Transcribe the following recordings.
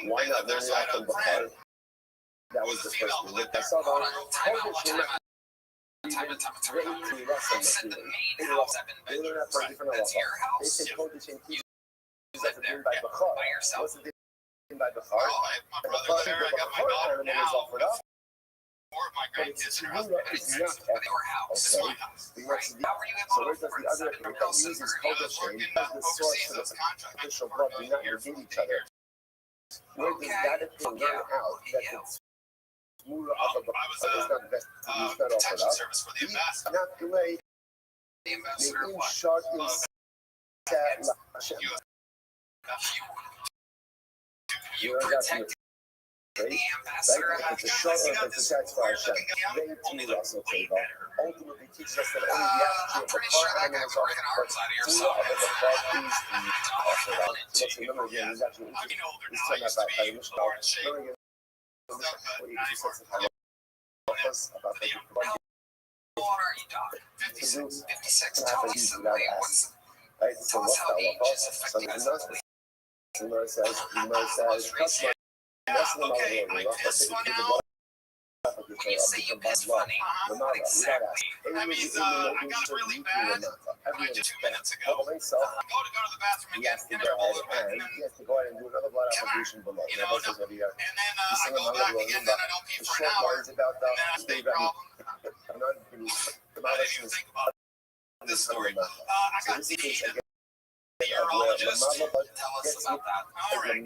Why not learn it from Bukhari? That was the first one. I saw the they learn that for a different halacha. They say Kodesh and Kiddush is that the by Bukhar. What's the by Bukhar? And the Bukhar animal is offered up. But it's not okay. So where does the other thing that uses Kodesh as the source for the sacrificial blood do not negate each other? Where does that thing learn out that it's Mula of a Bukhar is not best to use that offered up? It's not the way the short is you protect the ambassador of it's a short or it's a tax for Hashem. They too also favor. Ultimately teaches us that only the attitude of the car animals are but Mula of the Bukhar is the offered up. So let's remember again, he's actually interested. He's talking about by Mishnah. Remember again, what he says about the what are you, Doc? 56 tons of what's right? tell us how age is affecting us. Gemara says, okay, like this one now. When you say you piss funny, what exactly? That means I got really bad like 2 minutes ago. Go to the bathroom and get a bowl of it. He has to go ahead and do another blood application below. And then I go back again, then I don't pee for an hour. And then I have a big problem. I didn't even think about this story. I got the urologist tell us about that. All right.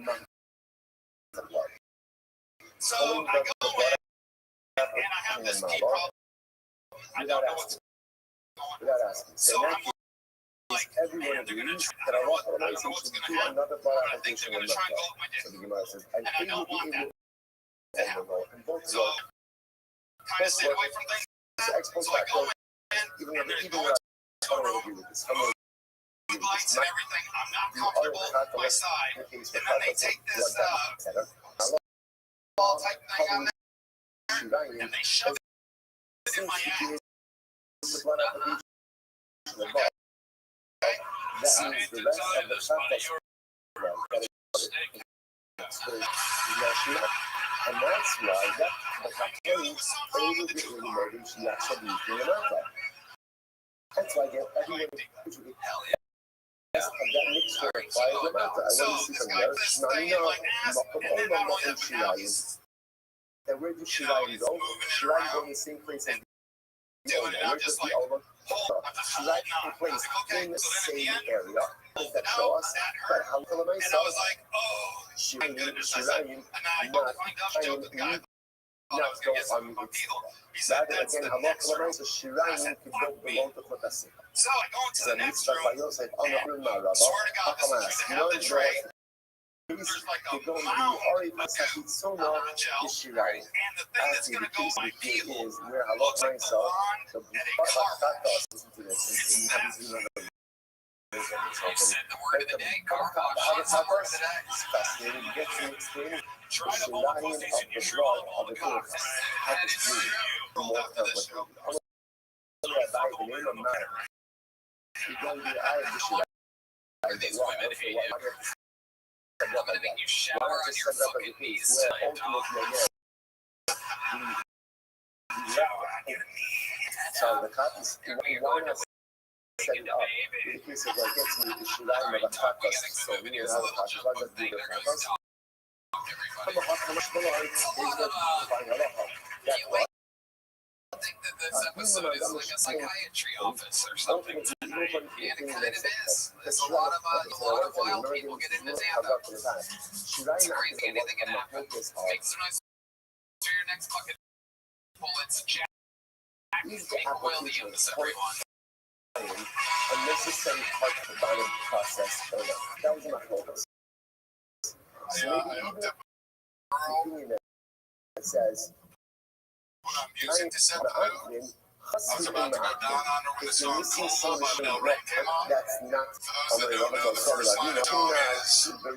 So I go in and I have this deep problem. I don't know what's going on. So I'm like, man, they're going to try. I don't know what's going to happen, but I think they're going to try and go up my dick. And I don't want that to happen. So kind of stay away from things. So I go in and there's going to lights and everything. I'm not comfortable with my side. And then they take this ball type thing out there and they shove it in my ass. Okay. That means the rest of the stuff that's and that's why that's why everyone that mixture of fire and matter. I want to see from there. And where do Shirayim go? Shirayim go in the same place as the owner. Where does the owner go? Shirayim place in the same area. That show us that how to let myself. Shirayim not go on the rather again halakha so Shirayim can go below the Chotasik. So I go into the next room and swear to God this is going to have the tray. There's like a mound of gel, and the thing that's going to go by peel looks like the wand and a carpet. You said the word of the day, carpet. What's the word of the day? Try to hold the pussies in your draw of the cock. And it's rolled after this show. These women hate it. I'm gonna make you shower on your fucking knees tonight, dog. Shower on your knees. So the copies, you're going to take it, baby. in case of like gets me the Shirayim of the Takas, so we need another Takas, let's do the Takas. I think that this episode is like a psychiatry office or something. And it kind of is. There's a lot of wild people get into Xander. It's crazy. Anything can happen. Make some noise for your next bucket. Bullets, Jack. Oil the youngest, everyone. Unnecessary part of the buying process. That was my focus. So maybe even that says, I'm using to set the mood. I was about to go down on her when the song Cold Love by Bill Ray came on. that's not For those that don't know, the first line of song is, my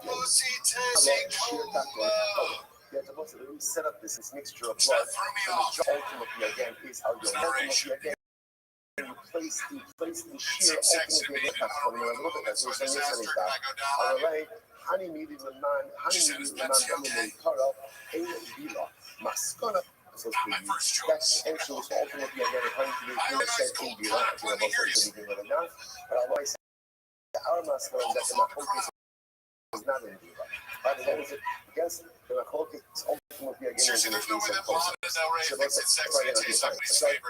pussy tastes like cold love. You're supposed to really set up this mixture of blood. That threw me And off. the ultimately again is how you Narration. again. You place the sheer Seems sexy to ultimate me. impact from the little bit. So I just asked her, can I go down on you? Alright, honey mealy man, honey mealy man, dominant color, ain't villa. Mascona. So that's also ultimately again according to the said in villa. You know, also to begin with enough. But I always say our masculine that the Mahokis is not in villa. But then is it because the Mahokis ultimately again is in the case of closer. So that's probably going to be fine. So yeah,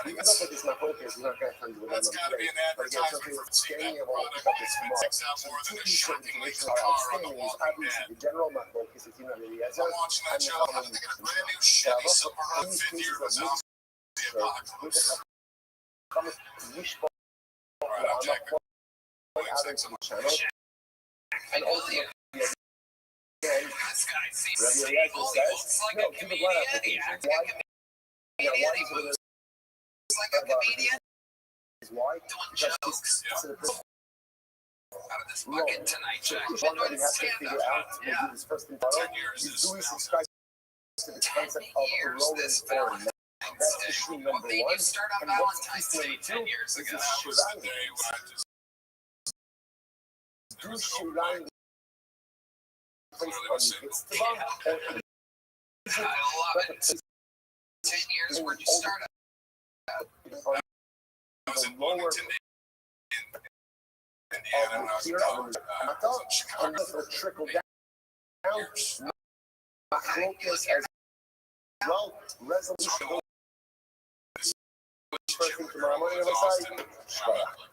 we can look at this Mahokis. We're not going to tell you what I'm saying. But again, something that's scary about pick up this tomorrow. So two pieces of information are outstanding is obviously the general Mahokis is in the Eliezer and the common so these cases of mixture with the common wishbone out into the channel and ultimately again Rabbi Eliezer says no, to the blood application. Why is it like a comedian? Why? Because it's a out of this bucket tonight, Jack. One that we have to figure out to do this first and foremost is do we subscribe to the concept of a rolling foreign man. That's issue number one. And what's issue number two is this Shirayim. Do Shirayim placed on the Mitzvah or I love it. 10 years, where'd you start at? On the lower here on the Mata, and this will trickle down. Machlokas as well. Resolution. First thing tomorrow morning, I'm excited.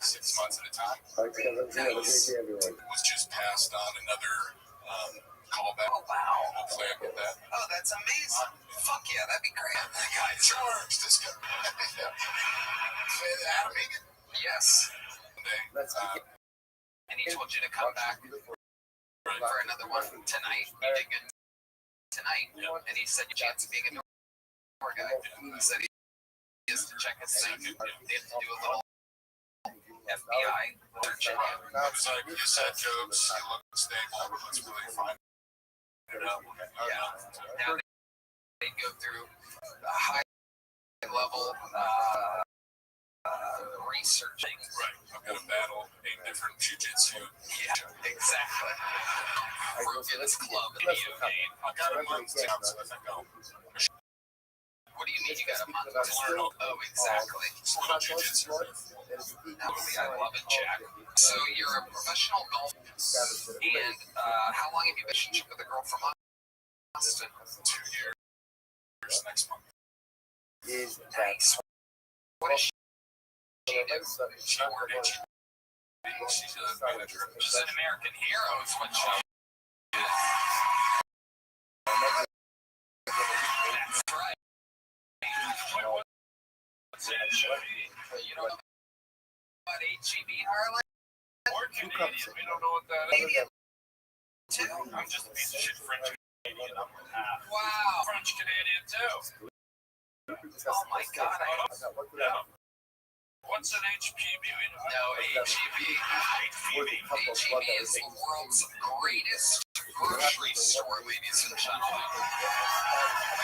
6 months at a time. It Was just passed on another callback. Oh, wow. Hopefully I get that. Oh, that's amazing. Fuck yeah, that'd be great. That guy charged. This guy. Adam Egan? Yes. Let's begin. And he told you to come back for another one tonight. He did good tonight. And he said your chance of being a door guy. He said he has to check his thing. They have to do a little FBI search in him. It's like you said jokes, you look stable, it's really fine. Yeah. Now they go through a high level researching. Right. I'm going to battle 8 different jiu-jitsu. Yeah, exactly. Rugen's club video game. I've got a month to go. What do you need? You got a month to learn. Oh, exactly. Jiu-jitsu. Totally, I love it, Jack. So you're a professional golfer, and how long have you been in a relationship with a girl from Austin? 2 years. Next month. Nice. What is she? She worked at She's a manager. She's an American hero, is what she is. That's right. You don't know about HEB, Harlan? We're Canadian. We don't know what that is. Too? I'm just a piece of shit French Canadian. I'm half. Wow. French Canadian, too. Oh, my God. What's an HPB? No, HEB. HEB is the world's greatest grocery store, ladies and gentlemen.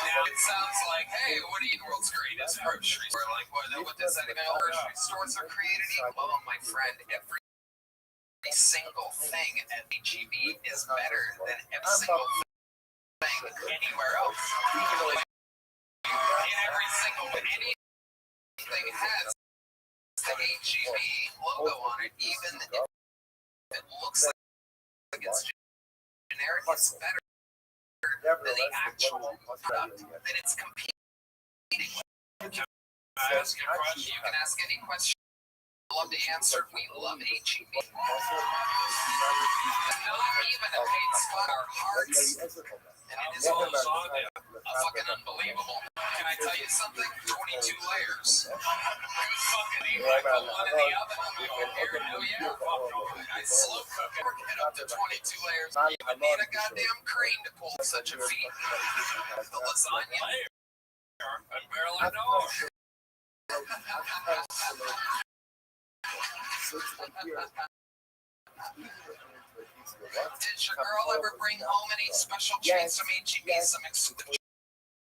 Now it sounds like, hey, what are you world's greatest grocery store? Like, what does that mean? Grocery stores are created equal. Oh, my friend, every single thing at HEB is better than every single thing anywhere else. In every single anything has the HEB logo on it, even if it looks like it's generic, it's better than the actual product that it's competing with. Can I ask you a question? You can ask any question. I'd love to answer. We love HEB. Not even a paid spot. Our hearts. And it is all fucking unbelievable. Can I tell you something? 22 layers. Fucking eat like the one in the oven on my own here. Oh, yeah. I slow cook it. Get up to 22 layers. You even need a goddamn crane to pull such a feat. The lasagna. I barely know. Did your girl ever bring home any special treats from HEB? Some exclusive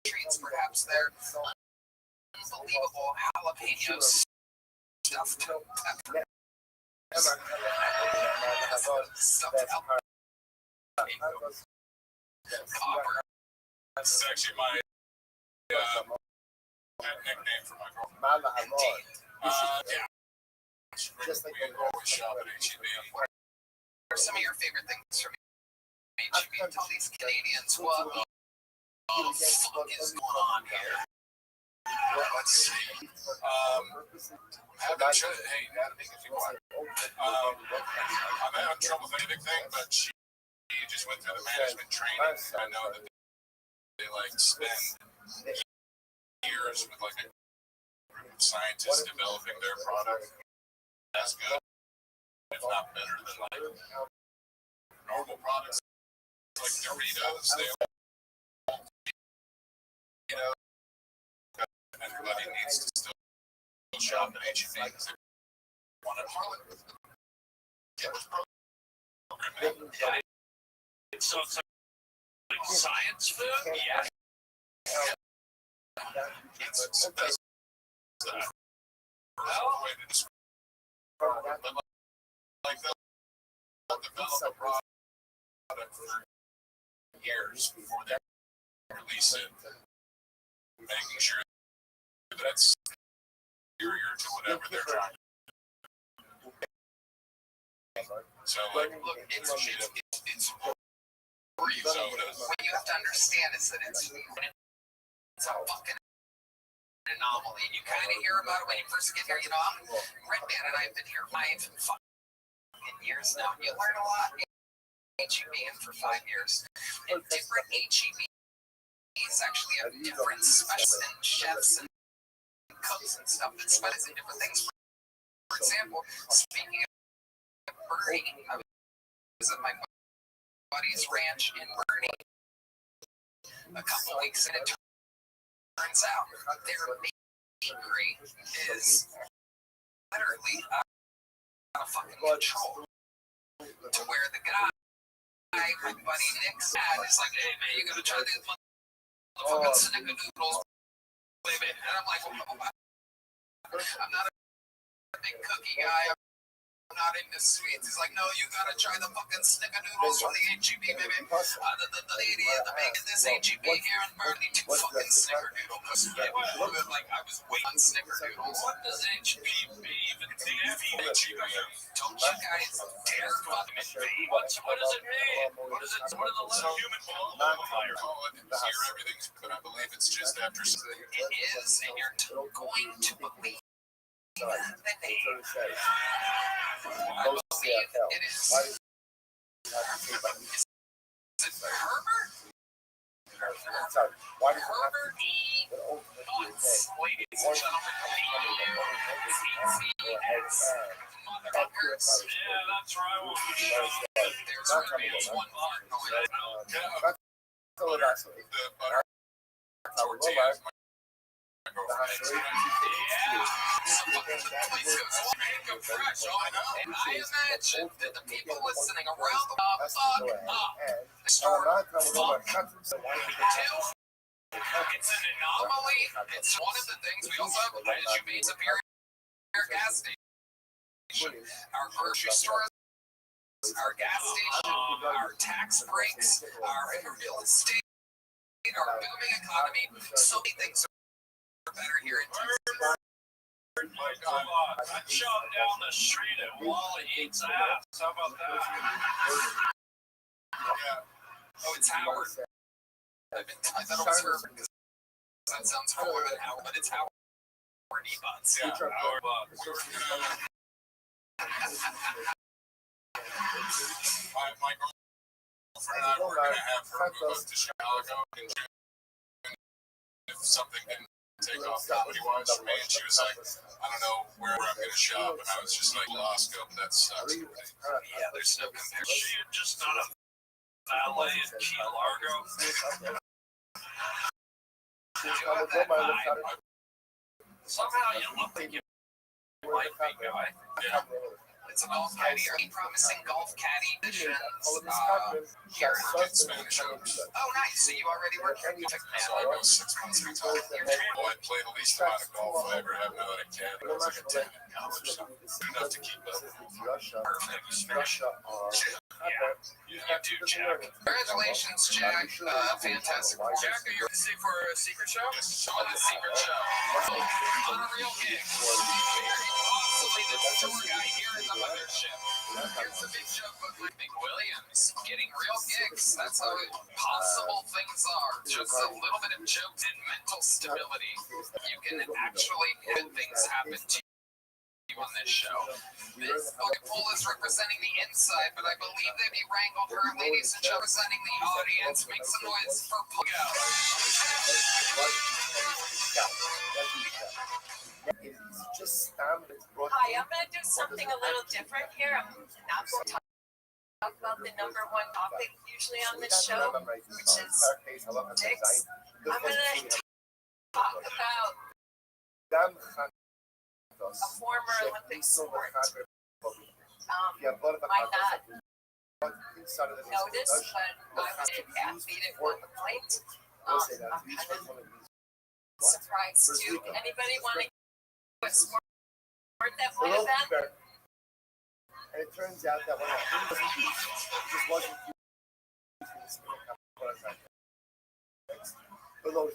treats, perhaps their unbelievable jalapeno stuffed pepper. Stuffed Copper. This is actually my nickname for my girlfriend. Yeah. Just like we always shop at HEB. What are some of your favorite things from HEB? Tell these Canadians what the fuck is going on here. Let's see. Hey, Natalie, if you want. I'm having trouble with anything, but she just went through the management training. I know that they like spend years with like a group of scientists developing their product. That's good, if not better than like normal products like Doritos. They, you know, everybody needs to still shop at HEB because they want to parlay with them. Get this program. So it's like science food? Yeah. It's the best way to describe it. But like they'll develop a product for years before they release it, making sure that it's superior to whatever they're trying to do. So like, look, it's free soda. What you have to understand is that it's a fucking anomaly. You kind of hear about it when you first get here. You know, Redman and I have been here 5 fucking years now. You learn a lot. HEB in for 5 years. And different HEBs actually have different specialists and chefs and cooks and stuff that specialize in different things. For example, speaking of Bernie, I was at my buddy's ranch in Bernie a couple weeks, and it turns out their bakery is literally out of fucking control. To where the guy, my buddy Nick's dad, is like, hey man, you gotta try these motherfucking snickerdoodles, baby. And I'm like, oh, I'm not a big cookie guy. I'm not into sweets. He's like, no, you gotta try the fucking snickerdoodles from the HEB, baby. The lady at the making this HEB here in Berkeley, 2 fucking snickerdoodles. Like, I was waiting on snickerdoodles. What does HEB even mean? Don't you guys dare fucking me. What does it mean? What is it? What are the little human balls on fire? Here, everything's, but I believe it's just after. It is, and you're going to believe the name. I believe it is. Is it Herbert? Herbert E. Butts, ladies and gentlemen. B-U-T-T-S. Motherfuckers. Yeah, that's right. There's really is one part going on. The tortillas. I imagine that the people listening around the fuck up. It's an anomaly. It's one of the things we also have at HEB. Superior gas station, our grocery stores, our gas station, our tax breaks, our real estate, our booming economy. So many things are better here in Texas. My God, I chopped down the street and Wally eats ass. How about that? Yeah. Oh, it's Howard. I thought it was Herbert because that sounds cooler than Howard, but it's Howard E. Butts. Yeah, Howard Butts. We were gonna. My girlfriend and I were gonna have her move up to Chicago in June if something didn't take off company-wise for me, and she was like, I don't know where I'm going to shop, and I was just like, Lasco, but that sucks. Yeah, there's no comparison. She had just done a valet in Key Largo. Somehow you look like you might be guy. Yeah. It's a golf caddy. Are you promising golf caddy missions here in Spanish? Oh, nice. So you already work here? So I go 6 months every time. Well, I play the least amount of golf I ever have now that I can. But I was like a 10 in college, so enough to keep up. Perfect. Smash up. You do, Jack. Congratulations, Jack. Fantastic. Jack, are you ready for a secret show? On a secret show. On a real gig. Possibly the tour guy here in the mothership. Here's the big joke with Mike McWilliams. Getting real gigs. That's how possible things are. Just a little bit of jokes and mental stability. You can actually have things happen to you on this show. This pool is representing the inside, but I believe they be wrangled her. Ladies and gentlemen, representing the audience. Make some noise for Pogo. Hi, I'm going to do something a little different here. I'm not going to talk about the number one topic usually on this show, which is dicks. I'm going to talk about a former Olympic sport. Might not notice, but I was an athlete at one point. I'm kind of surprised too. Anybody want to what sport that might have been? And it turns out that when I just wasn't below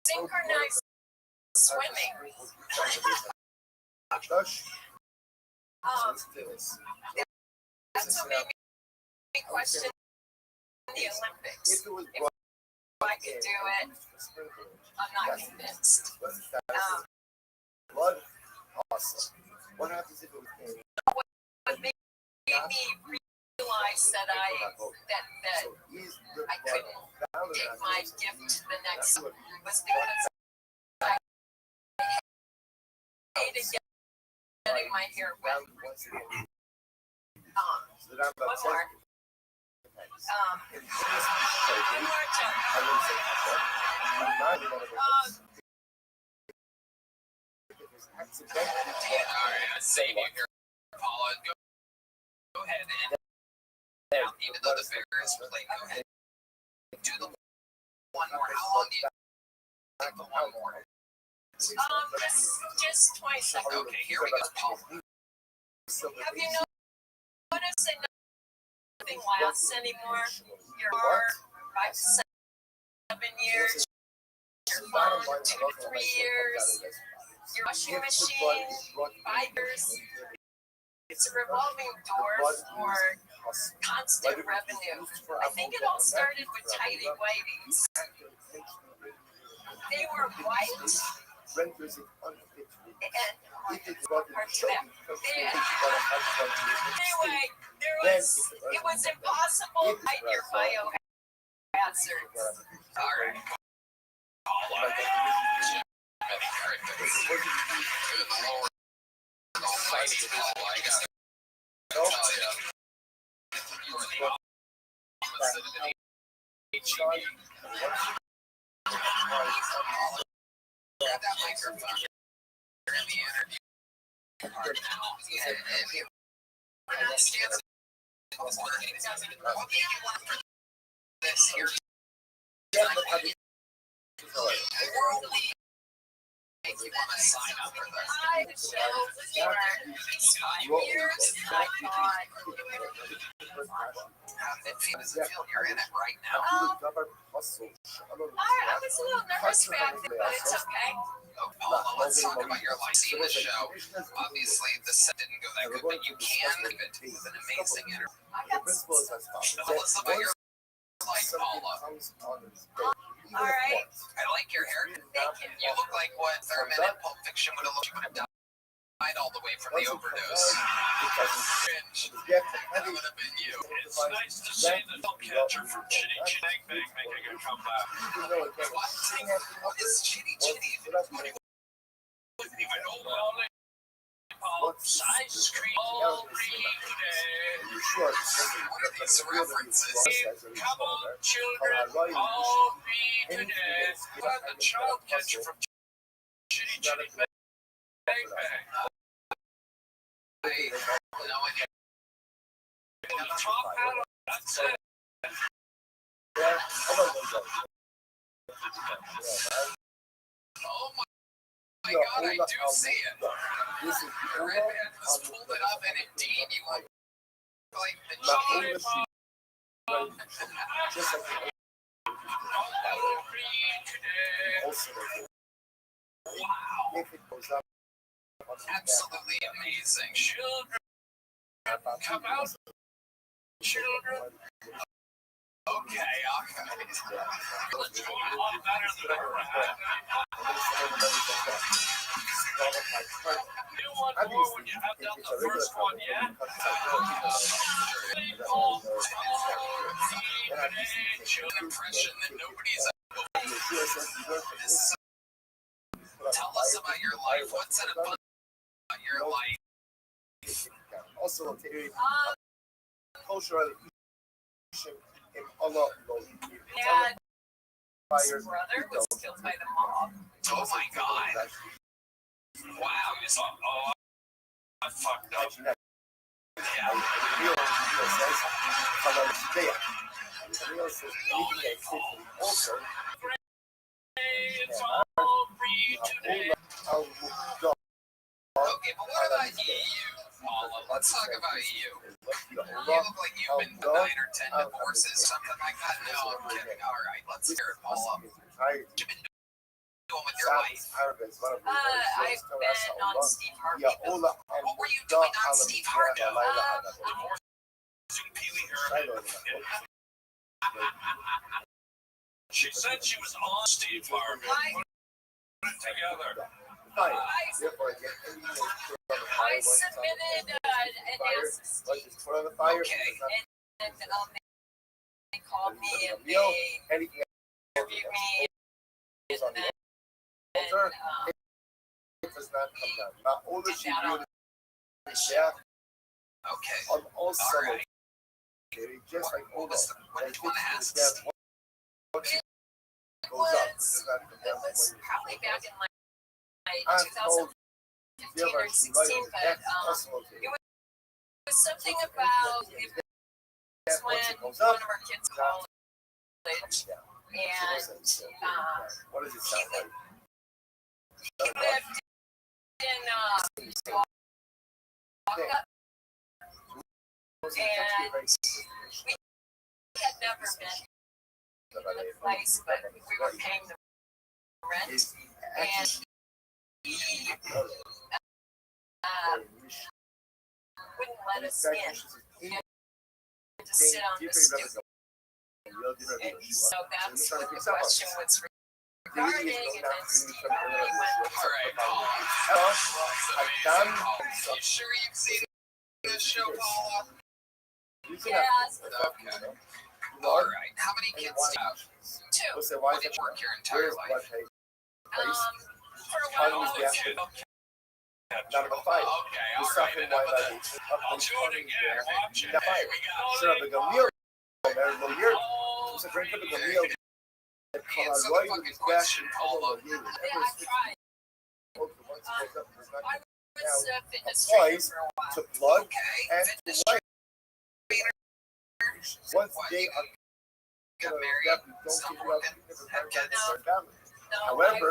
Synchronized swimming. That's what made me question the Olympics. If I could do it, I'm not convinced. Blood, awesome. What happens if it was What made me realize that I couldn't take my gift to the next was because I hated getting my hair wet. One more. Save you here, Paula. Go ahead and even though the Bears play, go ahead. Do the one more. How long do you think the one more? Just 20 seconds. Okay, here we go, Paula. Have you noticed that nothing lasts anymore? Your car, 5 to 7 years. Your phone, 2 to 3 years. Your washing machine, 5 years. It's a revolving door for constant revenue. I think it all started with tidy whities. They were white and parts of them. Anyway, it was impossible to hide your biohazards. All right. Almighty, Paula, I gotta tell you, you are the opposite of an HEB. Grab that microphone. You're in the interview part now. And we're not standing this here. Worldly. If you want to sign up for this. I the show for 5 years. I thought It doesn't feel you're in it right now. I was a little nervous back then, but it's okay. Oh, Paula, let's talk about your life. See the show. Obviously, the set didn't go that good, but you can leave it with an amazing interview. Tell us about your life, Paula. All right. I like your hair. Thank you. You look like what Thurman in Pulp Fiction would have looked. You would have died all the way from the overdose. Cringe. That would have been you. It's nice to see the dog catcher from Chitty Chitty Bang making a comeback. What is Chitty Chitty? Even old Ollie Pops ice cream all day. What are these references? Come on, children, all be today. What the child catcher from Chitty Chitty Bang Bang. I have no idea. Top hat on. That's it. Oh my my God, I do see it. This is Your headband just pulled it up, and indeed, you look like the not chief. just like also Wow, if it goes up on the absolutely amazing. Children, come out, children. Okay, It's going a lot better than I ever had. You want more when you have done the first one, yeah? impression that nobody's tell us about your life. What's it about your life? Also, culturally, in Allah, Yeah, his brother was killed by the mob. Oh my God! Wow, you saw. Oh, I fucked up. It's all free today. Okay, but what about you, Paula? Let's talk about you. You look like you've been to 9 or 10 divorces, something like that. No, I'm kidding. All right, let's hear it, Paula. What you been doing with your life? I've been on Steve Harvey. What were you doing on Steve Harvey? She said she was on Steve Harvey. Put it together. I submitted an analysis team, Okay. and they called me and they interviewed me, and then Okay. Also, All right. just like What did you want to ask? it was probably back in like 2015 or 16, but it was something about it was when one of our kids called college, and what does it sound like? he lived in Waka, and we had never been in the place, but we were paying the rent, and he wouldn't let us in. We had to sit on the stoop. And so that's what the question was regarding, and then Steve Harvey went, All right, Paula. You sure you've seen this show, Paula? yes, Okay. All right. How many kids do you have? 2. Why did you work your entire life? for a while. Not a fight. Okay, The all stuff right. in my life. I'll do it again. Watch it. Hey, we got Shut up, the Gamil. All It's a great free typical today. meal. Answer the fucking question, Paula. Yeah, I tried. I was a fitness Applies trainer for a while. to blood Okay. and to Fitness life. Once What, they you are got married? don't Stop give you working? up Have kids? No, However,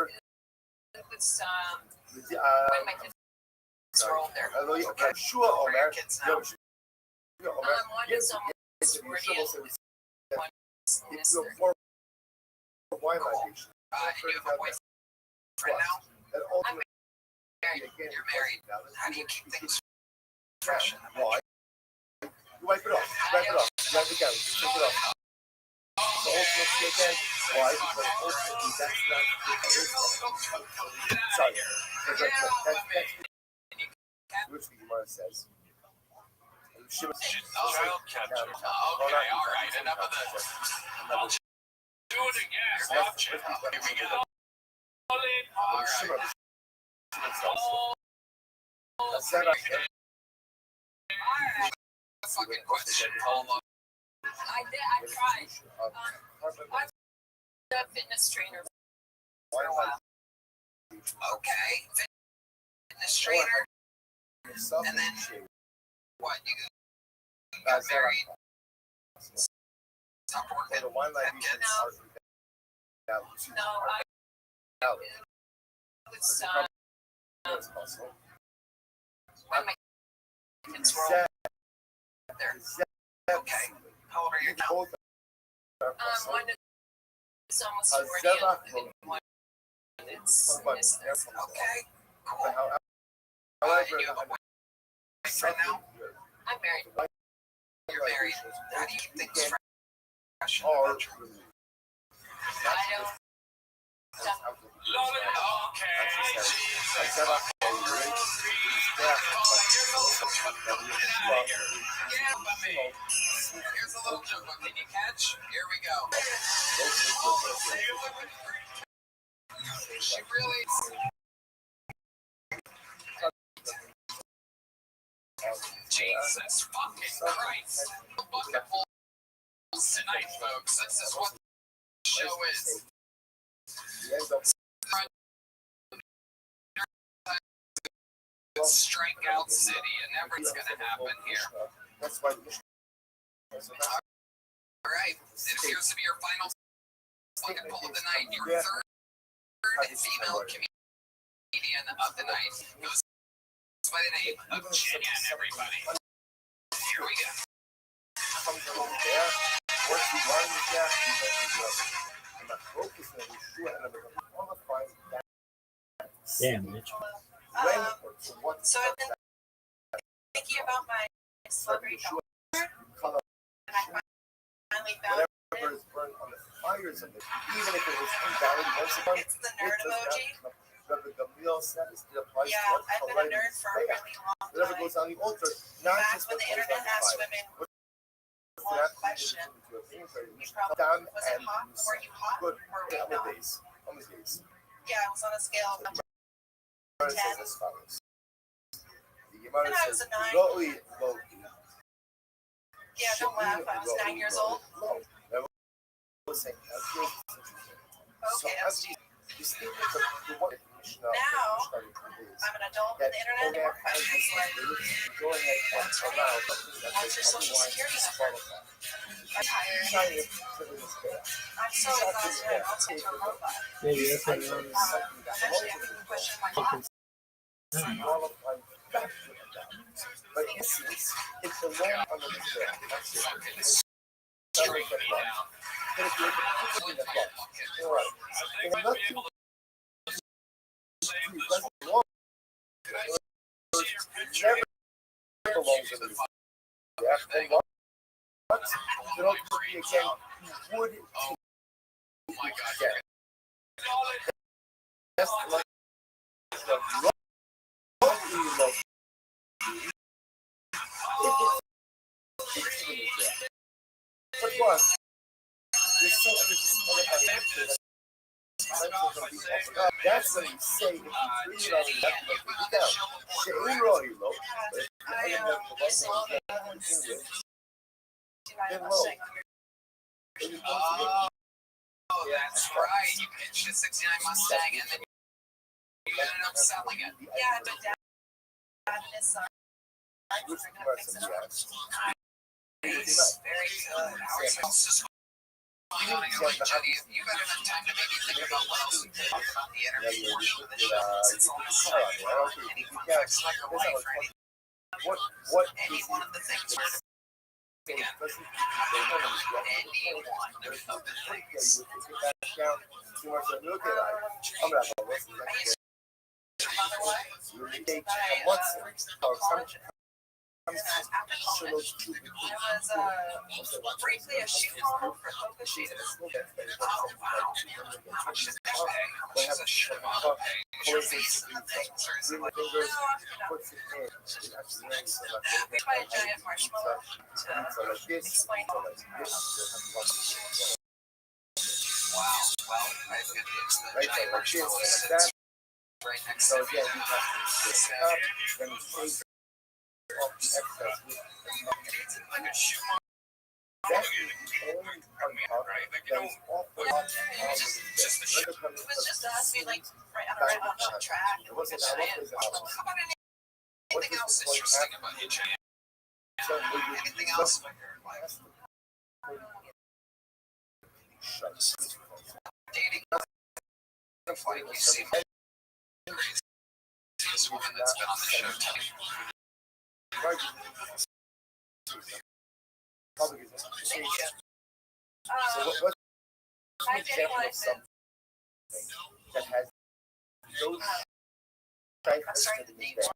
it was when my kids were older. okay, sure, How old are your Omer. kids now? One is almost 40 and one is in his 30s. Wine libation. And you have a boyfriend now? I'm married. You're married. How do you keep things fresh? Why? You wipe it off. You wipe it off. You wipe it down. You take it off. So ultimately again, why? Because ultimately that's not sorry. That's which the Gemara says. Child catcher. Okay, all right. Enough of this. I'll do it again. Watch it. Here we go. All right. Fucking question, Paula. I tried. I was a fitness trainer for a while. Okay. Fitness trainer. And then what? You got married? Stop working? Have kids? No, I was That's possible. when my kids were Exactly. older. There. Okay. How old are you now? Both are possible. One is almost 40 and one is okay. Cool. However, You have a boyfriend now? I'm married. You're married. How do you keep things fresh? Or I don't. Here's a little joke. Can you catch? Here we go. She really. Jesus fucking Christ. Bucket full tonight, folks. This is what the show is. Strikeout City, and everything's gonna happen here. That's why. Alright, it appears to be your final bucket pull of the night. Your third female comedian of the night goes by the name of Jen, everybody. Here we go. Damn, Mitch. So I've been thinking about my celebrity daughter, and I finally found it. Whatever is burned on the fires of it, even if it was invalid, most of the time, It's the nerd emoji. The meal set is still applies Yeah, to I've been a nerd for a really long whatever time. goes on the altar, not Back just when the internet asked women one question, you probably done was it and hot? Were you hot? good. Or were you On the not? days. On the days. Yeah, it was on a scale of 1 to Verse 10. as follows. The Gemara And I was says, a 9. "Loi, Loi." Yeah, don't laugh. I was 9 years old. Okay, Okay, that's deep. Now, I'm an adult on the internet. There were questions like, what's your social security number? I'm tired. I'm so exhausted. I'll take a robot. Maybe that's what Eventually, I can question my mom. but it's a long understand. That's it. Straight me down. But if you're in the club, all right. And nothing never belongs in the and what? You don't be again. You would Oh my God. that's like the love you love. But what? There's so much that's what you say if you treat it on that way. She'ain't roy low. I saw the Oh, that's right. You pitched a 69 Mustang and then you ended up selling it. Yeah, but dad and his son. Very good. You better have time to maybe think about what else we can talk about the interview portion of the show. Since the last time, any fun facts about your wife or any one of the things we're again. Any one of the things. I was briefly a shoe model for Hoka shoes. Oh wow! How much does that pay? How much does a shoe model pay? Is your face in the things, or is it like no? We buy a giant marshmallow to explain. Wow. Well, I've got the giant marshmallow sits right next to me. Like a shoe model. Just the shoe. It was just us. We like right on track. How about anything else interesting about you, Jay? Anything else? Dating. Like you seem crazy. this woman that's been on the show tell me. Probably because So what's I an didn't example like of something that has those characteristics in it?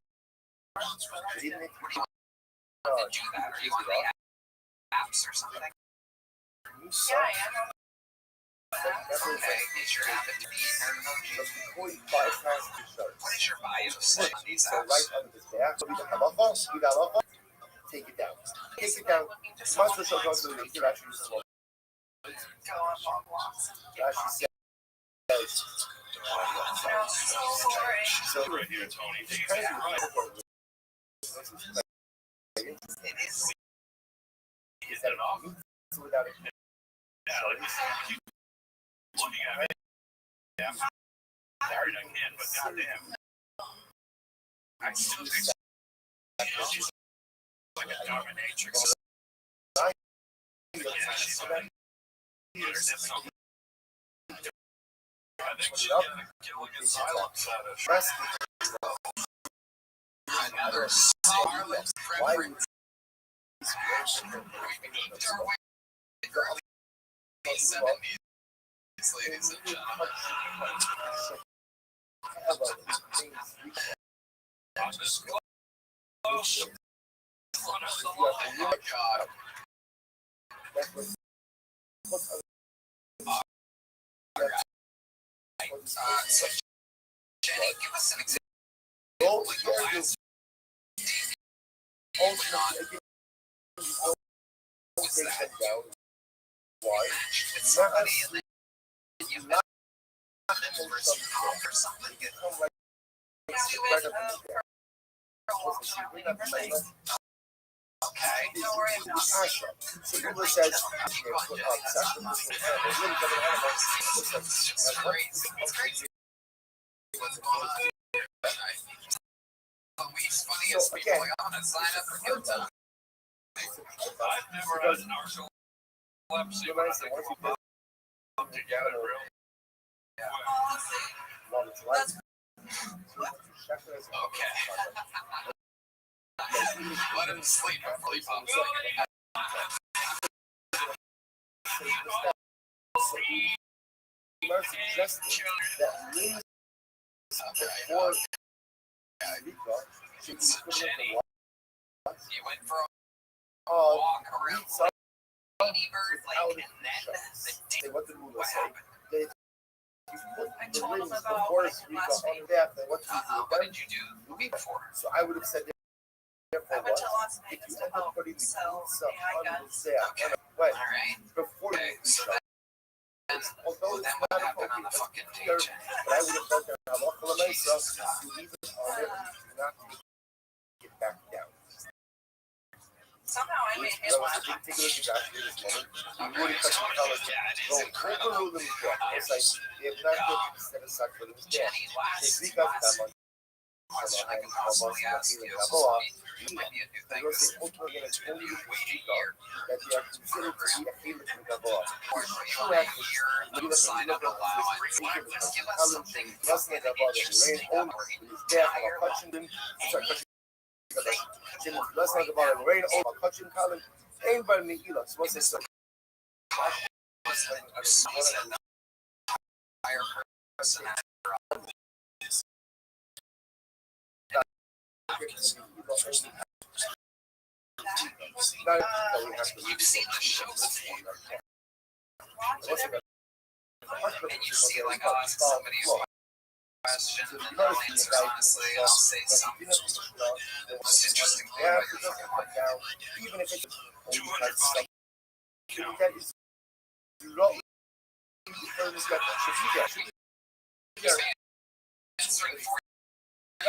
It didn't make you Do that, or you want the apps or something? Yeah, I am. Okay, is your app to be in there emoji? before you bypass the show. What is your bio say on these So apps? right under this there, so we have a phone, you got a phone, take it down. Take it down. Most of the show goes to the actually small. Go up on blocks. Actually says So boring. so Right here, Tony. it's kind of Right. It is. is that it means without it. Looking at me. Yeah. Sorry, I can't, but goddamn. I still think she's like a dominatrix. Yeah, she's like I think she's getting a Gilligan silence fetish. Rest Another starlet why preference. Early 70s, ladies and gentlemen. Close. Front of the line. Oh, God. So, Jenny, give us an example. Like the last was that Why? with somebody and then you met them for some comp or something. Yeah, we went for a walk around the university. Okay. Don't worry about it. So people says, put up sacrificial animals, little bit of animals. It's just crazy. It's crazy what's going on here. The least funniest people on it sign up for good time. I've never had narcolepsy, but I think we'll put them together, really. Okay. Let him sleep before he pops up. Jenny, you went for a walk around Lady Bird Lake, and then what happened? I told him about What What did you do before? So I would have said I went to Las if Vegas you to end up help putting the sell pizza AI on guns. there, Okay. when All right. before Okay. you So then, although then it's what not a happened on the focus, fucking there, page? but I would have felt that I'm off the mesa, you leave it on there, you not get back down. Somehow I made him That was laugh. a big ticket of actually this moment. You Okay. really cut the colors. Yeah, it So, is incredible. overrule them with that. It's like, if not good, instead of suck, but it was there. Jenny, They last speak up that much. question I can possibly ask you. This might be a new thing. They say, ultimately, it's only You if you wait a speak year. up that you are considered to be a favorite from the boss. Or you wait a year, you sign up allowance. Give us something fucking interesting. Or Let's talk about it. Rain over Cutchin Colin. Anybody need you? What's this? Higher person. You've seen the show before. And you see, like, I'll ask somebody a question, and they'll answer honestly, and I'll say something. The most interesting thing about your fucking life. Even if it's $200. that is not Answering for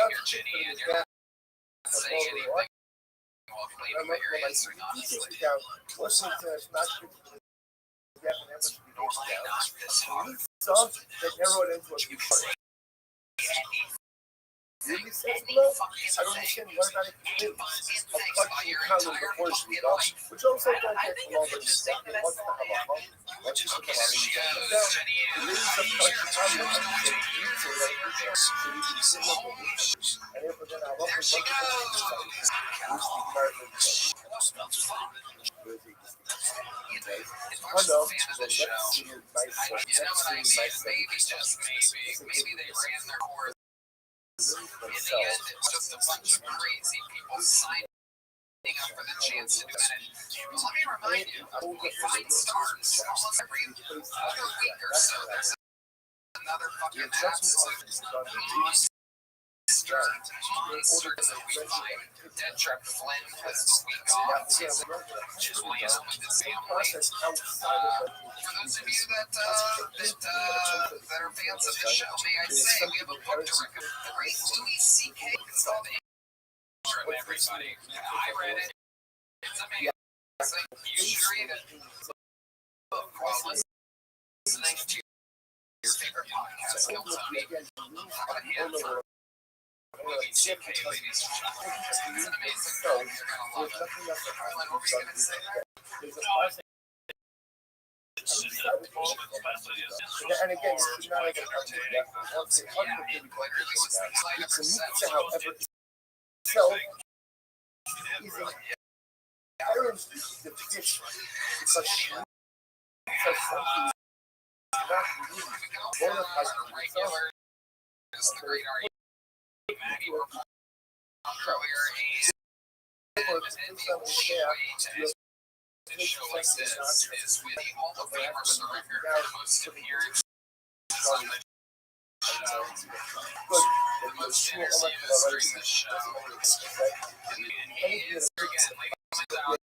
you, Jenny, and you're not saying anything. Well, claiming that you're answering honestly. Normally not this hard. That everyone into a Really says below? I don't understand what about it is. A punching counting before Shmita, which also don't get along with this. What's the halacha? What's the halacha? It is a punching counting, so you say that it's so you can sit up with it. And if we're going to halacha, what's the I know, the next senior nice, Maybe they ran their course. In the end, it's just a bunch of crazy people signing up for the chance to do it. Let me remind you, fight starts almost every other week or so. There's another fucking absolute monster in the week fight. Dedrick Flynn has a week off. Just playing out with his family. For those of you that are fans of the show, may I say we have a book to recommend. The great Louis C.K. It's called Intro, everybody. I read it. It's amazing. You should read it. While listening to your favorite podcast, Tony. But yeah, Louis C.K., ladies and gentlemen. It's an amazing film. You're going to love it. Harlan, what were you going to say there? and again, it's not like it's a however itself is inherently the fish because something not really bona fide regular is the great argument. Maggie were earlier and the only way to show like this is with the Hall of Famer surrender. Most appearance on the most seriously during the show. And he is again like without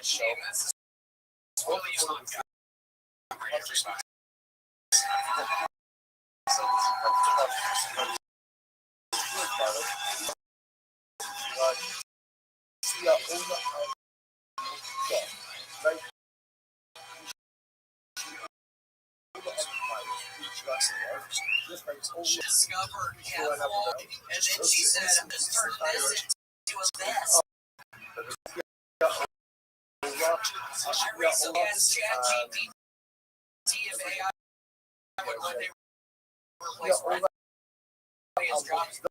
Sheamus is fully on exercise. Discovered catwalk, and then she said, "I'm just turning this into a vest." I recently asked ChatGPT if AI would one day replace Red as dropped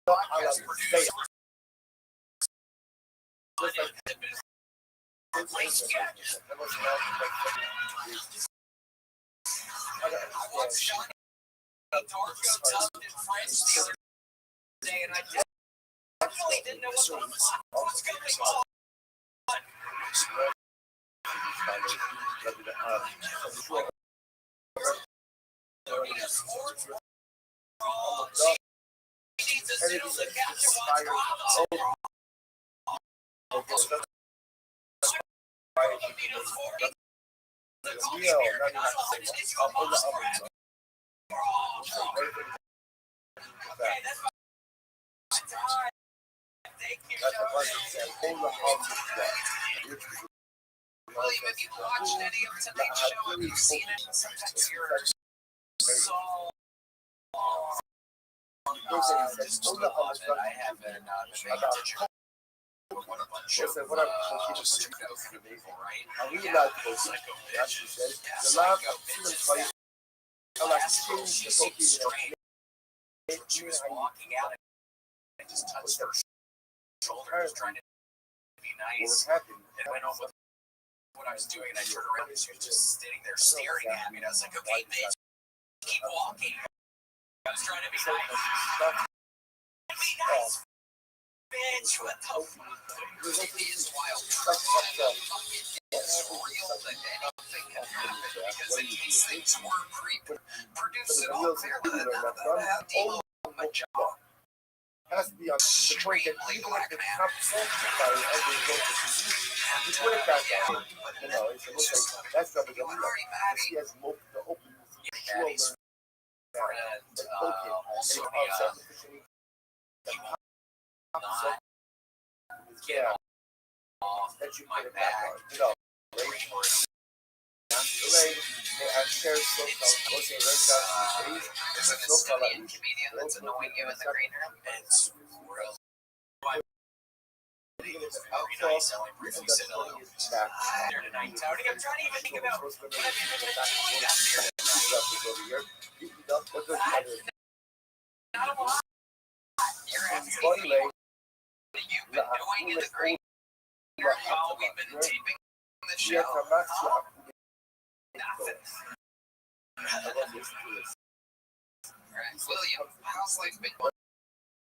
podcast producer. I watched Sean Darko dubbed in French the other day, and I definitely didn't know what was going on. William, have you watched any of tonight's show? Have you seen it? Sometimes you're so just a little off that I haven't been attention. What a bunch of just tuned out for the people, right? I really like those psycho bitches. The love of human fight. I like change the focus. She was walking out and just touched her shoulder, just trying to be nice. What happened? And went on with what I was doing, and I turned around and she was just sitting there staring at me. And I was like, "Okay, bitch, keep walking." I was trying to be nice. Be nice, bitch. What the fuck? It is wild. It's real that anything can happen because these things were pre-produced and all clear. My job. Has to be on the point that even if it's not sanctioned by other local you put it back down. You know, it's like that's the he has the open Also, that you put it back on. You know, shares so called okay, right down to the base. There's an Estonian comedian that's annoying you in the green room. It's real. Nice. I like briefly said hello. There tonight. Tony, I'm trying to even think about what I've been doing out there. Not a lot. You're asking me what you've been doing in the green room while we've been taping the show. Nothing. Alright, William, how's life been going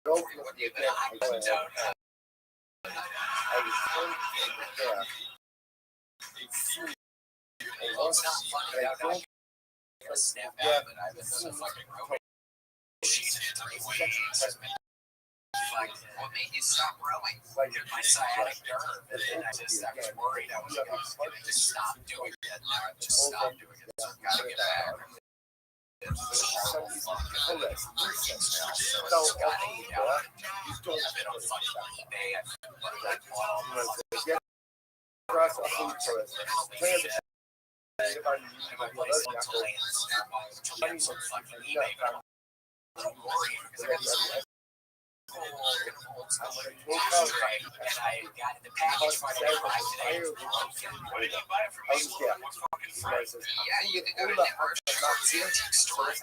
for you? What have you been up to? Don't know. Well, it's not funny out now. You're gonna snap out, but I've been doing a fucking rowing. She's in 3 weeks. Like, what made you stop rowing? My sciatic nerve. And I was worried. I was gonna just stop doing it. Now I've just stopped doing it. So I've got to get back. It's horrible fucking now. So I've got to eat out. I've been on fucking eBay. I've been like, well, and I got the package finally arrived today. What did you buy it from? Yeah, you can go to Network Shorts Antique Store at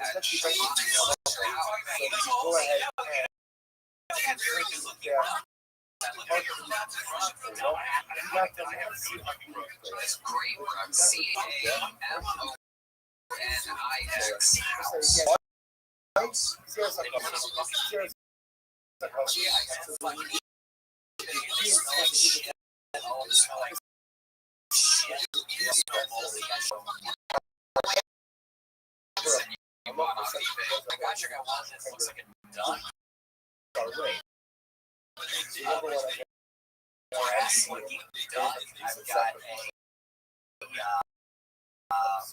It's great from CAMONIX. I got you got one that looks like a duck. I've got a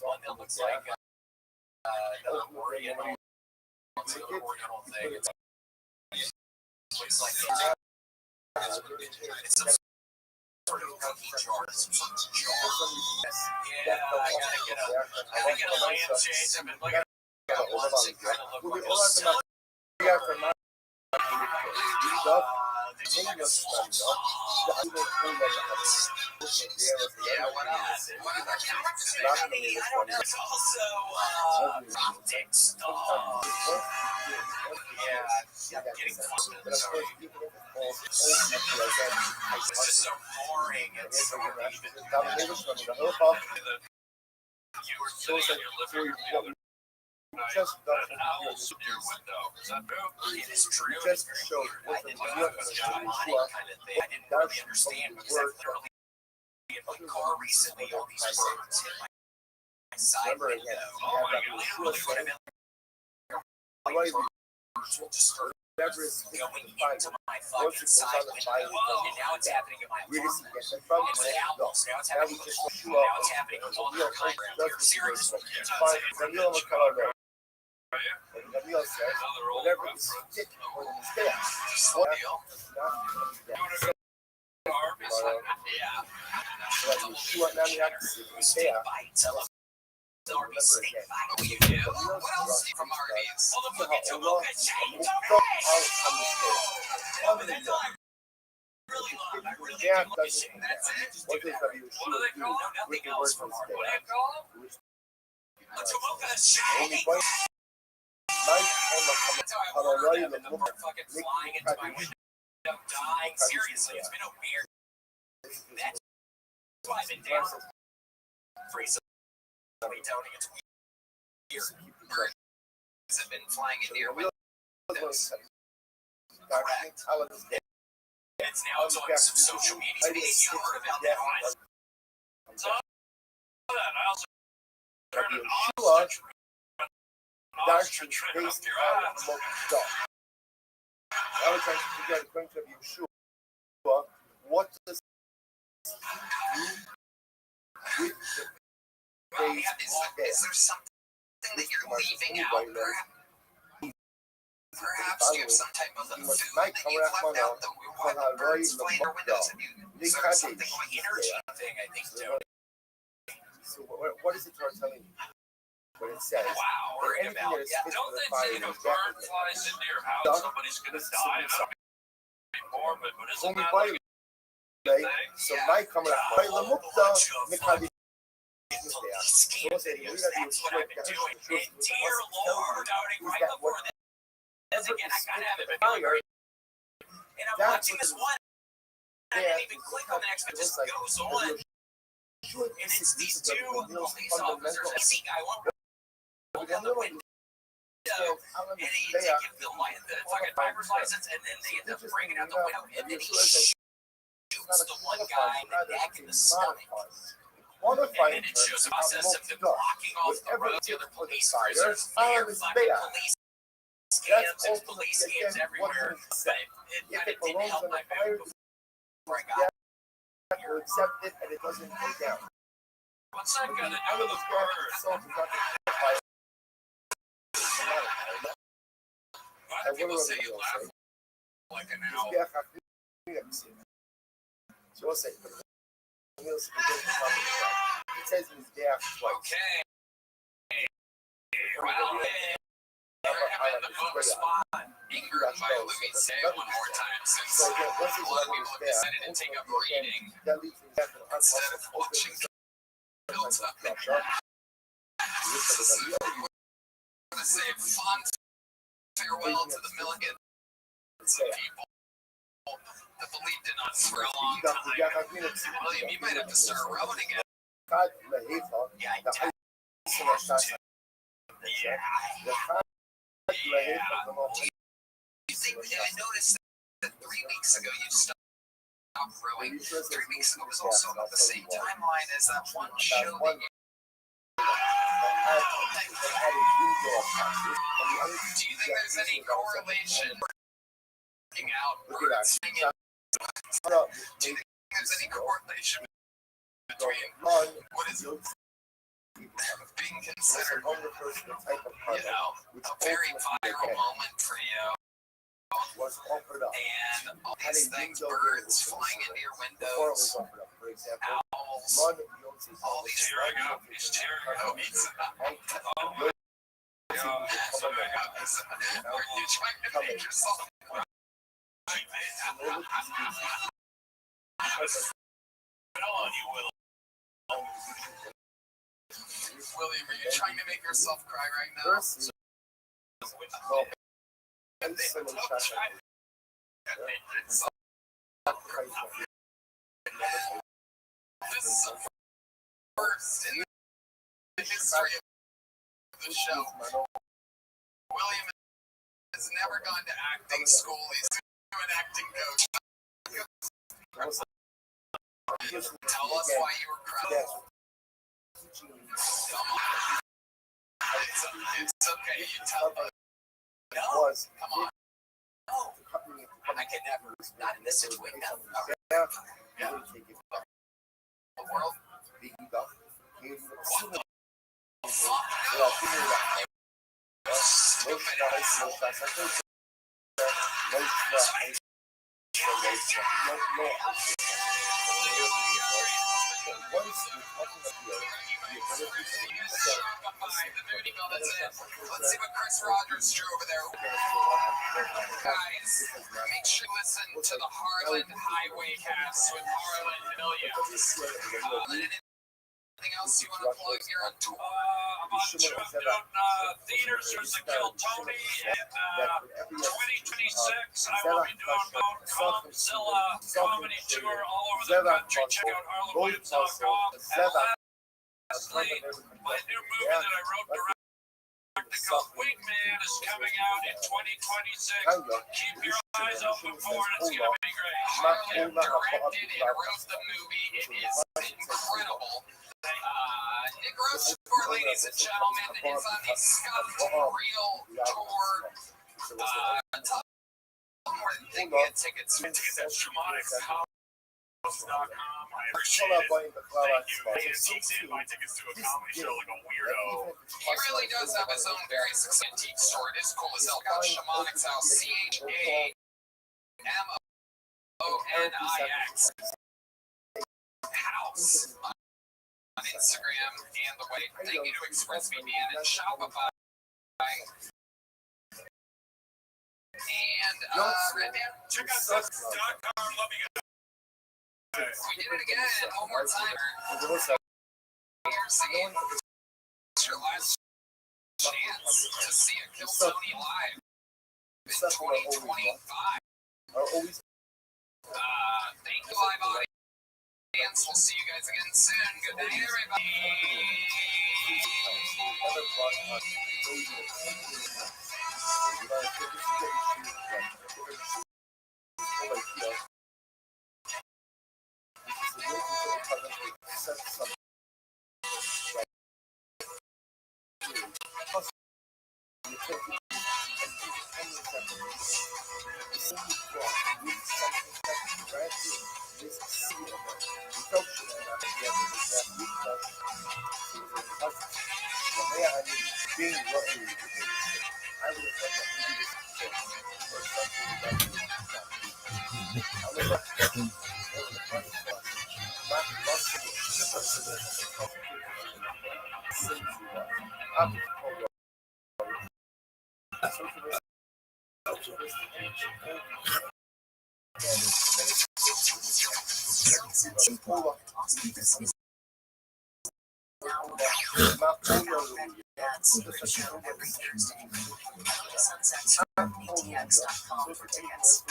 one that looks like another oriental. It's an oriental thing. It looks like it's some sort of cookie jar. Yeah, I gotta get a lampshade. I've been looking at ones that kind of look like a silk. Yeah, what else? There's also optics stuff. Yeah, I'm getting close. It's just so boring. It's so you were sitting in your living room the other night. Just an owl in your window. Is that true? It is true. Just show I didn't know it was a demonic kind of thing. I didn't really understand because I've literally been in my car recently. All these birds hit my side window. Oh my god! Literally, what I've been birds will disturb going into my fucking side window, and now it's happening in my apartment. It's owls. Now it's happening with all their kind around here. Seriously, whatever is stick or stick. From Arby's. What do they call Nothing else from Arby's. What do you call them? A Tomoka shake. Fucking flying into my window, dying. Seriously, it's been a weird. That's why I've been down for recently, Tony. It's weird. Birds have been flying into your windows. Correct. It's now on some social media. Maybe you heard about that one. So that I also heard an ostrich tripping up your ass. I was trying to figure out, according to Yeshua, what does with the Is there something that you're leaving out, perhaps? Perhaps you have some type of food that you've left out that we want the birds flying our windows and you serve something like energy thing, I think, too. So what is it you're telling me? When it says, Wow, or right anything about. that is Yeah, fit don't for the they fire say if a is bird definitely flies into your house, somebody's gonna die? I don't anymore, but isn't that like a thing? so my coming up, by the mukta, mekadi. Police cam videos, that's what I've been doing. And dear Lord, starting right before this again, I gotta have it fire. And I'm watching this one, and I didn't even click on the next, it just goes on. And it's these two police officers. I see guy one on the window, and they give the fucking driver's license, and then they end up bringing out the window, and then he shoots the one guy in the neck and the stomach. And then it shows a process of them blocking off the road to other police cruisers. There, fucking police scams and police scams everywhere. But it didn't help my mood before I got You accept it and it doesn't go down. What's that gonna do Out to of the the bird? Why do people say you laugh like an owl? So what's it? It says in his death twice. Okay. Well, I'm in the book spot. Ingram by Louis Say one more time since So again, once a his lot of letter people is have there, decided to take up reading that leads to death and instead of watching builds up. I'm gonna say fond farewell to the millions of people that believed in us for a long time. William, you might have to start rowing again. Yeah, I have to. Yeah. You think I noticed that 3 weeks ago you stopped rowing? 3 weeks ago was also about the same timeline as that one show that you. Do you think there's any correlation working out words? Do you think there's any correlation between what is being considered, a very viral moment for you, was offered up. and all these things, birds flying into your windows, For example, owls, all these Tearing up. He's tearing up. Oh my God. Are you trying to make yourself Tell on you, Will. William, are you trying to make yourself cry right now? This is the first in the history of the show. William has never gone to acting school. He's an acting coach. Tell us why you were crying. It's okay. You tell me. No, come on. No, I can never. Not in this situation. No. Yeah. The world. What the fuck? No. Stupid asshole. Let's see what Chris Rogers drew over there. Guys, make sure you listen to the Harland Highway cast with Harland Williams. Anything else you want to plug here on tour? I'm on tour doing theaters. There's the Kill Tony. And 2026, I will be doing Comzilla comedy tour all over the country. Check out harlandwilliams.com. And lastly, my new movie that I wrote directed called Wingman is coming out in 2026. Keep your eyes open for it. It's going to be great. Harland directed and wrote the movie. It is incredible. Nick Rothschild, ladies and gentlemen, is on the Scott Real Tour. Tell them where they can get tickets. That's Traumatic. I appreciate it. Thank you. Me and TC buy tickets to a comedy show like a weirdo. He really does have his own very successful antique store. It is cool as hell. Called Shamanix House, CHAMONIX House on Instagram and the way. Thank you to ExpressVPN and Shopify. And Red Band. Check out Dust.com. Love you guys. We did it again one more time. Here's again. It's your last chance to see a Kill Tony live in 2025. Thank you, live audience. We'll see you guys again soon. Good night, everybody. SunsetStrip.com for tickets.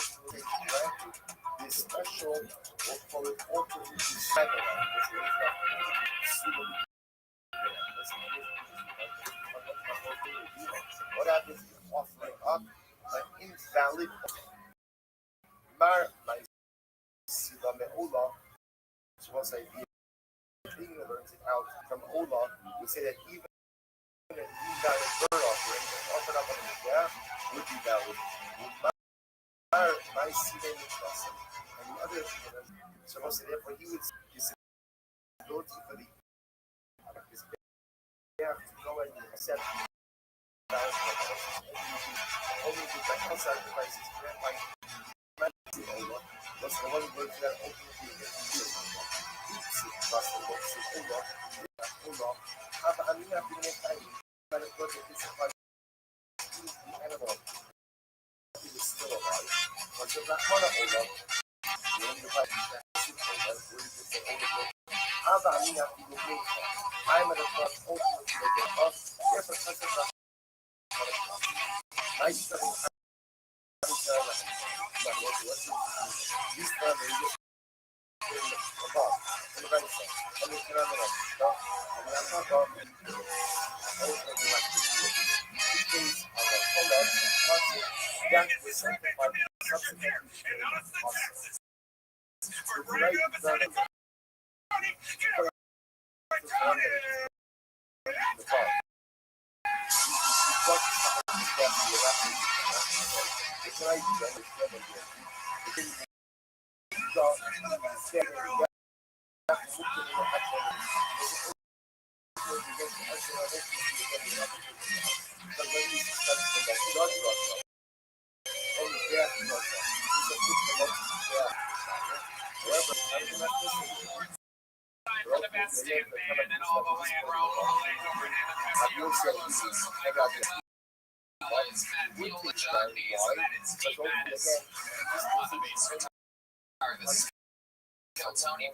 What happens if you offering up an invalid Mar Sila Me'ula? So once I ignorance it out from Ola, we say that even an invalid bird offering offered up on the Mizbeach would be valid. My Sila Me'ula. And the other so once therefore he would his ability for the Mizbeach to go and accept only the best sacrifices grant by Ola was the one word that ultimately animal is still alive. But the Rahmana Ola, the only type I'm at a cross ultimately again of different types of I study For the best damn band in all the land, we're all over in Anacostia, Carlos, Matt Viola, John Dees, and that is Deep Madness on the bass guitar. This is Kill Tony,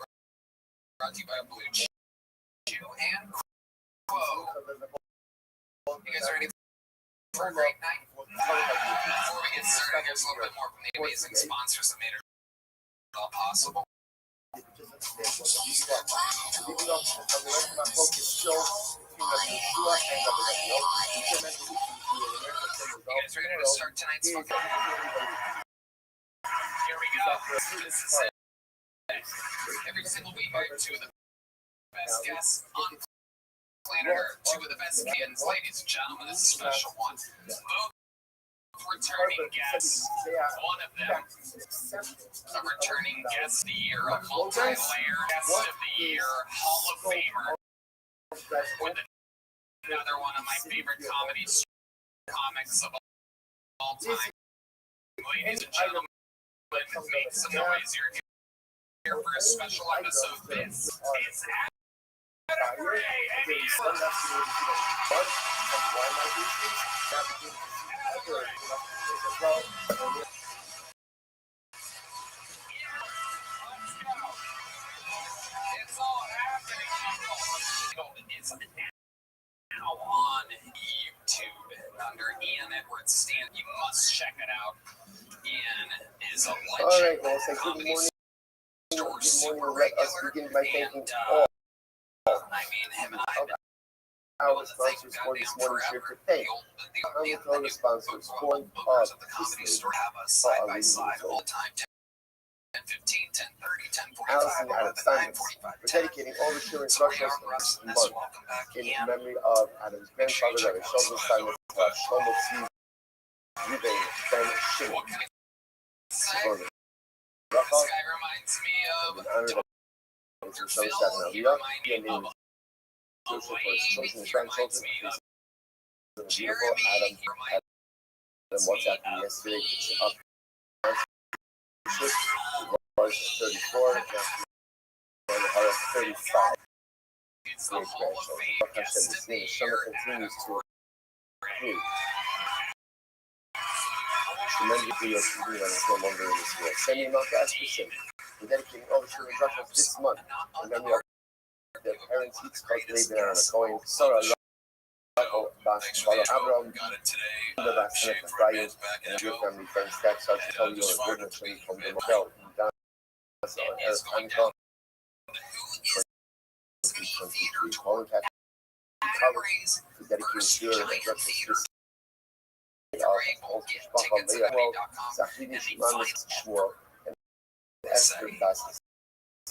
brought to you by Blue Chew and Quo. You guys ready for a great night? Before we get started, here's a little bit more from the amazing sponsors that made it all possible. You guys ready to start tonight's fun? Here we go. This is it. Every single week, I have two of the best guests on planet Earth, two of the best kids, ladies and gentlemen. This is a special one. Both returning guests. One of them, a returning guest of the year, a multi-layer guest of the year, Hall of Famer, with another one of my favorite comics of all time. Ladies and gentlemen, make some noise. You're here for a special episode. This is It's now on YouTube under Ian Edwards Stand. You must check it out. Ian is a legend. All right, well, say good morning. Good morning. Let us begin by thanking all. I mean, him and I have been Our sponsors for this morning's show to thank. Our sponsors for of the Comedy Store have us side by side all the time. 10:15, 10:30, 10:45, Allison Adams Simons for dedicating all the show instructions this month in memory of Adam's grandfather, Rabbi Sheldon Simons, Shlomo C. Ruben Ben Shimon. This guy reminds me of In honor of Mr. Shoshat and Aliyah, he and named Joseph for his children and grandchildren. Jeremy. Adam WhatsApp me yesterday to up. Was 34, and 35. It's the Hall of Fame guest of the year. Summer continues to improve. Tremendously as we is no longer in this world. Send me a milk ass for we're dedicating all the children breakfast this month. In memory of their parents, each calculated on a coin. Sarah, Abraham, Got it today. the Basket of Brian, and your family friends, that's how to tell you a good thing from the motel. On Earth, Uncle. Calling Cat Covers to dedicate your breakfast this Zahidi Shimanis Shmuel and Esther Basket.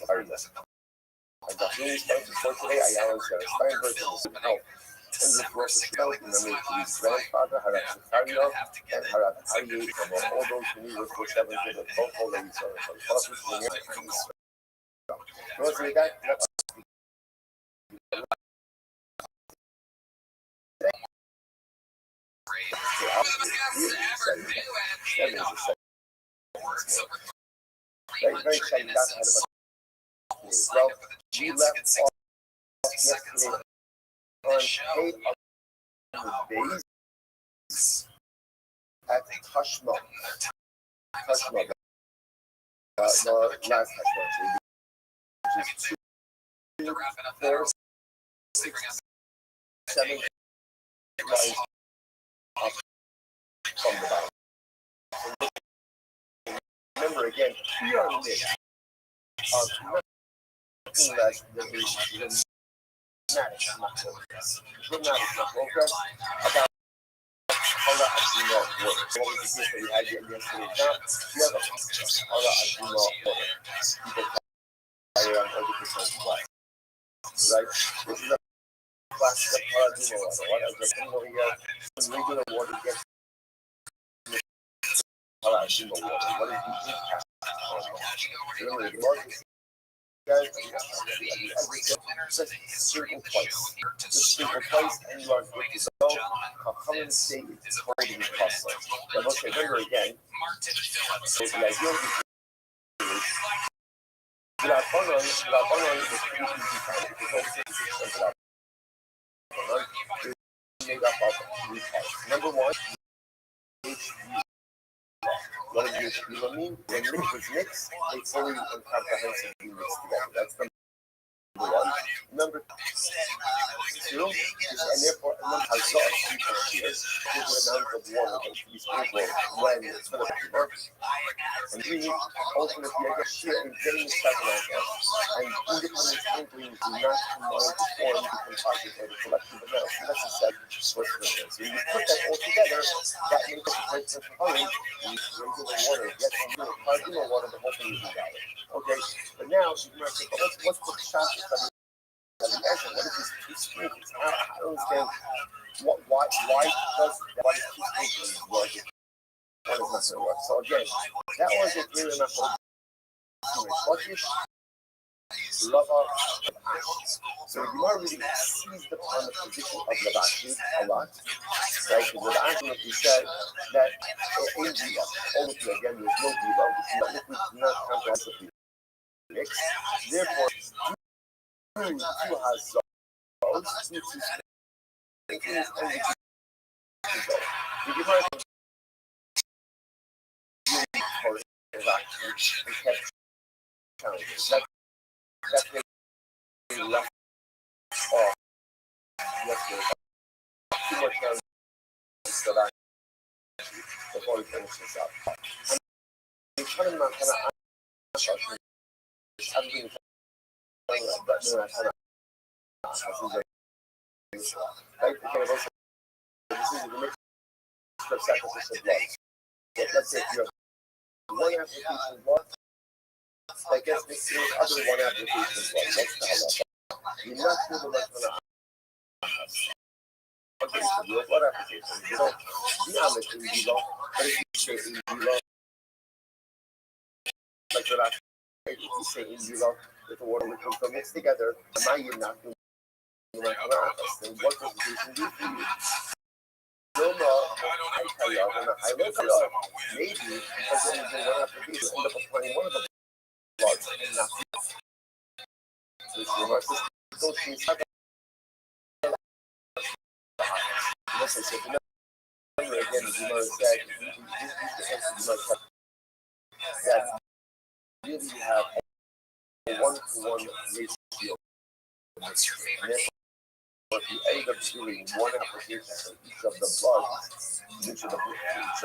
And Zahidi sponsors for today, Ayala Steinberg, and Health. And the first show in memory of his grandfather, Harab Zakaria, and Harab Aryeh, and all those who knew were 4/7 to the local ladies on the office in the Rosary that very exciting about well, we left off yesterday on 8 of the days at Tashma. Tashma. The last Tashma, which is 2, 4, 6, 7 lines up from the bottom. Remember again, we are in this nothing less than the dramatic about Allah Azimah water. So what was the case that we had yesterday? Now, we have a Allah Azimah water. People carry on over this whole class. Right? This is a class of Allah Azimah water. What is the thing over here? When regular water gets Allah Azimah water, what is the impact? Remember, the largest guys, certain place. This certain place, and you are good to go. Chachamim say it's holding the process. Now, let's remember again, so the idea is without honoring is pretty easy time because all 66% without honoring is made up of 3 parts. Number 1, what does HB mean? When liquids mix, they fully and comprehensively mix together. That's number 1. Number 2 is, and therefore, hazot here is the amount of water that should be sprinkled when it's for the river. And 3, ultimately, I guess here in getting the tabernacle and independent sprinkling do not combine to form the composite or the collection of metals. So that's the set source of it. So when you put that all together, that makes the place of component regular water. Yes, regular water, the whole thing is valid. Okay, but now you might say, well, let's put the shot study. What is this two sprinkles? I don't understand why does that? Why is two sprinkles? one is not going to work. So again, that was a clear enough for Lava of Ash. So the Gemara really seized upon the position of Rabbi a lot, right? Because Rabbi said that in Diva, ultimately again, there's no Diva, which is not comprehensively mixed. Therefore, two has those, two things, and the Gemara is actually kept challenging. That's they left off yesterday. Two more challenges that before we finish this up. I'm trying to kind of answer everything but no, I kind of right? Because also, this is the mix of sacrificial blood. But let's say if you have one application blood, I guess this is other one application blood. That's the halal. You're not sure the rest of the okay, so your blood application. You don't in Viva, but if you say in Viva, like what if you say in Viva, with the water liquid go mixed together, now you're not going to then what does the patient do for you? No, I tell you, I'm going to highlight it. Maybe because when you do one application, end up applying one of the bloods and not the other. So it's reverses. Those things have listen, so again, the Gemara said, that really you have a one-to-one ratio. But you end up doing one application for each of the bloods, each of the bloods.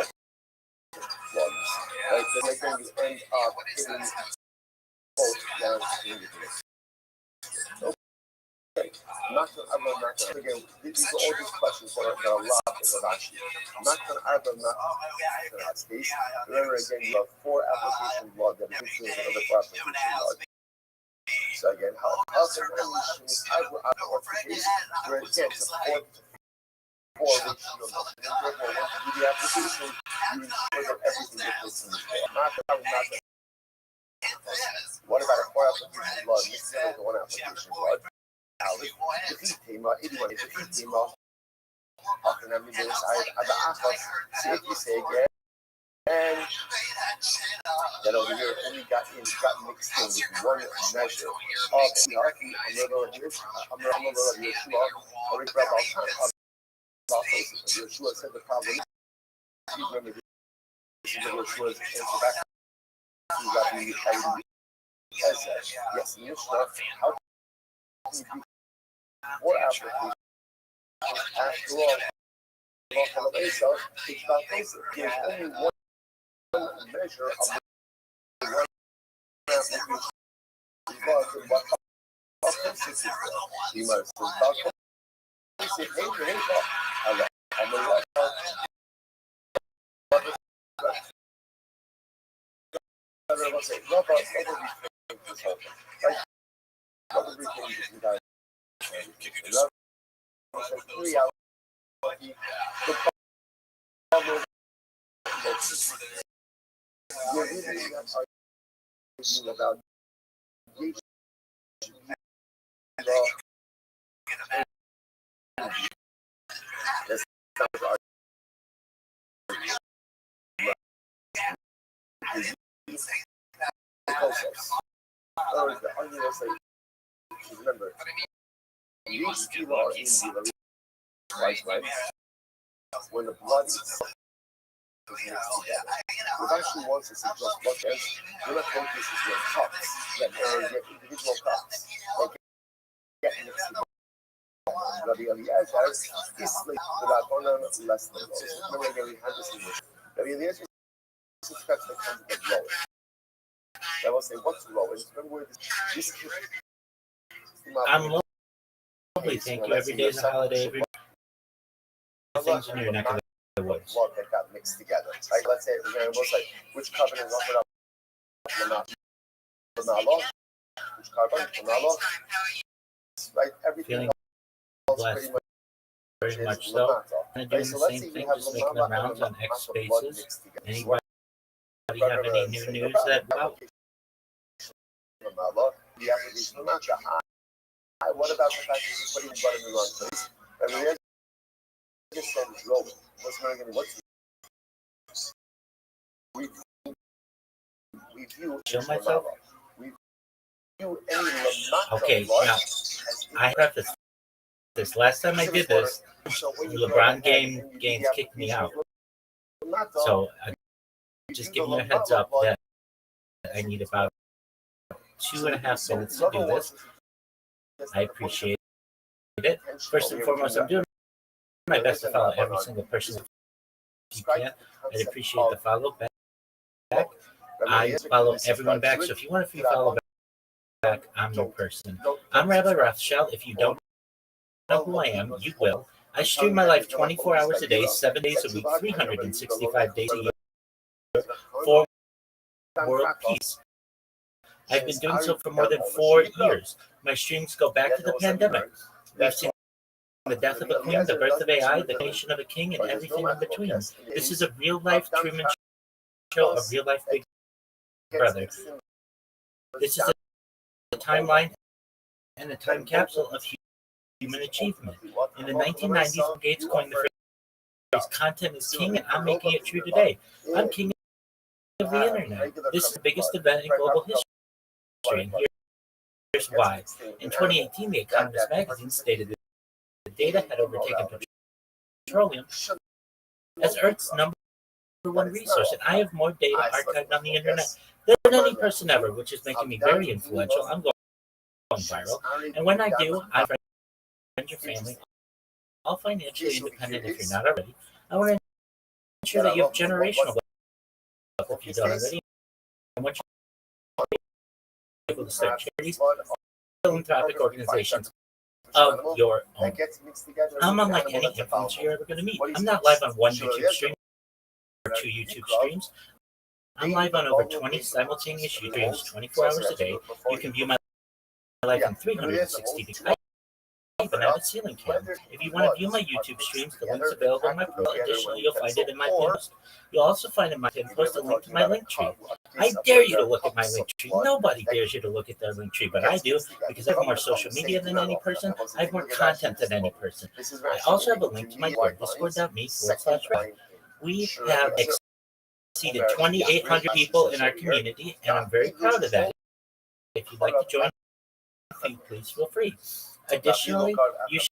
Right? Then you end up hitting both down immediately. Okay. Again, these are all these questions that are locked in Rashi. Remember again, you have 4 application blood that is influenced another 4 application blood. So again, how can where again, it's a 4 ratio. Therefore, once you do the application, you ensure that everything gets in there. What about a 4 application blood? This is like 1 application blood. The feet came out, 81 the feet came out. After that, we did the Achas, see if you say again. And then over here, only got mixed in with 1 measure of Yaki, a little of Yeshua, or we grab all time. Yeshua said the problem is, you remember this is Yeshua's answer back to Rabbi. Yes, Mishnah, how can you do 4 applications? After all, it's about basic. There's only 1 measure of the 1 application. You must about basic. On the left about remember, these people are in the right? When the blood is mixed together. What actually wants to suggest blood tests, we're not focusing on your cups, that are your individual cups. Like, get mixed together. Rabbi Eliezer is like the Rabbanan less than those. Remember again, we had this in English. Rabbi Eliezer suspects the concept of low. I will say, what's low? And remember where this kid. I'm lovely, thank you. Every day is a holiday. Every things in your neck of the woods. Blood that got mixed together. Right? Let's say we're going to look like which covenant is offered up. Which covenant? Right? Everything Feeling else blessed, pretty much very much is so. Lamata. of doing the same thing, just making the rounds on X Spaces. Anybody have any new news that wow? The application of Makkah. What about the fact that you're putting blood in the wrong place? I mean, I just said it's rolling. What's we view Show myself? We view any Lamata Okay, blood now I preface this. Last time I did this, the LeBron games kicked me out. So just giving you a heads up that I need about 2.5 minutes to do this. I appreciate it. First and foremost, I'm doing my best to follow every single person if you can. I'd appreciate the follow back. I follow everyone back. So if you want a free follow back, I'm your person. I'm Rabbi Rothschild. If you don't know who I am, you will. I stream my life 24 hours a day, 7 days a week, 365 days a year for world peace. I've been doing so for more than 4 years. My streams go back to the pandemic. We've seen the death of a queen, the birth of AI, the nation of a king, and everything in between. This is a real-life Truman Show, a real-life Big Brother. This is a timeline and a time capsule of human achievement. In the 1990s, Bill Gates coined the phrase, content is king, and I'm making it true today. I'm king of the internet. This is the biggest event in global history. And here's why. In 2018, The Economist magazine stated that the data had overtaken petroleum as Earth's number one resource, and I have more data archived on the internet than any person ever, which is making me very influential. I'm going viral, and when I do, I friend your family, all financially independent if you're not already. I want to ensure that you have generational wealth if you don't already. I want you to be able to start charities, philanthropic organizations of your own. I'm unlike any influencer you're ever going to meet. I'm not live on one YouTube stream or 2 YouTube streams. I'm live on over 20 simultaneous YouTube streams 24 hours a day. You can view my life in 360 degrees. I even have a ceiling cam. If you want to view my YouTube streams, the link's available in my profile. Additionally, you'll find it in my post. You'll also find in my post a link to my link tree. I dare you to look at my link tree. Nobody dares you to look at their link tree, but I do because I have more social media than any person. I have more content than any person. I also have a link to my Discord, discord.me/Rabbi. We have exceeded 2,800 people in our community, and I'm very proud of that. If you'd like to join, please feel free. Additionally, you should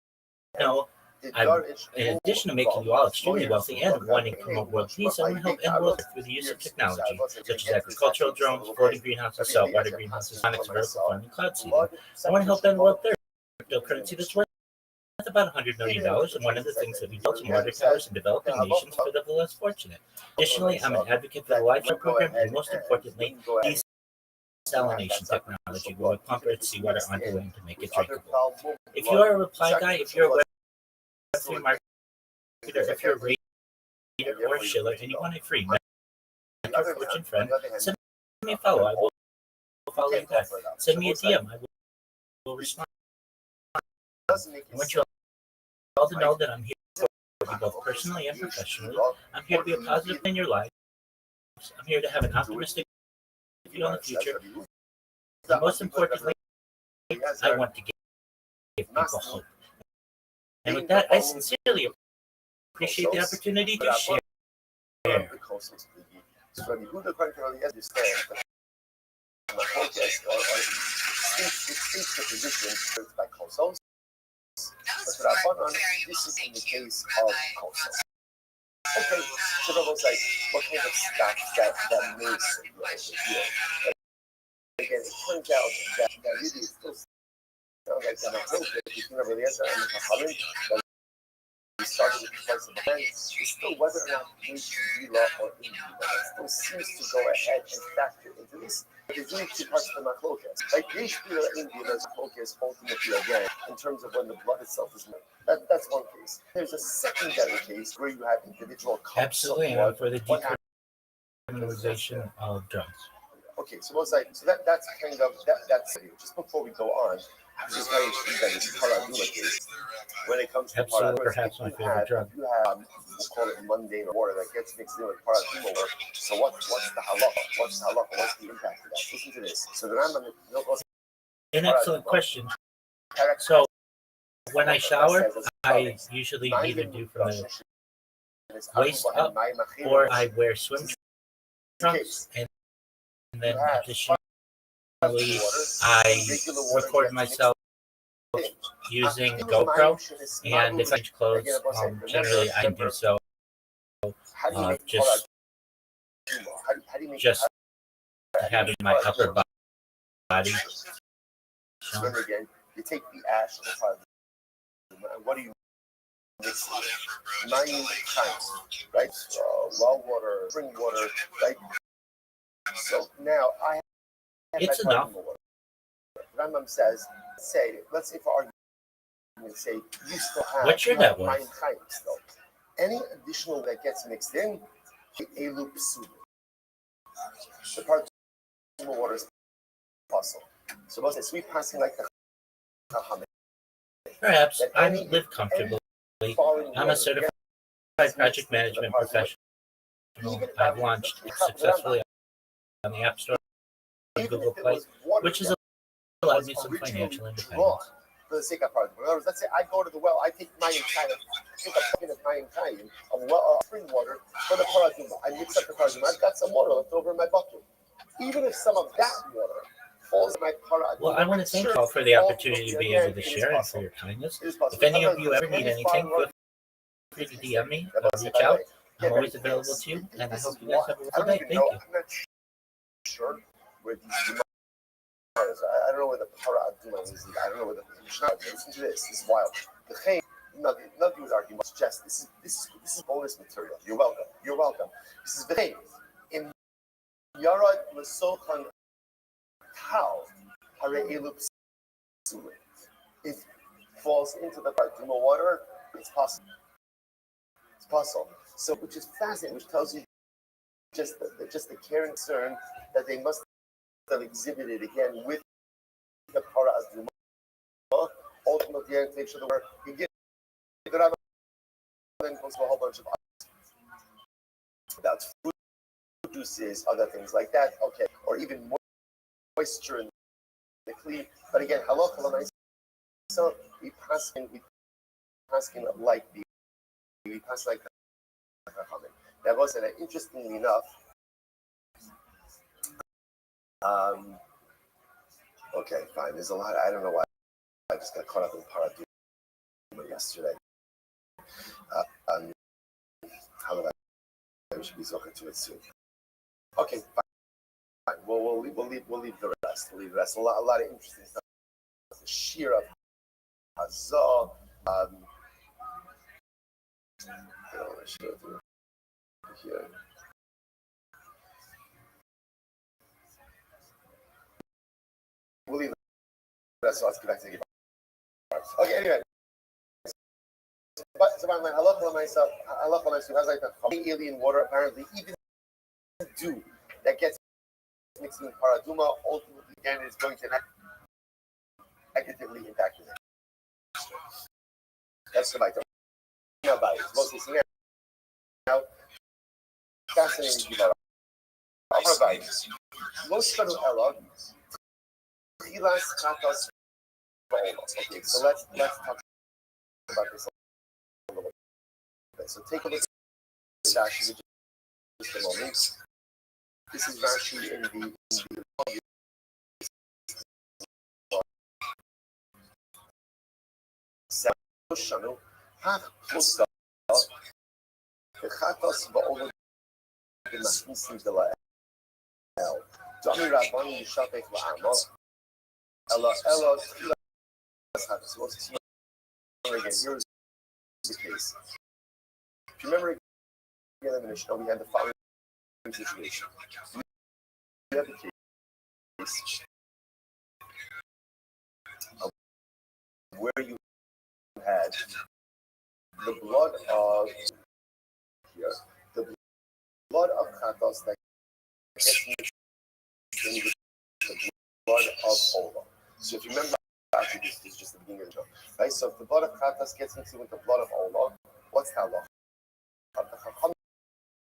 know, in addition to making you all extremely wealthy and wanting to promote world peace, I want to help end world through the use of technology, such as agricultural drones, floating greenhouses, saltwater greenhouses, sonics, vertical farming, cloud seeding. I want to help end world thirst, cryptocurrency that's worth about $100 million, and one of the things that we built in water towers in developing nations for the less fortunate. Additionally, I'm an advocate for the LifeShare program, and most importantly, desalination technology, where we pump Earth's seawater onto land to make it drinkable. If you are a reply guy, if you're a Web3 marketer, if you're a reader or a shiller, and you want a free mentor, coach, and friend, send me a follow. I will follow you back. Send me a DM. I will respond. I want you all to know that I'm here to support you both personally and professionally. I'm here to be a positive in your life. I'm here to have an optimistic view on the future. And most importantly, I want to give people hope. And with that, I sincerely appreciate the opportunity to share. This is in the case of Kosovo. Okay, so that was like, what kind of stuff that makes it over here? But again, it turns out that really is still sounds like an approach that you can really answer and that we started with the price of the bank. It's still whether or not HB law or Indy law. It still seems to go ahead and factor into this. There's really two parts of the machlokas. Like HB law and Indy law focus ultimately again in terms of when the blood itself is made. That's one case. There's a secondary case where you have individual cups. Absolutely, and for the decriminalization of drugs. Okay, so that's kind of that's just before we go on. This is very interesting that this paraduma case, when it comes to Absolutely, paraduma, perhaps my favorite drug. you have, we'll call it mundane water that gets mixed in with paraduma water. So what's the halacha? What's the halacha? What's the impact of that? Listen to this. So the Rambam, An excellent question. So when I shower, I usually either do from the waist up or I wear swim trunks, and then additionally I record myself using GoPro, and if I change clothes, generally I do so just having my upper body shown. Remember again, you take the ash of the paraduma, and what do you mix it? 9 times, right? Well water, spring water, right? So now I have It's my enough. paraduma water. Rambam says, let's say for argument's sake, you still have What's your net 9 worth? times still. Any additional that gets mixed in, elu psul. The paraduma water is possible. So most say we passing like the chachamim. Perhaps I live comfortably. I'm a certified project management professional. I've launched successfully on the App Store and Google Play, which has allowed me some financial independence. For the sake of paraduma. In other words, let's say I go to the well, I take my entire, take a bucket of my entire of spring water for the paraduma. I mix up the paraduma. I've got some water left over in my bucket. Even if some of that water falls in my paraduma. Well, I want to thank you all for the opportunity to be able to share and for your kindness. If any of you ever need anything, feel free to DM me or reach out. I'm always available to you, and I hope you guys have a wonderful day. Thank you. I'm not sure where these I don't know where the paraduma is. I don't know where the Mishnah is. Listen to this. This is wild. The chaim, nothing was arguing. Just this is bonus material. You're welcome. You're welcome. This is the chaim. In Yarad Lesochan Tal Hare Elu Psul. It falls into the paraduma water. It's possible. It's possible. So, which is fascinating, which tells you just the care and concern that they must have exhibited again with the paraduma. Ultimately, to make sure that you get the Rabbi, then comes to a whole bunch of that's fruit juices, other things like that. Okay, or even moisture in the clean. But again, halacha. So we pass in like we pass like the chachamim. That wasn't interestingly enough. Okay, fine. There's a lot. I don't know why I just got caught up in paraduma yesterday. How did I should be talking to it soon. Okay, fine. We'll leave the rest. We'll leave the rest. A lot of interesting stuff. The shear of Hazah. Here. We'll leave the rest. So let's get back to the part. Okay, anyway. But so I'm like, I love myself. I love myself. I was like the alien water. Apparently, even the dew that gets mixed with paraduma ultimately again is going to negatively impact it. That's the bite. Now, by it's mostly seen now. Fascinating. Rabbi, most of the Ella, okay, so let's talk about this a little bit. So take a look at Rashi just a moment. This is Rashi in the Shanu, half plus the Chatos Ba'olad the Mahnisim de la El. Dami Rabban Yishapek La'ama. Ella, again, here's the case. If you remember again in the Mishnah, we had the following situation. We had the case of where you had the blood of here, the blood of Chatos that gets mixed in with the blood of Ova. So if you remember, Actually, this is just the beginning of the show. Right? So if the blood of Chatas gets mixed with the blood of Olah, what's the halacha? The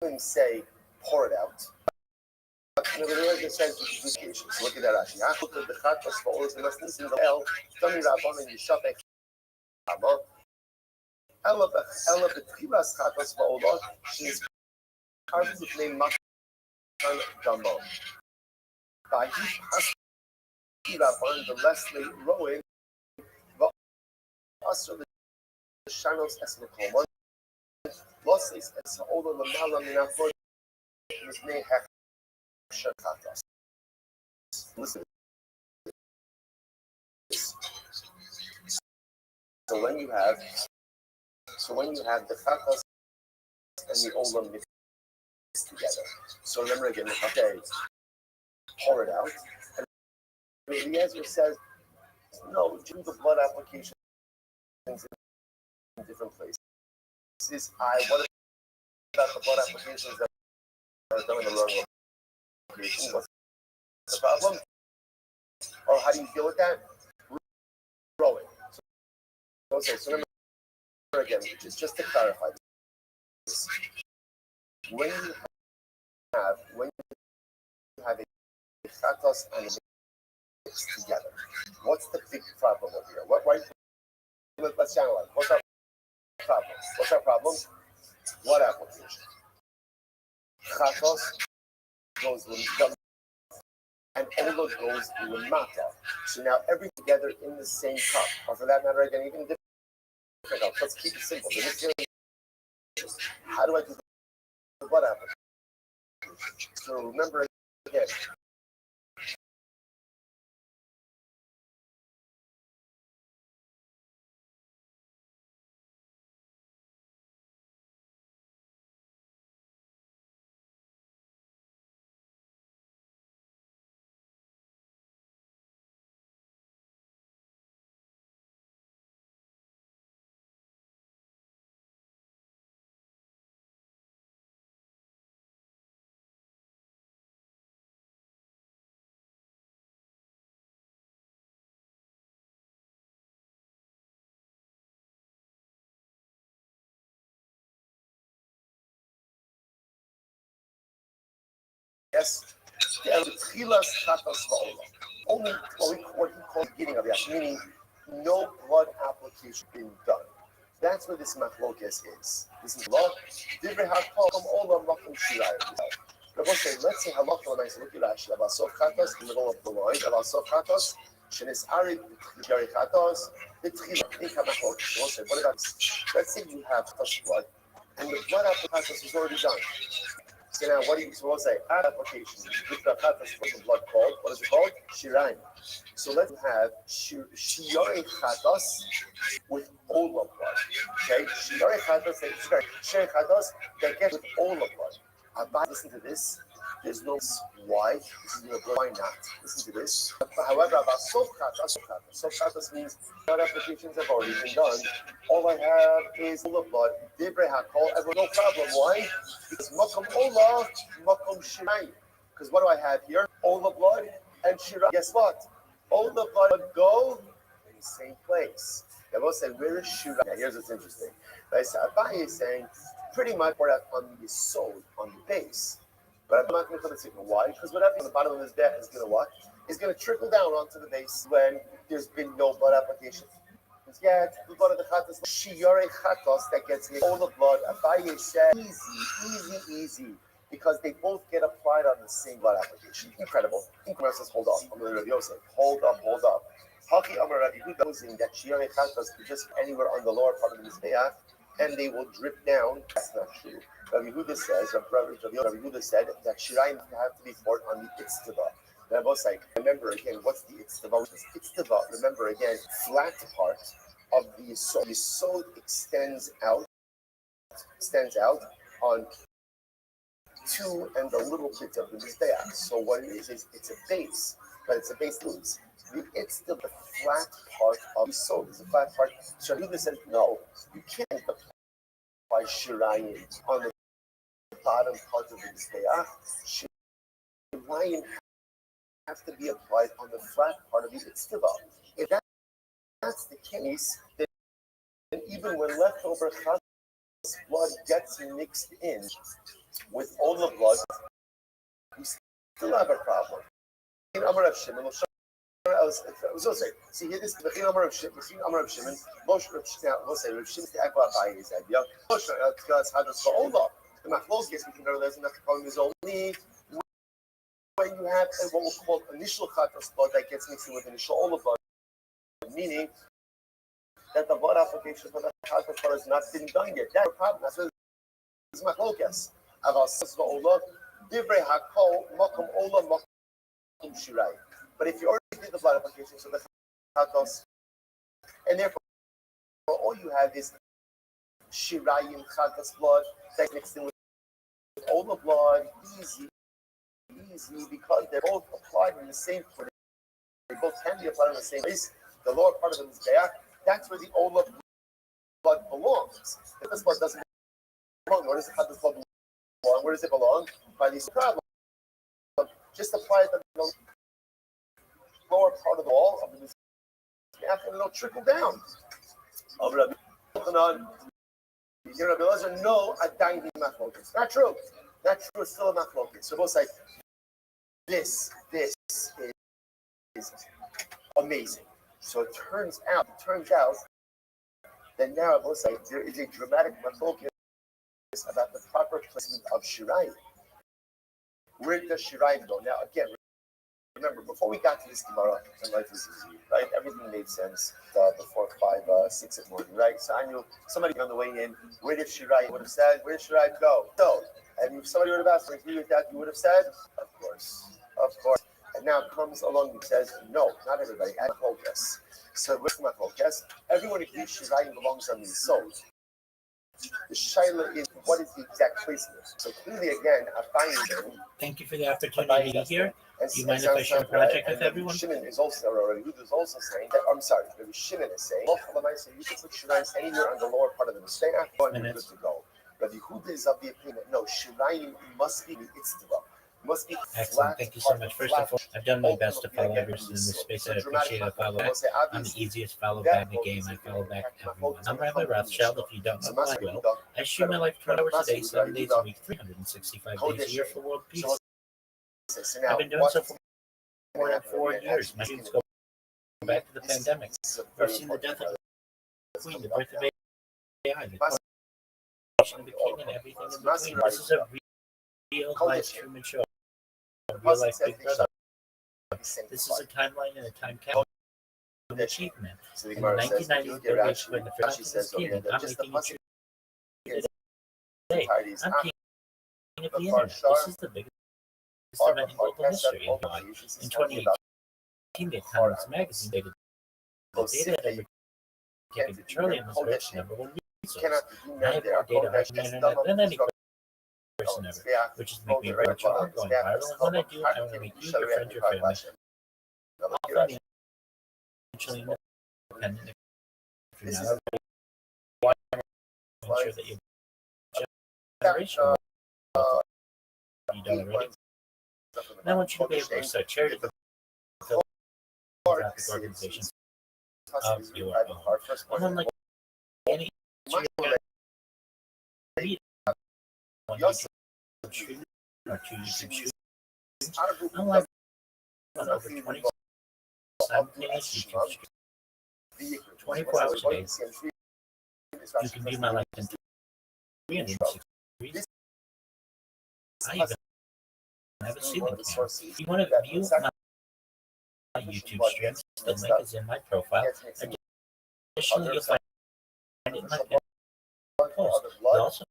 Chachamim say, pour it out. So look at that Rashi. The Chatas for Olah and Masnis in the El, Tani Rabban and Yishabek Hama. Ella betchilas Chatas for Olah, she is carved with name Matan Damo. By his Rabban, the Leslie Rowan, but also the Shanos Esmakomon, Losses as Olah Lamala Minafod, his name Chatas. Listen. So when you have the Chatas and the Olam mixed together. So remember again, okay, pour it out. And Eliezer says, no, do the blood applications in different places. What about the blood applications that are done in the wrong location? What's the problem? Or how do you deal with that? Rowing. So remember again, just to clarify this. When you have a Chatas and a mix together, what's the big problem over here? Let's analyze. What's our problem? What application? Chatas goes lemata, and Olah goes lemata. So now everything together in the same cup. Or for that matter, again, even different cups. Let's keep it simple. How do I do the blood application? So remember again. Yes, only what he calls the beginning of the meaning no blood application being done. That's where this machlokes is. This is law. Let's say halacha when I look at Rashi about sof chatos in the middle of the line about sof chatos. Shenis ari b'chiyari chatos b'tchila. What about this? Let's say you have touch blood and the blood application is already done. So now, what do you say? Add application. With the chatas, what's the blood called? What is it called? Shiraim. So let's have shiyare chatas with Olah blood. Okay, shiyare chatas. Shiyare chatas that get with Olah blood. Listen to this. There's no why. Why not? Listen to this. However, about sof chatas means blood applications have already been done. All I have is Olah blood. Divrei hakol. No problem. Why? Because makom Olah, makom shirayim. Because what do I have here? Olah blood and shirayim. Guess what? Olah blood go in the same place. They both say, where is shirayim? Now, here's what's interesting. Abaye is saying, pretty much pour that on the soul, on the base. But I'm not going to come and say, why? Because whatever on the bottom of his debt is going to what? Is going to trickle down onto the base when there's been no blood application. Yeah, the blood of the chatas, shiyare chatos that gets me all the blood. Abaye said, easy, because they both get applied on the same blood application. Incredible. Incredible. Says, hold up. I'm going to Rabbi Yosef. Hold up. Haki Amar Rabbi Huda was in that shiyare chatos could just be anywhere on the lower part of the mizbeach, and they will drip down. That's not true. Rabbi Huda says, Rabbi Huda said that shirayim have to be poured on the itztava. They're both like, remember again, what's the itztava? Itztava, remember again, flat part of the yisod. The yisod extends out on two and a little bit of the mizbeach. So what it is it's a base, but it's a base loose. It's the flat part of the yisod. It's a flat part. So Rabbi Huda said, no, you can't apply shirayim on the bottom part of the mizbeach. Shirayim have to be applied on the flat part of the itztava. If that that's the case, then even when leftover Chatas blood gets mixed in with all the blood, we still have a problem. I was going to say, see here, this Mechin Amar of Shimon, Moshe Rav Shimon, we'll say Rav Shimon, the Akbar Abai is idea. Moshe Rav Hadas Ba'olah. The Machlokes between Rav Lezer and Rav is only when you have what we'll call initial Chatas blood that gets mixed in with initial Olah blood, meaning that the blood application for the Chatas blood has not been done yet. That's a problem. That's what it's Machlokes. Aval Sas Ba'olah, Divrei Hakol, Makom Olah, Makom Shirai. But if you already did the blood application, so the chatos, and therefore all you have is shirayim chatos blood that mixed in with all the blood, easy, because they're both applied in the same place. They both can be applied in the same place. The lower part of them is there. That's where the old blood belongs. If this blood doesn't belong, where does the chatos blood belong? Where does it belong? By these problems. Just apply it to the lower part of the wall of the mizbeach, and it'll trickle down. Rabbi Lezer, no, adayin machlokas. Not true. Not true. It's still a machlokas. So both say this is amazing. So it turns out that now both say there is a dramatic machlokas about the proper placement of shirayim. Where does shirayim go? Now again, remember, before we got to this Gemara, life was easy, right? Everything made sense before 5, 6 in the morning, right? So I knew somebody on the way in, where did Shirai would have said, where did Shirai go? So, and if somebody would have asked, agree with that, you would have said, of course. And now comes along and says, no, not everybody, and Machlokes. So where's the Machlokes? Everyone agrees Shirai belongs on these souls. The shaila is, what is the exact placement? So clearly, again, thank you for the opportunity to be here. Do you mind if I share a project with everyone? Shimon is also saying that, I'm sorry, Rabbi Shimon is saying, you can put shirayim anywhere on the lower part of the mizbeach, and you're good to go. Rabbi Yehuda is of the opinion that no, shirayim must be itztava. Must be excellent. Thank you so much. First of all, I've done my best to follow everyone in this space. I appreciate it. I follow back. I'm the easiest follow back in the game. I follow back everyone. I'm Rabbi Rothschild. If you don't know, I will. I stream my life 12 hours a day, 7 days a week, 365 days a year for world peace. I've been doing so for more than 4 years. My students go back to the pandemic. We've seen the death of the Queen, the birth of AI, the coronation of the King, and everything in between. This is a real life Truman Show. Real life Big Brother. This is a timeline and a time capsule of achievement. In the 1990s, Bill Gates put in the first of king, and I'm making it today. I'm king of the internet. This is the biggest event in global history. In 2018, the Economist magazine stated the data that ever taken petroleum is Earth's #1 resource. I have more data about the internet than any person ever, which is making me rich and going viral. And when I do, I want to make you, your friends, your family, all financially independent. If you're not already, ensure that you generational wealth. You don't already. And I want you to be able to start charity philanthropic organizations of your own. And unlike any or two YouTube shoots, unlike over 20 simultaneous YouTube streams, 24 hours a day, you can view my life in 360 degrees. I even have a ceiling fan. If you want to view my YouTube streams, the link is in my profile. Additionally, you'll find it in my pin post. You'll also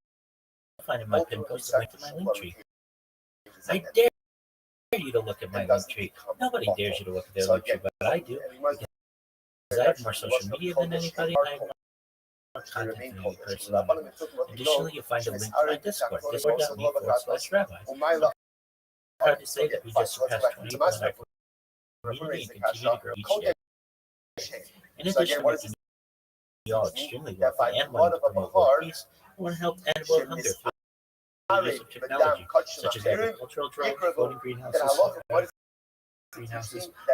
find in my pin post a link to my link tree. I dare you to look at my link tree. Nobody dares you to look at their link tree, but I do. Because I have more social media than anybody. I have more content than any person. Additionally, you'll find a link to my Discord, discord.me/Rabbi. I'm proud to say that we just surpassed 20 people in our community and continue to grow each day. In addition to making you all extremely wealthy and wanting to promote world peace, we want to help end world hunger through the use of technology, such as agricultural drones, floating greenhouses,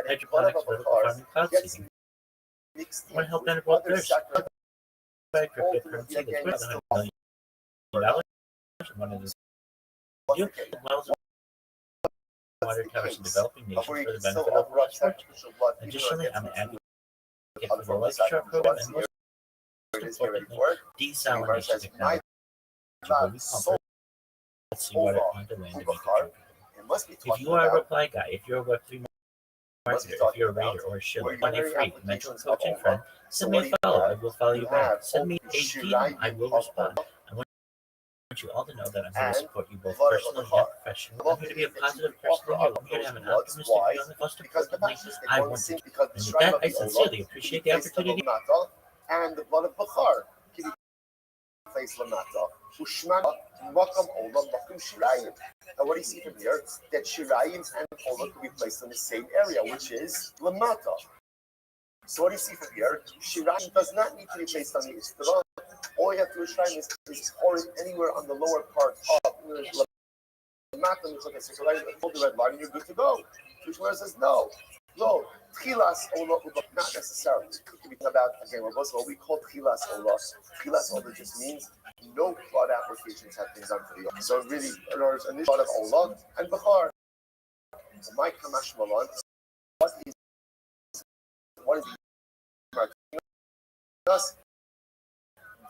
hydroponics, vertical farming, cloud seeding. mixed I want to help with Vanderbilt other first. sacrifices. By Ultimately, cryptocurrency, again, that's it's worth still $100 million. One of the few wells water towers in developing nations before you for the can still benefit of offer up Rothschild. sacrificial blood, even though it Additionally, gets I'm an into advocate for the unfulfilled life share sacrificial program blood. and most Here it is, get ready importantly, for it. desalination says, technology. "My Where we soul pump seawater onto land to make it drinkable. it must be If talking you are a about Reply guy, if you're a Web3 must be marketer, if talking you're a about reader or a where shiller, you one day carry free, mental applications coach of and friend, So send what me do a you follow. I have? will follow you You back. have Send me all a DM. I will of respond. I want you all to know that I'm here and to support you both blood of personally the and heart. professionally. The I'm here to be a that you positive can person offer in your up life. I'm here to those have an bloods. optimistic Why? view on the most Because the importantly, Baptist, I want to. because the And with shrine that, of I the sincerely Olam appreciate can the be placed on the opportunity. Lamata, and the blood of Bachar can be placed Lamata. Ushmana, Makam Olam, Makum Shirayim. And what do you see from here? That Shirayim and Olam can be placed in the same area, which is Lamata. So what do you see from here? Shirayim does not need to be placed on the Ishtara. All you have to do is pour it anywhere on the lower part of Lamata. So hold the red line and you're good to go. Shmuel says no. No. Tchilas Ola, not necessarily. It could be about, again, what we call Tchilas Ola. Tchilas Ola just means no blood applications have been done for the Ola. So really, in other words, initial blood of Ola and Bachar. My Kamash Malon, what is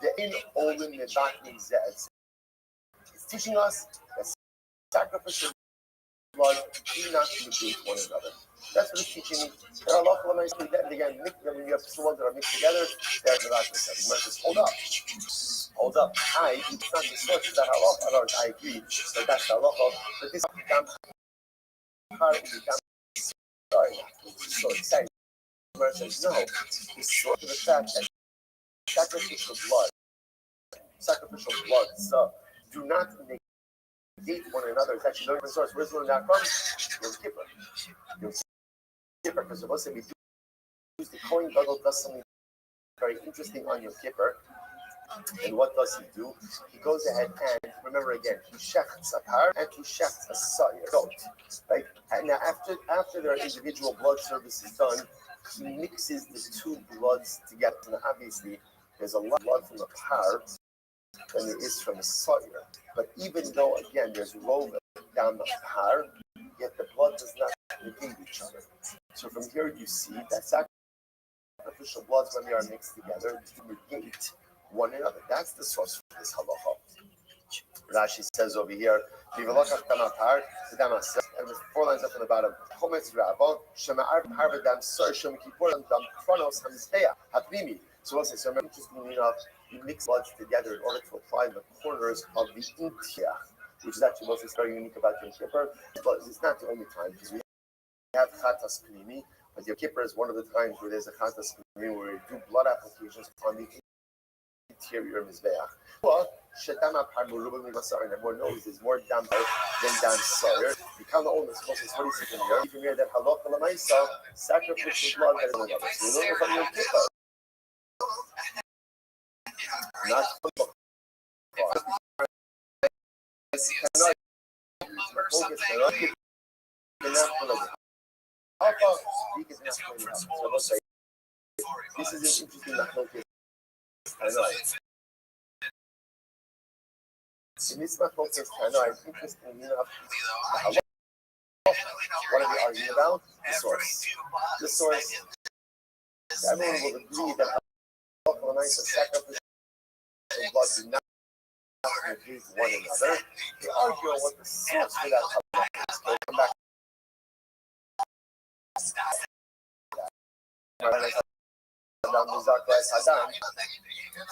the in Olin Nebatni Zez. It's teaching us that sacrificial blood do not negate one another. That's what it's teaching me. There are local amounts of that, and again, when you have two ones that are mixed together, there's the last one. You must just hold up. Hold up. It's not the source of that halacha. I agree that that's the halacha. But this sorry, so exciting. Where it says, no, the source of the fact that sacrificial blood stuff do not negate one another. It's actually no different source. Where's the learn that from? Yom Kippur. Yom Kippur, because of us, we do use the Kohen Gadol does something very interesting on Yom Kippur. And what does he do? He goes ahead and, remember again, he shechts a par and he shechts a goat. Right? And now after their individual blood service is done, he mixes the two bloods together. And obviously, there's a lot of blood from the par than there is from the sire. But even though, again, there's rov down the par, yet the blood does not negate each other. So from here you see that sacrificial bloods, when they are mixed together, do negate one another. That's the source for this halacha. Rashi says over here, and with 4 lines up on the bottom, so we'll say, so remember, interestingly enough, you mix bloods together in order to apply the corners of the intia, which is actually what's very unique about Yom Kippur, but it's not the only time, because we have chatas pnimi, but Yom Kippur is one of the times where there's a chatas pnimi where we do blood applications on the interior mizbeach. Well, shetama parmuruba mivasar, and everyone knows there's more dam than dam sawyer. You count the oldest closest 46 in here. You can hear that halach l'maisa, sacrificial blood that is one another. So we learn from Yom Kippur. Not from the this is an interesting machlokes. In this machlokes, I'm interested enough. What are we arguing about? The source. The source. Everyone will agree that sacrificial blood do not negate one another. They argue on what the source for that is. We'll come back.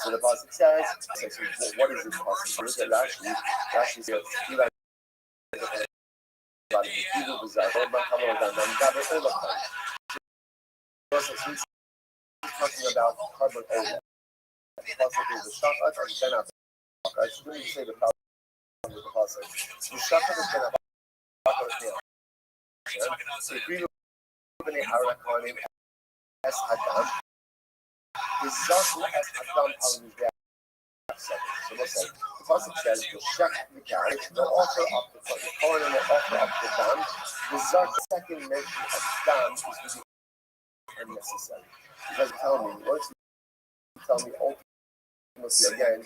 So the pasuk says, what is this pasuk? Look at Rashi. Rashi says, he's talking about carbon oil. The pasuk is the shachat and benat. I shouldn't say the problem with the pasuk. The shachat is benat. If we look at the Harakani as Adam, the Zafu as Adam al-Mizbeach. So let's say, the pasuk says, the shachat the carrot, they'll offer up the corn and they'll offer up the dam. The second mention of dam is unnecessary. Because once you tell me ultimately again,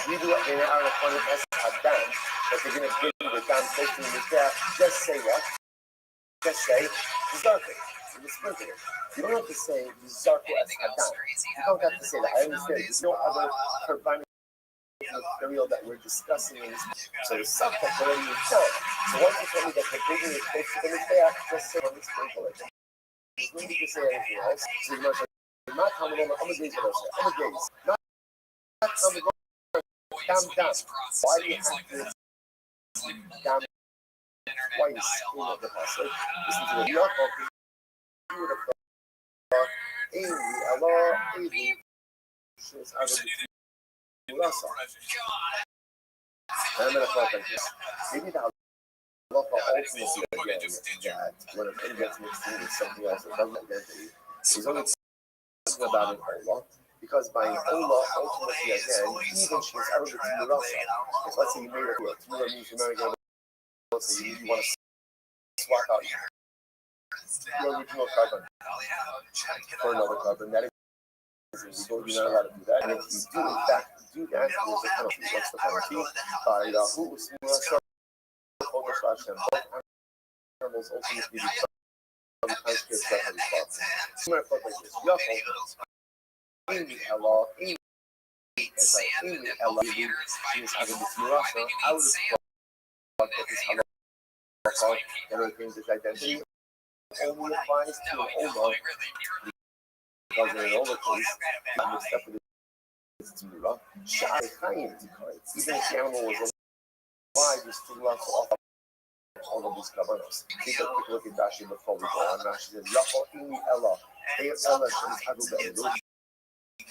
we do it in our funny as a dam, but they're going to bring the dam close to the Mizbeach. Just say what? Just say Zarko. You sprinkle it. You don't have to say Zarko as a dam. You don't have to say that. I understand. There's no other carbonic material that we're discussing in this. So the subject already is done. So once you tell me that the bigger is close to the Mizbeach, just say let me sprinkle it. There's no need to say anything else. So you must say, not how many, I'm a gaze. Not how many. Dam. Why do you have to dam twice in the pasuk? Listen to the Yaakov. You would have thought, Allah, shows out of the Rasa. I'm going to thought like this. Maybe the halacha ultimately again that when a thing gets mixed in with something else that doesn't identity, he's only talking about an olah. Because by an olah, ultimately again, even she's out of the Rasa. If let's say you made a Torah, Torah means you're marrying a so you want to swap out your original carbon for another carbon. That is, you're not allowed to do that. And if you do, in fact, do that, there's a penalty. What's the penalty? By the who animals ultimately become transcripts that have response. Similar like this. Allah, she is having this mirasa out of the that this halacha and other things, this identity only applies to an olah because in an olah case, not mixed up with this tzmura. Even if the animal was alive, you're still allowed to offer all of these kavanos. Take a quick look at Rashi before we go on. Rashi says, Yachol imi ella, ella she's hadu be'elu.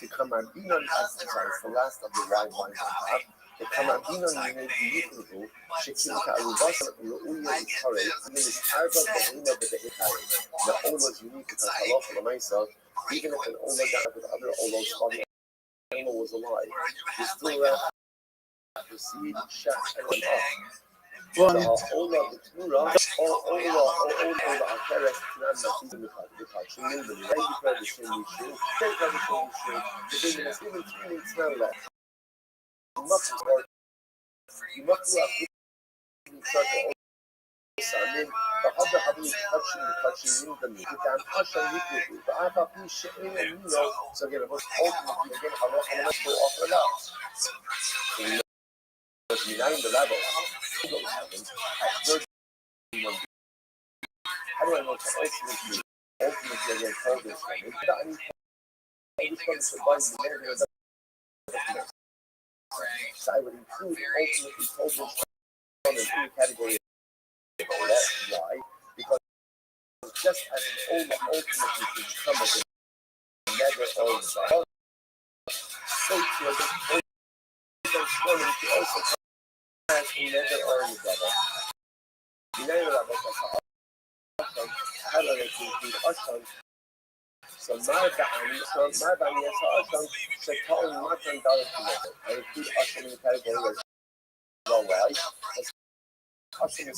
The Kamarbinon as the last of the wide lines on top. The Kamarbinon Yikuru, Shekimka Arubasa, Ruya Ikare, even is Arba Bahina Behikare. The Ola is unique because Halacha Lamaisa, even if an Ola got with other Olos while the animal was alive, you still have to see Shach and off. The Ola, the Tmura, or Ola, Akeres, Tanam, the Kachin, the Lady Tradition, the Tradition, the Business, even 3 weeks now left. You must have such an Samin, the Hada Habi touching the meat, and Hasha Yiku, the Apapi Shane and Nino, so again, it was ultimately again, Halacha to offer it out. But uniting the level, how do I know to ultimately again hold this thing? I just want to survive the narrative of so I would include ultimately hold this in any category of that. Why? Because just as an ultimately can come as a never all so to a transforming to also come as a never all level. United level how do I include Asham? So my body is Asham, Shekal Matan Dalek. I include Asham in the category as well. Why? Asham is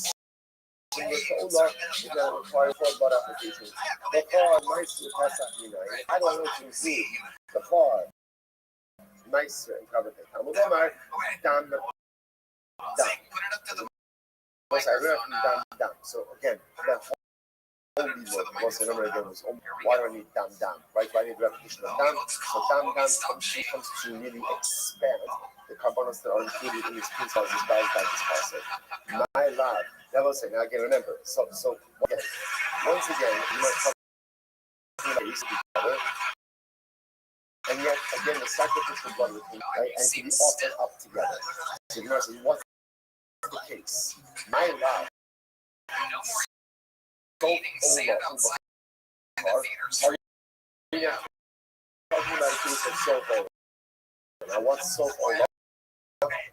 similar to Olah, it doesn't require full blood applications. The far nicer Pesach Minai. How do I know to include the far nicer and covered the Talmud Omar? Dam. Once I read from dam. So again, the only word, once I remember again, was why do I need dam? Right? Why I need repetition of dam? So dam comes to really expand the carbonates that are included in these principles as well as by this process. My love. That was it. Now again, remember. So again, once again, you might talk about together, and yet again, the sacrificial blood with him, right, and to be offered up together. So you might say, what's the case? My love. Are you talking about a case of sofa? Now, what's sofa?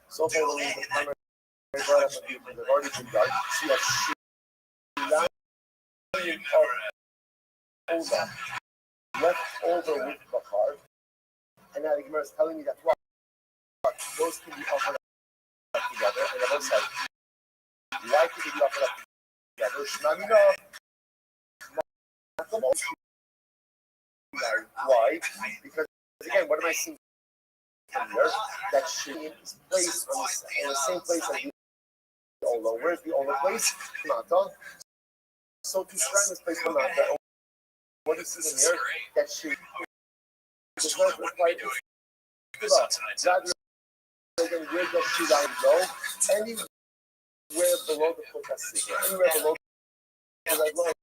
Sofa means the primary brought up of people that have already been done. So you have Ola left over with Bakar, and now the Gemara is telling me that what those can be offered up together. And the Gemara said, why could they be offered up together? Why? Because again, what am I seeing from here? That sheen is placed on the same place as the Ola. Where's the Ola place? Mata. So to shrine is placed on Mata. What is in here? That sheen does not require to rather than where that shoe line go, anywhere below the Kotasika, anywhere below the red line,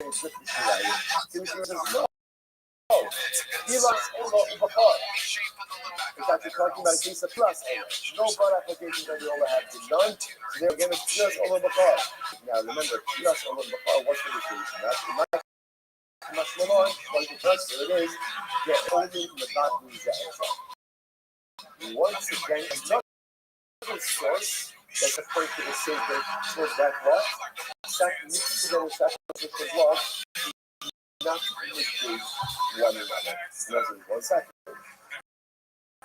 it's with the shoe line. So he says, no. Pilas Ola Ubakar. It's actually talking about a case of Pilas Ola. No blood application that we all have been done. So they're again, it's Pilas Ola Ubakar. Now remember, Pilas Ola Ubakar, what's the situation? That's the night. Mashmalon, like the first, here it is. They're only Magat Mizah. Once again, another source that's according to the sacred towards that law, mixed together with sacrificial law, not imitate one another. Another one second.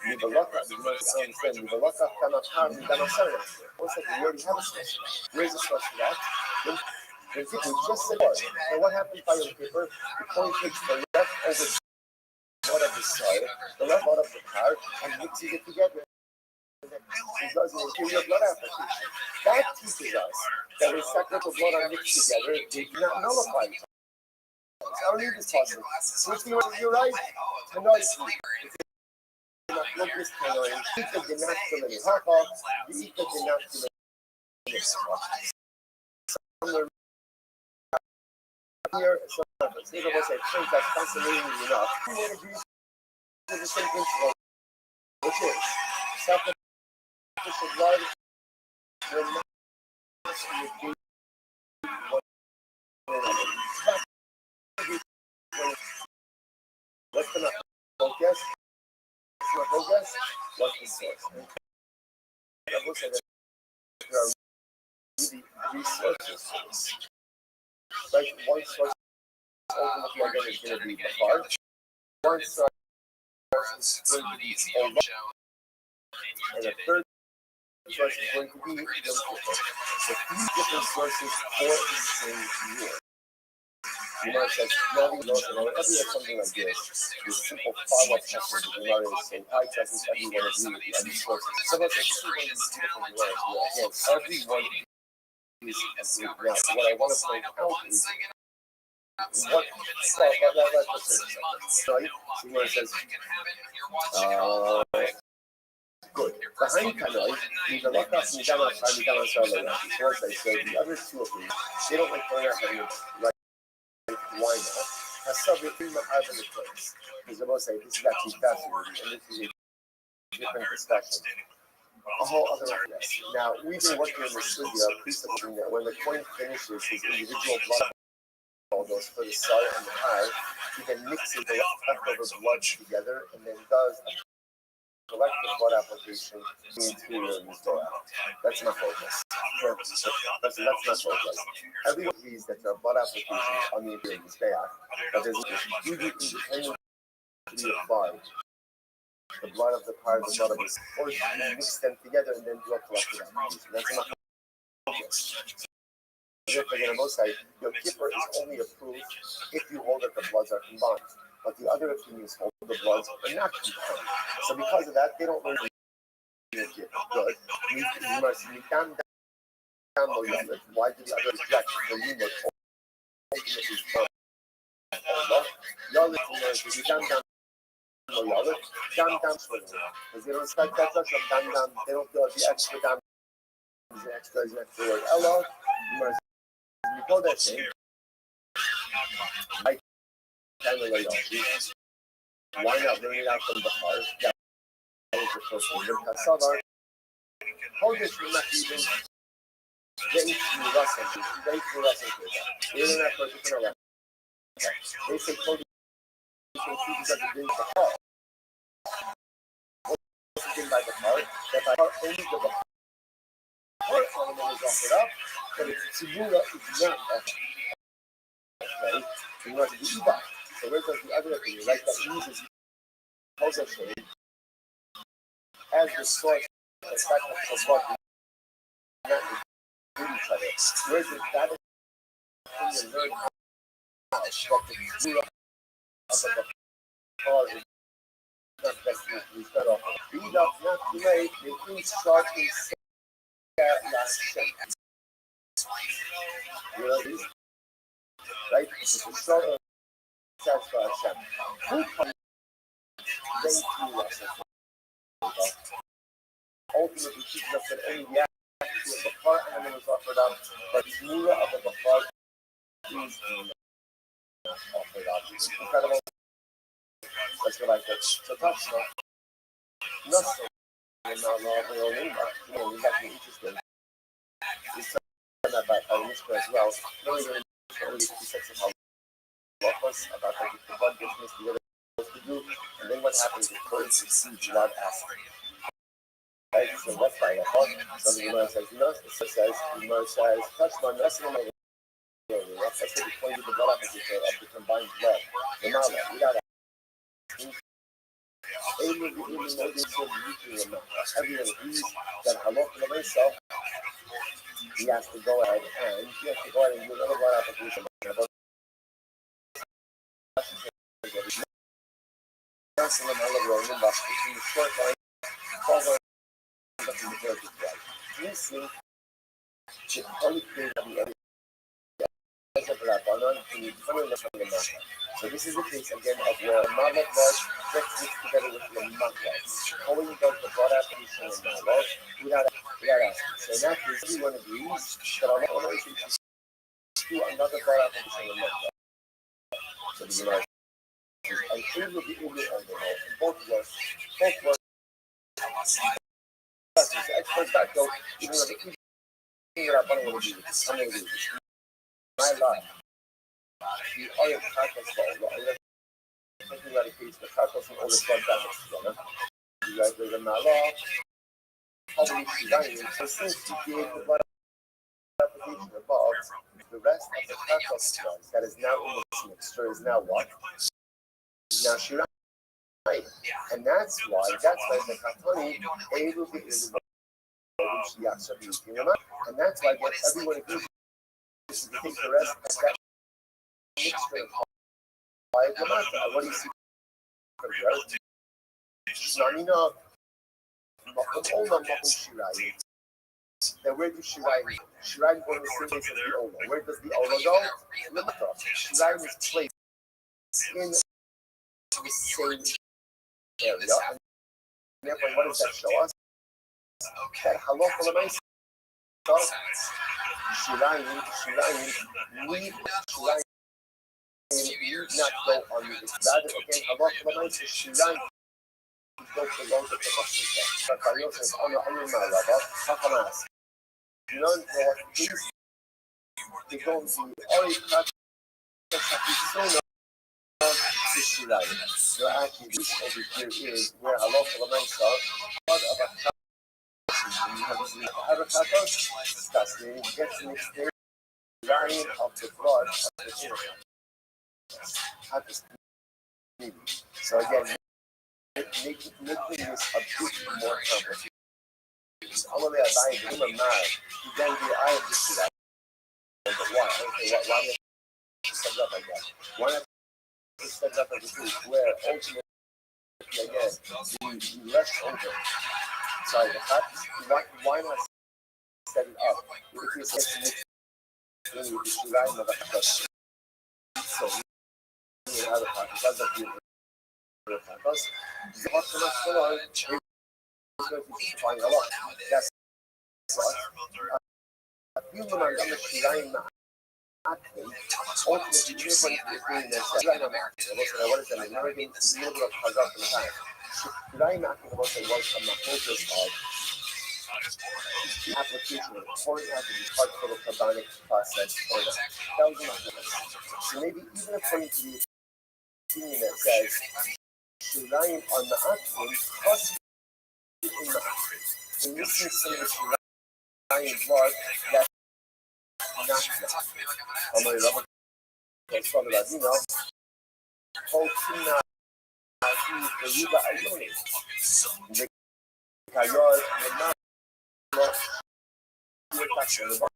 Nibalaka, you must understand, Nibalaka cannot harm Nibalaka. One second, we already have a source. Where's the source for that? When people just said what? And what happens by your paper? The coin takes the leftover blood of the soil, the left blood of the car, and mixes it together. It does an interior blood application. That teaches us that when sacrificial blood are mixed together, they do not nullify each other. I don't need this puzzle. Which means you're right. Tonight, not look this tonight. Ika denactulin haka, Ika denactulin. Here, some of us, these of us have things that's fascinating enough. We want to use the same principle, which is sacrificial blood will not negate one another. What's the focus? What's the focus? What's the source? I will say that there are really three sources. Like one source ultimately again is going to be the heart. One source is going to be Ola. And a third source is going to be Yom Kippur. So three different sources for the same year. You know, it's like Navi knows, and whenever you have something like this simple follow-up question that you know is saying, I doesn't everyone agree with every source. Some of us are one of these different ways. Again, everyone is agreed. Now, what I want to point out is what right? So where it says good. Behind Kanoi, the Lakas and Dama Dama Sarla, source I said the other two of them, they don't like going out having right. Why not? Has subject in the place. Because the most say this is actually fascinating, and this is a different discussion. A whole other yes. Now we've been working in the studio, presupposing that when the coin finishes his individual blood goes for the cell and the high, he then mixes the leftover blood together and then does a collective blood application in the interior of his door. That's not focus. That's not focus. Everyone agrees that there are blood applications on the interior of his back, but there's a duty independent to be applied. The blood of the car, the blood of his, or you mix them together and then do a collective application. That's not focus. Therefore, again, on both sides, Yom Kippur is only approved if you hold that the bloods are combined. But the other opinions hold the bloods are not combined. So because of that, they don't really Yom Kippur. Good. You must meet down. Why do the other reject the limit ultimately from Allah? Yalit is down. Because they don't respect that touch of down. They don't feel the extra down is the extra word. Allah, you must call that thing. I kind of lay off. Why not bring it out from the heart? That is the first one. The Kasavar, how this will not even get into the lesson. They don't have to put a they say, Cody, because it brings the heart. What's the by the heart? That by heart only the heart element is offered up, but it's Tzibura is not offered. Okay? You want to do Iba. So where does the other thing, like that uses Hosea as the source of the sacrificial blood not with each other. Where does that opinion learn how that the Tzibura the Bachar is not best to be cut off. Beat up, not too late, they each start to say last sentence. You know this? Right? It's a short of satisfy Hashem. Who comes then to us? Ultimately teaches us that only the action of the Bachar animal is offered up, but the Mura of the Bachar is offered up. Incredible. Let's go like that. So touch nothing in our law of the only, but we got to be interested. He's talking about by Mishka as well. No, we're going to only 2 sets of halachos about like if the blood gets mixed together to do, and then what happens if Kohen succeeds without asking. Right? So that's by the heart. So the Gemara says, no, it says, touch my nothing in the that's what the point of the blood application of the combined blood. The mala, without asking. Everyone agrees that halacha himself, he has to go ahead and do another blood application. So this is the case again of where Malat blood gets mixed together with the Malat. Only does the blood application in Malat without asking. So in that case, everyone agrees that Allah always do another blood application in Malat. So the Gemara says, and it will be in the underworld. Both words. Experts back though, even though the thing that I'm going to do this. My life. The oil carcass ball, I'm thinking about a case the carcass and all the blood damage together. You guys are in my law. Probably designing. So since you gave the blood application above, the rest of the carcass blood that is now in this mixture is now what? Now Shirai. And that's why the Katani able to is and that's why everyone agrees to take the rest of that mixture by Gamata. What do you see from there? Then where does Shirai? Shirai going the same place as the Ola. Where does the Ola go? In the Mata. Shirai is placed in the same area. And therefore, what does that show us? That halacha l'maisa. Shirai need not go on the Ibadah again. Halacha l'maisa. Shirai go below the Tefachim. But Baruch says, "Honor Ma'alava, Hakamas." None more things. They go into Ori Kat Shakisona to Shirai. So actually, this over here is where halacha l'maisa. Part of a you have avocados, that's the gets mixed in line of the blood of the chicken. So again, making this a bit more complicated. All the way I buy it in a mile, then the eye of this is but why? Okay, why do you set up like that? Why not set up like this where ultimately again you rest over. Sorry, why not set it up? If you set it then you just rely on the tacos. So you have the tacos, that's a beautiful tacos. The hot tacos still are going to be flying a lot. That's what. A few of them are going to be relying on ultimately, you're going to be doing this. Relying on what is that? American middle of Hazak in the time. Relying on what it was from the focus of the application of pouring out the part for the carbonic process or not. That was not nice. So maybe even according to the opinion that says relying on the action plus in the action. So this is some of the relying blood that's not enough. I'm going to love it. That's from the Latino. Hotina the Yuba Ayoni. The Kayor, the Mount. The action of the body.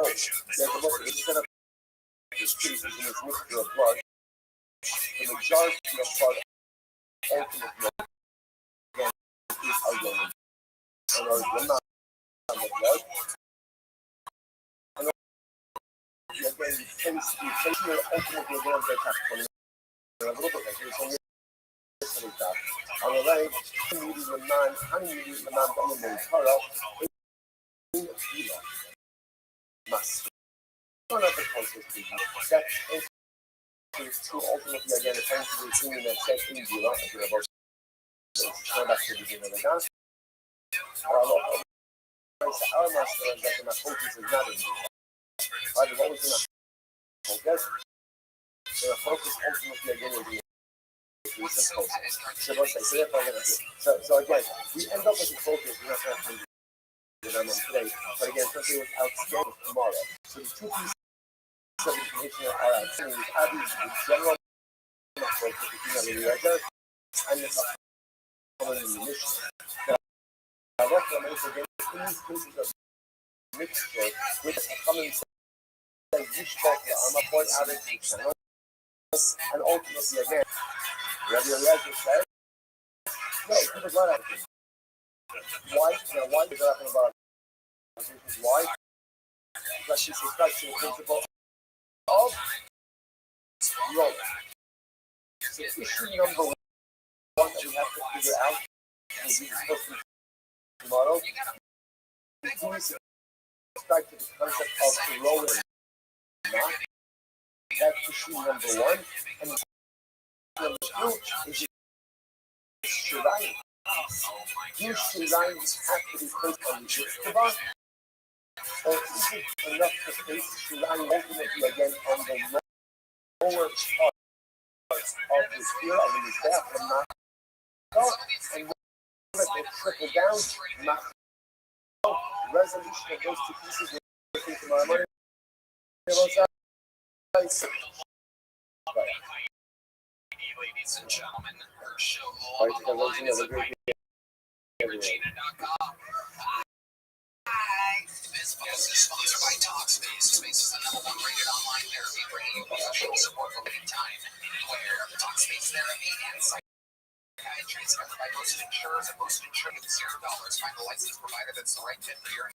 There's a lot of instead of this piece in this mixture of blood. the majority of what ultimately again is arguing. And we're not on the blood. And again, you can see ultimately again they have to a little bit like it's only that. On the right, honey the man dominant Torah in Gila. Must. One of the closest people. That's is true ultimately again essentially assuming that set in Gila, as we're about to turn back to the beginning of the dance. Our master is that the focus is not in Gila. Right, it's always in a focus. So the focus ultimately again will be so again, we end up with a focus, we're not going to have today, but again, something was outstanding tomorrow. So the two pieces of information are outstanding. We have the general focus between the ledger and the following the mission. I recommend again, in these cases of mixture, which is coming say, which factor I'm a point out of the channel, and ultimately again, Rabbi said, no, people got out of it. Why? Why is talking about why? Because she subscribes to the principle of growth. So issue number one that we have to figure out, and we'll be discussing tomorrow, is do we subscribe to the concept of growing or not? That's issue number one. And number two is Shirayim. Do Shirayim have to be placed on the Yitzchak? Or is it enough to place Shirayim ultimately again on the lower part of the sphere of the Mizbeach and not and let it trickle down, not resolution of those two pieces we're thinking tomorrow morning. Ladies and gentlemen, her show Right, on the line is Regina.com. This post is sponsored by Talkspace. Space is the #1 rated online therapy, bringing you professional support from anytime, anywhere. Talkspace therapy and psychiatry is covered by most insurers, and most insurance is $0. Find a licensed provider that's the right fit for your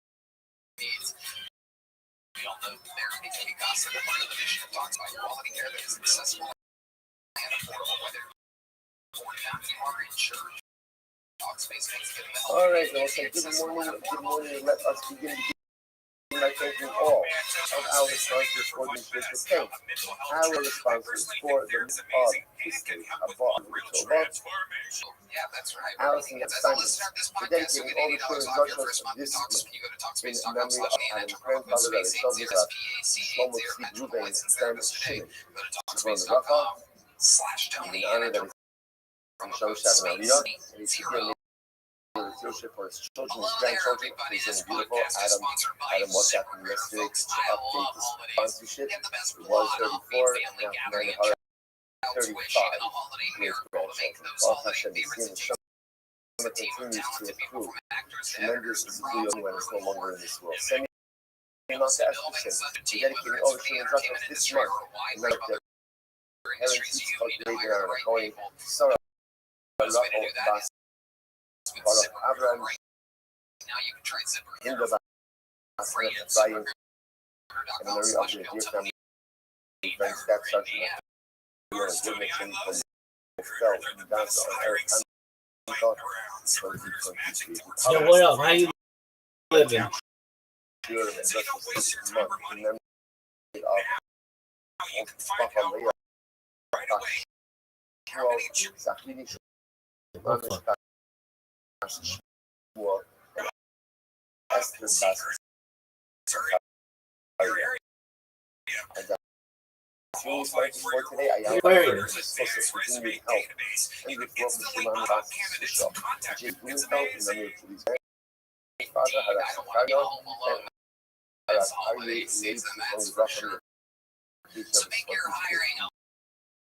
needs. We all know therapy can be costly, but part of the mission of Talks by quality care that is accessible and affordable, whether or not you are insured. Talkspace makes getting the help. All right, well, so good morning, let us begin by thanking all of our sponsors for this visit. Thank our sponsors for the history of Yeah, that's right. Allison As a Simon, listener of this for podcast, you dedicating get all the $80 shows off your Russians first month this Talks when you go to in Talkspace.com/Ian. memory of Enter Adam's promo code grandfather that SPACE80 is Soviet SPAC80 Shlomo mental Tzvi licensed Ruben therapist today. Stan Go to Shimon Rafa, Talkspace.com/Tony in honor and that enter is promo Shom code Shavon Aliyah, and he's SPACE80. here leadership for his children, Hello his there, grandchildren. everybody. He's This in beautiful podcast is Adam sponsored by WhatsApp Ziprecruiter. yesterday Folks, to I update love the holidays. sponsorship. Get the best It was blot off the 34, family now gathering. 935 And a holiday years miracle to make grandchildren. those All holiday Hashem is favorites here, and and Shema continues to talented people accrue from actors to tremendous editors to visibility props when it's no longer in this world. Send me building out to ask such a Hashem. team, We're whether dedicating it's all for the the children's entertainment records this industry month. or a wide And range let of their other parents industries, each you need to cultivate hire and the right going. people. Sarah, Best way to do that is with Baruch ZipRecruiter. Abraham, Right now you can try ZipRecruiter Hinda free at Baruch, and ZipRecruiter.com/Bill Mary of your dear family, friends, staff, sergeant, your good mission from felt in Gaza on Earth and 2023. Yo, what up? How you living? Pure and justice this month in memory of Papa Leah, Zachini, Shimon, Shmuel, Esther, Bas, for today, I am Where are you? supposed to continue help. And with what Shimon Bas, Jim Blumenfeld, in memory of Julie's father, Harash Chicago, and Harash Ari, from Russia. So make your hiring a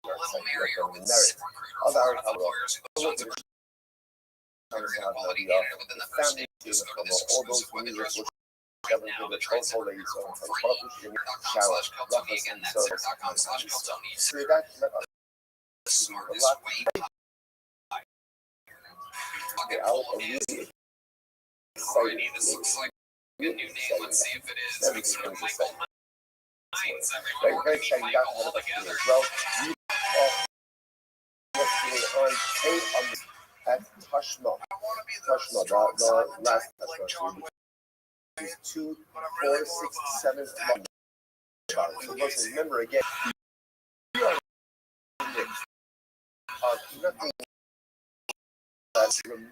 little merrier with merit. ZipRecruiter. Other Florida lawyers who go to ZipRecruiter, quality candidate within the first day. Just go to this exclusive web address right now to try ZipRecruiter for free. ZipRecruiter.com/Kiltony. Again, that's ZipRecruiter.com/Kiltony. the smartest way. Alrighty, this looks like a new name. Let's see if it is. Big sort of Michael Minds. Everyone working to meet Michael all together. At Tashma, the last Tashma, 2, 4, 6, 7, 1. So listen, remember again, we are nothing that's driven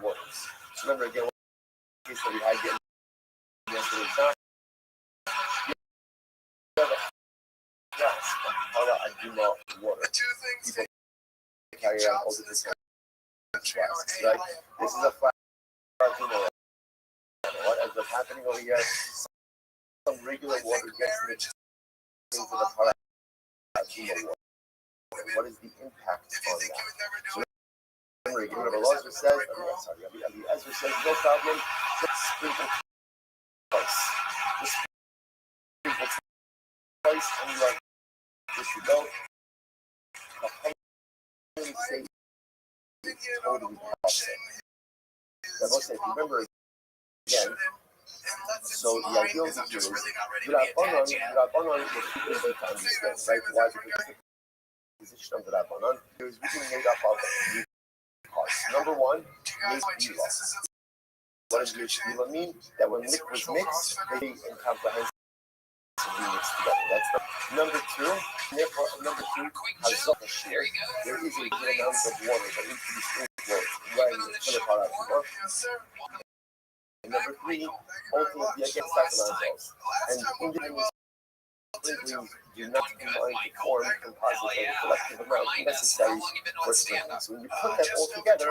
works. Remember again, what case that we had yesterday, water. People carry out all the different flasks, right? This is a flask, what ends up happening over here? Some regular water gets mixed into the water. What is the impact on that? Remember again, what Elazar says, Rabbi Ezra says, no problem, just sprinkle twice. Just sprinkle twice, and you are good to go. Totally awesome. Remember again, so the ideal thing is, Rabbanon was easy to understand, right? Why? Because the position of the Rabbanon, it was really made up of three parts. Number one, Mishpila. What does Mishpila mean? That when liquids mix, they incomprehensibly mix together. That's number two. Number two, Hazaka Shir. There is a good amount of water that needs to be sprinkled right in the center part of the water. And number three, ultimately against psychological. And individuals do not combine to form composite and collective amount necessary for sprinkling. So when you put that all together,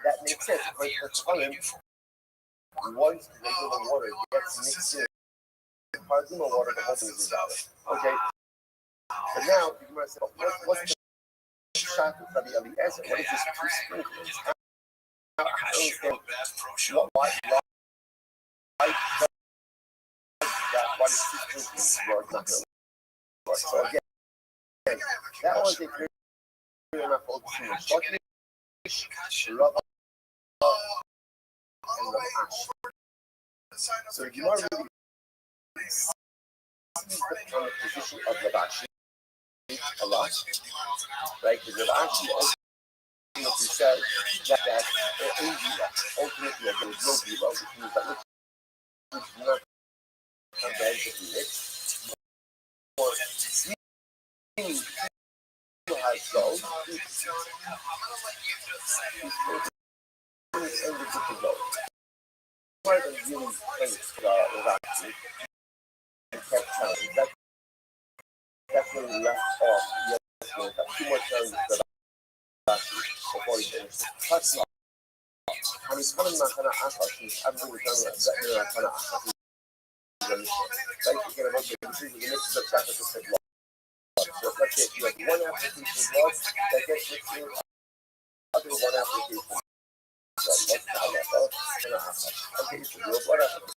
that makes sense. Once regular water gets mixed in, Parzuma water, the whole thing is out. Okay? But now, you might say, what's the shot with Rabbi Eliezer? What is this pre-sprinkling? I understand why does pre-sprinkling work not going to work? So again, that was a very enough focusing on Shlokish, Rabbi, and Rash. So the Gemara really sees on the position of Rashi a lot, right? Because Rashi ultimately said that ultimately there was no Bila, which means that which do not comprehensively mix. For meaning who has gold, and the different gold. More than really thanks to Rashi and kept telling that definitely left off yesterday. Two more times that before he finished. That's not. I mean, kind of not going to ask us. I'm really done with that. You're not going to ask us. Right? You can imagine the mix of sacrifice and blood. So let's say you have one application of blood that gets mixed in other one application of blood. That's how that goes. Okay, so your blood application.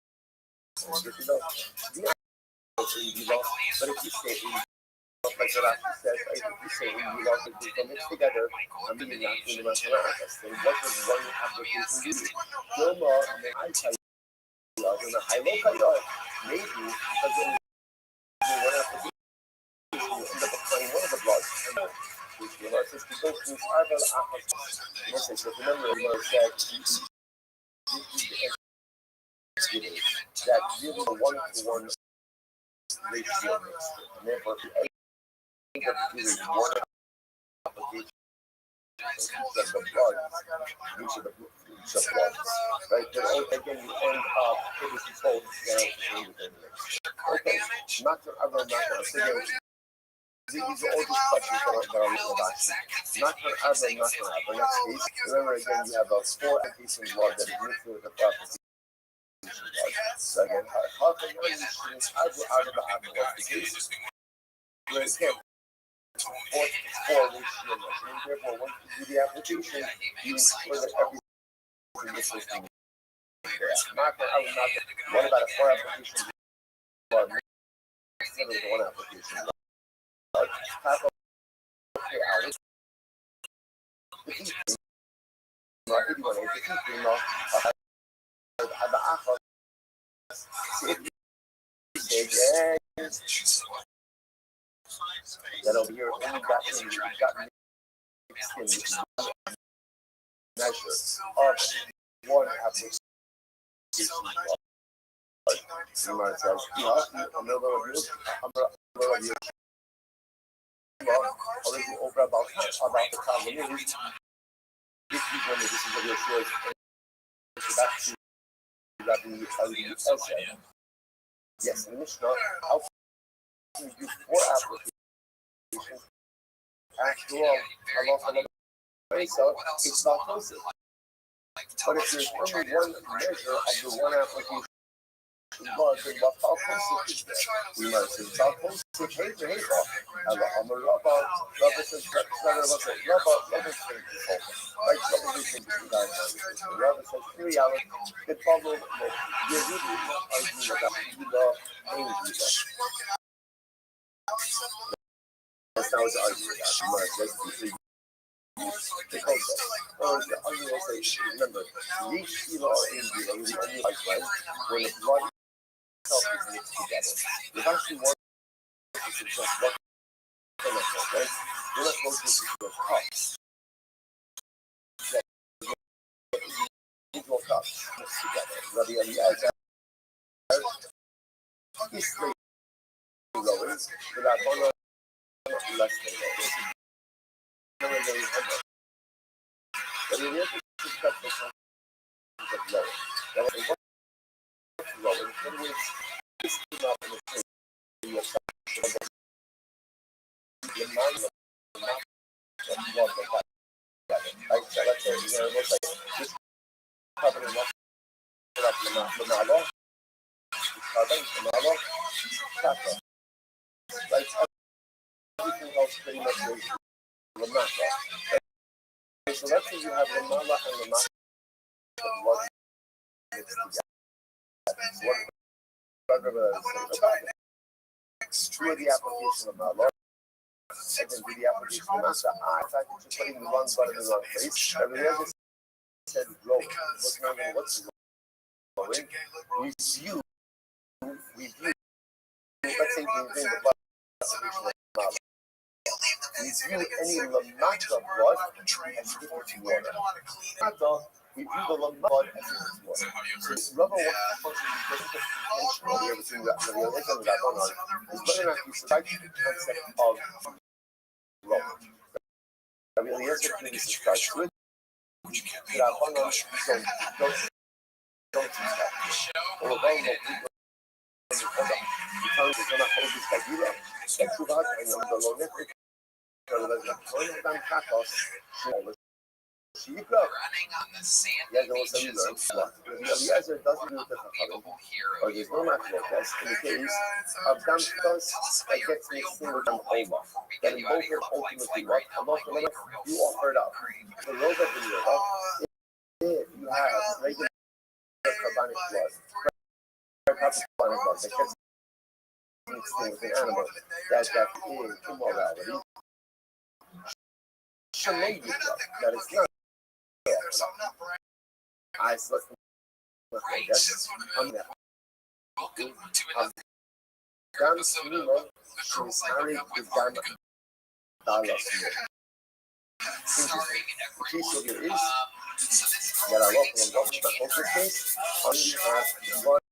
If you don't, but if you say like the Rashi says, if you say you love the people mix together, I'm really not going to mention us. Then what does one application do? Dilma, I tell you, in a high low maybe because when you do one application, you end up applying one of the bloods. Which you know, says to go through other applications. So remember, Gemara said that really a one-to-one ratio mixture, and therefore the think of doing one application of the blood, each of the blood, right? But again, you end up it is controlled down to the mix. Okay, not for other matters. These are all just questions that are little about. Not for other, not for other. Next case, remember again, you have a 4 application blood that is mixed with the application blood. So again, how can you use out of the application? Where again, 4 ratio measurement. Therefore, once you do the application, you ensure that everything is supposed to be there. Not for other, not for what about a 4 application blood? instead of one application. Type of hours. The key thing, right? The key thing, هذا آخر. That over here only got mixed in with measure of one application. Someone says, I'm a little bit over about the problem is this is what you're sure back to Rabbi said. Yes, in Mishnah, how can you do 4 applications? After all, Allah so it's not close. But if there's only one measure of the one application, but how close is it? We might say, how close is it? Hey, I'm a Rabbi says, Rabbi says, 3 hours. The problem is, you're really not arguing about that's how it's argued. The concept. The argument says, remember, each kilo is the only lifeline when the blood itself is mixed together. If actually one is just one chemical, right? We're not supposed to use those cups. Individual cups mixed together. Rabbi Eliezer is three rowers without one less than rowers. But it is a discussion of rowing. Now, in one rowing, in which this is not in the same the assumption of the amount of blood that got right? So let's say, let's say this carbon is not put up in the Manalo, Kappa. Right? Everything else pretty much is Lamata. Okay, so let's say you have Lamala and Lamata. Blood mixed together. Two of the application of Mala. And then do the application of Masa. In fact, it's just putting the wrong button in the wrong place. And the other said rowing. What's rowing? Review. Let's say we bring the blood application of Mala. Review any Lamata blood as if it's water. We view the lung blood as if it's water. So this rubber functioning between the realization and Rabbanon is whether or not you strike the concept of rubber. Rabbi Eliezer subscribes to it. Rabbanon don't subscribe. Or Rabbanon because it's not always by you. So Shuvah and the Lonetic, Running on the sandy beaches of Eliezer doesn't do the Chachamim, or there's no natural test. In the case of Damskas, that gets mixed in with Damchova. That in both are ultimately what? You offer it up. The road of the year, if you have regular carbonic blood, that gets mixed in with an animal, that is immorality. Shemayu, that is not. I slept like that. I'm that. Dan Smilo, she is married with Dan Dallas. The case of it is that I love and watch my consciousness on the blood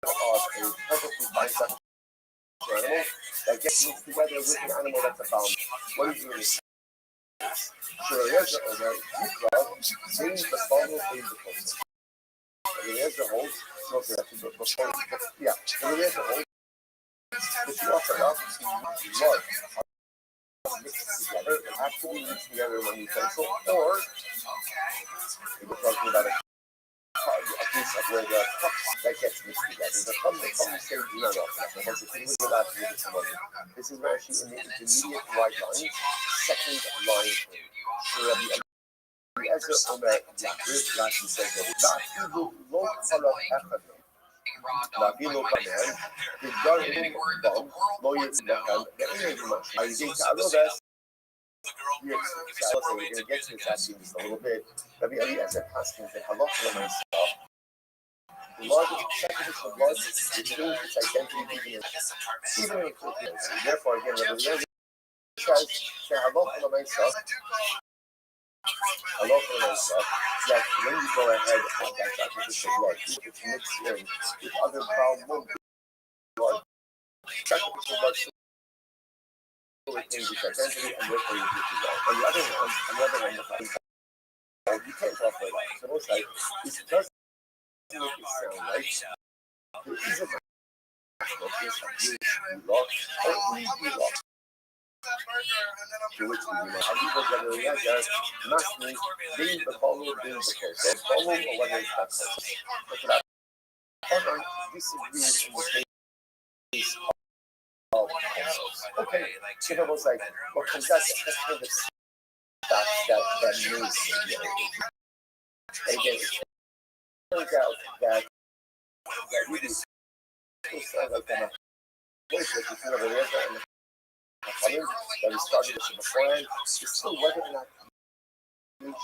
of a perfectly bisexual animal that gets mixed together with an animal that's a bound. What is it? So there's a names the following in the concept. There's a hold, not the yeah, there's a hold. If you offer up blood mixed together, it has to be mixed together in one utensil, or we're talking about a piece of where the cups that gets mixed together. The cup stage none of that, because if you look at that, this is where actually in the intermediate right line, second line. Rabbi Eliezer Omer Yaakov, Rashi says that that evil low color echad. ואפילו כנראה, תגדולים בום, לא יצדקן, ואין זמן. I think I know that. Yes, I was going to get to this asking just a little bit. Rabbi as a pastor, they have lots of myself. The Lord is the sacrifice of blood, it shows its identity even in Philippines. Therefore, again, Rabbi says, say hello to myself. Hello to myself. That when you go ahead and that sacrifice of blood, if it's mixed in with other foul blood, sacrifice of blood still retains its identity and therefore you get to go. On the other hand, you can't talk like that. So most like, this doesn't make it sound right. There is a okay, so it was like, well, that's kind of stuff that means, and again, it turns out that really is like that we started this beforehand, it's still whether or not you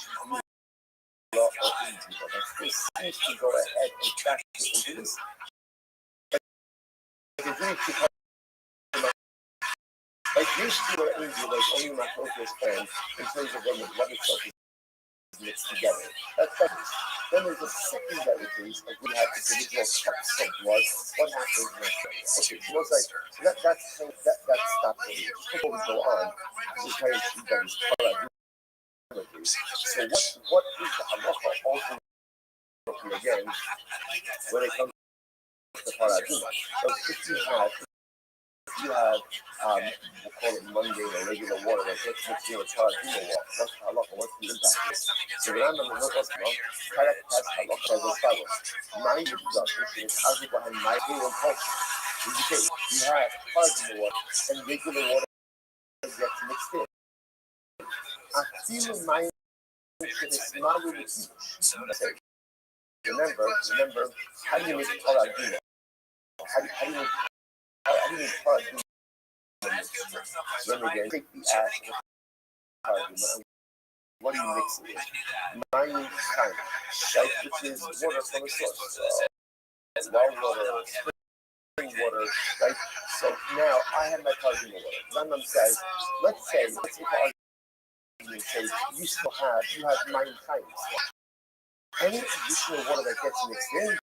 law or easy, but it seems to go ahead and practice into this. It's really too hard. Like used to or easy, like only my focus friend in terms of when the blood itself is mixed together. That's then there's a secondary case, like we have individual cups of blood. What happens next? Okay, so it's like that stops it. Just before we go on, this is very important. So what is the halacha ultimately again when it comes to the paraduma? So if you have we'll call it mundane or regular water that gets mixed in with paraduma water. What's the halacha? What's the impact? So the Rambam is not asking, kayak has halacha as follows. My which is as behind my and culture. In the case, you have paraduma water and regular water that gets mixed in. I feel my remember, how do you make paraduma? How do you make paraduma? Remember again, take the ash of paraduma. What do you mix it with? Mine time, right? Which is water from a source. Well water, spring water, right? So now I have my paraduma water. Rambam says, let's say you have 9 times. Any additional water that gets mixed in,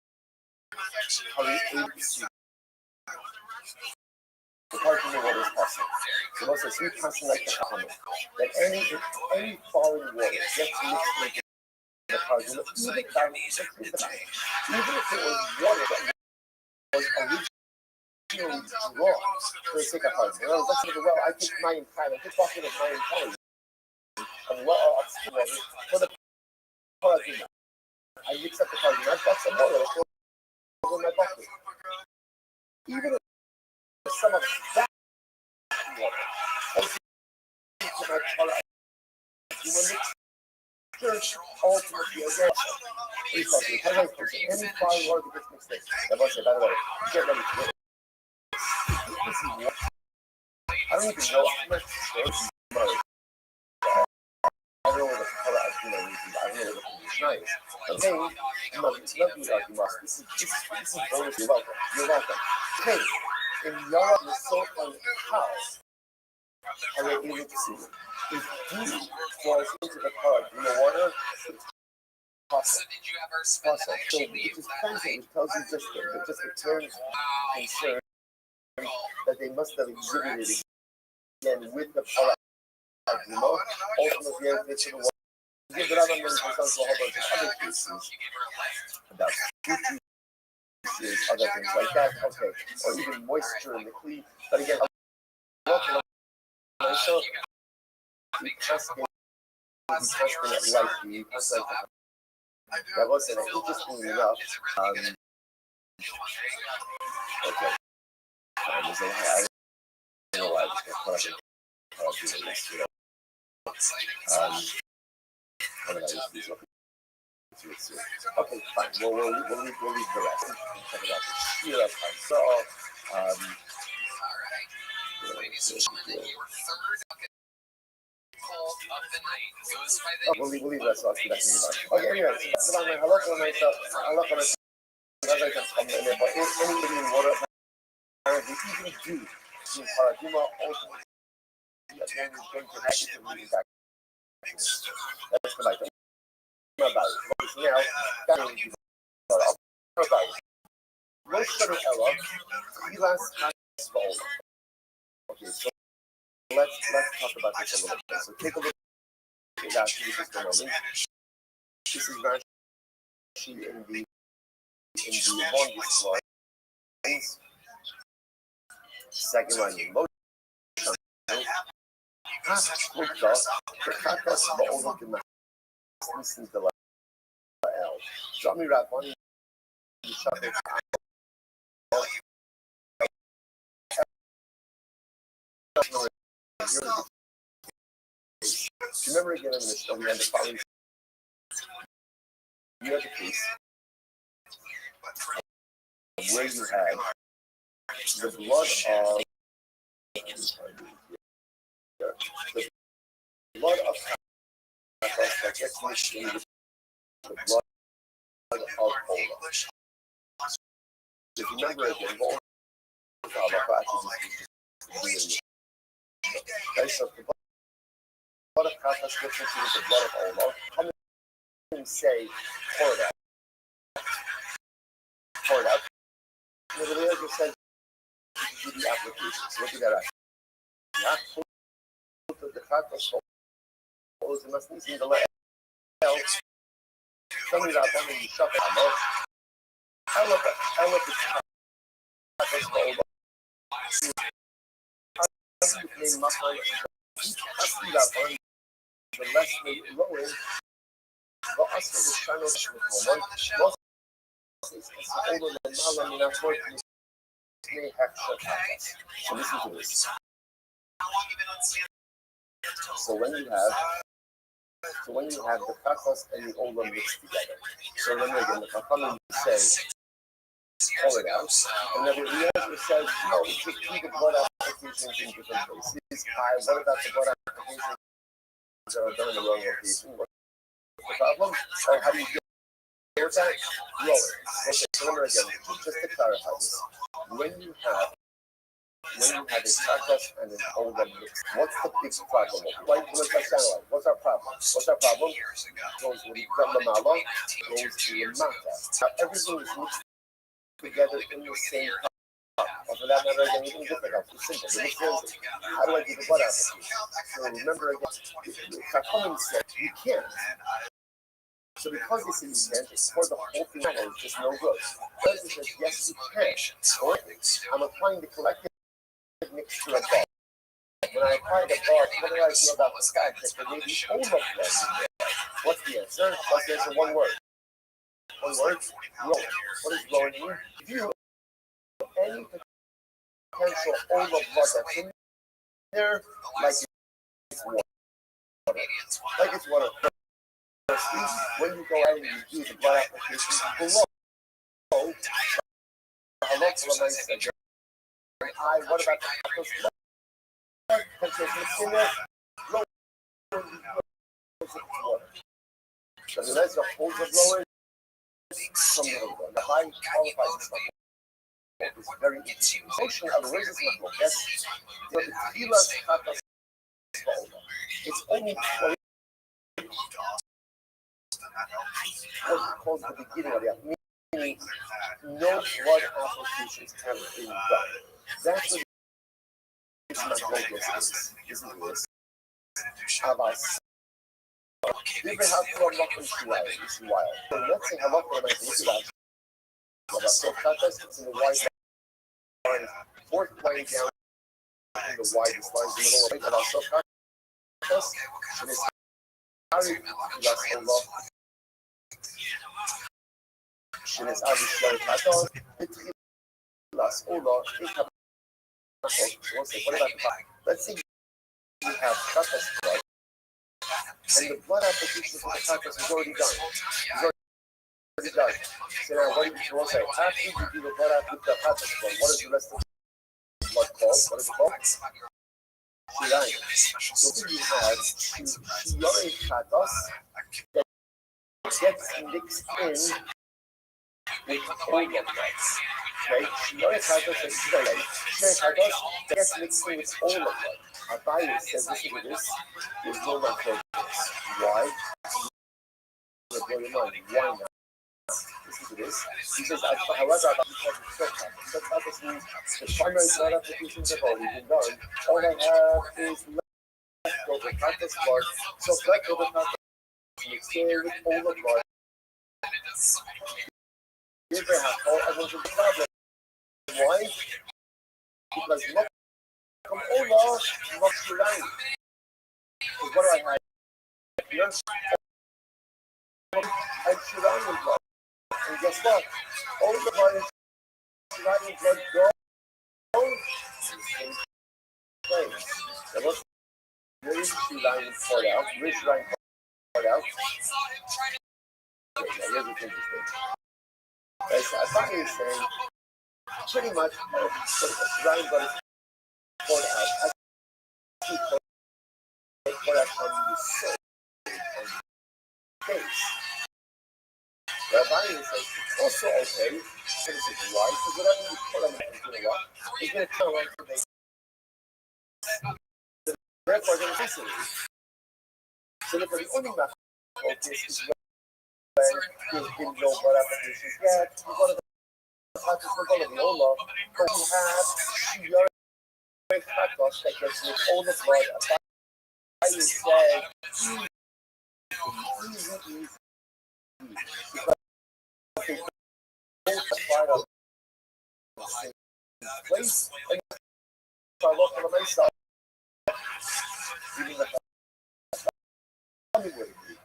the paraduma water is possible. So most of we constantly like the comment that any foreign water gets mixed into the paraduma, even if it was water that was originally drawn for the sake of paraduma. Let's say, well, I take my time, I take bucket of my time. And for the paraduma, I mix up the paraduma, I've got some water in my bucket. Even if some of that water to my paraduma mix, ultimately again, any foreign water that gets mixed in. That was it, by the way, get ready for this. I don't even know, I'm not sure. I don't know what the color I don't know what the nice. But hey, this is bonus. You're welcome. Hey, in Europe, the salt on the house, I will be able to see if dew falls into the paraduma water, it's possible. So it just depends. It tells you just the terms concern that they must have exhibited again with the paraduma. Ultimately, it's to the water. Give the Rabbi a whole bunch of other cases about food juices, other things like that. Okay, or even moisture in the cleave. But again, myself, we testing at life. We test like that wasn't interesting enough. Okay, I don't know why I was going to put up. Okay, fine. Well, we'll leave the rest. We'll talk about the Shira Paisah. Ladies and gentlemen, your third call of the night goes by the We'll leave the rest. Okay, anyway, so my halacha myself. As I can come in there, but anybody in water, apparently, even Jews in Paraduma also again is going to have to read back. That's the light. About now, that is about Rosh Ella, Elas has okay, so let's talk about this a little bit. So take a look at that. This is the moment. This is Rashi in the longest line. Second line in motion. This is the L. Shami Rabbi. Remember again in the show, we had the following. You had the case where you had the blood of that gets mixed in with the blood of Ola. If you remember again, okay, so the blood of Kafas gets mixed with the blood of Ola. Come and say, pour it out. Pour it out. And the Lord just says, do the application. So look at that. Not put the Kafas Ola, it must be the letter L. Tell me that one when you shop it. I love the Kafas Ola. The less we low is, the us with the channel older than Malam in our point, may have shut up. So listen to this. So when you have the Kafas and the Olam mixed together. So remember again, the Kafam say, pour it out. And then the Eliezer says, no, we should keep the blood applications in different places. What about the blood applications that are done in the wrong location? What's the problem? Or how do you get that? Lower. Okay, so remember again, just to clarify this. When you have a Kafas and an Olam mixed, what's the big problem? What's our problem? What's our problem? Goes with the Mala, goes to the Mata. Now everything is mixed together in the same cup. Or for that matter, again, even different. It's simple. How do I do the blood application? So remember again, Chachamim said you can't. So because they say you can't, it's for the whole thing out, it's just no good. Because it says yes, you can. Or I'm applying the collective mixture of blood. When I apply the blood, what do I do about the fact that there may be Olam blood in there? What's the answer? What's the answer? One word. One word? Roll. What does roll mean? View any potential Olam blood that's in there like it's water. Like it's water. When you go out and you do the blood application below, what about the blood? Potential mixed in there? Low. So there's a whole of blowers. Some of them. The high qualifies stuff. It's very easy. Motion of raises my yes. But the Tfilas Kafas it's only what's called the beginning of the app. Meaning no blood applications have been done. That's what this is my focus is. Isn't this? Havas. Never have to unlock this wild. It's wild. So let's say halakha and I think about so Kafas is in the white line, fourth line down in the widest line in the middle of the so Kafas and it's very less Allah. She is obviously Kafas. Last Allah. What about the back? Let's say you have Kafas blood, and the blood application for the Kafas is already done. it does. So now, what do you say? After you do the blood out with the Chatas blood, what is the rest of the blood called? What is it called? Shirayim. So you have Shiyore Chatas that gets mixed in with all of them. Okay? Shiyore Chatas and Shirayim. Shiyore Chatas gets mixed in with all of them. Rabbi says this is this. There's no one for this. Why? Blow your mind. Why not? Listen to this. He says, however, Sotchatas means the primary blood applications have already been done. All I have is leftover Chatas blood. So leftover Chatas mixed in with all the blood. Give her half all everyone's in the problem. Why? Because not from Ola, not Shirayim. Because what do I have here? And Shirayim blood. And guess what? All the blood is Shirayim blood go to the same place. Now what's where is Shirayim poured out? Where is Shirayim poured out? Okay, now here's what's interesting. Okay, so I thought he was saying pretty much Shirayim blood is poured out. Actually poured out on the soul, on the face. Rabbi says it's also okay. So this is why, because whatever you put on it is going to what? It's going to turn around to base. Therefore, it's going to listen. So therefore, the only method of this is when there's been no blood applications yet. We've got the practice of the Ola, but we have Shiyore Chatos that gets with all the blood. Rabbi said, easy. Because they both applied on the same place, and if I look on the myself, even the family would agree.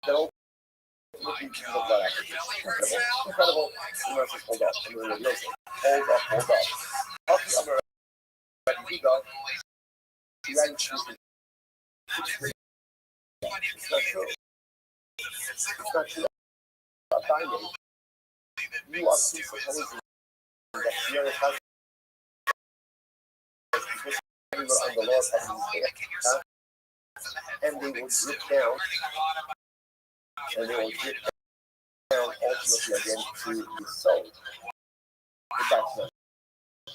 They'll look into the blood application. Incredible. Hold up. Hold up. How can Rabbi he ran choosing. It's not true. It's not true. You are supposing that Shiyore Chatas because we were on the Lord's heaven, and they will drip down, ultimately again to the soul. But that's not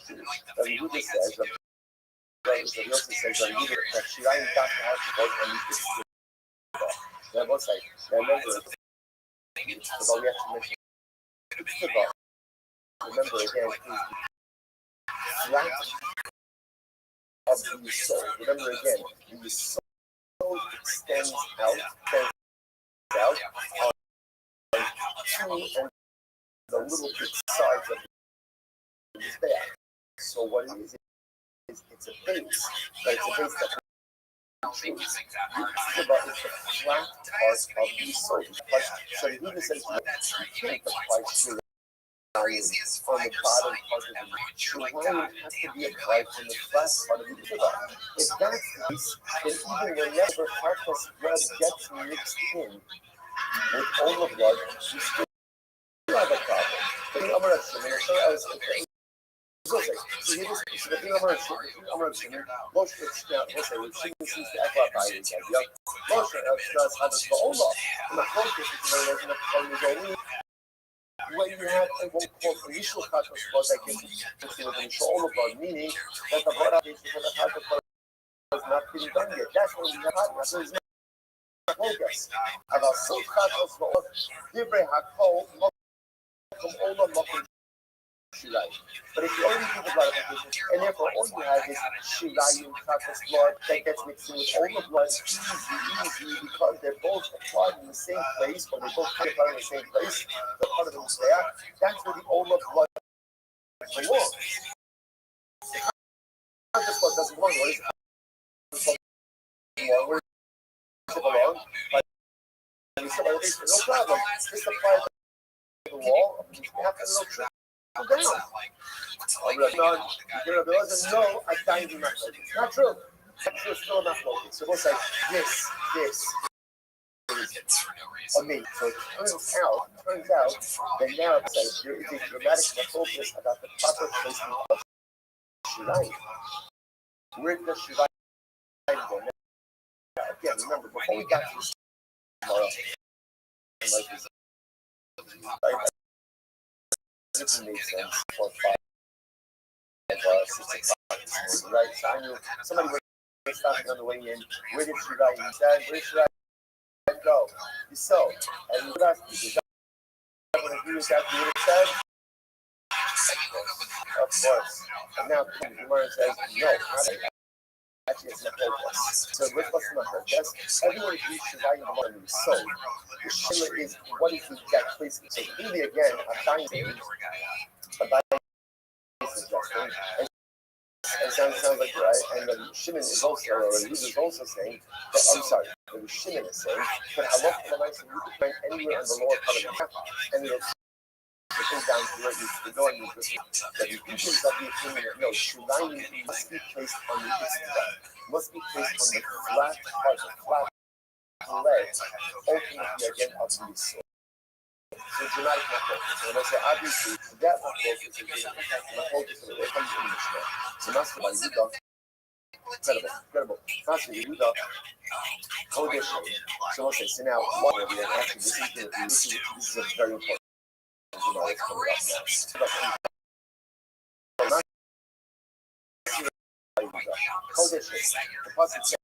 true. Rabbi Yehuda says that Shirayim got out to go and eat this. Now, what's like? Remember, it's the reaction that remember again, is the flat of the soul. Remember again, the soul extends out on two and the little bit sides of the back. So what it is it's a base, but it's a base that you think about is the flat part of the soul. So the Buddha says you can't apply to on the bottom part of the line has to be applied on the flat part of the Buddha. If that's the case, then even whenever Chatas blood gets mixed in with all the blood, you still have a problem. But the I was okay. So the thing I'm going to say, most of the things to act like I is like, most of us have this for Allah. And the focus is very much when you have a what called initial Chatas blood that gets into control of blood, meaning that the blood application for the Chatas blood has not been done yet. That's when we have Chatas. So it's not focus. About so Chatas blood, Divrei Hakol, from Allah, Makom. But if you only do the blood application, and therefore all you have is Shirayim Chatas blood that gets mixed in with all the blood, easy, because they're both applied in the same place, or they both applied in the same place, the part of them is there, that's where the Ola blood belongs. The Chatas blood doesn't belong. Where does it belong? But you said, no problem, just apply to the wall, you have to know true. Down. You're a believer. No, I can't do that. It's not true. It's still not focused. So we'll say this is hits for no reason. me. So it turns out that now it says there is a dramatic focus about the proper placement of Shirayim. Where does Shirayim go now? Again, remember, before we got to this tomorrow, it made sense. 4, 5, 6 o'clock this morning, right? So I knew somebody was stopping on the way in. Where did Shirayim stand? Where should I go? So, and you asked me, does that want to agree with that? You would have said? Of course. And now the Gemara says, no, not actually it's not focus. So what's not focus? Everyone agrees Shirayim the one is so. The Shila is what is the exact placement. So really again, I'm trying to and sounds like right, and the Shimon is also, or the Yudah is also saying, that, I'm sorry, the Shimon is saying, but Allah the nice and you can find anywhere on the lower part of the map, and it'll go down to where the door is that the teachings of the opinion that no, Shirayim must be placed on the Islam, must be placed on the flat part, the flat leg, ultimately again of the Islam. So dramatic focus. So when I say obviously, that focus is the focus of the way comes in the Mishnah. So Master by Yehuda, incredible. Master Yehuda, Kodesh. So okay, so now what are we doing? Actually, this is a very important. It's coming up now. Kodesh, the pasuk says,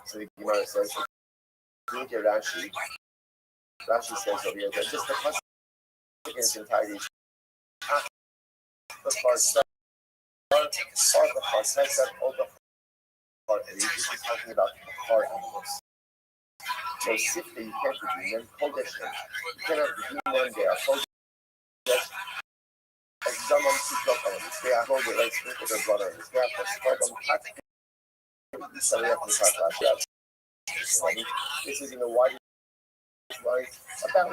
so the Gemara says, look at Rashi. Rashi says over here that just the pasuk in its entirety, the part of the part, all the part, and he's just talking about the part animals. So Sifta, you can't redeem them. Kodesh, you cannot redeem them. They are Kodesh. As Zaman Sifta, they are Kodesh, like sprinkle their blood on this. They are Kodesh. This is in the widest light about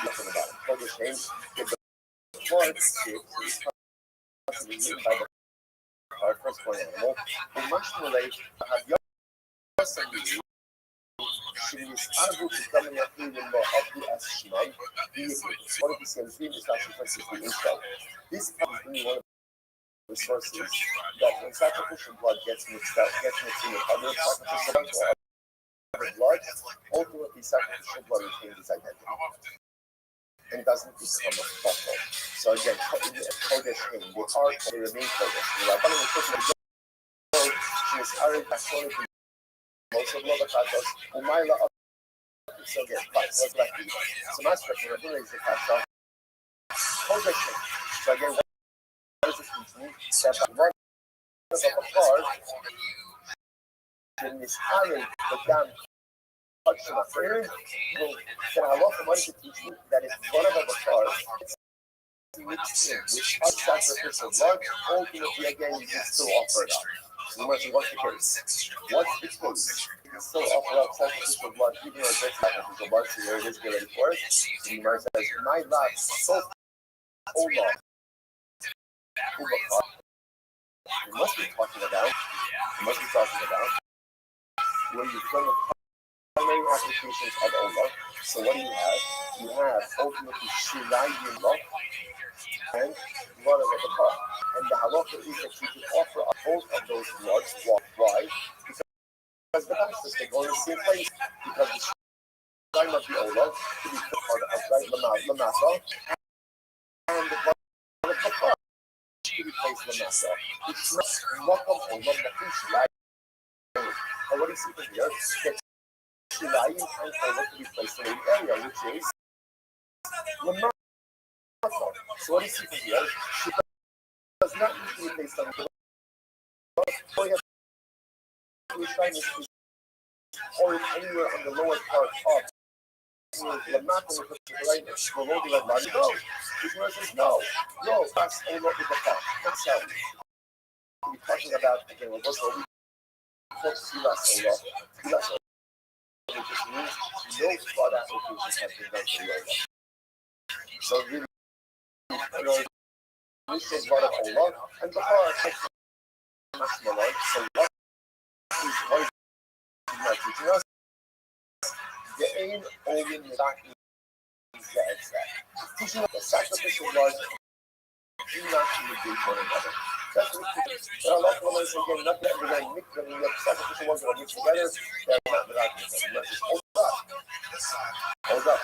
nothing about it. Kodesh names with the part is by the first point animal. We must relate have Yosef שנשאר שגם יפים ולא אבו אשמם one of the same things is actually consistently installed. This is one of the sources that when sacrificial blood gets mixed in with other sacrificial blood or other blood, ultimately sacrificial blood retains its identity and doesn't become a bottle. So again, Kodesh in the art, they remain Kodesh. The Rabbi was talking about שנשאר actually most of the Katos, Umayla of so again, fine, what's left? So my question of is the Katos. Kodesh. So again, what is this teaching? That one of a part in this hurry, the dam, touching a third, then I love the money to teach you that if one of the parts mixed in with unsacrificial blood, ultimately again, you can still offer it up. So what's the case? What's the case? You can still offer up sacrificial blood, even though it's sacrificial blood, so here it is, get ready for it. So the Gemara says, my love, so hold on. We must be talking about where you fill the primary applications of Allah. So what do you have? You have ultimately Shirayim and blood of the heart. And the halacha is that you can offer both of those bloods. Why? Because the bastards, they go in the same place. Because the Shirayim of the Olah to be part of Lamasa and the blood of the heart to be placed in Lamasa. It's not Olam Nafi Shirayim. And what do you see from here? That Shirayim and Olah to be placed in the area, which is Lamasa. So what do you see from here? Does not need to be placed on the or anywhere on the lower part of the map and the below the body. No. This one says no, that's all over the part. That's how we're talking about again. We're supposed to Silas Allah, which just means no blood applications have been done to the Allah. So really, this is part of Allah and the heart. So what what is not teaching us? The aim only exactly is the exact. Teaching us the sacrificial blood do not negate one another. That's what it's teaching. But Allah again, not that we're going to mix them, the sacrificial ones are going to mix together, they're not miraculous. Hold up. Hold up.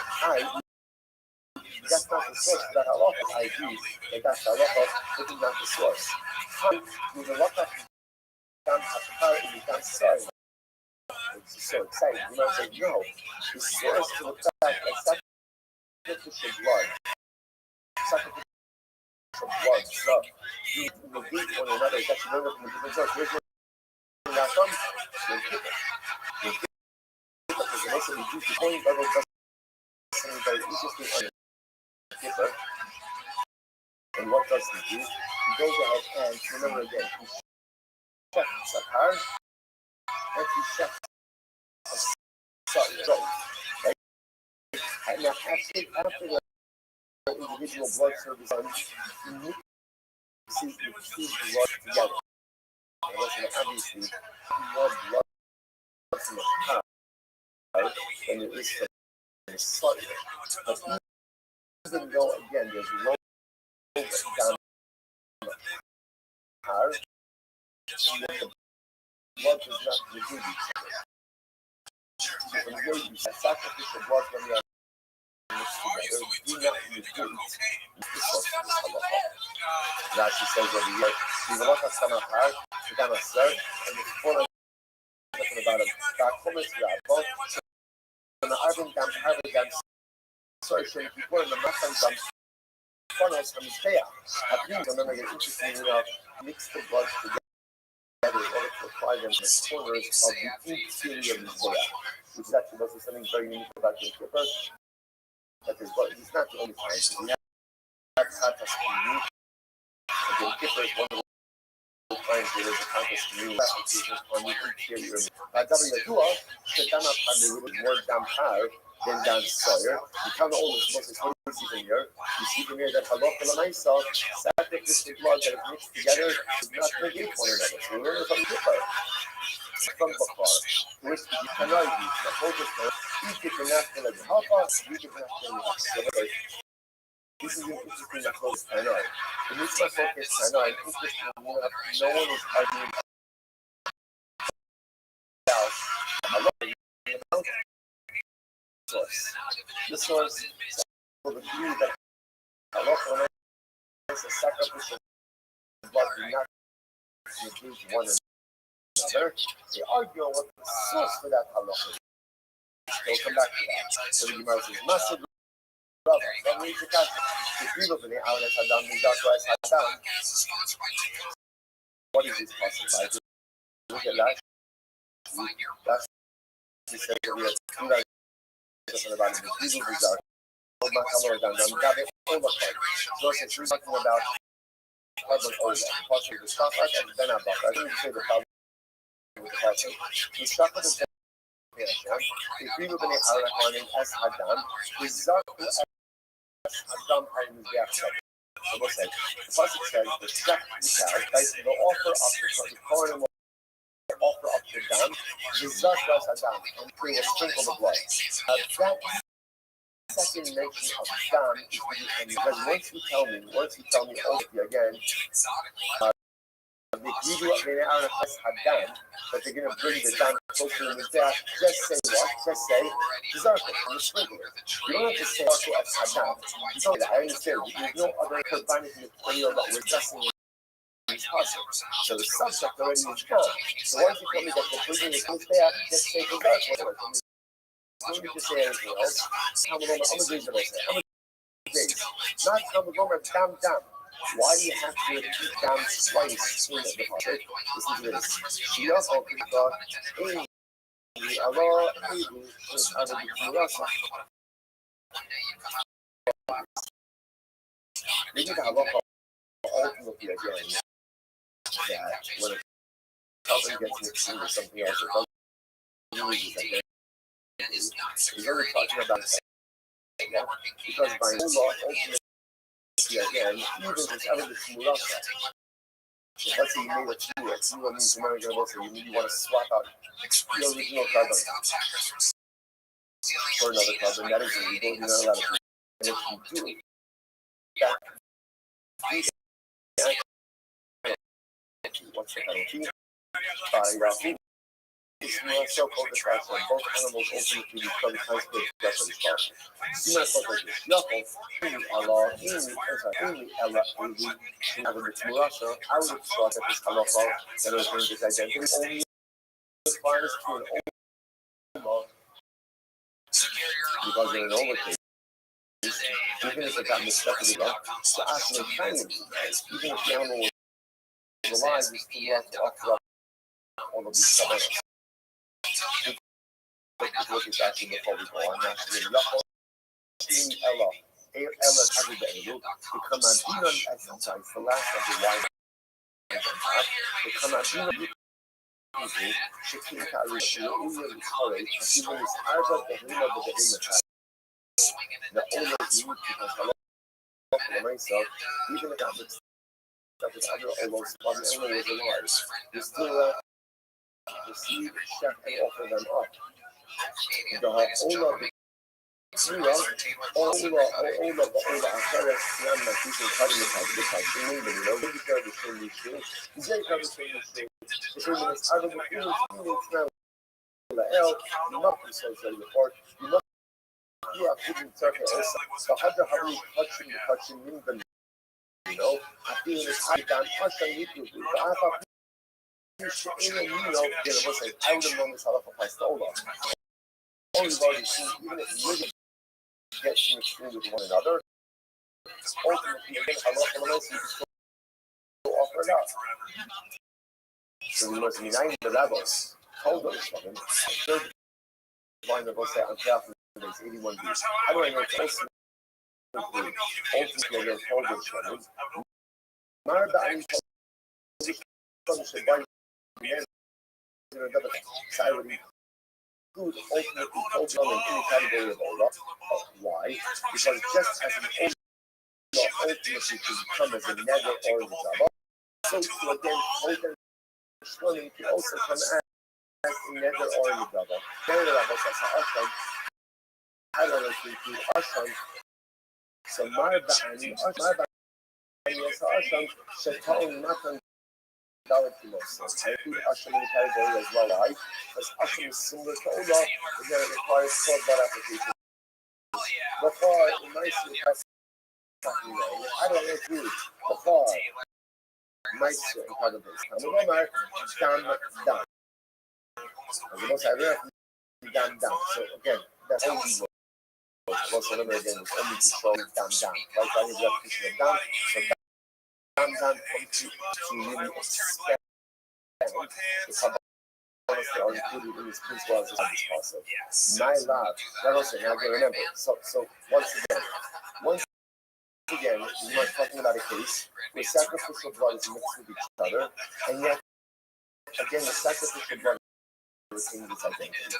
That's not the source. That Allah I agree that that's Allah, but it's not the source. With a lot of it's so exciting. You might say, no, the source to the fact that sacrificial blood, stuff, you negate one another. It's actually learned from a different source. Where's where that from? Because it makes it reduce the point level just very interesting on the Kippur. And what does he do? He goes ahead and remember again, he checks Sakar and he checks right? And now after the individual blood service he mixes the two blood together. And obviously more blood from the heart than it is from the soil. But even though again there's low down the heart, the blood does not negate each other. So from here you see sacrificial blood when they are mixed together do not negate the source of this halacha. Rashi says over here, the halacha samachar, the gamasar, and the four talking about a bakumas rabbo, and the arvin dam, sorry, so if you put in the matan dam, funnels from Isaiah, at least remember you're interested in mix the blood together in order to apply them to the corners of the interior of Isaiah, which is actually also something very unique about the Kippur. That is, but he's not the only time. So we have Santas unique. The Kippur is one of the times where there's a contest community applications on the interior. Yadua, Shedana Pandu is more dampar than Dan Sawyer. You count all this Moses, what do you see from here? You see from here that halacha l'maisa, sacrificial blood that is mixed together does not negate one another. So we learn it from the Kippur. From Bakar, which you cannot use the focus for each international as Hapa, each international as this is interesting that focus cannot. The mitzvah focus cannot, interesting enough, no one is arguing about source. The source will agree that Allah is a sacrificial blood do not negate one another. They argue what the source for that halacha is. They'll come back to that. So the Gemara says, Master brother, from read the passage. The people of the Aonet Hadam, the Zakrais Hadam. What is this passage? Look at that. He said that we have two guys talking about the people of the Zakrais. So it's talking about public order. Possibly the Shafat and the Benabach. I didn't say the problem. The Shafat is the people of the Arahanim as Hadam, the Zakhu as Hadam and the Yachshak. So we'll say, the Pasuk says, the Shafat, the offer of the Kohen, the offer of the Dam, the Zakhu as Hadam, and we will sprinkle the blood. That second mention of Dam is because once you tell me over again, the Hebrew of the Arafas had done, but they're going to bring the dam closer to the death. Just say what? Just say, Zarka, from the sprinkler. You don't have to say Zarka as Hadam. You don't say that. I understand. There's no other combined in the prayer that we're addressing in this passage. So the subject already is gone. So once you tell me that they're bringing the close death, just say the Zarka. Don't need to say anything else. How many days did I say? How many days? Not how many dam. Why do you have to repeat down twice in the Pasuk? Listen to this. Shia of the Allah is other than Rasa. We need to have ultimately again that when a company gets mixed in with something else, it doesn't use it again. We're really talking about that because by law, ultimately again, even if it's out of the Shmurasa, Let's say you made a two. You means you want to swap out the original carbon for another carbon. That is illegal. You're not allowed to do it. And if you do it, what's the penalty? It's more so codified so both animals ultimately become high-speed reference. See my photo here. Allah, I would have thought that this halacha that was going to this identity only applies to an Ola because in an Ola case, even if it got mixed up with the law, to ask them even if the animal was alive, we still have to offer up all of these problems. Look at that in the public law. Ella every day. Look, they come out even at sometimes the last of the wine. They come out even Shakin Karish, even courage, even his eyes up the hill of the image. The owner is unique because the law for myself, even if I'm with other owners, but the owner was alive. They still receive, check, and offer them up. The Ola, all the affairs, and my people cutting the type, you know, really care between these two. He's very clever between these two. Between this, I don't know, the L, you must be so sorry, the part, you must be a feeling circle also. So, how do you touching, you know, I feel this, I can't touch on YouTube. I thought, you know, I would have known this halacha by Stola. Everybody sees, even if you really get mixed in with one another, ultimately, halacha l'maisa, you can still offer it up. So we must unite the rabbis, told us something. The third line of us on behalf of this 81 B. How do I know it's also ultimately they're told us something? Marba and good ultimately told them in any category of Allah. Why? Because just as an Allah ultimately to become as a nether or a Zaba, so to again hold them swimming to also come as a nether or a Zaba. Then the Rabbi says, Asham, ironically to Asham, so Marba and Asham, Shaitan Matan. I include Asham in the category as well, right? Because Asham is similar to Allah, and then it requires code application. Before, nicely, I don't know who, before, nicely, part of this. I'm going to done. As the most I learned, done. So again, that's only what also remember again, it's only to show done. Right? I need repetition of done. So done comes to really expand the components that are included in this principle as possible. My love, that also, now again, remember, so once again, we are talking about a case where sacrificial blood is mixed with each other, and yet, again, the sacrificial blood retains its identity.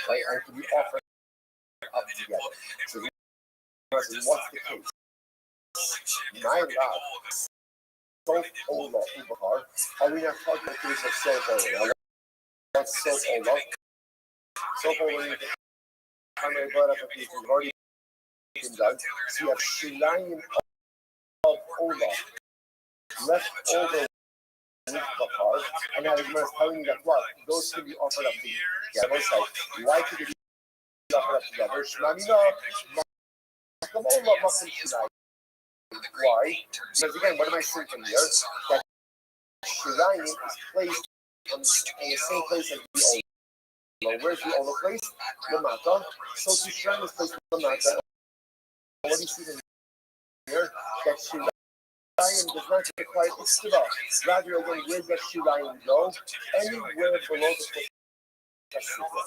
Right? And to be offered up together. So, what's the case? My love, Sof Ola Ubahar, are we not talking about the case of Sof Ola? What's Sof Ola? Sof Ola, primary blood application, we've already been done. So you have Shilayim of Ola, left over with Bahar, and now the Gemara is telling you that what? Those can be offered up together. So, why could they be offered up together? Shmanina, Makam Ola, Makam Shilayim. Why? Because again, what am I thinking here? That Shirayim is placed in the same place as the Ola. Where's the Ola place? Lamata. So to Shirayim is placed in Lamata. What do you see here? That Shirayim does not require Istiba. Rather, again, where does Shirayim go? Anywhere below the foot.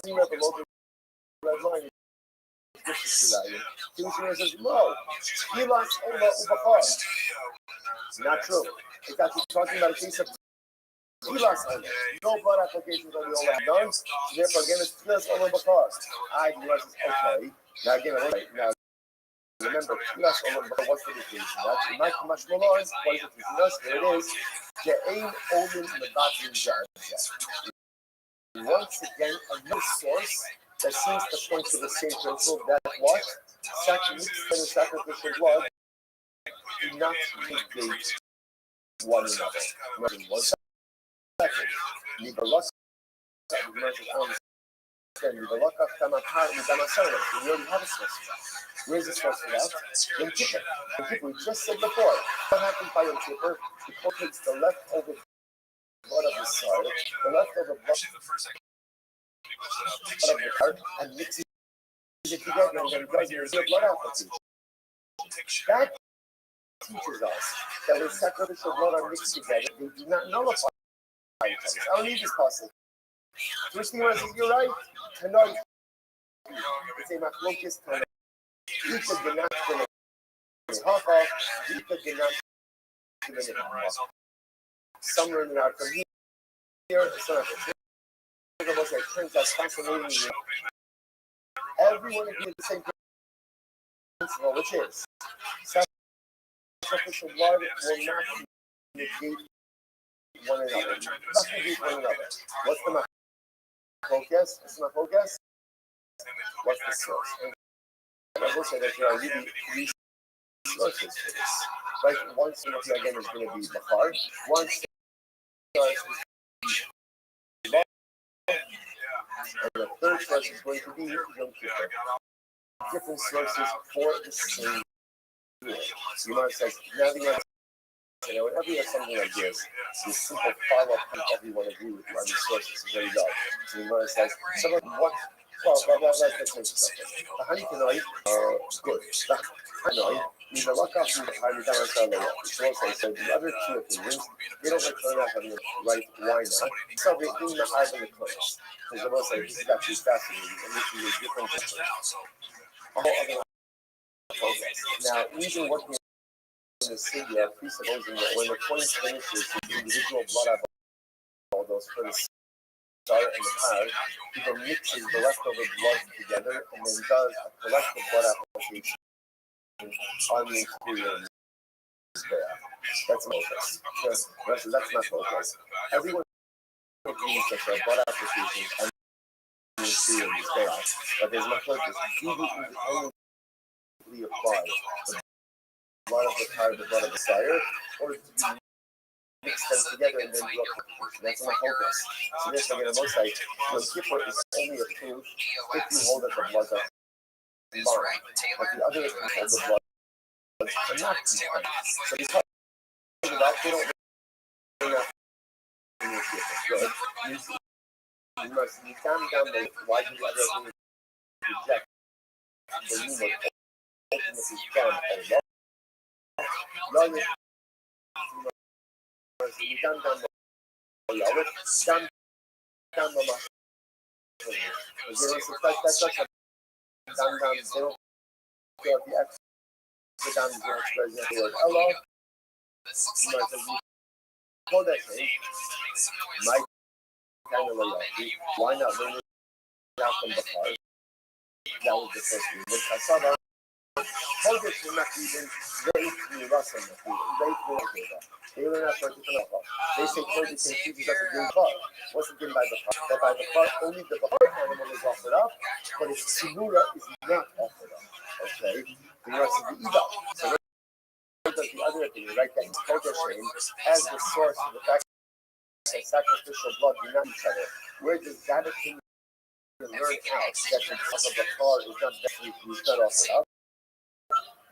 Anywhere below the red line. Tushima says, no, he lost Ola Ubachar. Not true. It's actually talking about a case of he lost Ola. No blood applications on the Ola done. Therefore, again, it's just Ola Ubachar. I realize, okay. Now, again, now, remember, what's the definition? That's my Kamash Malon. What is it? Here it is. Je'ein Olim Mevadim Zeh. Once again, another source that seems to point to the same principle that what? Sacrificial blood do not negate one another. Imagine 1 second. Nibalaka, we already have a source for that. Where's the source for that? Yom Kippur. Yom Kippur, we just said before. What happens by Yom Kippur? The Kohen takes the leftover blood of the soil, the leftover blood of the cart, and mixes it together, and then does your blood application. That teaches us that when sacrificial blood are mixed together, they do not nullify each other. I don't need this passage. First thing I says, you're right. Tonight, it's a machlokes tonight. Ika genat hacha, ika genat hacha. Some learn it out from here, some of it. It turns out fascinating. Everyone agrees with the same principle, which is sacrificial blood will not negate one another. Not negate one another. What's the focus? What's the source? And I will say that there are really three sources for this. Right? One source again is going to be Bahar. One source is love. And the third source is going to be Yom Kippur. Different sources for the same year. You might say, now the answer. Whenever you have something like this, you simple follow-up and everyone agree with you on the sources. There you go. So you might say, someone, what? Well, let's say something. The honey tonight, good. The honey, you know, look up from the time you got on the so the other two opinions, they don't like turn out having the right why not. So they do not have the place. Because the most like, this is actually fascinating, and this is a different thing. All other focus. Now, even working in the city, presupposing that when the point finishes, the individual blood all those for the start and the power, people mixes the leftover blood together and then does a collective blood application on the interior. That's focus. That's not focus. Everyone agrees that the blood application on the interior is there, but there's no focus. You only apply the blood of the power, the blood of the fire, or mix them together and then do a application. That's my focus. So this again, on most sites, Yom Kippur is only approved if you hold that the blood are combined. But the other is hold the blood are not combined. So because of that, they don't bring up Yom Kippur. You must down the why do the other things reject the new one ultimately done Allah. You down the down the why not bring it out from the car? That was the first thing. With cassava, hold it to not even very Russian. They learn that first. They say Kurdish and Jesus as a green car. Wasn't given by the car. That by the car, only the car animal is offered up, but its tsunura is not offered up. Okay? The rest of the Ida. So where does the other opinion, right? That Kurdish as the source of the fact that sacrificial blood do not each other. Where does that opinion learn out that the top of the car is not definitely not offered up?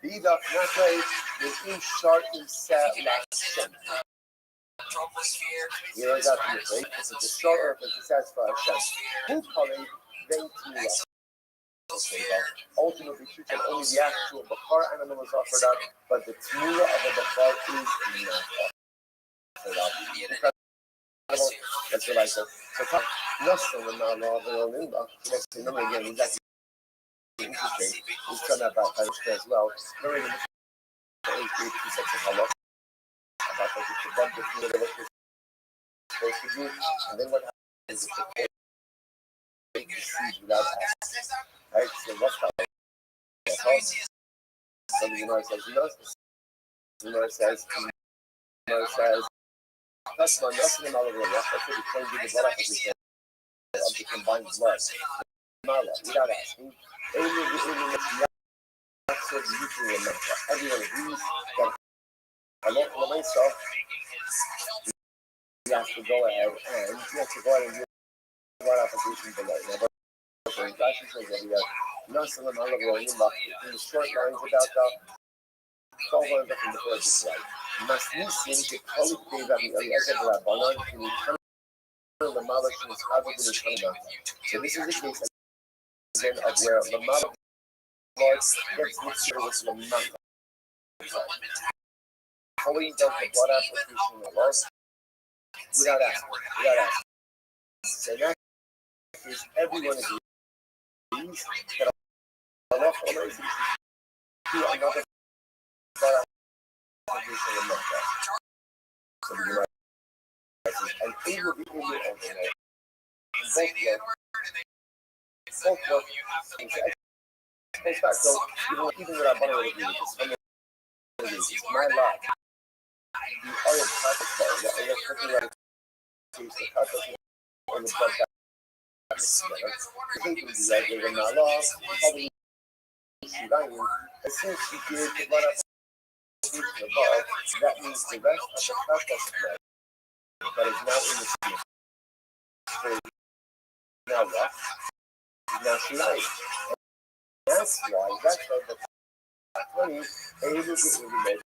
The Ida, not right, is in short in Sat. Here I got the right. It's a short earth to satisfy Hashem. Who call it? They to us. Ultimately, only the actual Bakar animal is offered up, but the Tmura of the Bakar is not offered up. That's what I said. So, nothing in my law, but on Inba, next thing again, is actually interesting. It's turned out about Palestine as well. Very interesting. About the bug that what you're supposed to do, and then what happens is the seed without asking. Right? So what's that? So the Gemara says, the Gemara says, that's my nothing all over the rest. That's what we claim to the blood application of the combined blood. Mala, without asking, everyone agrees that Allah myself, you have to go ahead and do the blood application below. Now, but Rashi says that we have nothing on all of in the short lines about the 12 lines up in the first slide. Masnisin to collective that we are Rabbanon to return the Malach from his Avod in the Shana. So this is the case again of where the Malach gets mixed with the Malach. Holy does the blood application of love without asking. So that is everyone agrees that Allah always to another blood application of love. So the Gemara says, and he will be in your own way. Both work. Even what I want to do is my life. The oil practice though, the electricity that is the cut on the blood practice. I think it would be like in my law, probably as soon as she did the blood application above, that means the rest of the practice blood that is now in the skin. Now what? Now she lies. That's why the 20 able to implement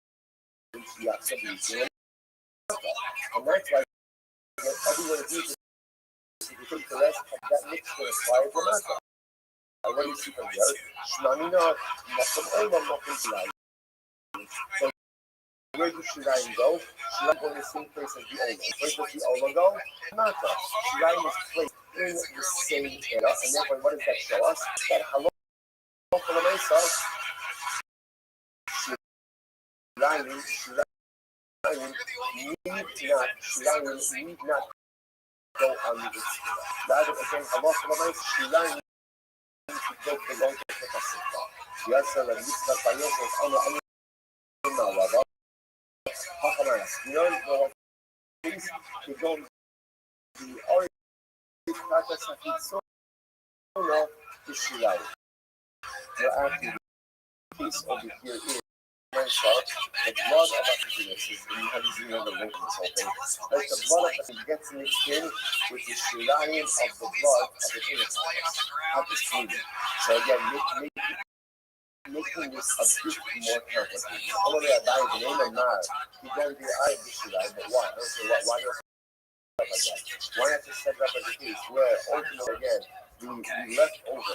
the activity. And that's why everyone agrees to take the rest of that mix to apply it to matter. And what do you see from the other? Shmanina, nothing to lie. So where does Shiraim go? Shiraim go in the same place as the Olam. Where does the Olam go? Matter. Shiraim is placed in the same area. And therefore, what does that show us? That halal for the Mesa. Shiraim need not go on the Mitzvah. Rather, again, Allah for the Mesa, Shiraim need to go below the Mitzvah. Yes, sir, the Mitzvah by yourself, Allah, you know, please, to go the origin practice of it so long to Shiraim. You're actually the piece over here is myself, the blood of Achilas is the Hadizim of the link in this whole thing. Like the blood of Achilas gets mixed in with the Shiraim of the blood of the Achilas at the sweetie. So again, making this a bit more complicated. Although I died in the night, you don't do I this Shiraim, but why? So why do like that? Why not just set it up as a case where ultimately again we left over?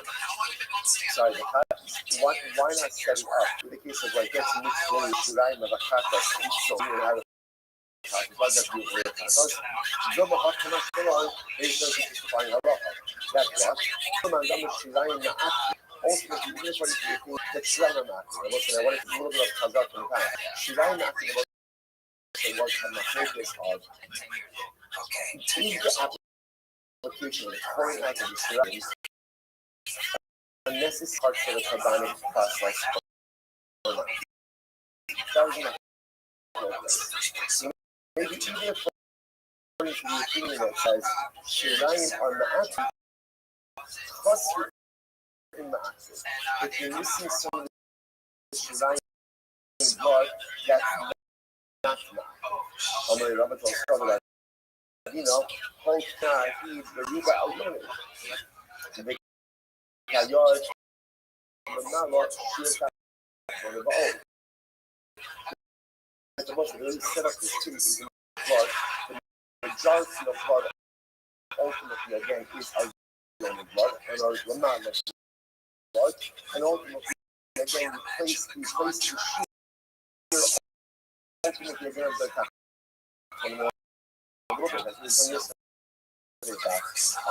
Sorry, the cut. Why not set it up with the case of like getting mixed in with Shiraim of a cut that's so we have a cut. Why does we have a cut? Zoma hot to much below is just justifying a rock. That's what. Someone done with Shiraim na act. Ultimately, even if I the Shiraim na act. I want to do a little bit of Chazak in the past. Shiraim na act. It was on the surface of the application of the current act of the Shiraim. And this is hard for the carbonic process. That was not so maybe even if according to the opinion that says Shiraim are ma'at plus in ma'at. If you're missing some of the Shiraim blood, that's not ma'at. Amari Rabbi told us that, you know, whole time he the Ruba al-Yonah. Kayod, but not lot of the ball. The most really set up this too is in blood. The majority of blood ultimately again is our blood and our Lamana blood, and ultimately again we place the sheet ultimately again the top. On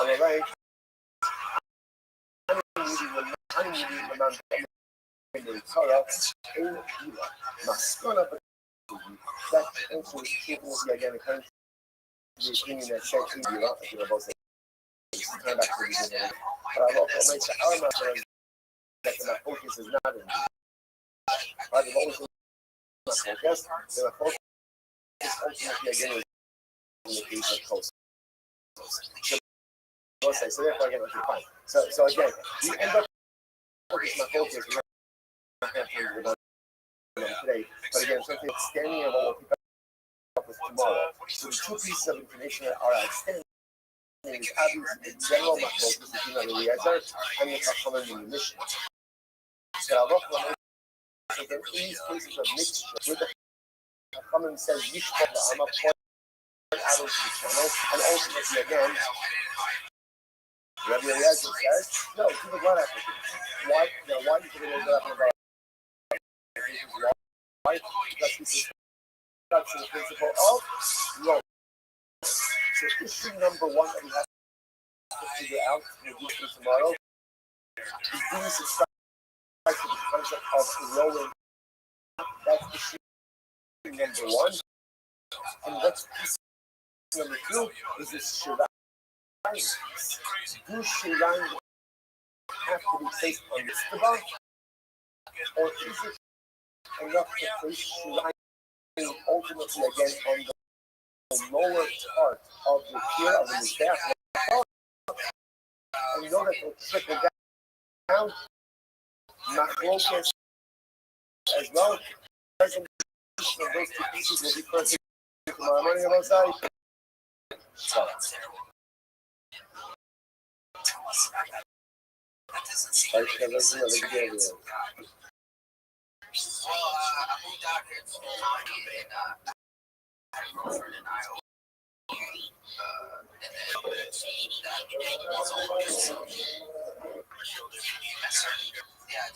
the right. That also is capable of again the opinion that said to you about turn back to the beginning. But I also make the element that my focus is not in Right, they've always been my focus. They were focused ultimately again in the case of coast. So therefore again, okay, fine. So again, we end up focusing my focus. We're not going to have time today, but again, something outstanding and what we'll pick up with tomorrow. So the two pieces of information that are outstanding is obviously the general macros, the Dina Eliezer, and the Chachamim in the Mishnah. So again, in these cases of mixture, with the Chachamim says Yishpah Ba'ama point out into the channel, and ultimately again, Rabbi Eliezer says, no, do the blood application. Why? Why do you think it is about? Why? Because this is the principle of law. So issue number one that we have to figure out, we'll do it tomorrow, is being subscribed to the concept of rolling. That's issue number one. And what's piece number two is this shirayim. Do shirayim have to be placed on the staba, or is it enough to place shirayim ultimately again on the lower part of the pier of the mizbeach, and you know that will trickle down, machlokes as well. Presentation of those two pieces will be perfect tomorrow morning about that. Yeah, I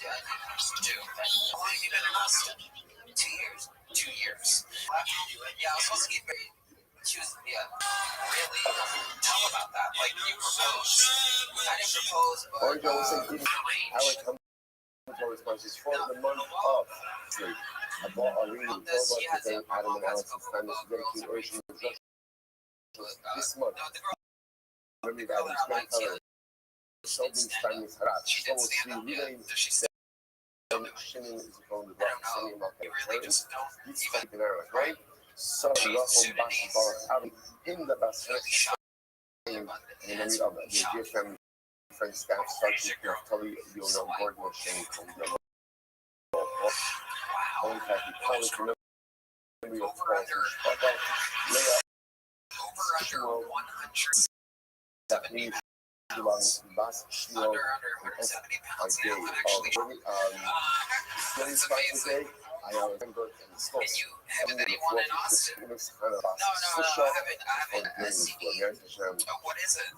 do. How long have you been in Austin? 2 years. 2 years. Yeah, I was supposed to get married. She was, yeah. Really? Tell me about that. Like, you proposed. I didn't propose, but. Or you always say, our company responses for the month of sleep. I bought a really told us that they Adam and Alex and Spanish dedicated original this month. Remember that Adam's grandfather showed me Spanish Haraj. So it's really Shimon is going to rock Shimon about the returns. He's fighting Arabic, right? So Rahom Bash Barak Ali in the Basra. And then the dear family, friend, staff, sergeant, Tully, you'll know Gordon or Shane from the only fact he called it, remember, we were called Shpata, Leah, Shmuel, that means Bas, Shmuel, and Dave. Today, I remember in the schools, Have anyone in Austin? No, I haven't seen you. What is it?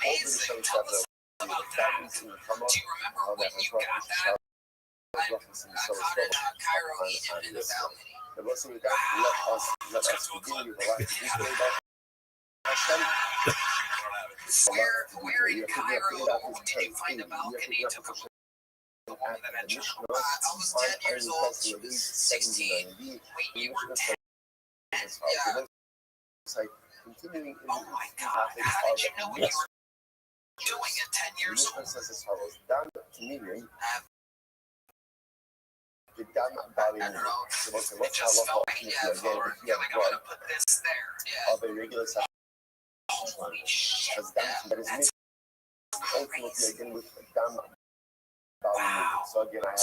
Amazing. Tell us about that. Do you remember when you got that? Cairo, Egypt in the balcony. Let us begin with the last Where in Cairo did you find a balcony to perform the dimension? I was 10 years old, she was 16. Wait, you were 10? Yeah. Continuing oh my God, how did you know what you were doing at 10 years old? Says as follows, Dan Communion, the Dan body it just felt like, Lord, I'm going to put this there. of a regular size. Holy shit, That is mixed ultimately again with a Dan body. So again, I have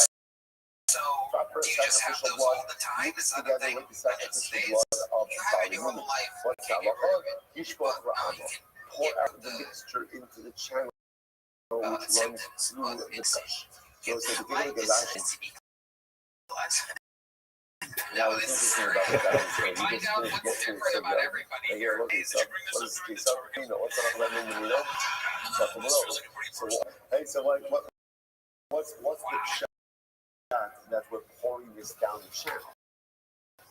so proper do you just have sacrificial those all blood the time? Is that a together thing? with the And it sacrificial stays? blood of You have in the your body. whole life. What's Can you remove it? Yishpah But now you can pour get out the mixture into the channel which runs symptoms through of the it's flesh. So it's the like beginning of the it's Now, no, it's this is interesting about that. we find out what's different about everybody. And here, look, it's up. What is this up? What's up with that in the middle? Stuff in the world. So what's the shot that we're pouring this down the channel?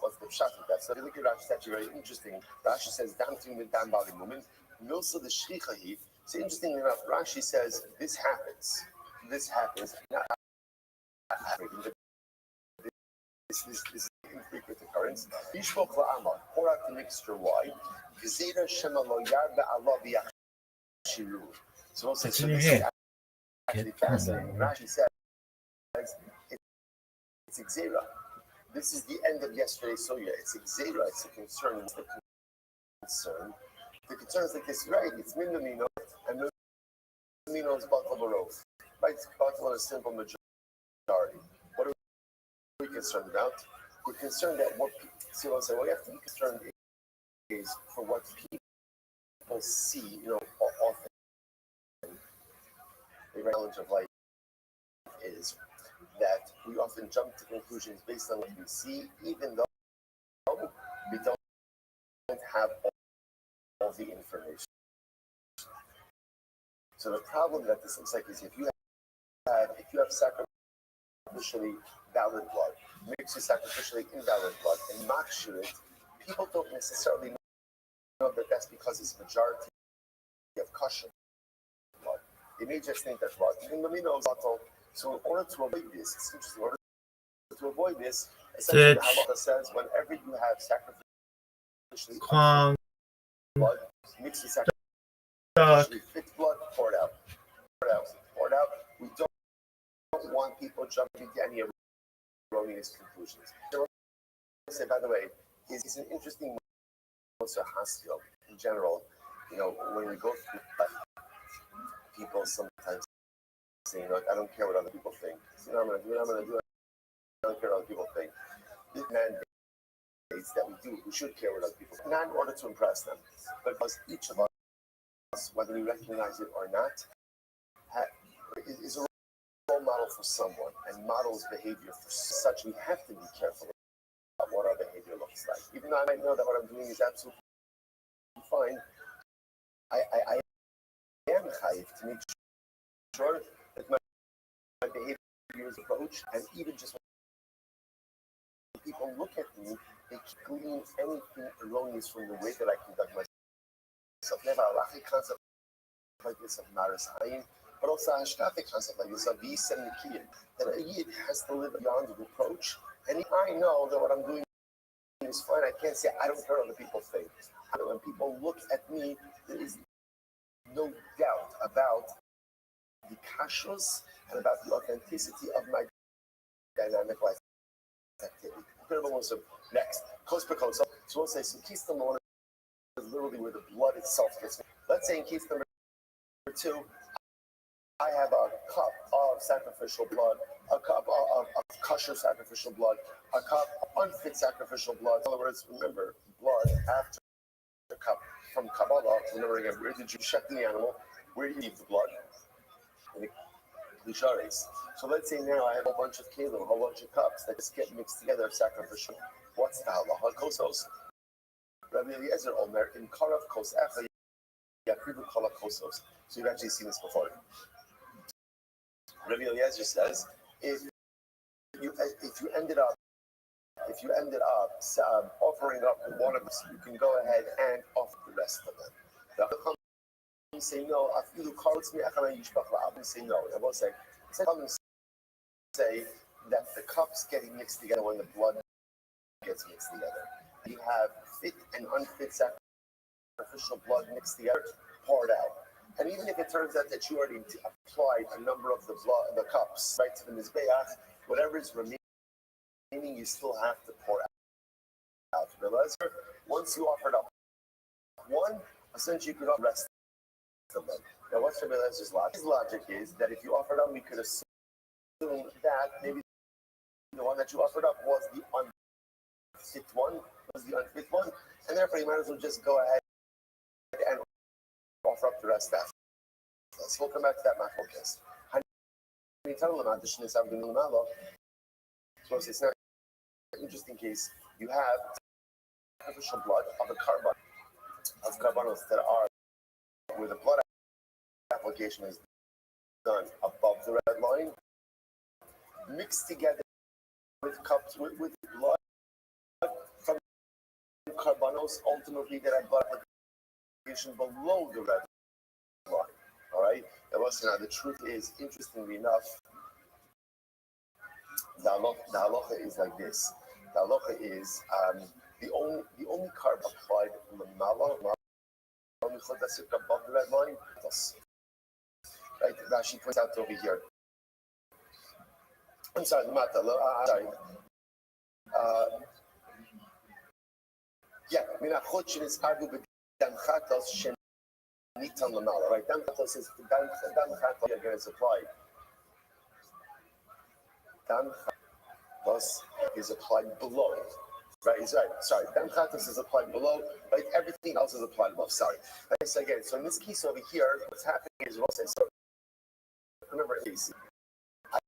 What's the shot with that? So if you look at Rashi's actually very interesting. Rashi says, down to the down body movement. Milsa the shlichahi. So interestingly enough, Rashi says this happens. This happens. Not happening. This is infrequent occurrence. Yishpok la'amar. Pour out the mixture wide. Gezeda shema lo yarba Allah v'yachshiru. So we'll say, It's in your hand. actually fascinating. Rashi says it's Xera. This is the end of yesterday's Soya. It's Xera. It's a concern. What's the concern? The concern is like this, right? It's Mindamino, and Mindamino is Batal Barov. Right? Batal is a simple majority. What are we concerned about? We're concerned that what people, see what I'm saying? What we have to be concerned is for what people see, often. The challenge of life is that we often jump to conclusions based on what we see, even though we don't have all the information. So the problem that this looks like is if you have sacrificially valid blood, mixed with sacrificially invalid blood, and machshir it, people don't necessarily know that that's because it's majority of kosher blood. They may just think that's blood. So in order to avoid this, it's interesting. In order to avoid this, essentially the halacha says whenever you have sacrificially blood mixed with sacrificially fixed blood, pour it out. We don't want people jumping to any erroneous conclusions. Say, by the way, is an interesting Haskell in general. When we go through people sometimes saying, "Look, I don't care what other people think. I'm going to do what I'm going to do. I don't care what other people think." This mandates that we should care what other people think, not in order to impress them, but because each of us, whether we recognize it or not, is a role model for someone and models behavior for such. We have to be careful about what our behavior looks like. Even though I might know that what I'm doing is absolutely fine, I am chayiv to make sure that my behavior is approach, and even just when people look at me, they glean anything erroneous from the way that I conduct myself. Never a halachic concept like this of maris ayin, but also a hashkafic concept like this of vis and nikiyim, that a yid has to live beyond reproach, and I know that what I'm doing is fine. I can't say I don't care what other people think. When people look at me, there is no doubt about the kashrus and about the authenticity of my dynamic life activity. Next, kos b'kos. So we'll say, so case number one is literally where the blood itself gets. Let's say in case number two, I have a cup of sacrificial blood, a cup of kosher sacrificial blood, a cup of unfit sacrificial blood. In other words, remember, blood after the cup from Kabbalah. Remember again, where did you check the animal? Where do you leave the blood? In the Lishares. So let's say now I have a bunch of kelim, a whole bunch of cups that just get mixed together of sacrificial. What's the halacha? Kosos. Rabbi Eliezer Omer in Karav Kos Echa Yakrivu Kalav Kosos. So you've actually seen this before. Rabbi Eliezer says, if you ended up offering up one of them, you can go ahead and offer the rest of them. The say no. Say no. I will say that the cups getting mixed together when the blood gets mixed together. You have fit and unfit sacrificial blood mixed together, poured out. And even if it turns out that you already applied a number of the cups right to the mizbeach, whatever is remaining, you still have to pour out. Once you offered up one, essentially you could offer the rest of them. Now, what's Rabbi Eliezer logic? His logic is that if you offered up, we could assume that maybe the one that you offered up was the unfit one, and therefore you might as well just go ahead and offer up the rest after. So we'll come back to that machlokes. So it's not an interesting case. You have sacrificial blood of carbonos that are where the blood application is done above the red line, mixed together with cups with blood from carbonos ultimately that have blood application below the red line. All right. Now the truth is, interestingly enough, the halacha is like this. The halacha is the only carb applied lamala above the red line, right? Rashi points out over here. I'm sorry, sorry. Yeah, Minachot is Argu B'Dam Chatos Shenitan Lamala, right? Dam Chatos is Dam Chatos again is applied. Dam Chatos is applied below. Right, he's right. Sorry, Dam Chatos is applied below, right? Everything else is applied above. Sorry. Right, so again, so in this case over here, what's happening is also, so remember, I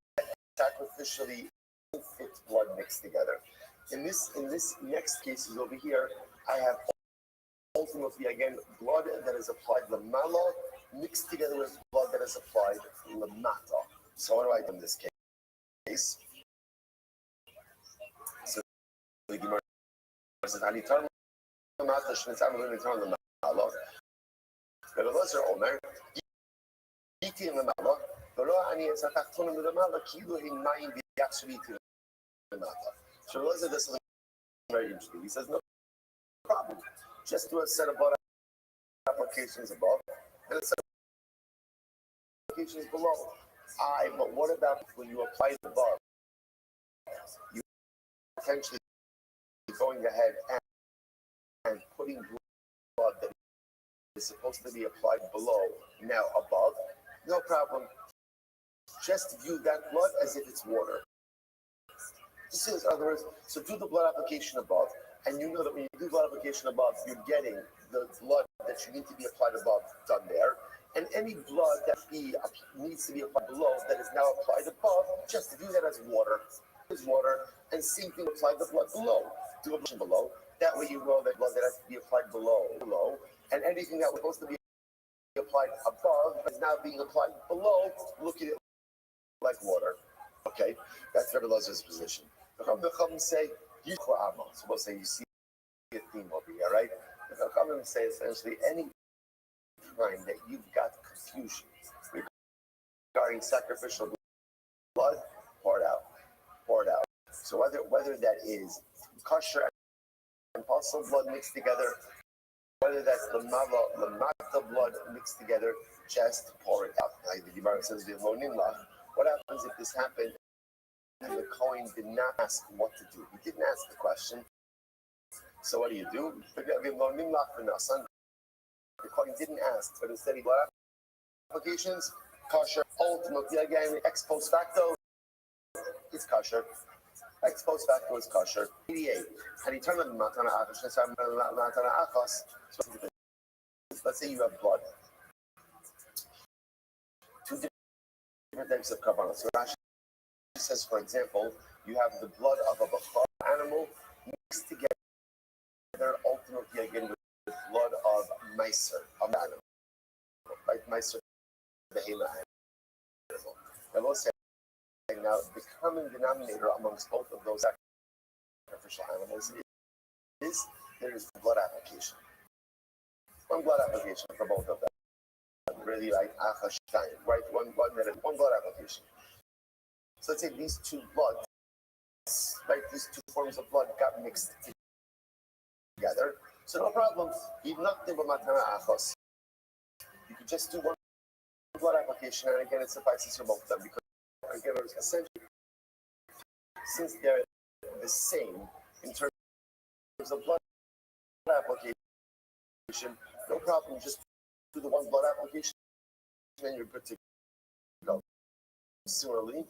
sacrificially fit blood mixed together. In this next case is over here, I have ultimately again blood that is applied lamala mixed together with blood that is applied lamata. So what do I do in this case? So the Gemara says, "Ani turn lamata shnitzam v'niturn lamala." But the others are Omer. Iti lamala. V'lo ani esatachton lamala kilu hin mayim v'yachshu iti lamata. So the this is very interesting. He says no problem. Just do a set of blood applications above and a set of applications below. But what about when you apply the above? You potentially going ahead and putting blood that is supposed to be applied below now above. No problem. Just view that blood as if it's water. This is, in other words, so do the blood application above. And you know that when you do blood application above, you're getting the blood that you need to be applied above done there. And any blood that needs to be applied below that is now applied above, just view that as water. Is water. And same thing, apply the blood below. Do a below. That way you know that blood that has to be applied below. And anything that was supposed to be applied above is now being applied below. Look at it like water. Okay? That's Rabbi Lozer's position. The Chacham say, so we'll say you see a theme over here, right? The Chachamim say essentially any time that you've got confusion regarding sacrificial blood, pour it out. So whether that is kosher and apostle blood mixed together, whether that's the mata blood mixed together, just pour it out. Like the Gemara says, what happens if this happened and the Kohen did not ask what to do? He didn't ask the question. So what do? The Kohen didn't ask, but instead he brought applications, kosher, ultimately again, ex post facto, it's kosher. Ex post facto is kosher. 88. And he turned on matana achos. Let's say you have blood. Two different types of kavanah. So Rashi says, for example, you have the blood of a bachar animal mixed together ultimately again with the blood of meiser, of animal. Right? Meiser, the hema animal. I will say now the common denominator amongst both of those sacrificial animals is there is blood application. One blood application for both of them. Really like achashtaim, right? One blood application. So let's say these two bloods, right? These two forms of blood got mixed together. So no problem. You could just do one blood application, and again, it suffices for both of them because again, essentially, since they're the same in terms of blood application, no problem. Just do the one blood application, and you're good to go. Similarly,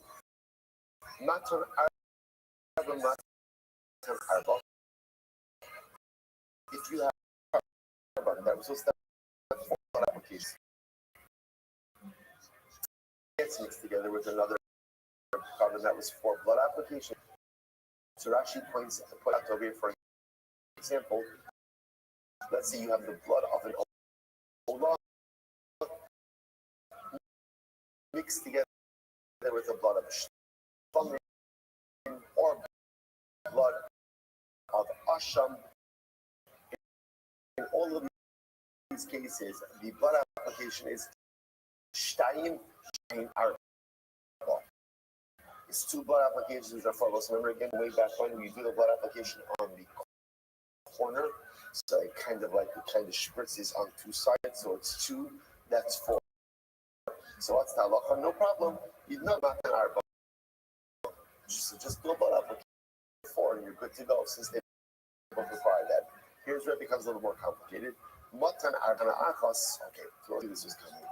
Maton Arba, Maton Arba. If you have that was just that blood application, gets mixed together with another carbon that was for blood application. So Rashi points out over here, for example, let's say you have the blood of an olah mixed together with the blood of shlamim or blood of asham. In all of these cases, the blood application is shtayim arba. It's two blood applications are for us. Remember again, way back when you do the blood application on the corner, so it kind of spritzes on two sides, so it's two, that's four. So what's the halacha? No problem. You know not an arba. So just do a blood application before and you're good to go since they both require that. Here's where it becomes a little more complicated. Matan arbana achos. Okay, so this was coming.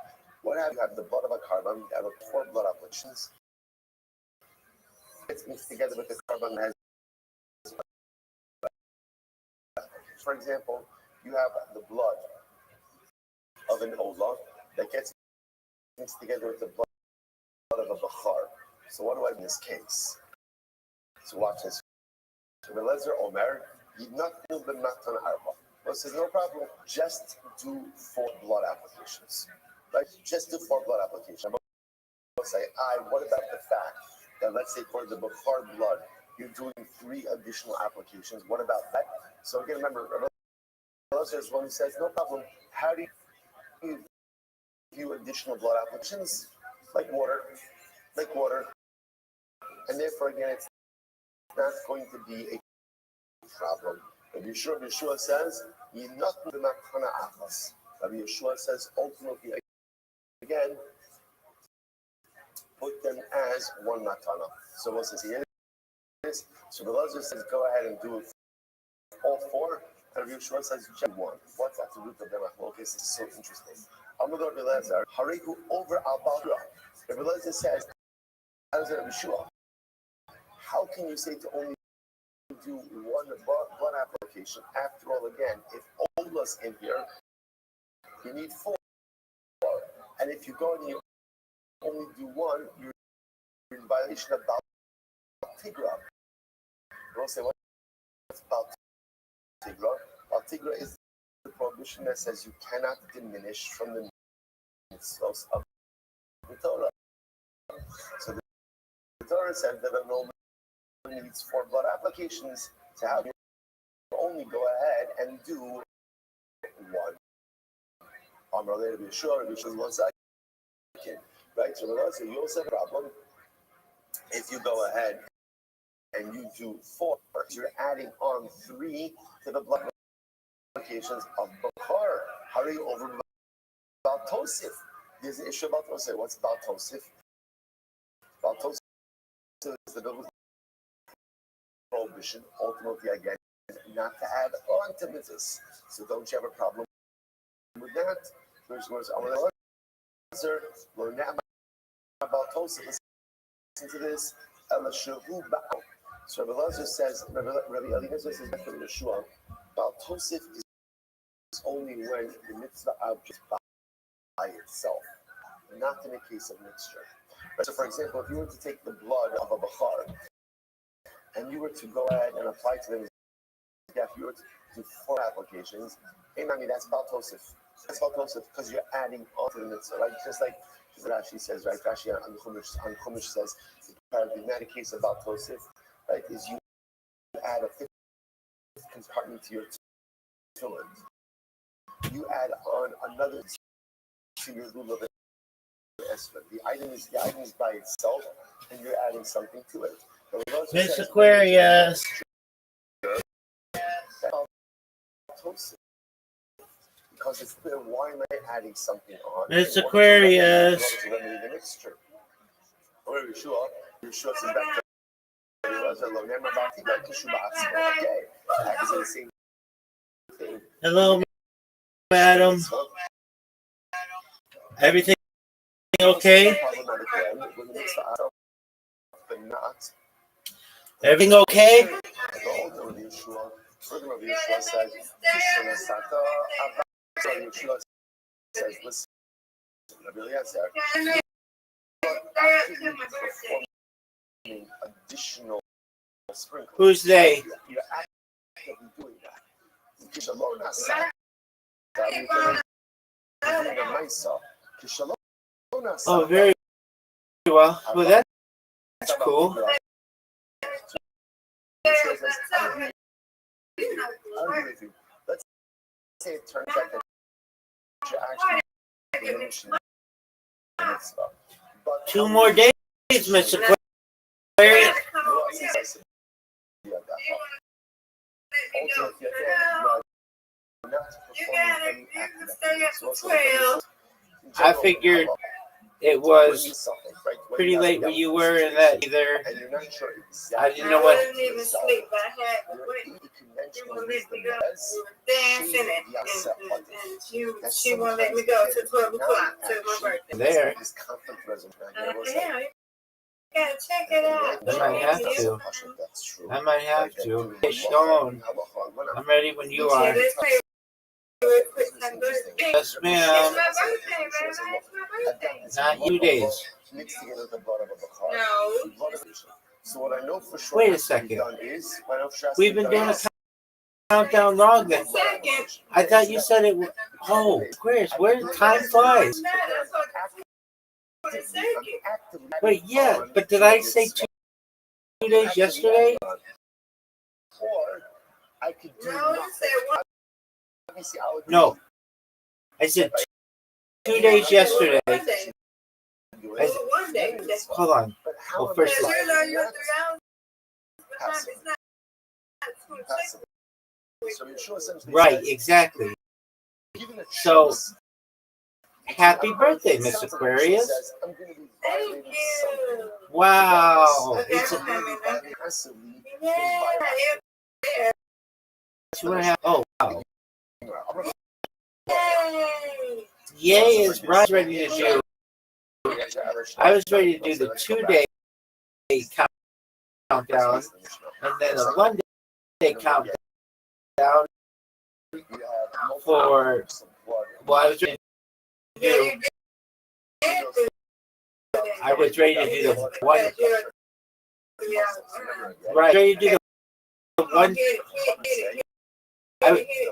What have you have the blood of a carbon out of 4 blood applications? It's mixed together with the carbon that has. For example, you have the blood of an ola that gets mixed together with the blood of a bachar. So what do I do in this case? So watch this. So Belezer Omer, Yidnatu b'matan arba. Well, says no problem. Just do 4 blood applications. Right? Just do 4 blood applications. I'm going to say, what about the fact that let's say for the bachar blood, you're doing 3 additional applications. What about that? So again, remember, there's one who says, no problem. How do you do additional blood applications? Like water. And therefore, again, it's not going to be a problem. Rabbi Yeshua says, Rabbi Yeshua says, ultimately, again, put them as one matana. So what's this here? So the Lezer says, go ahead and do all 4. And Rabbi Yeshua says, just 1. What's that to do with them? Okay, this is so interesting. Amador Rabbi Lezer, Hariku over al Baldra. Rabbi Lezer says, as Rabbi Yeshua, how can you say to only do 1 blood application? After all, again, if Ola's in here, you need 4. And if you go and you only do 1, you're in violation of Baal Tigra. We'll say, what's Baal Tigra? Baal Tigra is the prohibition that says you cannot diminish from the mitzvos of the Torah. So the Torah said that a normal needs 4 blood applications to have you only go ahead and do 1. Related to Yeshua, which is 1 second, right? So you also have a problem if you go ahead and you do 4. You're adding on 3 to the blood applications of Bachar. How are you over Baltosif? There's an issue about Baltosif. What's Baltosif? Baltosif is the biblical prohibition, ultimately, again, not to add on to mitzvahs. So don't you have a problem with that? Listen to this. So Rabbi Elazar says, Rabbi Eliezer says that for Yeshua, Baltosif is only when the mitzvah object by itself, not in a case of mixture. So for example, if you were to take the blood of a bachar and you were to go ahead and apply to them, if you were to do 4 applications, that's Baltosif. That's Baltosif because you're adding on to the mitzvah, right? Just like Rashi says, right? Rashi on Chumash says, not a case of Baltosif, right? Is you add a 5th compartment to your tefillin. You add on another to your lulav and esrog. The item is by itself, and you're adding something to it. Miss Aquarius. Because it's clear, why am I adding something on? Miss Aquarius. The mixture. Yeshua says back to hello, madam. Everything okay? Everything okay? Additional sprinkles. Who's they? You're actively doing that. Oh, very well. Well, that's cool. Let's say it turns out that you're actually diminishing the mitzvah. 2 more days, Mr. Aquarius. I figured It was pretty late where you were, and that either and you're not sure I exactly. didn't know what. didn't even sleep. I had to wait. She wouldn't let me go. We were dancing and she wouldn't let me go till 12 o'clock, till my birthday. There. This conflict resolution. Yeah, you gotta check it out. I might have to. I might have to. Hey, Sean, I'm ready when you are. Let's pay real quick. Happy birthday. Yes, It's ma'am. my birthday, Rabbi. It's my birthday. Not you days. Mixed together with the blood of a bakar. No. So what I know for sure. Wait a has to be second. done is, I know Shasta We've been done doing a is- countdown wrong then. Second. I thought you said it was. Oh, Squares, where time flies. That's what the second. Wait, yeah, but did I say 2 days yesterday? Or I could do No, you said one. Let me see, I would No. I said 2 days yesterday. One day. I- One day. Hold on. But how Well, am first I of all- You're not, you're 3 hours behind. It's not 26. passive? So you're sure essentially Right, says, exactly. given a So, choice, happy birthday, it Miss sounds like she Aquarius. says, I'm gonna be Thank violating you. something. Wow. Okay, It's I'm coming. Passively, Yeah. 2.5. Oh, wow. Yay. Yay is Brian's ready to do. I was ready to do the 2-day countdown and then a 1-day countdown for, well, I was ready to do, I was ready to do the one, right, ready to do the one,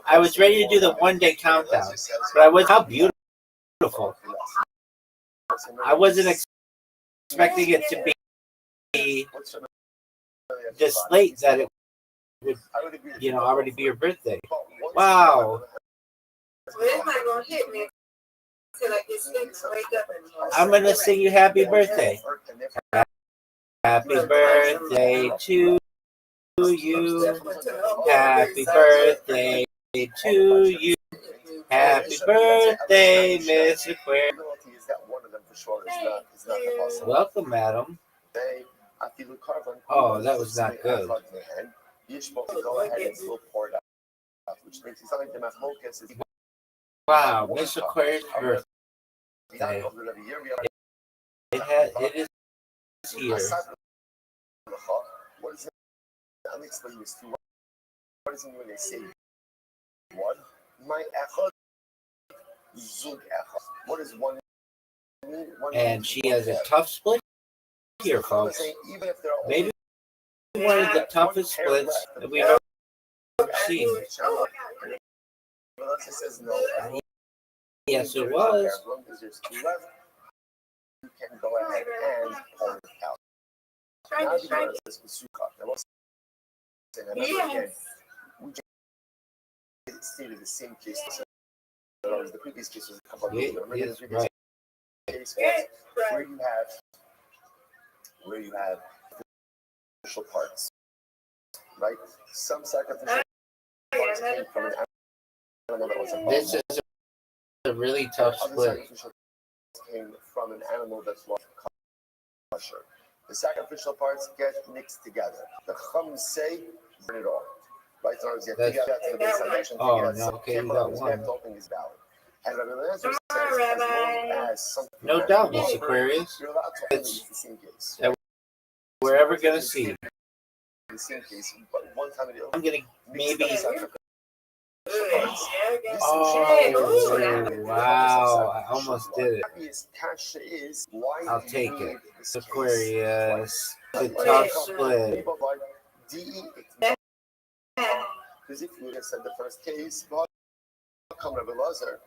I was ready to do the 1-day countdown, but I was, how beautiful. I wasn't expecting it to be this late that it would, already be your birthday. Wow. Well, it's not gonna hit me until I get sleep and wake up in the morning. I'm going to sing you happy birthday. Happy birthday to you. Happy birthday to you. Happy birthday, Miss Aquarius. Welcome, madam. Oh, that was not good. Go ahead and still pour it out, which makes it sound like the machlokas is. Wow, Miss Aquarius' birthday. It is here. What is it? I'll explain this to you. What is it when they say one? My echad, zug echad. What is one mean? And she has a tough split here, folks. Maybe one of the toughest splits that we've ever seen. Yes, it was. As long as there's two left, you can go ahead and pour it out. Now because this is sukkah. I will say that again. We just stated the same case. In other words, the previous case was a couple of days ago. Remember the previous case was where you have sacrificial parts, right? Some sacrificial parts came from an animal that was a This is a really tough other split. sacrificial parts came from an animal that's not kosher. The sacrificial parts get mixed together. The Chum say, burn it all. Right? So you have to get to the base foundation. Oh, no, okay, you got one. The whole thing is valid. And Rabbi Eliezer says, as long as something No has doubt, been Miss offered, Aquarius. you're allowed to only use the same case. We're ever going to see. The same case, but one time it I'm going to maybe. parts. Oh, wow. I almost did it. I'll take it. Aquarius. The tough split. Because if you would have said the first case, but come Rabbi Eliezer,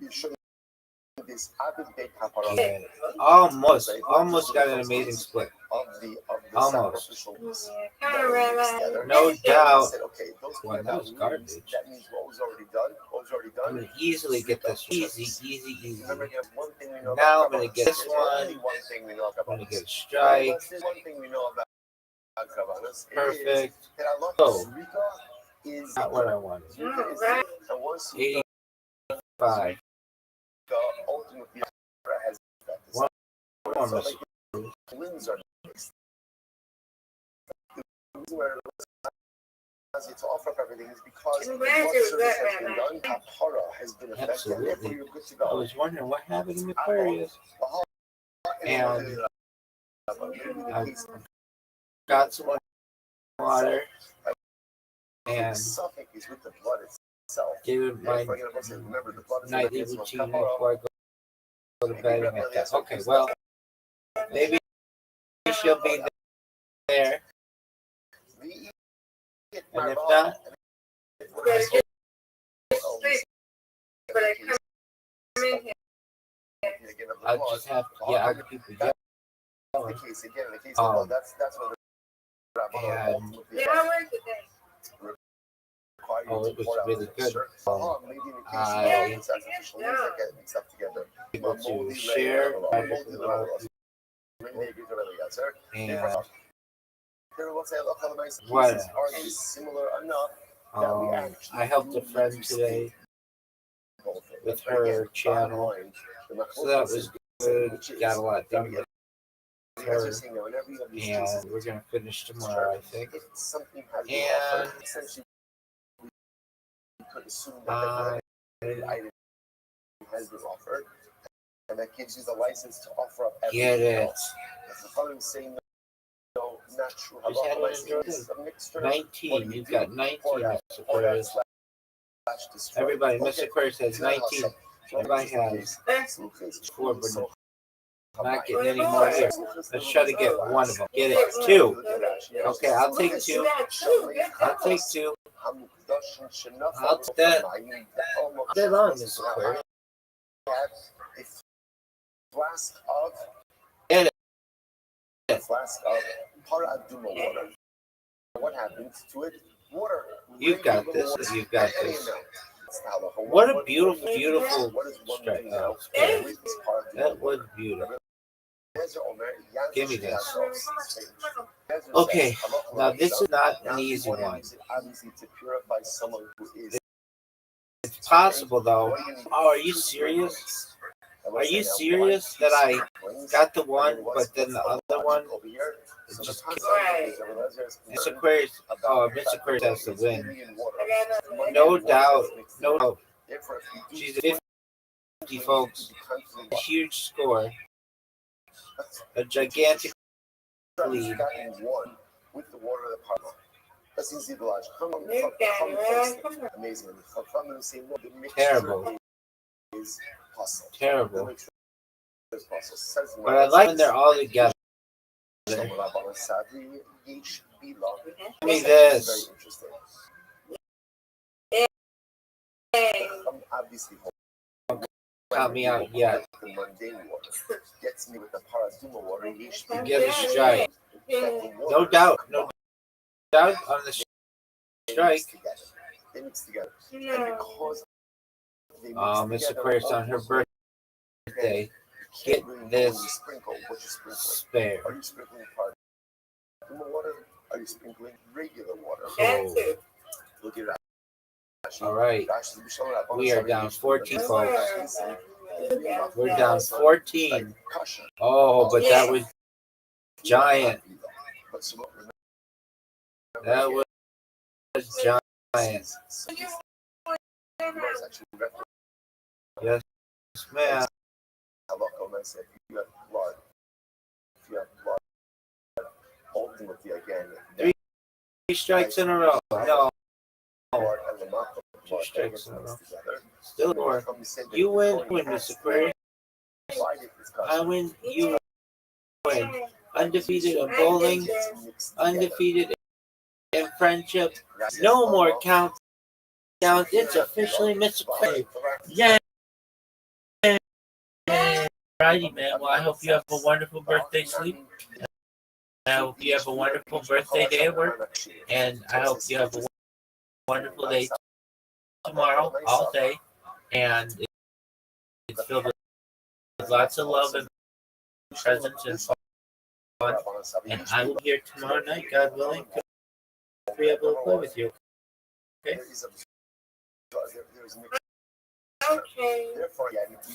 you should have this avid beit kapara Yeah, almost got an amazing split. of the Almost. sacrificial piece. No doubt. Said, okay, those Well, that was garbage. That means what was already done. What was already I'm done. going to easily get this. Easy. Remember, there's one thing we know Now I'm about going to get Kabbalah. this There's one. only one thing we know about I'm going to get a this. strike. There's one thing we know about Kabbalah. Perfect. That Allah Oh. is Not what I wanted. and once you 85. the ultimate has more, So, Mr. like, the winds are mixed. The reason why to offer up everything is because the blood service has been done, kapara has been effected, and therefore you're good to I go. was wondering what happened in Aquarius. And I got some water and suffix is with the blood itself. gave it my Remember, the blood is nightly routine before I go to bed and like that. Okay, well, maybe she'll be there. And if not, I'll just have to, I'll keep it going. The case again, in the case of blood, that's what the Rabbi And it was really good. I able to share and what I helped a friend today with her channel, so that was good. Got a lot done with her, and we're gonna finish tomorrow, I think. And has been offered, and that gives you the license to offer up get everything it. else. If I'm saying no, not true. Just had an enjoyment. 19. You've got 19, Miss Aquarius. Everybody, Miss Aquarius has 19. Everybody has 4, but I'm not getting any more here. Let's try to get one of them. Get it. 2. Okay, I'll take 2. I'll take 2. I'll take that. Dead on, Miss Aquarius. A flask of Get a flask of paraduma water. What happens to it? Water. You've got this. You've got this. What a beautiful, beautiful strike. That was beautiful. Give me this. Okay, now this is not an easy one. It's possible though. Oh, are you serious? Are you serious that I got the one, but then the other one just Miss Aquarius? Oh, Miss Aquarius has to win. No doubt. No doubt. She's a 50, folks. A huge score. A gigantic lead. With the water of the Parma. Assim se logic. Amazing. Terrible. Is possible. Terrible. But I like when they're all together. Give me this. Obviously, Count me out yet. the mundane water gets me with the paraduma water. You get a strike. No doubt. No doubt on the strike. They mix together. And because they mix Miss together, Aquarius on her birthday. Get this spare. Are you sprinkling paraduma water? Are you sprinkling regular water? Oh. Look at that. All right. We are down 14, folks. We're down 14. Oh, but that was giant. That was giant. Yes, ma'am. Three strikes in a row. No. 2 strikes in a row. Still more. You win, Miss Aquarius. I win, you win. Undefeated in bowling, undefeated in friendship. No more countdowns. It's officially Miss Aquarius. Yay! Righty, man. Well, I hope you have a wonderful birthday sleep. I hope you have a wonderful birthday day at work. And I hope you have a wonderful day tomorrow, all day. And it's filled with lots of love and presents and fun. And I will be here tomorrow night, God willing, to be able to play with you. Okay?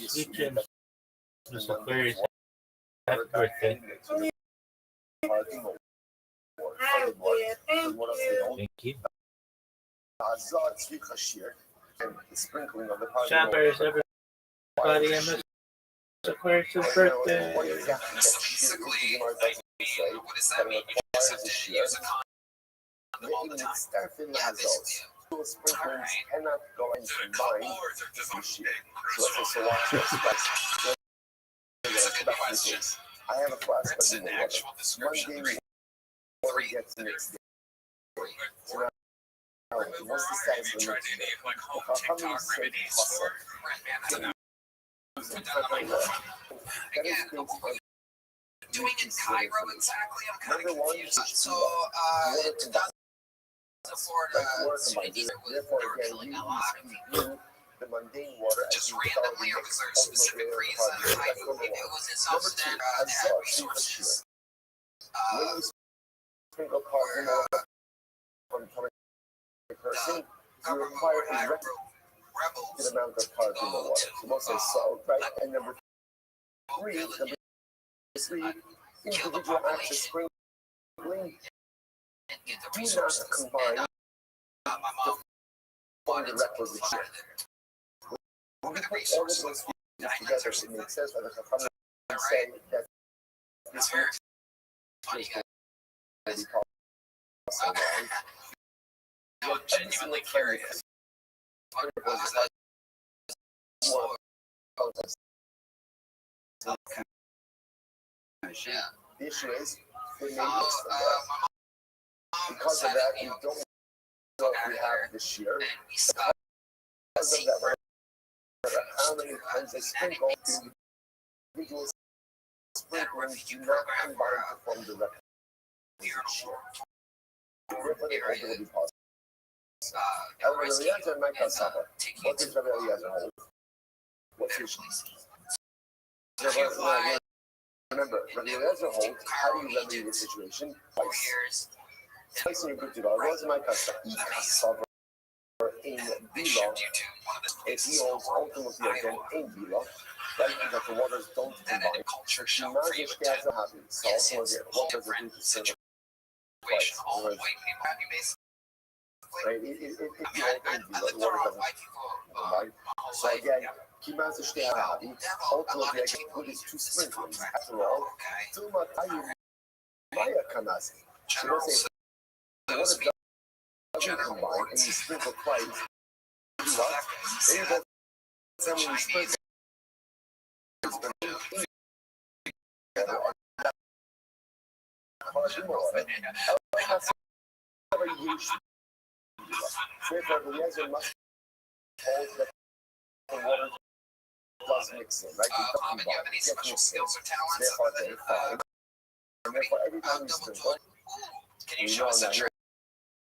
Sweet dreams, Miss Aquarius. Happy birthday. Thank you. And the sprinkling of the Shabbos, everybody, and Mr. Aquarius' birthday. What exactly that shear is, what does that mean? You just have to use a condom all the time. Yeah, this, Two sprinklings cannot go and combine the shear. So let's say, so watch this. It's a good question. I have a class It's with an actual description. One day before it gets mixed. So now, what's the status of the mix? How many stages possible? Again, doing in Cairo exactly, I'm kind of Number one, confused. So, water in combined. 2004 to Therefore, they were again, killing you a lot of people. the mundane water as Just you randomly, or was there a specific reason? It was in South Sudan that had resources. When you sprinkle carbon water from a person, you require a record rebels amount of carbon in the water. So most say salt, right? And number three, individual acts of sprinkling and get the do not resources. combine My mom wanted to be part of it. when we put all of those pieces together, it makes sense that the Chachamim say that That's very funny. will be possible. I'm genuinely curious. Yeah. The issue is, they may mix them there. Because of that, we don't know if we have this year. Because of that, no matter how many times they sprinkle, the individual sprinklings do not combine to form the record. Therefore, they hold it will be possible. Rabbi Eliezer and Micah Saba. What does Rabbi Eliezer hold? What's his Remember, Rabbi Eliezer holds, how do you remedy the situation? Twice. Twice in your group to go. Rabbi Micah Saba in Bila, if he holds ultimately again in Bila, right, that the waters don't combine. Shimazish has a habit. So also again, what does it do to serve twice? Right? If you hold in Bila, the water doesn't combine. So again, Kimazish has a habit. Ultimately, again, put his two sprinklings. After all, Tuma Tayu Maya Kanasi. So let's say the water doesn't combine and you sprinkle twice. Do what? Then you go tell me you sprinkle. Therefore, the Eliezer must hold that the water does mix in, right? It doesn't Do you have any special skills or talents? Therefore, they fine. And therefore, every time you sprinkle, Can you show us a trick?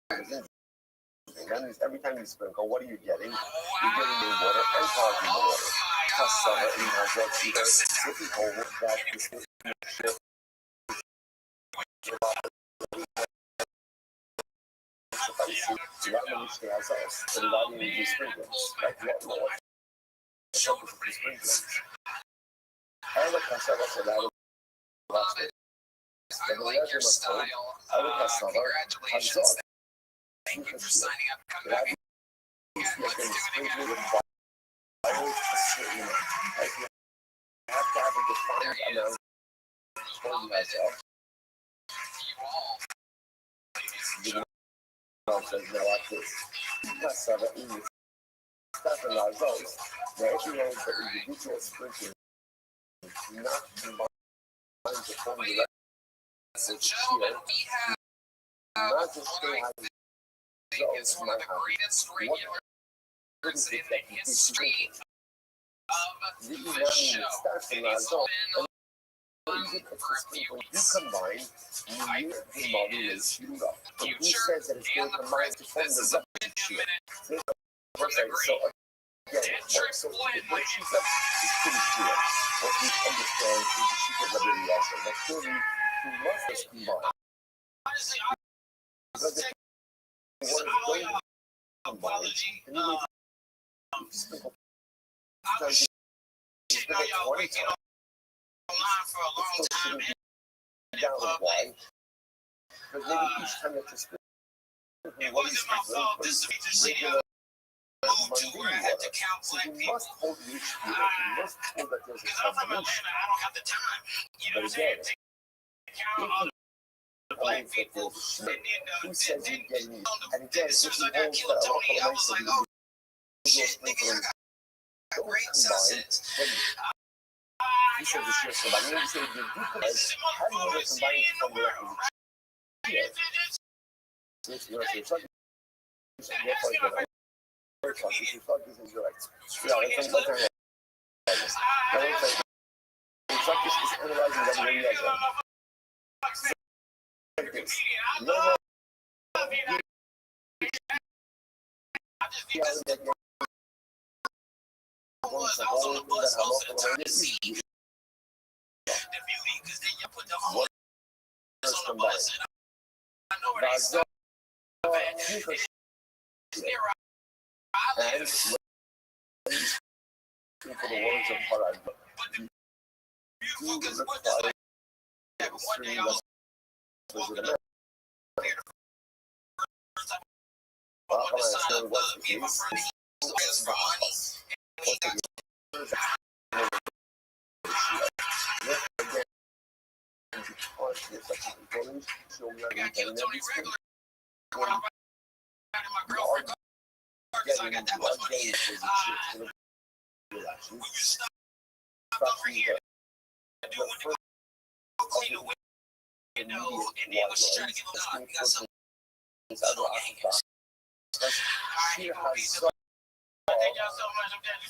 that means every time you sprinkle, what are you getting? You're getting new water and carbon in the water. Kasava in Hazot, either if you hold that is so that means she has us. So why do you do sprinklings? Like what more? Show the sprinklings. And the Kasava said that was I like your style. Congratulations. Thank you for signing up. Come back again. Let's do it again. Always a certain amount. Like you have to have a defined amount for yourself. You know, says now like this. Kasava in the stuff and our results. Now, if you know the individual sprinkling not combined to form the So, gentlemen, we have not just what I think is one of the greatest regular words in the history of the show. It has been for a few you weeks. combine the is Future says that it's going and the to combine to present. form This the is a minute from the Okay, so green. again, so what she said is pretty clear. What we understand is the secret of the Eliezer. That clearly we must just combine. Honestly, Because if it's what is not going only to an apology. then you need to sprinkle I was you sprinkle 20 times. online for a long time and down in public. why? Because maybe each time that you speak, It wasn't my fault. This is just regular moved to where I had to count so black you people. must hold the issue. You must hold that there's a Because I'm from combination. Atlanta, I don't have the time. You know But what I'm saying? again, To count all the black people. who says you get me? And again, as soon as I got killed, Tony, I was like, oh, shit, nigga, I got great success. He says it's your son. I mean, you say you do because how do you get somebody from the record? If you're a truck, you should get like a truck. If you fuck, this is your right. Yeah, it's like the truck is analyzing that way you guys are. Like this. No, was I was on the bus most of the time to see the beauty, because then you put the homeless on the bus, and I know where they stop at. It's near where I live. people the ones that part of But the beautiful, because what does like one day I was walking up here the first time on the side of me and my friend, he was for money, and he got Tony regular. When I'm back to my girlfriend, because I got that much money. When you stop over here, do when you go clean the window, and then when she trying to get it done, you got some little hangers. I ain't gonna be so. Thank y'all so much. I'm glad you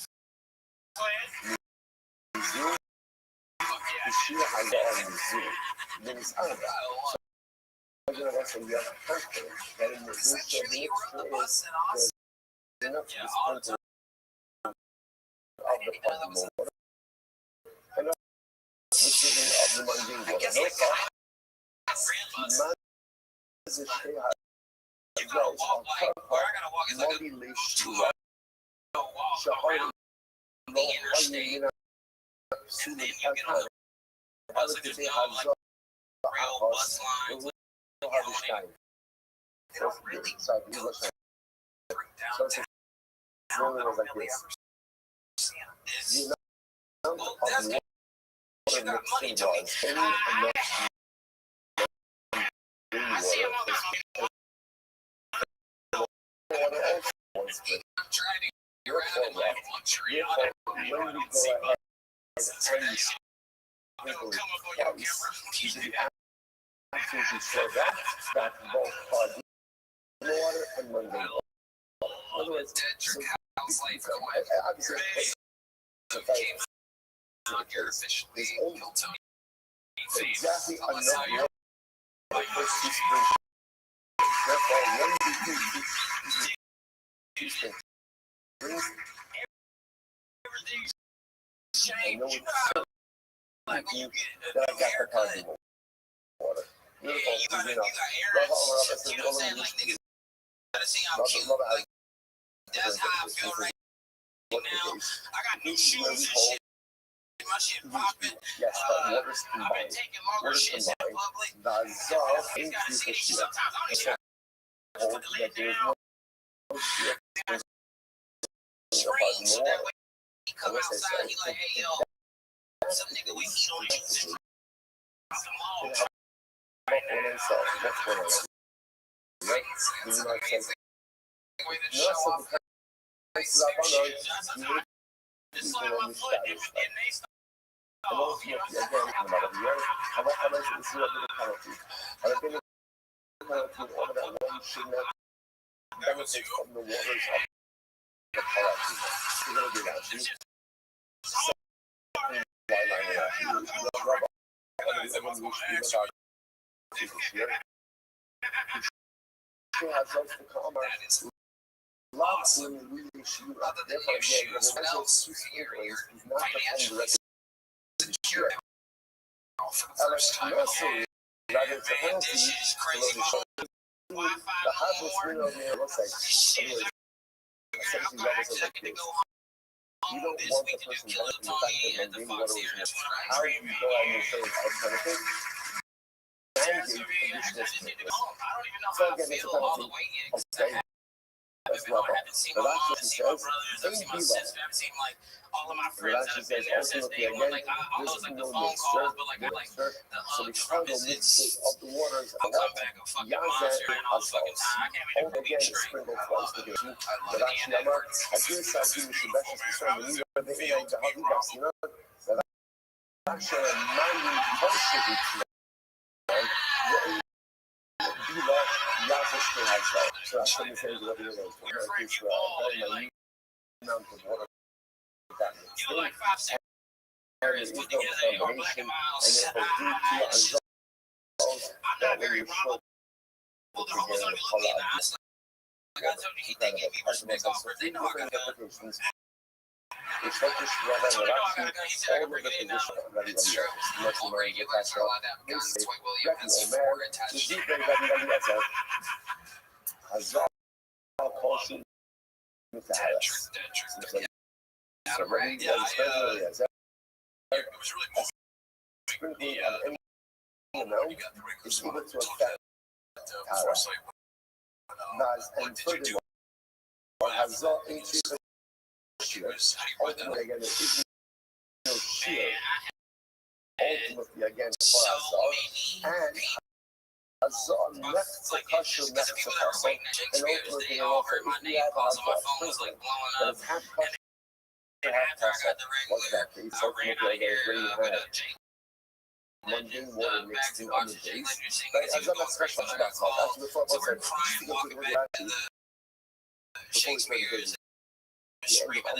playing. You gotta walk like where I gotta walk is like a 2 walk around the interstate. And then you get on the bus, like there's no like rail bus lines. They don't really go through downtown. I don't really ever see this. Well, that's good. You got money, Tony. I see him on the I'm trying to get around in my luxury on it. You know, I don't see buses or anything. It'll come up on your camera. Otherwise, dead trick house life going. You're officially killed Tony. Exactly enough. Everything's changed. Like when you get a haircut. Yeah, you got hair ups. You know what I'm saying? Like niggas gotta see how cute. Like that's how I feel right now. I got new shoes and shit. My shit popping. I've been taking longer shits in public. He's gotta see this shit sometimes. I don't even put the lid down. Screen so that way he come outside. He like, hey yo, some nigga with heat on you. Some long right now. Right? It's amazing. Way to show off. Just slam my foot and they start. Oh, you know what I'm Lots of really shoot other than your shoes, what else? Your financial secure for the first time in a long man, this shit is crazy. Wi-Fi no more. Shit, I can go home. You don't this want week the to do person Killer benefiting the fact Tony that at the mundane Fox water was Theater. missed. That's what I How do dream you go out and say health benefit? Yeah, Mandate so conditional I just need to stimulus. go home. I don't even know So how I again, it's a feel all penalty. the way yet. 'Cause I Okay, haven't that's been. I level. haven't seen But my mom. I actually haven't seen my says, brothers. I haven't seen my be sisters. level. I haven't seen like all of my But friends that actually have been says, there since ultimately, day one. again, Like all there's those like the no phone mixture, calls, but like I like mixture. the So the hugs from Chicago mixture visits. of the waters I'll are what? come back a fucking Yaza monster and all the fucking Azos. time. I can't Hold even again, think straight. sprinkle I twice love it. together. I love But it. actually, I'm not. I do say, give me some best concern. We need to be in the Havi Basina. That actually, a mining culture between Bila Yaza Shkehazal. So that's what I'm saying. What do you know? Amount of water that makes. You like 5 seconds. And it is no combination, and it will do to Azos. That when you show Well, the homeless only look me in the eyes. Like I told you, they gave me respect offers. They know I got a gun. It's focused rather I told than you I got a actually gun. He said I all can of bring the it in now. position that It's he true. much I'll more bring you in. So I got guns. It's White William Rabbi has Omer, 4 attached. the Zibay Rabbi Eliezer, Hazal Kolshin Mitaharas. Dead true. So Rabbi Eliezer, It was really more sprinkling of any amount is able to affect foresight. Naz, and furthermore, Hazal into the shears. Ultimately, again, there is no shear. Ultimately, again, for Hazal. And Hazal next to Kasher, next to Hazal. And ultimately, also, if we have Hazal sprinkling, but it's half Kasher, half Hazal. What's that case? Ultimately, again, where you have mundane water mixed in on the base. But as I'm not special about that, actually, before I was like, just to go to the river, actually, Shakespeare's screaming at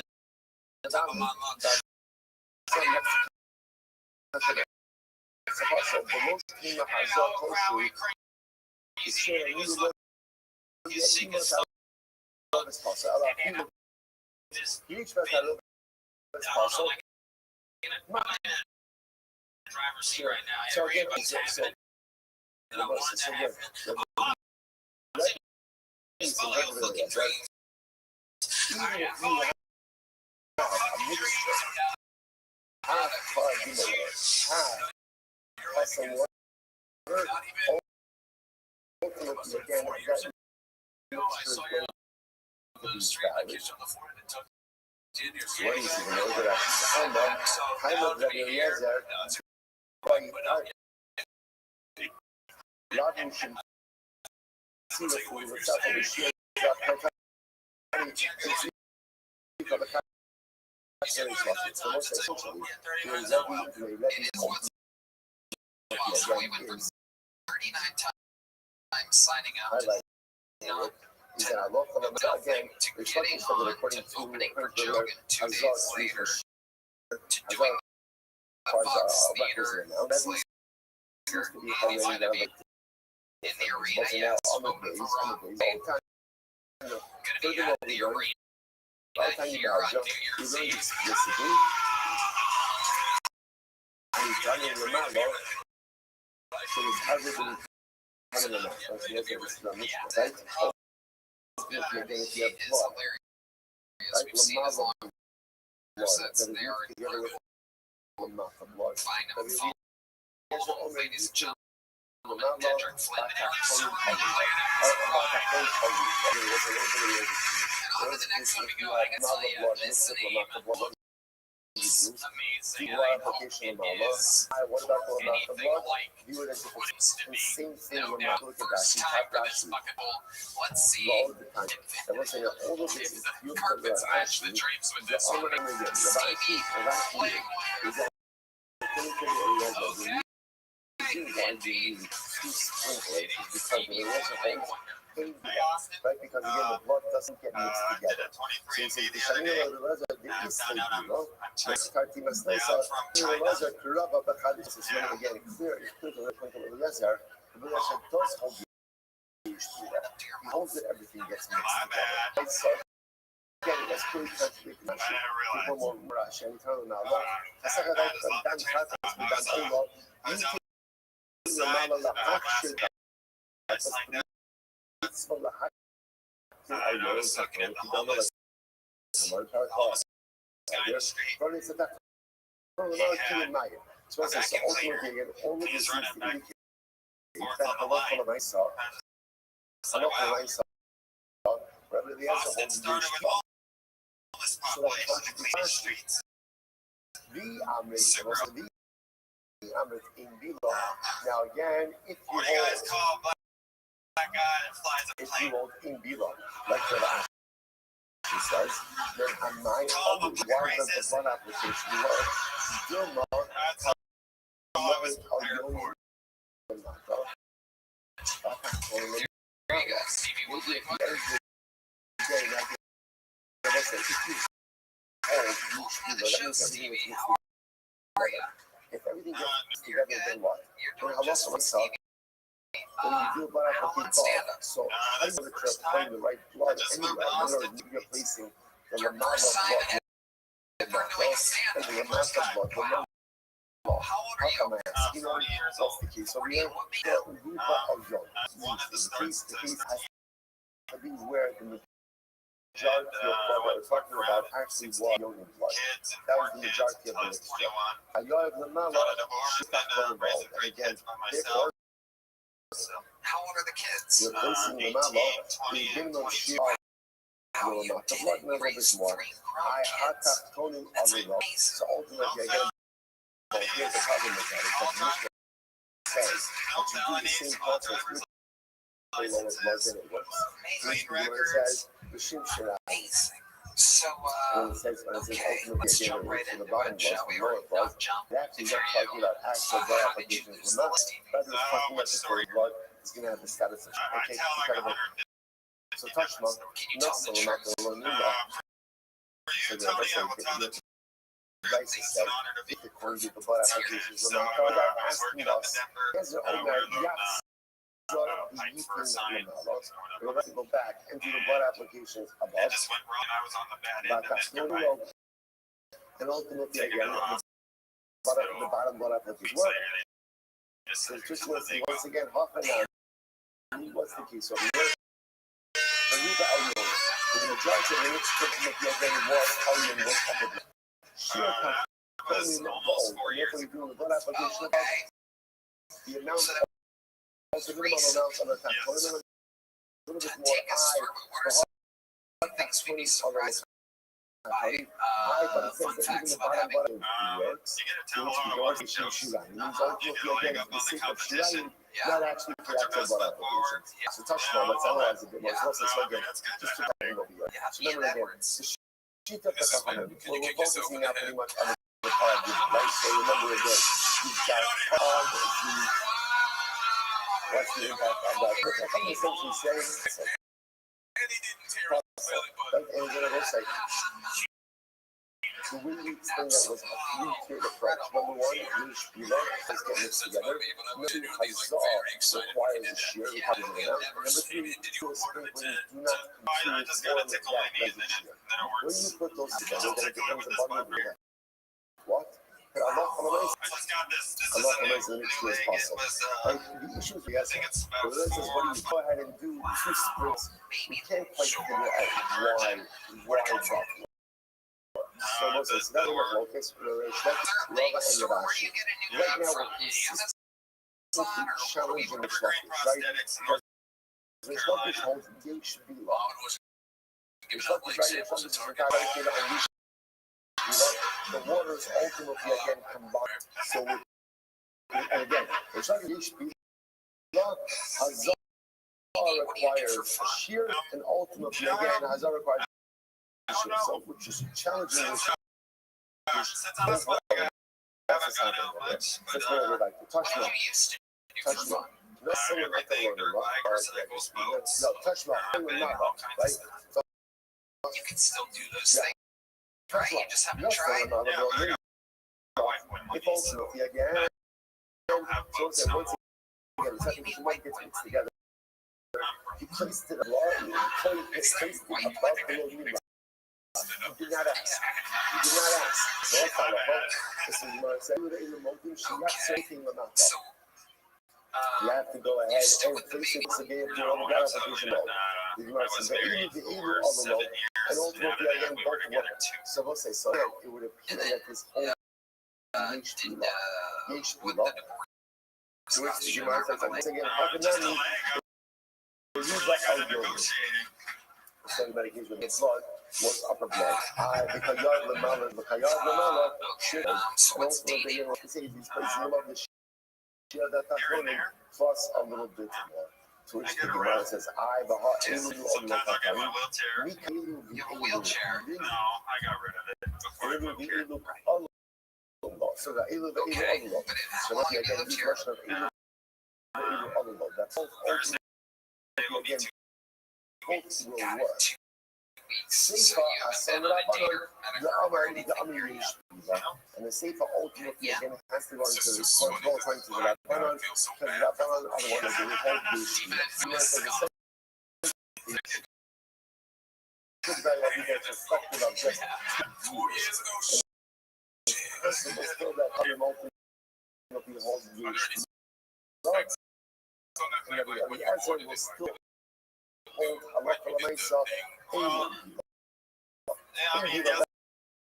the top top of my lungs. So the most thing that Hazal Kosher is sharing you love the Eshima Love is possible. I love you expect I love is possible. Driver's seat right now. So again, Everybody's happy that I want to happen. It's all your fucking dreams. Even if you have a mixture, half carbonate, half some water, ultimately again, that mixture is going to be valid. What is even over that? Time of Rabbi Eliezer, by Rabbi should see the food with stuff on the shit. So most essentially, there is every again is 39 times signing up. highlight. Is that I love them again. It's something that according to opening for the Jogan 2 days later to doing a Fox Theater later in the arena. Yeah, spoken for gonna be at the arena here on New Year's Eve. And he's done it in Lamar, so he's covered in Lamar. That's the other right? It's hilarious. We've seen as long as they are together with find them phone. Ladies and gentlemen, Kendrick Flynn and Eric Sermon. And on to the next one we go. I can tell you, this city is amazing. I hope it is anything like what is to be. No doubt. First time for this bucket bowl. Let's see if the carpets match the drapes with this one. Stevie playing wire. Okay. Indeed. Stevie playing wire. Right, because again, the blood doesn't get mixed together. So it's the Shamil again, clear, does hold the he holds it, everything gets mixed together. Right, so again, let's put it to people more rush and turn on Allah. guy in the street. Running to that. So Back in later, all of he's this running back forth that on the I line. want to saw. It's like, wow, Rather the Boston started with all this population to clean the streets. In Bilo. Now again, if you What do you guys call a black guy that flies a plane? hold in Bilo, like that, she says, then on my own, why does the one application work? Still not. That's all I was prepared for. Here you go, Stevie Woodley. Stevie, how are you? If everything gets together, then what? You're Then doing I just lost fine, myself. Stevie. When you do about I don't want stand-up. so I know that you're playing the right blood anyway. You're placing the Your amount first of time blood. ever doing stand-up. And Your the first amount time. of blood. Wow. How old are you? 40 years That's old. the case. So 40, we and what made you? wanted to start the case has to be where the majority of what I was talking about actually was young blood. Kids and That four was the kids majority of until I the was mixture. 21. I got the man Got a divorce she's and not going raising involved. three And again, kids by myself. therefore, So, how old are the kids? you're placing the 18, man 20, the and minimum 22. shear How will you not the did blood it. You level raised this more. 3 I grown had kids. that toning on That's the rock. amazing. So ultimately, again, here's the problem with that. Is that the mission says that you do the same process with the lowest blood than it works. Amazing Where it records. says the shim should Amazing. So, when it says okay, ultimately let's again, jump right the into bottom it, shall was we? the lower blood. Jump. It actually There not you talking go. about actual blood How did you applications. lose We're the not. Stevie? That is talking about the Story. blood is going to have the status of I okay, tell like incredible. 150 So touch mark, Can you not tell so the not truth? the low number. For you, So Tony, I will tell the truth. It's an honor to be the quality of the blood here. applications. So, And I was working up in Denver. Here's the We old were man, loading yes. pipes for science. We're going to go back and do the blood applications It above. just went wrong. I was on the bad end But of that's it. no Got my low. And ultimately, taken again, to the the bottom blood application. So Well, they just so said, just "Here's the once again, half an hour. What's the key? So we're going to the majority of the next treatment you're going to was onion was covered. Sheer It was almost 4 years ago. doing the blood application Oh, about okay. the amount So of that the minimum amount of attack. Yes. A little bit more take us high. through. What are some things we'd be surprised by? But it Fun says that facts even the about bottom having. blood works. You get to tell a Which lot of regards other to jokes. shooting. Means You ultimately do leg again up the on the sake of competition. shooting, Yeah. not actually for Put your actual best blood foot forward. applications. Yeah. So touch now, let's analyze a bit more. Yeah. So let's So, I again, mean, that's good. just to talk over here. You have So to eat remember again, Edwards. the sheet of the This is Chachamim, good. Can you we're kick yourself focusing in the now head? pretty much on the paradigm, right? So remember again, you've got Pog, what's the impact of that? What I'm essentially saying, And he didn't tear his belly button. right? And we're going to say, the way we explained that was a three-tiered approach. Number one, Yish Bila is getting this together. Number two, Hazar requires a shear, requires an amount. And number three, two sprinklings do not I just got to tickle my knee and then it when works. you put those together, then it Tickle it becomes with a this bundle button. of what? But I'm not going to I just got this. This is I'm not a going to new make sure leg. it's It possible. was, Right? The issues we I have, think it's the about reason is 4 what or do you go ahead and do two sprints? We can't quite figure out why that. So what's this? That's what focus, respect, love, and So where Rashi. you get a new Right leg now, from? we're You use it consistently or what do we challenging the Evergreen Shlokish, right? prosthetics in North The Shlokish holds they should be Carolina. law. Was The giving out Shlokish, leg right? samples The at Shlokish is Target. entitled to and we should be law. The waters ultimately again combined. So and again, the Shlokish should be law. Hazar requires a shear, and ultimately again, Hazar requires a shear. So which is challenging the Since I was like, I haven't gone out much, but that's what I would like to touch what on. do you used to do Touch for on. fun? Not someone like the Everything, Lord, dirt right? motorcycles, boats. No, touch on. I've been Not all kinds of right. stuff. You can still do those Yeah. things, right? You just haven't Not tried. someone Yeah, like but the my wife wouldn't If let me, so ultimately again, I don't have so boats it's no once more. again, the second mission one gets mixed together. You placed it above, you It's like, placed why it you above think the I Lord. You did not ask. Exactly. You did not ask. So I thought, this is what I said. In the moment, she got something about that. So, You have to go ahead and fix it to be able to run the application mode. You want to say the able on the load, and ultimately again both work. So we'll say so it would appear that this whole HP law, to which the Gemara says again, how can that mean? You got audio. So everybody gives them blood, what's upper blood. The kayad lamala should, and also they say these places above the plus a little bit more. To which the Gemara says, I the heart wheelchair. No, I got rid of it before I moved here. So the Elu the Elu. So what you again use version of Elu the that's ultimately again both will work. Seifa Asalabanon, the Amir and the Seifa ultimately again has to go into the according to the Rabbanon, because the Rabbanon are the ones that will hold this. Could very well be their perspective of just 4 years ago. Possible still that other ultimately holds the answer will still hold a myself.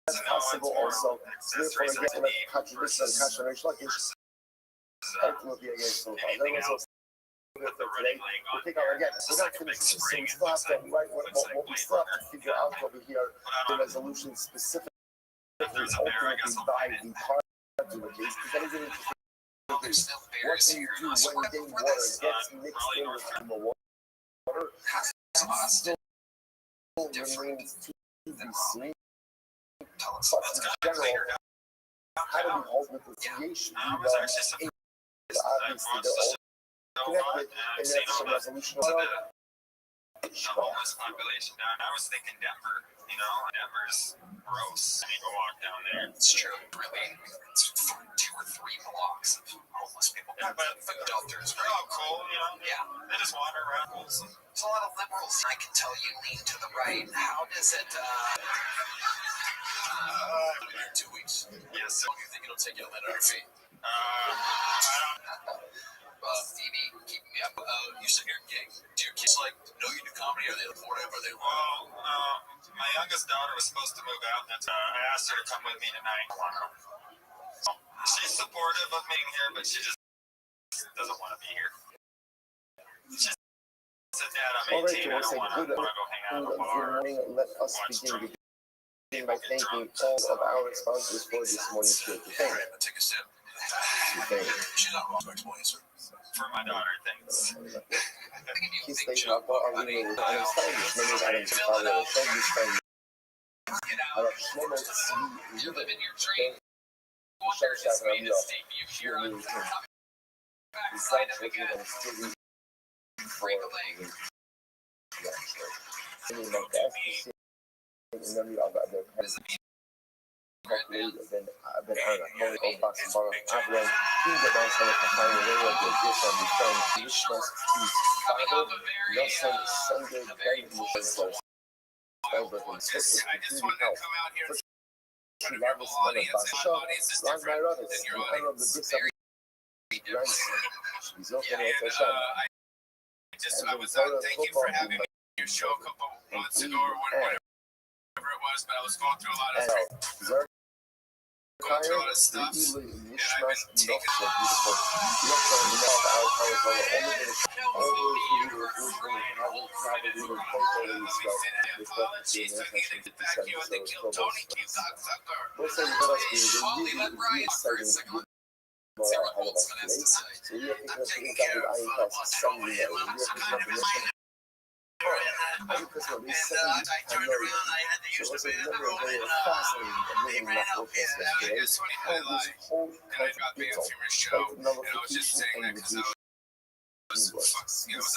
That's possible also. Therefore, again, like contradiction of Kasha and Shlakish, ultimately against the law. Then also, today, we pick out again. We're not finished this, so we still have to write what we still have to figure out over here the resolution specifically ultimately by the parts of the case, because that is an interesting thing. What do you do when getting water gets mixed in with the water? Still remains to be seen. But in general, how do we hold with the creation? Obviously, they're all connected, and there's some resolution. The homeless population down. I was thinking Denver. You know, Denver's gross. You go walk down there. It's true, really. It's 2 or 3 blocks of homeless people. Yeah, but shelters, they're all cool, you know. Yeah. They just wander around. There's a lot of liberals. I can tell you lean to the right. How does it, 2 weeks. Yes, sir. How long do you think it'll take you to land on your feet? Phoebe, keeping me up. You said you're gay. Do your kids know you do comedy? Are they supportive? Are they my youngest daughter was supposed to move out. And I asked her to come with me tonight. She's supportive of being here, but she just doesn't want to be here. She said, Dad, I'm 18. I don't want to go hang out at the bar. Let us begin by thanking all of our sponsors for this morning's show. Take a sip. She's not wrong to explain, sir. For my daughter, thanks. He stays up for our related items, many items are the service from our small You live in your dream. I was thank you for having me on your show a couple months ago or whatever it was, but I was going through a lot of stuff. And I've been taking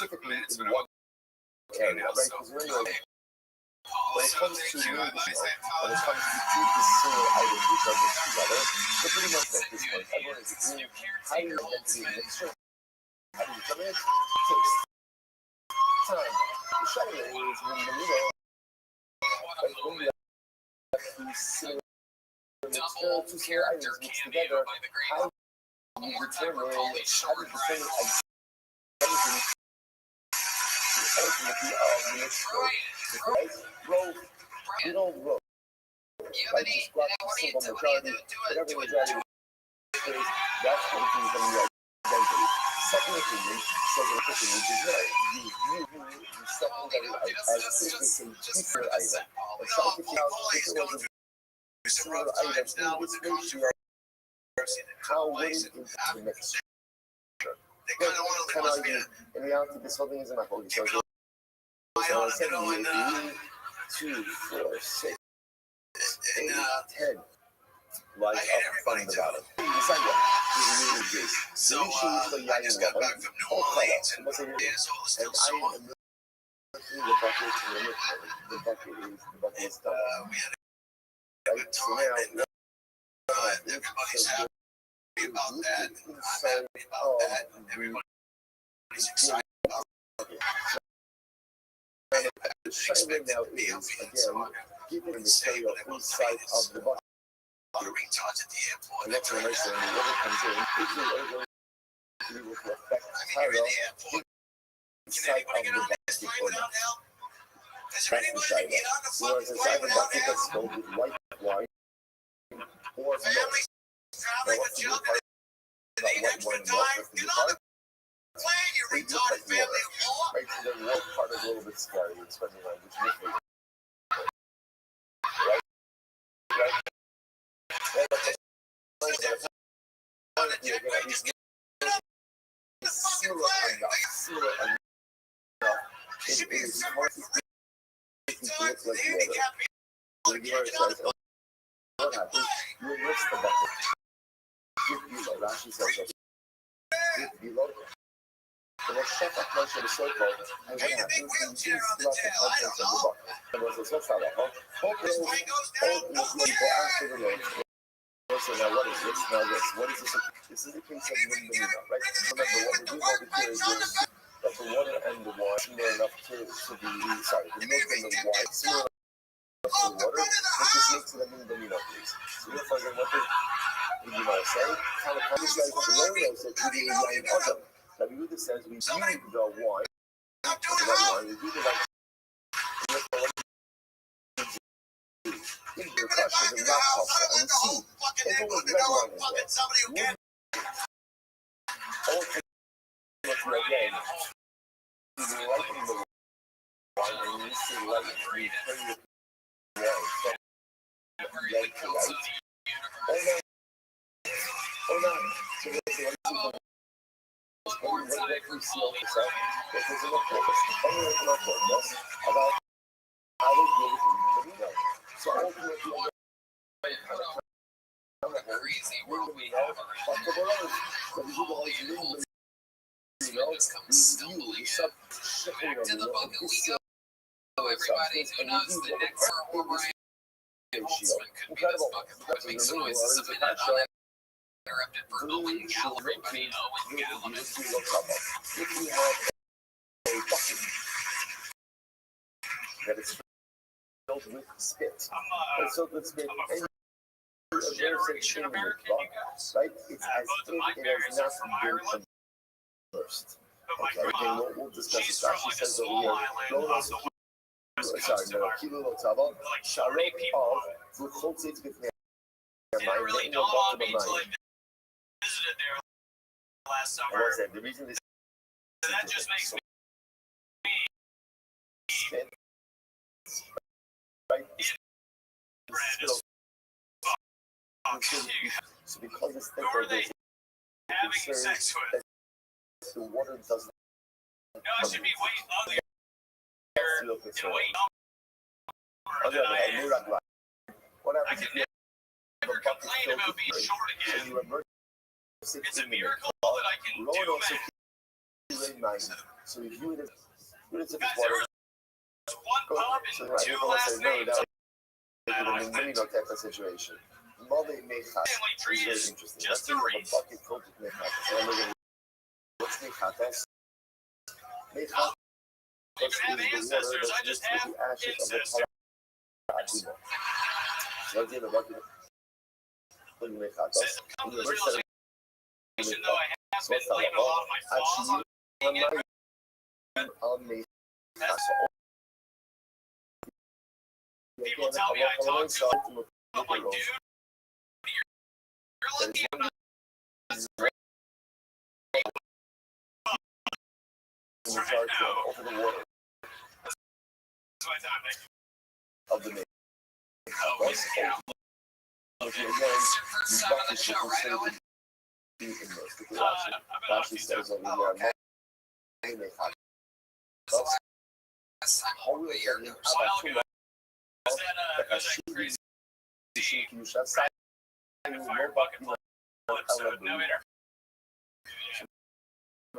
specifically in one area, right? Because remember, when it comes to when it comes to two single items which are mixed together, so pretty much at this point, everyone is agreeing how do you get to be a mixture? How do you come in? Taste. Time. The shadow is when the middle, right? When you have two single items mixed together, how you determine, how do you determine identity ultimately of the mixture? Right? Roll, you don't roll. Like just grab a single majority, whatever the majority is, that's what is going to be identity. Second opinion says an opinion which is right. You view the secondary item as if it's a different item. And try to figure out if it was a similar item in this ratio, how would it impact the mixture? They kind of want to Can leave us argue, in reality, this whole thing is in my focus. So I said, 2, 4, 6, 8, 10. Like up front about it. So, I just got back from New Orleans, and the asshole is still sore. The bucket is done. We had a good time, and everybody's happy about that. I'm happy about that. Everybody's excited about it. Expected to be able to be so Keeping the insane tail when I was inside of the bucket. a lot of retards at the airport. And that's what I said. When it comes in, if you're able to be able to affect I mean, you're in Tyra the airport. Can inside anybody of get the on this bucket plane or without not. help? Is there That's anybody the that can side. get on the Whereas fucking inside plane the without bucket that's help? filled with white wine or milk. Families traveling with children that need extra time. Get on the plane, you retarded family of four. Right, so the water part is a little bit scary, especially language. Right? On the jet plane, just get on the fucking plane. There should be a separate time for the handicapped people to catch on the What happens? You lift the bucket. Dip below. Rashi says that. Dip below. So let's check up most of the circle. And what Paint a happens? big You wheelchair do on the slap the tail. I contents don't of the know. bucket. And what's this? What's that? This plane goes down, don't Ultimately, look go at after the road. So now what is this? Now this. What is this? This is the case of Mindanao, right? Remember what we do over here is we'll see that the water and the wine similar enough to be, sorry, the milk and the wine similar enough to the water, but this makes it a Mindanao case. So you're thinking, what did you want to say? How the Congress guys Colonial said to the wine other. Rabbi Yehuda says we view the wine, I'm the doing it red wrong. wine, we view the white. In the Russia, the not pasta, and see if it was red wine in there. Somebody who can't Ultimately, again, you lighten the wine, and you see light, you turn the wine from light to light. Hold on. So let's see what we see on the side. This is an important about how they give it to the know. So ultimately, Crazy world we have Back to the bucket we go. Everybody tune us the next we're right. Holtzman could be this bucket ripping noises of an uninterrupted verbal gal. Everybody know when Gallum is if you have a bucket that is filled with spit, it's filled with spit, and first generation American, you guys. right? It's as Both of if my it parents has are not from been Ireland, first. but my Okay, again, grandma, we'll discuss she's this. from She like a says over small here, island don't on also the west sorry, coast of no, Ireland. Kilo Tava, Like 40 Charlotte people of on it. Vuchotzi with me. Didn't really dawn on me until I visited there last I summer. was saying, the reason this That just makes me spit, right? bread as fuck. So because it's Who thicker, are they there's having concern sex with? that the water doesn't No, I should be way uglier feel this and way. way dumber On the than other I hand, am. you're not black. What I happens can if you never have a bucket complain filled about with being dirt, short and again. you immerse It's a 16 minutes? miracle that I can Roll do also math. 9. So if you would have Guys, water, there was one go pub so and I two think I'll say last no, names. now That I in the type of situation. Molly Mechas family is tree very is interesting. just Let's a say you have a wreath. bucket filled with Mechas. So I'm looking at what's Mechas? Mechas I don't even have ancestors, I just have the ashes of the ancestors. Paladino. So let's say the bucket filled with Mechas. Says it comes In the as first real set Though I have been blaming a lot of my flaws on being people tell me I talk too much. I'm like, dude, you're lucky I'm not right now. over the water That's my time, thank you. of the nation. Oh, we see now. Okay, first time on the show, right, Owen? Rashi says over here, Last time all year, there was smile good. Was that crazy fire bucket flip elevator? Oh,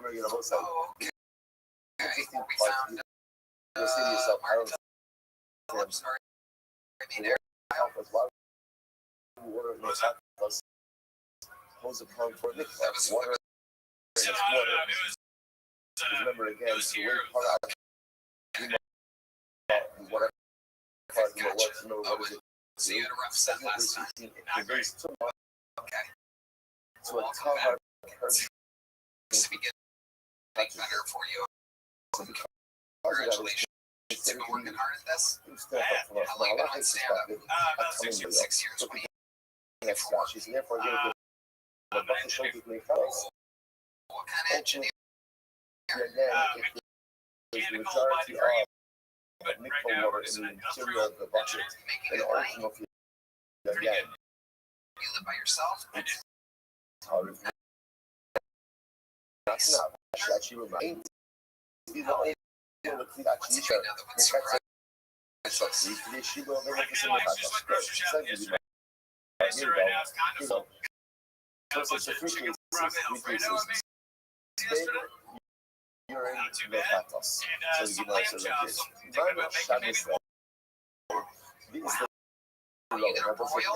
okay. We found I'm sorry. I mean, help us. Why water was that? Hose a pump for the water. Remember again, it was here. Whatever part of the Gotcha. works, no, what is it? So you had a rough set last time. Not great. So Okay. so Well, it's welcome hard back. To be getting better for you. Congratulations. You've been working hard at this. How long you been on stand-up? About 6 years. 6 years. What do you get for work? She's here for a good I'm an engineer. What kind of engineer? Mechanical by degree, but right now we're just in industrial engineering, making it money. Pretty good. You live by yourself? I do. That's not actually reminds me of What's another one surprise? the issue of I feel like just went grocery shopping yesterday. So right now it's kind of full. Got a bunch of chicken broccoli Alfredo I made yesterday. Not too bad. And some lamb chops. I'm thinking about making maybe more. You gonna broil this?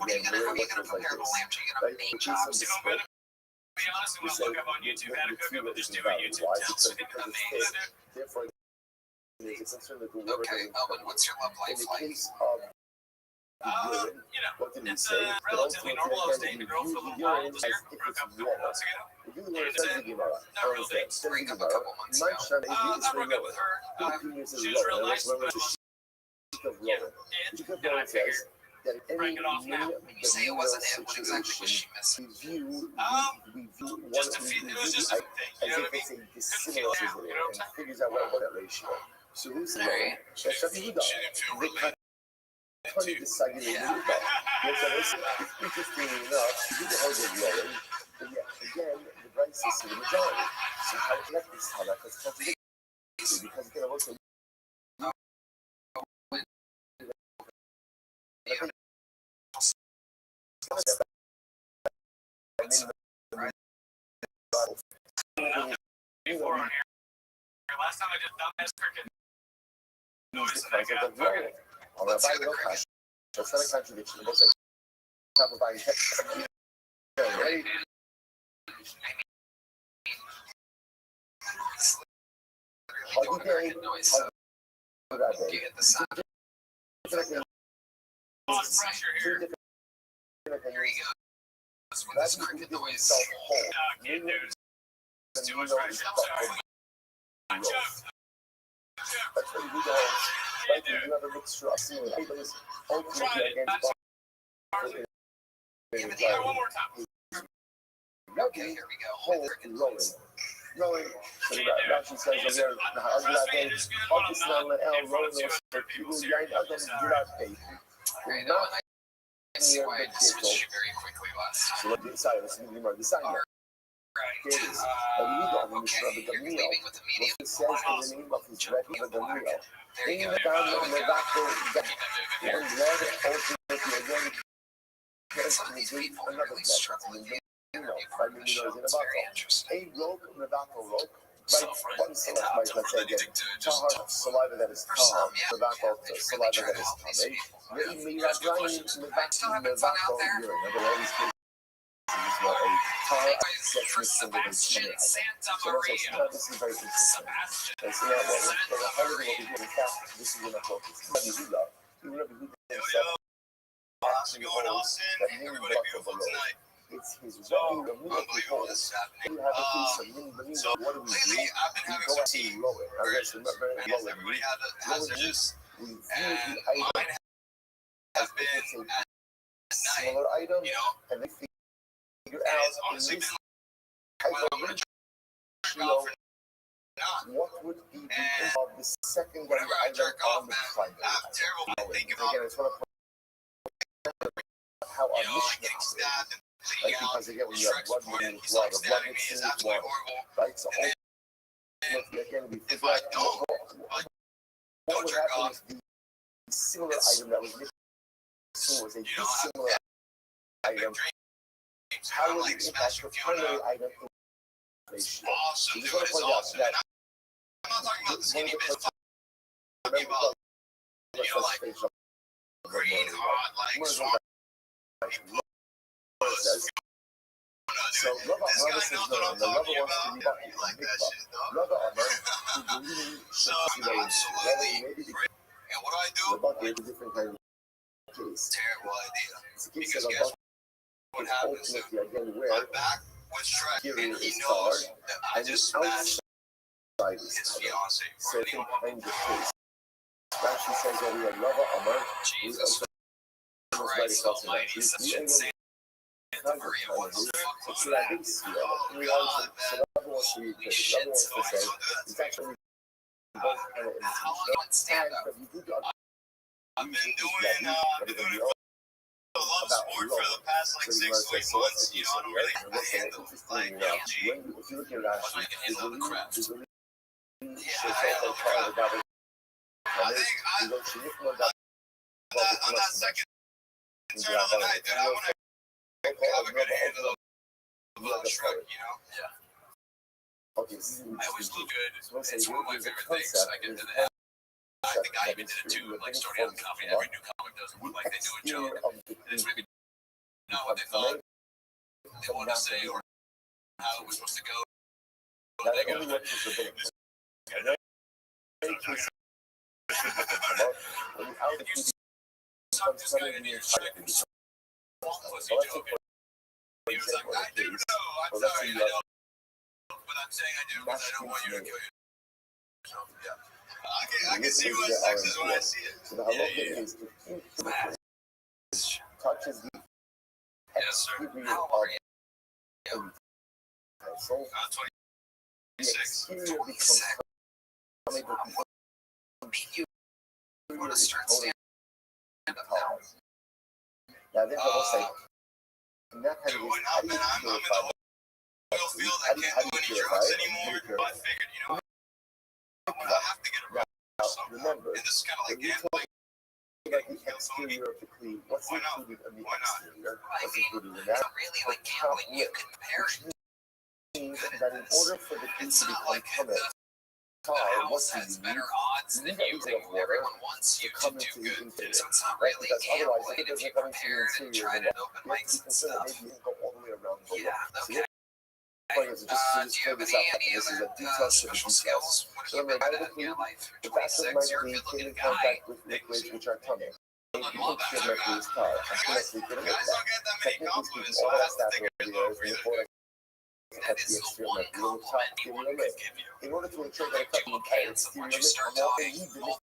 What are you gonna prepare the lamb? You gonna make chops? You know, I'm gonna be honest, when I look up on YouTube how to cook it, but just do what YouTube tells me. Amazing. Okay, Owen, what's your love in life the like? case of urine, You know, what did we it's say? relatively normal. I was dating a girl for a little while this year. Broke up a couple months ago. If you were to Not real dates. Break up a couple months ago. I broke up with her. She was real nice, but I wasn't, you know, it. And I figured, break it off now. When you say it wasn't it, what exactly was she missing? Just a few, it was just a thing, you know what I mean? Couldn't feel down, you know what I'm saying? Figures out what that ratio. So who's Alright. She didn't feel really Funny decided to do that. Interestingly enough, she did the whole good rolling, but yet again, the right system the majority. So how that is how that is contradictory because there was a Before on here. Last time I did dumbass cricket noise and I got fucking. Let's hear the cricket. That's not a contradiction. It looks like top of my head. Right? Doing a cricket noise, so you get the sound. On pressure here. Here you go. That's what this cricket noise. Kid news. Too much pressure. I'm sorry. That's what you do. Right? You have a mixture of seeing it. Ultimately against One more time. Okay, here we go. Hold and rolling. Rolling. So that she says, I'm glad they focus on the L rolling so people yank out them do not pay. I know, and I see why I just switched very quickly last time. So let me decide, let's give you more design. Right. Here it is. Okay, you're leaving with the medium. It says in the name of his ready for the meal. There you In go. the down Oh, in the God. back door, Keep it moving here. one leg ultimately again. Some of these people really struggle with It's very interesting. A rope, Navajo rope. So Right, for one select might, let's say, again, tahar, saliva that is For calm, some, yeah, Navajo, they really saliva try that to is help these calm. people. Maybe Here's good Navajo, questions. Still having fun out there? urine. Under all these cases, is what a tahar Anyways, gets for with somebody Sebastian coming out. Santa So Maria. this is very interesting. Sebastian. And so now what we're highlighting what we do in fact, this is enough focus. Rabbi Yehuda, Rabbi Yehuda himself actually holds that him and Buck of the Lord it's his So, regular meal. unbelievable this is happening. We have a piece of mini banana. So, What do we do? lately, I've been We having go some out tea and roll it. I guess remember I guess roll it. everybody has their juice. We view And the item mine as has if been it's a at night, smaller item, you know, and they figure and out it's in honestly this been type well, I'm of gonna jerk ratio, off or not. what would be the And end of the secondary whenever I item jerk on off, the man, primary I have item? terrible when I think And about, again, it's one of how our you know, like mission getting is. stabbed and Right? bleeding out. Because again, when His you have Shrek's blood point, moving, he's blood, like the blood stabbing me mixing is with absolutely water, horrible. right? So And then again, we if figure I out don't what would jerk happen off, if the similar it's, item that was missing was a you know, I dissimilar have big item. dreams. How I'm would like it impact the smashing Fiona. primary item in ratio? Awesome, So dude. just It's want to point out awesome. that And I'm not talking about the one skinny of the bitch. I'm remember talking about, you know, like green, hot, like swamp puss. So Rabbi This guy knows what I'm talking wants about. to You like that shit, dog. Rabbi So, absolutely great. And what do I do? Like, a different kind of case. terrible idea. It's a case Because of guess a what happens? ultimately again I'm where back with Shrek, here and is he star knows that I and just outside smashed is his star. fiance So or it's anyone. in the case. Rashi says that we have Rabbi Amar, Jesus Christ almighty, such insane delivery of what the fuck was that? Oh god, man. Holy shit, so I still do that it's to me. actually both kind of How long you want stand up? I've been doing a love sport for the past like 6 to 8 months. You know, I don't really have a handle. Like, PG, if you look at but Rashi, I can handle the crap. there's a Yeah, I handle the crap. I think on that second turn of the night, dude, I want to have a good handle of Shrek, you know? Yeah. Okay, I always look good. It's one of my favorite things. I get to the I think I even did it too, like starting out in comedy. Every new comic does it, like they do a joke. It's maybe not what they thought they wanted to say or how it was supposed to go. They go. Some this guy in here Shrek was pussy joking. He was like, I do know, I'm sorry, I know. But I'm saying I do because I don't want you to kill yourself. Yeah. I can see what sex is when I see it. So the halacha is touches the Yes, sir. exterior How of are you? the soul. The 26. exterior becomes unable to You want to start stand up now? Now then, I will say, in that kind Dude, of case, how do you I'm in purify the oil field. I can't do any drugs anymore. But I figured, you know, I have to get around somehow. remember, And this is kind of like when you gambling. like the exterior of the clean, what's Why not? included in the Why not? exterior? I What's mean, included in it's that? not really like gambling. You can compare it. Means that in order for the clean It's to not become like permanent, the house what has do you better need? odds than you. Everyone wants you to Come do into good. the interior. So it's not Right? really Because otherwise, gambling if it if you doesn't come into the prepared and interior, tried then at open you have to mics be and concerned that stuff. maybe you can go all the way around the Yeah, world. So okay. point is, just Do you clear have this any up. This is a other detail to the special details. skills? What So have you remember, been at in your life? the You're fact of 26, my you're a being good came looking in guy. contact with liquids which are coming. You Love that. should make this car. I honestly couldn't make Guys that. don't get that many Technically compliments, speaking, so all I that have to stuff take over it the low years for you. before I That cut the is the exterior one lip, the top compliment exterior anyone lip. could give you. In order to ensure that I Like cut two the entire cans exterior when you lip, start I'm also talking, leaving all it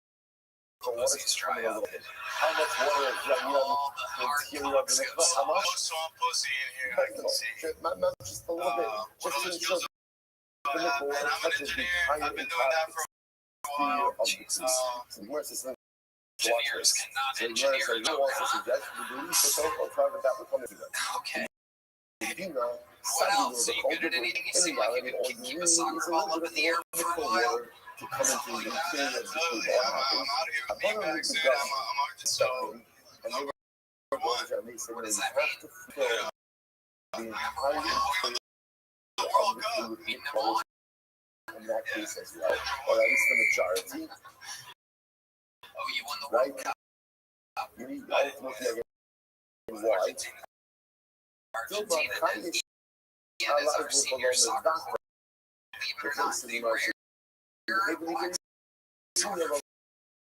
for water pussies to dry come up. over. How much water is running on All the the hard interior of the cocks lip? go How much? Most swamp pussy in here, I can see. Not just a little bit, What just to other ensure skills that do I the have, nipple man? water I'm an touches the engineer. entire I've been doing that for a exterior while. of the piece. So you weren't just Engineers cannot so you engineer so you their want to car. suggest we believe the so-called private that will come into it. Okay. You know, What else? Are you good at anything? You seem like you could keep a soccer ball up in the air for a while. to come into the interior of the That's food. I'm out of here with beanbags soon. I'm Arkansas. And they were ones that they said What they does have that mean? to fill the entire The of World the Cup. food with Meeting them colors all? in that case as well, or at least the majority. Oh, you won the Right? World Cup. You need ultimately again why. Argentina. Argentina is. Yeah, A that's lot our of senior people soccer. don't Believe it or not, they wear black.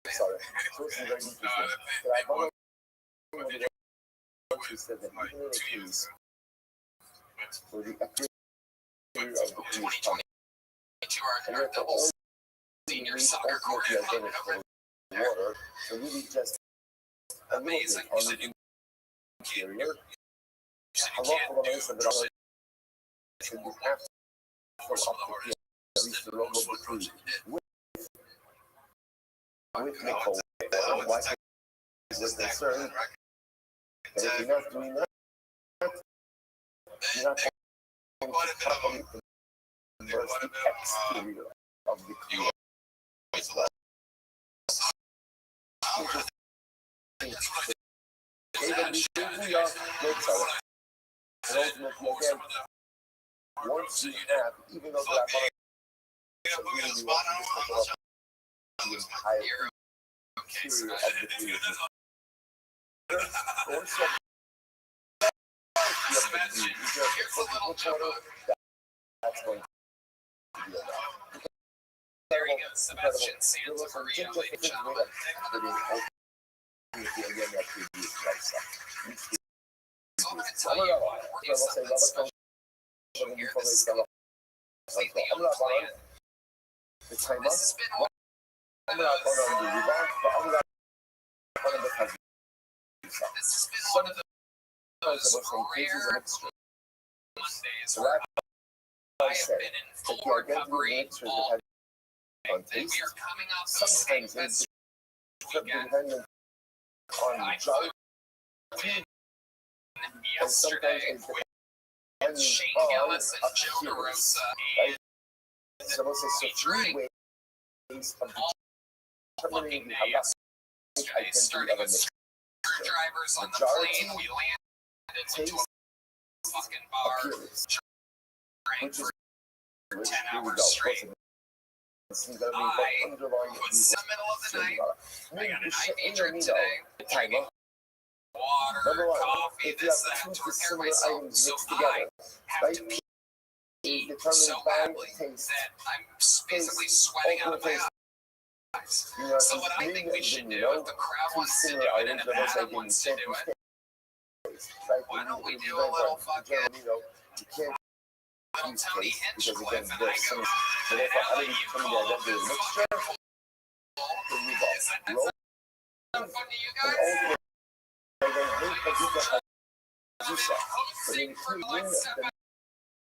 Sorry, so it's very interesting. But I don't know she said that even in a case for the exterior of the previous time. 2022 our double senior soccer court in Montgomery. Water, so really just a little bit on the interior. Halacha l'maisa, but also you have to fill up the field, at least the logo of the tree, with nickel. Why is concerned that if you're not doing that, you're not going to properly convert the exterior of the clear. Once you have, even though that really the entire interior of the tree. Once you have that's going to be enough. There he goes, Sebastian Sands for Rio late shot. Again, that previous place. So I'm going to tell you, working something special here this completely unplanned. This has been one of those, this has been one of those rare Mondays where I have been in full recovery all day. And we are coming off of St. Vincent weekend. I flew in yesterday with Shane Gillis and Joe DeRosa and featuring all looking days. I started with screwdrivers on the plane. We landed into a fucking bar. Drank for 10 hours straight. I was in the middle of the night. I got an IV drip today. Drinking water, coffee, this, that, to repair myself. So I have to pee so badly that I'm basically sweating out of my eyes. So what I think we should do, if the crowd wants to do it and if Adam wants to do it, why don't we do a little fucking little Tony Hinchcliffe, and I go, and I'll let you call up this wonderful. Is that sound fun to you guys? I'm hosting for like step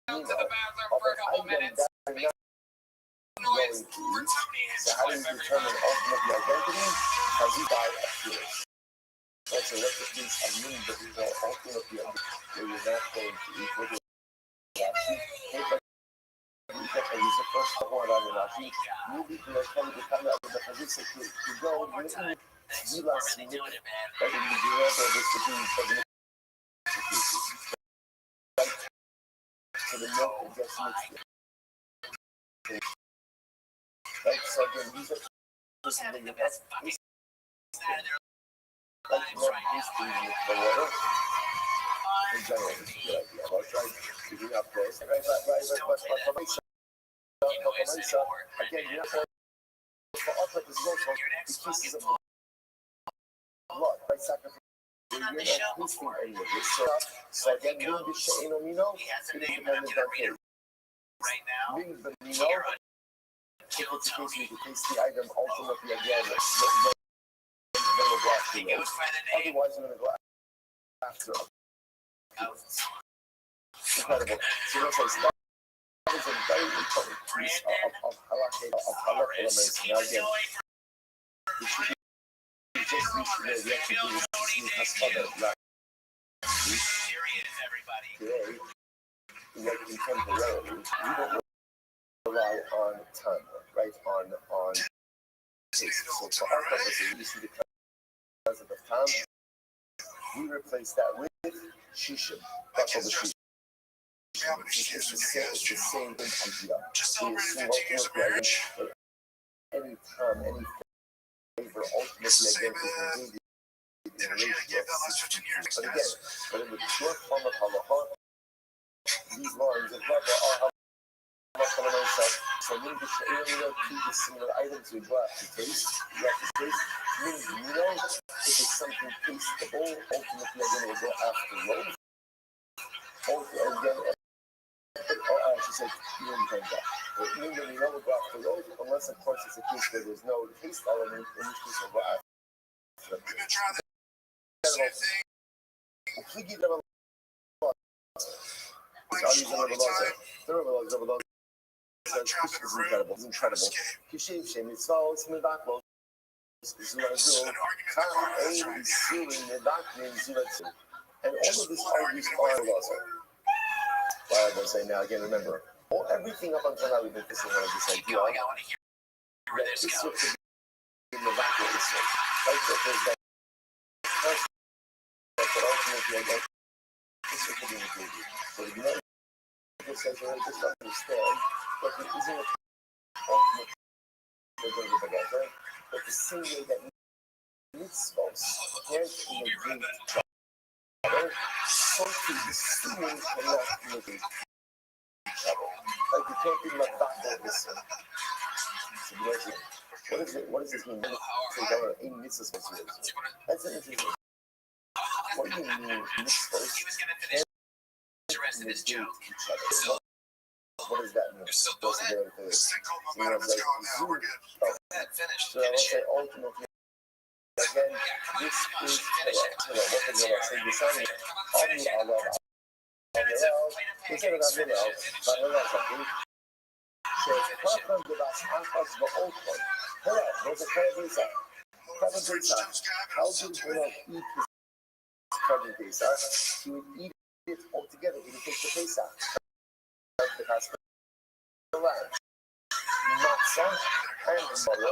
out to the bathroom for a couple minutes. Noise for Tony Hinchcliffe, everybody. Also, what it means, I mean, that we are ultimately where you're not going to eat with it. The first one on the Rashi, you need to come to the position to go with you last minute, but in the Europe or this is for the so the milk gets mixed. Right, so then these are just having the best fucking like more tasty with the water. In general, it's a good idea. I'll try picking up this. But again, you're not going for our purposes also, the pieces of the blood, by sacrifice. You're not tasting any of this. So again, Ming B'She'en Omino, it is dependent on taste. Ming B'Mino, if it's the case, you can taste the item ultimately again. Then we'll go after you. Otherwise, we're going to go after incredible. So let's say that is a very important piece of halakha. Now again, we should be just used to know we have to do this haspada. Today, like contemporarily, we don't rely on time, right? On taste. So for our purposes, we see the because of the time, we replace that with shishim. That's all the shishim. It's the same thing comes up. We assume ultimately any time, any favor, ultimately again is needed in relation to but again, but in the short form of halacha, these lines of Rabbi are halacha. So meaning the she'er two dissimilar items we go after taste, means if it's something tasteable, ultimately again we'll go after those. Also again, said, you didn't think that. It means that we know what God created, unless, of course, it's a case where there's no taste element, in which case of God. We've been trying the same thing. It's incredible. It's incredible. Kishiv Shem Mitzvah, it's Medaklo. Zuladul, Tam Ein Isurim, Medaklim, Zuladul. And all of this argues are also. Why I will say now again, remember, everything up until now we've been focusing on this idea that this would be in the vacuum of this one. Right? So there's that first that ultimately I guess this would be included. But if you know what says here, just understand that it isn't a ultimate together, but the same way that mitzvahs can't negate each other, so too the student cannot negate each other. Like you can't be mavaka this one. So what does this mean? So there are 8 mitzvahs. That's an interesting. What do you mean mitzvahs can't negate each other? What does that mean? You're still doing it? This thing called momentum is gone now. We're good. So I will say ultimately, again, this is, what the Lord say, the son of Allah, instead of that video, but let us agree. Says, Papa give us Alphas the old one. Hello, there's a Kevin Pizza. Kevin Pizza. How do you not eat this Kevin Pizza? He would eat it all together. He would take the pizza. Because the lamb, matzah, and butter,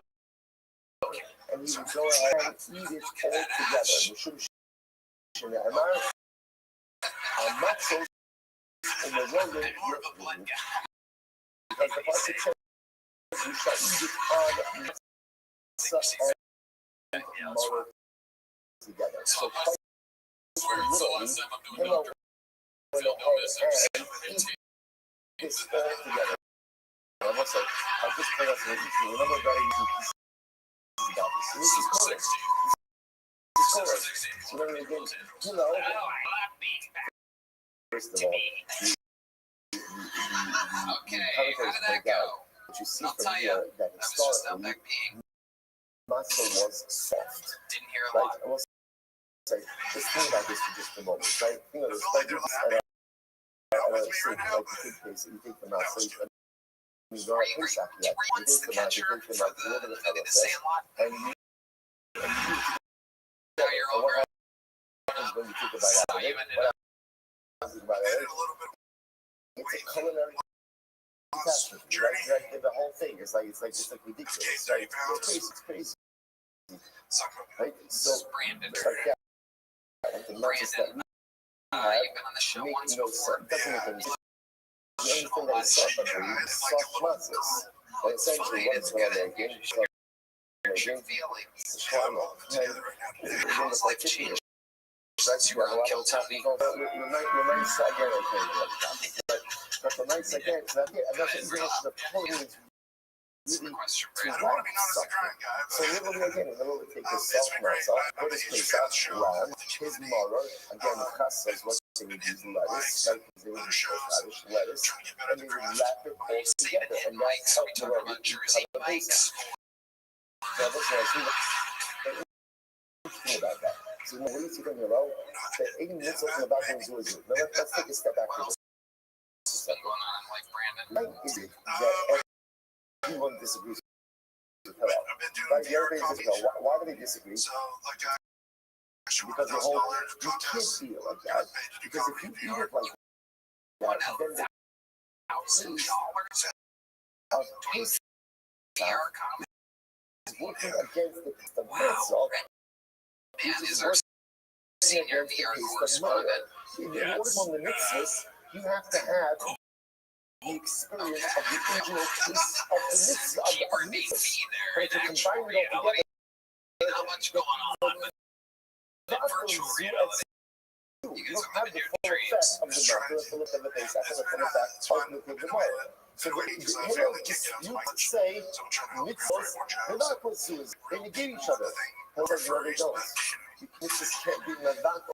and you would go ahead and eat it all together. Matzah in the Roman, because the pasuk says you shall eat it on matzah and butter together. So literally, hello, and eat this all together. Almost like I just played out some easy. Remember that I used pieces about this. This is cool. This is cool. So then again, first of all, the commentators point out that you see from here that historically matzah was soft. Right? I will say, just think about this for just a moment, right? Think of this, like this you take the matzah. You go at Pesach yet. You take the matzah, you take the matzah, you live in the process, and you what happens when you take a bite out of it? What happens about it? It's a culinary catastrophe, right? The whole thing is like it's like ridiculous, right? It's crazy, right? So it's like that. Like the matzahs that we have make no sense. Doesn't make any sense. The only thing that is soft under you is soft matzahs. And essentially, what is what I'm making? Shawarma. And it's like cheese. That's you are kill topping. The nice again, but the nice again, I'm not even the point is really to want something. So literally again, in order to take the soft matzah, put his place out, lamb, his mother, again, the chas says what they would use lettuce, like they would use lettuce, and they would wrap it all together, and that's how the Rabbi cut the base. So that's what I see about that. So when you see from your row, the 80 minutes of the back is always good. Now let's take a step back for this. Why is it that everyone disagrees with Hillel? Right? The other thing is, why do they disagree? Because the whole, you can't eat it like that. Because if you eat it like that, then the taste is working against the mitzvah. This is working against the taste of mother. In order from the mitzvahs, you have to have the experience of the original taste of the mitzvah, of the mitzvahs. But if you combine it all together, not much going on, but virtual reality. You don't have the full effect of the matter, the full effect of the base, the full effect ultimately of the mother. So the Hillel disputes say mitzvahs, they're not pursues, they negate each other. Hillel says no, they don't. Mitzvahs can't be mavak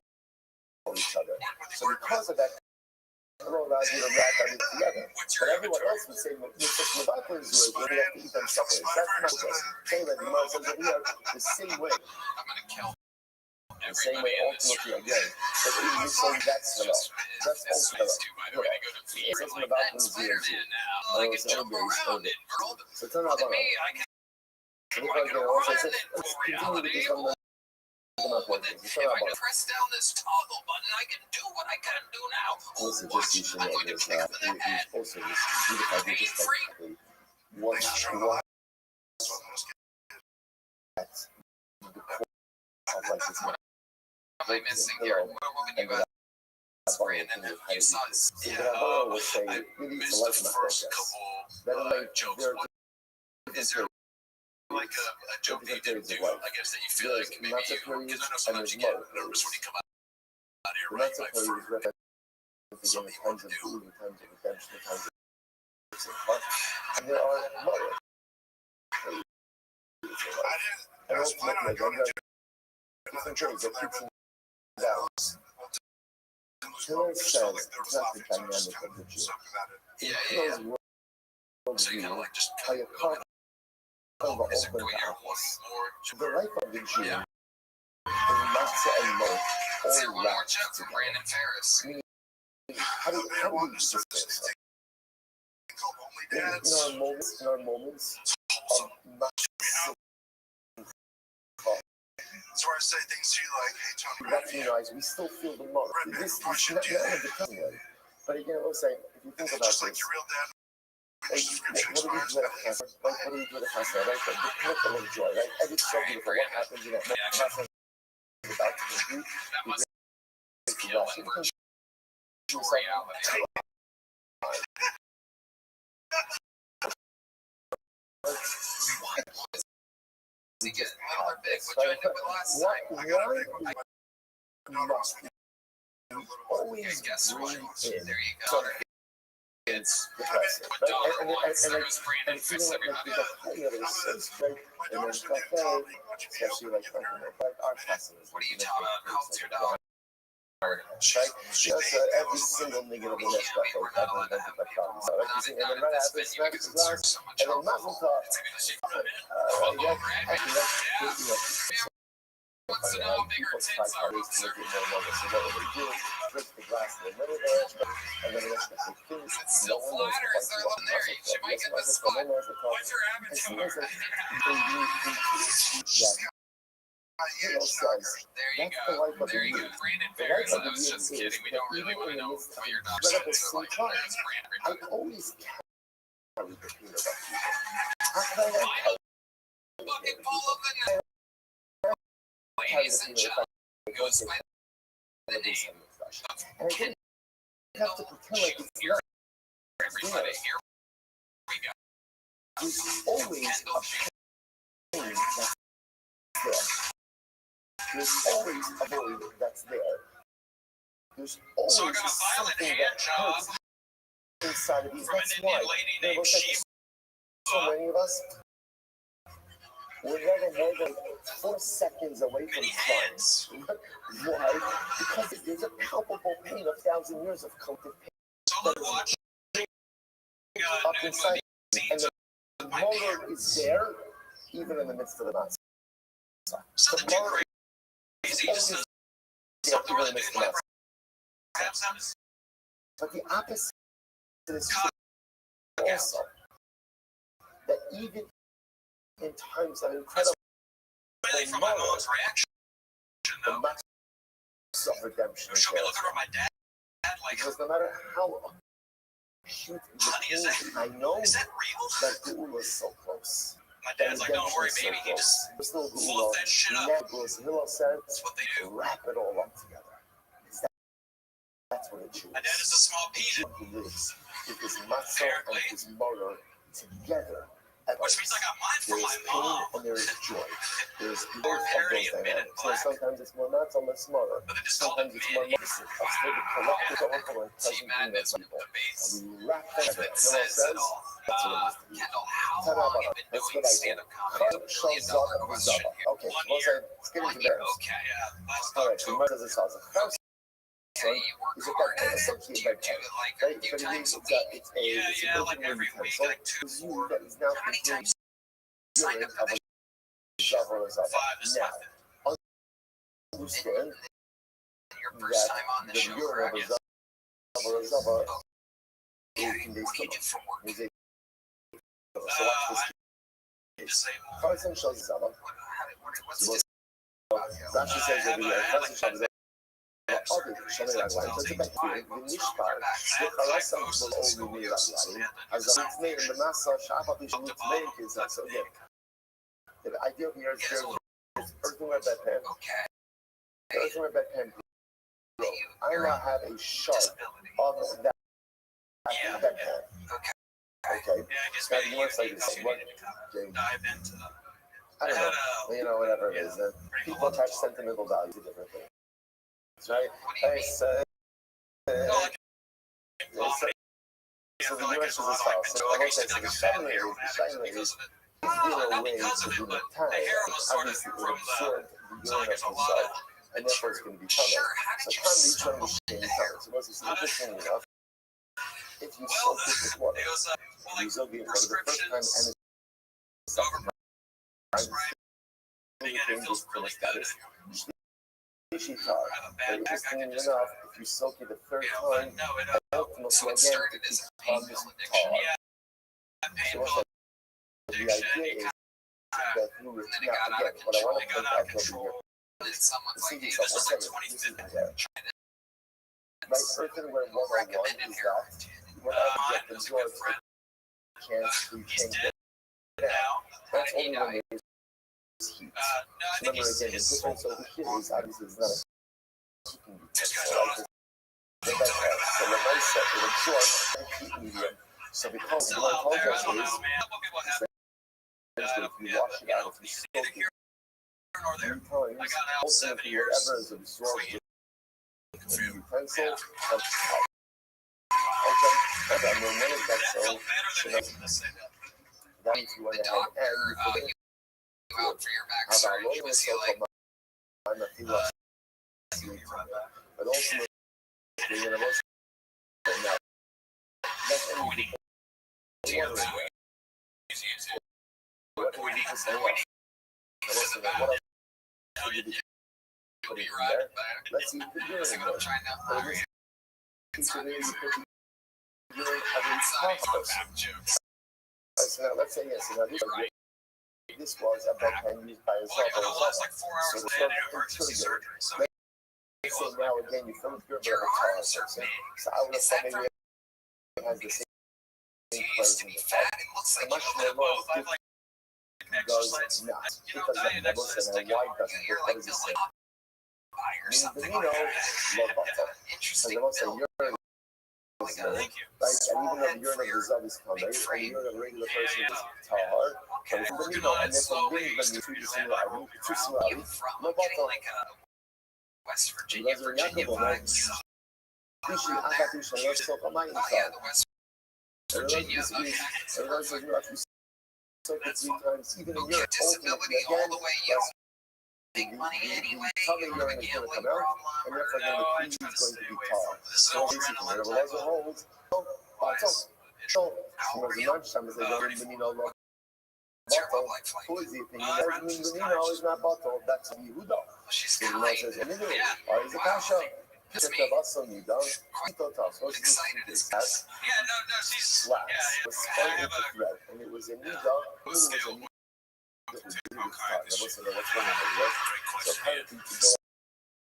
on each other. So because of that, allows you to wrap everything together. But everyone else would say, Mr. Mabakar is yours, we have to eat them separately. That's not just say that the Gemara says that we are the same way. I'm gonna kill The same way ultimately again. But even you say that's the law. That's also the law. It's just Mabakar is yours. I can jump around it, world. So turn out Look at me, I can run in reality. If I can press down this toggle button, I can do what I can do now. Also, Watch, just you I'm know, going to there's kick him in the head. also this beautiful just like what that's the core of like this What am I missing here? What can you spraying in there? You saw this. Yeah, I would say I really missed it's the like first then couple like jokes. there What is there like a joke that you didn't do? I guess that you feel like maybe you, because I know sometimes you get nervous when you come out here, right? Like for some people times of do. food, times of redemption, times of and there are mothers. And ultimately, different trades that keeps them down. Hillel says it's not the dynamic of the Jew. Yeah. Hillel's So you kind of like just how you come over is it open go to here office. once The life of the Jew Yeah. is matzah and milk Let's hear all one more wrapped joke from together. Brandon Ferris. How do you exist this? In our moments of massive That's where I say things to you like, hey, Tony, recognize we still feel the mark. This is not a depressing way. But again, I was saying, if you think about just like this, your real dad. like, what do we do at a cancer? Like, what do we do at a cancer? Right? The pinnacle of joy, right? And it's so beautiful. What happens in that moment? Cancer is about to complete. That We must break the kill glass. in You can virtual yourself reality. He gets little or big, which I did with last time. why must we always Guess what? breathe in There you go. it's depressing. Put Right? dollar And once, there like, was Brandon and Fitz, feeling like everybody. there's a whole other sense, right? And then cafe, especially like our classes. What are you talking about? How old's your dog? Right? Just every single nigga of the next cafe ever invented by Tom. So every single, and then right after smack the glass, and then Mazel Tov. Once in a while, bigger People tits try are to make it more normal. So what would they do? Drink the glass in the middle there, and then the rest of the things. It's still flatter as they're living there. She might get the spot. What's your avatar? There you go. There you go. Brandon Ferris. I was just kidding. We don't really want to know what your dog's tits are like. That's Brandon. I always carry the peanut butter. How can I not Bucket full of the ladies and gentlemen, goes by the name of and I didn't have to pretend like it's not. everybody. Here we go. There's always a pain that's there. There's always a void that's there. There's always So I got a violent something hand that job hurts inside of you. from an That's Indian why lady there named was like Shiva. so many of us. We're never more than 4 seconds away from Many crying. hands. Why? Because there's a palpable pain of 1,000 years of collective pain So I'm watching up nude inside, movie and scenes the with my motor parents. is there, even in the midst of the nonsense. Something The too motor crazy. is Just always there, something even really in the midst big of the like nonsense. perhaps But the opposite is true also. That even in times of incredible really from my mom's reaction the though. max of redemption is She'll be there. looking at my dad like, Because no matter how acute the honey, is pain, that I know is that real? that Geula is so close. My dad's like, don't worry, baby. He just There's no fluff that shit up. As Hillel said, That's what they do. wrap it all up together. That's what it chooses. My dad is a small peanut, He lives with his matzah and his motor together. which means I got mine There from is my pain mom. and there is joy. There is both Or of parody those of Men in dynamics. So Black. sometimes it's more matzah, less motor. But they just called Sometimes it it's more Man. medicine. That's for the collective overflow and Team present being of Madness with people. the bass. And we wrap that together. That Hillel says it says, all. that's what it is to be. Kendall, how Tell long about have you it. been That's doing what I do. stand-up comedy? It's a $1 million question here. Okay, 1 once year. let's get into Okay, theirs. last All right, so October. Martha says also. Okay, you work is a backpack, essentially a backpack, right? But it is, it's a like every week, utensil like 2 or that is now How many contained times signed up of for a this? Zava. 5 is Now, nothing. understand Your first time that on the the show, urine of correct? a Zava Okay, can be what do you do for work? so watch this. Disabled. How essential is Zava? What's this? Rashi says over here, how essential is Zava? Other Shalei Raglayim, so it's a bacteria, the Nishpar, Shecharasa will only be Raglayim, as a Mitzvah in the Masa, Shabbat is Mitzvah is that. So again, the idea here is there's earthenware bedpan, Okay. the earthenware bedpan. I now have a shard of that bedpan. Okay. Okay, Yeah, I guess that maybe works like you this. need What? to dive into the. I don't know. You know, whatever it is. People attach sentimental value to different things. Right? Hey, so the US is as follows. So I will say, so the shiny is zero ways to do the time. Obviously, it will absorb the urine of itself, and therefore it's going to be covered. So can't reach on the shame covered. So what's interesting enough, if you soak it with water, you soak it for the first time and it's second time, changes from a status. Interesting enough, if you soak it the third time, ultimately again it becomes tar. So the idea is that you would now again, what I want to point out over here, this is there. Right, earthenware 101 is that when I get absorbed, it can't be changed. That's only when there's heat. Remember again, the difference over here is obviously it's not a heating medium. So when I set it absorbs a heat medium, so because what I told you is, if you wash it out, if you soak it 3 times, ultimately whatever is absorbed in the utensil comes out. Okay, and then when it gets so that means you went ahead and you put Out for your back surgery, was he like, but ultimately, you know, that's only what we need to say. Let's see if the urine see what I'm trying to hire? so there you put the urine having compost. So now let's say yes, so now this was a bedpan used by yourself. Well, the last like 4 hours So they had emergency surgery. So let's say now again you fill with your bit of a tar. So I would have thought maybe it has the same cleansing effect. The much more I've like exercise. does not. You know, Because diet the most exercise. and why doesn't it? What does it say? Or something Benino, like that. low bottle. So Interesting. the most Bill. urine is Thank right? you. And even though the urine of the Zav is common, and the urine of a regular person is tahar, but it's Working Benino, on and it therefore slowly. bring Used them to to do similar that. items, too You similar. from Low getting bottle. like a West Virginia vibes. Usually, I got to show you so on my Oh yeah, inside. the West And Virginia. everyone says, you know, if you soak it 3 times, even in Okay, your disability ultimately, all again, the way. You don't make money anyway. You don't have a gambling problem. and therefore then the key is going to be tar. So basically, whatever level holds, bottle. So, the lunchtime is they don't Benino love bottle. Who is the opinion? Benino is not bottle, that's Yehuda. She's Benino kind. says, Benino, or is it Kasha? Just the Vassal Nida, Totas, what's Excited this? as Yeah, no, she's Slats, yeah. was spun into thread, and it was a Nida, it was a Nida. That wasn't what's going on there. So apparently to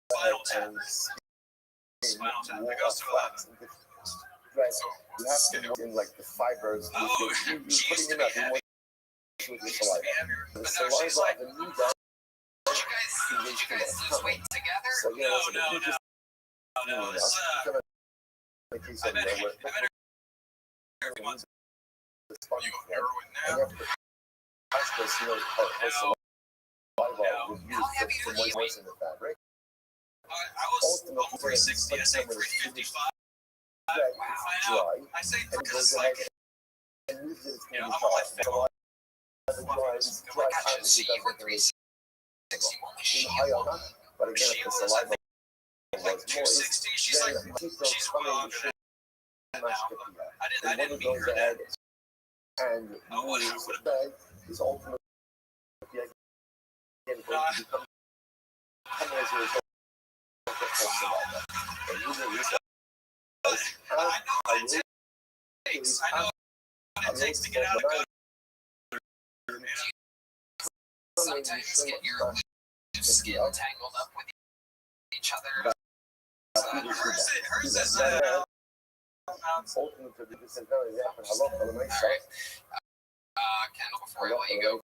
go ahead and spin more flax in different thread, you have to work in like the fibers with your, you're putting in that with your saliva. The saliva of the Nida Did you guys lose weight together? so yeah, that's No, you just no, it's the case of where every month the sponge you go thread, heroin and now. after the aspergillus, you know, her saliva was used to moisten the fabric. I was Ultimately, 360. I say 355. thread Wow, is I know. dry, I say and it goes because ahead like and moves it, it's you going know, to I'm be like dry. The dry Gotcha. obviously See, you were doesn't really 360 on the in shield. high on that, but again, if the saliva like 260. She's like, she's well, I didn't meet her then. And moves bed is ultimately again going to become as a result of the survivor. And usually I know what it takes to get out of good. Sometimes get your skin tangled up with each other. Hers is ultimately this is very rapid. I love the nice Alright. Kendall, before I let you go,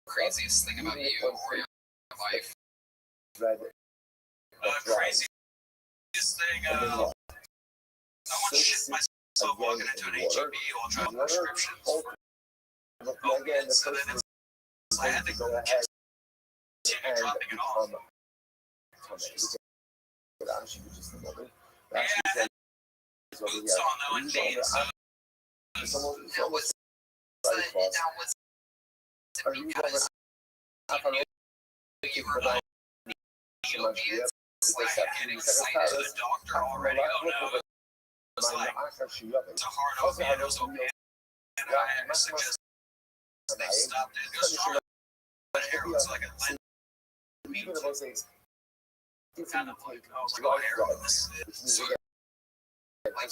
craziest thing about you or your life? Craziest thing, I want to shit myself walking into an HEB while trying prescriptions. And so then I had to continue dropping it off. So no one needs that was because you were not opiates. It's like getting excited to the doctor already. Oh no, it's like it's a hard overdose opiate. And I suggest they stopped it. It was strong, but heroin was like a lead. even if I say it's Kind of like I was like, oh, heroin. So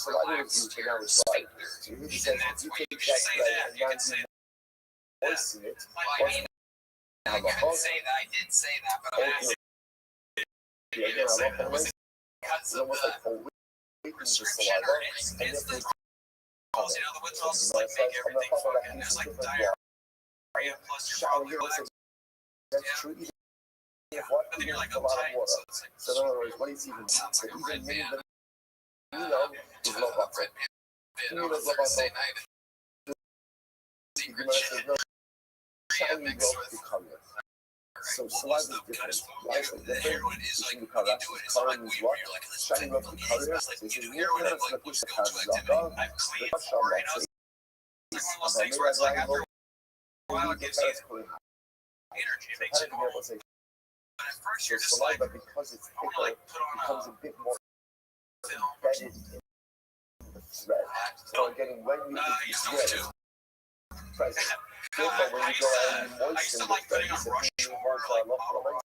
relaxed your sphincters, and that's why you should say that. You can say that. I mean, I couldn't say that. I did say that, but I'm asking you to say that. Was it because of the prescription, or is the calls, you know, the withdrawals is like make everything fucking, there's like diarrhea plus your body relaxed. Yeah, but then you're like uptight, so it's like, so in other words, what he's even sounds like a red band. is love Red band on a Thursday night. Secret shit. Yeah, mixed with. So saliva is different. Life is different. Heroin is like, You when you can do it, it's not like weed where you're like, shining up the color. it's like you do heroin and like push go to activity. I've cleaned for it, you know, it's like one of those things where it's like after a while it gives you energy, it makes you normal. But at first you're just like, I because it's want to like put becomes on a bit more a film or embedded in the thread. So again, when you you still do. present, I used to like putting on Rushmore, like bottle rock.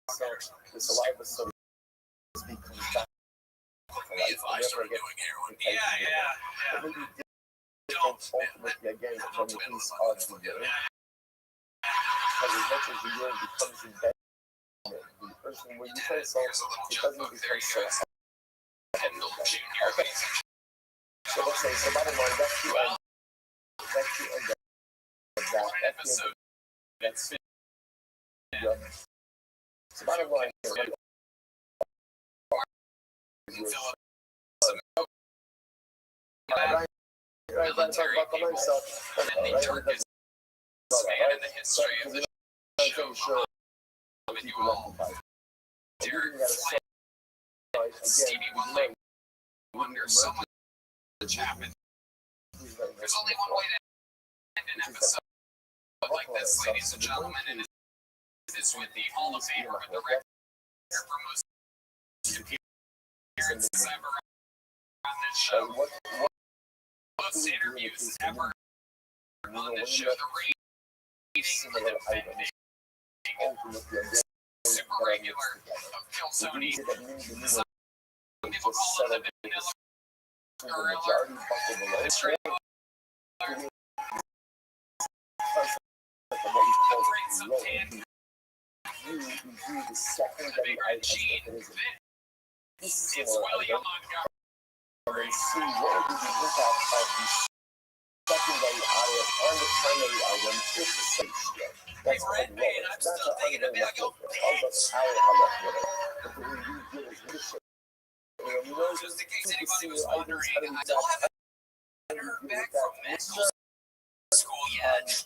so the saliva sort of speak comes back. Like me if I started doing heroin. Yeah. But maybe ultimately again from the piece of the urine. Because as much as the urine becomes embedded in the person, when you say so, it doesn't become so. Okay. So let's say, so bottom line, that's the end. That's the end of that. That's the end of that's it. So bottom line, Voluntary people, and the darkest span in the history of the show. When you all Derek Flynn, Stevie Wonder, so much happened. There's only one way to end an episode like this, ladies and gentlemen, and it's with the Hall of Famer and the record for most appearances ever on this show. Most interviews ever on this show. The ratings for the fan super regular of Kill Sony. Some people call it the vanilla gorilla. Straight up. Some tan. Big red jean. It's William Montgomery. Secondary item and the primary item is the same shit. That's Red what band, I'm still thinking of it. I go, but the way you do is this shit. You know, just in case anybody was wondering, I don't have heard back from medical school yet.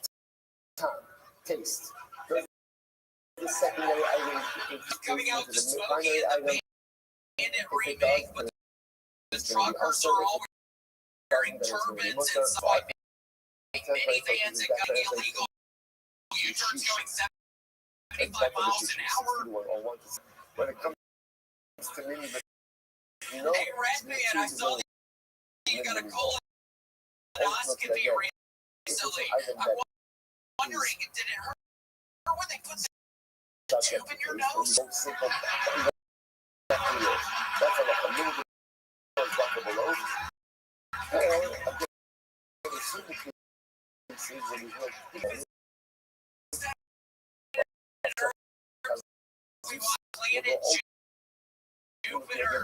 Time, taste. The secondary item is Coming out the the primary smoky and the item. bandit remake, but the truckers are all wearing turbans and stuff like minivans and got illegal U-turns going 75 miles an hour. When it comes to me, but you know, Hey, Rabbi, and I saw that you got a colonoscopy recently. I'm wondering, did it hurt when they put the tube in your nose? That's like a little bit of below. We planted Jupiter.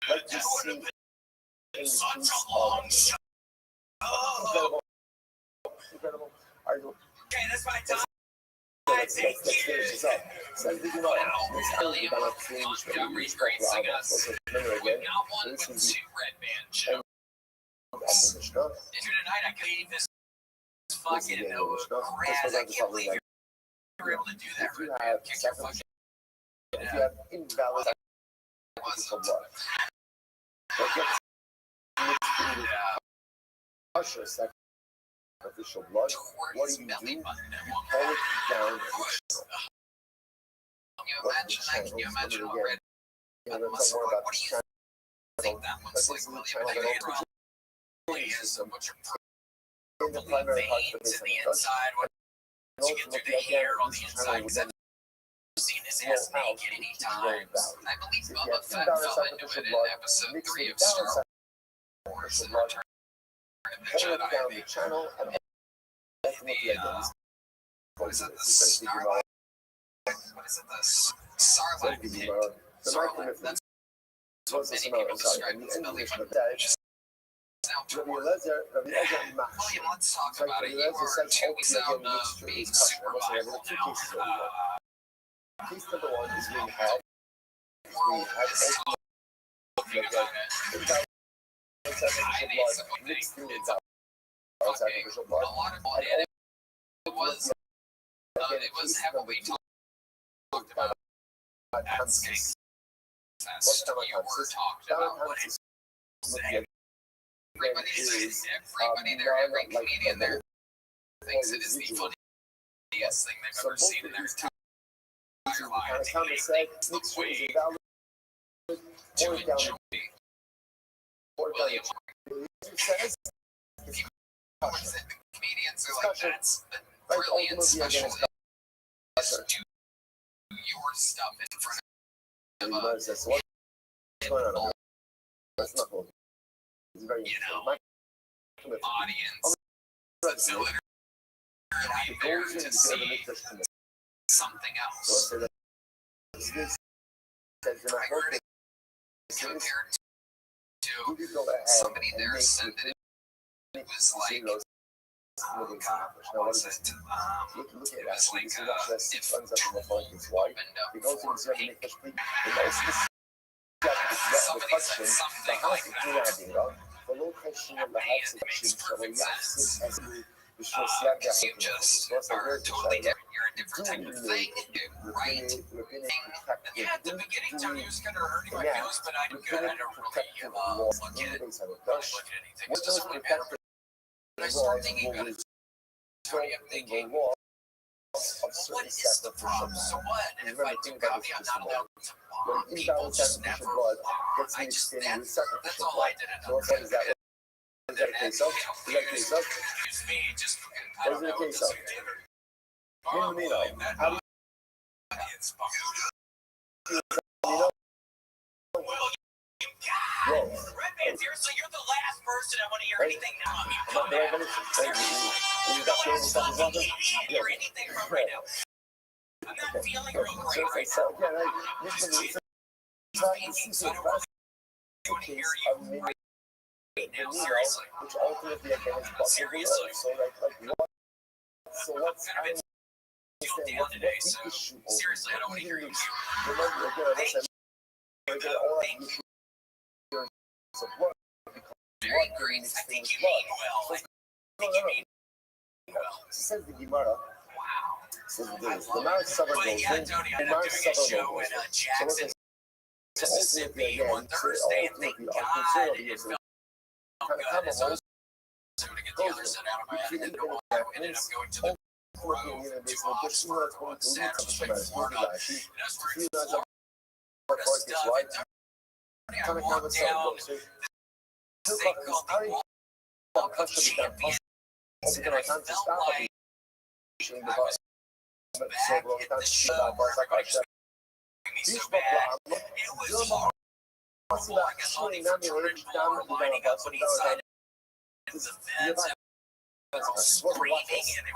Like you see It's such a long shot. Oh, incredible. okay, that's my time. Let's Montgomery's gracing us. We got one with 2 red band shows. And tonight I could eat this fucking grass. I can't believe you were able to do that, Red Band. Kick your fucking if you have invalid sacrificial blood, sacrificial blood, what do? You pull it down. Can you imagine a red muscle? What do you think that looks like, William? It probably is what you're probably veins in the inside. Once you get through the hair on the inside, because I've seen his ass naked any times. I believe Bubba Fett fell into it in episode 3 of Star Wars and Return of the Pull it down Jedi. the channel and What is it? The Star? What is it? The Sarlacc pit. Sarlacc. That's what many people describe its belly button. Now, William, let's talk about it. You are 2 weeks out of being supervised now. Case number 1 is we have Talking about it. I need someone mixed in it's with sacrificial a blood. lot of blood, and it was heavily talked about at Skank's Fest. You were talked about what it's everybody there, every comedian there thinks it is the funniest thing they've ever seen in their entire lives. They think it's the way to enjoy William. What is it? The comedians are like, that's the brilliant special is do your stuff in front of audience that's literally there to see something else. I heard it compared to somebody there said that it was like, God, what was it? It was like if Trump opened up for pink. Somebody said something like that. Man, it makes perfect sense. Because you just are totally different. You're a different type of thing, right? Yeah, at the beginning, Tony was kind of hurting my feelings, but I'm good. I don't really look at anything. It doesn't really matter. But I start thinking about it. Tony, I'm thinking, well, what is the problem? So what? And if I do copy, I'm not allowed to mock. People just never mock. I just, that's all I didn't understand. Is that a case of? Excuse me, just, I don't know, just a dinner. How do you God, Redman, seriously, you're the last person I want to hear anything now. I mean, come on. Seriously, you're the last fucking idiot I hear anything from right now. I'm not feeling real great right now. So I don't want to hear you right now. Seriously. Which ultimately again is possible. Seriously. So what's kind of feel down today, so seriously, I don't want to hear you. Remember again, very great. I think you mean well. I think you mean well. Says the Gemara. Wow. Says the Gemara. But yeah, Tony, I'm doing a show in Jackson, Mississippi on Thursday, and thank God it felt good. So I was able to get the other set out of my head. And I ended up going to the Grove to watch for Saturday Florida. And I was very Before it gets light, I walked down this thing called the Walk of Champions, and I felt like I was back at the show where everybody was me so bad. It was horrible. I guess all the fraternity were lining up on each side of the fence, and they were all screaming, and they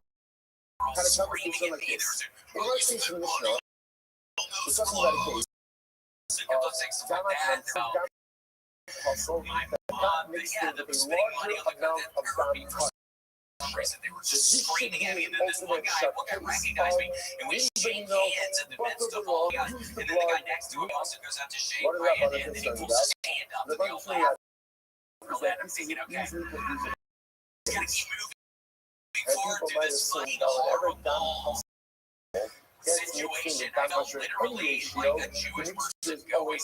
were all screaming at me. There's a release of the money, those clothes, and those things like that. My mom, yeah, that was spending money on the curb because they were just screaming at me, and then this one guy recognized me, and we shake hands in the midst of all the guys, and then the guy next to him also goes out to shake my hand, and then he pulls his hand up, and they all laugh. I'm thinking, okay, gotta keep moving forward to this funny, horrible situation. I felt literally like a Jewish person going to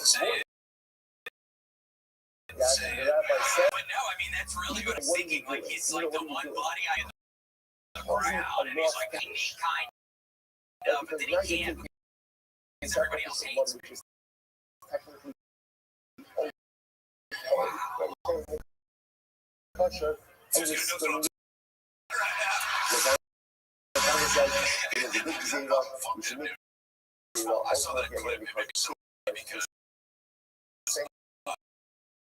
say, but no, I mean, that's really what I'm thinking. Like, he's like the one body eye in the crowd, and he's like, he kind of, but then he can't because everybody else hates him. I saw that clip, it made me so mad because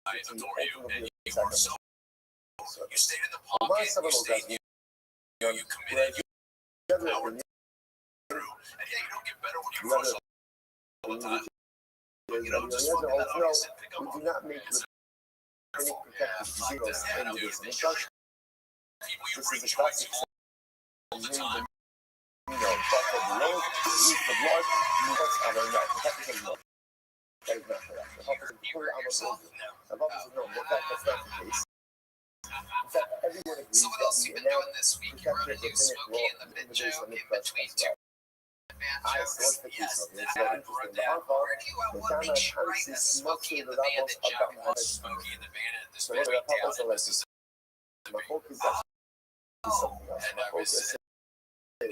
I adore you, and you are so. You stayed in the pocket, you stayed, you committed, you powered through, and yeah, you don't get better when you crush all the time. But you know, just work that out, you said, pick up on it. Yeah, fuck this attitude, they show people you bring joy to all the time. That is not correct. You were yourself? No. That's not the case. In fact, everyone agrees So what else you been doing this week? You wrote a new Smokey and the Bit joke in between two band jokes. Yes, that wrote that. Where do you what makes you write a Smokey and the Bandit joke? Well, Smokey and the Bandit, this between town in Mississippi. Oh, and I was yeah,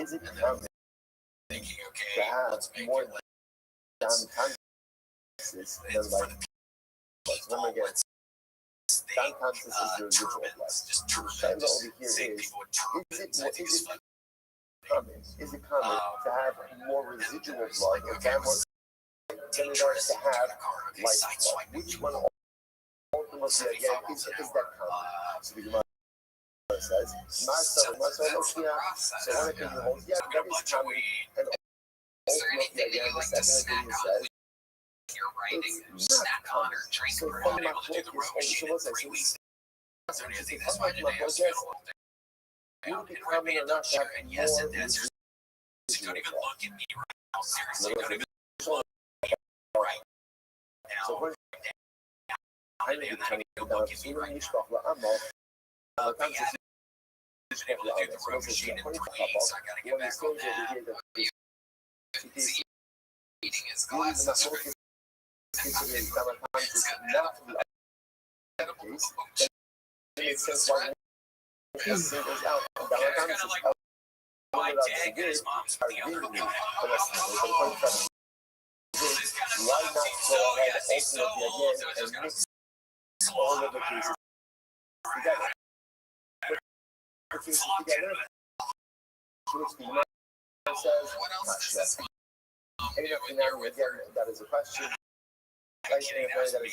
Is it and then common thinking, to okay, have let's make more it downtown it's than for like the remember again, downtown is your ritual turbans, just turbans. turbans, Over here just seeing is people with turbans. I think it's fun. common? Is it common to have more residual blood or more than it is to have life blood? Which one ultimately again is that common? So the Gemara says, so when it holds, yeah, that is common, and ultimately again the second thing he says, You're writing, snack on or drink, so or from not my able to do the road machine in 3 weeks. So do you think that's why today I was feeling would it be common or not to have and yes, more and that's your. Don't even look at me right now. Seriously, don't even look right now. So when And then don't look at me right now. But yeah, I've been able to do the road machine in 3 weeks. So I gotta get back on that. Eating his glasses. Makes sense why goes out. Kind of like my dad and his mom's the other guy. Why not go ahead ultimately again and mix all of the cases together? Together. Which the man says, again, that is a question. That is a valid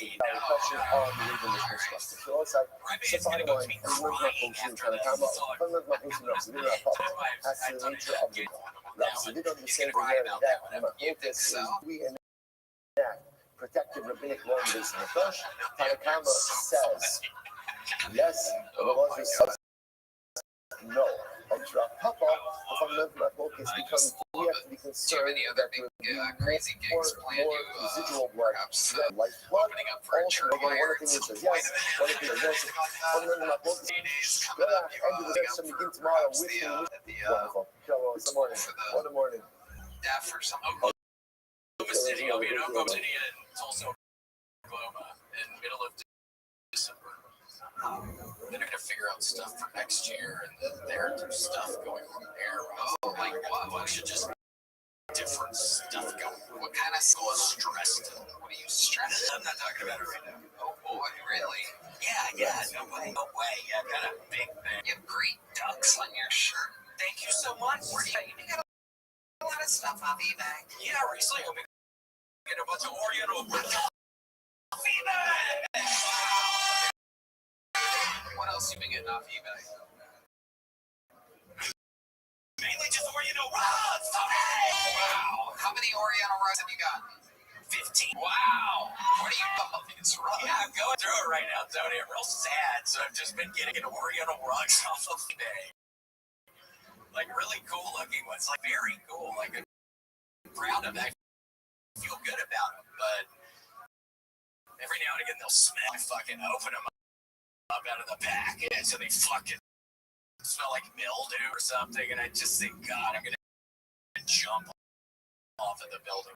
question. Are we leaving this constructive? So also, so bottom line, everyone's not functioning trying to come up. Everyone's not functioning up. So they're not popular. That's the nature of the law. So they don't understand that focus is we and that protective rabbinic law based on the first. Tanakama says yes, but the law says no. Papa, the fundamental focus becomes we have to be concerned that there would be crazy gigs planned more residual blood, life blood. opening up for a Also, church again, one choir. of the things is yes, one of the things is yes. Fundamental focus. And you will some begin tomorrow with me. Wonderful. Some morning. What a morning. Staff for some Oklahoma City. I'll be in Oklahoma City and Tulsa, Oklahoma in middle of December. Then they're gonna figure out stuff for next year, and then there's stuff going on there. Oh, like, wow, I should just different stuff going. What kind of school is stressed? What are you stressed? I'm not talking about it right now. Oh boy, really? Yeah, no way. Yeah, I got a big thing. You have great ducks on your shirt. Thank you so much. Where do you got a lot of stuff off eBay? Yeah, recently I've been getting a bunch of Oriental off eBay. What else you been getting off eBay? Mainly just Oriental rugs. Wow. How many Oriental rugs have you got? 15. Wow. What are you bumping? It's rough. Yeah, I'm going through it right now, Tony. I'm real sad, so I've just been getting Oriental rugs off of eBay. Like really cool looking ones, like very cool. Like I'm proud of that. I feel good about them, but every now and again they'll smell. I fucking open them up out of the package, so they fucking smell like mildew or something, and I just think, God, I'm gonna jump off of the building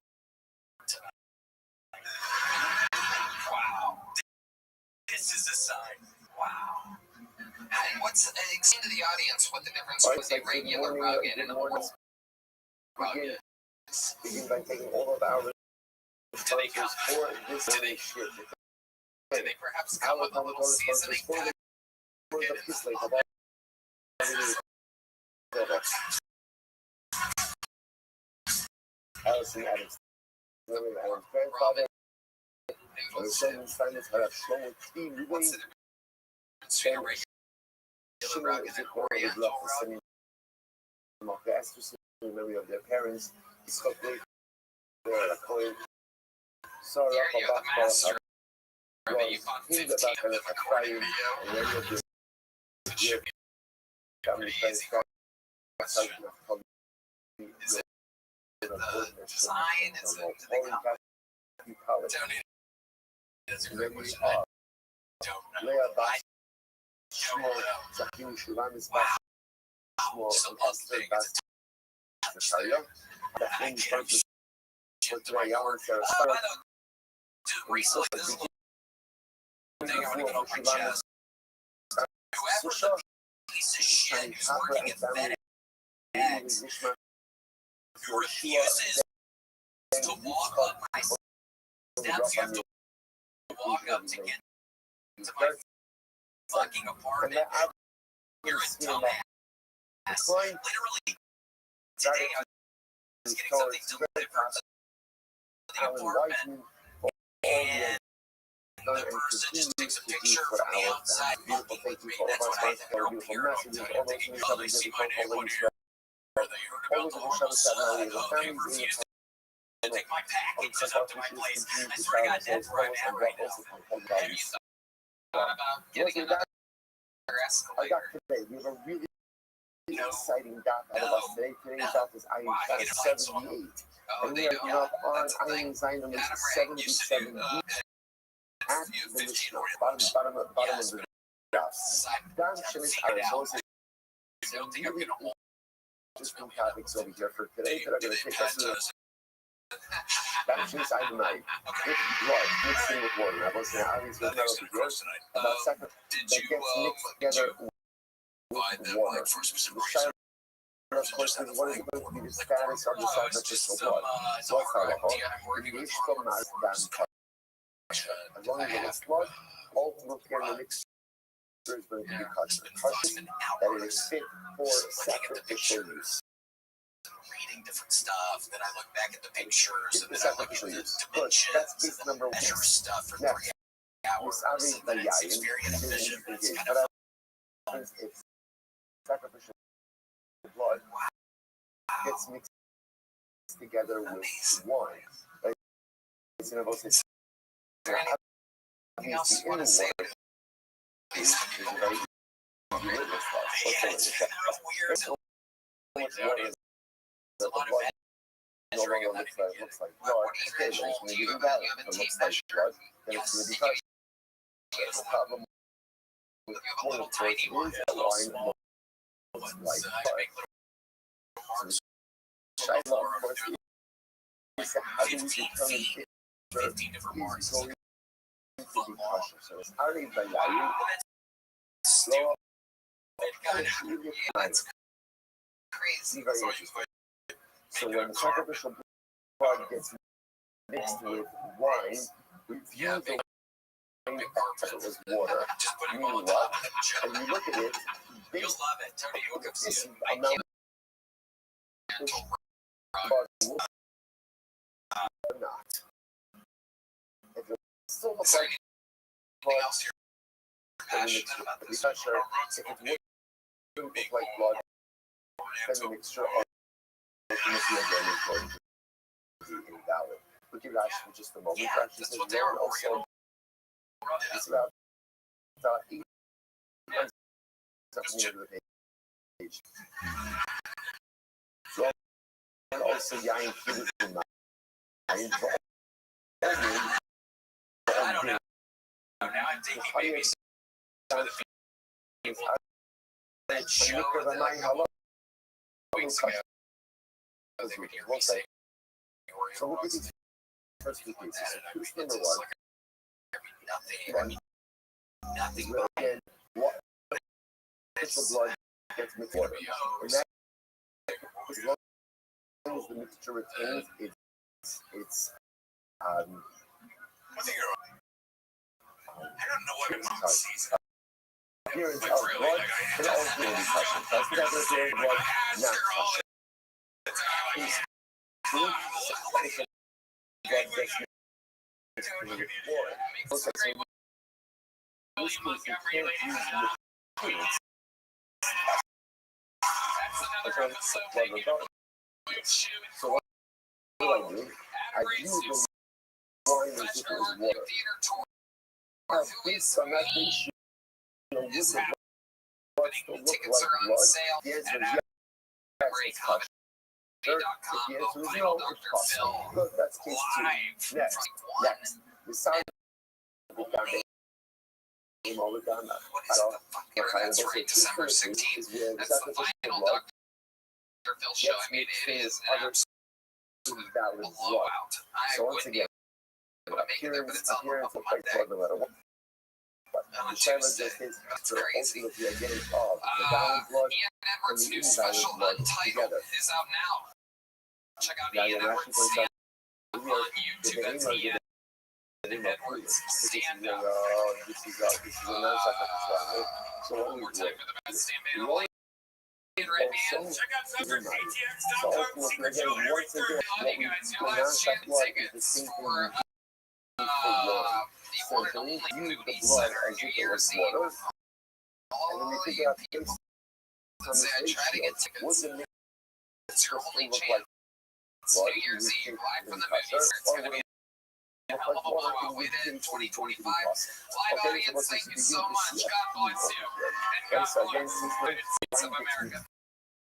tonight. Wow, this is a sign. Wow. And what's explain to the audience what the difference between a regular rug and an oral rug is? Begin by taking all of our Do they come? for this shit. Do they perhaps come with a little seasoning pack? For the piece like Allison Adams. William Adams' grandfather. The son Steinmetz had a Shlomo Tzvi Ruvain. What's the difference between a regular rug and an Oriental rug? The Astros in memory of their parents. Scott Blake. They're a coin. Sorry, Here you are, the master. Rabbi, you bought 15 of them according to you. It should be easy. Is it the design? Is it do they come with Tony? That's a great question. I don't know. I don't know. Wow. Just a little thing. It's a touch there. I can't shit to my yard. Oh, I know. Dude, recently, this little thing I want to get off my chest. Whoever's a piece of shit who's working at FedEx who refuses to walk up my steps, you have to walk up to get to my fucking apartment. You're a dumbass. Literally, today I was getting something delivered to the apartment, and the person just takes a picture from the outside looking with me. That's what I think. They're all paranoid. Thinking, oh, they see my name on here. Or they heard about the Rothschild. Oh, they refused to take my packages up to my place. I swear to God, that's where I'm at right now. Have you thought about getting another I escalator? got today. We have a really exciting doc out of us today. Today's doc is Iron Why? Class Get a light on 78. Oh, And they we are don't. now on That's the thing. Iron Zion number Adam Ray used to do 77B at you the 15 Mishnah. Orientals. Bottom of Yes, the but graphs. I Dan haven't Shemish seen Iron. it So out. it's I don't think I'm going to hold interesting topics over here for today that are do going they to take pat us through. us? Dan Shemish Iron Night Okay. with blood mixing with water. I was saying, obviously, Nothing's going to cross tonight. about second Did that you gets mixed together buy with them water. like for a specific The reason? Of course, is what is going to be the status of the sacrificial blood. It's a hard idea. I'm working with hardware As long as it's blood, ultimately the mixture is going to be crushed. That it is fit for sacrificial use. Reading different stuff, then I look back at the pictures, and then I look at the That's dimensions, piece and number then measure 1. stuff for Next. 3 hours, and then it's very inefficient, but it's kind of It's sacrificial blood gets mixed together with wine. It's in about this. anything else you want to say? It's very weird stuff. Yeah, it's kind of weird. It's a lot of measuring. I'm not even looks kidding. like blood. What is Okay, it? then it's going to Do be you valid. have a It tape looks like measure? blood. Then it's Yes, going to be you touched. use The that. problem You with have a little tiny one, is a little wine small looks ones. like I blood. make little marks So on I the floor. love I'm course doing is how do we 15 determine feet, if 15 different marks. it's going to be Foot long. kosher? So it's already by Wow, value. that's Slow stupid. God, yeah, that's crazy. Very So interesting. So when the sacrificial blood gets mixed with wine, we view the wine as it was water. Meaning what? And you look at it, based on this amount of blood or not. If it still looks like blood, then we mix it. We're not sure if it wouldn't look like blood, then the mixture of again is going to be invalid. Look at Rashi for just a moment. Rashi says, no, also, it's about 8 months of the page. And also, Yain Kiddush in mind. I don't know. Now I'm thinking maybe some of the people that show that weeks ago, they would hear me say, so look at these first two cases. Case number one. Nothing. Where again, what official blood gets mixed with water. And that, as long as the mixture retains its I don't know what it means. appearance of blood and also will be kosher. That's the definition of blood, not kosher. Case two, sacrificial blood gets mixed with water. Okay, so in this case, you can't use liquids. Okay, blood regardless. So what do? I use the wine as if it was water. Now, based on that ratio, would the blood still look like blood? The answer is yes, it's kosher. If the answer is no, it's kosher. Good, that's case two. Next. The sign of the foundation. December 16th. That's the final blood gets mixed with other valid blood. blowout. So once again, appearance looks like blood no matter what. But the Shaila just is ultimately a game of the valid blood and the invalid blood together. Is out now. Check out Yeah, Ian yeah, Edwards' Rashi points out on YouTube. That's Ian Edwards stand up. this is a non-sacrificial. So what One we more do, time for the best stand we man. only Rabbi. Check out Zucker ATX so Downtown ultimately, Secret again, Show every once again, Thursday. what we do non-sac blood is the same thing we do for water. So can we view the blood as if it was water? And then we figure out based on this ratio, would the mixture still look like blood? New Year's Eve, live from the kosher, movies. It's or going to would be it a look hell like of a water blowout. and we We've in hit 2025. 2025? Live Okay, audience, so thank you so much. God bless you. And Okay, God so again, bless since the United States of America.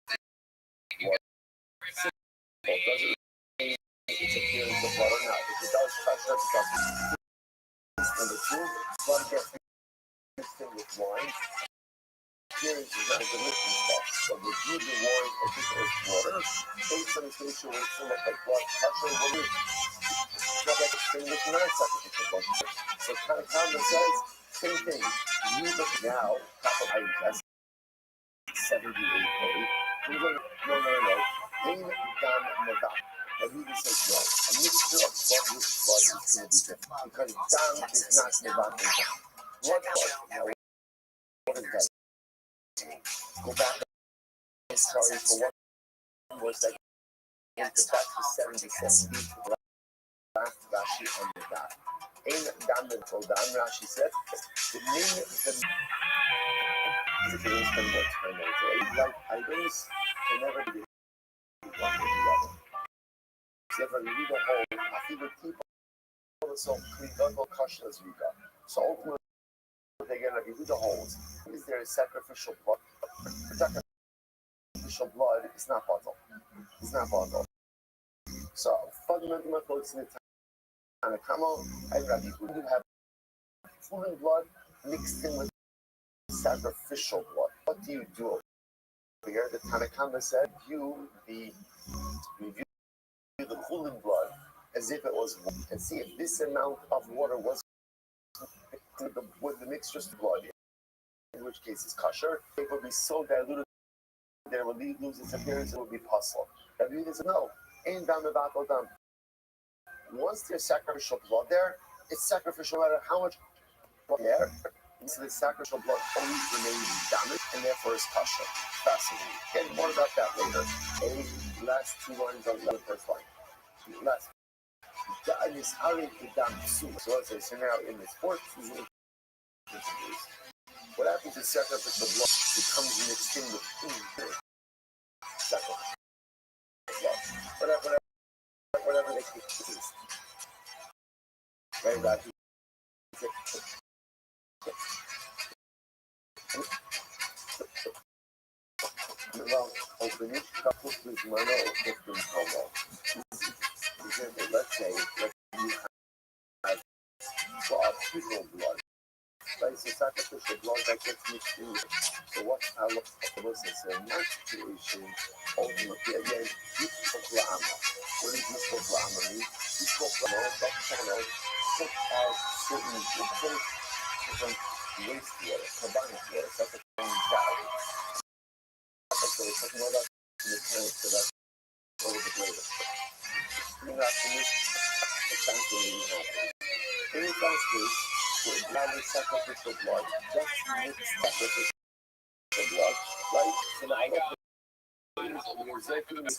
Thank you. it doesn't mean its appearance of blood or not. If it does kosher, it doesn't. Number two, blood gets mixed in with wine. Appearance is not a good looking stuff. So we view the wine as if it was water. Based on this ratio, it still looks like blood kosher. What is it? Same with non-sacrificial blood. So Tanakama says, same thing. You look now, top of IHS, 78A. He's like, no. Ain Gam Navam. And he says, no. A mixture of blood with blood is going to be different. Because Gam is not Navam and Gam. Blood. Now, what is that? Go back. Sorry for one more second. Get back to 77. Last Rashi on the dot. Ain Gam and Toldam, Rashi said, the name of the if you don't spend more time on it. Like, items can never be one or the other. If I read a whole, I feel the people so clean up kosher as we got. So ultimately, they're going to read the holes. Is there a sacrificial blood? Sacrificial blood is not bottle. It's not bottle. So fundamental methods in the Tanakama and Rabbi, who have human blood mixed in with sacrificial blood. What do you do? Here, the Tanakama said, you view the human blood as if it was water, and see if this amount of water was with the mixture's blood, in which case it's kosher. It would be so diluted that it would lose its appearance, it would be puzzle. Rabbi says, no, ain't dam about dam. Once there's sacrificial blood there, it's sacrificial no matter how much blood there. So the sacrificial blood always remains damaged and therefore is kosher. Fascinating. Again, more about that later. Last 2 lines of the first line. Last. So let's say, so now in this fourth season, what happens is sacrificial blood becomes mixed in with sacrificial blood. Whatever they keep to do. Right, Rabbi? Well, opening couple with money or different homo. Let's say you have people blood. Right, so sacrificial blood that gets mixed in. So what's how the process in that situation? Ultimately, again, you spoke la'ama. What does you spoke la'ama mean? You spoke la'ama, that channel took out certain different wastewater, carbonic water, such as value. So it's talking about the mechanics so that's a little bit later. Coming out from this, the sanctuary happens. In the first case, where now the sacrificial blood, just mixed sacrificial blood, right? So now I got the exactly the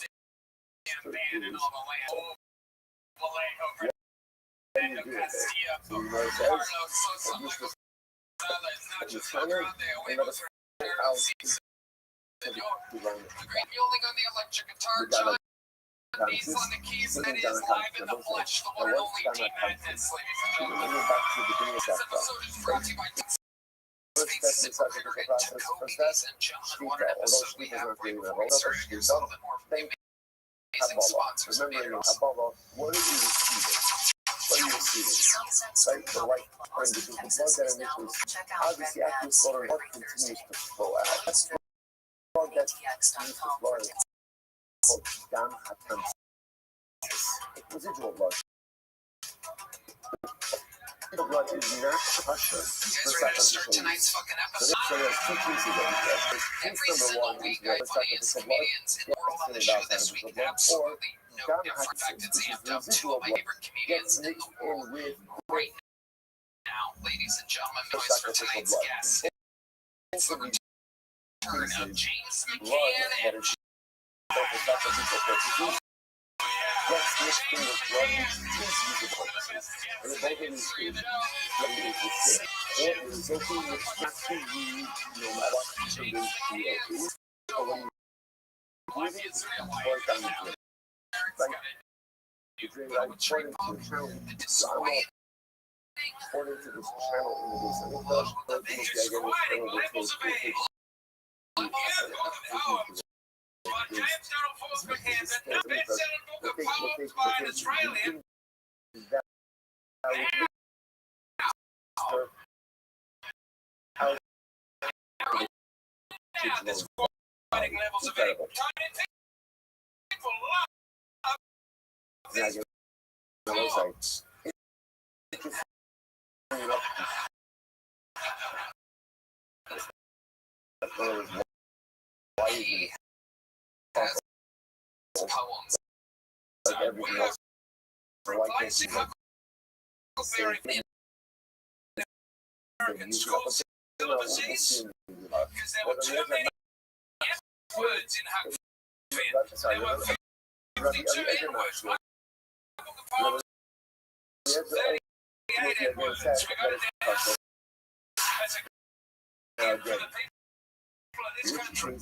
He's on the keys that is live in the flesh, the one and only T-Man, ladies and gentlemen. This episode is brought to you by Speaks ZipRecruiter and Jacoby, ladies and gentlemen. What an episode we have. Great before we start to hear some of the more amazing sponsors of remember, what are you receiving? What are you receiving? Right, the right kind of the blood that initially, obviously after slaughter, blood continues to flow out. That's the blood that continues to flow out. Called dam hatam, residual blood. The blood is not kosher for sacrificial use. So there's 2 pieces of it. Every single week I find comedians in the world on the show this week. Absolutely no different. In fact, it's amped up. 2 of my favorite comedians in the world right now, ladies and gentlemen. Noise for tonight's guest. It's the return of James McCann and Let's mixing with blood is usable. And the bacon is food. Blood is the same. Or the resulting with nothing you no matter what the ratio is. So when you use it, work on the drink. Like, the drink, like, according to the channel, according to this channel in the base of the flesh, according to this channel, which is poems. like everything else. Why can't you like American schools overseas because there were too many words in Hackford. There were 52 N-words. One book of poems, 38 N-words. We got it down. That's a good for the people of this country.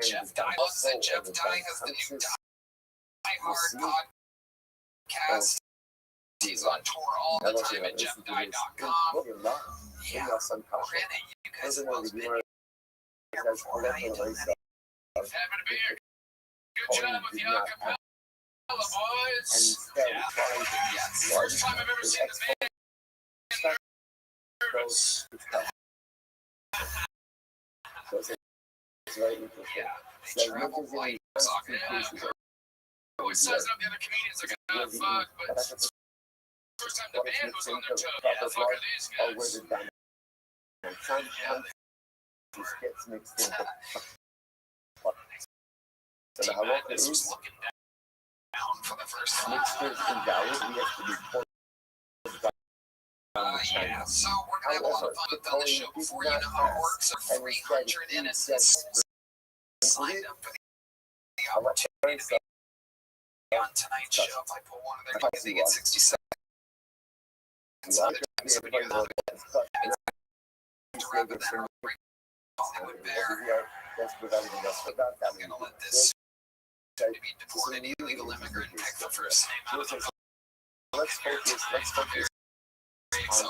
Jeff Dye loves it. Jeff Dye has the new Die Hard podcast. He's on tour all the time at jeffdye.com. Yeah, Brandon, you guys have both been here before. How you doing, Eddie? Happy to be here. Good job with the acapella, boys. Yeah, first time I've ever seen the band nervous. Yeah, they travel light. Always sizing up the other comedians are gonna fuck, but first time the band was on their toe. Yeah, fuck are these guys? Yeah, gets mixed in. So the halacha This was is looking down for the first time. mixture is invalid. We have to be poured down the China. Yeah, so we're gonna have a lot of fun on the show. Before you know how it works, so 300 innocents signed up for the opportunity to be on tonight's show. If I pull one of their tickets, they get 60 seconds. Other times, when you have to wrap it that right, Hollywood Bear, I'm gonna let this to be deported illegal immigrant pick the first name out of the Let's focus so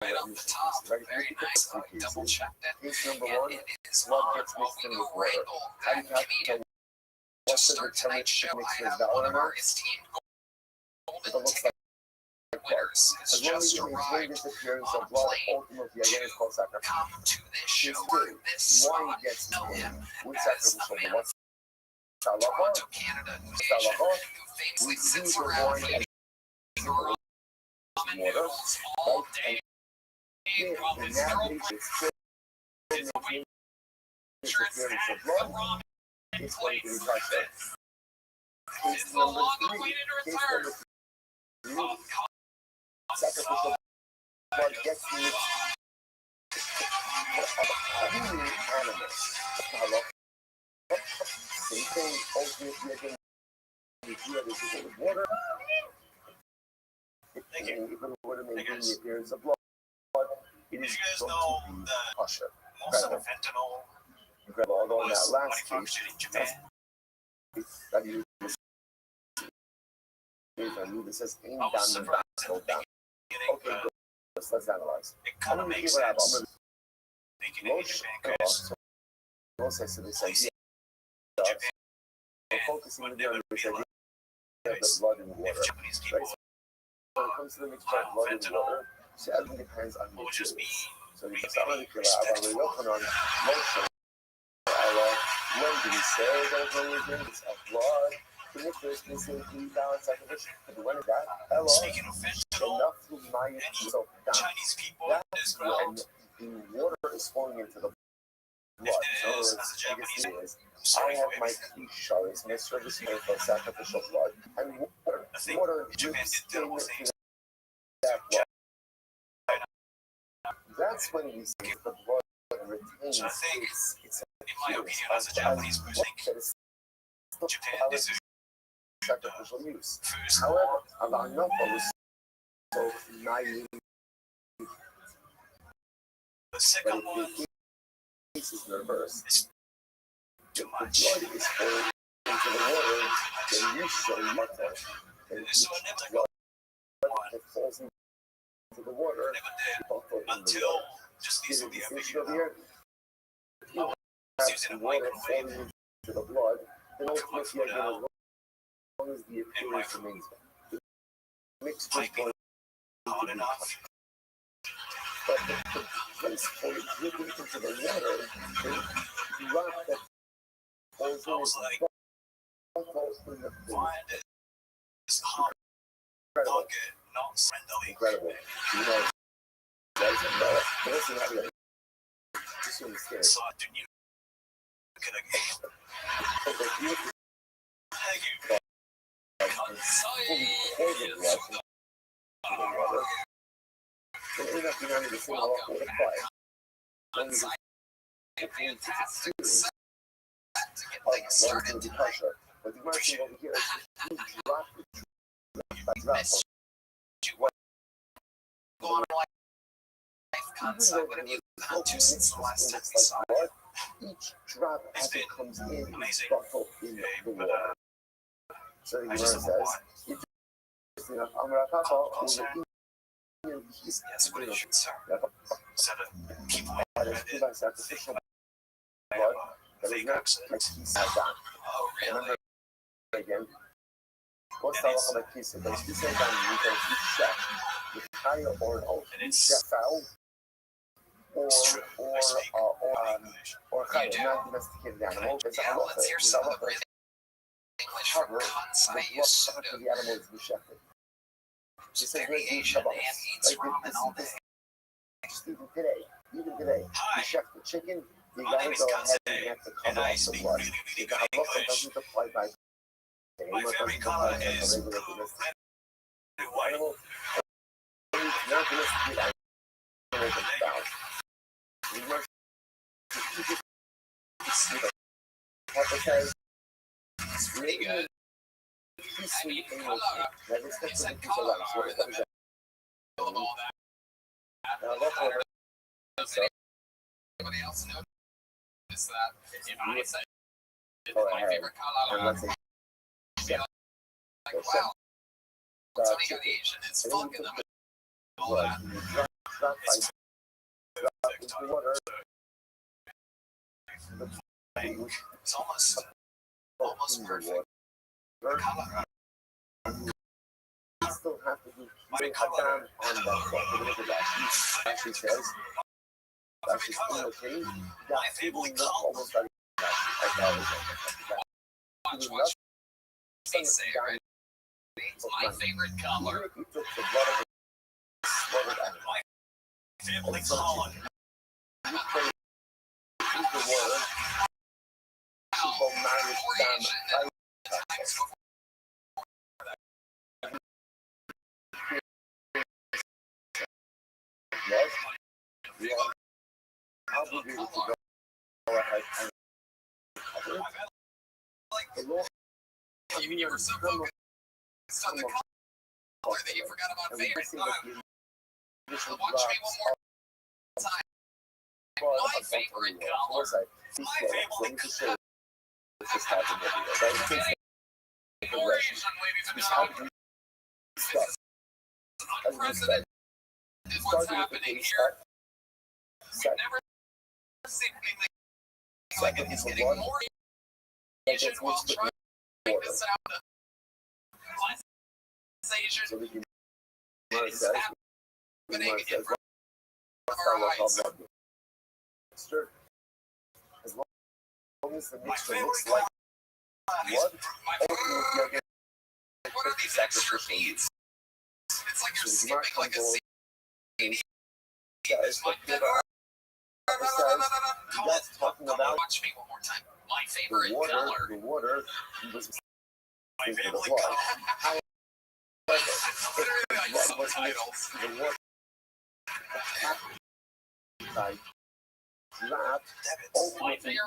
right off the top, very nice. I double checked that. Case number And one, it is blood on gets mixed in Romeo with water. Randall, How do that you have to comedian. tell To what's the start tonight's show, mixed I with have dollar one of our amounts? esteemed It golden looks ticket like winners has as long as just you maintain arrived disappearance on of a blood, plane ultimately again is called sacrifice. come to this show Case or two, this why spot. he gets Know in him with as a sacrificial man blood. from Salaha, Toronto, Canada, Asian, who famously sits around feeding girls and water, noodles all day while in his that girlfriend case, it's still maintaining disappearance of blood. It's going to be pressure. Case It's a number long-awaited three, return. sacrificial blood gets mixed human animals. Hello? Same thing, ultimately again, if you have a with water, if it would have maintained the appearance of blood, it is going to be kosher. Most of the fentanyl Incredible. Although in that was last case, manufactured in Japan. that you I knew this says ain't I was down surprised and at the down. beginning, Okay, but good. Let's analyze. it kind of makes sense. Making it in Japan because So this place idea in Japan we're focusing would on never this be idea allowed of the blood and water. if Japanese people Right? When it comes to the mixture of blood and water, so everything depends on the would just be materials. So you maybe can start with the respectful. motion. When do we say those origins of blood? The mixture is basically balanced sacrificial. But when is that? Hello. Speaking of fentanyl, Enough to my so down. Chinese people That's as when well. the water is flowing into the blood. If So it is, it's, as a Japanese, is, I'm I sorry have for my everything. t-shirts, my service for sacrificial blood, and water. I think Water Japan drips did terrible things into that blood. China. That's when we see the blood retains So I think, its in my opinion, as a Japanese person, Japan deserves sacrificial use. first However, Allah was so naive, the but second if one the case is reversed, is too the much. blood is poured into the water, then you show water, and So I never blood got one, that falls into the water, never did, buffalo in the until water. just Is recently it I the figured issue it out. here? You I have was using a water microwave, falling into the blood, then took my ultimately, foot again, out, as long as the appearance food. remains, the mixture is piping going hard to be enough. cut. But the place for it dripping into the water, the rock that falls I in was is like, falls in the find this hard incredible, pocket, not friendly. incredible. You know, that's incredible. But listen, how do you just understand? So I didn't get a game. But the beauty Thank you. is fully pour the blood into the water. So it enough, you know, to sing all for the fire. Then you just continue to series of blood into the pressure. But the important thing over here is you drop the drop. Going like life concept. What have you gone to since the last time we saw you? Each drop as it comes in is Amazing. buffled in the But water. So the I Gemara just says, want if you know, Amra Papa will concert. he's Yes, what it should serve. Instead of keep my that is given by sacrificial blood that is fake not accent. like he sat down. Oh, really? Remember again, what's the halacha like he said? Like he sat down, you can see chef with higher or an oath, And it's chef fowl, or true. I speak English. chayil, You do? not domesticated animal. It's a Yeah, halacha. let's hear It's a some of the halacha. really English from Cover the Kansai blood Yusudo. of the animal is b'shefet. She said, Very Asian and eats like ramen all day. just even today, Even today, you chef the chicken, you gotta go ahead and have to cover up the blood. The halacha doesn't apply by My favorite color is blue and white. animal. It's not going to be animal down. We must keep it hepatitis. It's pretty good. I mean, color. You said color. What is the middle of all that? Now, that's what Does anybody else notice that? If I say it's my favorite color, unless it's like, wow, it's only got Asian. It's funk in the middle of all that. drop by water. It's almost perfect. Color. You still have to do down on the actually says that's just okay. My favorite color. Almost like Watch. They say it, right? It's my favorite color. You took the blood of My favorite color. the water. People married down Times before yes. We are obligated to go ahead and cover it. The law you were so focused on the color that you forgot about favorite color. Watch me one more time. My favorite color. My favorite color. This happened every day. Orange, ladies and gentlemen. It's unprecedented what's happening here. We've never seen anything like it. It's getting more Asian while trying to sound less Asian. So we can It's happening in front of our eyes. As long as the My mixture favorite looks color like is blood, my ultimately What are these extra beads? It's like you're skipping like a scene. guys, My but That's talking about watch me one more time. My the favorite water, color. the water was my the favorite blood. color. However, Literally like blood was subtitles. the water like dropped My ultimately favorite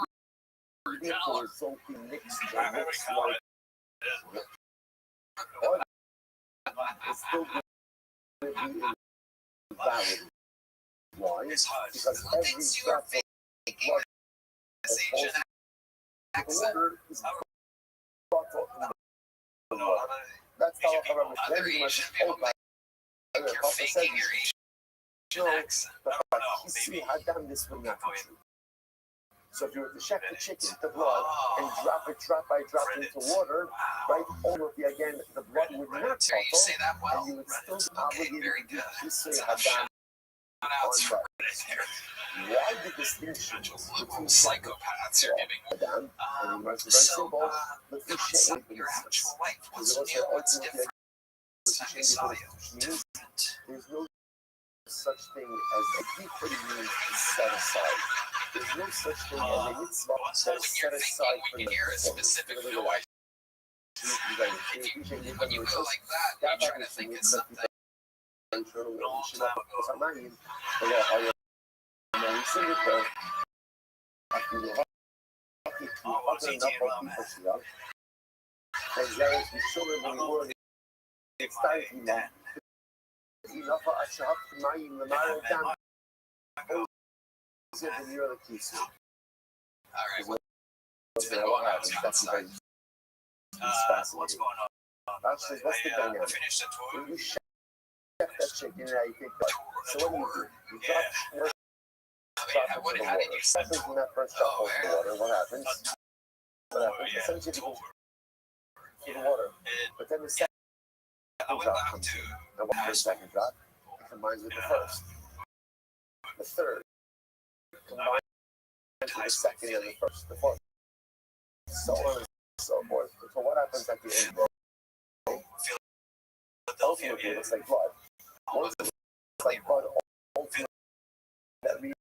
for color. something mixed My and favorite mixed color like is blood. It's still going to be invalid. Why? is hush. Because What every makes you a drop of fake blood English Asian the accent? water is brought up in the No, water. That's how I remember Other very much Asian people told by think you're faking your Asian accent. the fact no, you see maybe. how damn this would not be true. So if you were to check the chicken, the blood, and drop it drop by drop into water, right over again, the blood would not Sir, you bubble, say that well. and you would still be Okay, obligated very to good. do see So how damn shout out to why the distinction between psychopaths are giving. down and very So, simple, but the the concept shape of your is actual life. What's Because new? also What's ultimately different? Time we saw you. means there's no such thing as a equity means set aside. There's no such thing as a mitzvah When that is you're set aside thinking, for we the can hear a specific noise. When you go like that, you try to think it's something. All right, what's been going on outside? What's going on? Actually, what's the I dynamic? finished a tour. When you chef that chicken, you think that. So what do? You Yeah. drop I mean, how did you what say? happens when that first drop goes in the water? What happens? What happens? Yeah, Essentially, it tour. goes in the water. And But then the second I went drop back comes to in. Now, what's the second drop? It combines with the first. The third combines with the second and the first. The fourth. So on and so forth. So what happens at the end? Ultimately, it's like blood. Once it's like blood, ultimately, that means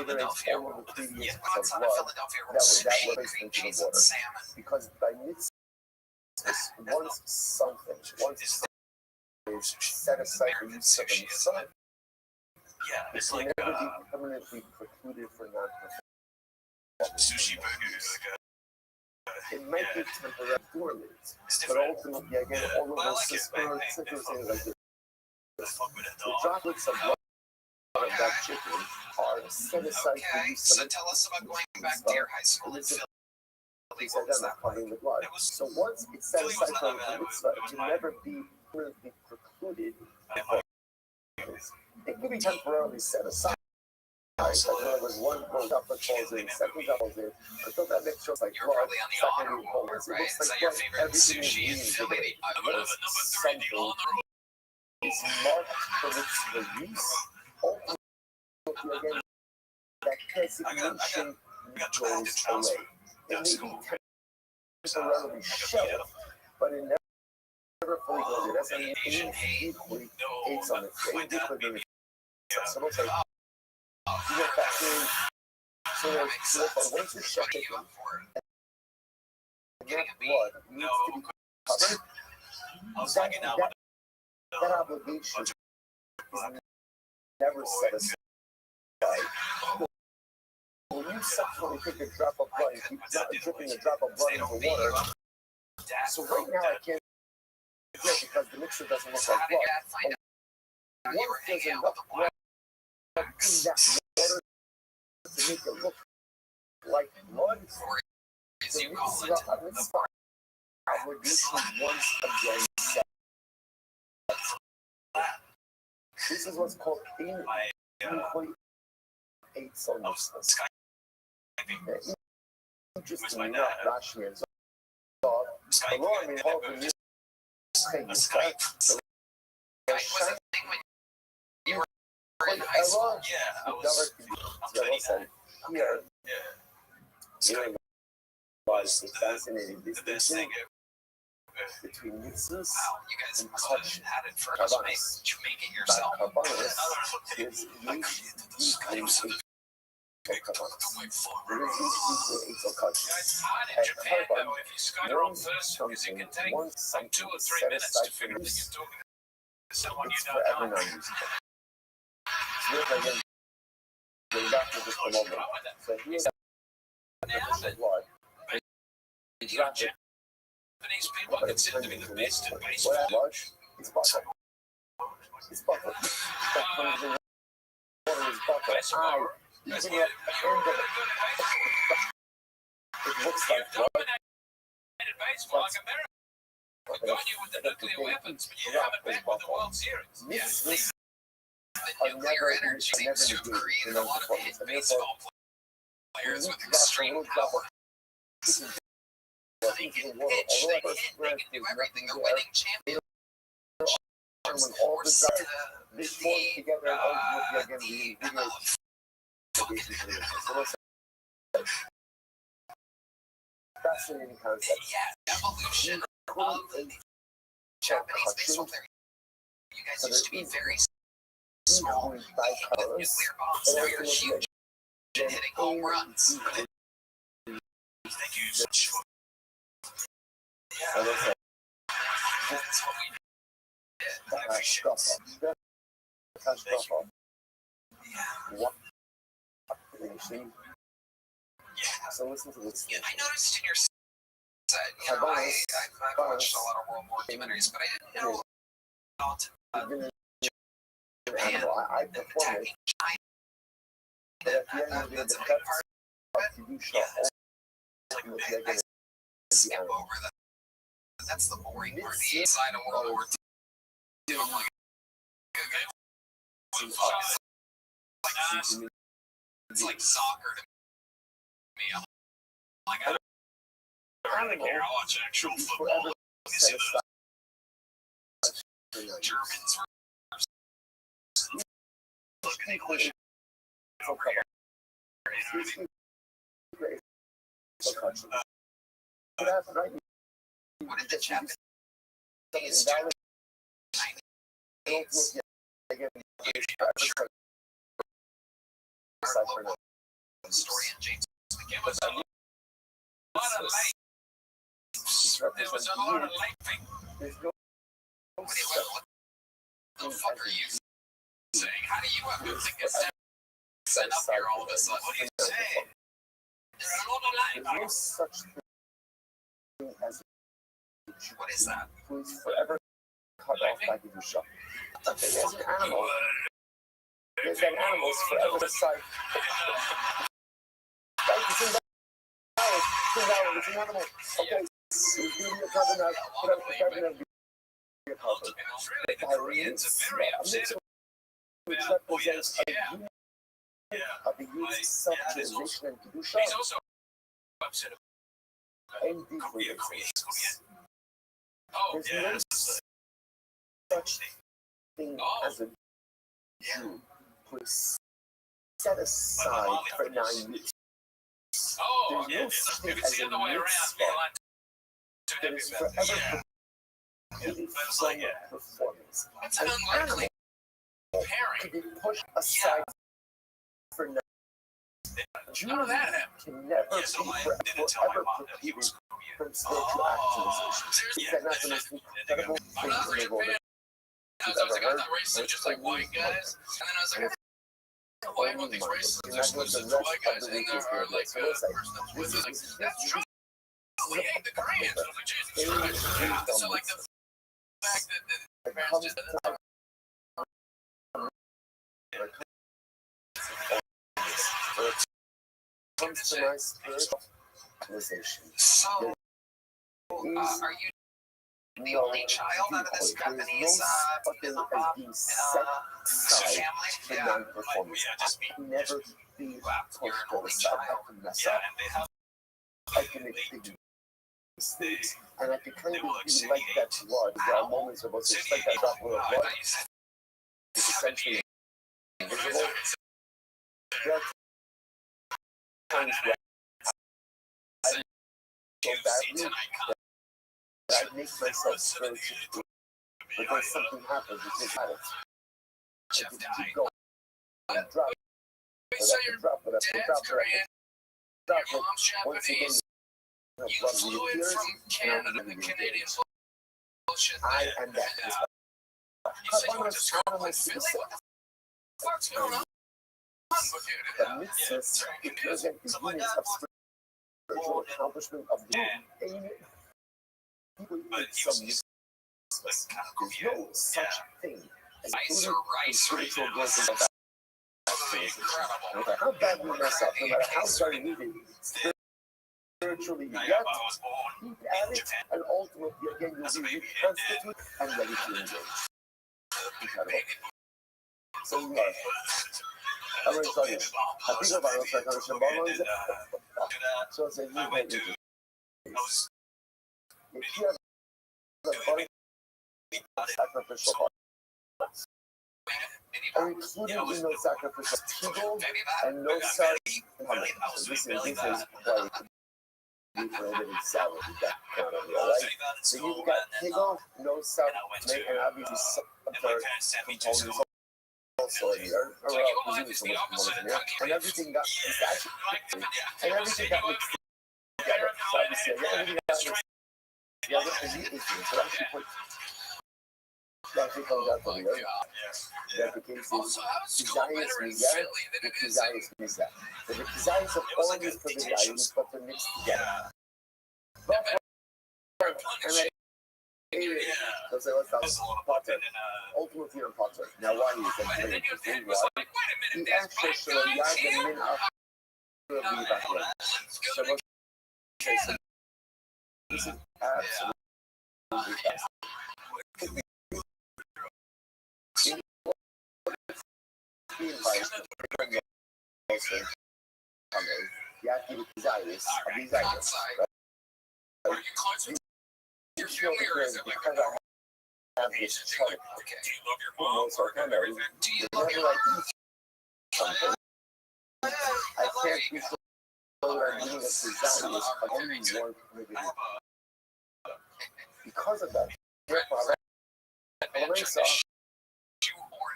eliminates Philadelphia. all of the previous Yeah, of outside blood of Philadelphia, that rolls was sushi, placed cream into cheese, the and water. salmon. Because by mitzvah, once something, once Is is set aside for use of the sushi, isn't mitzvah, it? Yeah, it it's can like never be permanently precluded for non-performance. sushi burger is like It might be temporarily dormant, it's but different. ultimately, again, all of But I those like it. systems I things like this. I fuck with it, The dog. droplets of blood of that chicken are set aside for Okay, use so of tell us about going back to your high school in Philly. He What said was that that covering like? the blood. It was So once it's set Philly aside was for not the bad. mitzvah, It was it can mine. never be permanently precluded. I It can be temporarily set aside. Like in other words, one droplet falls in, second falls in, until that makes sure like You're blood, probably on the second honor it roll, falls. It right? looks Is like that your blood, favorite everything is sushi in green, Philly? but I would have a number 3 the something honor roll. is marked for the use. Ultimately, again, that designation goes away. It may be temporarily shelved, but it never fully goes away. That's an equally takes on its day. Equally, so it's like, you know, fascinating. So once you shut it, and that blood needs to be covered, I was hanging out with that obligation is never set aside. When you subsequently take a drop of blood and keep dripping a drop of blood into water, so right now I can't do it because the mixer doesn't look like blood. But once there's enough blood in that water to make it look like blood, the mitzvah obligation once again set. This is what's called incomplete eights on this. Just not Rashi and Zohar. The Lord involved in this thing. I was here was the fascinating distinction between mitzvahs you guys and must have touch. had it first. Did you make it yourself? Karbanos is deeply In Japan, though, if you skype on first, because it can take like 2 or 3 minutes to figure out that you're talking to someone you it's don't forever know. non-usable. So again, going back to just a moment. So here's the blood. You know, Japanese people are considered to be the best at baseball. What blood? It's butter. It's butter. That comes in water is butter. Baseball, Even at as the you, end you're of really it, good at baseball. it looks You like blood. dominated baseball like America. We've got you with the nuclear weapons, but you haven't been with the World Series. Mitzvahs The are nuclear never energy seems to have negated created in a lot of hit non-performance. And baseball players with extreme power. They can pitch, they can hit, they can do everything. They're winning championships. When all the Forced guys, to they form together and ultimately again the fascinating concept. evolution of Japanese baseball player. You guys used to be very small, with nuclear bombs. Now you're huge and hitting home runs. Thank you so much. Yeah, that's what we did. I appreciate it. Yeah. So listen to this. I noticed in your set, you know, I've watched a lot of World War documentaries, but I didn't know about Japan I perform it. attacking China. But at the end of the day, That's the a big cuts part. of TV show Like, I skip over that. That's the boring part. The inside of World War II. I'm like, it's like soccer to me. I'm like, I don't care. I watch actual football. You see the Germans were looking English over here. What did the Japanese do? Chinese. story in James. It was a lot of life. There was a lot of lifing. There's no What the fuck are you saying? How do you have to think it's set up here all of a sudden? What are you saying? There's a lot of there's life. no such thing as What is that? who is forever cut off by the Dusha. There's an animal. There's an animal forever aside. Right? It's an animal. Okay. It's going to be a covenant. Covenant be a covenant. Koreans are very upset Which about represents a unit of the youth's self-realization and Kedusha He's also upset and about Korea. degradations. Oh, There's no yes. such thing as a Jew who is set aside for 9 weeks. Oh, There's no such thing if as it's the a other way around, mitzvah they like to that have is you forever back. completed It's from like, performance. That's an An unlikely animal pairing. can be pushed aside for 9 None of that happened. can never Yeah, so be I didn't tell my forever mom that he precluded was Korean. from spiritual actualization. Yeah, Is that not the most incredible I'm thing not in really the world? fan. I was like, I thought racists are just like white guys. And then I was like, why would these racists are exclusive to white guys and there are like that's true. We hate the Koreans. I was like, Jesus Christ. So like the fact that the parents just Comes to my spiritual realization. So are you the only child out of this Japanese being set aside for non-performance. I can never be pushed to the side. I can mess up. I can make big mistakes, and I can kind of be like that blood. There are moments where it's just like that drop of blood. It's essentially invisible. There are times where I so badly that I make myself spiritual. But then something happens, it's just habit. I just keep going. And drop. So your dad's Korean, your mom's Once again, Japanese. You flew in from Canada, the Canadian Ocean. I am that. You said you went to school in Philly? What the fuck's going on with you? The mitzvahs represent the units of spiritual accomplishment of the aim. People need some mitzvahs. There's no such thing as including spiritual blessings of that. No matter how bad we mess up, no matter how sorry we did, spiritually you get, keep at it, and ultimately again you'll be reconstituted and ready to engage. Incredible. So you are. I'm going to tell you. I think about it like I was in so it's a new way to if you have a bunch of sacrificial hearts, and including in those sacrificial people and no sorry, this is quite prohibited salad. That kind of deal, right? So you've got Hegel, no sub, and obviously some other components also in here, or presumably some components in here, and everything got and everything got mixed together. So obviously, everything got mixed together, and the issue. So actually comes out from here. That the case is Kizayas Mizah, the Kizayas Mizah. The Kizayas of all these forbidden items, but they're mixed together. But and I so say let's talk Potter. Ultimate Theorem Potter. Now why is that very interesting? Why? The actual Shalayaga Min will be back here. So let's say this is absolutely fascinating. You have to be desirous of these items, right? You feel because I have this chart. Most are kind of whenever I eat something, I can't be sure that I'm being as desirous of any more living. Because of that, when I saw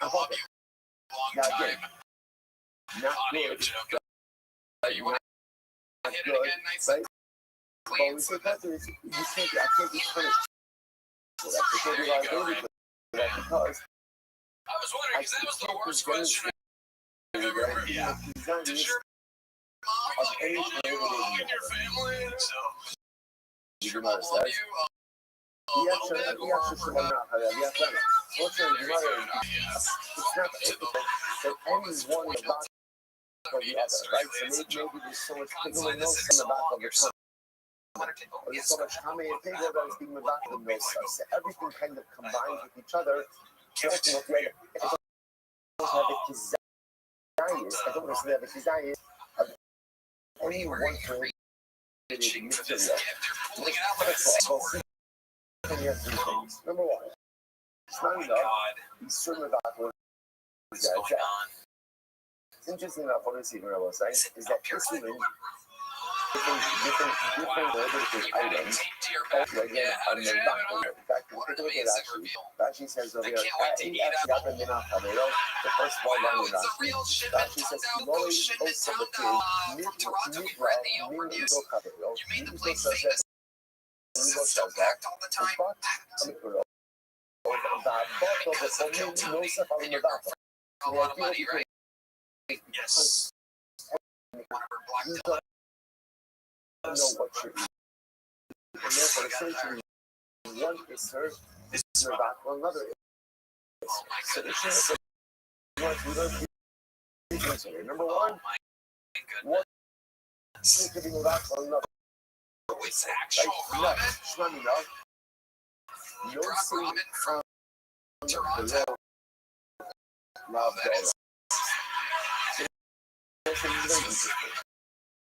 now again, not good, you want to hit it again nice and But clean we so say that that I can't be punished for that. I can't be liability for that because I was wondering because that was the worst question I've ever heard. Yeah. Does your mom love you and your family? So you your mom love you a little bit or not? It's not To the that any one of the or the other, right? So maybe there's so much people who know something about the tongue. Or there's so much Tommy and Pigo that is being about them knows stuff. So everything kind of combines with each other. Ultimately, if I don't have a kizayis, I don't necessarily have a kizayis of only one created material. That's all. So you have three things. Number one, it's not enough. He's certain about what is going on. It's interesting about what I see here, I will say, is that this human, different items, again, are mendachim. In fact, if you take a look at Rashi, Rashi says over here, the first one line in Rashi, Rashi says, Loi also the pig, Nidro says that, a lot of money, right? Yes. You don't know what you're eating. And therefore, essentially, one is served, is served back on another. So it's just we don't eat. Number one, one is giving back on another. It's actual ramen. It's not enough. No sin from Toronto. love That is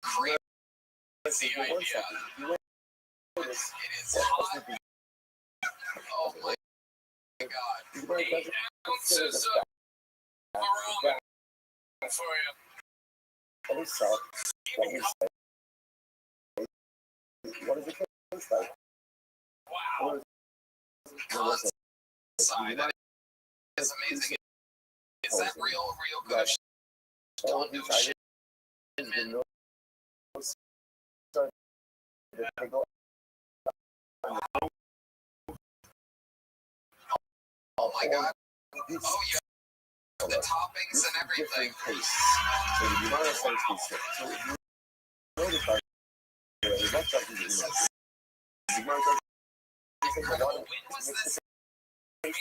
crazy idea. It is hot. Oh my God. 8 ounces of aroma for you. What is salt? What is it? What does it taste like? Wow. Side. That is amazing. Is that real good? All these items, oh my God. Oh yeah. The toppings and everything. So you might have these things. So if you notice like it looks like you might When was this made?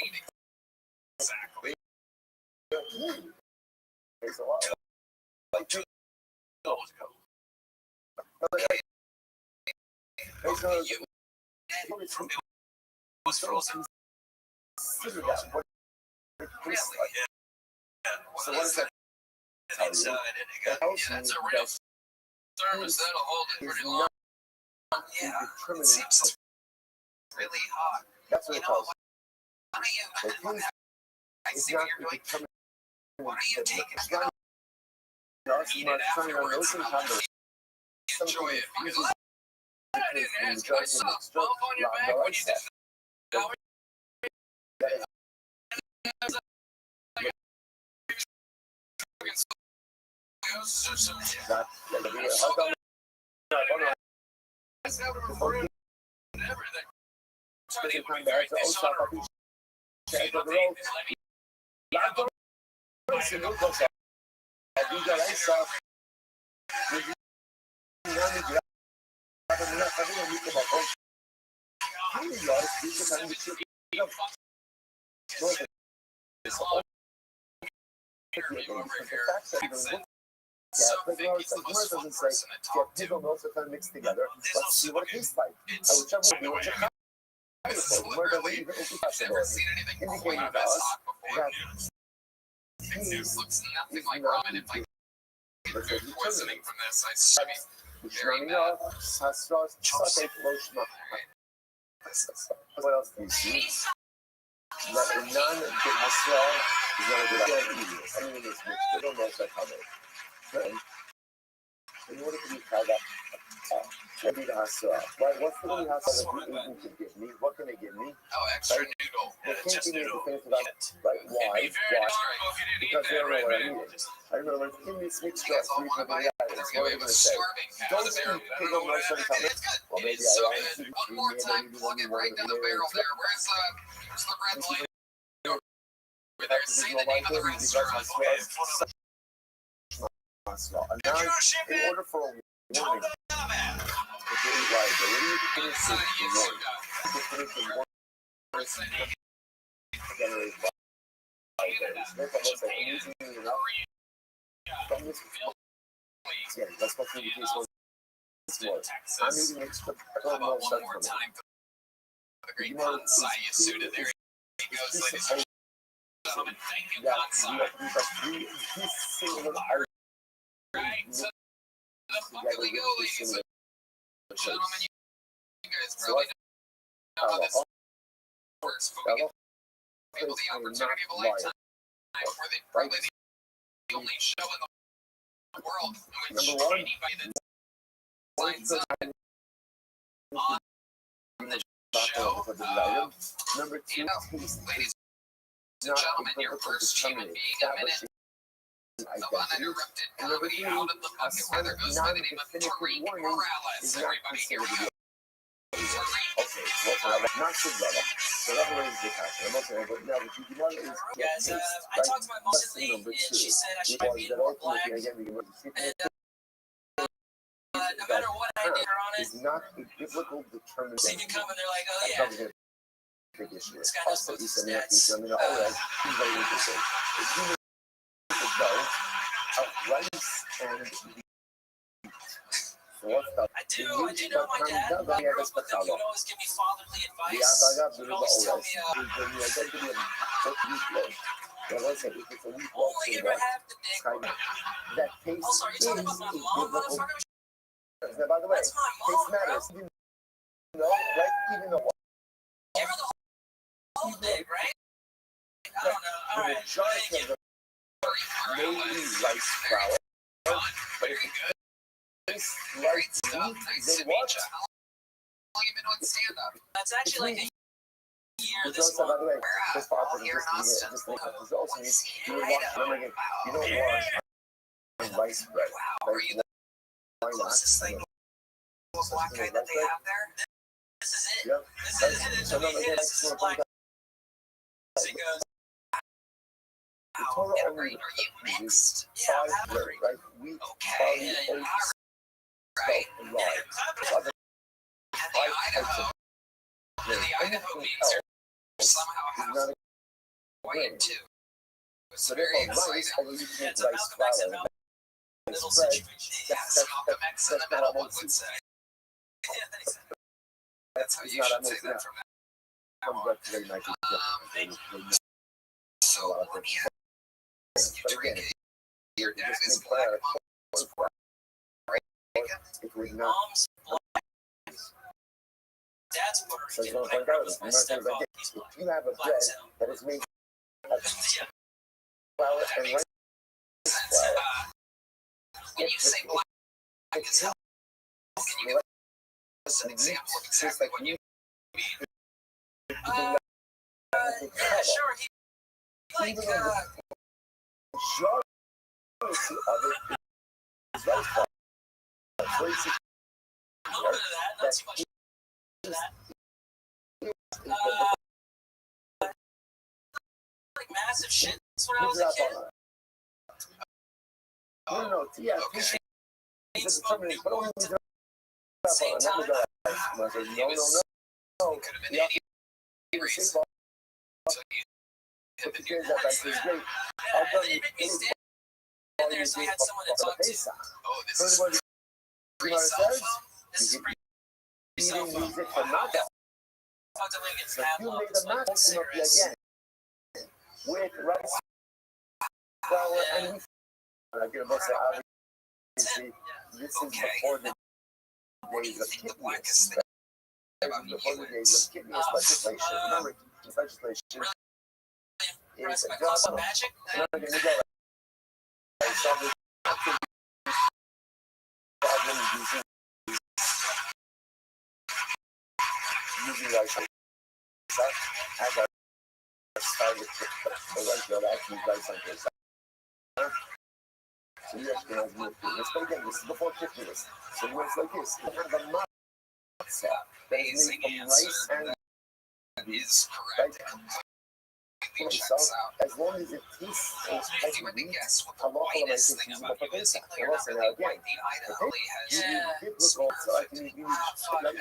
Exactly. There's a lot. Like 2 years ago. You was frozen. Really? Yeah. So what is that? Inside and it got, yeah, that's a real thermos. That'll hold it pretty long. Yeah. It seems really hot. That's what You it know, tells why don't you? I It's see not what you're doing. Why don't you take it? Eat it afterwards. Enjoy it. Because I didn't ask you. I saw a bump on your back when you did that. Everything. So they would be very dishonorable. See, but they let me. People know if mixed together. Let's see what it tastes like. It's literally, I've never seen anything quite this hot before. It looks nothing like ramen. If I get food poisoning from this, I mean, very bad. What else do you see? None of the hasra is not a good idea. I mean, it's mixed. They don't know if that's how they. In order to be called up, Maybe the Hasra. Right? What's the only Hasra that the Eden could give me? What can they give me? Oh, extra noodle. They can't Just give me noodle. anything without, right? It'd Why? be very Why? dishonorable if you didn't eat Because they that, don't know right, what I man? needed. I remember, give me this You mixture of guys all three want to different bite? There items. we go. What It am I going was to say? starving out of Don't the barrel. eat I don't pig know on what most of the happened. time. It's good. Well, It maybe is so I good. see One more time, plug it right down the barrel there. Where's the red light? Over there. Say the name of the restaurant. Okay, put And now, in order for a warning, if you eat liability, you can issue a warning. Definition one generated by liabilities. Therefore, let's say, easy enough from this. Yeah, let's go through the case one more. I'm eating extra pepper One stuff more from it. time. The great You know, Kansai is suited. There he goes, ladies and gentlemen. Thank you, that Kansai. these single items Right to the buckle go, ladies and gentlemen. You guys probably know how this works, but we give people the opportunity of a lifetime where they probably the only show in the world in which Number one, anybody that signs up on the show, number two, taste ladies is and not gentlemen, your equivocal first human determinant, being, a minute establishing of identity. uninterrupted And number comedy three, out of the a bucket where there goes by the name of non-definitive Tariq warning Morales. is not Everybody here considered to be go. okay. Well, so I'm not sure, brother. So that way is the passion. I'm okay, but now what you want is Guys, taste, I right? talked to my mom That's recently, number and two. she said I should Because be that more ultimately, black. again, we can And no matter what I did on it, is not a biblical determinant. see you come and they're like, oh That's yeah, probably gonna be a big issue. this guy knows Also, both you his said me up, stats. I mean, all right, he's very interesting. If you make a dough of rice and wheat, so what's the I do know my dad. I grew up with him. He would always give me fatherly advice. He would always tell me, only give her half the dick. that taste Also, are you talking about my mom, motherfucker? Now, by the way, That's my taste mom, bro. matters. You know, right? Even though Give her the whole dick, right? I don't know. All the right. majority of the maybe rice flour, but if it tastes like Stuff. wheat, Nice then to what? meet you. How long you been doing stand-up? That's actually like a year Which this also, by month. the way, just for opposite, Here in Austin. just think this also means you would wash, remember again, you don't wash rice bread. Wow, are you the Why not? closest thing to a black guy that they have there? This is it. Yep. This is it. So, no, again, This is like, he goes, the Wow, Torah yeah, only right. Are you mixed? yeah, I'm five having words, right? Wheat, Okay. barley, Yeah, oats, Right. and yeah, rye. Other And the five types Idaho, of and the Idaho beans are somehow is have not a white grain. too. It's So very therefore, rice, exciting. although you can yeah, make it's a rice Malcolm X flour and Malcolm and Middle spread, situation. Yes, Malcolm X in the middle, one would say. That's how you should say that from now comes on. back to very nicely. So let me ask you, But again, Tariq, your dad just is make black, flour, mom's black, right? it would not. Mom's black. Dad's Puerto So it's Rican. not I like grew that. up with my Remember, stepfather. like, He's if black. you have a Black bread as hell. that is made of Yeah. flour and rice flour, When you say black as hell, can you give us an example of exactly what you mean? Yeah, sure. He like even though the majority of it is rice flour. It's very simple, a little bit of that, not too much of that. Like massive shit. That's when I was a kid. No, yeah, Okay. it's determined, but only with Same time. no. Could have been any reason. So you have been here. That is great. Yeah, it made me stand there, so I had someone to talk to. Oh, this So is everybody, free you know what it cell says? phone? This is free Eating cell phone. music from knockout. Talk to Lincoln's So mad you love. made It's a like match up cigarettes. again with rice flour and wheat. I get a bunch of obviously this is before the days of The blackest kidneys. thing about Before the you days of kidneys legislation. Remember, kidneys legislation is Impressed a by job custom on magic? Remember, you got like, so there's problems using using rice as our start with the rice that actually rice on this. So you actually have more food. But again, this is before 50 minutes. So it's like this. You have a matzah that is made from rice and Is right? correct. So Checks out. as long as it tastes If you had to guess what the halacha whitest might thing be about you is, for you're not really white. The Idaho has it looks also like you use something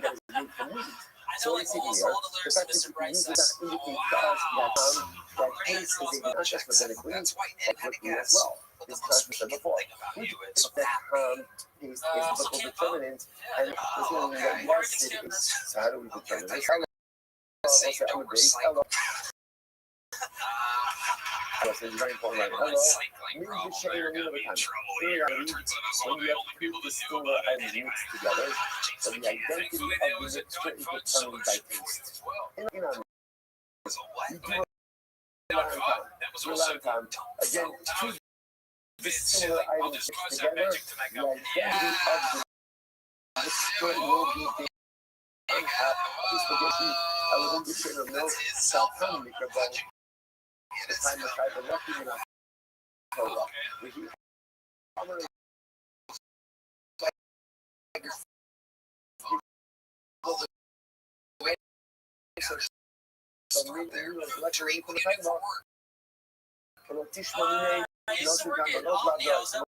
that is made from meat. I So know like it's here. almost all the The lyrics fact of that Mr. you Bright use it says, that indicates that taste is not just checks out. phonetically, That's white. but And had to literally as guess well. what the It's most not just said vegan before. thing about you is. That taste is the local determinant, and it's Oh, going okay. yes, it is. So how do we determine this? Say you don't recycle. It's very important, right? Hello. Recycling Means problem. the shame They're of gonna be in time. trouble Here here. we are. It turns out us all When the you only have people two that knew distiller about it items anyway. mixed together, So then the identity of thankfully, the there was a mixture dog is food determined by solution for it taste. as well. In our So what? we do a long time. That was For a also long time. Again, two dissimilar I'll items just mixed cause that together, magic to make the up. identity of the mixture will be different. The spaghetti, I was in the shade of milk, South America, but the time I tried the lucky in October. We heat used to work at Omni. I was up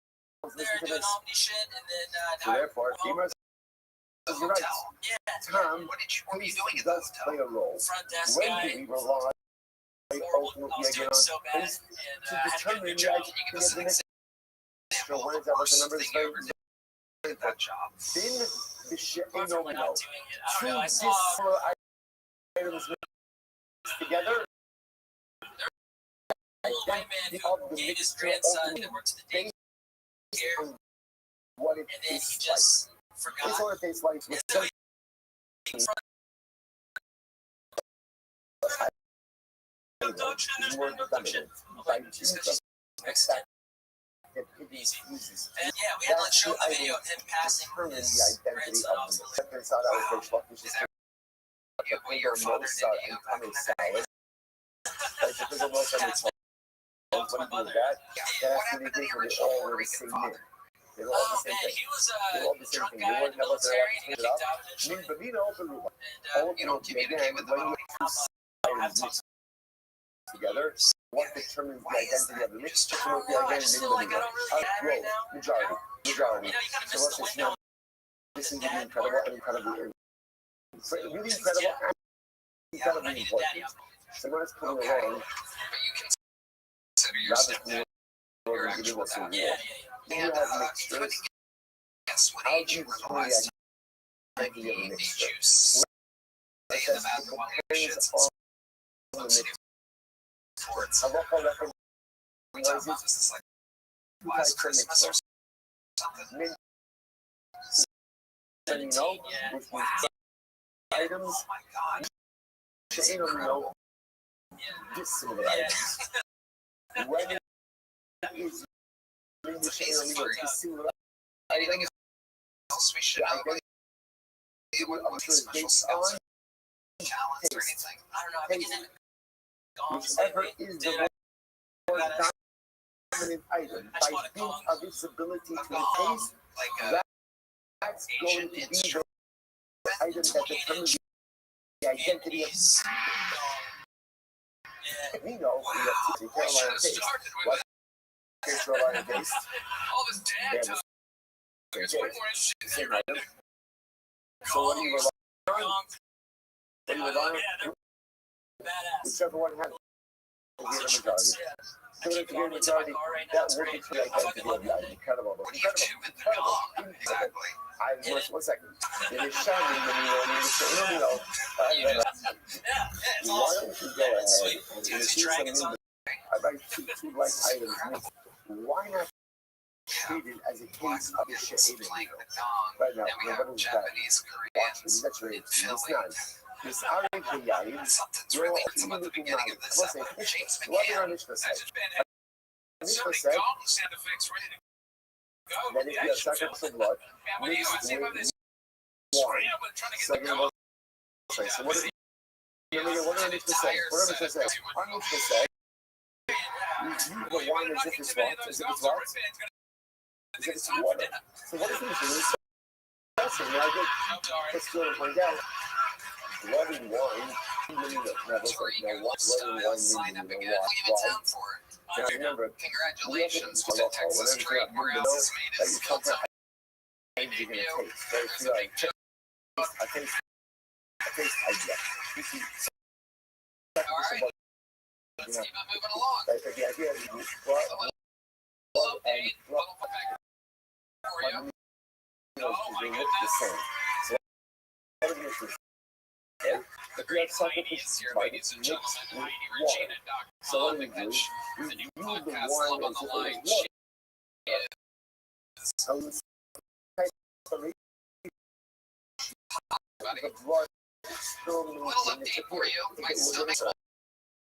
there doing Omni shit, and then So therefore, females The is right. hotel. yeah, Time What were you doing at the does hotel? play a role. front desk When guy. do we rely Horrible. I was ultimately doing again so bad, is and to I had to get a determine new the job. identity Can you give of us the an next example one of is the that worst the number thing is you very ever did at that job? thin, the shit I'm ain't no probably not doing it. I don't know. I Two saw dissimilar items mixed together. an old white man who gave his grandson that worked at the daycare, On what it and then he tastes just like. forgot. It's what it tastes like. And so production, there's no production. I'm like, just because he's mixed up. That it uses. And yeah, we had to show the video of him passing Determine his the identity grandson of off the to milk. I thought I was very lucky. She's You, what your father did to you back in the day? Like the bigger milk and it's what do you do with that? Yeah, That what has to be happened to the good for the original all Puerto the Rican same father? name. They were all Oh the same man, thing. he was They were all the a same drunk thing. guy They in weren't the never there military. to He clean got it up. kicked out eventually. But you know, open room. And You don't communicate with them when at all you anymore. have items talked together, what determines the Why is identity that? of the You mixture? just I don't know. I just feel like I don't really get it right now. Majority. You know, you kind of So miss let's the just window. this is really incredible and incredibly really incredible and incredibly I needed important. daddy alcohol. Someone's coming Okay. along, But you consider your rather stepdad than your giving actual us a dad. Yeah, reward. yeah, You And have you mixtures. couldn't guess what How age do you you were the determine last the time identity of the did mixture? you say in the bathroom while you Depends shits on and the stuff? mixture. For it. Halacha recognizes We talking about this is like two last types of Christmas or mixture. something. Mint, and you know, yeah. which Wow. means items, Oh my god. you know, dissimilar Yeah. items. When it is It's amazing. dissimilar Anything else we should the know? identity What of these the special based skills on or talents or taste. anything? I don't know. I've been getting gongs Whichever lately. is Dude, the more gotta- dominant item I just by want a dint gong. of its ability to gong. taste, Like that's Asian going to be the instrument. item that determines the identity of Vietnamese gong. Yeah. we know we have wow. two We should Carolina have taste. started with What Carolina taste? All this dad They talk have is the way more interesting same than item. So what do you rely on? Gong. What do you rely Yeah, they're on? badass. Whichever one has the majority. Yeah. So I if keep the going into my majority, car right now. that It's would great. be the identity of the item. Incredible. What do you do with the Incredible. gong? Exactly. I just 1 second. It is shining when you know. Yeah, it's Why awesome. don't you go Yeah, it's ahead sweet. and Dude, if see you dragons some on. I'd like two like items. Why not treat it as a case of the shit It's playing the gong. right now? And we have What is that? Japanese, Watch Koreans, it. That's right. in It's Philly. not. This Ari Yayin. Something's You're really even at the looking beginning now. of this What's it? episode. James What did McCann. Anishka say? That's been so Anishka many said gong sound effects ready to go. that if you have Action sacrificial film. blood Man, when you mixed see about with this wine, scrambling trying to get so the you gong, know say. So what is it? What do I need to say? What am I to say? I need to say, you the wine as if it's what? As if it's what? As if it's water. So what does it mean? That's it. Now I get, let's go and find out. Loving wine, Sign up again. Leave in town for it. Now remember, Congratulations to Texas Trade Warehouse has made his skills up. you're going to taste. Right? If you like, I taste idea. You see, All right. Let's keep it moving along. the idea is you blood and blood For you. they look the same. So what it is The great ladies here, ladies and gentlemen, Heidi Regina, Dr. so what do we do? Popovich, We the new use the podcast wine Love on as the if Line. it's She is So it's buddy. the blood still A little update for you. My stomach's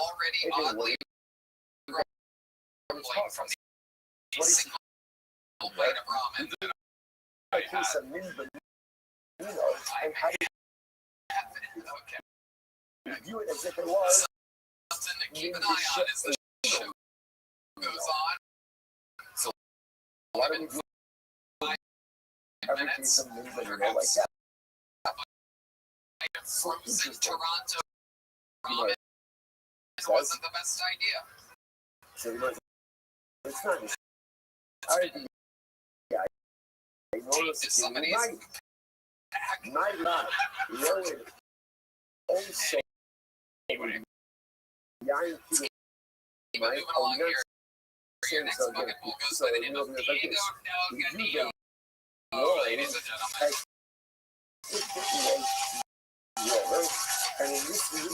already oddly rumbling from the single bite of ramen. a piece of min Benino, and how do Okay. you view it as if it was Something to keep an eye on as the show goes on. So why do we do every piece of min Benino like that? Frozen Toronto ramen. It wasn't the best idea. So it's not just I noticed If somebody it is might not lower it also keep Right? moving along here. Your next bucket pool goes by the name of Diego Delgadillo. Oh, ladies and gentlemen. And in this video,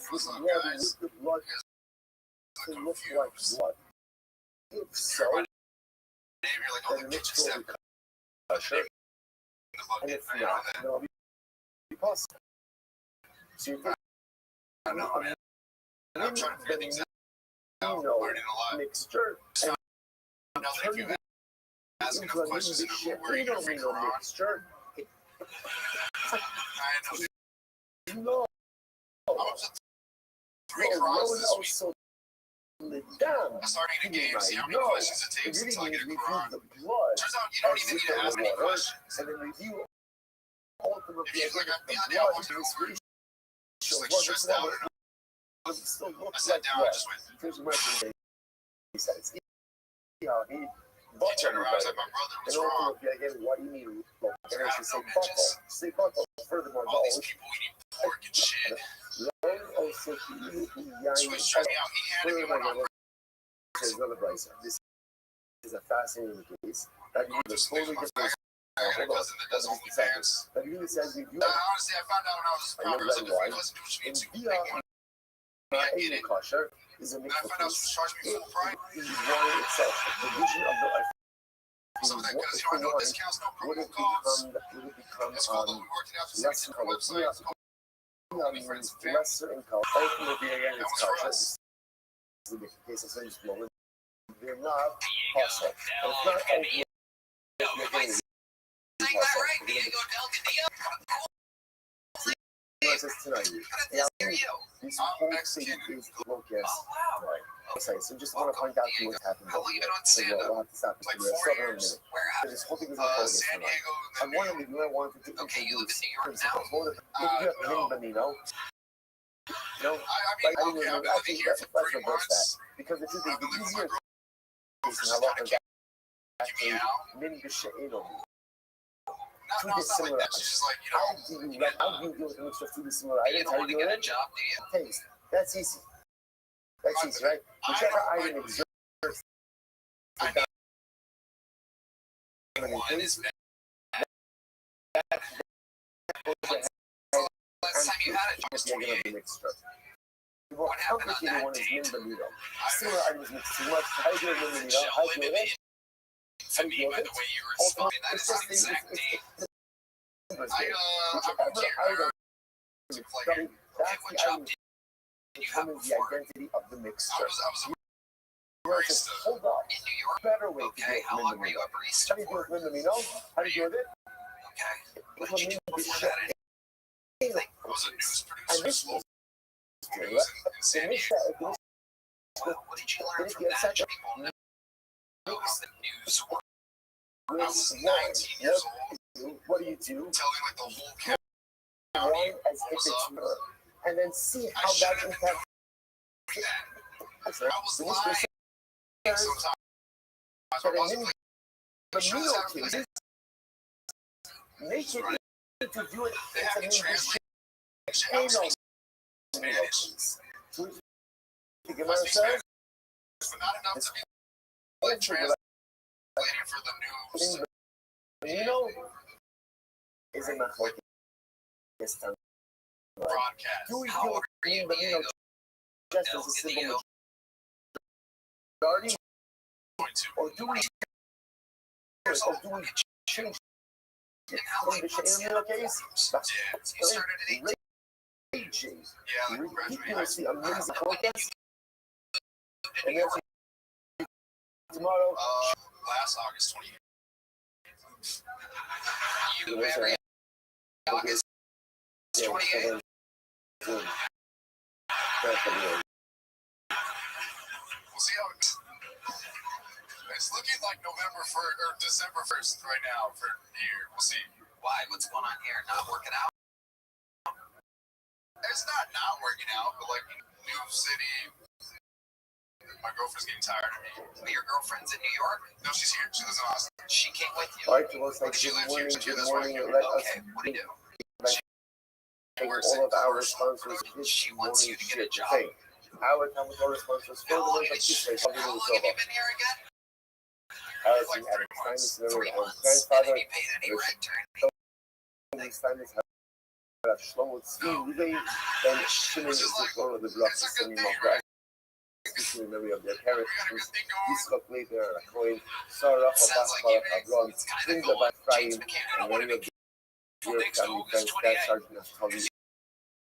What's up, guys? the blood to look like blood. If so, You're like, oh, then the it's kitchen step. pressure. And if not, then it'll be possible. So you I know, man. I'm trying to figure things out. I'm learning a lot. mixture and Now that you ask enough questions, where are you going to figure out? mixture. I know. No. I was at 3 crosses this week. Also down. I started eating games. See how many No. questions it takes until I get a Review Quran. the blood Turns out you don't even need to ask any questions. and then review ultimately If you like, the yeah, I blood walked to over. this ratio. Just like Blood stressed is out. never- it still I looks sat like down. I blood. just went. Here's what he says. Yeah, he He turned around. I was like, my brother and was wrong. ultimately again, what do you need? Well, I and have it's no say buckle. bitches. Say buckle. Furthermore, All these those people eating pork and shit. learn also to eat That's what stressed me out. He had me went on. This is a fascinating case. That you Going the through totally some things. different. I got a cousin that does OnlyFans. That you says you do Honestly, I found out when I was I love probably that like, wine. listen to what you in need to via make money. I get it. kosher is a And mix I of found out she charged me full price. the wine itself, the vision of the Some of that because you know, no discounts, no would promo it codes. become It's called, we worked it out to less 6 different websites. It's called OnlyFans Fair. lesser in color. Ultimately, again, That it's was for kosher. us. It's the case of things blowing. They're not kosher. It's not ultimately. Saying that right, Diego Delgadillo? Tonight. How dare you? This I'm whole Mexican. thing is focused. Oh, wow. Right. Okay, so just want to point out to you what's happening. I'll leave it on So stand-up. we'll have to stop this. Like We're 4 still in a years. minute. Where So at? this whole thing is in focus San tonight. Diego. I wanted to Okay, you live in New York principles. now? One of the Benino. No, I mean, okay, I've been living here for 3 months. because it is I've the been living with easier my girlfriend. case She's in trying to keep me out. min b'she'edo. No, it's not like that. She's just like, you know, How do you deal with a mixture of food similar you items? don't How want do to you get do a it? job, do you? Taste. That's easy. That's easy, right? Whichever item exerts I mean, one is bad. Last time you had it, it was 28. What happened on that one is date? min Benino. Similar items mix too much. How do you do it min Benino? How do you do it? To me, by the way you responded, that is an exact date. I'm here. Like, okay, what job did you have Determines the before? identity of the I mixture. was a Where it says, barista hold up. in New York. Better way to do Okay, it how min long were Benino. you a How barista do you do for? it min Benino? How do you do it? What did you do before that? Anything? I was a news producer. this was News in San Diego. What did you learn from that? People know the news world. I was 19 years old. What do you do? Telling like the whole county Wine as if what was it's up. her, and then see I how that shouldn't have impacts. I was lying sometimes. I wasn't like, The sure meal this cases make it Right. to do it. they have to translate. They know Spanish. to give Must be ourselves Spanish, but not enough to be like translating for the news is a mejor que esta. broadcast. Do we How do are you, it Diego? just as a civil majority, or do we change And how from late the was Shane case? Yeah, you started at 18. Raging, Yeah, like graduating high school. ridiculously amazing When did podcast, you live in and New York? then tomorrow. Last August 28th. You It was married August yeah, 28th. June. Definitely. We'll see how it's looking like November 1st or December 1st right now for here. We'll see. Why? What's going on here? Not working out? It's not working out, but like new city. My girlfriend's getting tired of me. But your girlfriend's in New York? No, she's here. She lives in Austin. She came with you. Right, it was like She good lives here. morning, She good lives morning. right here. Let us Okay, what do you do? take works all at of our commercial. responses. She wants you to get a job. Hey, our chemical responses for How long the have month of you Tuesday. how long have you been here again? Housing Like at 3 months. Stein's 3 our months. And grandfather. have you paid any rent or anything? Stein's have Shlomo Tzvi Riley, and Shimon is the floor of the block It's a system good of thing, that. right? Speaking in memory of their We parents, got a good thing going. Yitzchak later, a coin, Sarah, Sounds like Barak, you Avron, it's kind of Linda, going. James Ephraim, McCann. and many of From your next family August friends, Staff 28th, Sergeant Naftali,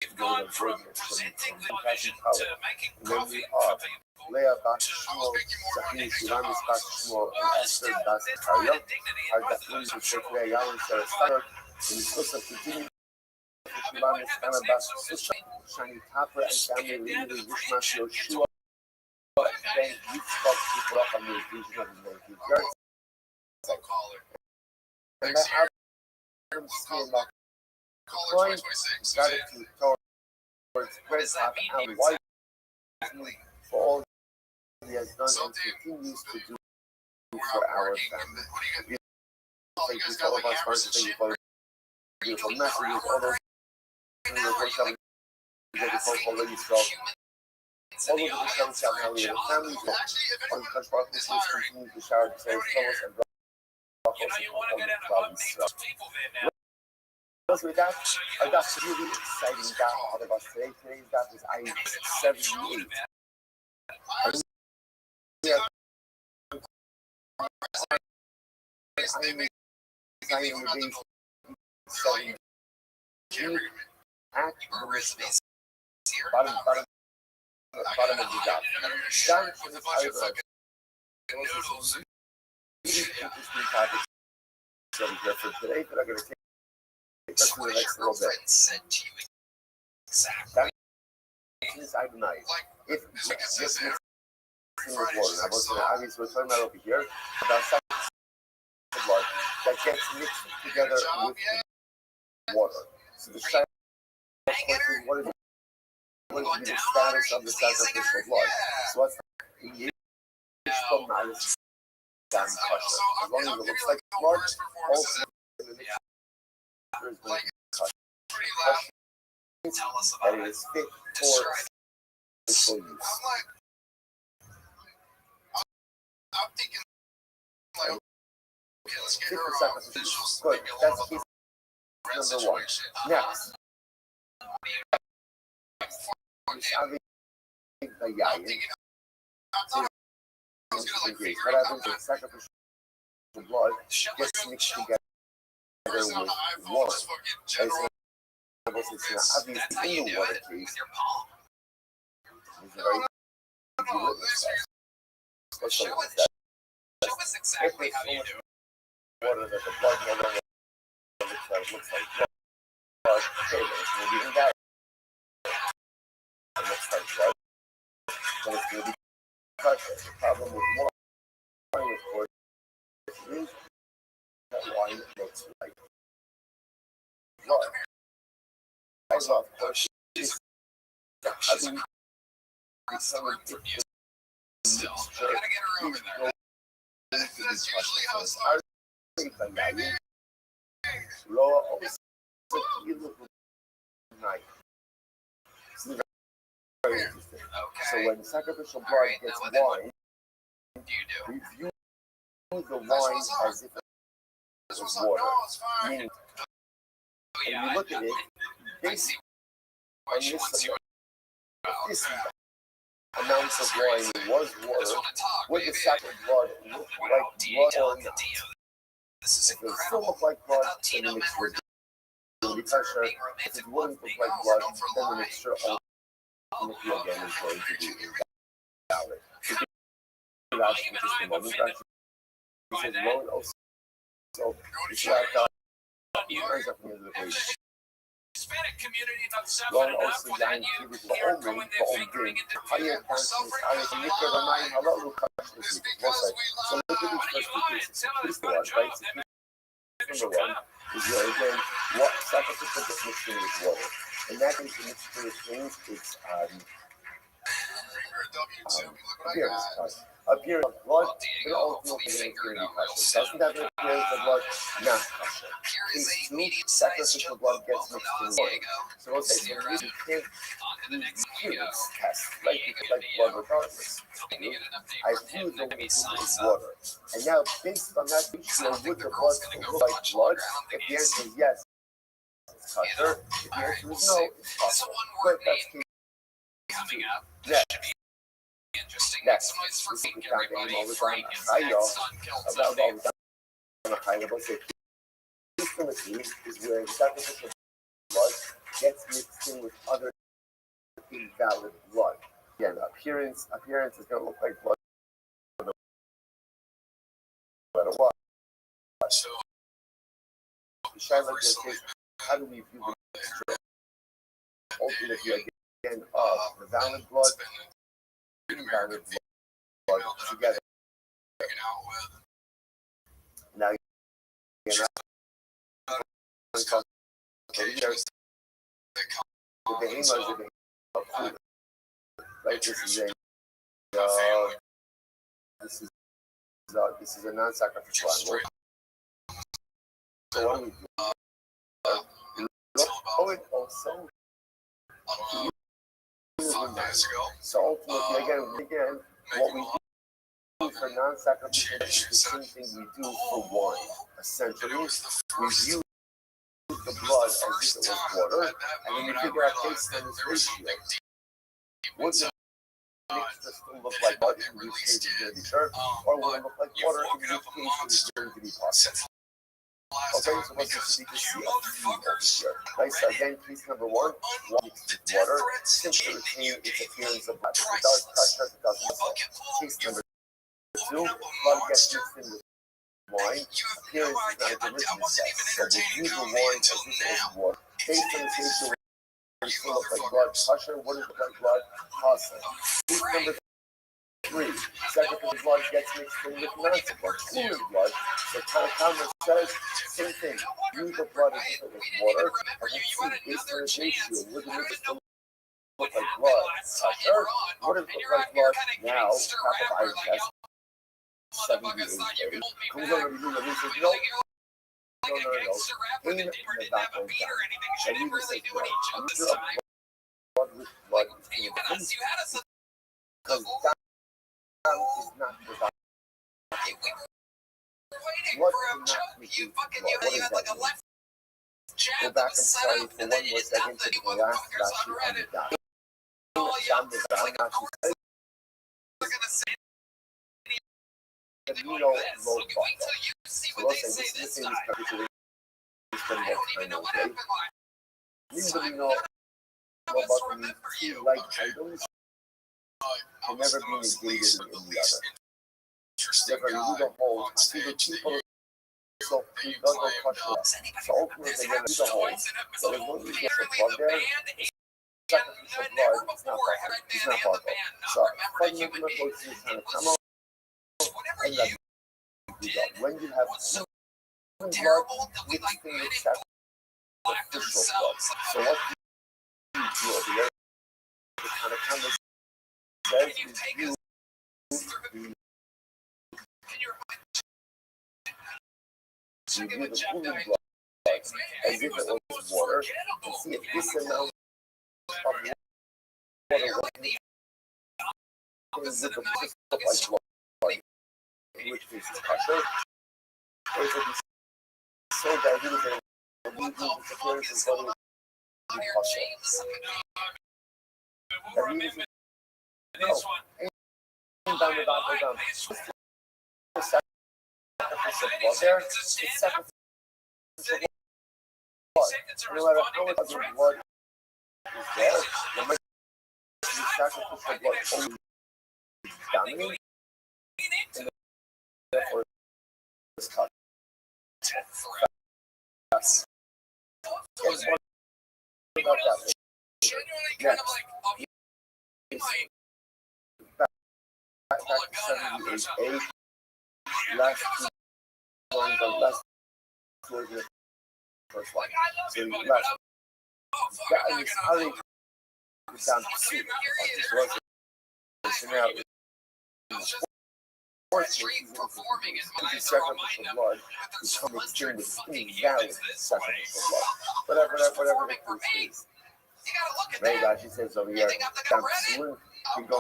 you've gone from presenting television to making coffee are for people. Leah Bas I Shmuel, was making more money Sahih next Shiramis time. Bas Shmuel, and Well, Esther still, Bas there's pride Chaya, and dignity in our both of Dafrim those, I'm for sure. Today, Yalin, Sarah Steiner, and Yisrosa Continue, Shiramis Anna Bas Susha, Shani Tapra, and family leader Rishmas Yoshua, then Yitzchak Yitzchak on the occasion of his 19th birthday. I'll call her. And Next year. Adam We'll call Steen, her 2026. Suzanne. gratitude towards What does that mean? and wife for all he has done and continues to do We're for not our working. family. What do you guys? Oh, Thank you you guys to got all like of us cameras for and thank you shit. for Are you beautiful doing messages, crowd all work those right things now? Are that you like all already so humans all in of the the audience families for a have job? families Actually, if on anyone Touch Rock is Christmas hiring, continues to shower the same flowers and You know, you want to get into update those people there now. because with that, So I you got a really exciting dot out of us today. Today's dot is I-78. they make I leave am them at the the door. base Can't bring them in. at Our the resumes here. bottom I got of the dot. a shirt with a bunch of fucking Noodles. noodles. Really interesting topics over here for today, but I'm going to take us So to what the does next your little bit. girlfriend said to you exactly? Is I deny Like, if is it this consistent? mixing with water. Now, what's the obvious we're talking about over here about substance of blood that gets mixed together with water. So the question is, what is the status of the sacrificial blood? So what's the from minus down pressure? As long as it looks like blood, also in the mixture is going to be cut. Pretty loud. Tell us about That it it. is fit for Describe it. physical use. I'm like, I'm thinking, like, okay, let's get Fit her for a sacrificial visual, use. Good. maybe a That's little bit case of number one. situation. Next, having the I'm yayin. thinking, I thought I was gonna like figure What it out. happens if sacrificial blood Shit, gets like, mixed chill. together Person on with the iPhone water? just fucking As general. it's That's obviously how you in the do water it case. with your palm. It's a very No, this is What's show the us, that? show us exactly how you do it. Water that the blood no longer that it looks like blood, okay, then it's going to be invalid. It looks like blood, then it's going to be kosher. The problem with wine, of course, is that wine looks like blood. Also, of course, is how do we become addicted? Still, I gotta get her over there. That's usually how it starts. Lower also night. This is very interesting. So Okay. when sacrificial blood Alright, gets now what then? wine, Do you do? we view the wine as if it This was was water. no, it's fine. Meaning, Oh, when yeah, you look at it, I see this why she wants you out. this Yeah. amounts of wine was I just water. want to talk, Would the baby. sacred blood look Wow, like blood or not? D-O. This is If it still incredible. look like I blood, thought then Tino the men mixture were will be known for kosher. being If romantic it wouldn't with look like females, blood, known for then the lying. mixture ultimately again is going to be invalid. Rashi, Even just a I'm moment, offended Rashi by says, that. Lord also, it's Sure. like, he ends up near the And page. the Hispanic community not Lord suffering enough also without dying you with here the going omen, their the fingering omen, into higher we're conscience, suffering higher from nikar amayim, halalu kashlu It's kashlu. because we So love. look at Why these do you first two lie and cases. tell us First about one, a right? job? That makes Number you one is again what sacrificial gets mixed in with water. And that is the mixture of things. It's You're a W2. Look what I appearance got. kosher. Appearance of blood, Well, but Diego, ultimately hopefully it's figure going it to be out real kosher. soon. Doesn't have an appearance of blood, not kosher. Here is Case a two, medium-sized sacrificial chunk blood of gets welcome mixed to in water. Diego. So we'll say, so Sierra. you can't On to the next one we go. appearance test, like you could like blood regardless. Hoping to get an update I from him fuse the that maybe with signs up. water. And now, based on that I ratio, don't think would the the blood girl's gonna still go look for like much blood? longer. I don't If think the he's. answer is yes, it's kosher. If the Alright, answer we'll is no, see. it's It's a kosher. one-word But that's name case coming up. Yeah. Should be interesting. Next, Some noise for this is Pink, the time everybody. all the Frank time. and Chayo, Zach's son killed about somebody. all the time. Let's say, Timothy is where sacrificial blood gets mixed in with other invalid blood. Again, appearance is going to look like blood no matter what. So, The Shiloh just is, how do we view the mixture? Ultimately, again, of the valid blood, it's been an invalid American blood female that I've together. been hanging out with. Now, She's occasions they come the on, behemoth so is a behemoth of food. Right, introduce me to my family. This is a non-sacrificial Just animal. straight So what do we do? Oh, it also. I don't know, 5 days ago. So ultimately, again, what we do for non-sacrificial is the same thing we do for wine. And Essentially, it was the we first, view the it was blood the as if first it was time water, at that and then we moment I figure out realized based on that this there was ratio. something deep Would inside. the mixture still look like blood? In which case, it's going to be sure. Or will it look like You've water? In woken which up a case, it's monster going to be possible. since last Okay, time so let's because just see you a few over motherfuckers here. Right, so again, case number one, water mixed with death water, threats simply that retain you its gave appearance me, of blood. If it does priceless. kosher, if it doesn't, You so. bucket full, Case you've number two, woken up a blood gets monster. mixed in with wine. You have Appearance no is not idea. a good I litmus wasn't test. even So we'll entertaining use the comedy wine until as if it was now. water. Based on this ratio, You still look like blood. motherfuckers. Kosher, what does it look like blood? Kosher. Case number three, sacrificial blood gets mixed in with non-sacrificial blood, human blood. The Talmud says, same thing. Use the blood as if it was water, and let's see, based on this ratio, would the mixture look like blood? Kosher. What does it look like blood? Now, top of iron test, 78 days. Comes over to you, and he says, no, like a gangster rap when the dealer didn't have a beat or anything. She didn't really do any justice time. blood with blood is You had us because that is not without we were waiting blood for a cannot choke. be You blood. fucking, What you does had like that a mean? left Go jab that back was and set sorry up, for and one then you more did second nothing, to you the last motherfuckers Rashi on on the Reddit. dot. All Down young, the it's down, like of Rashi course says, they're gonna say the anything Nino like this. low Okay, wait buckle. till you see So what let's they say say this this is time. particularly I don't even know what happened last Nino time. Nino None of low us buckle remember means you. two like items I can was never the be most negated least in of the the least other. interesting Therefore, you guy need a whole on to the stage that people you So he does not touch the So ultimately they're going to do the hole. So there's no need to get the blood there. Sacrificial blood is not possible. It's not possible. So fundamental approach is kind of come out and let when you have human blood mixing with sacrificial blood. So what do you do? The kind of says is you view the human blood as if it was water and see if this amount of water is with the crystal like blood, which is kosher, or is it so diluted that it will leave the appearance of body to be kosher? That means no. Ain't down without the down. The sacrificial blood there, the sacrificial blood. No matter how much of the blood is there, the much the sacrificial blood always dominates, and therefore it's cut. That's about that. Next, back to 78A, last two the first one. So last, that is how they down to see so now sacrificial blood become extremely invalid sacrificial blood. Whatever the case is. Right, guys, she says over here, down to swim, we go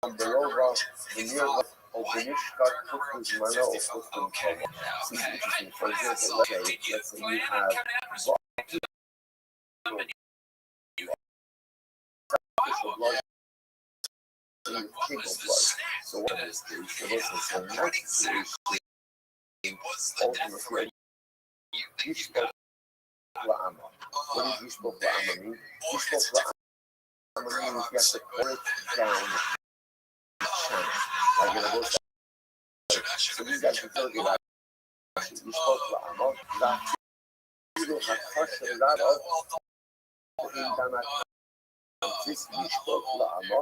on the rover, the near Openishka Kukuzmana or Kukum. Seems interesting. For example, let's say you have blood and table blood. So what is this? It was the next ultimately Yishbok La'ama. What is Yishbok La'ama mean? Yishbok La'ama means you have to pour it down the channel. Like in a book. So these guys can tell you that Yishbok La'ama, that you don't have question that of in Dana. This Yishbok La'ama.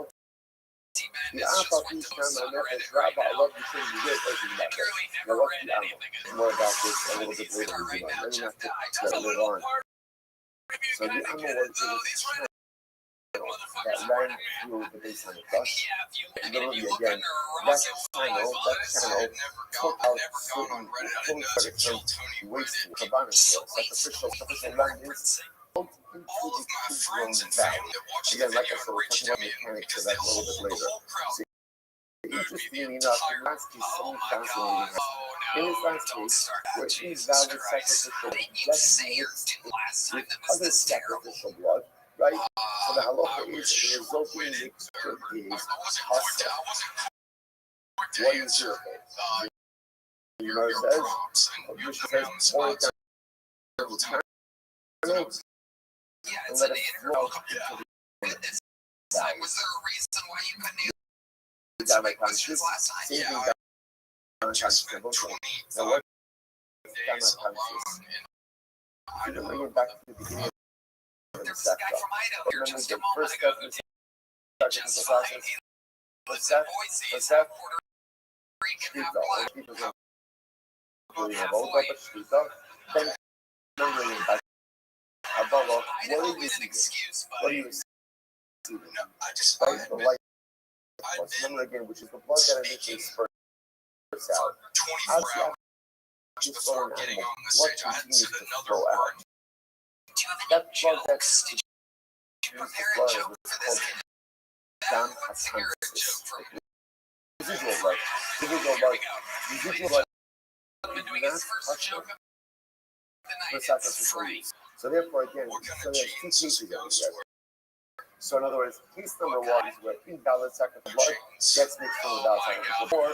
The Alpha piece can is Rabbi. I love the thing you did. Now, what's the Alpha? More about this a little bit later. Let me not get later on. So the Alpha was that ran through the base on the bus. Literally again, that channel took out certain wasteful cabana fields. Sacrificial land is into the Kidron Valley. Again, like I said, we'll talk about mechanics of that a little bit later. So, interestingly enough, the last case is so fascinating. In this last case, where invalid sacrificial blood gets mixed with other sacrificial blood, right? So the halacha is the resulting mixture is hasa. What is your case? You know what it says? Mishnah says, pour it down the channel and let it flow into the valley. Was there a reason why you couldn't answer my questions last time? Same thing down just for 20. Now what days alone, and I know back to the beginning. There's a guy from Idaho here just a moment ago who did just fine. He was in Boise, half Puerto Rican, half black. I don't need an excuse, but I just find the light remember again, which is the blood that initially spurts out. 24 hours before getting on the stage, I had said another word. Do you have any jokes? Did you prepare a joke for this? Let's hear a joke from you. Residual blood. Residual blood. I've been doing his first joke of the night. It's free. So therefore, again, so there's two cases over here. So in other words, case number one is where invalid sacrificial blood gets mixed with valid sacrificial, or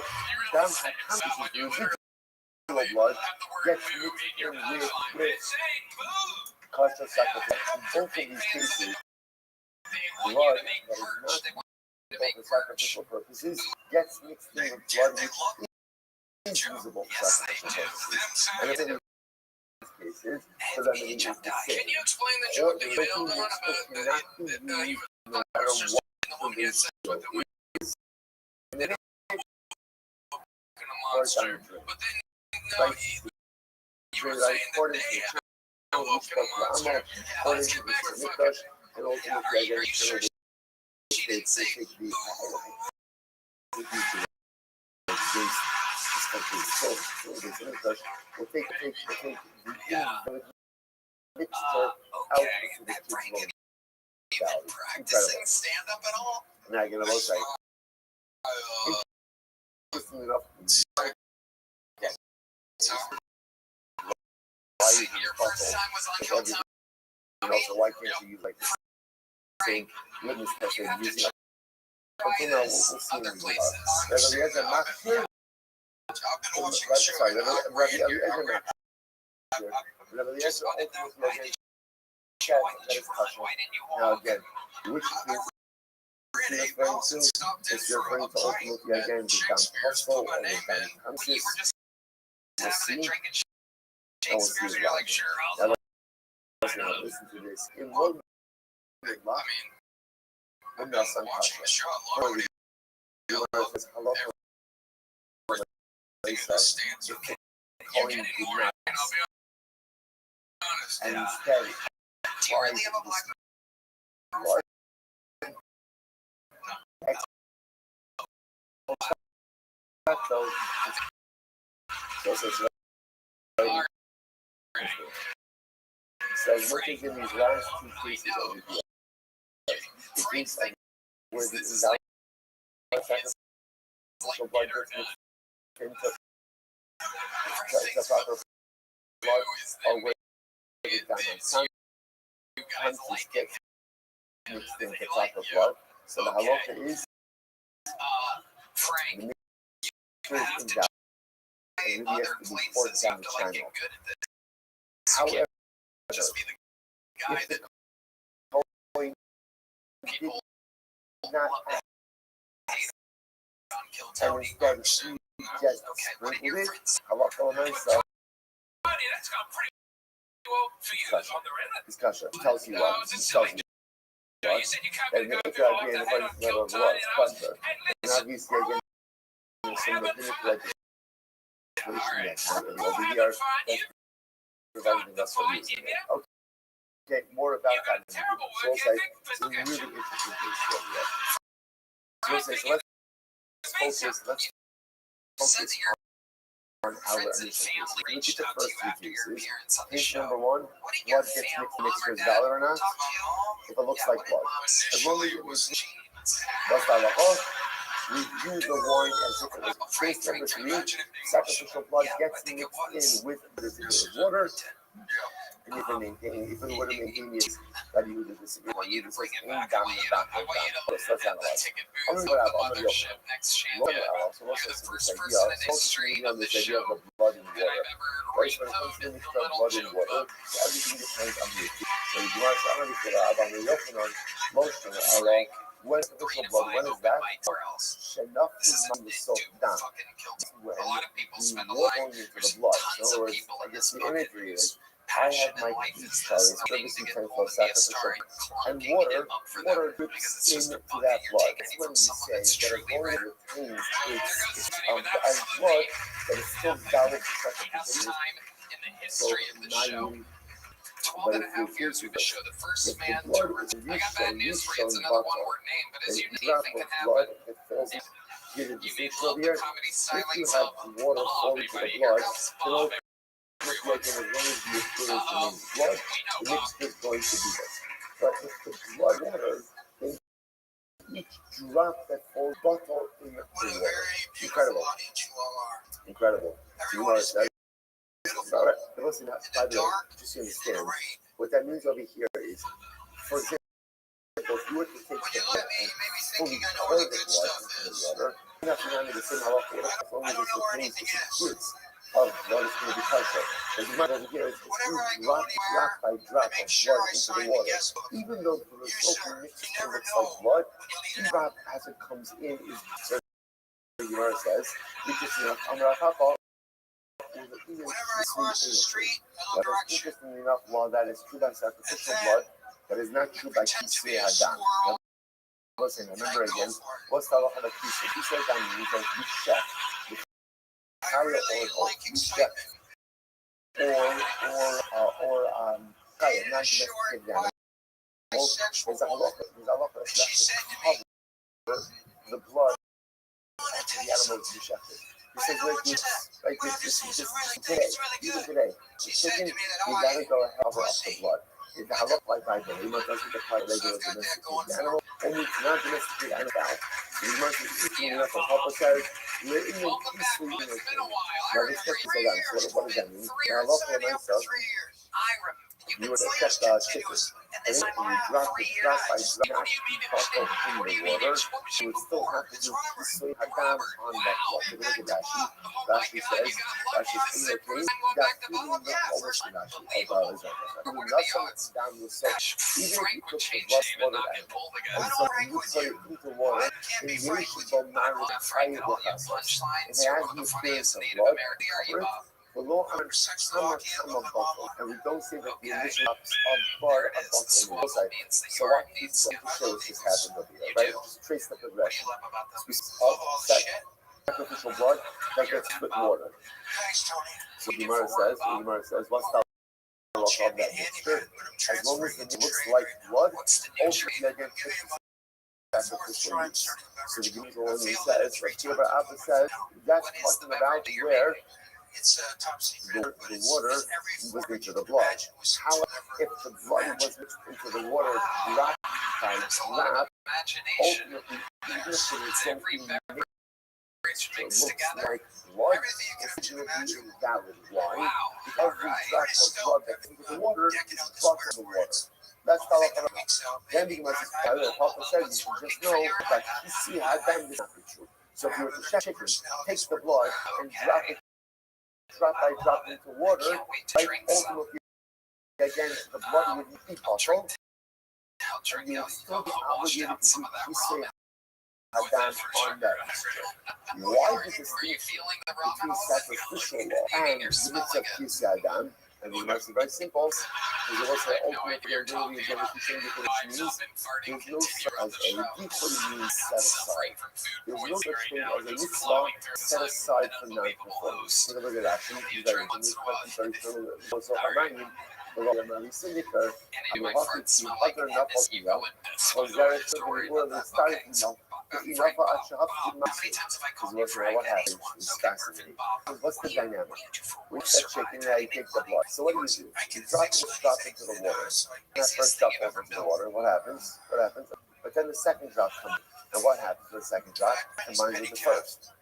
down residual blood gets mixed in with kosher sacrifice. In both of these cases, blood that is not for sacrificial purposes gets mixed in with blood which is usable for Yes, they sacrificial do. purposes. Them And too. if in these cases, for them it is Egypt the died. same. Can you explain the Or joke the that you bailed looking on mixture about cannot be he used was no matter just what the one he had sex ratio with the is. And it is a for monster? example, But then no, like you were like saying that according they to have the awoken a monster. Yeah, according let's to get the back to fucking. Mikdash, and Yeah, ultimately I are you guess sure they she didn't say? take the we'll take the Yeah. mixture out Okay. into the That kids' Frank room. even practicing stand up at all? And I get a look like, Uh, interesting enough, so why see, you your buckle, first time was on but Kill everything Tommy? else, so why can't you use like the same litmus test You and have to using try until now we'll this see other what places. Rabbi Eliezer Mack here. I've been watching Right, the show. sorry, I'm Rabbi right here. Eliezer I'm Mack here. Rabbi just Eliezer wanted to know, ultimately why again did check why that did you is run? kosher. Why didn't you Now walk? again, which I is read it's 8 referring miles to and stopped in it's for a referring to pint ultimately at again the Shakespeare's, hustle put my and the name in. But you were conscious. just We'll having a see. drink at And we'll see Shakespeare's, and why. you're like, sure, Now I'll listen to this. In one I mean, I'm I've not been watching the show. I love it. you know, it says hello from The stance of you're calling getting you more, not, and I'll be honest. and Yeah. instead Do you really have a black why so it's right. So what is in these last two cases over here? It means like where the invalid sacrificial blood gets mixed into the proper blood or where it down on You guys sometimes like it. gets mixed into proper blood. So the halacha is Frank, the you mixture have is to invalid. try It really has other to be poured places. You down have the to like get channel. good at this. However, Just be the guy if the that coin people did not act hate on Kill and Tony. instead she just Okay, what did your sprinkled it, friends say? halacha myself Buddy, that's got pretty well for you on the internet. discussion tells you what, It's a tells silly you You what, said you can't and go it's off again the if head I on just Kill never Tony. was, And and listen, obviously again there's some rabbinic legislation that happened over here that's preventing us from using it. Okay, more about you got that a in a terrible minute. So work it's like ethic, but some look at really you. interesting case here. So I let's say, think so let's it's focus Said that your on our friends and initial family cases. Look at reached the out to first you two after your cases. appearance on the Case show. number one, What did your blood gets fam, mixed mom mixed or with dad valid or not, talk to you? if it looks Yeah, like what did blood. mom As long as initially it was was genes? just by the hook, review the wine as if it was Frank, case number Frank, three, imagine if they sacrificial blood Yeah, I gets think it mixed was. in with the residual water, and if it would have maintained its that you would have I want disagreed, you you to just bring it aim back. down I want the you back to of that. Let's at the analyze. ticket I'm booth gonna of the grab, I'm gonna mothership next Love Shanghai. it. Also, let's You're the listen to first this person idea. in Focus history on of the this idea show of the blood and that water. I've ever Right, when it comes retoed to the the mixture of little blood and joke water, book. everything depends on the issue. So you want to understand about the Yochanan, most of it, Frank, when 3 official to blood, 5 when is open that? mics or else. Enough This is a to soak dude down. fucking Kill Tony. When A lot of people the spend a water lot. going into the There's blood. tons In other of words, people I in guess this the fucking imagery news. is I Passion have my in life peace is stars, this needing to get for the lithium sacrificial, star and clunking water, it up for water them because drips it's just a into bucket that you're blood. taking That's it when from we someone say that's that as truly long as red. it retains There its goes Sonny as with blood, absolutely that it's still valid for half sacrificial. time in the So history of the show. 9, 12 but and if a half you years think we've been show. The first if the man blood to. is I got bad news for you. It's showing another butter, one-word name, but as a you know, drop anything of can blood happen. that falls Yeah. into the You may distinction love over the here. comedy If you stylings have of water Bob, falling to the everybody blood, here comes then Bob. like as long as the appearance remains blood, the mixture is going to be this. But if the blood water, then each drop that falls bottle in the What a water. very beautiful Incredible. audience you all are. Incredible. You Everyone are is that. beautiful. All right. Listen, In by the the way, dark, just so you in the understand, rain. what that means over here is, for example, if you were to take When the you look blood at me, and you may be fully thinking I know pour where the the good blood stuff into the is. water, you're not going to the same halacha as long I as don't it's know where retains anything the is. secrets of blood is going to be kosher. And you might over here, it's Whenever I go drop anywhere, by drop I make of sure blood I into sign the the water. guest book. Even though the You, resulting sir, you mixture never looks know like blood, when you'll need each an drop as it comes in is so you Gemara says, interesting enough, Whenever I cross the street, but it's interesting enough, while that is true by sacrificial blood, that is not true by Kisei Hadam. Listen, remember again, what's the halacha of Kisei? Kisei Hadam means that you check. I really like excitement. Or Chaya, not domesticated animal. There's a halacha that's left to cover the blood of the animal to be shechted. He says like this today, even today, the chicken, you gotta go cover up the blood. If the halach like by the lima doesn't apply regular domesticated animal, only not domesticated animal. So the most interesting enough of Papa says, we're in the peaceful unity. Now this stuff is like, so what does that mean? The halach of myself, you would accept chicken. And then you drop by drop in the water, you would still have to do Kisei Hadam on that blood. Take a look at Rashi. Rashi says, Rashi's in the case, that's feeding the almost Rashi. Even if you took the blood water animal, and so you put it into water, and you should go marry the fire with us. If it has the appearance of blood, cover it. Below and we don't say that the initial drops of blood are bumped on the side. So what needs to show us this happened over here, right? Just trace the progression. Sacrificial blood that gets with water. So Gemara says, what's the halacha of that mixture? As long as it looks like blood, ultimately again sacrificial use. So the Gemara says, Rabbi says, that's talking about where the water was into the blood. However, if the blood was mixed into the water drop by drop, ultimately, even if it is something mixed, it looks like blood, it's going to be invalid. Why? Because every drop of blood that's into the water is brought to the water. That's how it works. Then the Papa says, you should just know that Kisei Hadam is not true. So if you were to check chicken, take the blood and drop it drop by drop into water, right? Ultimately, again, the blood would be possible. And you would still be obligated to do Kisei Hadam on that. Why the distinction between sacrificial law and the mitzvah of Kisei Hadam? I mean, that's very simple. Because it was the ultimate ability of everything which means there's no such as a equally means set aside. There's no such thing as a mitzvah set aside for non-performance. Take a look at that. It's very true. So, ולא סיניקר, המהפך שמחדר נפות אילה, חוזרת בניגוד לסטייל אילה, אילה עד שהפך משהו. Because what happens is fascinating. What's the dynamic? With that chicken, now you take the blood. So what do? You drop into the water. That first drop goes into the water. What happens? But then the second drop comes in. And what happens with the second drop? Combines with the first.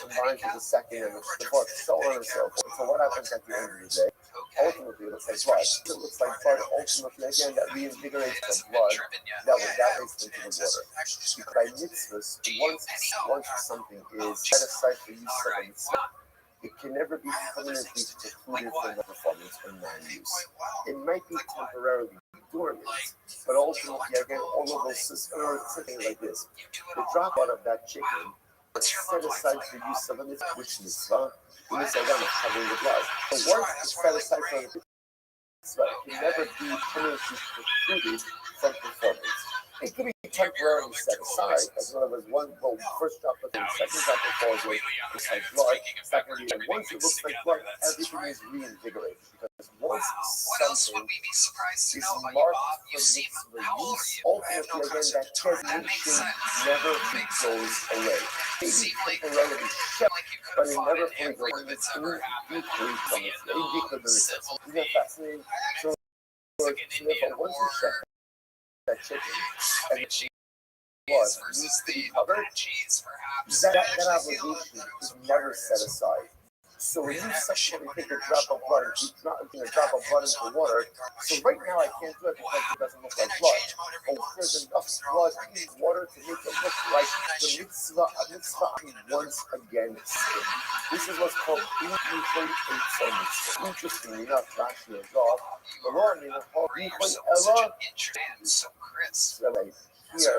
Combines with the second and the fourth. So on and so forth. So what happens at the end of the day? Ultimately, it looks like blood. It looks like blood. Ultimately, again, that reinvigorates the blood that makes into the water. By mitzvahs, once something is set aside for use of a mitzvah, it can never be permanently precluded from the performance or non-use. It might be temporarily dormant, but ultimately, again, all of those systems, something like this, the drop out of that chicken is set aside for use of a mitzvah, which mitzvah. The mitzvah is covering the blood. But once it's set aside for the mitzvah, it can never be permanently precluded from performance. It could be temporarily set aside, as in other words, first drop of the second drop of falls away, looks like blood. Secondly, and once it looks like blood, everything is reinvigorated. Because once something is marked for mitzvah use, ultimately again, that designation never goes away. Maybe temporarily shut, but it never fully goes away. It's deeply from its deeper than it is. Isn't that fascinating? So therefore, once you shut that chicken and the blood needs to be covered, that obligation is never set aside. So when you sexually take a drop of blood and keep a drop of blood into water, so right now I can't do it because it doesn't look like blood. But there's enough blood in water to make it look like the mitzvah once again sin. This is what's called initially a mitzvah. Interestingly enough, Rashi is off. The Lord in the whole Ella. So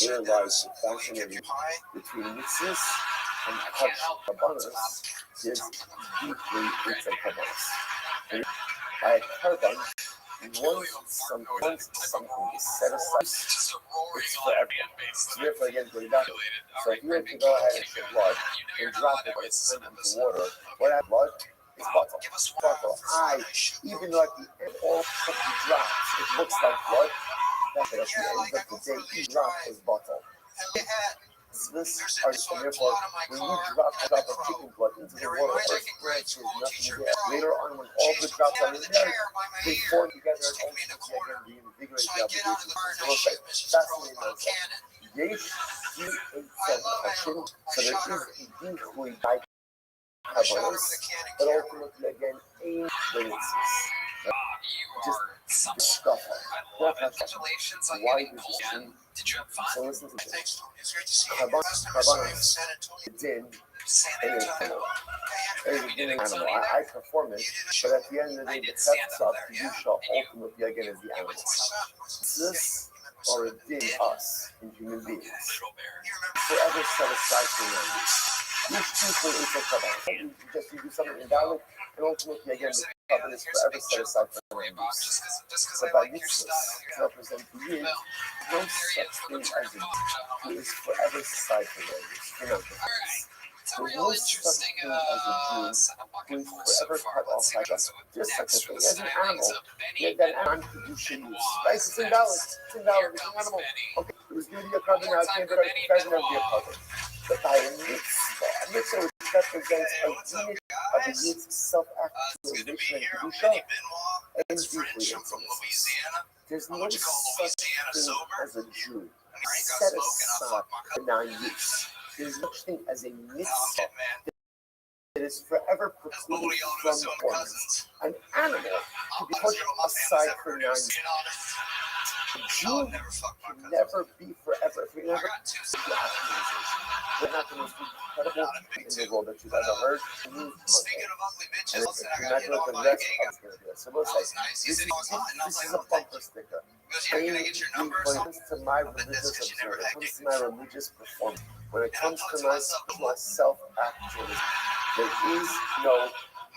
here lies the fascinating between mitzvahs and I can't help but Kabbalah is deeply inside Kabbalah. By Karban, once something is set aside, just a roaring it's forever. Olympian base. So therefore, again, going back. So if you were to go ahead and shed blood and drop it into water, what that blood is bottle. Give us Bottle. Even though at the end all of the drops, it looks like blood, that's at the end of the day, each drop is bottle. This are therefore, when you drop a drop of chicken blood into the water, or there's nothing there. Later on, when all the drops are in there, they form together and ultimately again reinvigorate the obligation. So look like fascinating concept. Yesh di Hashem, so there is a deeply by Kabbalah, but ultimately again aim witnesses. Just stuff. Congratulations on Why getting is cold. this thing? Did you have fun? So listen to this. Thanks, Tony. It's great to see you. Kabbalah, Last time I saw you in Kabbalah, San Antonio. it's in San any Antonio. animal. You Any animal. I perform it, but at the end of the day, the stand test up of there, you shall ultimately again is the animal. This or it did us in human beings. Little bear. Forever set aside for them. Each people is a Kabbalah. You do something invalid, and ultimately again the Kabbalah is forever set aside for them. Just because But I by like your mitzvahs style. to represent the yin, no such thing as a who is forever aside for them. You know, It's a there's real no such interesting thing as a Jew setup who looking is for so forever far. cut Let's off see by what's God. up Just such a next for thing the as an stylings animal. of Benny. Yet that animal you should use. Right? It's invalid. It's invalid. It's an animal. Okay, it was going to be a carbon now. It can't be a carbon. But by a mitzvah which represents a unit of the yid's self-actualization and kedusha, and deeply intimacy. There's no such thing as a Jew set aside for non-use. There's no such thing as a mitzvah that is forever precluded from performance. An animal can be pushed aside for non-use. A Jew can never be forever. If we never we're not the most incredible thing in the world that you've ever heard. Speaking of ugly bitches, And listen, I you're got not hit going on to by the a rest gay of guy. us going to do that. So we'll That say, was nice. He this said he was hot, and I was is like, a oh, thank bumper you. sticker. He goes, yeah, can I get your number or When it something? comes to my But that's religious because you never observance, had when it dick comes to my before. religious performance, when it And I comes thought to to my myself, personal self-actualization, there is no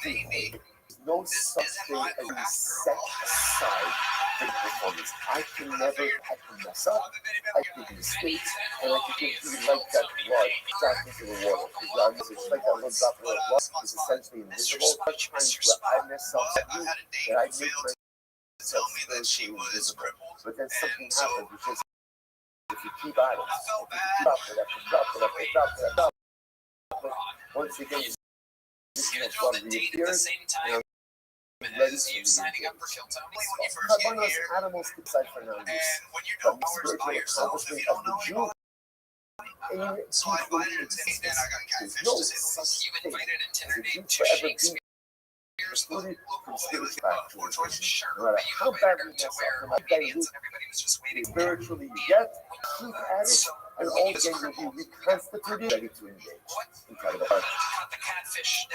maybe no this such isn't thing my as move a after set all. aside for performance. I can mess up, I can make mistakes, and I can be like that blood drop into the water. Because it's like that little drop of blood is essentially invisible. There are times where I mess up, that I make myself spiritually invisible. But then something happens, because if you keep at it, drop it, once again, this You blood throw the date at the reappears, same and time as you signing up for Kill Tony when you first get Kabbalah's here. animals can decide for non-use. And when you But don't the know where's by spiritual yourself, if accomplishment you of don't the know Jew anybody. in So I invited her to existence. and I got catfish There's no to say the least. such You thing invited a as Tinder a Jew date to forever being Shakespeare's excluded from local spiritual Fourth of George actualization. shirt. No matter But you how invited bad her we to mess wear up, no matter how bad obedience, and everybody was just waiting. spiritually you get, keep at it, and all again you'll be reconstituted, ready to engage. Incredible. Cut the catfish.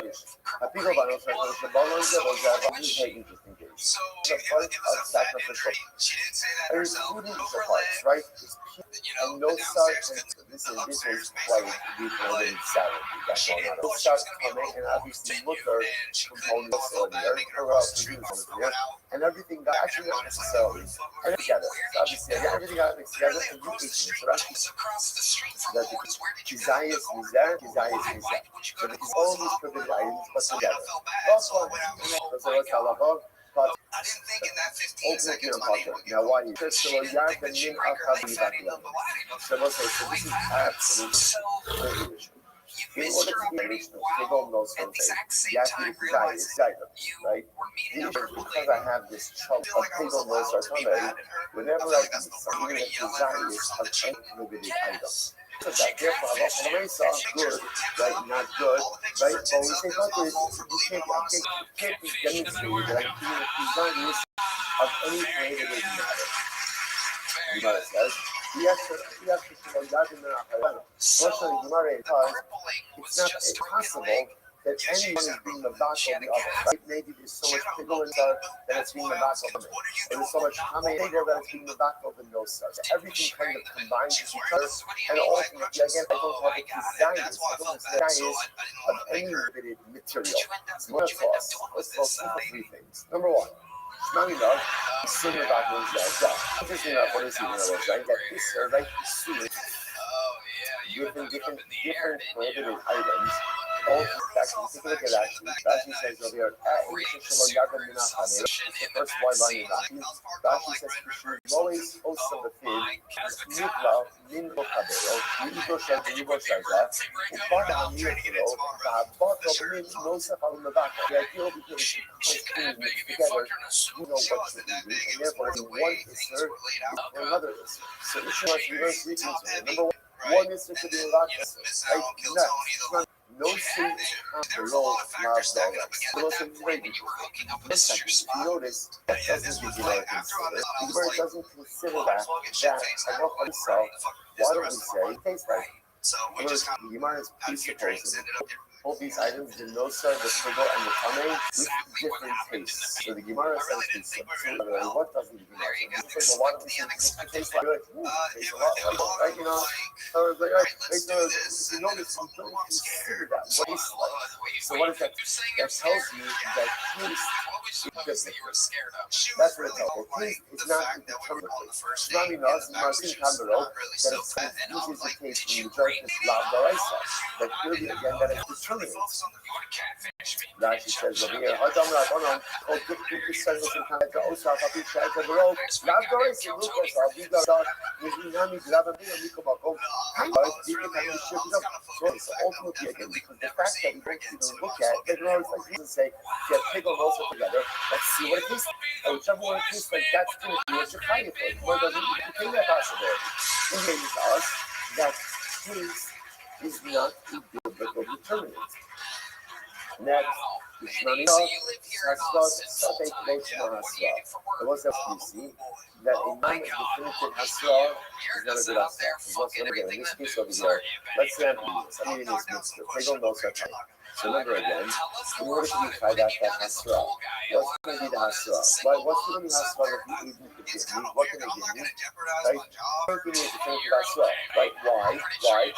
People don't know, so it's a balance of that, but it's very interesting game. So The it part was of a fat sacrificial, She didn't say that herself. including Over the her parts, leg, right? It's you know, and no the start, downstairs and could this the is upstairs quite basically. deep and salad we got She going didn't on. know No she was start going to be coming, and able obviously to look you, her and she couldn't components feel or the bad earth making her or cross else the street produce while here, going out. and everything got actually not necessarily, and together. So obviously, everything got mixed together, Literally and you across the ate it. street, So that's just across the street from that Lord's. Where did you go? desires misère, desires Why misère. would you So go to it's the all these forbidden items, but together. So I went out and oh So my what's God. halakha? But I didn't think in that 15 ultimately seconds on my name pocket. would get Now why? called. Because She so didn't yard think the that she'd min break her leg akabi fatty back. little So what's this? So like this is that. absolute So prohibition. you In missed order her to be already original, while take all those at from the exact same you have to time desire realizing items, you right? were The meeting up issue her is because later. I have this chunk I feel of like I take was on those allowed are to be coming. mad at her. Whenever I feel I like eat that's the word. I'm something gonna that yell at her desires for of something cheap. unprohibited Yes. item. So She that therefore catfished Allah you. Maisa, good, right? Not good, All the pictures right? are But tits we up. say It was fuck my this. fault for You believing can't, I'm honest. can't be demonstrated that I'm being accused of any prohibited matter. Very Gemara good. says, So Gemara the tells crippling was it's not just broken impossible leg. that anyone is being the vassal of the other. Right? Maybe there's so much pickle inside that it's being the vassal of it. Or there's so much hame that it's being the vassal of the no star. So everything kind of combines with each other. And ultimately, again, I don't have a desires. I don't have desires of any limited material. So let's toss three things. Number one. Shmami love, similar backwards that. Interesting enough, what is he going to right? That this right different prohibited items. All actually, take a look at actually. Rashi says over here, the first white line in Rashi. Rashi says, always host of the fig, Nikla, Min Bokabero, Yigo Shem, Yigo Shaza, Ubada Hamilkilo, Bottle, Min, Nosef al Mavaka. The ideal because it's together, you know what to do, and therefore, one is served for another is. So this is reverse reasons. Number one is to be Ravaka, right? Next. No sin after all loves all that. The most important notice that doesn't the Gemara consider. The Gemara doesn't consider that I know for myself, why don't we say it tastes like? The Gemara is presupposing all these items, the nosa, the sugar, and the tame, with different tastes. So the Gemara says, what doesn't the Gemara say? So why don't we say it tastes like? Tastes a lot like, right? You know, so it's like, if you notice, you don't consider that what tastes like. So what is that? That tells you that taste is different. That's what it tells you. Taste is not determined. Shmami knows, Martin Kandaro, that it's this is the case when you drink this lav daraisa. That clearly, again, that it's determined. Rashi says over here, Adam Rabbanon, or 50% of the time, the Osaf, Abid Shaita, the road, lav daraisa, look us up, we got out, we nami, grab a bit, and we come up, so ultimately, again, because the fact that we don't even look at, they can always like Jesus say, get pickle also together, let's see what it tastes like. And whichever one it tastes like, that's going to be what you're fighting for. One doesn't even think that possible. Indicating to us that taste is not a biblical determinant. Next, Yishnani Hasra, Sate Kochma Hasra. And what's that we see? That a non-definitive Hasra is not a good Hasra. In this case over here, let's say I'm eating this mixture. They don't know such thing. So remember again, in order to be tried out that Hasra, what's going to be the Hasra? What's going to be Hasra if you eat the what can they give me? Right? What's going to be the definitive Hasra? Right? Why?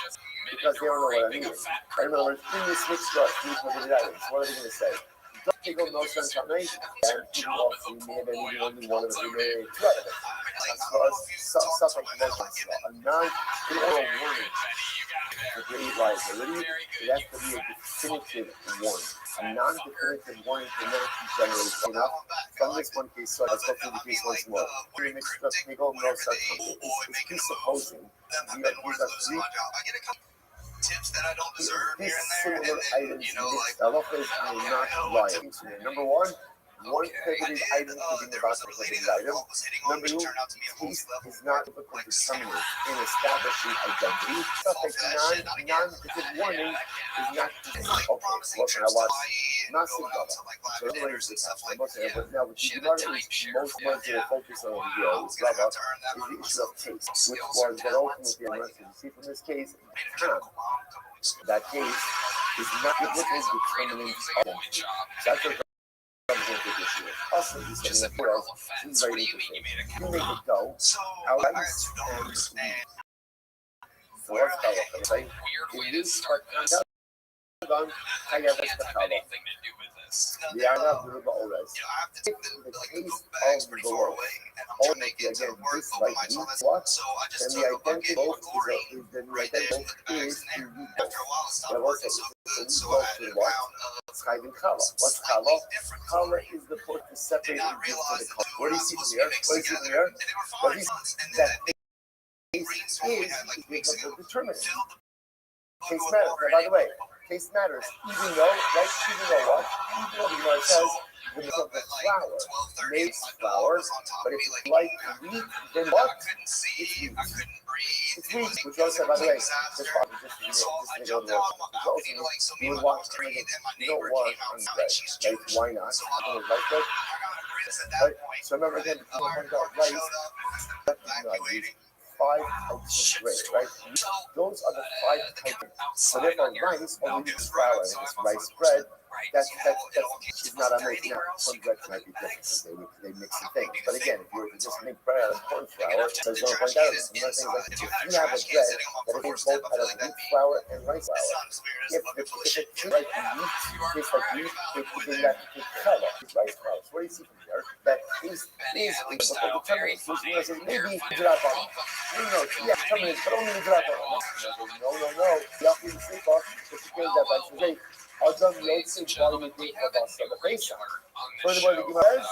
Because they don't know what I mean. In other words, in this mixture of three prohibited items, what are they going to say? Don't take on no sense on me, and even off we may have been only one of them, we may have two out of it. That's for us, stuff like that. A non-oral warning. If you eat liability, it has to be a definitive warning. A non-definitive warning cannot be generated enough. From this one case, so let's go through the case once more. We mixed up, we go no such thing. It's presupposing. We are three tips that I don't deserve here and there, and then, you know, like, halachas may not lie. Number one prohibited item to be about prohibited item. Number two, taste is not typical determinant in establishing identity. Stuff like non-definitive warning is not. Okay, what can I watch? Not single. So everybody's the stuff like that. But now, what you most ones that are focused on here is Rabbi, is the issue of taste, which was that ultimately, I'm going to see from this case, that case is not the determinant of it. That's a also, he said in the world, he's very interesting. You make it go, out and for a say, in this part, I have this the Arab Ruba Ores. The case of the world. Only again, this like what? And the identity both is the identity is to be both. But also, it's to what? Schreiben Chala. What's Chala? Chala is the point to separate and give to the color. What do you see from here? What do you see from here? What do you see? That case is the determinant. Case matters. Now, by the way, taste matters, even though what? Even though the Gemara says the milk of the flour makes flour, but if you like wheat, then what? It's wheat. It's wheat, which also, by the way, just to go there, you would watch you don't want on bread, right? Why not? You don't like bread? Right? So remember again, if you want rice, 5 types of bread, right? Those are the 5 types. So therefore, rice only uses flour. If it's rice bread, that's is not a make. Now, some breads might be different because they mix some things. But again, if you were to just make bread out of corn flour, there's no point out of it. Another thing is, if you have a bread that is made both out of wheat flour and rice flour, if it tastes like wheat, tastes like wheat, then you have to take challah, rice flour. So what do you see from here? That is the determinant. So you say, maybe Jirafa. No, yeah, determinant, but only Jirafa. No. You have to sleep off. It's because that rice is great. Adam yolksuz bağımlılığı kabasına Pesach. Furthermore, the Gemara says,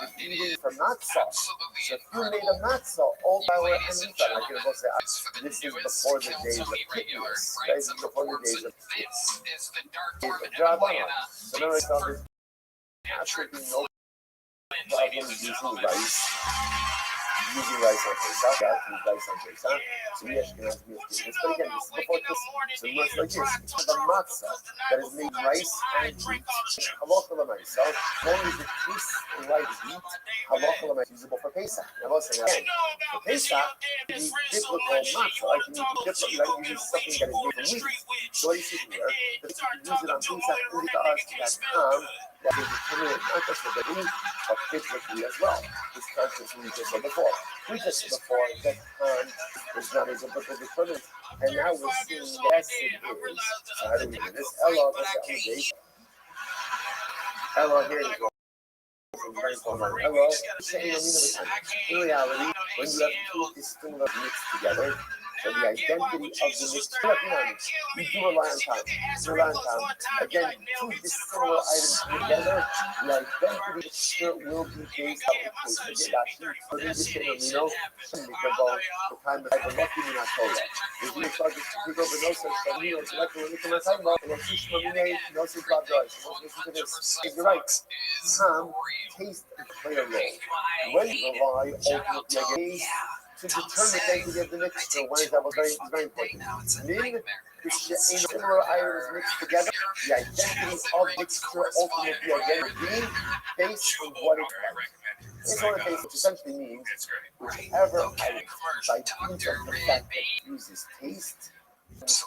you can eat it from matzah. So if you made a matzah, all flour and wheat flour, like you're supposed to say, this is before the days of fitness, right? This is before the days of Drabanan. So now it's on this absolutely no problem using rice. Using rice on Pesach, So we actually have to use this. But again, this is before this. So much like this. It's the matzah that is made rice and wheat. Halacha l'maisa. Only the taste like wheat. Halacha l'maisa is usable for Pesach. I was saying again, for Pesach, you need biblical matzah. Like you need something that is made from wheat. So what you see here, that you can use it on Pesach in the us.com. That is determined not just for the wheat, but biblically as well. This concept we just said before. We just said before that is not a biblical determinant. And now we're seeing yes it is. So how do we do this? Ella, what's the obligation? Ella, here you go. Hello. In reality, when you have two distinct mixed together, so the identity of the mixed, you do rely on time. Again, two dissimilar items together, the identity sure will be based on the case. For the amino, the time that I'm lucky in October. If you start to pick over no such amino, it's like when you come outside, and it's just no such blood drugs. Listen to this. You're right. Time, taste, and play a role. When you rely ultimately to determine the identity of the mixture, one is that was very important. Meaning, similar items mixed together, the identity of mixture ultimately again being based on what it is. It's what it is, which essentially means whichever item, by dint of the fact that it uses taste,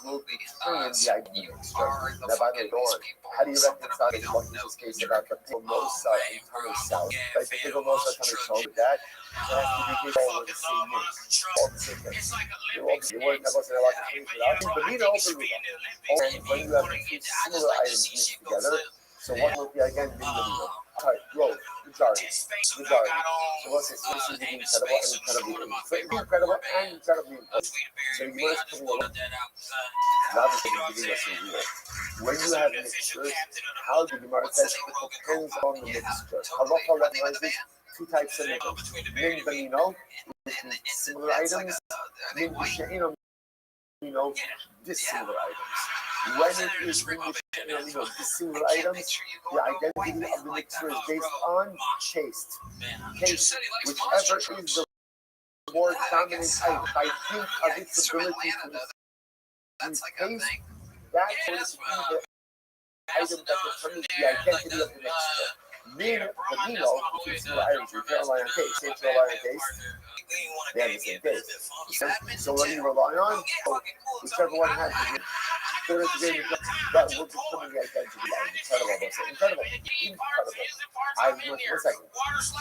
will determine the identity of mixture. Now, by the way, how do you reconcile this one in this case about the Pigomosa and Tano South? Right, the Pigomosa Tano South, that has to be all the same mix. All the same mix. You wouldn't have us in a lot of things without it, but we know and when you have two similar items mixed together, so what will be again Mingamino? Growth, majority. So what's this? This is incredible and incredibly important. So you must put along. Now this is giving us a rule. When you have mixtures, how do you mark that? It depends on the mixture. Halacha recognizes two types of mixtures. Min b'mino, similar items. Min b'she'ino, dissimilar items. When it is dissimilar items, the identity of the mixture is based on taste. Taste, whichever is the more dominant item, by dint of its ability to taste, that is the item that determines the identity of the mixture. Min b'mino, two similar items, you can't rely on taste. They can't rely on taste. They have the same taste. So what do you rely on? Whichever one has the that will determine the identity. Incredible. I was one second.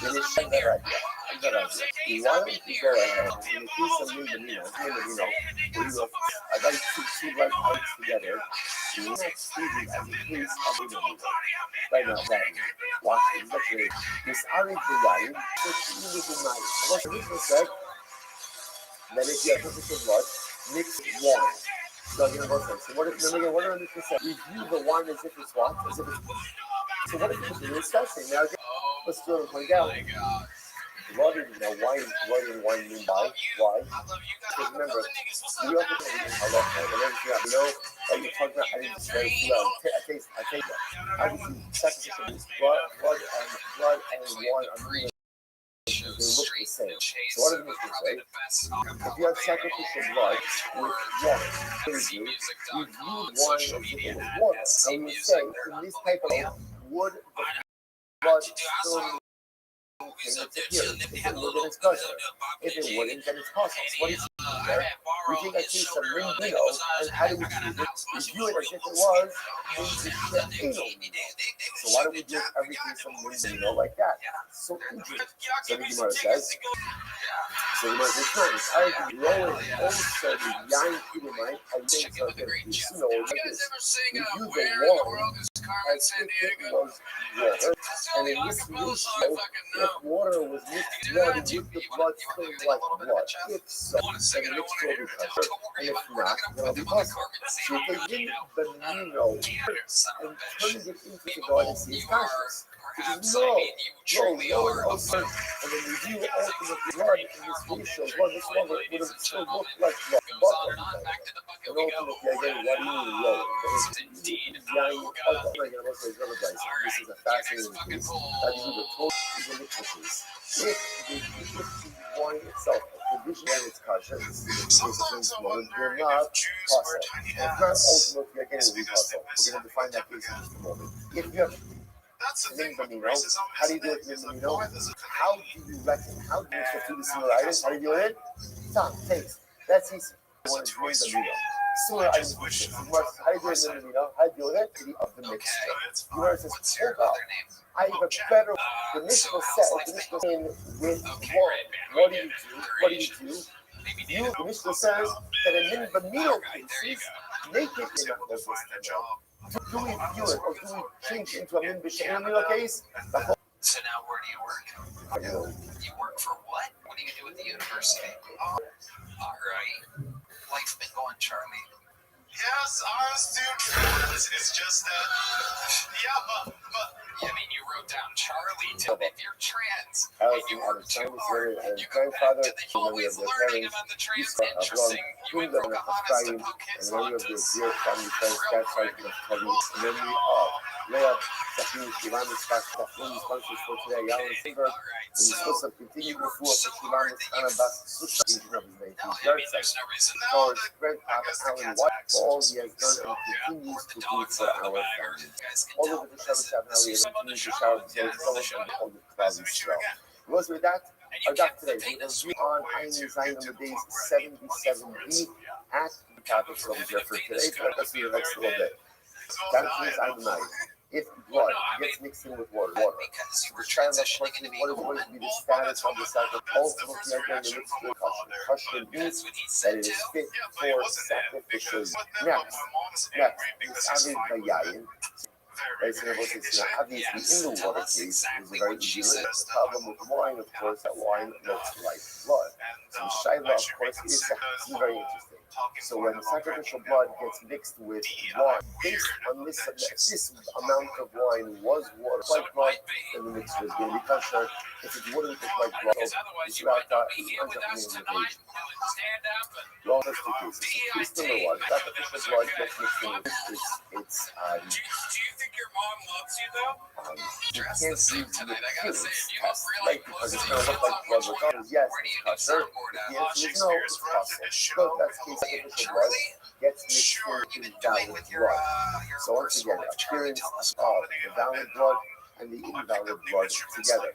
It is that idea. Why don't you go ahead and increase some Mingamino, where you have, I'd like to see right parts together. You will not see it as a case of Mingamino. Right now, watch this. Look at it. This orange line, which is nice. What's the original said? That if you have perfect blood, mix wine. So again, what if this is review the wine as if it's what? As if it's so what if it's disgusting? Now again, let's do it point out. What do you know wine mean by? Why? Because remember, you have to know that you're talking about I didn't say I take that. Obviously sacrificial means blood and wine are really they look the same. So what does this say? If you have sacrificial blood with water, you view wine as if it was water. And you say, in this type of would the blood still if it wouldn't, then it's kosher. If it wouldn't, then it's kosher. So what is Okay? We take a case of Mendino, and how do we treat it? We view it as if it was Mendino. So why don't we do everything from Mendino like that? So interesting. So the Gemara says, so the Gemara says, nice. I have been growing also the Yain Kidamite, and things like this. You know, like this. We view the wine as if it was water, and in this ratio, if water was mixed together with the blood, things like blood. If so, then the mixture will be kosher, and if not, then it'll be possible. So if they did the Nino and turned it into the blood, it's conscious. Because no, also, and then we view ultimately blood in this ratio, blood this longer would have still looked like blood, but and ultimately again, what do you mean low? This is a fascinating case. That is the total is a mixture case. If the wine itself, the vision and its kosher, this is the case of things moment, they're not possible. And it's not ultimately again will be possible. We're going to define that case in just a moment. If you have Minbanino, how do you do it in Minbanino? How do you reckon? How do you mix the two similar items? How do you do it? Time, takes. That's easy. One is Minbanino. Similar items. How do you do it in Minbanino? How do you do it? Of the mixture. You know, it says, hold up. I have a better, the Mishnah says, the Mishnah in with wine. What do you do? What do you do? The Mishnah says that in Minbanino cases, make it in a do we view it or do we change it into a min b'she'emino case? So now where do you work? You work for what? What do you do at the university? All right. Life been going, Charlie. Yes, ours too. It's just that, but. I mean, you wrote down Charlie to if you're trans. And you work too hard. You go grandfather, back to the always learning about the trans. Interesting. You went from Kahanas to Pocahontas and many of the to dear family friends, that's like the memory of Leah, Zachary, Shivan, Iskak, Zachary, sponsors for today, Yalon Singer, and he's supposed to continue to do for Shivan, Anabas, Susha, of his name, there's no reason for his grandfather, Alan White, for all he has done and continues to do for our family. All of the Shabbat Shabbat, we continue to shower the soul and all the clouds as well. Was with that, our doctor today, we will be on Ayin Zayin on the days 77B at the topic of here for today. So let us see the next little bit. That is Adonai. If blood gets mixed in with water, we're trying to question what is going to be the status of the sacrifice. Ultimately, again, the mixture of kosher means that it is fit for sacrificial. Next, this added by Yayin. Obviously, in the water case is a very easy limit. The problem with wine, of course, that wine looks like blood. So the shaila, of course, is very interesting. So when sacrificial blood gets mixed with wine, based on this amount of wine was water like blood, then the mixture is going to be kosher. If it wouldn't look like blood, it's about that. It's not the page. Well, that's the case. Case number one, sacrificial blood gets mixed in with it's Do you think your mom loves you though? you can't use the appearance test, right? Because it's going to look like blood regardless. Yes, it's kosher. The answer is no, it's possible. But that's case sacrificial blood gets mixed in valid blood. So once again, appearance of the valid blood and the invalid blood together.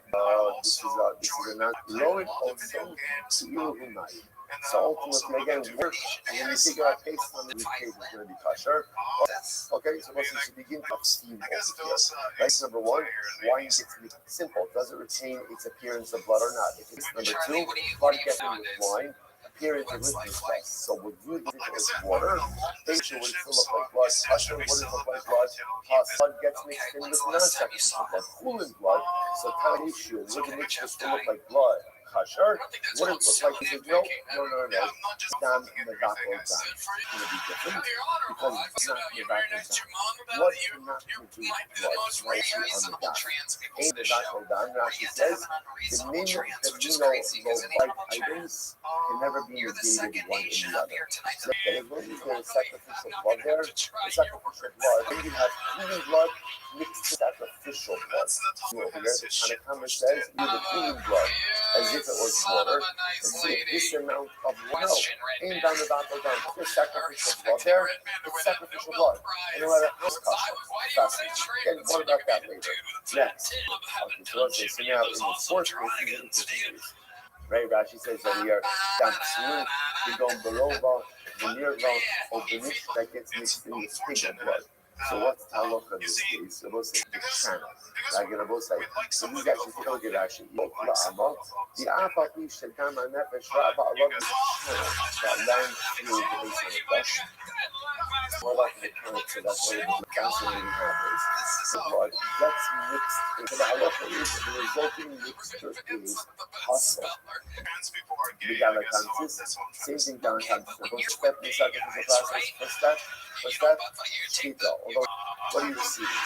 This is a not low and also to so ultimately, again, work, and when you figure out based on the case is going to be kosher. Okay, so let's just begin to steam over here. Right, number one, wine gets mixed simple. Does it retain its appearance of blood or not? If it's number two, blood gets in with wine, appearance of litmus test. So we'll do this with water. Facial would still look like blood. Kosher wouldn't look like blood. Blood gets mixed in with non-sacrificial blood, human blood. So time issue, would the mixture still look like blood? Kosher wouldn't look like you said, no. Dam Nevako Dam. It's going to be different because it's not Nevako Dam. Blood cannot produce blood, especially on the dam. A Nevako Dam, Rashi says, the Mino like items can never be negated one in the other. So that is when you get sacrificial blood there, the sacrificial blood, then you have human blood mixed with sacrificial blood. So over here, the Tanakh says, you have human blood as if it was water, and see this amount of water. Ain't down the battle down. There's sacrificial blood there. It's sacrificial blood. And no matter how kosher, and what about that later? Next. Okay, so let's say, so now in the fourth case, right, Rashi says over here, Kidon Barova, Venirva, or Benich that gets mixed in with pig blood. So what's the halacha in this case? The most the channel. Like in the most like, so these actually still get actually the Alpha Pish Shekam and Nefesh Rabba Allah the channel that line through the base of the flesh. More like the channel, so that's why the fascinating happens. So blood gets mixed into the halacha is the resulting mixture is hustle. The Galakansis, same thing Galakansis. The first step in the sacrificial process, first step, Shita, although what are you receiving?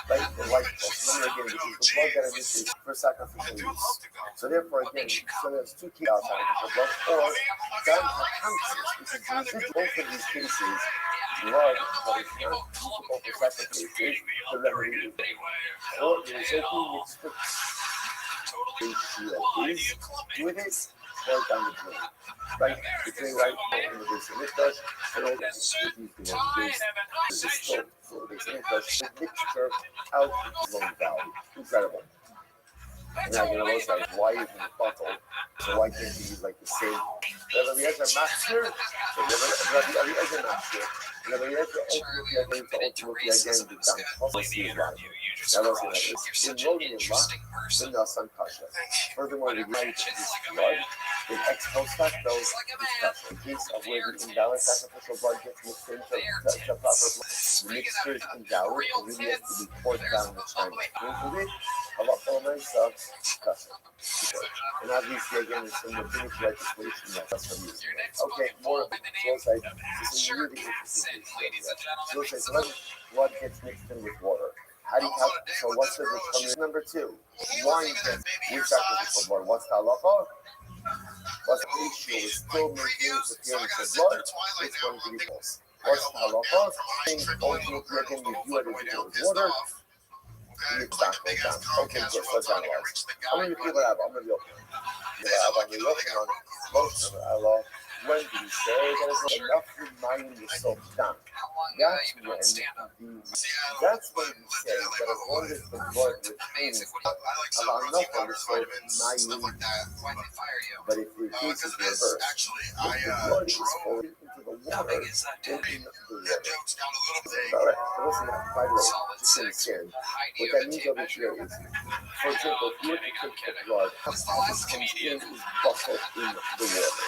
Right? The white cloth. Remember again, this is the blood that is for sacrificial use. So therefore, again, so there's two key sacrificial blood, or Galakansis, which is the residual. Both of these cases, blood that is not usable for sacrifices, the remedy is or the resulting mixture is with it right down the drain. Right? Between right in the base of Mikdash and all the base for the base of Mikdash, the mixture out of the Lone Valley. Incredible. And now you're almost like, why even a bottle? So why can't you use like the same? Rabbi Eliezer Master, Rabbi Eliezer Master, Rabbi Eliezer ultimately again the down policy of life. That was in loading in luck, the Nasan Kasha. Furthermore, the united this blood with ex post facto is special. In case of where the invalid sacrificial blood gets mixed into the proper blood, the mixture is invalid and really has to be poured down the china. Into it, and obviously, again, there's some rabbinic legislation that's from using it. Okay, more of the side. This is really interesting. So blood gets mixed in with water. How do you have, so what's the determinant? Number two, wine gets with sacrificial blood. What's the halacha? What's the ratio? Is still maintains the appearance of blood. It's going to be false. What's the halacha? Ultimately, again, you do it with water. You back goes down. Okay, good. Let's analyze. I'm going to feel what I have. I'm going to be open. I'm going to be open on most of it. I love. When do you say that it's enough to remind yourself down? That's when you say that as long as the blood retains about enough of yourself, but if the case is reversed, if the blood is poured into the water, then the water. Alright, listen, by the way, just to understand, what that means over here is, for example, if you take the blood, how it comes in is buckled in the water.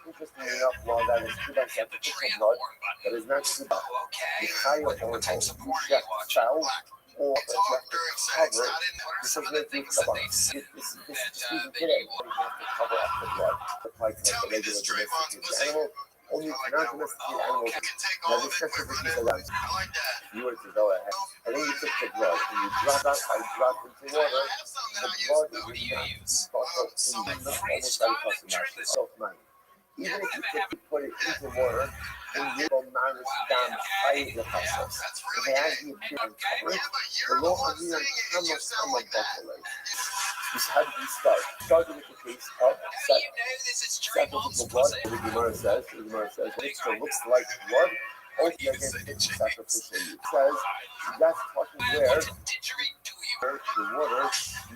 Interestingly enough, while that is good sacrificial blood, that is not good. The higher or check foul or the cover, this is making this is even today. You have to cover up the blood. Applied to like the regular domesticated animal. Only non-domesticated animals. Now this sacrifice is allowed. If you were to go ahead, and then you took the blood and you drop out by drop into water, the blood is not bottled in the almost like a custom self-mind. Even if you put it into water, and you will manage down high the process. If it has the appearance covered, the law of the Kama buffalo. This how did we start? Started with the case of sacrificial blood. The Gemara says, it looks like blood. Only against it's sacrificial. It says that's talking where the water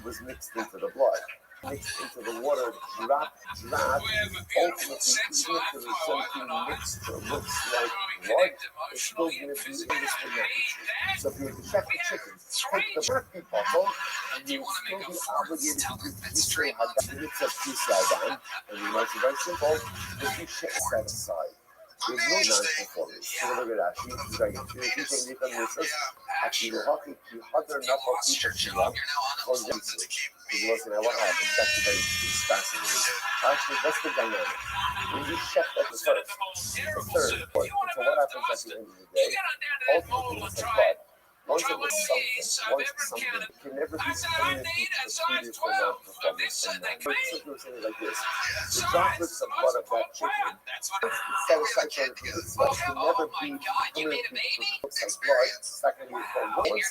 was mixed into the blood. Mixed into the water, drop, ultimately, even if the resulting mixture looks like blood, it's still going to be indiscriminate. So if you were to check the chicken, take the turkey bottle, and you would still be obligated to do Yisrael Hadam, mix up Yisrael Hadam, and you might be very simple, but you should set aside. There's no non-conformity. So look at that. She's like, actually, the hockey, you other enough of teacher Shiva, or listen at what happens. That's very fascinating. Actually, what's the dynamic? When you check that the third, so what happens at the end of the day? Ultimately, it's like blood. Once it was something, it can never be permanently depleted for non-performance. Something like this. The droplets of blood of that chicken, set aside for its blood, can never be permanently looks like blood. It's not going to be for once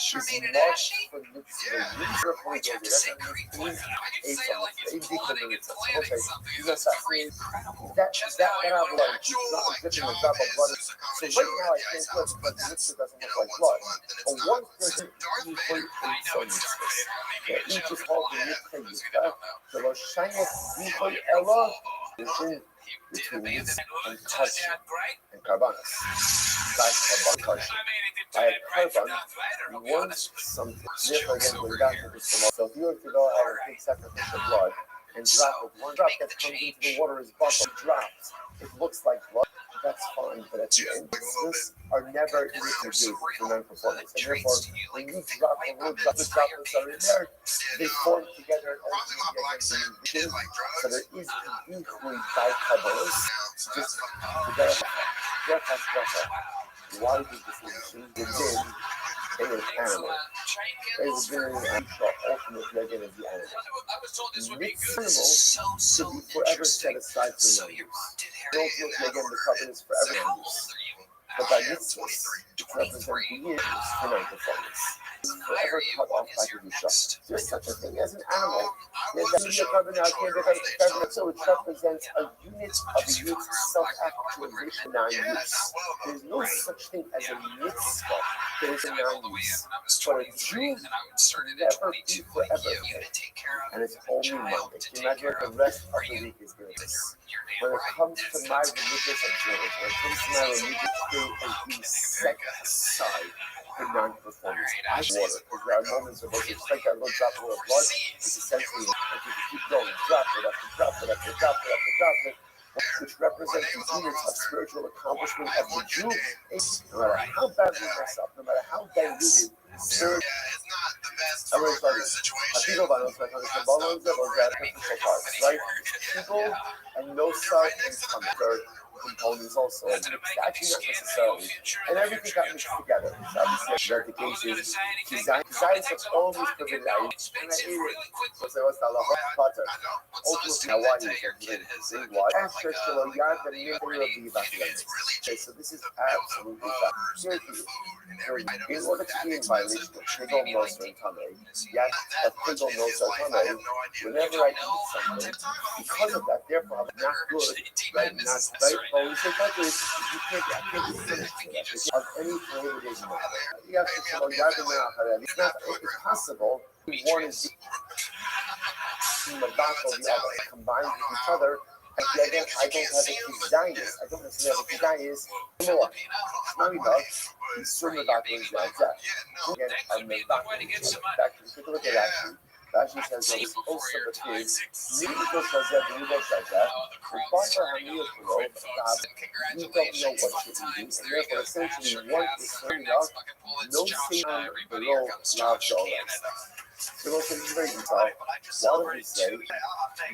something is marked for the user point of it. That's not mean a decontaminant. Okay, that's that means that have blood, dripping a drop of blood. So right now I think but the mixture doesn't look like blood. But one person usually eats some mixture. Each is called the mixture. The Rothschild Ella between meats and kosher great. and carbonas. That's carbon kosher. By a carbon, you want something. Therefore, again, when God took this from us, so if you were to go ahead and take sacrificial blood and drop it, one drop that comes into the water is buffalo. Dropped. It looks like blood. That's fine, but at the end, this are never introduced to non-performance. And therefore, when you drop the little droplets are in there, they form together and ultimately again be the so there is an equally bicarbonate. Just together. Why did this mention the din in an animal? It was very unsure ultimately again as the animal. This animal should be forever set aside for non-use. Ultimately again the covenant is forever non-use. But by mitzvahs, it represents the years for non-performance. Forever cut off by Kedusha. There's such a thing as an animal. So it represents a unit of the youth's self-actualization non-use. There's no such thing as a mitzvah that is a non-use. But a Jew never be forever. And it's only Monday. Imagine what the rest of the week is doing this. When it comes to my religious observance, when it comes to my religious faith as being set aside for non-performance, I water, because there are moments of just like that little drop of blood, it's essentially, like you keep going, drop it after drop it after drop it after drop it, which represents the units of spiritual accomplishment of the Jew. No matter how bad we mess up, no matter how diluted, spiritual. I'm going to start this. People and no side and third components also. It's actually not necessarily. And everything got mixed together. So obviously, that the case is design of all these forbidden items. And I ate it. So what's the law? Butter. Ultimately, now why is it? Why? After Shalom Yad, the name of the Evangelist. Okay, so this is absolutely fact. In order to be in violation of Pigol Noser and Tameh, yes, of Pigol Noser and Tameh, whenever I eat something, because of that, therefore, I'm not good, right? Not right. But when you say that, I can't be punished of any prohibited matter. Yes, it's possible. One is the back of the other, combined with each other. And again, I don't have a kizayis. I don't necessarily have a kizayis. More. Mami dog. He's certainly back in his life. Again, I'm back in his life. Back to take a look at Rashi. Rashi says, well, this also the kids. Nito says that, Nito says that. The Bachar Hamiyah Kuro, you don't know what you're eating. And therefore, essentially, one is serving up no sin below love dollars. So also very inside. Why would we say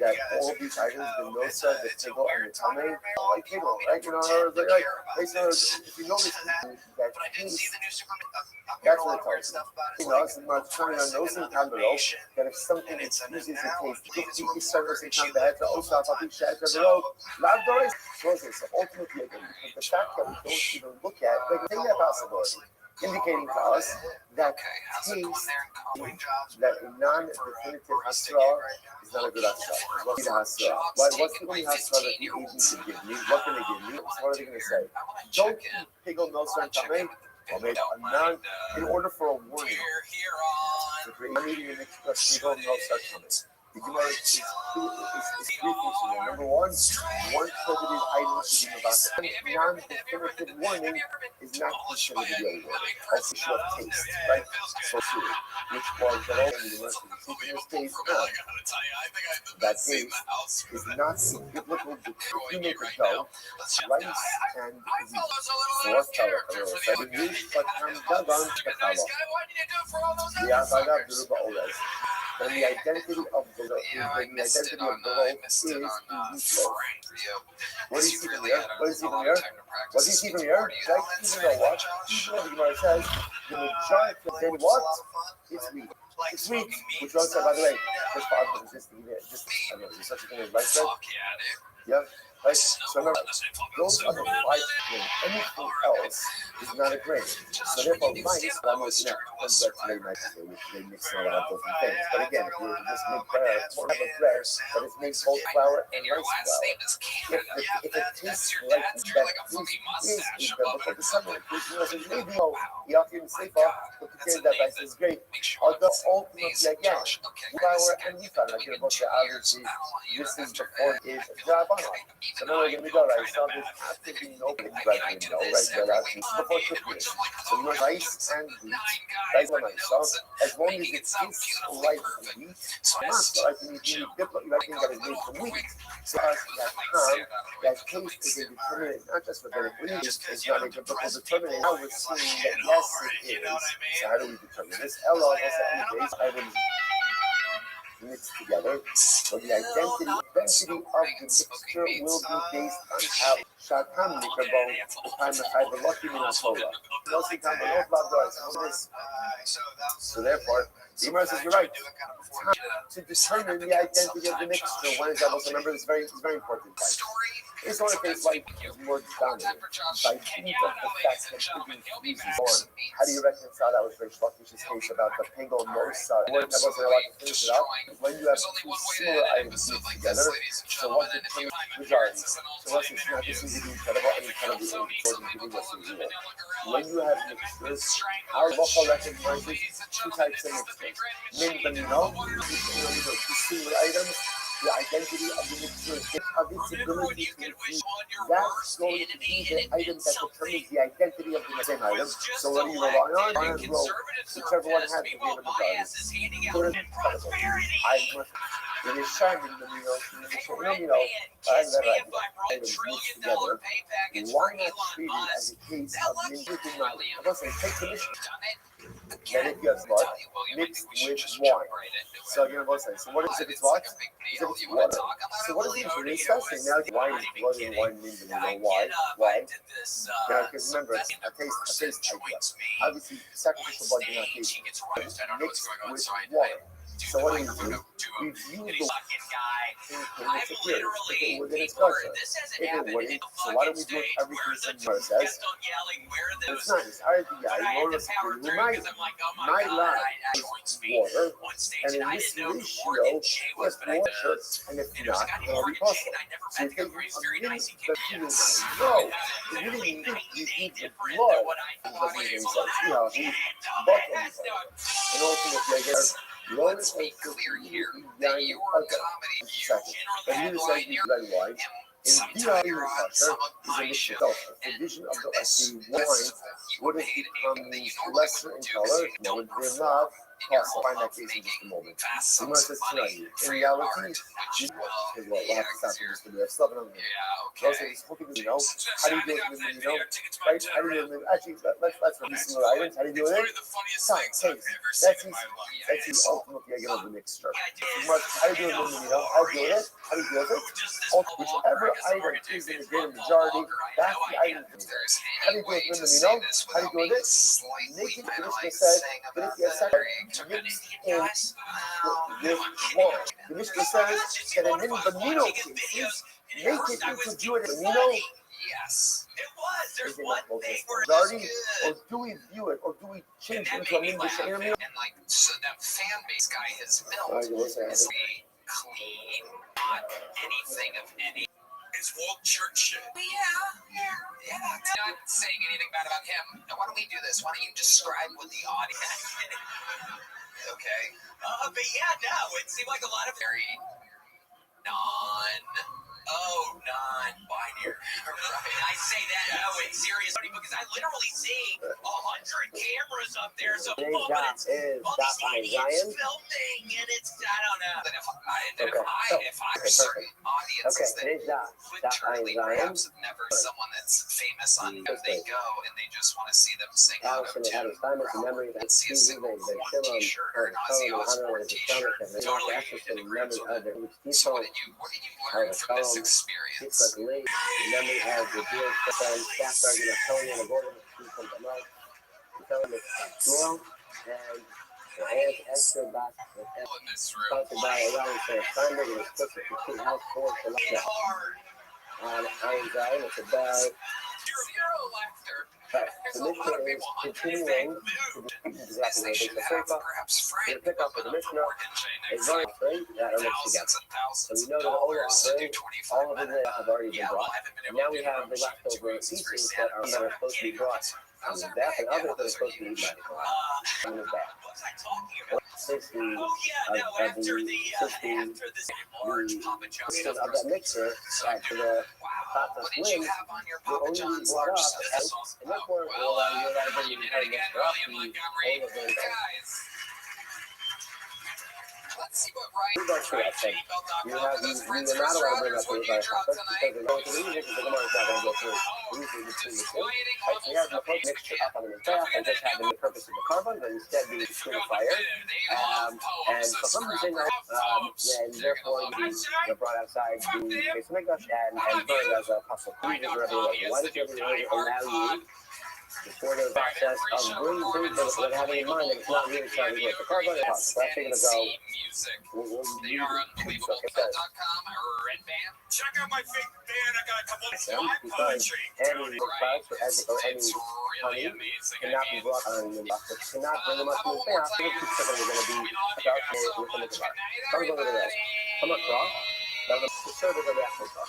that all of these items, the nosa, the tiggle, and the tame, like tiggle, right? You know, if you notice that piece, that's what it tells you. You know, it's not turning on nosa and tam below, that if something is uses the taste, you service and tam behead, the osa, papi, shed, below, love dollars. So ultimately, again, the fact that we don't even look at, like, take that possibility. Indicating to us that taste, that a non-definitive hasra is not a good hasra. What's the hasra? What's the only hasra that the agent should give me? What can they give me? What are they going to say? Don't eat pigol noser and tameh. In order for a warning, I'm eating an express pigol noser tameh. The Gemara is three things here. Number one prohibited item should be about non-definitive warning is not considered to be a warning. Also, issue of taste, right? So, which was that all in this case, that taste is not a biblical decree. You make it go, rice and wheat. So, what's that? The news, but I'm dug on the fellow. The Avaga Duruba Oles. And the identity of the loaf is the loaf. What do you see from here? What do you see from here? What do you see from here? Right? Even though what? Even though the Gemara says the majority of then what? It's wheat. It's wheat. Which also, by the way, just for our just I don't know, there's such a thing as rice bread. Yeah. Right? So remember, those are the 5 grains. Anything else is not a grain. So therefore, rice, I'm looking at comes up today, which they mix in a lot of different things. But again, if you just make bread, it's more of a bread, but it's made both flour and rice flour. If it tastes like that, this is a biblical determinant. Maybe, you have to even say, but pretend that rice is great. Although ultimately, again, flour and wheat flour, like you're about to obviously, this is before it is Rabbi. So now we're going to go right. So there's absolutely no bread, right? There actually before cooking. So you want rice and wheat. Rice and rice. So as long as it tastes like wheat, not like you need everything that is made from wheat. So that taste is a determinant, not just for the wheat, it's not a biblical determinant. Now we're seeing that yes, it is. So how do we determine this? Ella also indicates items mixed together. So the identity of the mixture will be based on how Shatan Mikrabon, the time of Iberlucky Minatora. So therefore, the Gemara says you're right. To determine the identity of the mixture, when it's double, so remember this is very important. It's only things like more dominant by dint of the fact that it uses on. How do you reconcile that with Rish Lakish's case about the Pegel Mosa? That wasn't allowed to finish it up. When you have two similar items mixed together, so what the majority? So let's just not this is incredible and incredibly important to be listening to. When you have mixtures, our local recognizes 2 types of mixtures. Min Benino, two similar items. The identity of the mixture of its ability to infuse. That's going to be the item that determines the identity of the same item. So what do you rely on? Well, whichever one has to be the majority. It is shining the items mixed together. Why not treat it as a case of minting item? I'm going to say, take the mission. Then if you have blood mixed with wine. So you're both saying, so what is it? It's what? Is it water? So what is it usually discussing? Now, wine is blood and wine means you know why? Why? Because remember, it's a taste idea. Obviously, sacrificial blood do not taste mixed with water. So what do we do? We view the if it were the discussion. If it wouldn't, so why don't we do it everything Samara says? It's nice. I think I noticed we might lie water, and in this ratio, with water, and if not, it'll be possible. So you take a minute that you no, you really need the blood. It doesn't make any sense. You know, he's buckling. And ultimately, I guess, Let's be clear here that your comedy and you say red wine. In DIY some of my show, the vision of the wine would have become lesser in color, no, would be not possible. Find that case in just a moment. So much as tonight. In reality, we'll have to stop for just a minute. Stop it on me. Also, just hoping to know, how do you do it with you know? Right? How do you do it? Actually, let's release some items. How do you do it? Taste. That's easy. That's the ultimate idea of the mixture. How do you do it with you know? How do you do it? How do you do it? Whichever item is in the greater majority, that's the item. How do you do it with you know? How do you do it? Making the Mishnah said, but if you have second mixed in with wine. The Mishnah says that in many Benino cases, make it into Jewish Benino. Yes, it was. There's Is one it thing where it's or do we view it, or do we change it into a Mindish Enemy? and like, so that fan base guy has built is be clean, not anything of any. It's woke church shit. Yeah. I'm not saying anything bad about him. Now, why don't we do this? Why don't you describe what the audience? Okay. But yeah, no, it seemed like a lot of very non-binary. I say that in serious because I literally see 100 cameras up there, so all these idiots filming, and it's I don't know. If I were certain audiences that literally perhaps have never someone that's famous on they go and they just want to see them sing out of tune, and see a single one T-shirt or an Ozzy Osbourne T-shirt. Totally. So what did you learn from this experience? Memory has the deal staff sergeant of Tony and the board of the from the mud. Telling the tomorrow and the hands extra box with In this room, talked about around for a Sunday and it's put the two house for the left. on Ayin Zion. It's about Zero laughter. right. There's The a lot Mishnah of is people on continuing moved exactly as they what should they have, say. perhaps We're framed gonna pick up with the Mishnah. It's very offering that are mixed together. thousands and So thousands we know of that all dollars to do offering, 25 all of minutes. it have already been Yeah, well, brought. I haven't been And able now to we do have the Rothschild in 2 leftover weeks. It's pieces very that are sad. supposed to be brought on the back, and others that are supposed to be eaten on the back. What was I talking about? Since the Oh yeah, no. After the large Papa John's of that mixer back to the Wow, Papa what did you Slim, have on your will Papa only be John's brought large up, stuffed sauce? and therefore Well, you're allowed to bring you the did it again, entire William mixer Montgomery. all of the Guys, let's see what Who does Ryan that thing? Gmail.com You have for those you French are not allowed to bring restaurants. up What things you like drop that tonight? because the reason is the Gemara is not going to go through usually between the two. Right, so you have the whole mixture up on the mizbeach and just having the purpose of the carbon, but instead being between the fire. And so some say no, and therefore you brought outside the base of Mikdash and burned as a puzzle. Why does Rabbi allow you the sort of process of bringing things but having in mind that it's not really trying to get the carbon and puzzle? So that's going to go. They are unbelievable. It says. Red band. Check out my fake band. I got a couple of Yeah, live because poetry. any clouds or any It's really honey amazing. cannot be brought on the box. But you cannot bring them up to the bath. The two chicken are going to be dark haze with the bar. Some go to the rest. Come across. Now the servers are reacting to.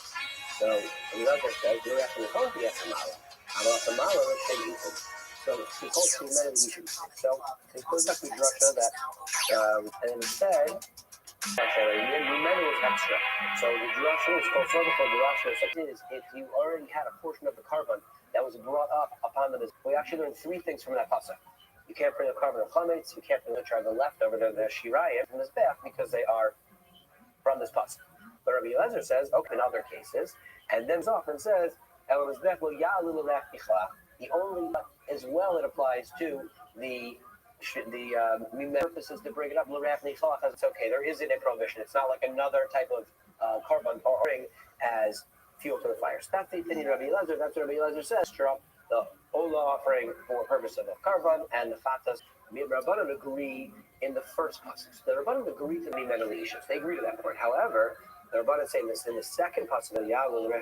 So the other says you're reacting to both the Essamala. And the Essamala, let's say eaten. So he calls the men of eaten. So he goes up to Drusha that and instead is extra. So the drasha is called sort of the drasha is if you already had a portion of the carbon that was brought up upon the. We actually learned three things from that pasuk. You can't bring a carbon of chametz. You can't bring the leftover the shirayim from this bath because they are from this pasuk. But Rabbi Eliezer says, okay, in other cases, and then often says, the only as well it applies to the purpose is to bring it up. It's okay. There isn't a prohibition. It's not like another type of carbon or ring as fuel to the fire. So that's the opinion of Rabbi Eliezer. That's what Rabbi Eliezer says. Drop the Ola offering for purpose of the carbon and the fatas. Rabbanan agree in the first pasuk. So the Rabbanan agree to the mental issues. They agree to that point. However, the Rabbanan saying this in the second pasuk of Yahweh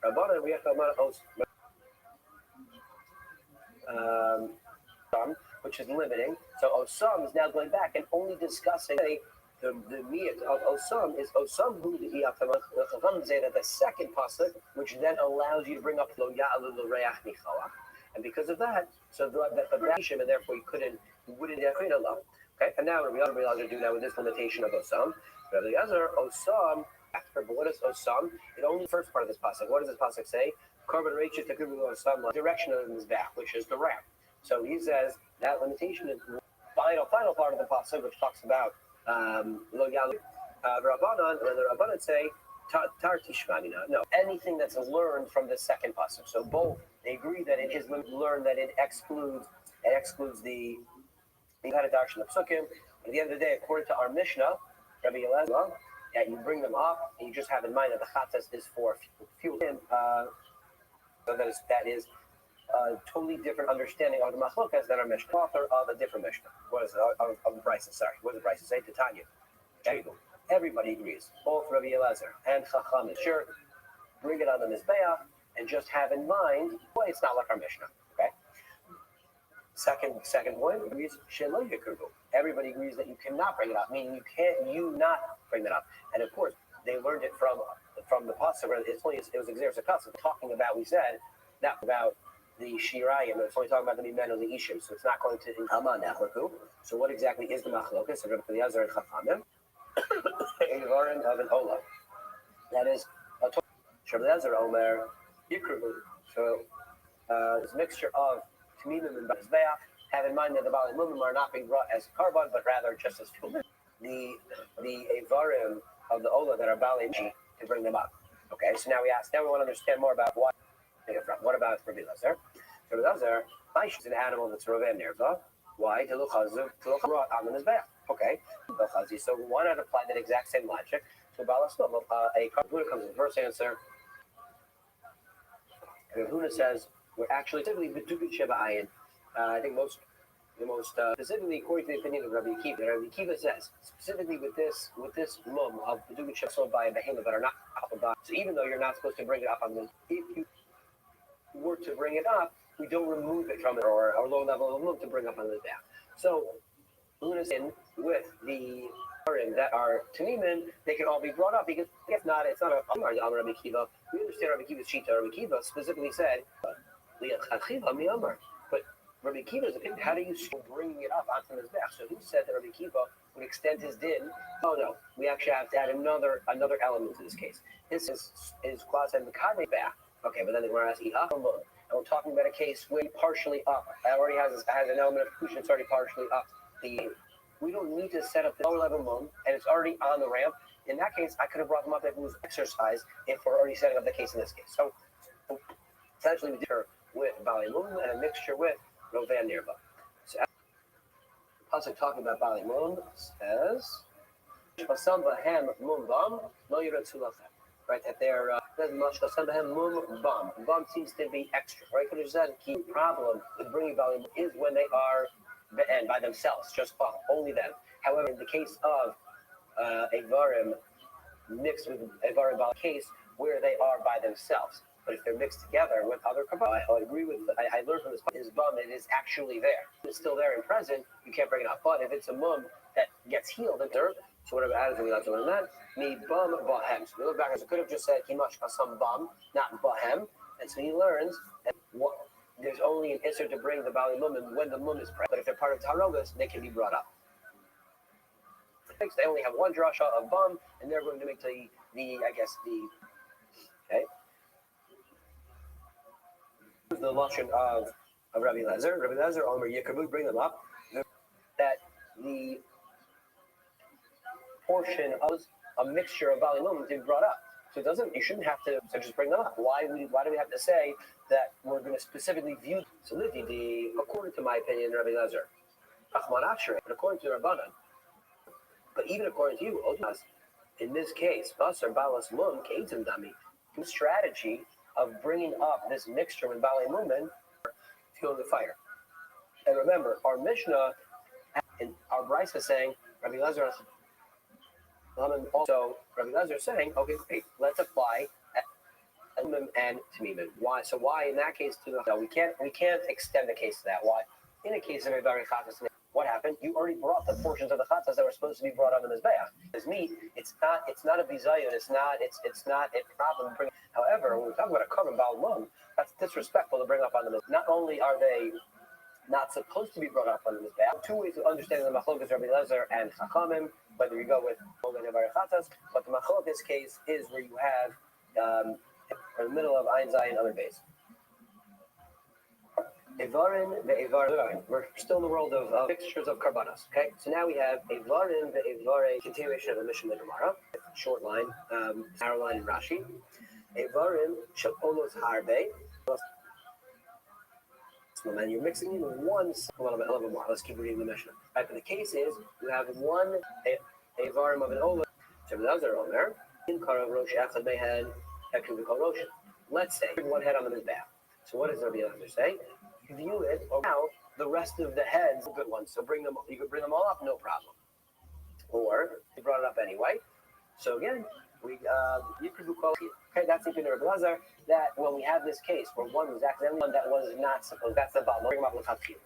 Rabbanan we have which is limiting. So Osam is now going back and only discussing the miyat of Osam is Osam who the Chacham say that the second pasuk, which then allows you to bring up Lo Ya'alu L'Reach Michalach, and because of that, so that the Bashim, and therefore you wouldn't allow. Okay, and now Rabbi Eliezer do now with this limitation of Osam. Rabbi Eliezer Osam. But what is Osam? It only the first part of this pasuk. What does this pasuk say? Carbon Rachel Takubu Osam, direction of his back, which is the ramp. So he says that limitation is the final part of the pasuk, which talks about Lo Yalu Rabbanan, and the Rabbanan say Tar Tishmanina. No, anything that's learned from the second pasuk. So both they agree that it is learned that it excludes the Hadadarshan of Psukim. At the end of the day, according to our Mishnah, Rabbi Eliezer, that you bring them up and you just have in mind that the chatas is for fuel. So that is a totally different understanding of the machlokas than our Mishnah. Author of a different Mishnah. What is it? Of the Brisa, sorry. What does the Brisa say? Titania. There you go. Everybody agrees. Both Rabbi Eliezer and Chacham is sure. Bring it on the Mizbeach and just have in mind, well, it's not like our Mishnah. Okay? Second point agrees Shelo Yakubu. Everybody agrees that you cannot bring it up, meaning you not bring it up. And of course, they learned it from the pasuk. It was Exeris Akasa talking about. We said not about the Shirayim. It's only talking about the Mimen of the Ishim. So it's not going to Haman Nachlaku. So what exactly is the Machlokas of Rabbi Eliezer and Chachamim? A variant of an Ola. That is a Rabbi Eliezer Omer Yikrubu. So this mixture of Tamimim and Mizbeach. Have in mind that the Bali Mumim are not being brought as carbon, but rather just as fuel. The Avarim of the Ola that are Bali to bring them up. Okay, so now we want to understand more about what they're from. What about Rabbi Eliezer? Rabbi Eliezer, is an animal that's Roveh Nerva. Why? To look on the Mizbeach. Okay, so why not apply that exact same logic to Balastom? A carbon comes in the first answer. Huna says we're actually typically B'Tukut Sheba Ayin. I think most the most specifically according to the opinion of Rabbi Akiva. Rabbi Akiva says specifically with this mum of Bedugit Shasol by a behemoth that are not by. So even though you're not supposed to bring it up on the, if you were to bring it up, we don't remove it from it or low level of mum to bring up on the down. So in with the that are Tamimin, they can all be brought up because if not, it's not a Rabbi Akiva. We understand Rabbi Akiva's Shita. Rabbi Akiva specifically said, but Rabbi Akiva's opinion, how do you bring it up onto the Mizbech? So who said that Rabbi Akiva would extend his din? Oh no, we actually have to add another element to this case. This is quasi Mekane back. Okay, but then we're asking up and we're talking about a case where partially up. It already has an element of Kushan, it's already partially up. We don't need to set up the lower level mum, and it's already on the ramp. In that case, I could have brought them up if it was exercise, if we're already setting up the case in this case. So essentially we differ with Bali Mum and a mixture with Rovan Nirba. So also talking about Bali Mum says right, that they're Bum seems to be extra, right? Because the key problem with bringing Bali Mum is when they are by themselves, just only them. However, in the case of Avarim mixed with Avarim Bal case where they are by themselves, but if they're mixed together with other kabbalah, I agree with. I learned from this is bum. It is actually there. It's still there and present. You can't bring it up. But if it's a mum that gets healed, so whatever attitude we have to learn that. Me bum bahem. So we look back. I could have just said kimash some bum, not bahem. And so he learns that there's only an isser to bring the Bali Mum when the Mum is present. But if they're part of Tarogas, they can be brought up. They only have one drasha of Bum, and they're going to make okay. The lashon of Rabbi Lezer. Rabbi Lezer, Omer Yekabu, bring them up. That the portion of a mixture of Bali Mum to be brought up. So you shouldn't have to just bring them up. Why do we have to say that we're going to specifically view solidity according to my opinion, Rabbi Lezer? But according to Rabbanan, but even according to you, in this case, Basar Balas Mum Kaitim Dami, the strategy of bringing up this mixture with Bali Mumen, fueling the fire. And remember, our Mishnah and our Brisa is saying, Rabbi Lezer also, Rabbi Lezer is saying, okay, great, let's apply Umim and Tamimim. Why? So why in that case we can't extend the case to that. Why? In a case of a very chatas, what happened? You already brought the portions of the chatas that were supposed to be brought on the mizbeach. As meat, it's not a bizayon. It's not a problem. However, when we talk about a korban bal mum, that's disrespectful to bring up on the mizbeach. Not only are they not supposed to be brought up on the mizbeach, two ways of understanding the machlokas Rabbi Lezer and Chachamim, whether you go with Mogan and Chatas, but the machlokas case is where you have in the middle of Ein Zayin other base. Evarin ve'evarin. We're still in the world of mixtures of karbanos. Okay, so now we have evarin ve'evarin. Continuation of the mission of the Gemara. Short line, narrow line in Rashi. Evarin she'olos harbe. And you're mixing in one a little bit more. Let's keep reading the mission. Right, but the case is you have one evarim of an olah. So those are on there. In karav rosh echad behead ekul v'kol rosh. Let's say one head on the mizbeach. So what does Rabbi Lezer say? View it, or now the rest of the heads are good ones. So you could bring them all up, no problem. Or you brought it up anyway. So again, you could call it. Okay, that's the opinion of Rabbi Lezer, that when we have this case where one was accidentally one that was not supposed, that's the bottom. Bring them up with okay,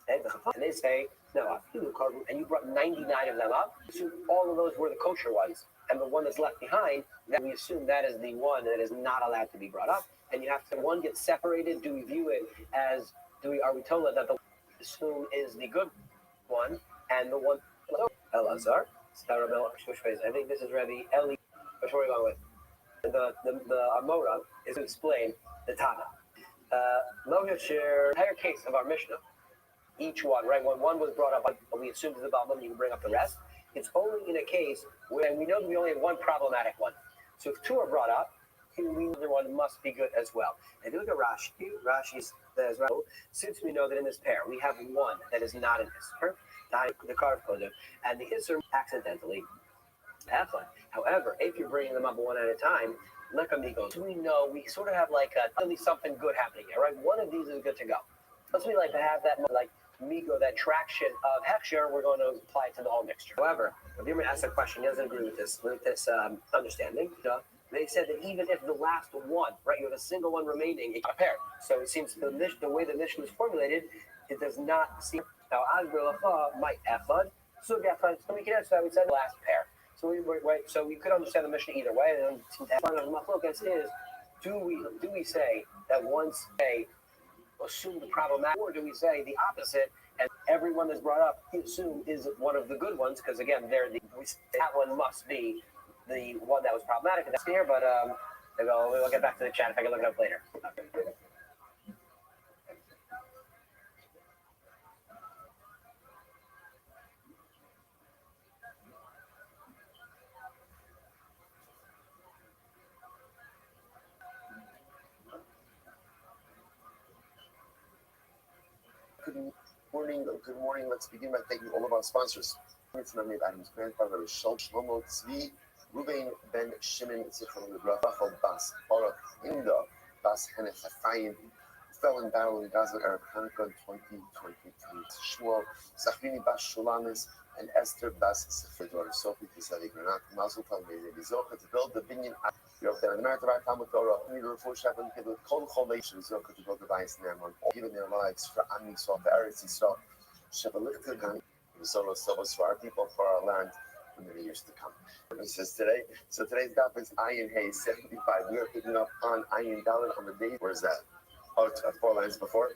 and they say no, and you brought 99 of them up. So all of those were the kosher ones, and the one that's left behind, that we assume that is the one that is not allowed to be brought up. And you have to one get separated. Do we view it as are we told that the assume is the good one and the one Elazar? I think this is Rabbi Eli. Which one are we going with? The Amora is to explain the Tana. The entire case of our Mishnah, each one, right? When one was brought up, we assumed the Balmum, you can bring up the rest. It's only in a case where we know that we only have one problematic one. So if two are brought up, we know the one must be good as well. And if you look at Rashi says, since we know that in this pair we have one that is not an Isser, the Karv Kodev, and the Isser accidentally happen. However, if you're bringing them up one at a time, like amigos, we know we sort of have like at least something good happening here, right? One of these is good to go. Let's we like to have that like Migo, that traction of Heksher, we're going to apply it to the whole mixture. However, Rabbi asked a question. He doesn't agree with this understanding. They said that even if the last one, right, you have a single one remaining, it's a pair. So it seems the way the Mishnah is formulated, it does not seem. Now, Azbelacha might echad, so we can answer that. We said last pair. So we could understand the Mishnah either way. And one of the machlokas is, do we say that once they assume the problematic, or do we say the opposite? And everyone that's brought up, we assume, is one of the good ones, because again, that one must be the one that was problematic. And that's here, but we'll get back to the chat if I can look it up later. Good morning. Let's begin by thanking all of our sponsors. It's Memri Adam's grandfather is Shlomo Tzvi Ruvain Ben Shimon Zichron Rachel Bas Baruch Inda Bas Henech Hafayim fell in battle in Gaza Arab Hanukkah 2023. Shmuel Zachrini Bas Shulamis and Esther Bas Sefer daughter Sophie Tisali Granat Mazel Tov Mizocha to build the binyan. You're the American Talmud Torah. We need to refer Shabbat with Kol Cholation Zoka to build the Bayis Namon, giving their lives for Am Yisrael, for Eretz Yisrael. Shabbat Lichtagan, for our people, for our land, for many years to come. It says today. So today's daf is Ayin Hay 75. We are picking up on Ayin Dalet on the day. Where's that? Oh, 4 lines before.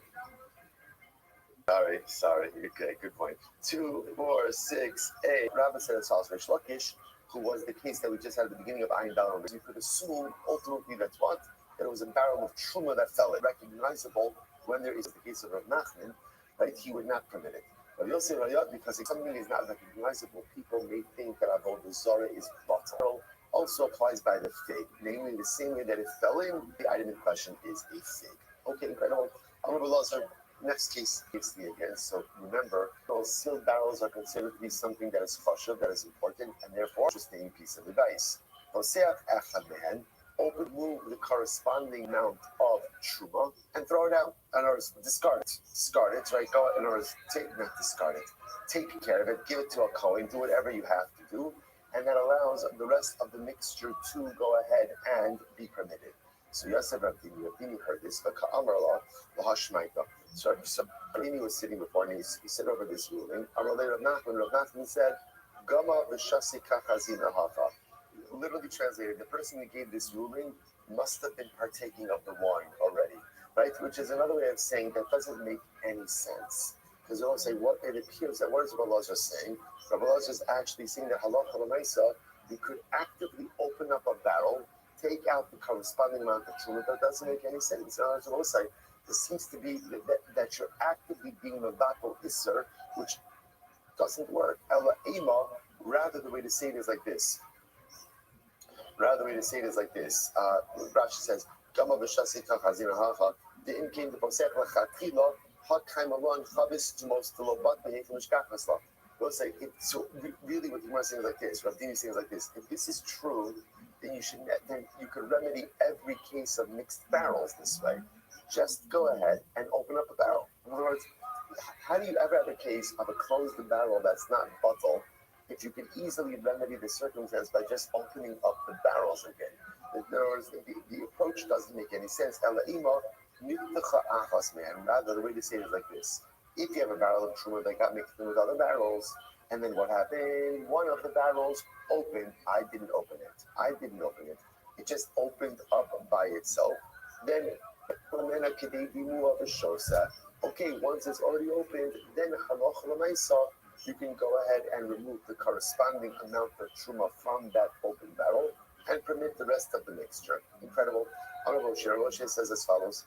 Sorry. Okay, good point. 2, 4, 6, 8. Rabbi said it's also Rish Lakish, who was the case that we just had at the beginning of Ayin Dalet. You could assume ultimately that's what? That it was a barrel of truma that fell. It recognizable when there is the case of Rav Nachman, right? He would not permit it. But you'll say Rayot, because if something is not recognizable, people may think that Avodah Zarah is bottle. Also applies by the fig, namely the same way that it fell in, the item in question is a fig. Okay, incredible. Next case is the again. So remember, those sealed barrels are considered to be something that is chashuv, that is important, and therefore interesting piece of advice. Move the corresponding amount of truma and throw it out. In other words, discard it, right? Go in other words, not discard it. Take care of it, give it to a kohen, do whatever you have to do, and that allows the rest of the mixture to go ahead and be permitted. So Yosef Rabbi heard this, but Ka'amar Allah, Lahashmaita. So Rabbi was sitting before me, he said over this ruling. Rav Nachman said, Gama v'shasi kachazina hafa. Literally translated, the person who gave this ruling must have been partaking of the wine already, right? Which is another way of saying that doesn't make any sense. Because they'll say, what it appears that what is Rabbi Elazar saying? Rabbi Elazar is actually saying that halacha l'maisa, you could actively open up a barrel, take out the corresponding amount of truma, but it doesn't make any sense. In other words, this seems to be that you're actively being mevatel iser, which doesn't work. Ela ema, rather the way to say it is like this. Rashi says, "Gama b'shasi kachazina hacha de'im came to posech lachatila hakaim alon chavis jumos to lobat be'etim mishkachasla." We'll say so. Really, what the Gemara is saying is like this. Rav Dini is saying like this. If this is true, then you could remedy every case of mixed barrels this way. Just go ahead and open up a barrel. In other words, how do you ever have a case of a closed barrel that's not bottle? If you can easily remedy the circumstance by just opening up the barrels again. In other words, the approach doesn't make any sense. Rather, the way to say it is like this. If you have a barrel of truma that got mixed in with other barrels, and then what happened? One of the barrels opened. I didn't open it. It just opened up by itself. Then, okay, once it's already opened, then you can go ahead and remove the corresponding amount of truma from that open barrel and permit the rest of the mixture. Incredible. Rothschild says as follows.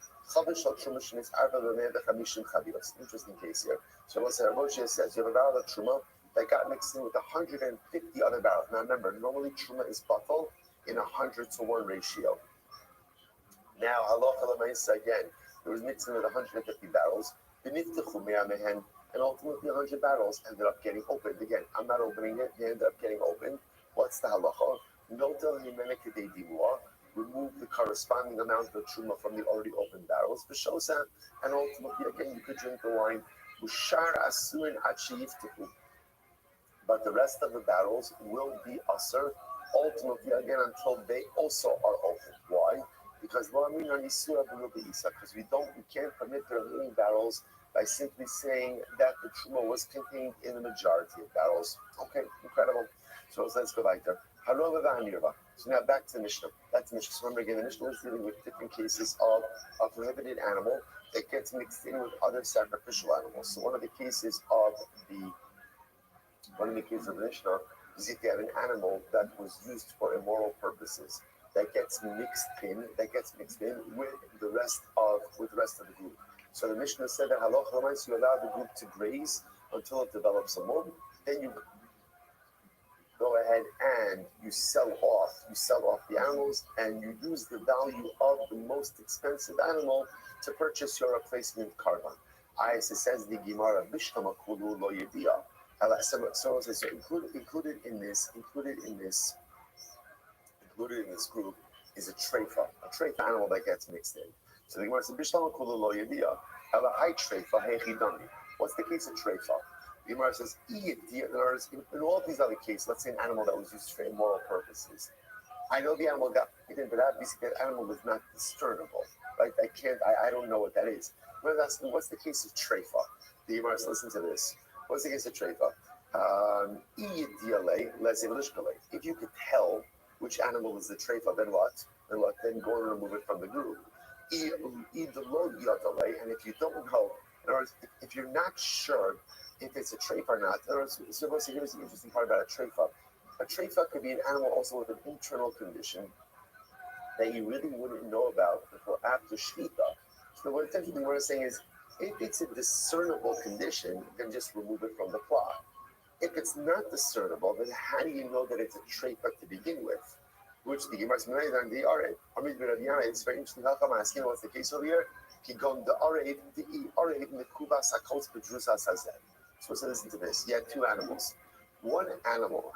Interesting case here. So Rothschild says you have a barrel of truma that got mixed in with 150 other barrels. Now remember, normally truma is bottled in 100-to-1 ratio. Now, halacha l'maisa again, it was mixed in with 150 barrels. And ultimately 100 barrels ended up getting opened. Again, I'm not opening it, they ended up getting opened. What's the halacha? Remove the corresponding amount of truma from the already opened barrels, and ultimately, again, you could drink the wine Ushar asuin achiyiftiku. But the rest of the battles will be usher ultimately again until they also are open. Why? Because we can't permit the remaining battles by simply saying that the truma was contained in the majority of battles. Okay, incredible. So let's go back there. So now back to the Mishnah. So remember again, the Mishnah is dealing with different cases of a prohibited animal that gets mixed in with other sacrificial animals. So one of the cases of the Mishnah is if you have an animal that was used for immoral purposes that gets mixed in with the rest of the group. So the Mishnah said that halacha means you allow the group to graze until it develops a mum. Then you go ahead and you sell off the animals, and you use the value of the most expensive animal to purchase your replacement karban. It says the Gemara Bishtama Kulu Lo Yedia. So included in this group is a treifa animal that gets mixed in. So the Gemara says Bishtama Kulu Lo Yedia. What's the case of treifa? The Gemara says, in all of these other cases, let's say an animal that was used for immoral purposes. I know the animal got eaten, but obviously that animal was not discernible. Like I don't know what that is. What's the case of treifa? The Gemara says, listen to this. What's the case of treifa? If you could tell which animal is the treifa, then what? Then go and remove it from the group. And if you don't know, in other words, if you're not sure if it's a treifa or not, in other words, so here's the interesting part about a treifa. A treifa could be an animal also with an internal condition that you really wouldn't know about before after shvita. So what essentially we're saying is, if it's a discernible condition, then just remove it from the plot. If it's not discernible, then how do you know that it's a treifa to begin with? Which the Gemara says, it's very interesting. I'm asking what's the case over here. So listen to this. You had two animals. One animal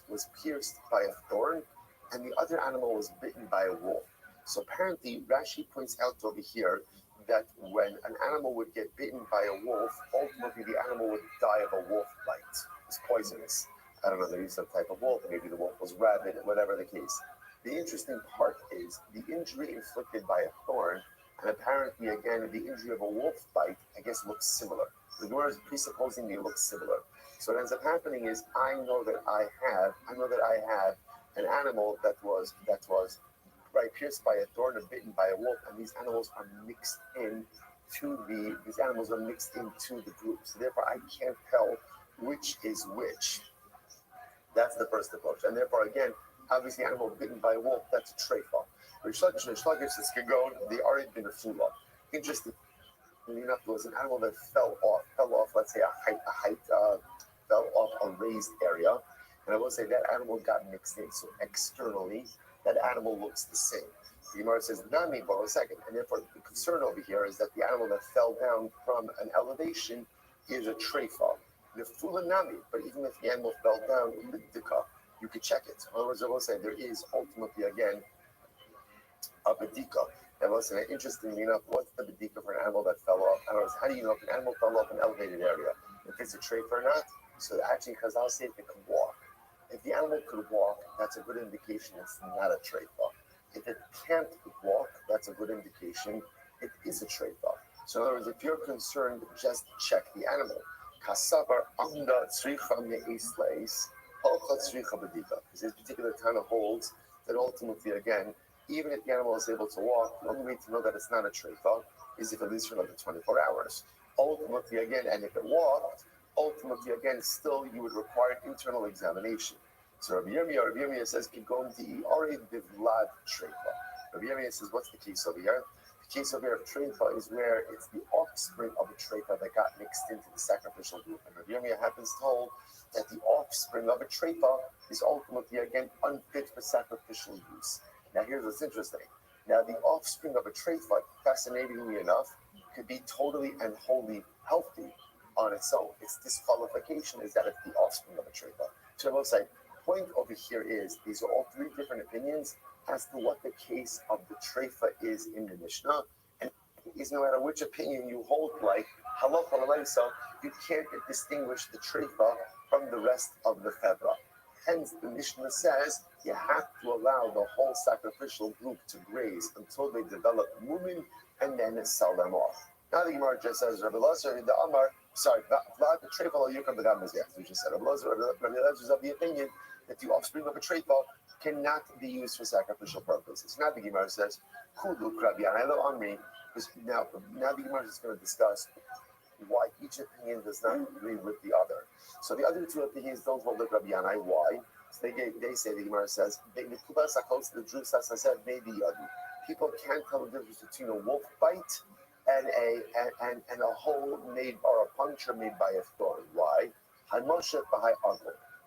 was pierced by a thorn, and the other animal was bitten by a wolf. So apparently, Rashi points out over here that when an animal would get bitten by a wolf, ultimately the animal would die of a wolf bite. It's poisonous. I don't know, they used some type of wolf, maybe the wolf was rabid, whatever the case. The interesting part is the injury inflicted by a thorn, and apparently again the injury of a wolf bite, I guess, looks similar. The Gemara is presupposing they look similar. So what ends up happening is I know that I have an animal that was pierced by a thorn and bitten by a wolf, and these animals are mixed into the group. So therefore I can't tell which is which. That's the first approach. And therefore, again, obviously, animal bitten by a wolf, that's a treifa. Rishlagish says, Kagon, they already been a fula. Interesting enough, it was an animal that fell off, let's say, fell off a raised area. And I will say that animal got mixed in. So externally, that animal looks the same. The Gemara says, Nami, for a second. And therefore, the concern over here is that the animal that fell down from an elevation is a treifa. The fula nami, but even if the animal fell down in the dika, you could check it. In other words, I will say there is ultimately again a bedika. And listen, interestingly enough, what's the bedika for an animal that fell off? In other words, how do you know if an animal fell off an elevated area? If it's a treifa or not? So actually, because I'll say if it can walk. If the animal could walk, that's a good indication it's not a treifa. If it can't walk, that's a good indication it is a treifa. So in other words, if you're concerned, just check the animal. Because this particular kind of holds that ultimately, again, even if the animal is able to walk, the only way to know that it's not a treifa is if it lives for another 24 hours. Ultimately, again, and if it walked, still you would require an internal examination. So Rabbi Yirmiyah says, Rabbi Yirmiyah says, what's the case over here? The case over here of treifa is where it's the offspring of a treifa that got mixed into the sacrificial group. And Rabbi Yirmiyah happens to hold that the offspring of a treifa is ultimately, again, unfit for sacrificial use. Now here's what's interesting. Now the offspring of a treifa, fascinatingly enough, could be totally and wholly healthy on its own. Its disqualification is that it's the offspring of a treifa. So I will say, point over here is, these are all three different opinions as to what the case of the treifa is in the Mishnah. And is no matter which opinion you hold, like halacha l'maisa, you can't distinguish the treifa from the rest of the chevra. Hence, the Mishnah says you have to allow the whole sacrificial group to graze until they develop mumin and then sell them off. Now the Gemara just says, Rabbi Lazar, the Amar, Vlad the treifa yukam b'dam mizbeach. We just said, Rabbi Lazar is of the opinion that the offspring of a treifa cannot be used for sacrificial purposes. Now the Gemara says, Kulu Rabbi Amri, because now the Gemara is going to discuss why each opinion does not agree with the other. So the other two opinions don't hold like Rabbi Yanai. Why? So they say, the Gemara says, the Drew says, maybe people can't tell the difference between a wolf bite and a hole made or a puncture made by a thorn. Why?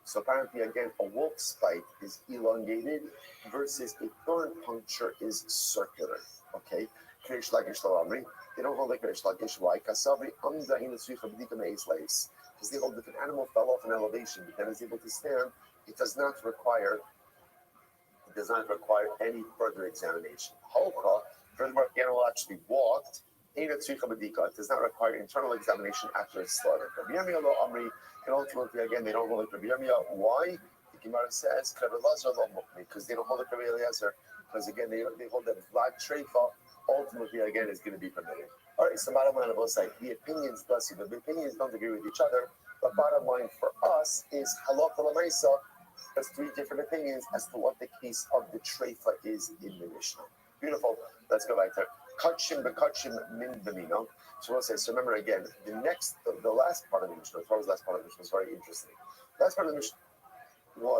So apparently, again, a wolf's bite is elongated versus a thorn puncture is circular. Okay? They don't hold like Krish Lakish. Why? Because they hold if an animal fell off an elevation but then is able to stand, it does not require any further examination. Furthermore, if the animal actually walked, it does not require internal examination after its slaughter. And ultimately, again, they don't hold like Rabbi Yirmiyah. Why? The Gemara says, because they don't hold like Rabbi Eliezer. Because again, they hold that Vlad Treifa ultimately, again, is going to be permitted. All right, so bottom line on both sides, the opinions, bless you, the opinions don't agree with each other. But bottom line for us is halacha l'maisa. There's three different opinions as to what the case of the treifa is in the Mishnah. Beautiful. Let's go back there. Kachim bekachim min b'mino. So we'll say, so remember again, the last part of the Mishnah, the last part of the Mishnah was very interesting. The last part of the Mishnah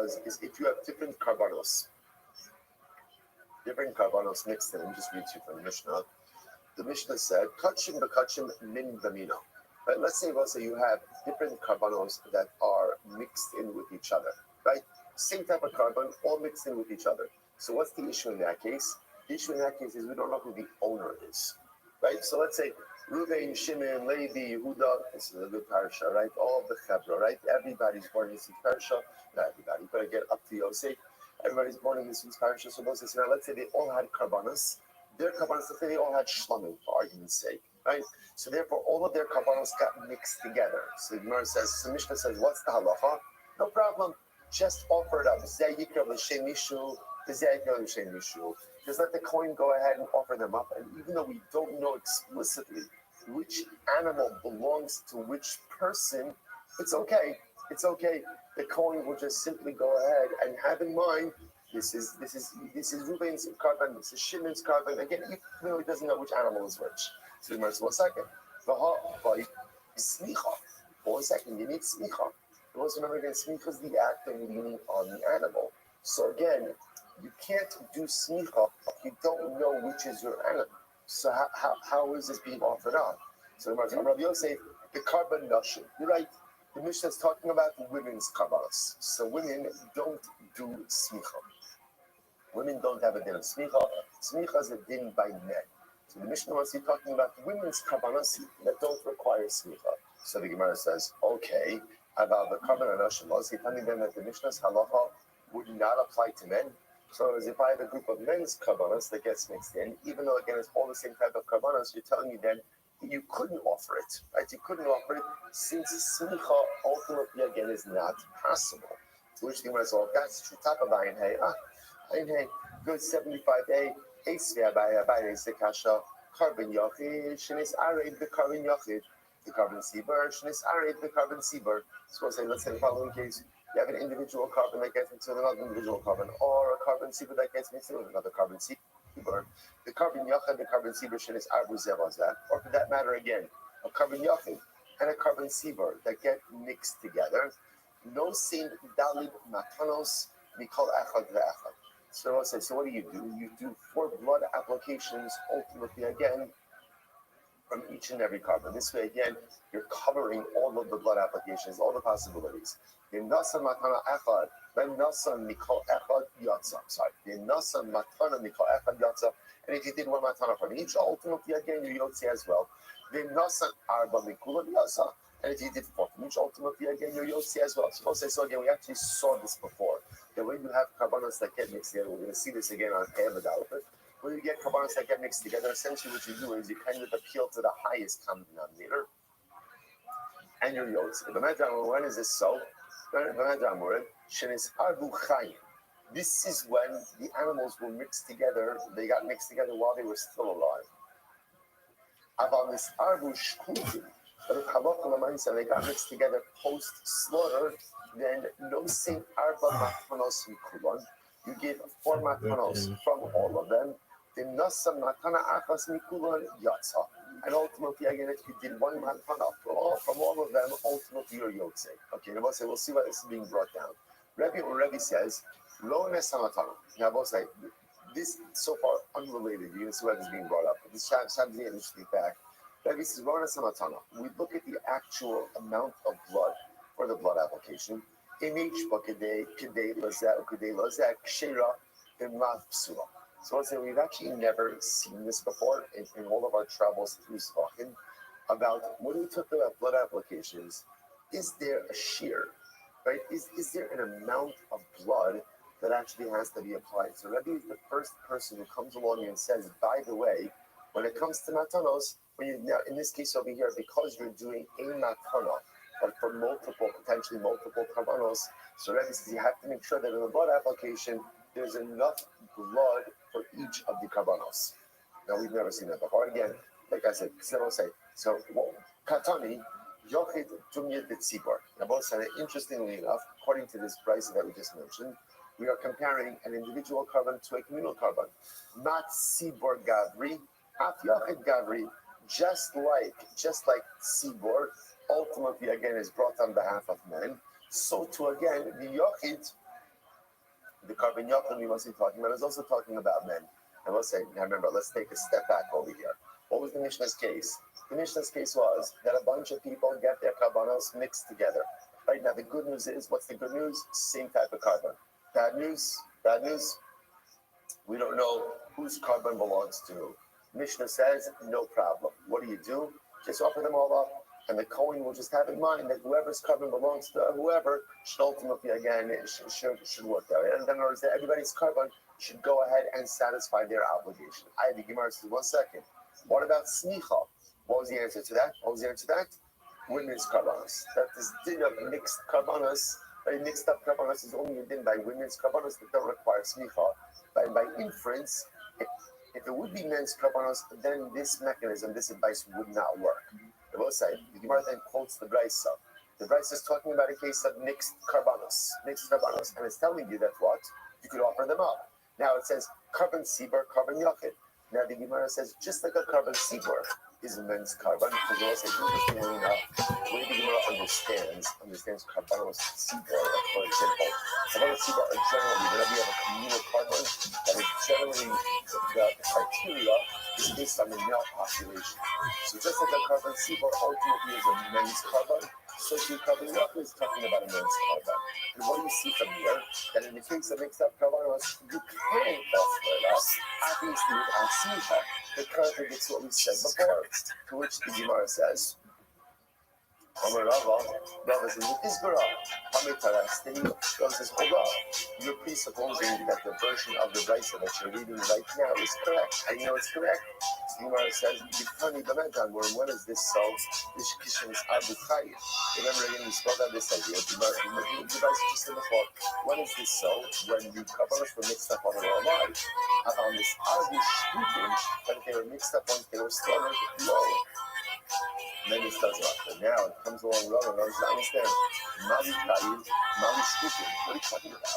is if you have different karbanos mixed in. Let me just read to you from the Mishnah. The Mishnah said, Kachim bekachim min b'mino. Right? Let's say you have different karbanos that are mixed in with each other. Right? Same type of carbon, all mixed in with each other. So what's the issue in that case? The issue in that case is we don't know who the owner is. Right? So let's say Reuven, Shimon, Levi, Yehuda, this is a good parasha, right? All of the Chevra, right? Everybody's born in this parasha. Not everybody, but I get up to Yosef. Everybody's born in this parasha. So Moses, now let's say they all had karbanos. Their karbanos, let's say they all had shlamim, for argument's sake, right? So therefore, all of their karbanos got mixed together. So the Gemara says, so Mishnah says, what's the halacha? No problem. Just offer it up. Just let the Kohen go ahead and offer them up. And even though we don't know explicitly which animal belongs to which person, it's okay. It's okay. The Kohen will just simply go ahead and have in mind, this is Reuben's carbon, this is Shimon's carbon. Again, even though he doesn't know which animal is which. So the Gemara says, 1 second. For a second, you need smicha. You also remember again, smicha is the act of leaning on the animal. So again, you can't do smicha if you don't know which is your animal. So how is this being offered up? So Rabbi Yosef, the carbon nashim. You're right. The Mishnah is talking about women's karbanos. So women don't do smicha. Women don't have a din of smicha. Smicha is a din by men. So the Mishnah was talking about women's karbanos that don't require smicha. So the Gemara says, okay, about the carbon nashim, was he telling them that the Mishnah's halacha would not apply to men? So as if I have a group of men's karbanos that gets mixed in, even though again it's all the same type of karbanos, you're telling me then you couldn't offer it, right? You couldn't offer it since smicha ultimately again is not possible. To which the Gemara says, well, that's true. Top of Ayin Hey, good 75A, Esvei Abaye Zekasha, carbon yachid, Shenis Areid the carbon yachid, the carbon seabird, Shenis Areid the carbon seabird. So we'll say, let's say the following case. You have an individual carbon that gets mixed with another individual carbon, or a carbon seabird that gets mixed with another carbon seabird. The carbon yachid, the carbon seabird, shenis arbu zevazeh, or for that matter, again, a carbon yachid and a carbon seabird that get mixed together. No sin dalib matanos mikol echad ve'echad. So I'll say, so what do? You do 4 blood applications, ultimately again, from each and every carbon. This way, again, you're covering all of the blood applications, all the possibilities. The nasa matana echad, then nasa mikol echad yatsa. Sorry, the nasa matana mikol echad yatsa. And if you did 1 matana from each, ultimately again you're yotzi as well. The nasa arba mikula yatsa. And if you did 4 from each, ultimately again you're yotzi as well. So again, we actually saw this before. That when you have carbonates that get mixed together, we're going to see this again on Hamad. When you get carbonates that get mixed together, essentially what you do is you kind of appeal to the highest common denominator. and your yotze. When is this so? This is when the animals were mixed together. They got mixed together while they were still alive. About this arbu shkutim, they got mixed together post slaughter. Then no same arba matanos mikulan. You give 4 matanos from all of them. Then nasa matana achas mikulan yatsa. And ultimately, again, if you did 1 matana from all of them, ultimately you're yotze. Okay, now we'll see why this is being brought down. Rabbi says, lo nesamatana. Now we'll say, this so far unrelated. You can see why this is being brought up. This sounds the interesting fact. Rabbi says, lo nesamatana. We look at the actual amount of blood for the blood application. In each book, kedei lazek kshera imlav psula. So let's say we've actually never seen this before in all of our travels through Svachim about when we talk about blood applications. Is there a shear, right? Is there an amount of blood that actually has to be applied? So Rabbi is the first person who comes along and says, by the way, when it comes to matanos, now in this case over here, because you're doing a matana, but for potentially multiple karbanos, so Rabbi says you have to make sure that in the blood application, there's enough blood for each of the karbanos. Now we've never seen that before. Again, like I said, so katani, yochid tumyed b'tzibor. Now both said it, interestingly enough, according to this price that we just mentioned, we are comparing an individual carbon to a communal carbon. Not tzibor gavri, af yochid gavri, just like tzibor, ultimately again is brought on behalf of men. So to again, the yochid, the carbon yochid we must be talking about is also talking about men. And we'll say, now remember, let's take a step back over here. What was the Mishnah's case? The Mishnah's case was that a bunch of people get their carbonos mixed together. Right now, the good news is, what's the good news? Same type of carbon. Bad news, we don't know whose carbon belongs to who. Mishnah says, no problem. What do? Just offer them all up, and the Kohen will just have in mind that whoever's carbon belongs to whoever should ultimately, again, should work out. And then notice that everybody's carbon should go ahead and satisfy their obligation. The Gemara says, 1 second. What about smicha? What was the answer to that? Women's karbanos. That is din of mixed karbanos. Mixed up karbanos is only a din by women's karbanos that don't require smicha. By inference, if it would be men's karbanos, then this mechanism, this advice would not work. The both side, the Gemara then quotes the Brisa. The Brisa is talking about a case of mixed karbanos, and it's telling you that what? You could offer them up. Now it says carbon sibor, carbon yachid. Now the Gemara says just like a carbon sibor is a men's carbon, because also interestingly enough, the way the Gemara understands carbonos sibor, for example, carbonos sibor are generally, whenever you have a communal carbon, that is generally the criteria is based on the male population. So just like a carbon sibor ultimately is a men's carbon, so the carbon yachid is talking about a men's carbon. And what do you see from here? That in the case of mixed up carbonos, you can offer it up, obviously without smicha. It contradicts what we said before, to which the Gemara says, Rava says, Rava says, hold on, you're presupposing that the version of the Brisa that you're reading right now is correct. How do you know it's correct? The Gemara says, when is this so? This Kishan is Abu Chayyim. Remember again, we spoke on this idea. The Brisa just said before, when is this so? When the Kabbalahs were mixed up on the alive. On this Abu Shkutim, when they were mixed up once they were slaughtered, no. Then this does not. But now it comes along wrong and doesn't understand. Mali Kayyim, Mali Shkutim. What are you talking about?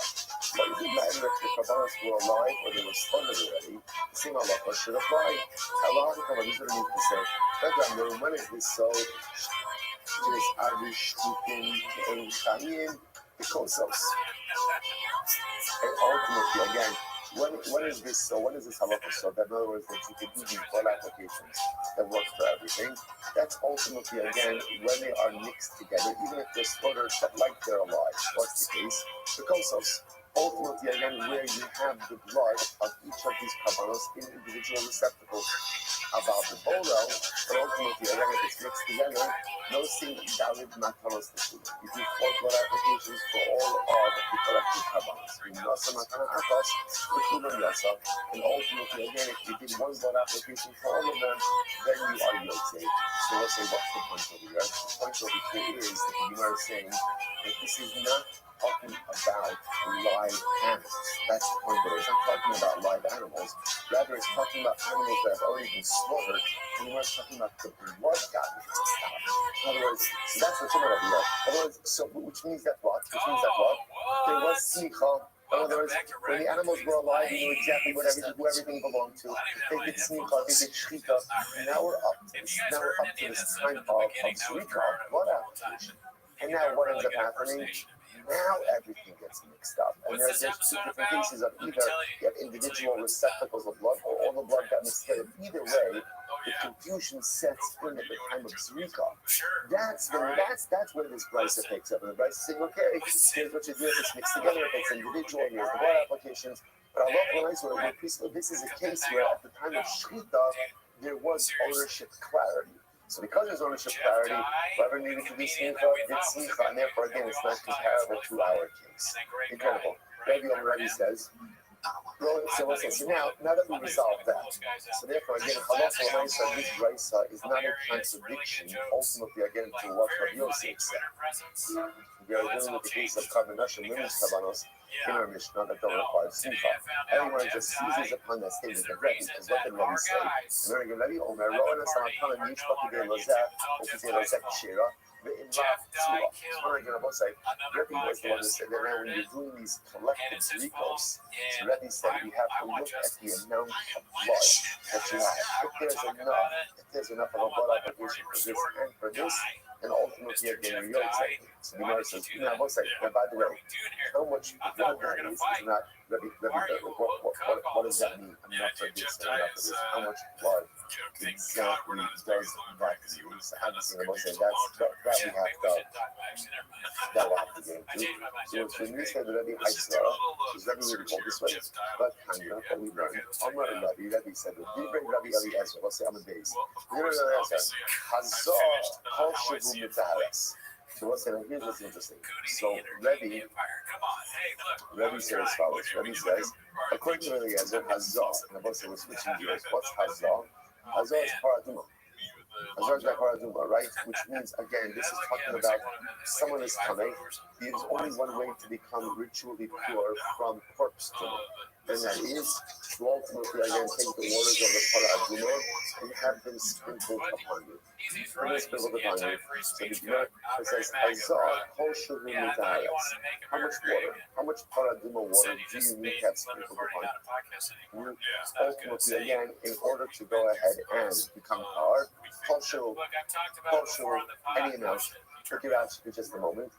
What does it matter if the Kabbalahs were alive or they were slaughtered already? The same halacha should apply. Allah these are the need to say. When is this so? It is Abu Shkutim, Ke'en Chayyim, the Kosos. And ultimately, again, when is this so? When is this halacha so? That in other words, that you could do these blood applications that works for everything. That's ultimately, again, when they are mixed together, even if they're slaughtered, but like they're alive. What's the case? The kosos. Ultimately, again, where you have the blood of each of these karbanos in individual receptacles. about the bolo, but ultimately, again, if it's mixed together, no sing valid mataros teshuva. You do 4 blood applications for all of the collected kabbalas. We nasa matana atas, v'kulam yasa, and ultimately, again, if you did 1 blood application for all of them, then you are yotzei. So let's say, what's the point over here? The point over here is that the Gemara is saying that this is not talking about live animals. That's the point there. It's not talking about live animals. Rather, it's talking about animals that have already been slaughtered. And we're talking about the blood got mixed up. In other words, so that's the Shema of blood. In other words, so which means that what? There was smicha. In other words, when the animals were alive, you knew exactly who everything belonged to. They did smicha, they did shchita. And now we're up to this time of zrika, blood application. And now what ends up happening? Now everything gets mixed up. And there's 2 different cases of either you have individual receptacles of blood or all the blood got mixed together. Either way, the confusion sets in at the time of zrika. That's where this brisa takes up. And the brisa is saying, okay, here's what you do if it's mixed together, if it's individual, here's the blood applications. But this is a case where at the time of shchita, there was ownership clarity. So because there's ownership clarity, whoever needed to do smicha did smicha, and therefore again it's not comparable to our case. Incredible. Rabbi says, so now that we resolved that, so therefore again, halacha l'maisa, this brisa is not a contradiction, ultimately again, to what Rabbi Yosef said. We are dealing with the case of Karbanashim women's kavanos in our Mishnah that don't require smicha. Everyone just seizes upon that statement of Rabbi, because what did Rabbi say? Rabbi Omer, Ro'ana Samatana Yishpa Kidei Lozeh, Okidei Lozeh Kshira, Rabbi was the one who said that now when you're doing these collective zrikos, so Rabbi said you have to look at the amount of blood that you have. If there's enough of a blood application for this and for this, and ultimately again you're yotzei. So the Gemara says, now by the way, how much blood that is not Rabbi, what does that mean? Enough for this and enough for this. How much blood exactly does that mean? So obviously the Gemara says that we'll have to get into. So when we say the Rabbi Haisra, is Rabbi really called this way? But Tanya, what we learned, Amar and Rabbi said, we bring Rabbi Eliezer, let's say I'm a base. Rabbi Eliezer, Hazar, Kol Shavu Mitahares. So what's that? Here's what's interesting. So Rabbi said as follows. Rabbi says, according to Eliezer, Hazar, and the boss was switching gears. What's Hazar? Hazar is paraduma. Hazar is like paraduma, right? Which means, again, this is talking about someone is coming. There's only one way to become ritually pure from corpse tumor. And that is to ultimately, again, take the waters of the paraduma and have them sprinkled upon you. And they sprinkled upon you. So the Gemara says, Hazar, Kol Shavu Mitahares. How much water, how much paraduma water do you need to have sprinkled upon you? Ultimately, again, in order to go ahead and become par, Kol Shavu, any amount. Check it out for just a moment.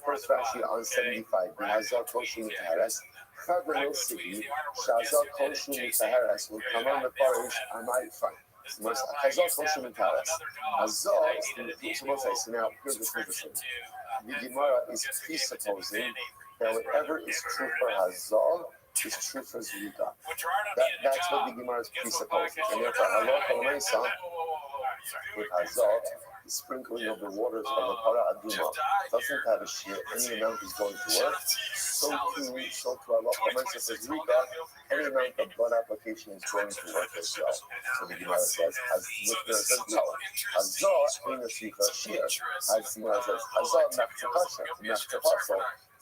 First Rashi on 75. Hazar Kol Shavu Mitahares. Chagranil Sigi, Shazar Kol Shavu Mitahares will come on the parish. I might find. Hazar Kol Shavu Mitahares. Hazar is so now here's what's interesting. The Gemara is presupposing that whatever is true for Hazar is true for Zrika. That's what the Gemara is presupposing. And therefore, halacha l'maisa with Hazar, the sprinkling of the waters of the Para Aduma doesn't have a shear. Any amount is going to work. So to halacha l'maisa for Zrika, any amount of blood application is going to work as well. So the Gemara says, no. Hazar in the Zrika shear. As the Gemara says, Hazar mechtakasha.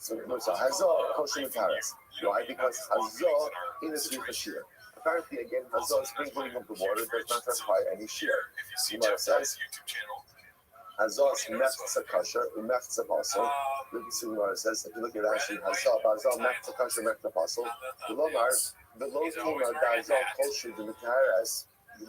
So Hazar Kol Shavu Mitahares. Why? Because Hazar in the Zrika shear. Apparently, again, Hazar sprinkling of the water does not require any shear. The Gemara says, Hazar mechtakasha, mechtapasul. The Gemara says, if you look at Rashi, Hazar mechtakasha, mechtapasul. The Lomar, the low came out Hazar Kol Shavu Mitahares. In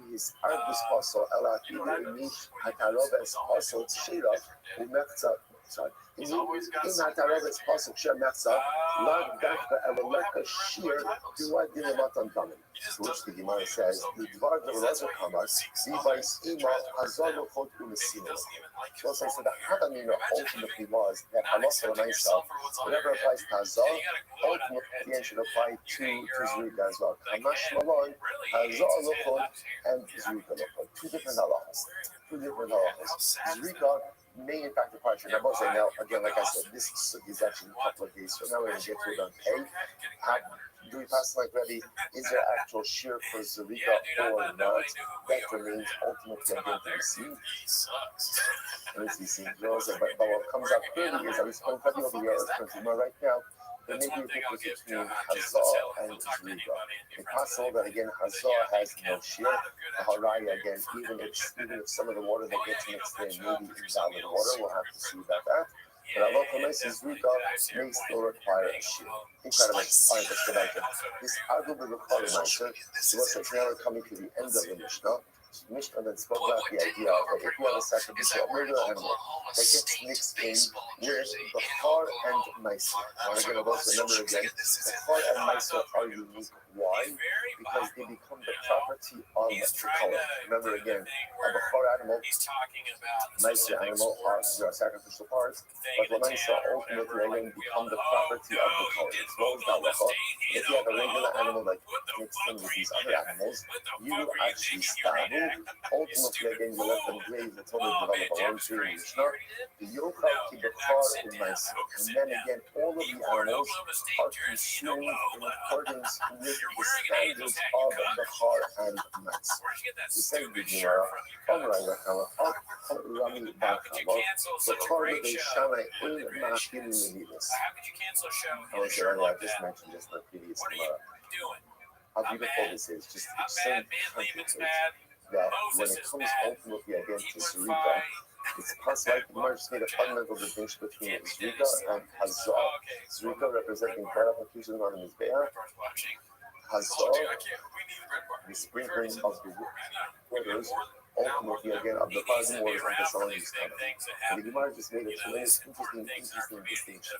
his arbus pasul, ela ider imish hataroves pasul tshira umechza sorry. He's always got In some that Arabic pasuk Shem Mechza, Lag Dafka Eloleka Shir Dua Dinamatan Tamim. To which the Gemara says, the Dvar of Raza Kamas, Levi's Ima Hazar Lachot Unesino. So the Hadamina ultimately was that halacha l'maisa, whatever applies to Hazar, ultimately should apply to Zrika as well. Kamash Malon, Hazar Lachot and Zrika Lachot. Two different halachas. Zrika may in fact apply to Now, both say now, again, like I said, this is actually a couple of days, so now we're going to get to it on A. Do we pass like Rabbi? Is there actual shear for Zerika or not? That remains ultimately again to be seen. Let me see. But what comes out clearly is that we spend Rabbi over here as consumer right now. There may be a difference between Hazah and Zerika. It's possible that again Hazah has no shear. Haraya again, even if some of the water that gets mixed in maybe invalid water, we'll have to see about that. But Allah promises Zerika may still require a shear. Incredible. All right, let's go back to this arguably required answer. So now we're coming to the end of the Mishnah. The Mishnah then spoke about the idea that if you have a sacrificial animal that gets mixed in with Bachar and Meiser. Now we're going to both remember again, Bachar and Meiser are unique. Why? Because they become the property of the color. Remember again, a Bachar animal, Meiser animal are their sacrificial parts, but the Meiser ultimately again become the property of the color. So what was that Bachar? If you have a regular animal that mixed in with these other animals, you will actually stab it. Ultimately, again, you let them graze until they develop a long tree in Mishnah. The Yochel keep the car in Meiser. And then again, all of the animals are consumed in accordance with the standards of the car and Meiser. The same with Gemara. Rami Bakama. The car of the Shana in Machim Levidas. I was saying, I just mentioned this in the previous Gemara. How beautiful this is. Just the same that when it comes ultimately again to Zerika, it's possible like the Gemara just made a fundamental distinction between Zerika and Hazah. Zerika representing clarification on the Mizbeah. Hazah, the sprinkling of the waters, ultimately again of the thousand waters of the Solomon. And the Gemara just made a tremendous interesting distinction.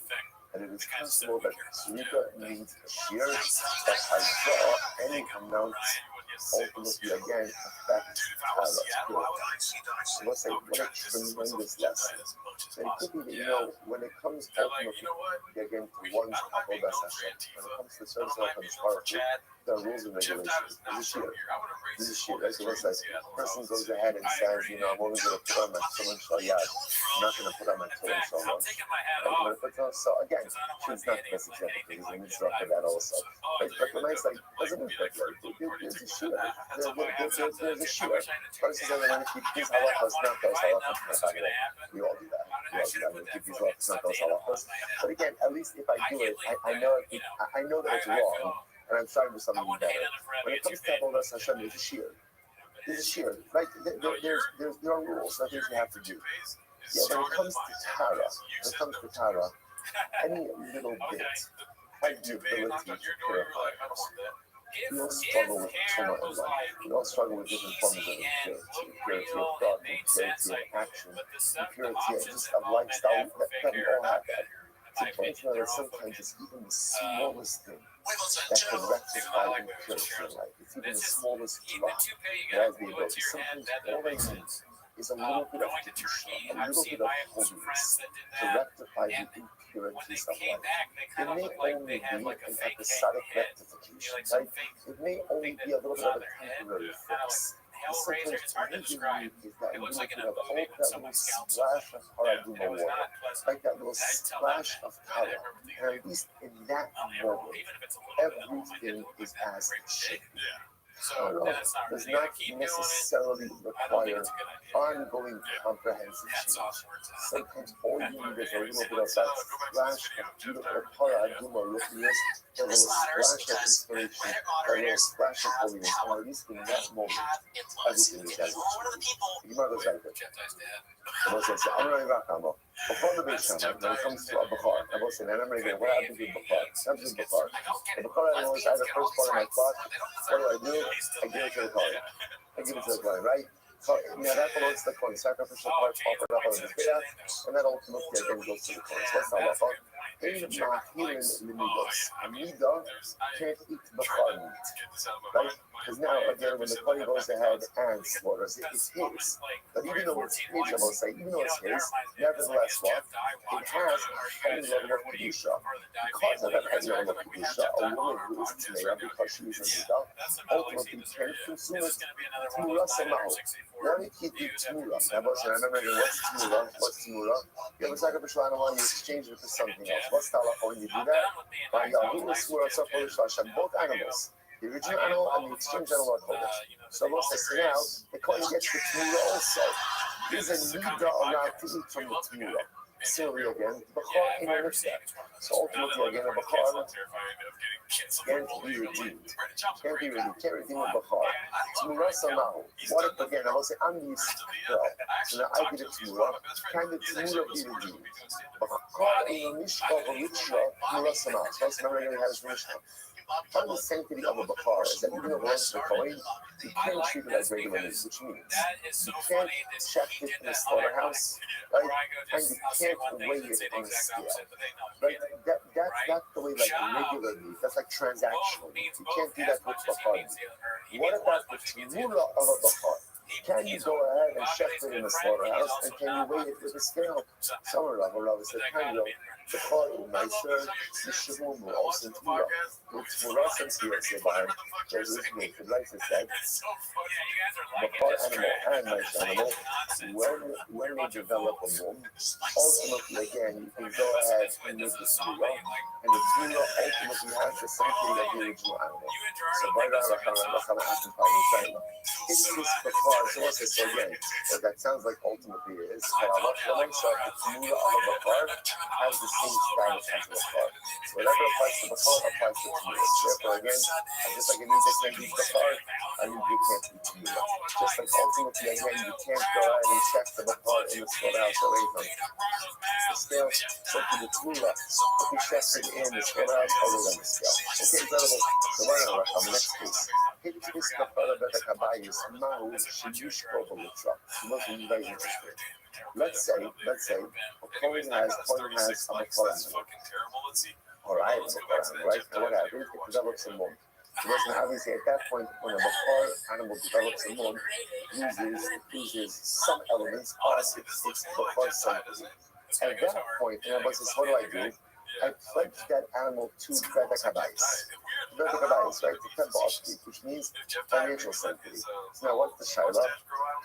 And it is possible that Zerika needs a shear, that Hazah, any amount ultimately again affect Tara. Let's say what a tremendous lesson. And it could be that when it comes ultimately again to one's Avodas Hashem, when it comes to service of HaKadosh, there are rules and regulations. This is sheer. Right? So let's say a person goes ahead and says, I'm only going to put on my Tefillin Shalyad. I'm not going to put on my Tefillin Shalyad. So again, she's not the best example because I need to for that also. Right? But the nice like doesn't mean that there's a sheer. There's a sheer. Person says, I'm going to keep these halachas, not those halachas. We all do that. I'm going to keep these halachas, not those halachas. But again, at least if I do it, I know that it's wrong. And I'm trying to do something better. When it comes to Avodas Hashem, there's a sheer. Right? There are rules, there are things you have to do. Yeah, when it comes to Tara, any little bit has the ability to purify us. We all struggle with trauma in life. We all struggle with different forms of impurity of thought, impurity of action, impurity of lifestyle. That we all have that. It's important to know that sometimes it's even the smallest thing that can rectify impurity in life. It's even the smallest drop that has the ability. Sometimes all they need is a little bit of kedusha, a little bit of holiness to rectify the impurities of life. It may only be an episodic rectification, right? It may only be a little bit of a temporary fix. Sometimes all you need is that little bit of hope, that little splash of paraduma water, like that little splash of tara. And at least in that moment, everything is as it should be. Does not necessarily require ongoing comprehensive change. Sometimes all you need is a little bit of that splash of beautiful paraduma ruchnius, a little splash of inspiration, a little splash of holiness, and at least in that moment, everything is as it should be. You might look like it. And we'll say, I'm running back on them. Before the big shaman, when it comes to a Bachar, I will say, and I'm going to get what happens with Bachar. What happens with Bachar? The Bachar animal is either first part of my clock. What do? I give it to the Kohen. I give it to the Kohen, right? Now that belongs to the coin. Sacrificial parts offered up on the Mizbeach, and that ultimately again goes to the coin. So what's the halacha? Ein ma'achilin limidos. A midah can't eat b'char meat, right? Because now again, when the kohen goes ahead and slaughters it, it's his. But even though it's his, I will say, even though it's his, nevertheless, what? It has a heavy level of kedusha. Because of that heavy level of kedusha, a woman who is tmeya because she is a midah, ultimately can't consume it. Tmura samahu. Now you keep the tmura. Now, I remember what's tmura? What's tmura? You have a sacrificial animal, you exchange it for something else. What's the halacha when you do that? Both animals, the original animal and the exchange animal are kodesh. So we'll say now, the kohen gets the tmura also. There's a midah allowed to eat from the tmura. Similarly again, the bachar in a mitzvah. So ultimately again, the bachar can't be redeemed. Can't be redeemed. Can't redeem a bachar. Tmura samahu. What if again, I will say, I'm the girl. So now I get a tmura. Can the tmura be redeemed? Bachar in a mishka v'litra tmura samahu. So let's remember again, we have this mishnah. Part of the sanctity of a bachar is that even though it belongs to the kohen, you can't treat it as regular meat, which means you can't check it in the slaughterhouse, right? And you can't weigh it on a scale, right? That's the way like regular meat. That's like transactional meat. You can't do that with bachar meat. What about the tmura of a bachar? Can you go ahead and shecht it in the slaughterhouse, and can you weigh it with a scale? Some of Rabbi said, kind of. The car is nicer, the shimon will also tmura. With tmura since he has survived, there's this way, the life is said, the car animal and nice animal, when they develop a womb, ultimately again, you can go ahead and make the tmura, and the tmura ultimately has the sanctity of the original animal. So by that, it's this bakar, so what's this again? What that sounds like ultimately is, that Allah the tmura of a bakar has the same status as the bakar. So whatever applies to bakar applies to tmura. Therefore again, just like a new dish can be bakar, a new dish can't be tmura. Just like ultimately again, you can't go ahead and check the bakar in the slaughterhouse or anything. The scale, so to the tmura, if you check it in the slaughterhouse other than the scale. Okay, incredible. So why not on the next piece? It's the part of the kabayis, mahu, shidush kobo l'tra. Most of you very interested. Let's say a kohen has a bakar animal. All right, right? And what happens? It develops a mum. Because obviously at that point, when a bakar animal develops a mum, loses some elements of its bakar sanctity. At that point, everybody says, what do I do? I pledge that animal to Beta Kabayis. Beta Kabayis, right? To Tebashki, which means financial sanctity. So now what's the shaila?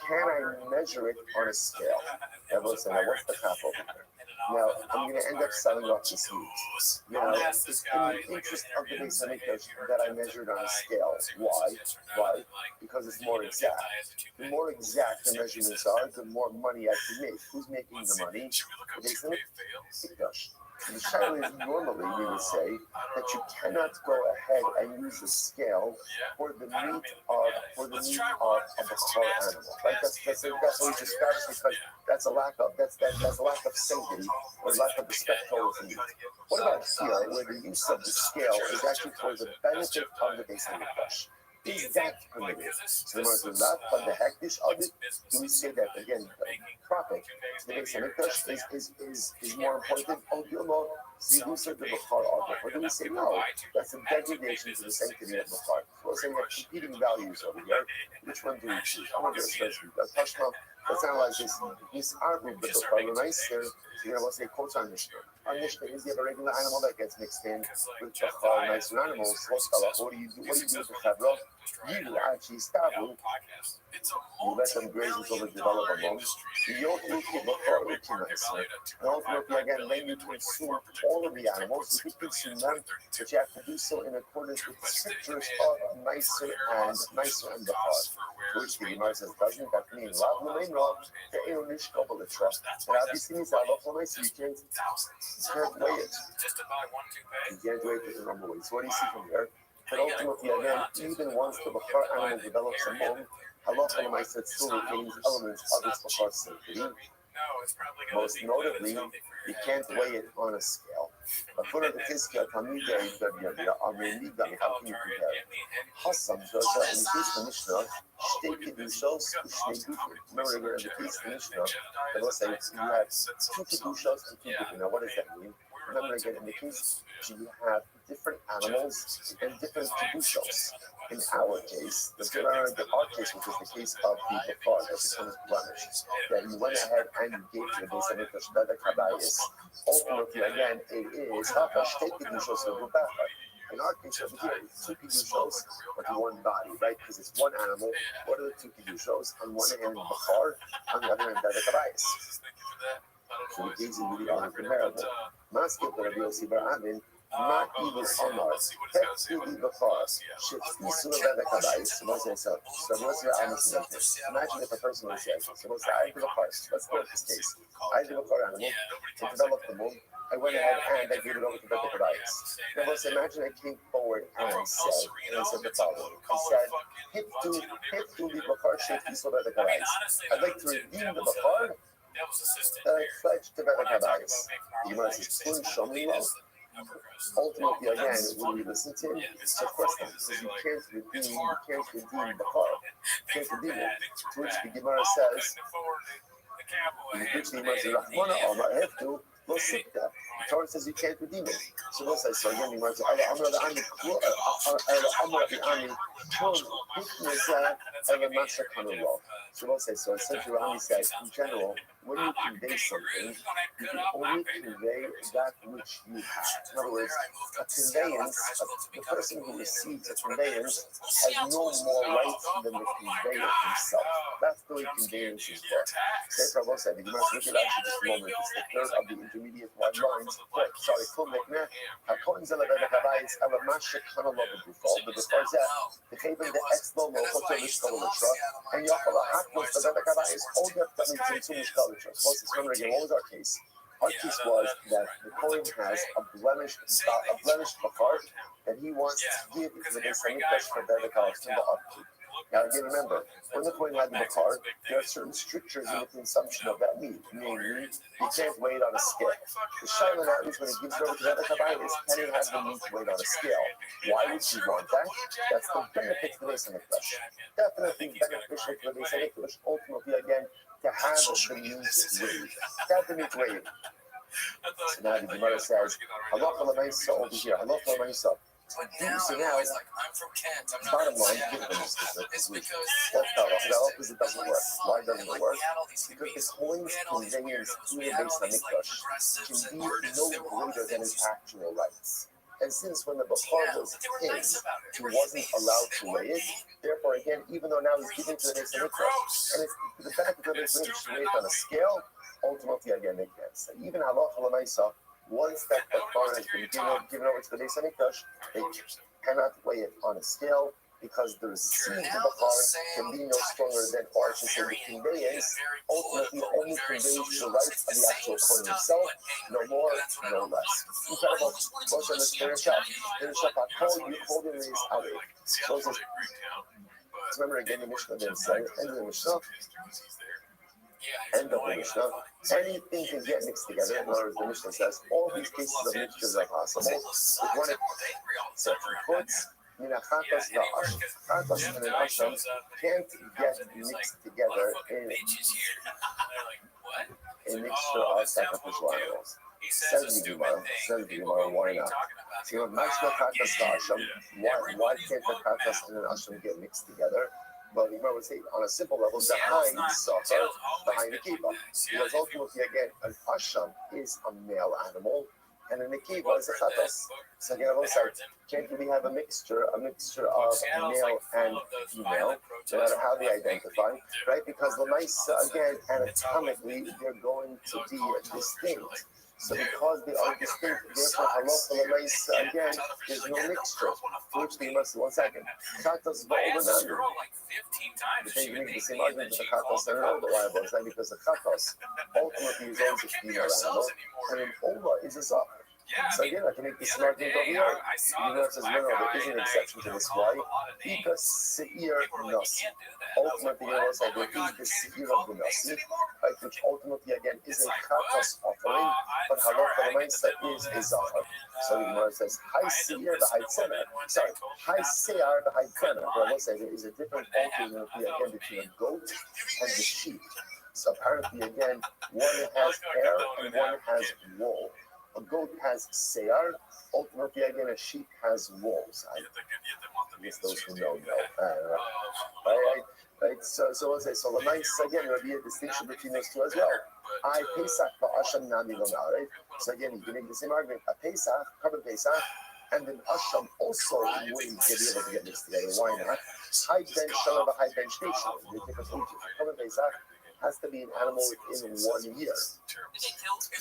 Can I measure it on a scale? Everyone said, now what's the cap over here? Now, I'm going to end up selling off this meat. You know, it's in the interest of the base that I measured on a scale. Why? Because it's more exact. The more exact the measurements are, the more money I can make. Who's making the money? The the shaila is normally, we would say, that you cannot go ahead and use a scale for the meat of a bakar animal. Right? That's what we discussed, because that's a lack of sanctity or lack of respect towards the meat. What about here, where the use of the scale is actually for the benefit of the base of the flesh? Is that permitted? So the not from the hektish of it, do we say that again? The profit, the base of the is more important. Oh, you know, you said the bakar object, or do we say no? That's a degradation to the sanctity of bakar. We'll say we have competing values over here. Which one do we choose? I'm going to especially Tashma. Let's analyze this argument with the bakar. Nicer. So we'll say quotes on Mishnah. Our Mishnah is you have a regular animal that gets mixed in with bakar, nicer animals. What do you do with the chavra? You actually stop them. You let them graze until they develop a mum. You don't look at bakar looking nicer. And ultimately, again, then you consume all of the animals. You can consume them, but you have to do so in accordance with the scriptures of nicer and bakar. Which the Gemara says doesn't that mean lav l'mein lav te'enu nishkabel l'trust. And obviously means that lav l'mein, so you can't weigh it. You can't weigh it in a normal way. So what do you see from here? But ultimately, again, even once the bakar animal develops a mum, halacha l'mein said still retains elements of its bakar sanctity. Most notably, you can't weigh it on a scale. But for the Tizkia, Tamida, how can you compare it? Hassam, in the case of Mishnah, Shtei Kedushos U'Shnei Gufim. Remember, we're in the case of the Mishnah, and let's say you have 2 Kedushos and 2 Gufim. Now, what does that mean? Remember, again, in the case, you have different animals and different Kedushos. In our case, our case, which is the case of the Bafar that becomes blemished, that you went ahead and you gave to the base of Mikdash Bedek Habayis. Ultimately, again, it is Hafash Shtei Kedushos U'Bachar. In our case over here, it's 2 Kedushos, but one body, right? Because it's one animal. What are the 2 Kedushos? On one hand, Bachar, on the other hand, Bedek Habayis. So the things really are comparable. Masked the Rabbi Yossi Bar Avin, not even Omar, Hefti Bachar, Shifti Bedek Habayis. So Rabbi Yossi Bar Avin says, imagine if a person would say, so let's say I have a Bachar. Let's go with this case. I have a Bachar animal. To develop the moon. I went ahead and I gave it over to Bedek Habayis. Now let's imagine I came forward and I said the following. I said, Hefti Bachar, Shifti Bedek Habayis. I'd like to redeem the Bachar that I pledged to Bedek Habayis. The Gemara says, "Kun shomi lo." Ultimately, again, when we listen to him, it's of course not, because you can't redeem Bachar. You can't redeem it. To which the Gemara says, the Torah says you can't redeem it. So what's that? So again, the Gemara says, so what's that? So essentially, Rami says, in general, when you convey something, you can only convey that which you have. In other words, a conveyance, the person who receives a conveyance has no more right than the conveyor himself. That's the way conveyance is for. Therefore, the Gemara says, look at actually this moment. It's the third of the intermediate white lines. Sorry, the Befar the Chaven the Exlo Local and Yachal Hakmos the Bedek Habayis, all the Tzimtzum Mishkalitros. Remember again, what was our case? Our case was that the Kohen has a blemished Bachar that he wants to give to the Beis Hamikdash for Bedek Habayis in the upkeep. Now again, remember, when the Kohen had the Bachar, there are certain strictures in the consumption of that meat. Namely, you can't weigh it on a scale. The Shaila now is when it gives it over to Bedek Habayis, can it have the meat weighed on a scale? Why would you want that? That's the benefit to the Beis Hamikdash. Definitely beneficial to the Beis Hamikdash. Ultimately, again, to have the meat weighed. To have the meat weighed. So now the Gemara says, Halacha l'maisa over here. Halacha l'maisa. So now, bottom line, is because that's not all. Because it doesn't work. Why doesn't it work? Because the Kohen's conveyance to the Beis Hamikdash can be no greater than his actual rights. And since when the Bachar was his, he wasn't allowed to weigh it. Therefore, again, even though now he's giving to the Beis Hamikdash, and it's the fact that the Beis Hamikdash weigh it on a scale, ultimately, again, they can't. So even halacha l'maisa, once that Bachar has been given over to the Beis Hamikdash, they cannot weigh it on a scale because the receipt of Bachar can be no stronger than, or I should say, the conveyance ultimately only conveys the rights of the actual Kohen himself, no more, no less. Incredible. Moshe, let's finish up. Finish up. I call you holding these out. Moses, remember again the Mishnah then said, end of the Mishnah. End of the Mishnah. Anything can get mixed together. In other words, the Mishnah says all these cases of mixtures are possible. If one certain foods, Minachatos the Asham. Chatos and an Asham can't get mixed together in a mixture of sacrificial animals. Says the Gemara, why not? So Mashma Chatos the Asham, why can't the Chatos and an Asham get mixed together? But the Gemara would say, on a simple level, behind the Sachar, behind the Kiva. Because ultimately, again, an Asham is a male animal, and an Akiva is a Chatos. So again, I will say, can't really have a mixture of male and female, no matter how they identify, right? Because the mice, again, anatomically, they're going to be distinct. So because they are distinct, therefore halacha l'maisa, again, there's no mixture. To which they must, one second, chatos ba'olanami. You can make the same argument with the chatos and an ola. Why? Because the chatos ultimately is always a female animal, and an ola is a zach. Yeah, So again, I can make the smart thing over here. You know, it says, no, there is an exception to this. Why? Because Seir Nasi. Ultimately, you know, there is the Seir of the Nasi, right, which ultimately, again, is a Chatos offering, but Halacha Lemaisa is a Zachar. So the Gemara says, Hi Seir v'Hai Tzemer. Sorry, Hi Seir v'Hai Tzemer. But I will say there is a different ultimately, again, between a goat and the sheep. So apparently, again, one has hair and one has wool. A goat has seir. Ultimately, again, a sheep has wolves. I guess those who know. Right. So let's say, so the nice, again, there will be a distinction between those two as well. I Pesach ba'asham nami lomar, right? So again, you can make the same argument. A Pesach, carbon Pesach, and then asham also wouldn't be able to get mixed together. Why not? High bench shana high bench station. The different ages. Carbon Pesach has to be an animal within 1 year.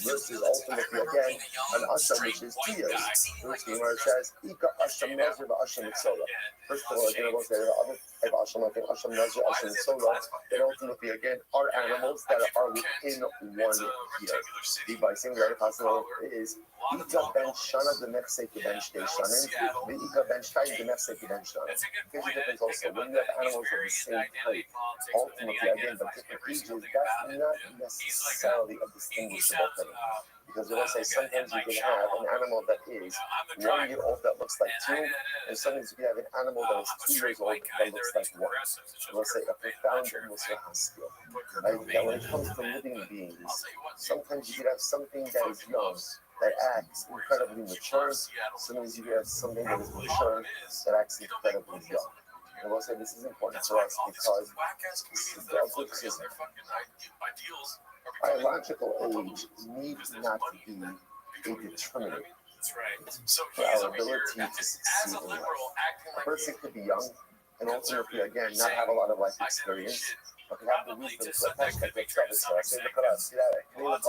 Versus ultimately again an asham which is 2 years. Which the Gemara says, Ika asham nazir asham mitzola. First of all, again, I will say the other type of asham, I think asham nazir asham mitzola, that ultimately again are animals that are within 1 year. The by saying very possible is Ika ben shana the nefsek ben shtei shanim, the Ika ben shtayim the nefsek ben shanim. There's a difference also when you have animals of the same type. Ultimately, again, but different ages, that's not necessarily a distinguishable thing. Because we will say sometimes you can have an animal that is 1 year old that looks like 2, and sometimes you can have an animal that is 2 years old that looks like 1. We'll say a profound Musar Haskell. Right? That when it comes to living beings, sometimes you can have something that is young, that acts incredibly mature. Sometimes you can have something that is mature, that acts incredibly young. And we'll say this is important for us because this is a good system. Biological age needs not to be a determinant for our ability to succeed in life. A person could be young and ultimately, again, not have a lot of life experience, but can have the wisdom to attach that to himself. You have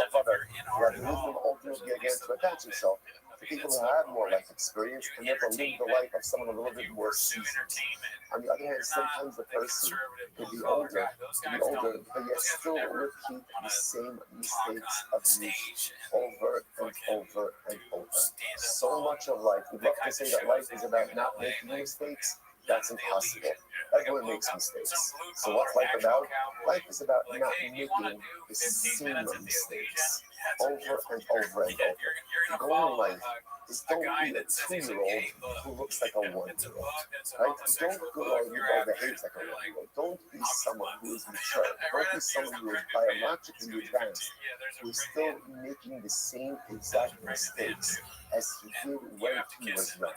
the wisdom ultimately, again, to attach himself to people who have more life experience and therefore live the life of someone a little bit more seasoned. On the other hand, sometimes the person could be older, but yet still repeat the same mistakes of youth over and over and over. So much of life, we'd love to say that life is about not making mistakes. That's impossible. Everyone makes mistakes. So what's life about? Life is about not making the same mistakes over and over and over. The goal in life is don't be a 2-year-old who looks like a 1-year-old. Right? Don't go or behaves like a 1-year-old. Don't be someone who is mature. Don't be someone who is biologically advanced, who is still making the same exact mistakes as he did when he was young. To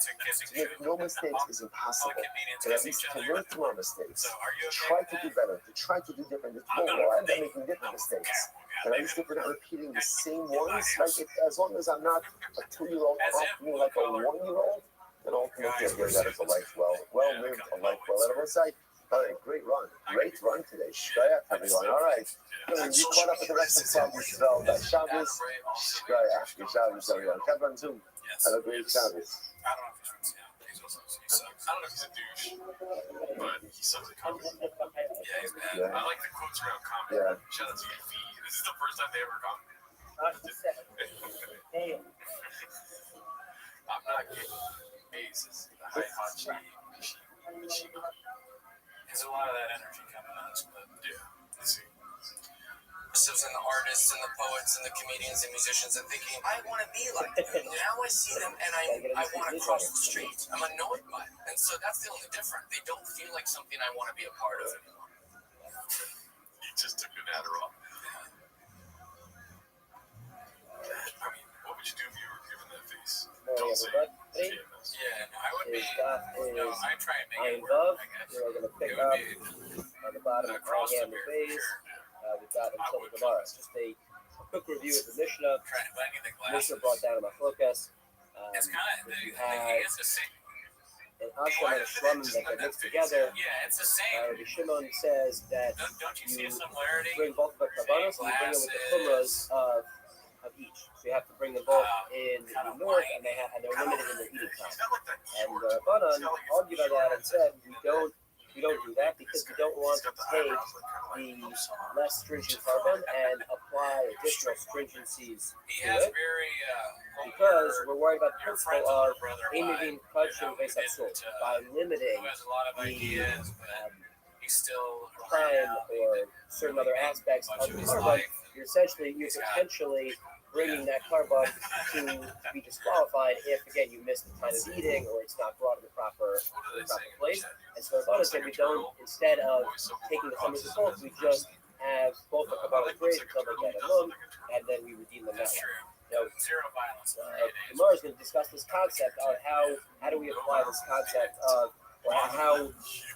make no mistakes is impossible, but at least to learn from our mistakes, to try to do better, to try to do different. We'll end up making different mistakes, but at least if we're not repeating the same ones, right? As long as I'm not a 2-year-old acting like a 1-year-old, then ultimately I hear that as a life well lived, a life well. And I will say, all right, great run today. Shkaya, everyone. All right, you caught up with the rest of Shabbos. So that Shabbos, Shkaya, good Shabbos, everyone. Kevin too. Have a great Shabbos. I don't know if he's a douche, but he sucks at comedy. Yeah, he's bad. Yeah. I like the quotes around comedy. Yeah. Shout out to you, V. This is the first time they ever come. I'm not getting bases. The Haihachi Mishima. There's a lot of that energy coming on us, but yeah, let's see. And the artists and the poets and the comedians and musicians and thinking, I want to be like them. Now I see them and I want to cross the street. I'm annoyed by them. And so that's the only difference. They don't feel like something I want to be a part of anymore. He just took an Adderall. I mean, what would you do if you were given that face? Don't say it. Yeah, no, I would be. No, I try and make it love. work, I guess. We're going to pick It up would on the bottom of across the the beard, face. for sure. We've got until the Gemara. It's just a quick review of the Mishnah. Trying to blend in the Mishnah glasses. brought down in my focus. It's kind of, You the have it's the same. an ashram and a shlamim that get mixed together. Yeah, it's the same. Rabbi Shimon says that Don't you see you a similarity? bring both of the kabbanos and you bring them with the chumras of each. So you have to bring them both in the north, and they're limited in their eating time. And Rabbanan argued on that and said we don't we don't do that because we don't want to take the less stringent carbon and apply additional stringencies He to has it very because we're worried about the your principle friend's of older brother aiming culture based on soul by limiting who has a lot of the ideas, but he's still time or certain other aspects of the carbon. You're potentially bringing that carbon to be disqualified if again you miss the time of eating or it's not brought in the proper place. And so the bonus that we don't, instead of taking the summers of both, we just have both the carbon grades until they get a loan, and then we redeem them that way. Now, zero violence. Gemara is going to discuss this concept of how do we apply this concept of, or how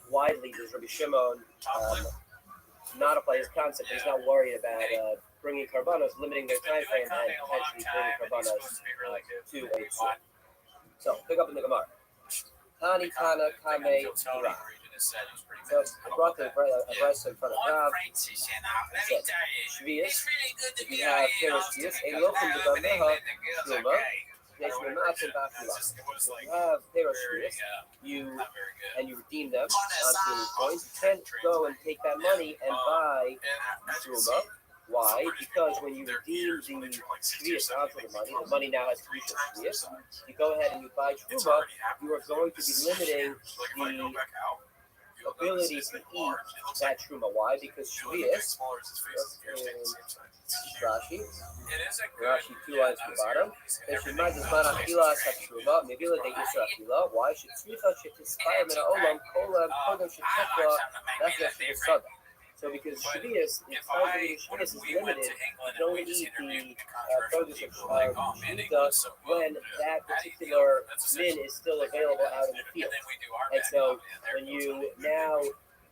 widely does Rabbi Shimon not apply his concept. He's not worried about bringing carbonos, limiting their time frame, and potentially bringing carbonos to a soul. So, pick up in the Gemara. Tani Kana Kame Ra. So, I brought the advice in front of Rav. It said, Shvius, if you have Teres Shvius, and you open the Gameha, Shuma, so you have Teres Shvius, and you redeem them on daily coins, you can't go and take that money and buy Shuma. Why? Because when you redeem the Shvius onto the money now has Kedusha Shvius. You go ahead and you buy Truma, you are going to be limiting the ability to eat that Truma. Why? Because Shvius, Rashi 2 lines to the bottom. Why should Tzricha inspire Mina Olam Kolam Kodam Shetekla Nafesh Sada? So because Shvius, the time for Shvius is limited, you can only eat the produce of Shemitah when that particular min is still available out in the field. And so when you now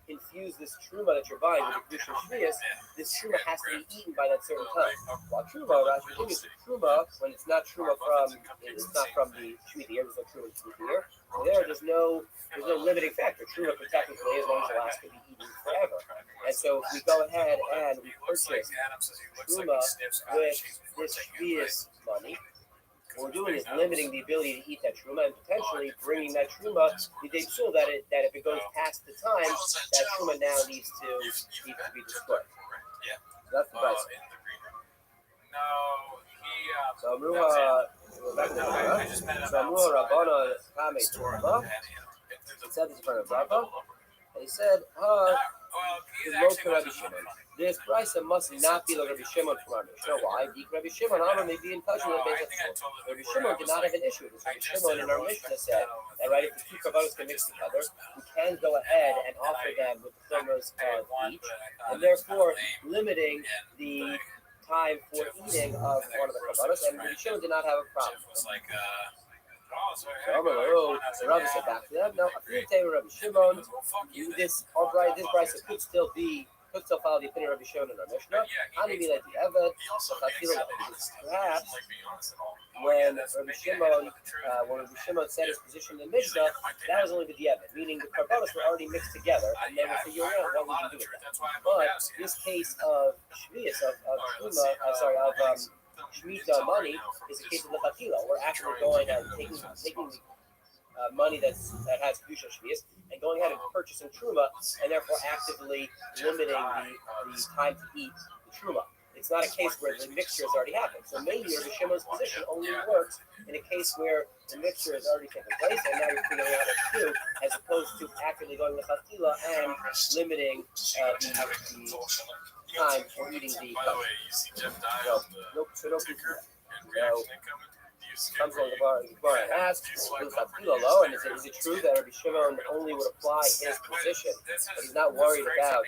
infuse this truma that you're buying with the Kedusha Shvius, this truma has to be eaten by that certain time. While truma, Rashi continues, truma, when it's not truma it's not from the Shemitah year, there's no truma in the year. So there's no limiting factor. Truma can technically, as long as it lasts, can be eaten forever. And so if we go ahead and we purchase truma with this Shvius money, what we're doing is limiting the ability to eat that truma and potentially bringing that truma the day so that if it goes past the time, that truma now needs to be destroyed. So that's the price. So Amruha Rabbana Kame Truma. He said this in front of Rabbi, and he said, this price must not be like Rabbi Shimon from our Mishnah. Why? Because Rabbi Shimon may be in touch with the base of Rabbi Shimon did not have an issue with this. Rabbi Shimon in our Mishnah said that right, if the two carbonos can mix together, we can go ahead and offer them with the thumers of each, and therefore limiting the time for eating of one of the carbonos. And Rabbi Shimon did not have a problem. So Rabbi said back to them, no, Rabbi Shimon, this price could still follow the opinion of Rabbi Shimon in our Mishnah. How do you mean like the Eved? Because perhaps when Rabbi Shimon said his position in the Mishnah, that was only with the Eved, meaning the carbonos were already mixed together, and they were figuring out what we can do with that. But this case of Shvius, of Shemitah money is a case of lechatila. We're actually going and taking the money that has Kedusha Shvius and going ahead and purchasing truma, and therefore actively limiting the time to eat the truma. It's not a case where the mixture has already happened. So maybe Rabbi Shimon's position only works in a case where the mixture has already taken place, and now you're figuring out what to do, as opposed to actively going lechatila and limiting the time for eating the cup. Comes along the bar and asks, and is it true that Rabbi Shimon only would apply his position, but he's not worried about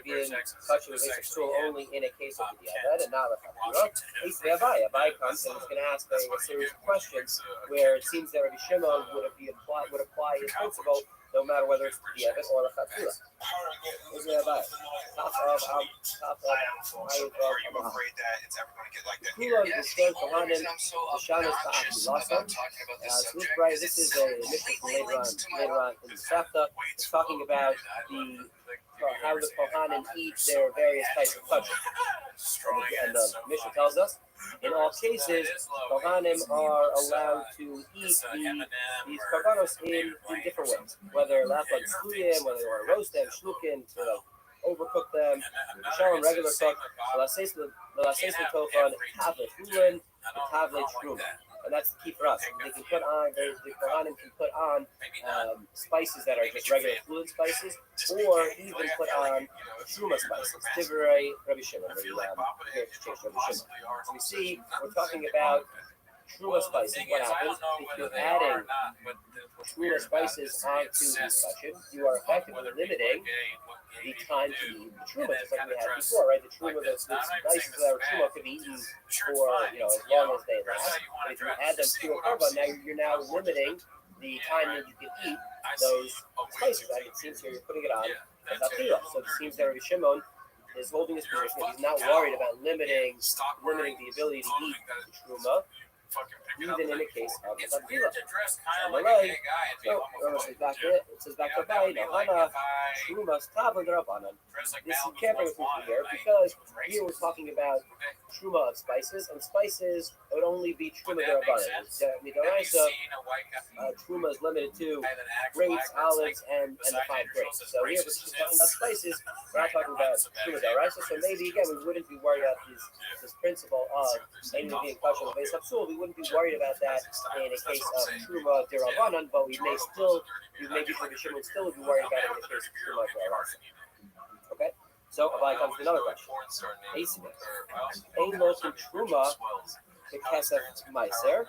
being touching the basic stool only in a case of the diabet and not the fatira? Rabbi comes and is going to ask a series of questions where it seems that Rabbi Shimon would apply his principle no matter whether it's the diabet or the fatira. Where's Rabbi? Are you afraid that it's ever going to get like that here? This is a Mishnah from later on in the chapter. It's talking about the Kohanim eat their various types of kosher. And the Mishnah tells us, in all cases, Kohanim are allowed to eat these karbanos in different ways. Whether lafad shluim, whether they want to roast them, shlukin, to overcook them, shalom regular cook, the lasesla tofan, tavle shulin, the tavle truma. And that's the key for us. They can put on, the Kohanim can put on spices that are just regular fluid spices, or even put on truma spices. Divrei Rabbi Shimon, Rabbi Shimon. So we see, we're talking about truma spices. What happens if you're adding truma spices onto these kashim? You are effectively limiting the time to eat the truma, just like we had before, right? The truma, the spices that are truma could be eaten for, as long as they last. But if you add them to a korban, now you're now limiting the time that you can eat those spices. Right? It seems here you're putting it on as a so it seems that Rabbi Shimon is holding his position. He's not worried about limiting the ability to eat the truma, even in the case of the tefillah. It says back to Rabbi, Trumas Tavla Darabanan. This you can't bring a proof here because here we're talking about truma of spices, and spices would only be truma Darabanan. Midoraisa, truma is limited to grapes, olives, and the fine grapes. So here we're just talking about spices. We're not talking about truma Daraisa. So maybe again we wouldn't be worried about this principle of maybe being kosher of base absol. We wouldn't be worried about that in a case of truma Darabanan, but we may maybe Rabbi Shimon still would be worried about it in the case of truma Daraisa. Okay, so Rabbi comes to another question. Ein lo truma the kesef meiser.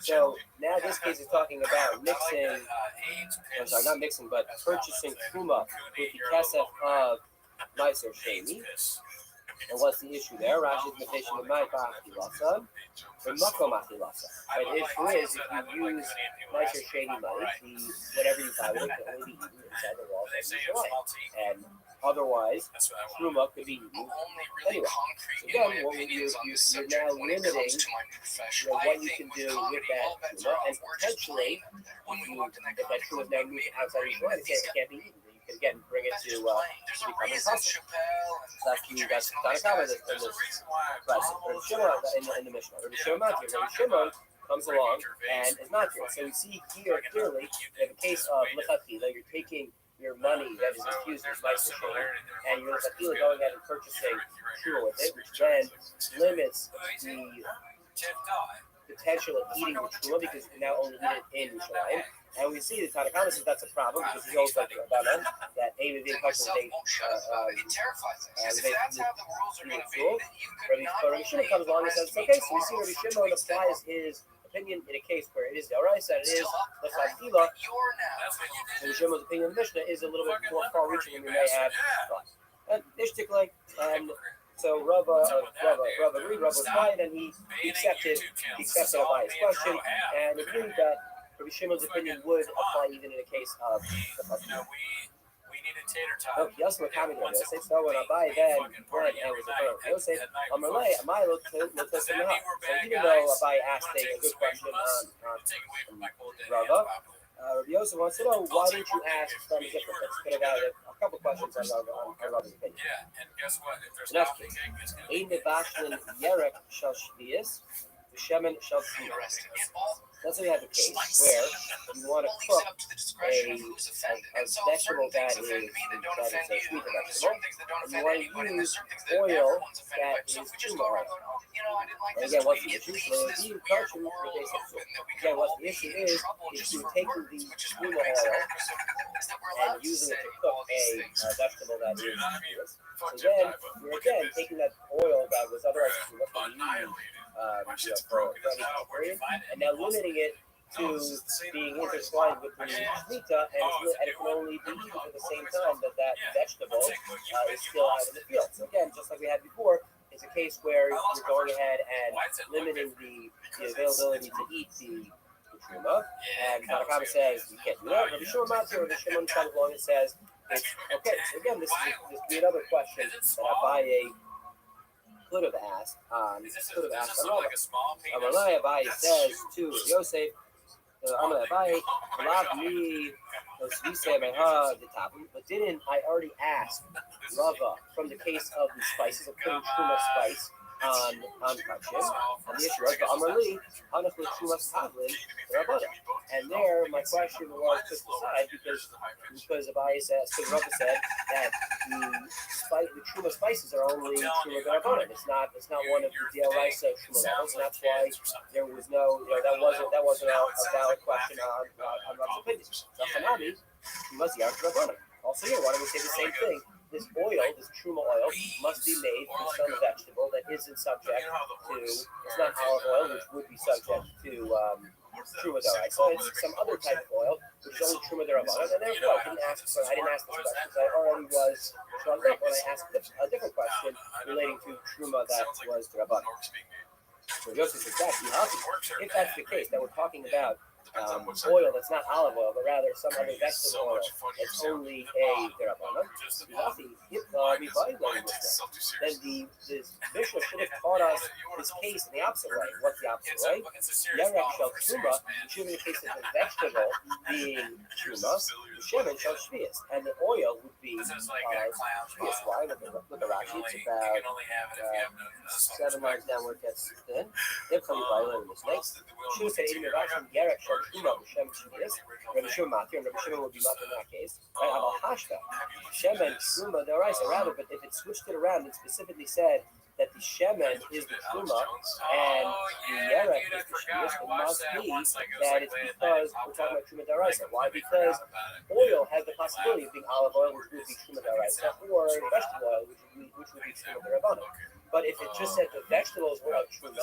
So now this case is talking about mixing. I'm sorry, not mixing, but purchasing truma with the kesef of meiser sheni. And what's the issue there? Rashi's notation of my ba'achilasa, the makom achilasa. But the issue is if you use meiser sheni money, whatever you buy with it can only be eaten inside the walls of Yerushalayim. And otherwise, truma could be eaten anyway. So again, what you're now limiting what you can do with that truma, and potentially, if that truma is now moved outside of Yerushalayim, it can't be eaten. You can again bring it to become impossible. That's Tanakama in this in the Mishnah. Rabbi Shimon comes along and is not here. So we see here clearly in the case of lechatchila, you're taking your money that is infused with meiser sheni, and you're lechatchila going ahead and purchasing truma with it, which then limits the potential of eating the truma because you can now only eat it in Yerushalayim. And we see the Tanakama says that's a problem because he holds like Rabbanan that Ava being kosher they that's how the rules are going to be. Rabbi Shimon comes along and says, okay, so we see Rabbi Shimon applies his opinion in a case where it is the Araisa and it is the Chafila. Rabbi Shimon's opinion in the Mishnah is a little bit more far-reaching than we may have thought. And Ishtiklik, and so Rabbi was quiet and he accepted Abaya's question and agreed that Rabbi Shimon's opinion would apply even in a case of the Chafila. Oh, yes, we're coming here. Yosef, so when Abai then went and was a Yosef, Amalei, Amai looked to him. So even though Abai asked a good question on Rava, Rabbi Yosef wants to know, why didn't you ask from a different place? Could have had a couple questions on Rava's opinion. Yeah, and guess what? If there's next case, Ein Nebashlin Yerek Shal Shvius, Shemen Shal Shvius. Let's say you have a case where you want to cook a vegetable that is a sweet vegetable, and you want to use oil that is truma oil. And again, what's the issue? Again, what the issue is you're taking the truma oil and using it to cook a vegetable that is truma. So then you're again taking that oil that was otherwise truma for any period, and now limiting it to being intertwined with the shmita, and it can only be eaten at the same time that vegetable is still out in the field. So again, just like we had before, it's a case where you're going ahead and limiting the availability to eat the truma, and Tanakama says you can't do that. Rabbi Shimon comes along and says, it's okay. So again, this is another question that Abaye could have asked Amalei. Abaye says to Yosef, Amalei Abaye, Lav mi we say the top, but didn't I already ask Rava from the case of the spices of putting truma spice on kachim? And the issue was the Amarli, Hanach Trumas Tavlin, Rabbanim. And there, my question was put aside because Abai says, because Rava said that the truma spices are only truma Rabbanim. It's not one of the Deoraisa truma levels, and that's why there was no, that wasn't a valid question on Rava's opinion. Zachanami, he must be Rabbanim. Also here, why don't we say the same thing? This oil, this truma oil, must be made from some vegetable that isn't subject to, it's not olive oil, which would be subject to truma d'oraisa. So it's some other type of oil, which is only truma d'rabbanan. And therefore, I didn't ask this question because I already was shrugged up when I asked a different question relating to truma that was d'rabbanan. So Joseph says that, if that's the case, that we're talking about oil that's not olive oil, but rather some other vegetable oil that's only a derabbanan, then the Mishnah should have taught us this case in the opposite way. What's the opposite way? Yarek shel truma, should in the case of the vegetable being truma, the shemen shel shvius, and the oil would be shvius. Why? Look at Rashi. It's about 7 lines down where it gets thin. They're coming by later this next. Should have said Yarek shel truma b'shem shvius. Rabbi Shimon Matir, and Rabbi Shimon would be Matir in that case. Right? Aval hashta shemen truma d'oraisa. Rather, but if it switched it around and specifically said that the shemen is the truma and the yerek is the shvius, it must be that it's because we're talking about truma d'oraisa. Why? Because oil has the possibility of being olive oil, which would be truma d'oraisa, or vegetable oil, which would be truma d'rabbanan. But if it just said the vegetables were of truma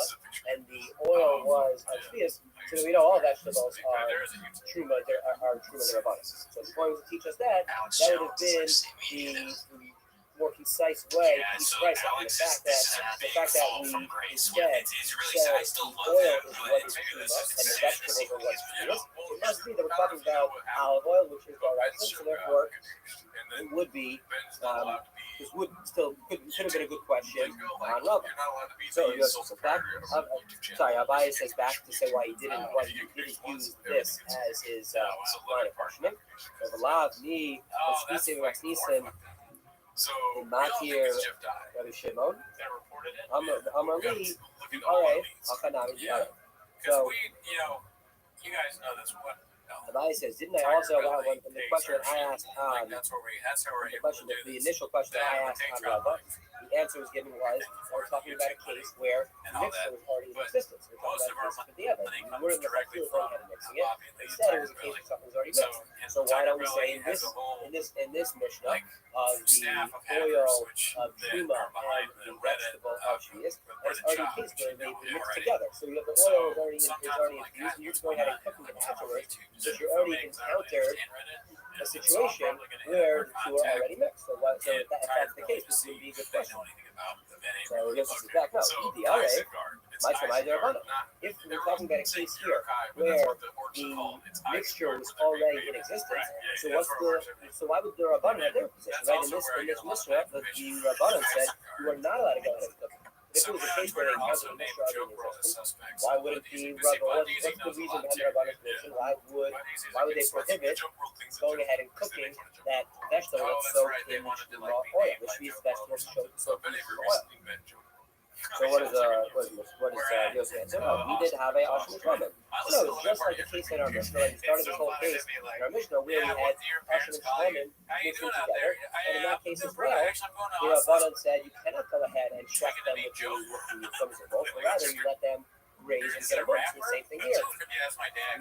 and the oil was of shvius, so we know all vegetables are truma d'rabbanan. So the point was to teach us that would have been the more concise way to teach rice. The fact that we instead said the oil is what is truma and the vegetables are what is shvius, it must be that we're talking about olive oil, which is d'oraisa. So therefore, it would be. This could have been a good question on Rabbi. So Abai says back to say why he didn't use this as his line of questioning. So Valav me Nisim Matir Rabbi Shimon Amarli Alright Achanami. So you guys know this one. Abai says, didn't I also when the question that I asked on the initial question that I asked on Rabbi, the answer was given was I was talking about a case where the mixture was already in existence. We're talking about a case with the other. We wouldn't have actually had of mixing it. Instead, it was a case where something was already mixed. So why don't we say in this Mishnah of the oil of truma and the vegetable of shvius, that it's already a case where they mixed together. So you have the oil is already infused. You're just going ahead and cooking it afterwards. So you already encountered a situation where the two are already mixed. So if that's the case, this would be a good question. So this is back now. If we're talking about a case here where the mixture was already in existence, so why would the Rabbanan have their position? Right? In this Mishnah, the Rabbanan said you are not allowed to go ahead and cook it. If it was a case where they encountered a mixture already in existence, why wouldn't the what's the reason behind the Rabbanan's position? Why would they prohibit going ahead and cooking that vegetable that's soaked in raw oil, which means the vegetable soaked in oil? So what is Yosef answer? We did have a Ashim Shlomo. No, it's just like the case in our Mishnah. Like we started this whole case in our Mishnah where we had Ashim and Shlomo mixing together, and in that case as well, the Rabbanan said you cannot go ahead and check them with the thumbs of both, but rather you let them raise and get a mix. The same thing here. You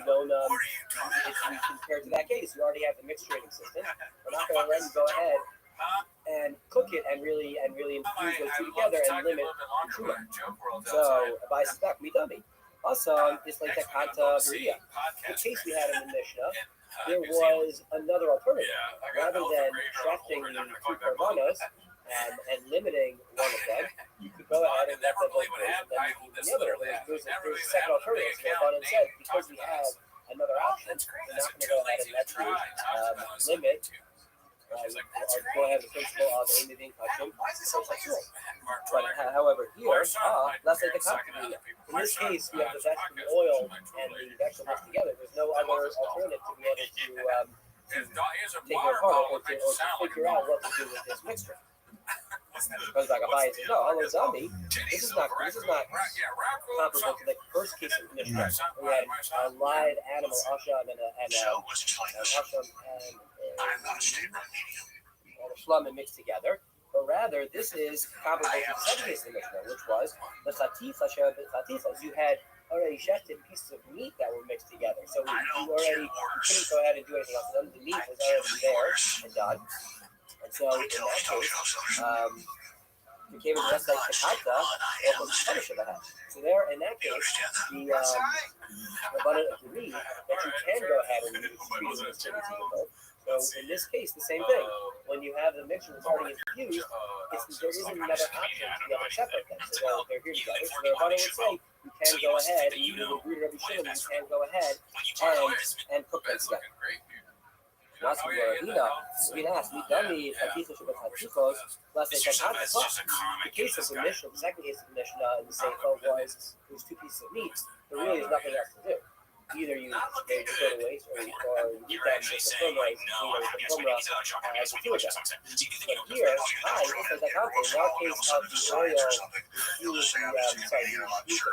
don't, if you compare to that case, you already have the mixture in existence. We're not going to let you go ahead and cook it and really infuse those two together and limit the truma. So Abai says back, midami. Also, it's like that kanta b'riyah. The case we had in the Mishnah, there was another alternative. Rather than shafting the two korbanos and limiting one of them, you could go ahead and let them both raise and then you the other. There's a second alternative. So Rabbanan said, because we have another option, we're not going to go ahead and let you limit. Go ahead with the principle of anything kashim. But however, here, let's say the kashim. In this case, we have the vegetable oil and the vegetables together. There's no other alternative to be able to take it apart or to figure out what to do with this mixture. Because like Abai says, no, hello dummy, this is not comparable to the first case of the Mishnah. We had a live animal, Asham and a Shlum mixed together. But rather, this is comparable to the second case of the Mishnah, which was the Chatifas. You had already shechted pieces of meat that were mixed together. So you couldn't go ahead and do anything else. The meat was already there and done. And so in that case, it became just like Shekata or Punishah. So there, in that case, the Rabbanan agreed that you can go ahead and use this to. So in this case, the same thing. When you have the mixture that's already infused, there isn't another option to be able to separate them. So they're here together. So the Rabbanan would say, you can go ahead, and you will agree to Rabbi Shimon, you can go ahead and cook them together. That's what we asked. We done the Chatifos Shabbat Chatifos. Last day, the case of the Mishnah, the second case of the Mishnah in the same phone was there was two pieces of meat. There really is nothing else to do. Either you go to waste or you eat that with the Fumra, as a two of them. But here, it's like in our case of the oil, use the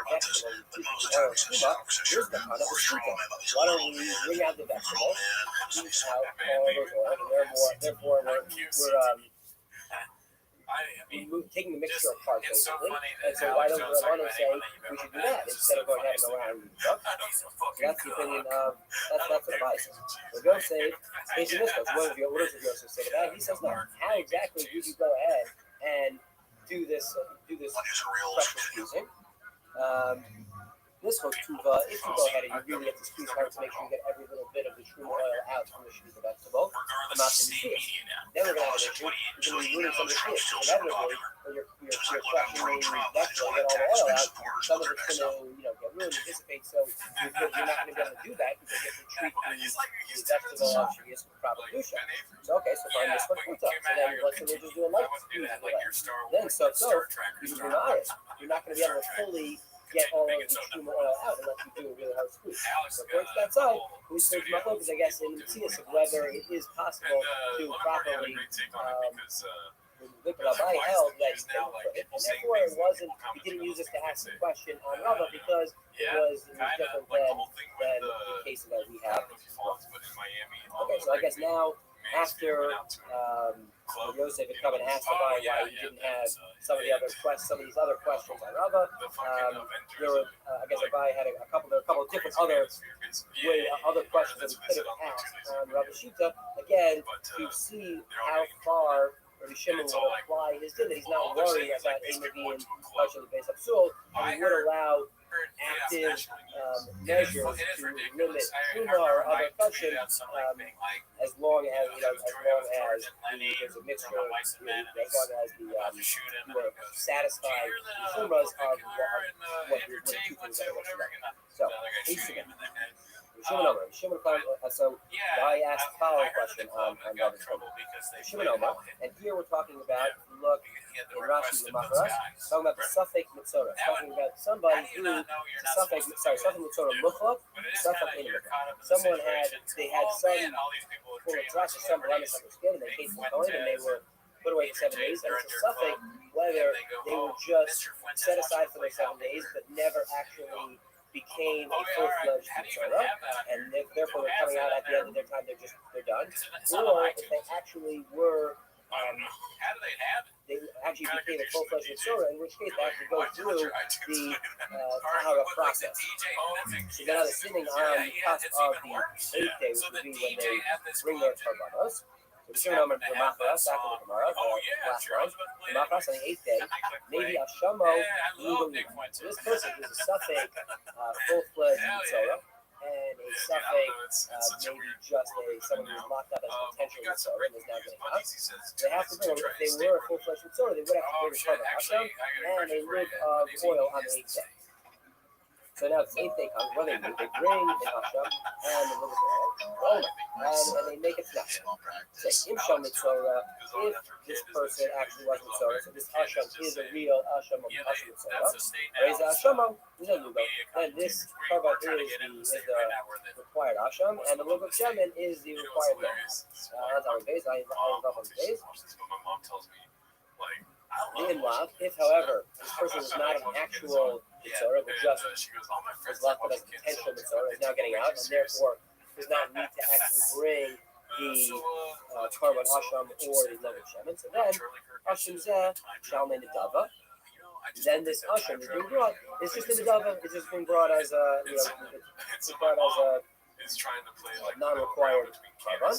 vegetable, oil Tuma, here's the kind of the Shika. Why don't we bring out the vegetable, use out all of those oils, and therefore we're taking the mixture apart, basically. And so why don't the Rabbanan say we should do that instead of going ahead and go around and cook? So that's the opinion of, that's what the Rabbi says. Rabbi say, based on this, what does Rabbi say to that? He says, no, how exactly would you go ahead and do this pressure squeezing? This was tuva. If you go ahead and you really have to squeeze hard to make sure you get every little bit of the true oil out from the vegetable, not to be fierce. Then we're going to have an issue. You're going to be ruining some of the fierce. Inevitably, when you're crushing the vegetable, get all the oil out, some of it's going to get ruined and dissipate. So you're not going to be able to do that because you have to treat the vegetable actually as proper kedusha. So okay, so fine, this one cooked up. So then let's say we're just doing light squeeze. Then so you can deny it. You're not going to be able to fully get all of the true oil out unless you do a really hard squeeze. So according to that side, we still come up with, I guess, in the of whether it is possible to properly Rabbi held that he couldn't put it, and therefore it wasn't, he didn't use this to ask the question on Rabbi because it was different than the case that we have. Okay, so I guess now after Yosef had come and asked Rabbi why he didn't have some of these other questions on Rabbi. There were, I guess, Rabbi had a couple of different other questions that we could have asked on Rabbi Shita. Again, to see how far Rabbi Shimon will apply his din, that he's not worried about being touching the base of Sul, and he would allow active measures to limit Tuma or other touching as long as there's a mixture, as long as you are satisfied the Tumas of what the two things are mentioned. So, so I asked the following question on Rabbi Shimon Omer, and here we're talking about, look, in Rashi L'Macharas, talking about the Safek Mitzorah, talking about somebody who, Safek Mitzorah Muchlak, Safek Inimik. Someone had some full of trash, some blemish on their skin, and they came from Cohen, and they were put away for 7 days, and it's a Safek whether they were just set aside for their 7 days, but never actually became a full-fledged Mitzorah, and therefore they're coming out at the end of their time, they're done. Or if they actually were, they actually became a full-fledged Mitzorah, in which case they actually go through the Tahara process. So they're not sitting on the cusp of the 8th day, which would be when they bring their Karbanos. So the Shimon the Macharas, back in the Gemara, last one, the Macharas on the 8th day, maybe Ashamo, so this person is a Safek full-fledged Mitzorah, and a Safek maybe just someone who's locked up as a potential Mitzorah and is now getting up. They have to bring, if they were a full-fledged Mitzorah, they would have to bring a Karban Hashem and a lid of oil on the 8th day. So now the eighth day comes. What do? They bring the Hashem and the little girl, and they make it snap. Say, Imsham Mitzorah, if this person actually was Mitzorah, so this Hashem is a real Hashem of Hashem Mitzorah, raise the Hashem, and this Karban is the required Hashem, and the logo of Shemin is the required logo. That's our base. I love on the base. If, however, this person is not an actual Mitzorah, but just is left as potential Mitzorah, is now getting out, and therefore does not need to actually bring the Karban Hashem or the logo of Shemin. So then, Hashem Zeh, Shalmei Nedava. Then this Hashem is being brought. It's just in the Nedava. It's just being brought as a, it's brought as a non-required Karban.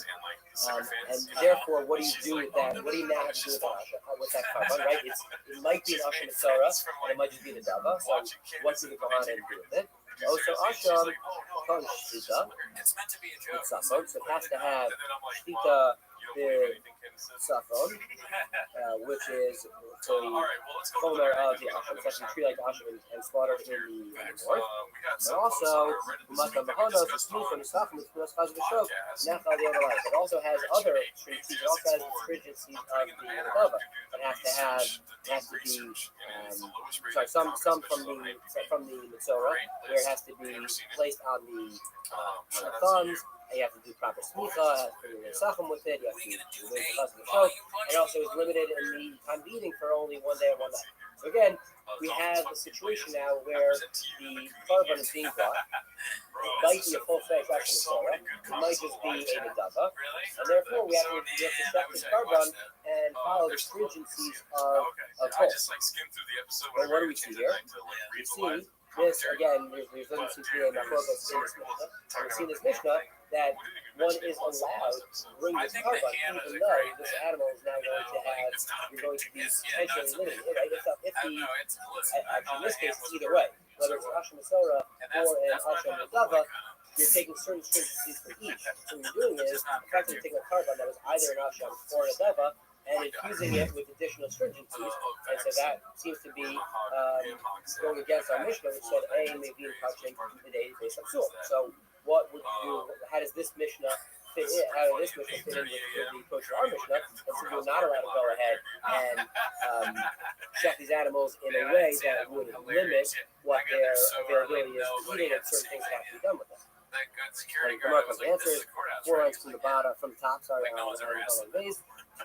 And therefore, what do you do with that? What do you now have to do with that Karban, right? It might be an Hashem Mitzorah, and it might just be the Nedava. So what do the Kohanim do with it? Also, Hashem comes Shlita. So it has to have Shlita the Safon, which is the Chomer of the Hashem. It's actually treated like the Hashem and slaughtered in the north. But also, Mata Mahana, the Smooth from the Safon, the Smooth Chaz of the Shok, Nechal the other life. It also has other stringencies. It also has the stringencies of the Nedava. It has to be, some from the Mitzorah, where it has to be placed on the thumbs. You have to do proper smicha, has to do the sacham with it, you have to do the chaz of the shok, and also is limited in the time of eating for only 1 day and 1 night. So again, we have a situation now where the karban is being brought. It might be a full-fledged Hashem Mitzorah, it might just be a Nedava, and therefore we have to check this karban and follow the stringencies of both. But what do we see here? We see this, again, there doesn't seem to be a machlokas in this Mishnah. We see in this Mishnah that one is allowed to bring this karban, even though this animal is now going to have, you're going to be potentially limited, right? Actually, in this case, it's either way. Whether it's Hashem Mitzorah or an Hashem Nedava, you're taking certain stringencies from each. So what you're doing is, effectively taking a karban that was either an Hashem or a Nedava, and infusing it with additional stringencies. And so that seems to be going against our Mishnah, which said A may be touching the day based on Sul. So what would you, how does this Mishnah fit in? How does this Mishnah fit in with the approach to our Mishnah? And so you're not allowed to go ahead and check these animals in a way that would limit what their availability is to eating, and certain things have to be done with them. And Gemara comes to answers, 4 lines from the bottom, from the top, sorry, on the base.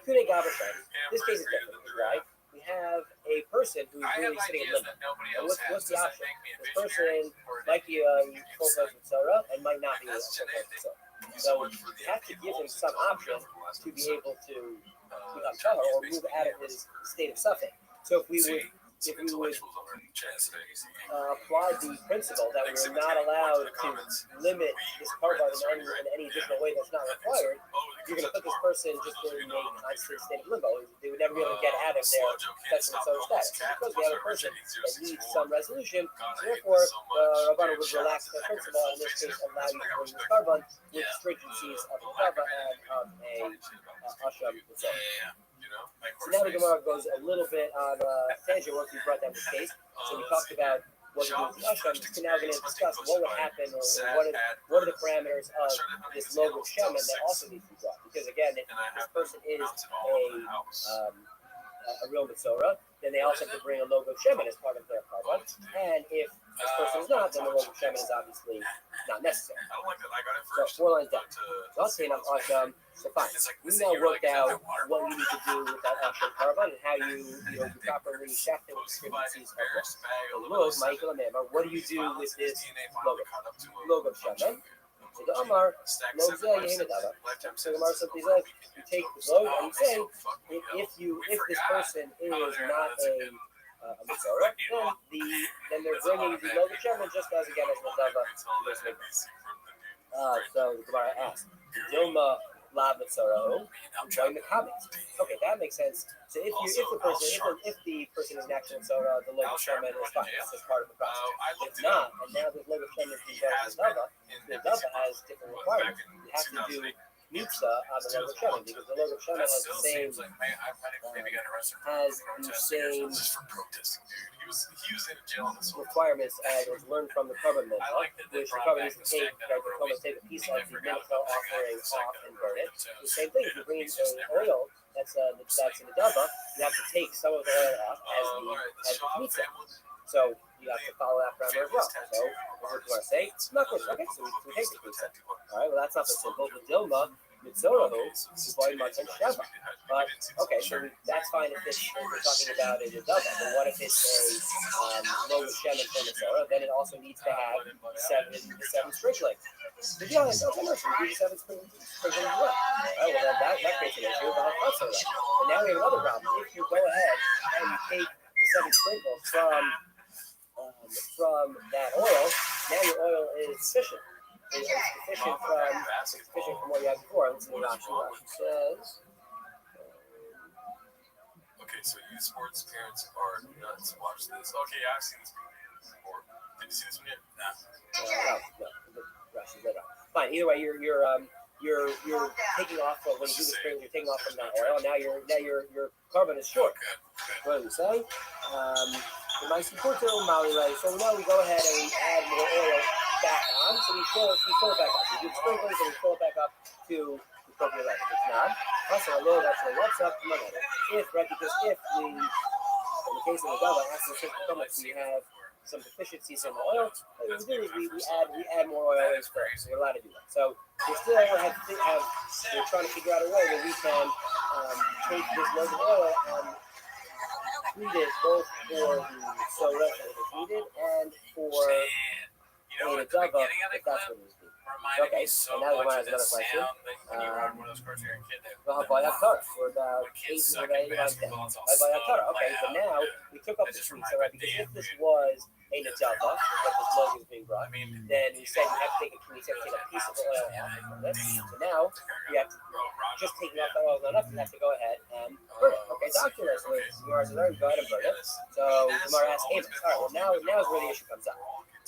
This case is different, right? We have a person who's really sitting in limbo. And what's the option? This person might be a full-fledged Mitzorah and might not be a full-fledged Mitzorah. So we have to give him some option to be able to become Tahor or move out of his state of suffering. So if we would apply the principle that we're not allowed to limit this karban in any additional way that's not required, you're going to put this person just in a constant state of limbo. They would never be able to get out of their special status. Because we have a person that needs some resolution, therefore the Rabbi would relax the principle and in this case allow you to bring this karban with stringencies of a karban and of a Hashem Mitzorah. So now the Gemara goes a little bit on tangent once we brought down this case. So we talked about what we do with Hashem. We're now going to discuss what would happen or what are the parameters of this logo of Shemin that also needs to be brought. Because again, if this person is a real Mitzorah, then they also have to bring a logo of Shemin as part of their karban. And if this person is not, then the logo of Shemin is obviously not necessary. So 4 lines down. So fine. We now worked out what you need to do with that Hashem karban and how you properly shaft it with the stringencies of what. What do you do with this logo of Shemin? So the Amar, so the Amar simply says, you take the logo and you say, if this person is not a Mitzorah, then they're bringing the logo of Shemin just as again as Nedava. So the Gemara asks, Dilma La Mitzorah, join the comments. Okay, that makes sense. So if the person is an actual Mitzorah, the logo of Shemin is fine. It's just part of the process. If not, and now the logo of Shemin is being done with Nedava, the Nedava has different requirements. You have to do mitzvah on the logo shemen, because the logo shemen has the same Just for protesting, dude. He was in jail on this whole requirements as was learned from the korban mincha, which the korban needs to take, right? The korban take a piece of the mincha offering off and burn it. The same thing, if you bring an oil that's in the dava, you have to take some of the oil off as the mitzvah. So you have to follow that parameter as well. So what do I say? Not good. Okay, so we take the mitzvah. All right, well that's not so simple. The dilma mitzorahu uvoid matan sheva. But okay, so that's fine if we're talking about it in dava. But what if it's a logo shemen for mitzora? Then it also needs to have seven sprinkling. The deal is okay, no, so we do the seven sprinkling as well. All right, well then that creates an issue about mitzora. And now we have another problem. If you go ahead and you take the seven sprinkles from that oil, now your oil is sufficient. It's sufficient from what you had before. Let's see what Rashi says. Okay, so you sports parents are nuts. Watch this. Okay, I've seen this before. Did you see this one yet? No. Rashi's later on. Fine. Either way, you're taking off when you do the sprinkles. You're taking off from that oil. Now your carbon is short. What do we say? So now we go ahead and we add more oil back on. So we fill it back up. We do the sprinkles and we fill it back up to the appropriate level. If not, also a little actually what's up? Because if in the case of the dava, after you have some deficiencies in the oil, what we do is we add more oil as well. So we're allowed to do that. So we still we're trying to figure out a way where we can take this load of oil and treat it both for the soda that is needed and for a dava, if that's what it is. Okay, so now we want to ask another question. We're about 8 already on 10. Okay, so now we took up the sweets, all right? Because if this was a nadava, that this logo is being brought, then we said you have to take a piece of the oil off from it. So now we have to just taking off the oil is not enough. You have to go ahead and burn it. Okay, doctor, so Gemara says, all right, go ahead and burn it. So Gemara asks Amos, all right, well now is where the issue comes up.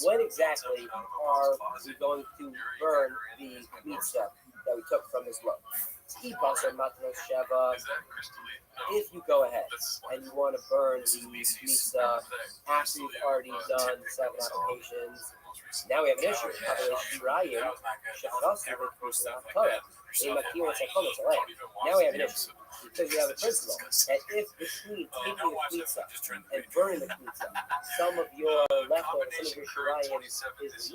When exactly are we going to burn the meat stuff that we took from this loaf? If you go ahead and you want to burn the meat stuff after you've already done 7 applications, now we have an issue. Now we have an issue because you have a principle that if between taking the pizza and burning the pizza, some of your leftover, some of your shirayim is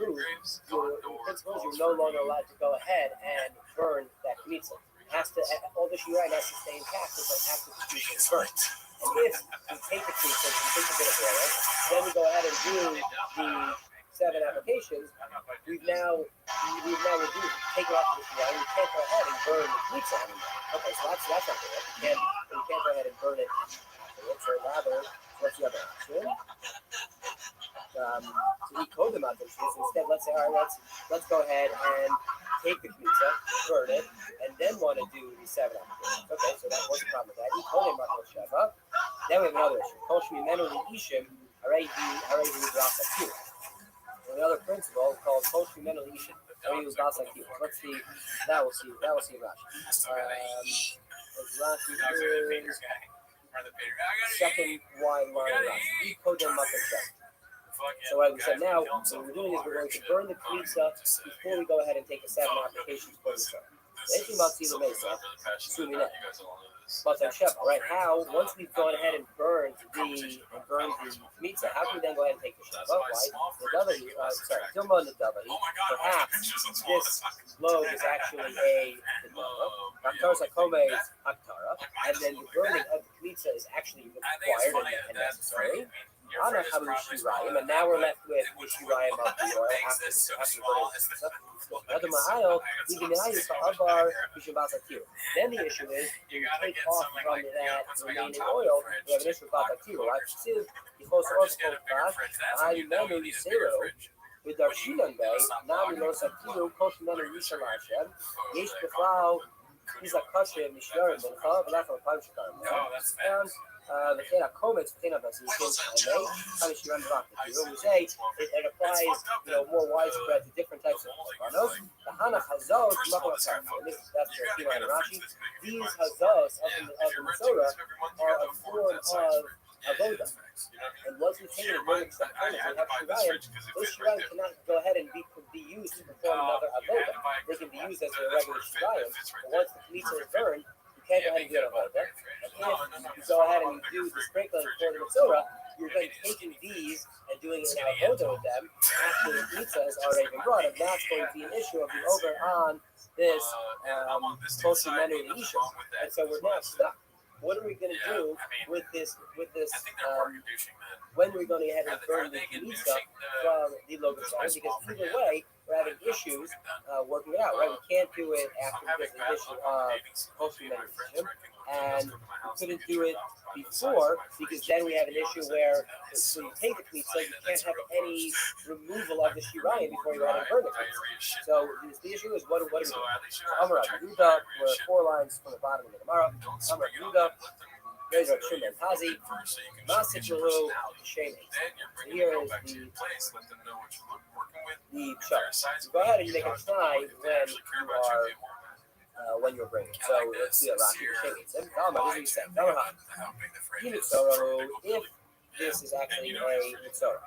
removed, your principle is you're no longer allowed to go ahead and burn that pizza. All the shirayim has to stay intact until after the pizza is burnt. And if we take the pizza and take a bit of oil, then we go ahead and do the 7 applications, we've now reduced, taken off the shirayim. We can't go ahead and burn the pizza anymore. Okay, so that's not good. You can't go ahead and burn it afterwards. So rather, what's the other option? So we code them out this. Instead, let's say, all right, let's go ahead and take the pizza, burn it, and then want to do the 7 applications. Okay, so that was the problem with that. We code them out this. Then we have another issue. Koshmi menu the ishim, already dropped that too. Another principle called Koshmi menu the ishim. Let's see. That we'll see Rashi. Rashi is second wide line Rashi. So like we said, now what we're doing is we're going to burn the pizza before we go ahead and take the 7 applications for the show. Assuming that. But right? How once we've gone ahead and burned the pizza, how can we then go ahead and take the sheva? Why? Perhaps this load is actually a and then the burning of the pizza is actually required and necessary. And now we're left with the shirayim of the oil after burning the pizza. Then the issue is when you take off from that remaining oil, we have an issue about bacteria, right? With our Shinan Bay, now we know Sakiru, Koshimana Yisha Lashem, Yesh Befau, he's a country of Mishyarim, and Kav, and that's on Panchikar. And the Kena Komets, Kena Basikin, and they, Kanishiran Rock. We say it applies, more widespread to different types of Kofanos. The Hana Hazos, that's the Shema and Rashi. These Hazos of the Masorah are a form of avodah. And once we take it and bring it to the we have Shirayim, those Shirayim cannot go ahead and be used to perform another avodah. They can be used as a regular Shirayim, but once the Kmitza is burned, you can't go ahead and do an avodah. And if you go ahead and you do the sprinkling for the Masorah, you're then taking these and doing an avodah with them after the Kmitza has already been brought, and that's going to be an issue of the over on this post-humanity issue. And so we're now stuck. What are we going to do with this? When we're going to go ahead and burn the Kmitza from the Logan side? Because either way, we're having issues working it out, right? We can't do it after because of the issue of post-humanity, and we couldn't do it before because then we have an issue where when you take the Kmitza, you can't have any removal of the Shirayim before you go ahead and burn the Kmitza. So the issue is what do we do? Amar Yehuda, we're 4 lines from the bottom of the Gemara. Amar Yehuda, there's our Shimon Hazi, Masik Lahu, Shame. So here is the pshat. So go ahead and make a try when you're bringing. So let's see a Rashi. Shame. What do you say? If this is actually a mitzvah,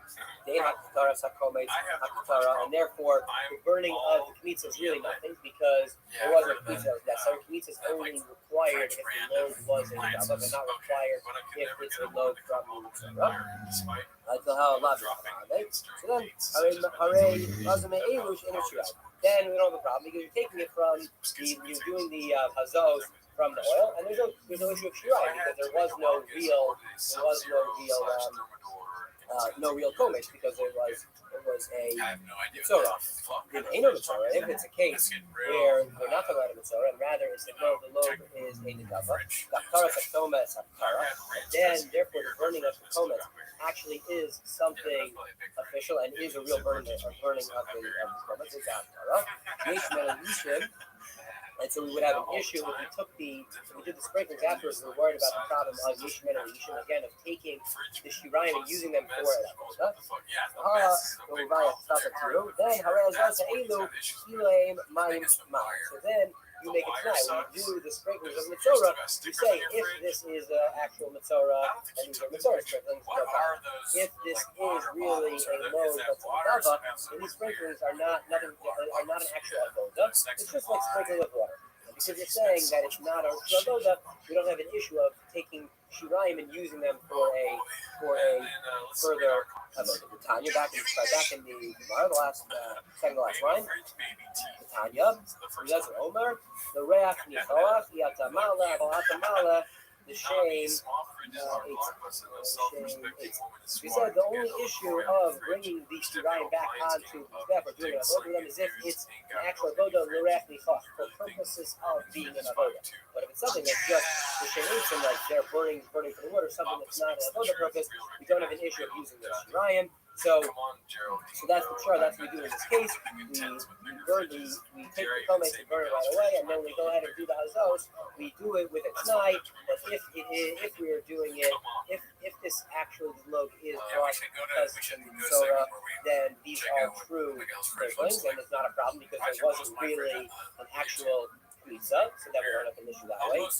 they have Torah, Sakomet, Hakatara, and therefore the burning of the Kmitza is really nothing because there wasn't a Kmitza of that. So Kmitza is only required if the load was in the Java, but not required if it's a load from the mitzvah. Then we don't have a problem because you're taking it from you're doing the hazos from the oil, and there's no issue of shirai because there was no real komesh because it was a mitzorah. If it's a case where we're not talking about a mitzorah, and rather it's the load is a nedava, then therefore the burning of the komesh actually is something official and is a real burning of the komesh. It's and so we would have an issue if we did the sprinklings afterwards. We were worried about the problem of Yishman and Yishim again of taking the Shirayim and using them for it. So then you make it tonight. When you do the sprinklings of Mitzorah, you say if this is an actual Mitzorah and these are Mitzorah sprinklings, if this is really a load that's a Dava, then these sprinklings are not an actual avodah. It's just like sprinkling with water. And because you're saying that it's not a avodah, we don't have an issue of taking Shirayim and using them for a further avodah. The Tanya back in the Gemara, second to last line. Tanya, that's Omer, the Reach Nichoach, Yatamala, Atamala, the shame. We said the only issue of bringing the Shirayim back onto the Mizbech or doing an avodah them is if it's an actual avodah l'reach nichoach for purposes of being an avodah. But if it's something that's just the sheitim, like they're burning for the wood or something that's not an avodah purpose, we don't have an issue of using the Shirayim. So that's the chart. That's what we do in this case. We take the komesh and burn it right away, and then we go ahead and do the hazos. We do it with a tonight. But if we are doing it, if this actual load is brought because it's in the Torah, then these are true sprinklings, and it's not a problem because there wasn't really an actual Kmitza, so that we don't have an issue that way. And if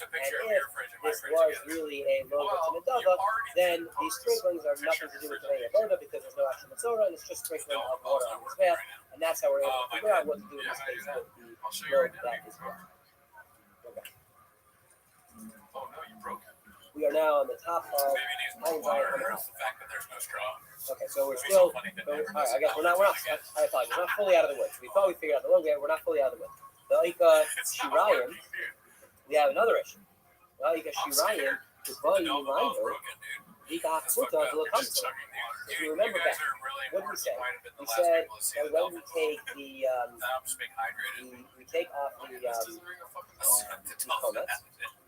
this was really a load that's in a dava, then these sprinklings are nothing to do with any avodah because there's no actual mitzorah, and it's just sprinkling of water on the mizbeach, and that's how we're able to figure out what to do in this case with the load that is brought. Okay. Oh no, you broke it. We are now on the top of Maybe the fact that there's no straw. Okay, so we're still. All right, I guess we're not. I apologize. We're not fully out of the woods. We thought we figured out the load. We're not fully out of the woods. The Ika Shirayim, we have another issue. The Ika Shirayim, the volume reminder, Ika Hakuta, the Lakamsa. If you remember back, what did we say? We said that when we take we take off the komets, we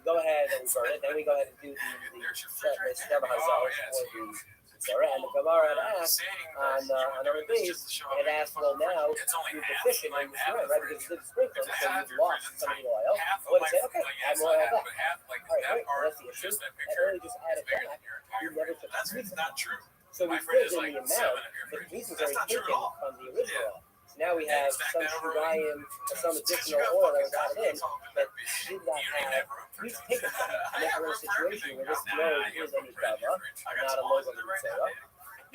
go ahead and we burn it, then we go ahead and do the Sheva Hazal for the Sarah, and the Gemara had asked on other days, and it asked, well, now you're deficient in the Shirayim, right? Because you did sprinkle, so you've lost some of the oil. What did it say? Okay, add more oil back. All right, well, that's the issue. I only just added back. You never took the Kmitza. So we filled in the amount, but the Kmitza is already taken from the original oil. So now we have some shirayim or some additional oil that was added in that did not have meat taken from it. And if we're in a situation where this load is a mikava, not a load of the mitzvah,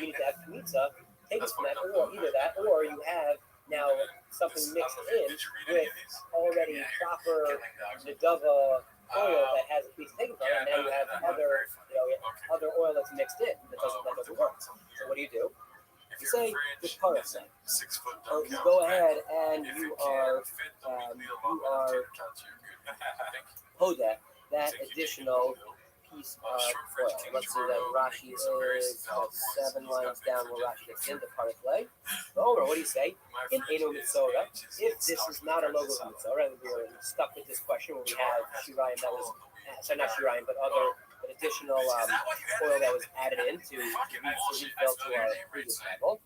you need to have pizza, take it from that, or either that, or you have now something mixed in with already proper Nadava oil that has a piece taken from it, and now you have other oil that's mixed in that doesn't work. So what do? You say the parasite. You go ahead and you are hoda, that additional piece of oil. Let's see that Rashi is 7 lines down where Rashi gets into parasite. Over, what do you say? In Eno Mitzora, if this is not a logo of Mitzora, we were stuck with this question where we have Shirayim that was, sorry, not Shirayim, but other additional oil that was added in to refill to our previous level.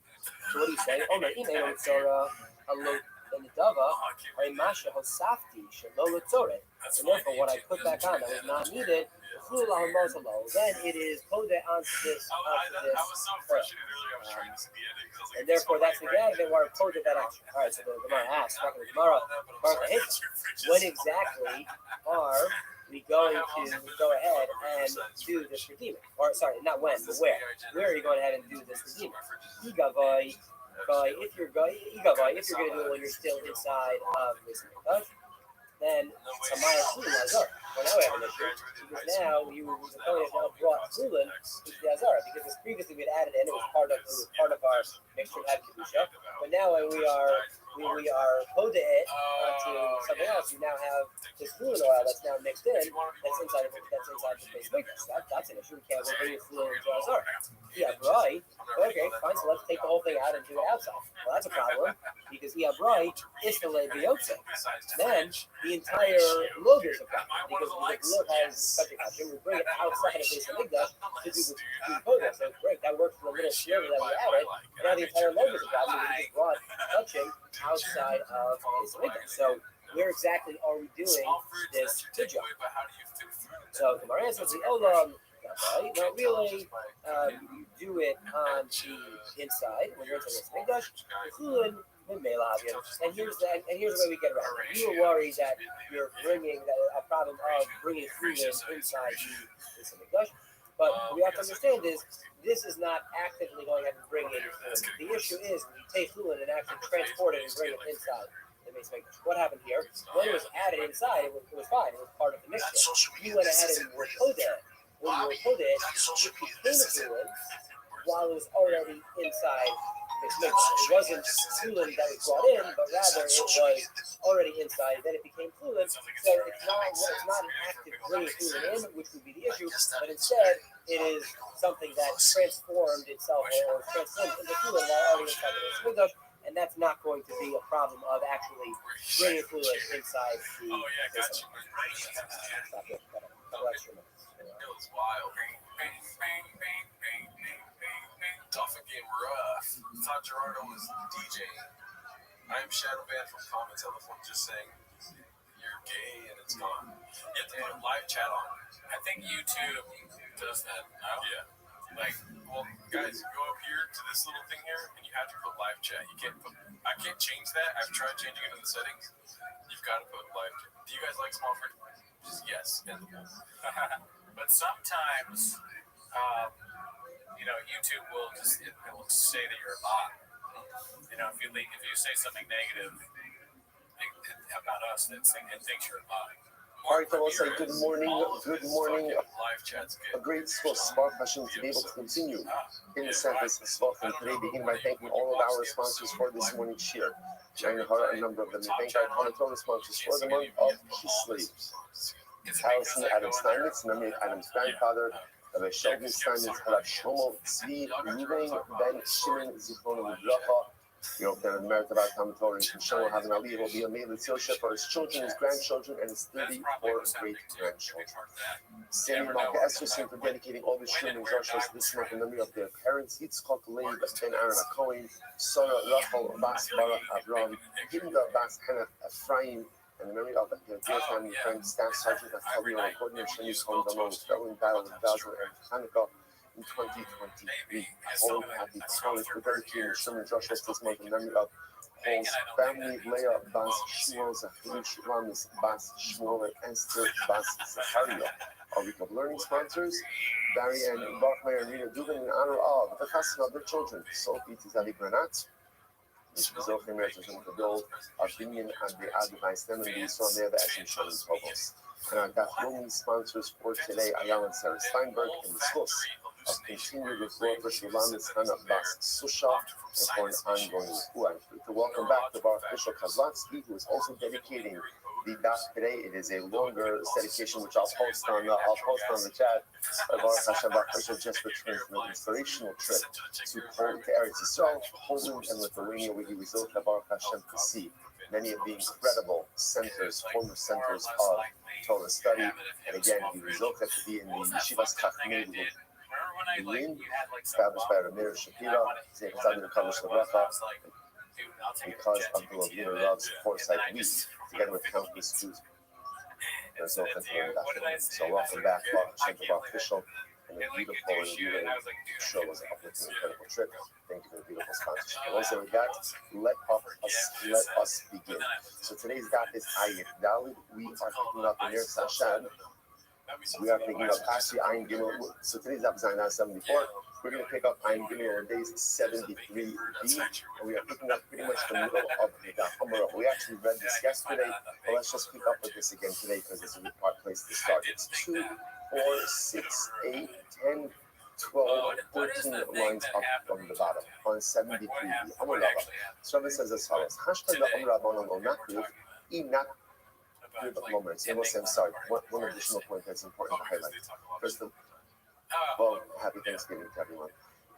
So what do you say? Omer, in Eno Mitzora, a logo. In the dava, a masha hosafti shelo letzore. And therefore, what I put back on that was not needed, then it is put onto this. And therefore, that's again they were put that extra. All right, so the Gemara asks, when exactly are we going to go ahead and do this redeeming? Or sorry, not when, but where? Where are you going ahead and do this redeeming? If you're going to do it when you're still inside of this mikdash, then Samaya Chulin Azar. Well, now we have an issue because now the Kohen has now brought Chulin into the Azara because this previously we had added in, it was part of our mixture of kedusha. But now when we are poda it onto something else, we now have this Chulin oil that's now mixed in that's inside the base mikdash. That's an issue. We can't bring the Chulin into Azara. Yeah, right. Okay, fine. So let's take the whole thing out and do it outside. Well, that's a problem because Iabrai is the Leviotse. Then the entire lug is a problem because the lug has such a option. We bring it outside of Beis Hamikdash to do the poda. So it's great. That works for the little sliver that we added. And now the entire lug is a problem because we just brought touching outside of Beis Hamikdash. So where exactly are we doing this job? So the Gemara says the Olam. Not really. You do it on the inside when you're inside the mikdash. And here's the way we get around it. You were worried that you're bringing a problem of bringing food inside the mikdash, but we have to understand is this is not actively going ahead and bring in food. The issue is when you take food and actually transport it and bring it inside. What happened here? When it was added inside, it was fine. It was part of the mixture. You went ahead and were told it. When you were put it became fluid while it was already inside this mixture. It wasn't fluid that was brought in, but rather it was already inside. Then it became fluid. So it's not an active bringing fluid in, which would be the issue, but instead it is something that transformed itself or transformed into fluid while already inside the mikdash. And that's not going to be a problem of actually bringing fluid inside the. Oh yeah, got you. It was wild. Dolphin game rough. Thought Gerardo was DJing. I am Shadow Band from Common Telephone just saying you're gay and it's gone. You have to put live chat on. I think YouTube does that now. Yeah. Like, well, guys, go up here to this little thing here and you have to put live chat. I can't change that. I've tried changing it in the settings. You've got to put live chat. Do you guys like small print? Just yes. But sometimes, YouTube will just say that you're a bot. If you say something negative about us, it thinks you're a bot. All right, fellows, say good morning. A great Spark Hashem to be able to continue in the service of Svachim today. Begin by thanking all of our sponsors for this morning's shir. A number of them. We thank our Common sponsors for the month of Kislev. Allison Adam Steinmetz, memory of Adam's grandfather, Rabbi Sheldon Steinmetz, Rabbi Shlomo Tzvi Ruvain Ben Shimon Zichrono Livracha. We hope that in the merit of our Talmud Torah and Shlomo having Ali will be a male Tzilsha for his children, his grandchildren, and his 34 great-grandchildren. Samuel Malka Eskerson for dedicating all the Shurim and Joshua this month in memory of their parents, Yitzchak Leib Ben Aaron Cohen, Sarah Rachel Bas Barak Avram, Hilda Bas Hanath Ephraim, and the memory of their dear family friend, Staff Sergeant of Khalil and Gordon and Shani Cohen Damon, who fell in battle in Gaza and Hanukkah in 2023. All happy scholars for dedicating Sherman Joshua this month in memory of Paul's family, Leah Bas Shmuel, Zachariah Ramis Bas Shmuel, and Esther Bas Zachariah. Our week of learning sponsors, Barry and Baruch Meir and Rita Dubin, in honor of the chassan of their children, Sophie Tizali Granat, Zochim Retzim Kadol, Arbinian and the Adonais Nemandi, Sonea, the Eshem Shalom Tovos. And our Dafromi sponsors for today, Ayala and Sarah Steinberg, and the Schluss of continued report for Shulamis Hannah Bas Susha, and for an ongoing report. To welcome back the Baruch Bishop Kozlatsky, who is also dedicating the daf today. It is a longer dedication, which I'll post on the chat. Baruch Hashem, Baruch Bishop just returned from an inspirational trip to Eretz Yisrael, Poland, and Lithuania, where he was able to Baruch Hashem to see many of the incredible centers, former centers of Torah study. And again, he was able to be in the Yeshivas Chachmei established by Ramir Shapira, because of the Lavina Rav's foresight week, together with countless Jews. There's no control of that. So welcome back, Baruch Hashem, to Baruch Official, and a beautiful show was an uplifting, incredible trip. Thank you for the beautiful sponsorship. And also with that, let us begin. So today's daf is Ayit Dalid. We are picking up in Yer Sashad. We are picking up Pashi Ayin Gimel. So today's daf is Ayin 74. We're going to pick up Ayin Gimel on days 73b, and we are picking up pretty much the middle of the daf. We actually read this yesterday, but let's just pick up with this again today because it's a good place to start. It's 2, 4, 6, 8, 10, 12, 14 lines up from the bottom on 73b. Amar Rabba. So Rabbi says as follows: Hashtag the Amar Rabba no nakriv inak. I'm sorry. One additional point that's important to highlight. First of all, happy Thanksgiving to everyone.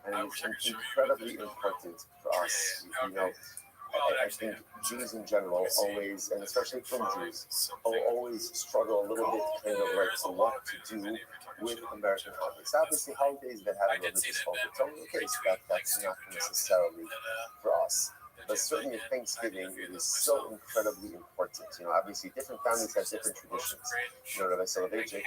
And it's incredibly important for us, I think Jews in general always, and especially from Jews, always struggle a little bit kind of like to what to do with American holidays. Obviously, holidays that have a religious focus, that's not necessarily for us. But certainly Thanksgiving is so incredibly important. Obviously different families have different traditions. Rabbi Soloveitchik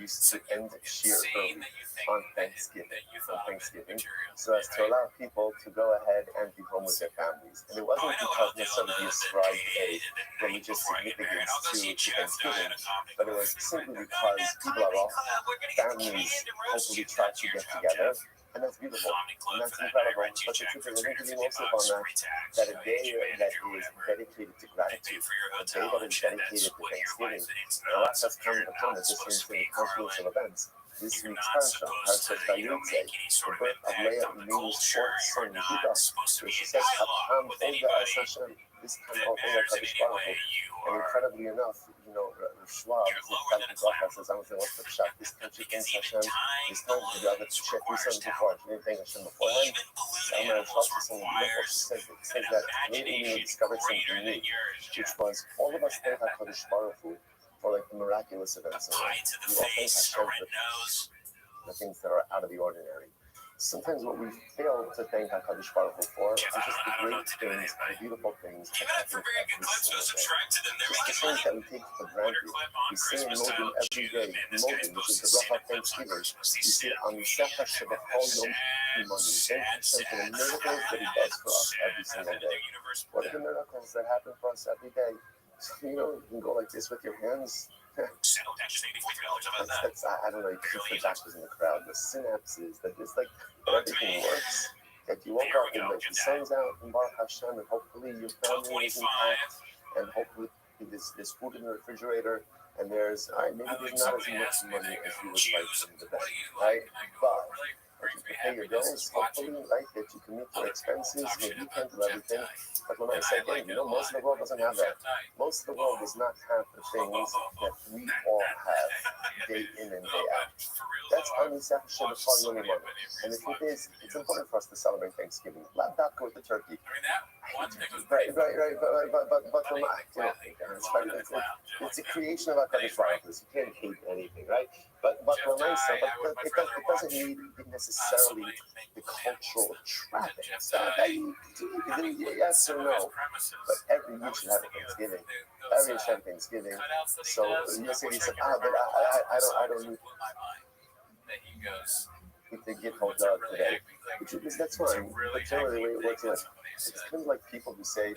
used to end Shir early on Thanksgiving, so as to allow people to go ahead and be home with their families. And it wasn't because necessarily he ascribed a religious significance to Thanksgiving, but it was simply because people are all families hopefully try to get together. And that's beautiful, and that's incredible. But the truth is, I think we also on that a day that is dedicated to gratitude, a day that is dedicated to Thanksgiving, that's kind of the fun of this confluence of events. This week's Parashat Vayetze, the birth of Leah Imei's fourth son, Yehuda, where she says, "Hapam Olga Es Hashem." This time of Olga Kadosh Baruch Hu, and incredibly enough, Schwab says, "I'm going to what's the shot? This country thanks Hashem. This time the other Shech we said before, she didn't thank Hashem beforehand." So I'm going to talk to someone beautiful. She says that we discovered something new, which was all of us thank Hakadosh Baruch Hu for like the miraculous events. We all thank Hashem for the things that are out of the ordinary. Sometimes what we fail to thank HaKadosh Baruch Hu for are just the great things, the beautiful things that happen every single day. Just the things that we take for granted. We say in Modim every day, Modim, which is the bracha of Thanksgiving. We say, Amisecha Shebachol Yom Imanu. Thank Hashem for the miracles that He does for us every single day. What are the miracles that happen for us every day? So, you can go like this with your hands. I don't know, you can put doctors in the crowd, the synapses, that just like everything works. That you woke up and like the sun's out in Baruch Hashem, and hopefully your family is intact, and hopefully there's food in the refrigerator, and there's maybe there's not as much money as you would like in the bank, right? But if you can pay your bills, hopefully, right, that you can meet your expenses, maybe you can't do everything. But when I say again, most of the world doesn't have that. Most of the world does not have the things that we all have day in and day out. That's Amisach Shebachol Yom Imanu. And the truth is, it's important for us to celebrate Thanksgiving. Not go with the turkey. Right. It's a creation of HaKadosh Baruch Hu. You can't hate anything, right? But it doesn't need necessarily the cultural traffic. Yes or no? But every year should have a Thanksgiving. Every year should have Thanksgiving. So you say, but I don't need. if they give hot dog today. The truth is that's fine, but generally the way it works is it's kind of like people who say,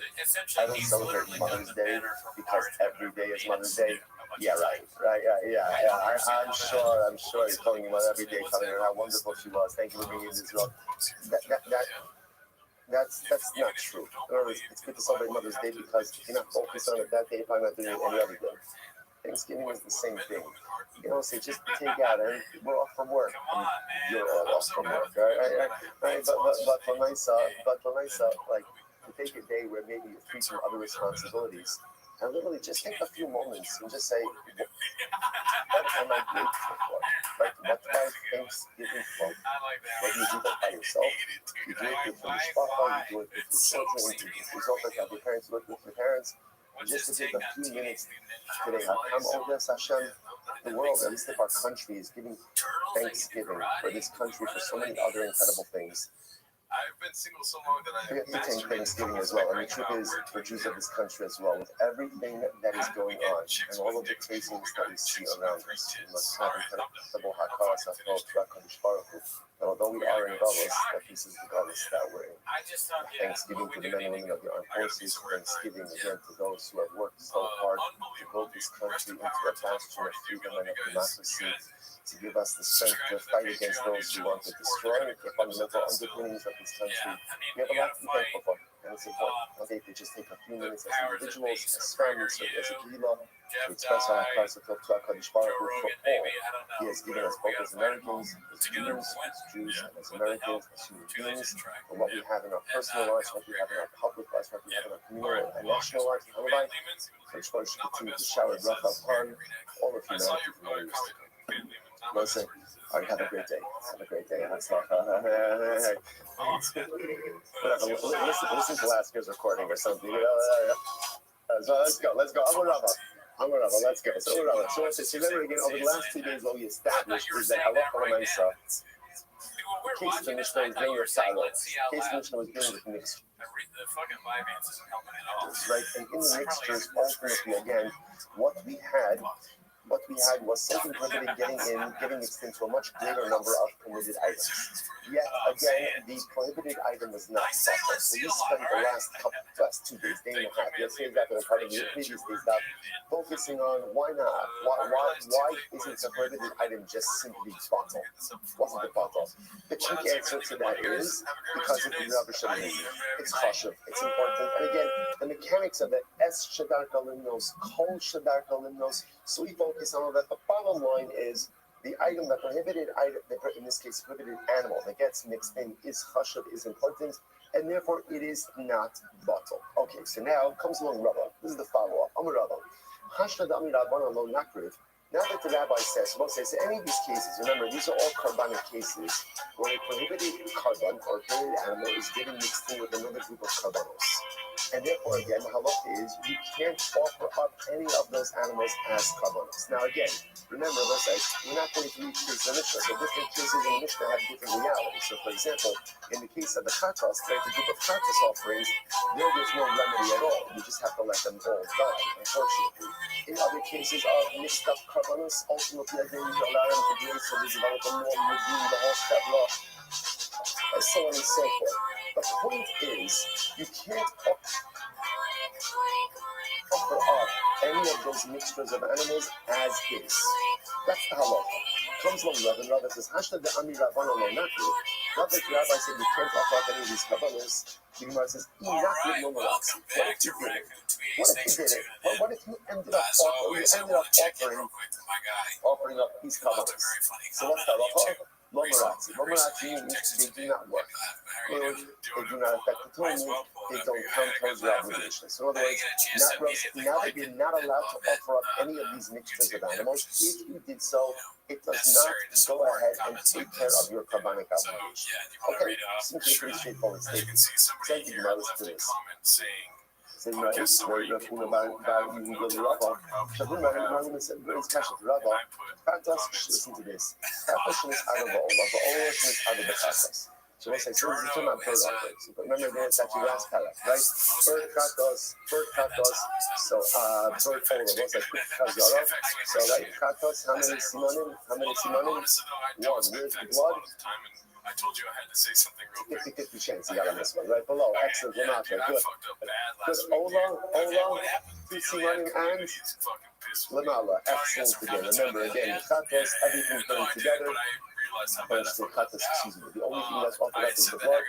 I don't celebrate Mother's Day because every day is Mother's Day. Yeah, right. I'm sure you're telling me about every day, telling her how wonderful she was. Thank you for being in Israel. That's not true. In other words, it's good to celebrate Mother's Day because if you're not focused on it that day, you're probably not doing it any other day. Thanksgiving is the same thing. You know, say just take out and we're off from work. And you're all off from work, right? But for myself, like to take a day where maybe you're free from other responsibilities and literally just take a few moments and just say, what am I grateful for? Right? What am I Thanksgiving for? Whether you do that by yourself, you do it with your mishpacha, you do it with your children, you result of have your parents do it with your parents. Just to take a few minutes today, Hashem, the world, at least if our country is giving Thanksgiving for this country for so many other incredible things. I've been single so long that I have to take Thanksgiving as well, and the truth is for Jews of this country as well, with everything that is going on and all of the takings that we see around us, we must have incredible hakaras that although we are in Galus, that this is the Galus that we're in. Thanksgiving to the men and women of the armed forces, Thanksgiving again to those who have worked so hard to build this country into a bastion of freedom and of democracy, to give us the strength to fight against those who want to destroy the fundamental underpinnings of this country. We have a lot to be thankful for, and it's important, okay, to just take a few minutes as individuals, as families, as a kehillah, to express our hearts of love to HaKadosh Baruch Hu for all He has given us, both as Americans, as Jews, as Americans, as human beings, for what we have in our personal lives, what we have in our public lives, what we have in our communal and national lives, and our life. HaKadosh Baruch Hu continue to shower bracha upon all of humanity from all years to come. Listen, all right, have a great day. Have a great day. Listen to last year's recording or something. So let's go. I'm a Rabbi. Let's go. So remember again, over the last 2 days, what we established is that halacha l'maisa, case the Mishnah was doing your silos. Case the Mishnah was doing with mixtures. Right, and in the mixtures, ultimately, again, what we had was something prohibited getting mixed into a much greater number of permitted items. Yet again, the prohibited item was not suffered. So we spent the last 2 days, day and a half, let's say that in part of the previous days, now focusing on why not? Why isn't the prohibited item just simply bottle? Wasn't the bottle? The trick answer to that is because of the Rabbi Shalom. It's chashuv. It's important. And again, the mechanics of it, es shadar kalimnos, kol shadar kalimnos. So we focus on that. The bottom line is the item, the prohibited item, in this case, prohibited animal that gets mixed in is chashuv, is important, and therefore it is not bottle. Okay, so now comes along Rabbi. This is the follow-up. I'm a Rabbi. Hashad Amir Rabban lo nakriv. Now that the rabbi says, well, says any of these cases, remember, these are all carbonic cases where a prohibited carbon or prohibited animal is getting mixed in with another group of carbonos. And therefore, again, the halakha is you can't offer up any of those animals as carbonos. Now, again, remember, let's say, we're not going to each case in the Mishnah, so different cases in the Mishnah have different realities. So, for example, in the case of the chatas, like the group of chatas offerings, there's no remedy at all. You just have to let them all die, unfortunately. In other cases of mixed up carbonos, ultimately, again, you allow them to do it, so they develop a more within the whole shabla, and so on and so forth. The point is, you can't offer up any of those mixtures of animals as is. That's the halacha. Comes along Rabbi says, Hashta de Ami Rabban lo nakri. Rabbi said you can't offer up any of these carbonos. The Gemara says, Inakri lo malatzi. What if you did it? What if you ended up offering up these carbonos? So what's the halacha? Lomaratzi. Lomaratzi means they do not work. They do not affect the Torah. They don't count towards your obligation. So in other words, now that you're not allowed to offer up any of these mixtures of animals, if you did so, it does not go ahead and take care of your carbonic obligation. Okay, simply pretty straightforward statement. Thank you, let's do this. So you know, it's very about you can go to Rabbi. Shavim Rahim said, "Great question, Rabbi. Listen to this. Chatas is out of all. Of all is out of the chatas. So we'll say, so this is talking about bird offerings. But remember, then it's actually last paragraph, right? Bird katos. So bird folder. What's that? Kazara. So right, katos. How many simonim? One. Where's the blood? I told you I had to say something real quick. 50-50 chance you got on this one. Right below. Excellent. Lamata. Good. Good. Ola. Two simonim and Lamala. Excellent again. Remember again, katos. Everything put together. The only thing that's offered up is the blood.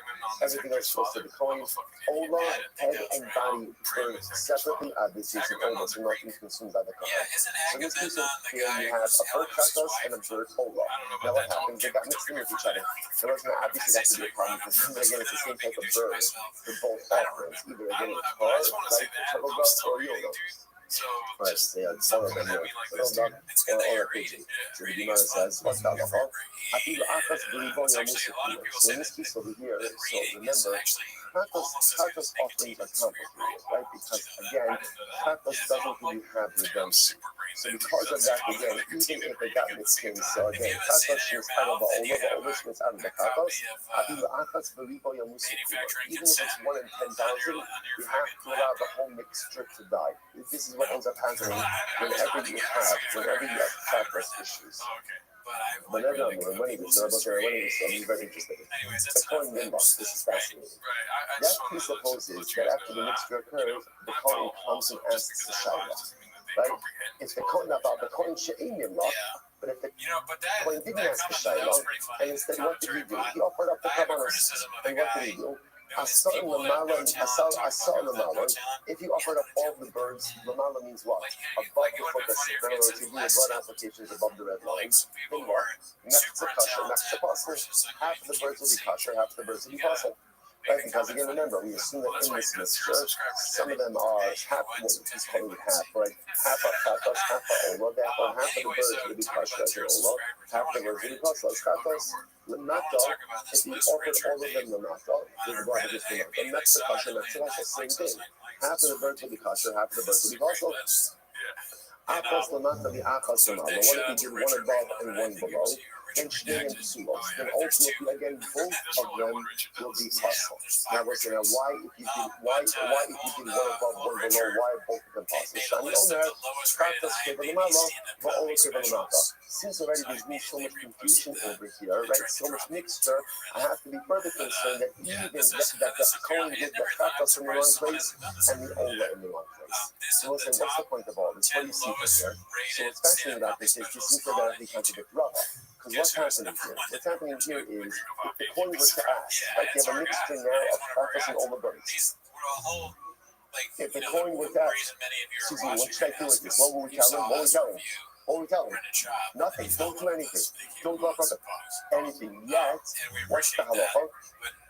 Everything else goes to the coin. Ola, head and body burned separately. Obviously, it's an ola, so nothing consumed by the coin. So in this case here, you have a bird katos and a bird ola. Now what happens? They got mixed in with each other. So obviously that could be a problem because again, it's the same type of bird for both offerings. Either again, it's hard, right, turtle dove or yoga. Right, so yeah, it's all of them here. Turtle dove or a pigeon. So the Gemara says, what's that about? So in this case over here, so remember, Katos offerings are complicated, right? Because again, Katos doesn't really have redemption. So because of that, again, even if they got mixed in, so again, Katos is out of the Ola is out of the Katos. Even if it's 1 in 10,000, you have to allow the whole mixture to die. This is what ends up happening whenever you have Katos issues. Whenever I'm running this, I'm very interested. The coin inbox, this is fascinating. That presupposes that after the mixture occurs, the coin comes and asks the shayla. Right? If the coin about the coin she'ein lock, but if the coin didn't ask the shayla, and instead what did he do? He offered up the kabanos. And what did he do? Asa lamala. If you offered up all the birds, lamala means what? Above the focus. In other words, you do your blood applications above the red lines. Then what? Next to kasher, next to passer. Half the birds will be kasher, half the birds will be passer. Right? Because again, remember, we assume that in this mixture, some of them are half, he's calling it half, right? Half of katos, half of ola, therefore half of the birds will be kasher as an ola, half the birds will be passer as katos. Lamata, if you offered all of them lamata, there's a lot of this lamata. And next to kasher, next to passer, same thing. Half of the birds will be kasher, half of the birds will be passer. Akos lamata, the akos lamata. What if you did one above and one below? And shnei and psulos. Then ultimately, again, both of them will be possible. Now we're saying, why if you did one above, one below, why both of them possible? Shani Omer, Katos Keva Lamala, Va'ola Keva Lamata. Since already there's been so much confusion over here, right? So much mixture, I have to be further concerned that even that the coin did the Katos in the wrong place and the Ola in the wrong place. So we'll say, what's the point of all this? What do you see from here? So what's fascinating about this is this seems to directly contradict Rabbi. Because what's happening here? What's happening here is if the coin were to ask, like you have a mixture now of Katos and Ola birds. If the coin were to ask, excuse me, what should I do with this? What will we tell him? What will we tell him? Nothing. Don't do anything. Don't go up anything yet. What's the halacha?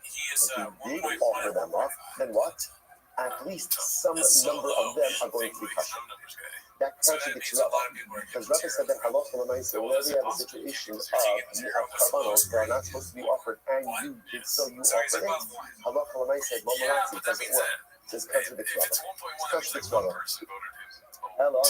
If you did offer them up, then what? At least some number of them are going to be kasher. That contradicts Rabbi, because Rabbi said that halacha l'maaseh, whenever you have a situation of karbanos that are not supposed to be offered, and you did so, you offered it, halacha l'maaseh, momaratzi, doesn't work. This contradicts Rabbi. This contradicts Rabbi. Hello.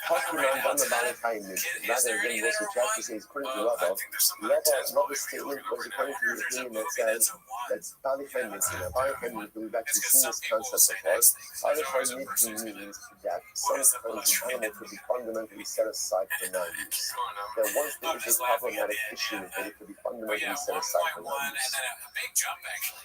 Hakuman on the Valentine mission. Rather again, what the chapter says, according to Rabbi, Rabbi's statement was according to the opinion that says that's Valentine mission. Now, Valentine mission, we've actually seen this concept before. Valentine mission means that sometimes an animal could be fundamentally set aside for non-use. That once there is a problematic issue, that it could be fundamentally set aside for non-use.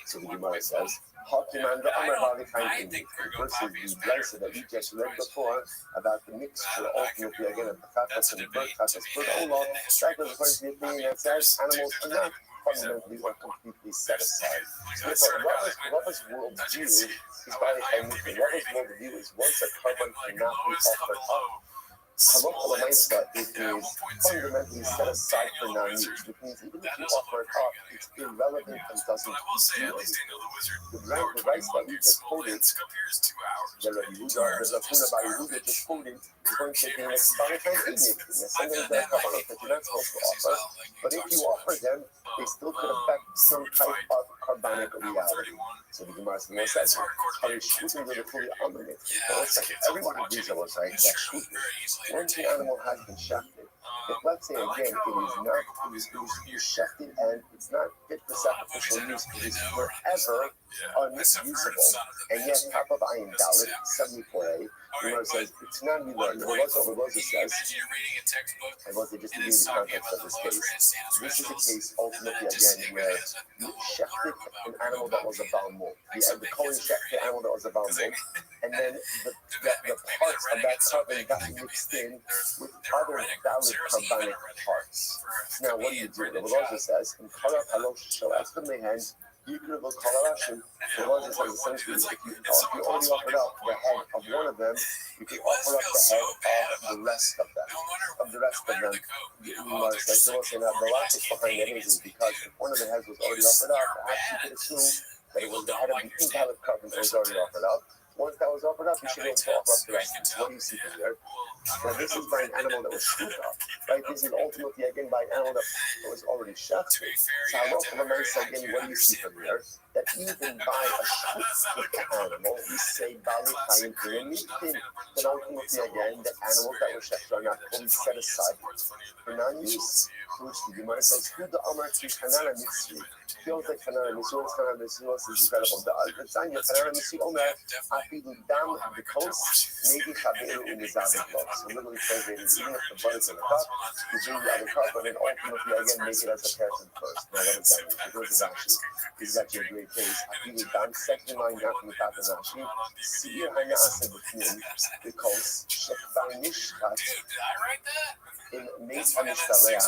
So the Gemara says, Hakuman the Amar Valentine mission versus the blessed that we just read before about the mixture ultimately again of the katos and the bird katos. Bird ola, that goes according to the opinion that says animals are not fundamentally or completely set aside. Therefore, Rabbi's worldview is by the mission. Rabbi's worldview is once a carbon cannot be offered up, halacha l'maaseh, it is fundamentally set aside for non-use, which means even if you offer it up, it's irrelevant and doesn't do anything. The rights that we just quoted, the Rabbi Yehuda, the Lafuna by Yehuda just quoted, is going to be a Valentine evening. Something that you're not supposed to offer, but if you offer them, they still could affect some type of carbonic reality. So the Gemara says, are you shooting with a fully armament? Everyone agrees on what's right, that shooting. Once the animal has been shafted, If let's say again it is shechted and it's not fit for sacrificial use, it is forever unusable. And yet, top of Ayin Dalit 74a, Gemara says it's not Milah. Rosa says, and was just to give you the context of this case. This is a case ultimately again where you shechted an animal that was a balmul. The Kohen shechted an animal that was a balmul, and then the parts of that carbon got mixed in with other valid carbonic parts. Now, what do you do? The Rosa says, in Karat Halosh Shalas B'Mehen, you could have Kalarashim. The Rosa says essentially, if you only offered up the head of one of them, you could offer up the head of the rest of them. The Rosa says, the logic behind that is because if one of the heads was already offered up, perhaps you could assume that it was the head of the invalid carbon that was already offered up. Once that was offered up, you should be able to offer up the rest. What do you see from there? Now, this is by an animal that was shot, right? This is ultimately, again, by an animal that was already shot. So, again, what do you see from there? That even by a shot animal, we say, Bali Chayim Kurim, then ultimately, again, the animals that were shot are not fully set aside for non-use. The Gemara says, "Who the Amar to Kanana Mitzri?" Feels like Kanana Mitzri is incredible. The Tanya Kanana Mitzri Omer, Afidu Dam the coast, maybe Chaberu in the Zavid box. So literally translated, even if the blood is in the cup, you bring the other cup, but then ultimately again make it as a person first. Now what does that mean? This is actually a great case. Afidu Dam, second line down from the top of Rashi. Seir Hanasa B'Knim, the coast, Shekban Nishkat. In Mace Hanishtaleh,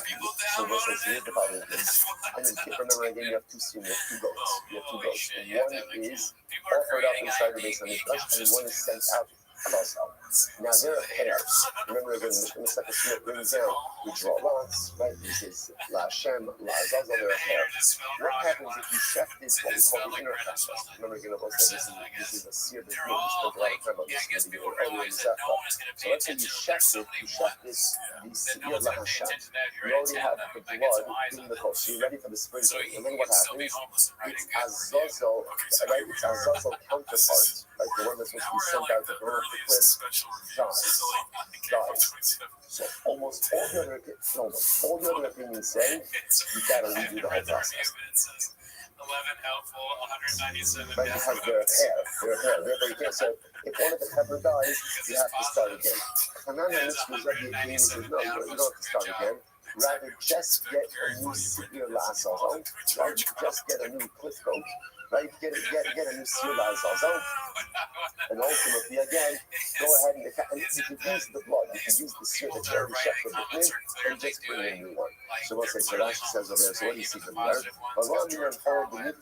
so this is here's the problem. And then remember again, you have two goats. And one is offered up inside the base on the flesh, and one is sent out of ourselves. Now there are pairs. Remember again, in the second Shemot brings down, we draw lots, right? This is La Hashem, La Azazel, there are pairs. What happens if you check this, what we call the inner chest? Remember again, this is a seer that we spent a lot of time on this maybe earlier in Zephyr. So let's say you check this, the seer La Hashem. You already have the blood in the coast. You're ready for the sprinkling. And then what happens? It's Azazel, right? It's Azazel counterpart, right? The one that's supposed to be sent out the door of the cliff. Dies. So almost all the other opinions say you gotta redo the whole process. 11 helpful, 197. Right, because they're a pair. Therefore, you can't say if one of the pepper dies, you have to start again. Hanana Mitzvah Rabbi says no, you don't have to start again. Rather, just get a new Seir La'azazel, right? Just get a new cliff coat. Right, get a new Seir La'azazel, and ultimately again, go ahead and you can use the blood, you can use the seer that's already shepherd with him, and just bring in a new one. So we'll say, so Rashi says over there, so what do you see from there? What do you see from here?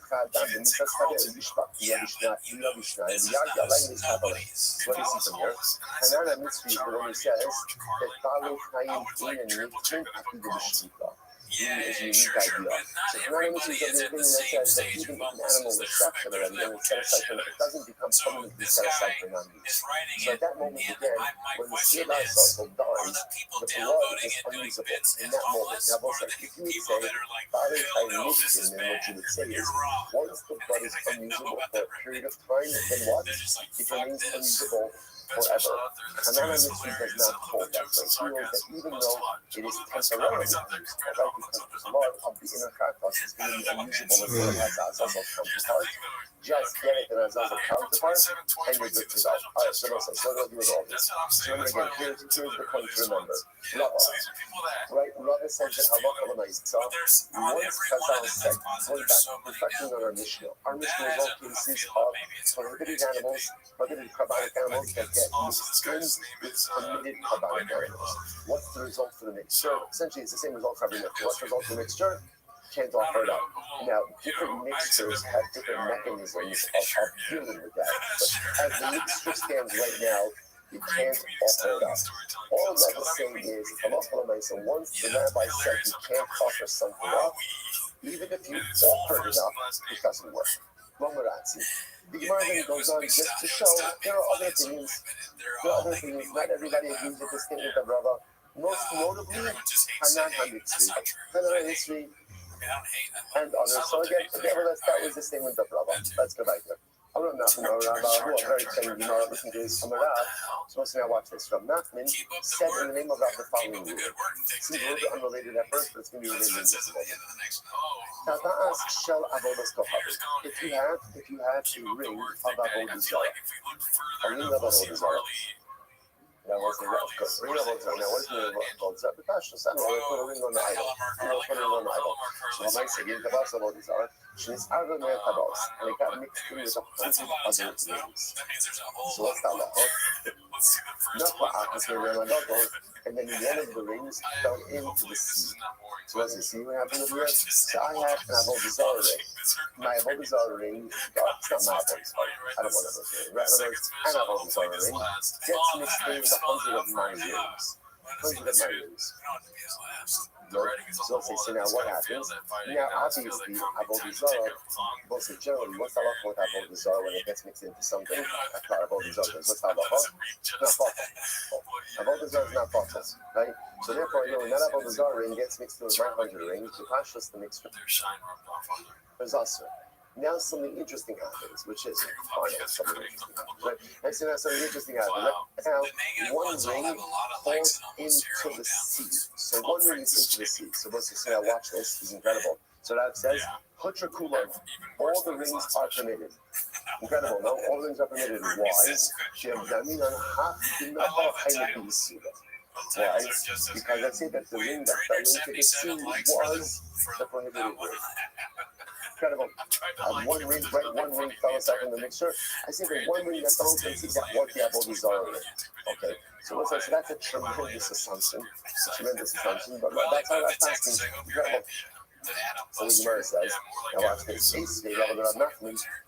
Hanana Mitzvah, the one who says that Balu Chaim in and Nitchin Akidu B'Shtika. Is a unique idea. So Hanana Mitzvah is the opinion that says that even if an animal was structured already and it's set aside for it doesn't become permanently set aside for non-use. So at that moment again, when the Seir La'azazel dies, the blood is unusable in that moment. Now, both if you would say, Balu Chaim Nitchin, then what you would say is, once the blood is unusable for a period of time, then what? It remains unusable forever. Hanana Mitzvah does not hold that way. He holds that even though it is temporarily unusable, right? Because the blood of the inner carcass is going to be unusable as well as Azazel counterpart. Just get it in Azazel counterpart, and you're good to go. All right, so what do we do with all this? So remember again, here's the point to remember. Right? Rabbi said that Halacha L'Maisa, once Chazal said, going back to reflecting on our Mishnah. Our Mishnah is all cases of prohibited animals, prohibited carbonic animals that get mixed in with permitted carbonic animals. What's the result for the mixture? Essentially, it's the same result for every mixture. What's the result for the mixture? Can't offer it up. Now, different mixtures have different mechanisms of dealing with that. But as the mixture stands right now, you can't offer it up. All that is saying is, so once the rabbi said you can't offer something up, even if you offer it up, it doesn't work. The Gemara then goes on just to show there are other opinions. Not everybody agrees with the statement of Rabbi. Most notably, Hanan HaMitzri, and others. So again, nevertheless, that was the statement of Rabbi. Let's go back there. Rabbi Nachman, or Rabbi, very famous Gemara, listen to this from the Rav. So let's now watch this. Rabbi Nachman said in the name of Rav the following rule. It seems a little bit unrelated at first, but it's going to be related in just a moment. If you have a ring of Avodah Zarah, a ring of Avodah Zarah. Now, what's the of course, ring of Avodah Zarah? Now, what's the ring of Avodah Zarah? The Pashtus, I don't know, put a ring on the idol. Put a ring on the idol. So, I might say, in Kabbalah Avodah Zarah, she's Arva Mer Kabbalah, and it got mixed in with 100 other rings. So, what's that law? Not for Akos, and then one of the rings fell into the sea. So as you see what happened with here, so I have an Avodah Zarah ring. My Avodah Zarah ring, it's not my Avodah Zarah. I don't want to look at it. In other words, an Avodah Zarah ring gets mixed in with 100 of my rings. 100 of my rings. So let's say, so now what happens? Now obviously, Avodah Zarah, both generally, what's the halacha with Avodah Zarah when it gets mixed into something? That's not Avodah Zarah. What's the halacha? Not fatal. Avodah Zarah is not fatal, right? So therefore, when that Avodah Zarah ring gets mixed with my 100 rings, the Pashtus, the mixture, there's also. Now something interesting happens, which is something interesting happens, right? And so now something interesting happens. Now one ring falls into the sea. So one ring is into the sea. So let's say, now watch this. This is incredible. So that says, Hutra Kulam, all the rings are permitted. Incredible, no? All the rings are permitted. Why? Why? Because I say that the ring that fell into the sea was the prohibited ring. Incredible. One ring fell aside from the mixture. I say that one ring that fell into the sea that was the Avodah Zarah ring. Okay. So let's say, so that's a tremendous assumption. But that's how that's asking. Incredible. So the Gemara says, now watch this.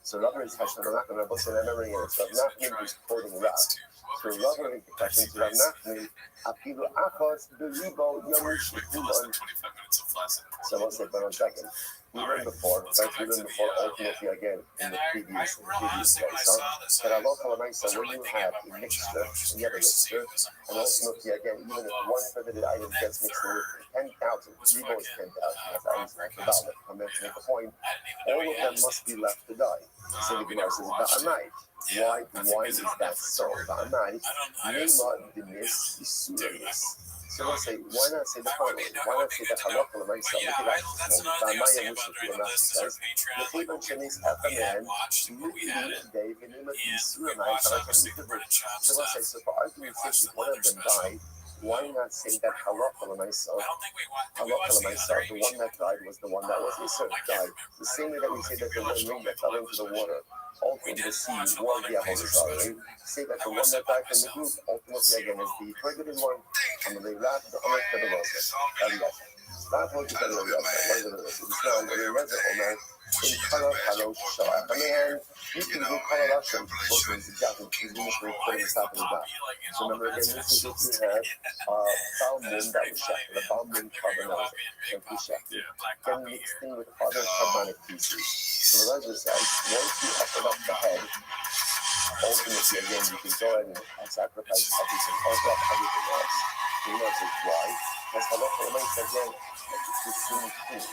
So Rabbi is Hashem, Rabbi Nachman, Rabbi Shem, Rabbi Nachman is quoting Rav. So Rabbi is the question to Rabbi Nachman, Apilu Akos, Beribo, Yamush, Kuman. So let's say, but on second. We learned before, ultimately again, in the previous place, that Allah Kalamaisa, when you have a mixture, and you have a mixture, and ultimately again, even if one permitted item gets mixed with 10,000, Rebo is 10,000, that's items like the dollar. I'm going to make a point, all of them must be left to die. So the Gemara says, Ba'anai. Why is that so? Ba'anai, Nema Dinis Isuris. So let's say, why not say the following? Why not say that Halakha L'maisa, look at that, Ba'amaya Mushaki L'nasi says, L'chibon Shenis Hataman, L'chibon Dave, and Ima Yisuranai, so let's say, so for argument's sake, if one of them died, why not say that Halakha L'maisa, the one that died was the one that was Isur died. The same way that we say that the one ring that fell into the water, ultimately the sea was the Avodah Zarah ring. Say that the one that died from the group, ultimately again, is the prohibited one. And the Rav, the Omer Kedolos, Rav holds you better than Rav. What is it? It's now in the Rezer Omer, in Kala Halosh Shalach. On the hand, you can do Kala Lashon, both means exactly, because you must put it on top of the back. So remember again, this is if you have Balmum that was shafted, the Balmum carbonate, and he shafted, then mixed in with other carbonic pieces. So the Rezer says, once you offer up the head, ultimately, again, you can go ahead and sacrifice everything, offer up everything else. You know why? Because Halakha L'maisa again, it's the same thing.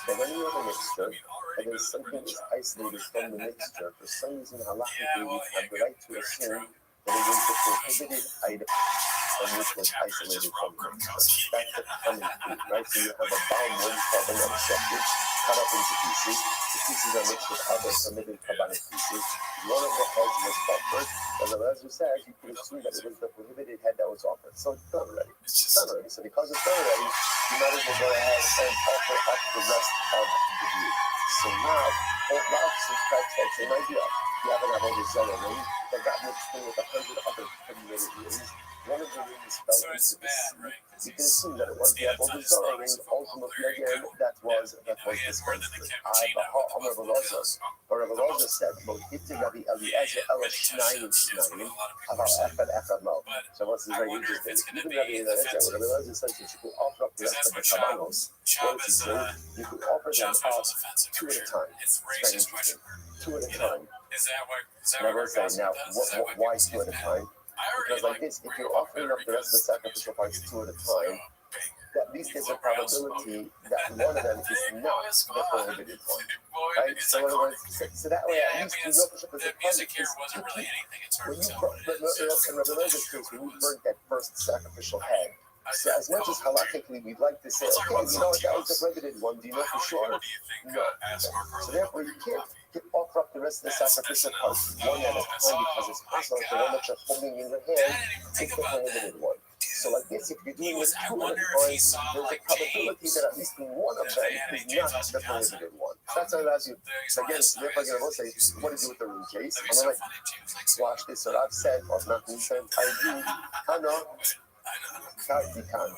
But when you have a mixture, and then something is isolated from the mixture, for some reason, halakhically, we have the right to assume that it was the prohibited item which was isolated from the mixture. That's the common thing, right? So you have a Balmum carbonate shafted, cut up into pieces. The pieces are mixed with other permitted carbonic pieces. One of the heads was offered, and the Rezer says you could assume that it was the prohibited head that was offered. So it's done already. So because it's done already, you might as well go ahead and offer up the rest of the view. So now, Rav subscribes that same idea. You have an Avodah Zarah ring that got mixed in with 100 other permitted rings. One of the rings fell into the sea. You can assume that it was the Avodah Zarah ring. Ultimately, again, that was dispensed with. Or Rabbi Rothschild said, Rabbi Eliezer Shnayim about Echad Lo. So what's very interesting? Even Rabbi Eliezer says that you could offer up the rest of the Kabbalos. What does he say? You could offer them up 2 at a time. It's very interesting. 2 at a time. And I will say, now, why 2 at a time? Because like this, if you're offering up the rest of the sacrificial parts 2 at a time, at least there's a probability that one of them is not the prohibited one. Right? So, in other words, so that way at least you know for sure, The music here wasn't really anything. It's when hard you to burn, in Rabbi Lezer's case, when you burnt that first sacrificial head, so as much as halakhically we'd like to say, okay, you know what, that was the prohibited one, do you know for sure? No. So therefore, you can't offer up the rest of the sacrificial parts one at a time because it's possible that the one that you're holding in your hand is the prohibited one. So like this, if you're doing it two at a time, there's a probability that at least one of them is not the prohibited one. So that's what I ask you. So again, so therefore I'm going to say, what to do with the room case? I'm going to watch this. So I've said, or not said, I agree. I know. You can't.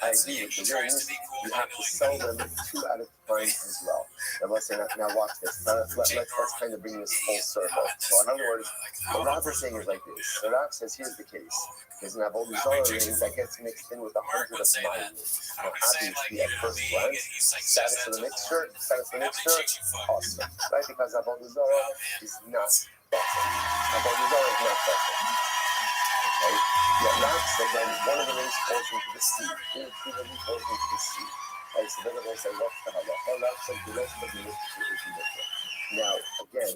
I agree with the rings. You have to sell them two at a time as well. Now let's say, now watch this. Let's kind of bring this full circle. So in other words, what Rob is saying is like this. So Rob says, here's the case. There's an all these other rings that gets mixed in with 100 of my rings. Now obviously at first glance, status of the mixture, awesome. Right? Because Avodah is not awesome. Avodah is not awesome. Okay? Yeah, Rob said when one of the rings falls into the sea, falls into the sea. Right? So then they'll say, what's the halacha? Rob said the rest of the mixture is different. Now, again,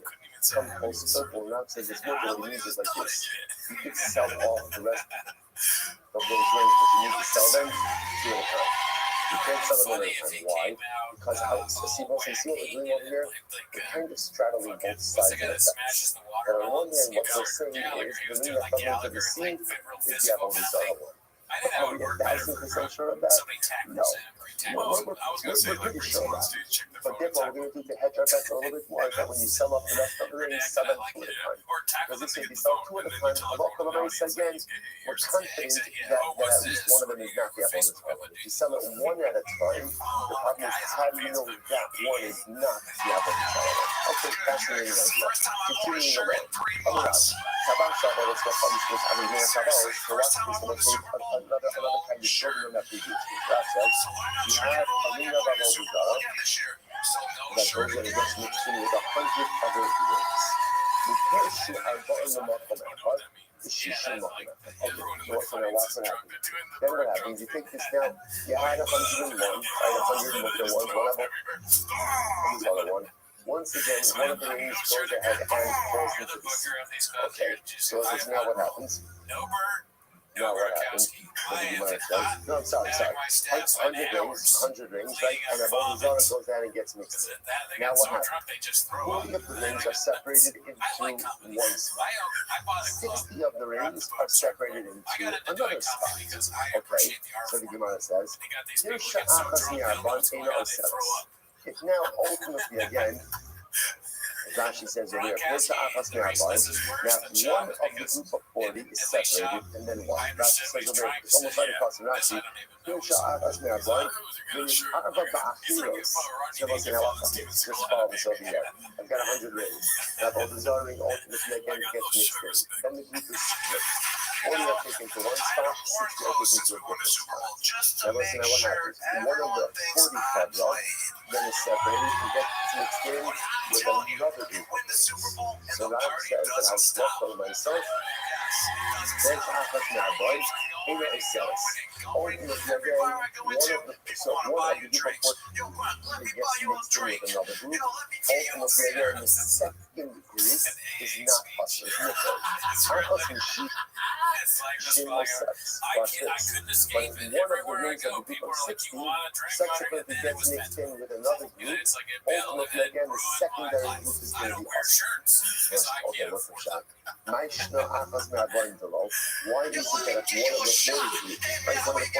come full circle, Rob says it's more than it means like this. You can sell off the rest of those rings, but you need to sell them two at a time. You can't sell them at a time. Why? Because see what we're doing over here? We're kind of straddling both sides of the fence. But on one hand, what we're saying is the ring that comes into the sea is the Avodah Zarah one. Are we 1,000% sure of that? No. We're pretty sure of that. But therefore, we're going to do to hedge our bets a little bit more that when you sell off the rest of the rings, sell them two at a time. Because if you sell two at a time, again, we're confident that at least one of them is not the Avodah Zarah. If you sell it one at a time, the problem is how do you know that one is not the Avodah Zarah? Okay, fascinating idea. Continuing along. Shabbat Shabbat, let's go from this. I mean, Shabbat, for us, is going to take another kind of children on that previous week. That says, you have a ring of Avodah Zarah that goes in and gets mixed in with 100 other rings. We can't shoot our button the Makam Echad, the Shishim Makam Echad. Okay, so now what's going to happen? Then what happens? You take this now, you had 101, right, 100 Makam ones, whatever, and the other one. Once again, one of the rings goes ahead and falls into the sea. Okay, so this is now what happens. Now what happens? No, I'm sorry. 100 rings, right? And Avodah Zarah goes down and gets mixed in. Now what happens? 40 of the rings are separated into one spot. 60 of the rings are separated into another spot. Okay, so the Gemara says, if now ultimately again, Rashi says over here, now one of the group of 40 is separated and then one. Rashi says over here, it's almost right across from Rashi. Just follow this over here. I've got 100 rings. Now Avodah Zarah ring ultimately again gets mixed in. Then the group is split. 40 are taken to one spot, 60 are taken to a different spot. Now listen to what happens. One of the 40 fedra then is separated and gets mixed in with another group of rings. So Rab says that I'll swap for myself. Then Achas Me'aboy, Ina Eseres. Ultimately again, one of the group of 40 gets mixed in with another group. Ultimately again, the second group is not Pasha, it's Nichol. Achas Meshich, Shin Sex. Watch this. But one of the rings of the group of 60 subsequently gets mixed in with another group. Ultimately again, the secondary group is going to be us. Okay, what's the shot? Why is it that one of the 40 groups, right? One of the 40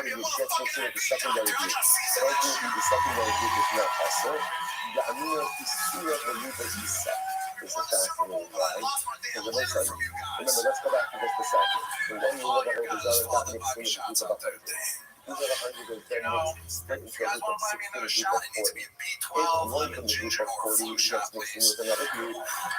groups gets mixed in with the secondary group. Ultimately, the secondary group is not us. The Amina is two of the group is set. This is fascinating, right? Because it looks like, remember, let's go back to this for a second. The one rule of Avodah Zarah got mixed in with the group of 100. These are 110 split into a group of 60 and a group of 40. If one from the group of 40 gets mixed in with another group,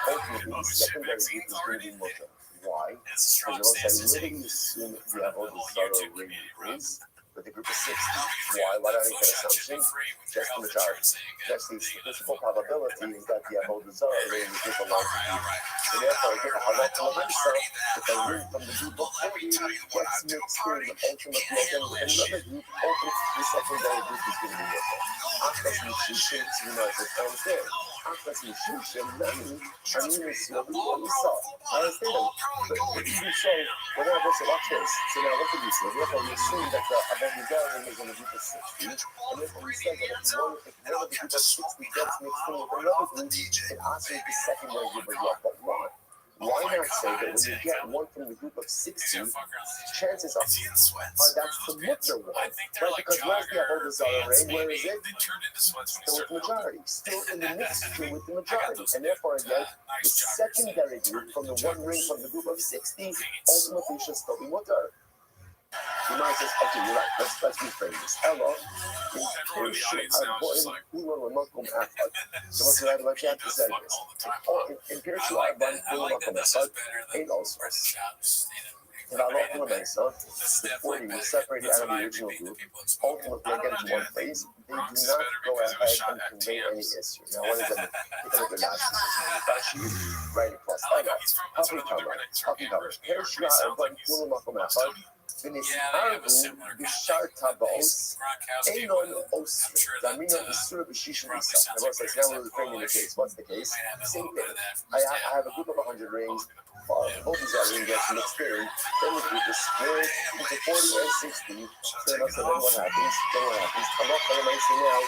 ultimately the secondary group is going to be Muslim. Why? Because also, where do you assume the Avodah Zarah ring is? with the group of 60. Why? Why do I make that assumption? That's the majority. That's the statistical probability is that the avodah zarah ring is with a large group. So therefore, I get a halakha myself if I ring from the group of 40 gets mixed in the ultimate again with another group, ultimately the secondary group is going to be with it. Achas Mishushin, you know, it's there. Achas Mishushin, Nani, Aminus, you saw. I understand. But you show, whatever, so watch this. So now what did you say? Therefore, we assume that the avodah zarah is going to be the 60, and therefore we say that if one of the group of 60 gets mixed in with another group, it also is the secondary group as well. But why? Why not say that when you get one from the group of 60, chances are that's the mutter one, right? Because where's the avodah zarah ring? Where is it? Still with the majority, still in the mixture with the majority, and therefore again, the secondary group from the one ring from the group of 60 ultimately should still be mutter. You might say, okay, you're right. Let's reframe this. Hello. So what's the right way you have to say this? In Pirshu Arban, ain't also. And Allah the 40 was separated out of the original group. Ultimately, again, to one place, they do not go ahead and convey any issue. Now, what is that? Take a look at that. Right across. Happy cover. Pirshu Arban, ונשארנו בשאר טבעות אינון אוסר, דמינו איסור בשישים ניסה. Now we're reframing the case. What's the case? Same thing. I have a group of 100 rings. Both of that ring gets mixed in. Then the group is split into 40 and 60. So then what happens? I'm not going to say now,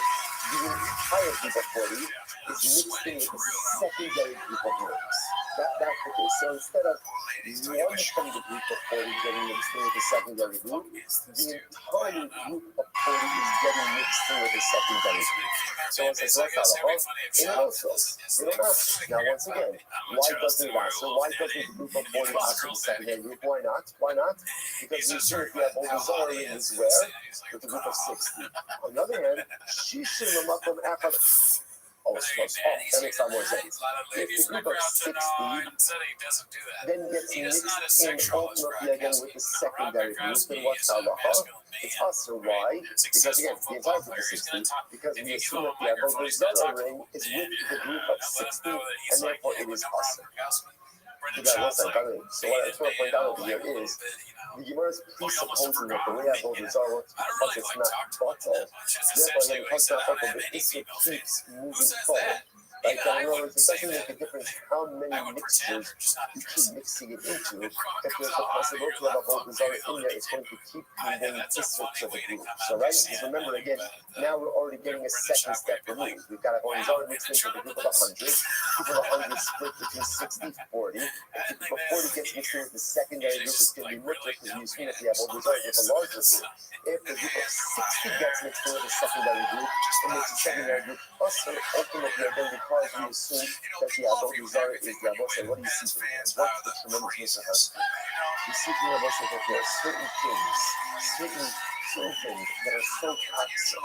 the entire group of 40 is mixed in with the secondary group of rings. That's the case. So instead of one from the group of 40 getting mixed in with the secondary group, the entire group of 40 is getting mixed in with the secondary group. So it's like it also. Now once again, why doesn't it answer? Why doesn't the group of 40 answer the secondary group? Why not? Because you see if you have avodah zarah ring is where? With the group of 60. On the other hand, Shishim Amakom Echad. That makes a lot more sense. If the group of 60 then gets mixed in ultimately again with the secondary group, then what's halacha? It's also why? Because again, the entire group is 60, because we assume that the avodah zarah ring is with the group of 60, and therefore it is also. So what I just want to point out over here is the Gemara is presupposing that the way avodah zarah works, because it's not bottle, therefore then it comes to a the issue keeps moving forward. Right? In other words, it doesn't make a difference how many mixtures you keep mixing it into. If there's a possibility of avodah zarah in there, it's going to keep moving issue to the group. So right? Because remember again, now we're already getting a second step removed. We've got avodah zarah mixed into the group of 100. Group of 100 split between 60 and 40. If the group of 40 gets mixed in with the secondary group, it's going to be mutter because we assume that the avodah zarah is a larger group. If the group of 60 gets mixed in with the secondary group, it makes the secondary group also ultimately identical. Because we assume that the avodah zarah is the avodah zarah. What do you see from here? What's the tremendous mitzvah? You see from the avodah zarah that there are certain things that are so toxic,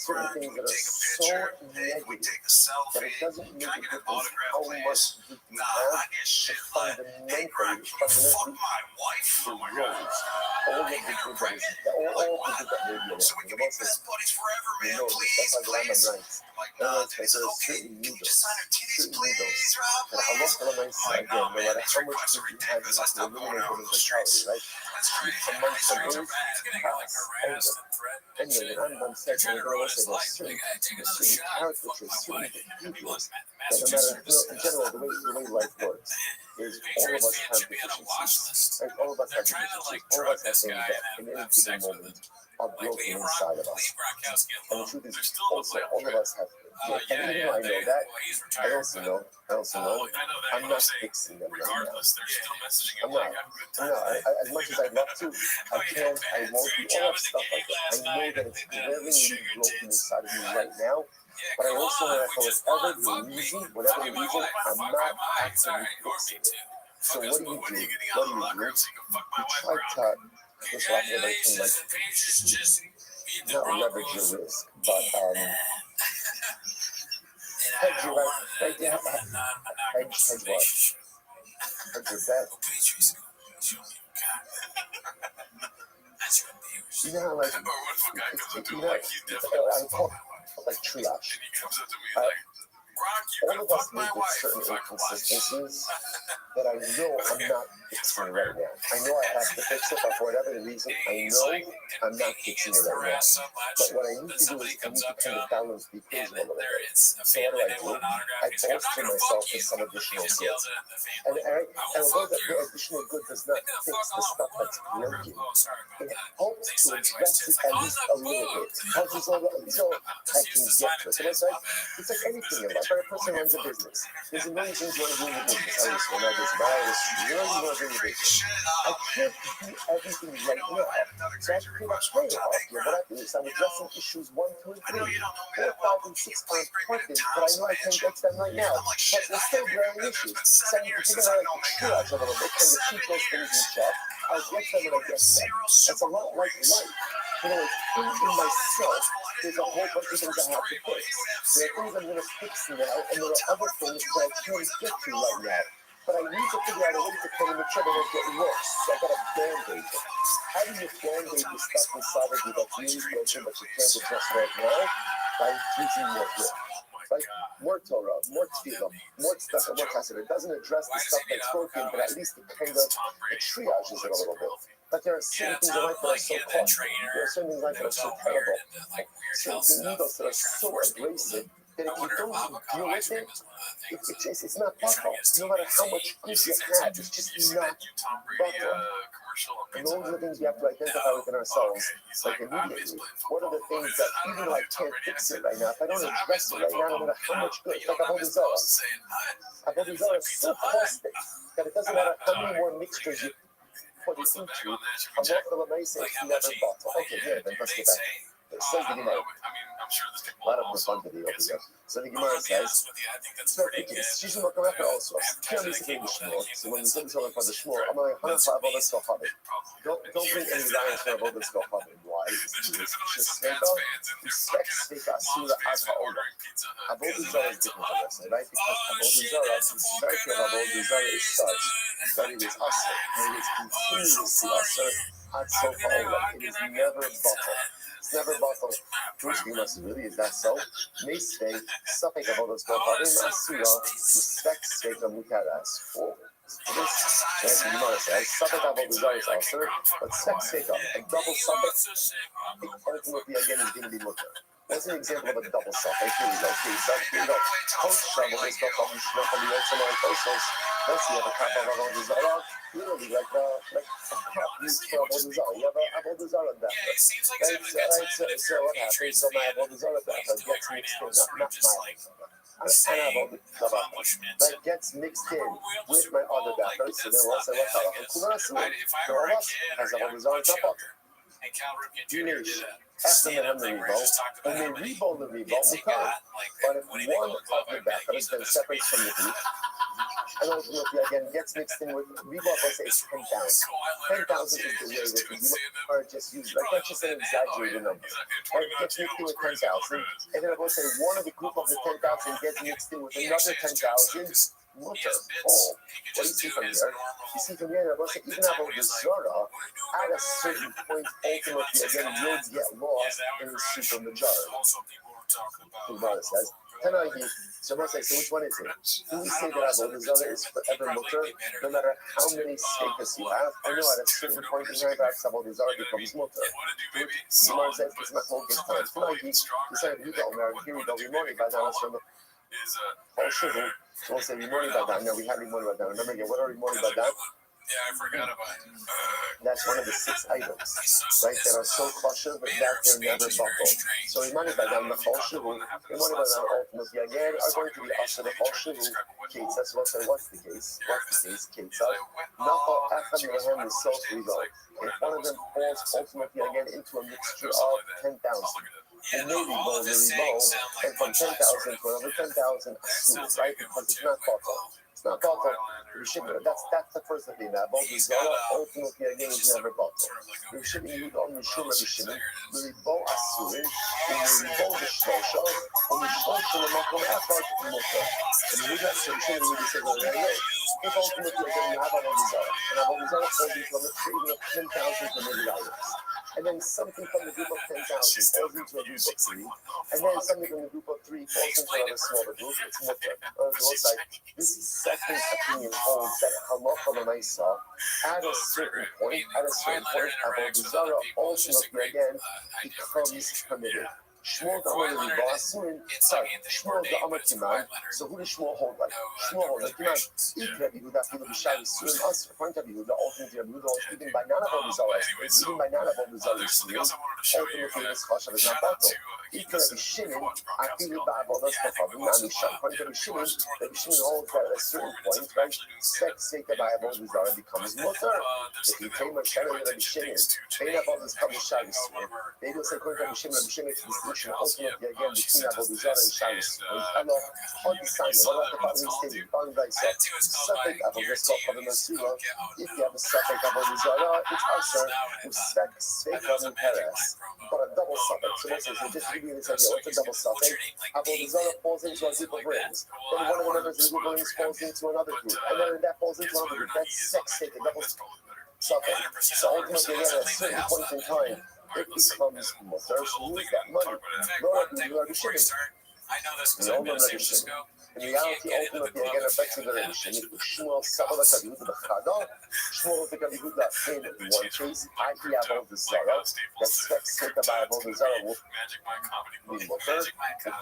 certain things that are so negative that it doesn't make a difference how much you have. It fundamentally erodes all of the good that is, all of the good that may be around. The Bible says, you know this. That's why the Rambam writes. There are certain needles that Allah again, no matter how much good you have, you have to eliminate them in totality, right? Amongst them is over. Anyway, the Rambam said, and the Rambam said, there's certain caricatures, certain behaviors that no matter, in general, the way life works is all of us have deficiencies. Right? All of us have deficiencies. All of us have things that in any given moment are broken inside of us. And the truth is, also, all of us have them. And even though I know that, I also know, I'm not fixing them right now. I'm not. As much as I'd love to, I can't, I won't do all that stuff like that. I know that it's really broken inside of me right now. But I also know that for whatever the reason, I'm not actually fixing it. So what do? You try to, just like everybody can not leverage your risk, but hedge your right there. Hedge what? Hedge your bet. You know how like, But what if a guy comes up to you him know, like he's I different? call it like triage. And he comes up to me like, Gronk, you All could of us fuck my live with wife certain if I could watch. inconsistencies that I know I'm not fixing right now. I know I have to fix it, but for whatever reason, I know I'm not fixing it right now. But what I need to do is I need to kind of balance the equation a little bit. So what do? I bolster myself with some additional good. And although the additional good does not fix the stuff that's broken, it helps to address it at least a little bit. Helps us all until I can get to it. So it's like anything in life. A person runs a business. There's a million things you want to do in your business. I just want to do this. I just really want to do your business. I can't do everything right now. So I create a trade-off here. What I do is I'm addressing issues 1, 2, and 3. 4, 5, and 6 are important, but I know I can't get to them right now. But they're still glaring issues. So I need to figure out like triage a little bit, kind of keep those things in check. I'll get them when I get to them. It's a lot like life. You know, it's in myself. There's a whole bunch of things I have to fix. There are things I'm going to fix now, and there are other things that I can't get to right now. But I need to figure out a way to kind of make sure they don't get worse. So I got to band-aid them. How do you band-aid the stuff inside of you that's really broken, but you can't address right now? By using more good. Like more Torah, more tefillah, more stuff, and more chesed. It doesn't address the stuff that's broken, but at least it kind of triages it a little bit. But there are certain things in life that are so costly. There are certain things in life that are so terrible. Certain needles that are so abrasive that if you don't deal with it, it's not buckle. No matter how much good you have, it's just not buckle. And those are the things we have to identify within ourselves, like immediately. What are the things that even though I can't fix it right now, if I don't address it right now, no matter how much good, it's like Avodah Zarah. Avodah Zarah is so caustic that it doesn't matter how many more mixtures you put it into, Allah will say it's never bottle. Okay, yeah, then let's get back. So the Gemara. A lot of profundity over here. So the Gemara says, she's in Makaraka also. Can't listen to the Shmuel. So when we say this over for the Shmuel, I'm like, don't bring any lions for Avodah Zarah. Why? Just make up, respect, speak us, Sula Azha Ola. Avodah Zarah is different from this, right? Because Avodah Zarah, the severity of Avodah Zarah is such that it is usher, and it is continuously usher at Sofa Ola. It is never bottled. It's never bottled. First, we must really, is that so? May stay, something about us, but in Asura, respect, state, and Mukaras. For this, you might say, something about the Zari's answer, but sex, take up, a double suffix, ultimately, again, is going to be looked at. What's an example of a double suffix? Here we go. Here we go. Coach shovel, this stuff on the snuff on the outside of the let's see, have a cup of Avodah Zarah. Literally, like a cup used for Avodah Zarah. You have a Avodah Zarah backer. Right? So what happens? So my Avodah Zarah backer gets mixed in, not my Avodah Zarah. That gets mixed in with my other backer. So then we'll say, what's that? No one else has Avodah Zarah top. After the Rebo, when they Rebo the Rebo, but if one of the backers then separates from the group, and ultimately again gets mixed in with Rebo, let's say 10,000. 10,000 is the way that you are just used, like that's just an exaggerated number. Right? It gets mixed in with 10,000, and then I will say one of the group of the 10,000 gets mixed in with another 10,000. Look at what do you see from here? You see from here, even Avodah Zarah, at a certain point, ultimately, again, will get lost in the super majority. Gemara says, Tanahi, so I'm going to say, so which one is it? Do we say that Avodah Zarah is forever mutter, no matter how many status you have? I know at a certain point in your life, Avodah Zarah becomes mutter. Gemara says, it's not focused time. Tanahi, you say, you don't know, here we go, we morning by now, from the Rothschild. So we'll say Rimoni Badan. Now we have Rimoni Badan. Remember again, what are Rimoni Badan? Yeah, I forgot about it. That's one of the 6 items, right, that are so kosher, but that they're never buckled. So Rimoni Badan, the Chol Shivu, Rimoni Badan ultimately again are going to be also the Chol Shivu. Ketzah, so we'll say, what's the case? Ketzah. Nachal Echad Mehem is so Ribo. If one of them falls ultimately again into a mixture of 10,000. And maybe Bo, and from 10,000 to another 10,000 assumes, right? Because it's not bottle. It's not bottle. That's the first thing. Avodah Zarah ultimately again is never bottle. Rishim Yudon Mishum Rishim, Ribo Asurin, Ribo the Shlosha, and the Shlosha the Makom Echad Mutter. And we got some Rishim really says, if ultimately again you have Avodah Zarah, and Avodah Zarah falls into a mixture even of 10,000 to maybe others. and then something from the group of 10,000 falls into a group of 3, and then something from the group of 3 falls into another smaller group, it's mutter. This second opinion holds that halacha l'maisa at a certain point, avodah zarah ultimately again becomes permitted. Shmuel the Amar Rebbe Shmuel the Amar Kiman. So who does Shmuel hold like? Shmuel holds like Kiman. Rabbi Yehuda Filu B'Shai Yisurim Asr. According to Rabbi Yehuda, ultimately Rabbi Yehuda holds even by none of avodah zarah, even by none of avodah zarah Yisurim, ultimately this chashav is not batal. Rabbi Shimon, Afilu ba'avodas kafavim na'amisha. According to Rabbi Shimon holds that at a certain point, right, sex seka by avodah zarah becomes mutter. If you take my shadow with Rabbi Shimon, they have all this B'Shai Yisurim. They will say according to Rabbi Shimon is the ultimately again between avodah zarah and shabbos. And hard to sign. What about the following statement? Following thyself. Suffix avodah zarah. If you have a suffix avodah zarah, it's asher with sveikam and peres. But a double suffix. So let's say, just to give you this idea, what's a double suffix? Avodah zarah falls into a group of rings. Then one of the members of the group of rings falls into another group, and then that falls into another group. That's sex take a double suffix. So ultimately, again, at a certain point in time, it becomes mutter. So who is that money? Rabbi Shimon. We all know Rabbi Shimon. In reality, ultimately, again, affects the Rabbi Shimon. Shmuel Sabbath Rabbi Yehuda B'Chada. Shmuel the Rabbi Yehuda in one case. Aki avodah zarah. That sex taken by avodah zarah will be mutter.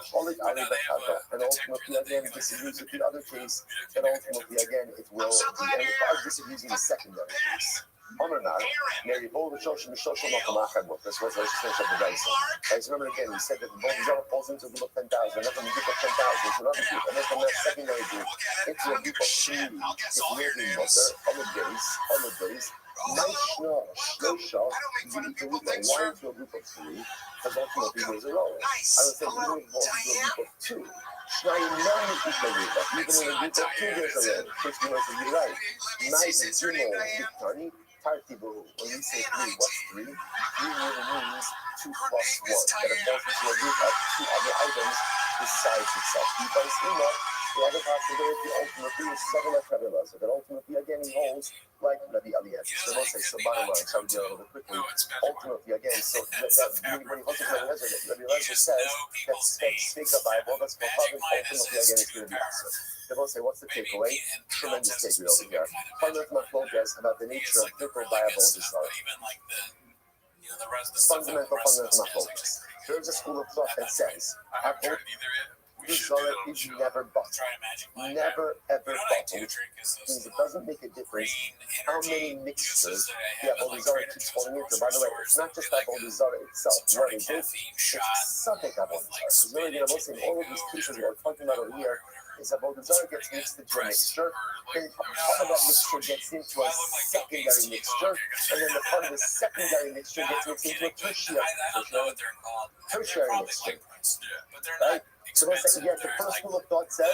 Cholik Ali B'Chada. And ultimately, again, disagrees with the other case. And ultimately, again, it will be. And it disagrees in the secondary case. Honornar, Mary Bo, the Shoshim, that's what I just finished up the dice. Guys, remember again, we said that the Avodah zarah falls into a group of 10,000, and then from the group of 10,000 to another group, and then from that secondary group into a group of 3. It's really mutter, holidays. Naishna, Shlosha, you can move a line to a group of 3, because ultimately there's a row. I would say you move into a group of 2. Shnayim none equal group. Even in a group of 2, there's a row. Which you must be right. Nice, Victani. When we say 3, what's 3? 3 really means 2 plus 1. That it falls into a group of 2 other items besides itself. The other possibility ultimately is 7 Kavilah. So that ultimately, again, he holds like Rabbi Eliezer. So we'll say, so bottom line, so I'll do it a little bit quickly. Ultimately, again, so when he holds it, Rabbi Eliezer says that speak of Bible, that's ultimately, again, it's going to be answered. They both say, what's the takeaway? Tremendous takeaway over here. Fundamental machlokas about the nature of fickle by avodah zarah. Fundamental machlokas. There is a school of thought that says, avodah zarah is never bought. Never ever bought. Which means it doesn't make a difference how many mixtures the avodah zarah keeps falling into. By the way, it's not just avodah zarah itself. What it is, it's suffix avodah zarah. Because really, in all of these cases we're talking about over here, is avodah zarah gets mixed into a mixture, then part of that mixture gets into a secondary mixture, and then the part of the secondary mixture gets mixed into a tertiary mixture. Right? So let's say, yes, the first school of thought says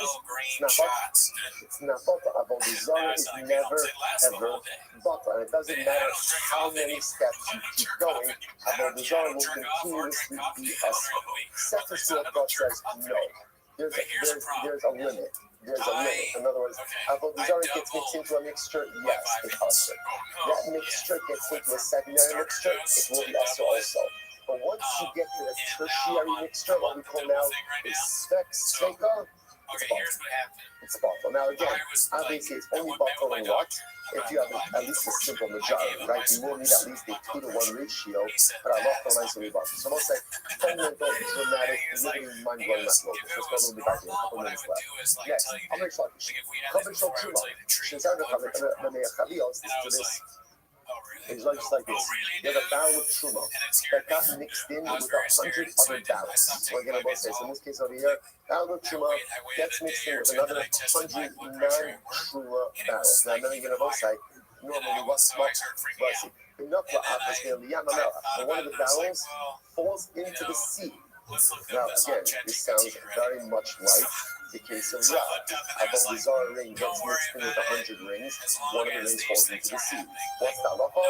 it's not bata. Avodah zarah is never ever bata. And it doesn't matter how many steps you keep going, avodah zarah will continuously be us. Second school of thought says no. There's a limit. There's a limit. In other words, avodah zarah gets mixed into a mixture, yes, it's usher. That mixture gets into a secondary mixture, it will be usher also. But once you get to the tertiary mixture, what we call now is sveka, it's bottle. Now again, obviously it's only bottle and what? If you have at least a simple majority, right? You will need at least a 2-to-1 ratio, but I love the nice way bottle. So let's say fundamental, dramatic, living, mind-blowing method. Let's go a little bit back here, a couple minutes left. Next, I'm going to talk coverage of Truma. Shazar coverage to this. It's just like this. You have a barrel of Truma that got mixed in with 100 other barrels. We're going to both say, so in this case over here, barrel of Truma gets mixed in with another 100 non-Truma barrels. Now, then you're going to both say, normally what's and one of the barrels falls into the sea. Now, again, this sounds very much like the case of Rabbi. Avodah zarah ring gets mixed in with 100 rings. One of the rings falls into the sea. What's the halacha?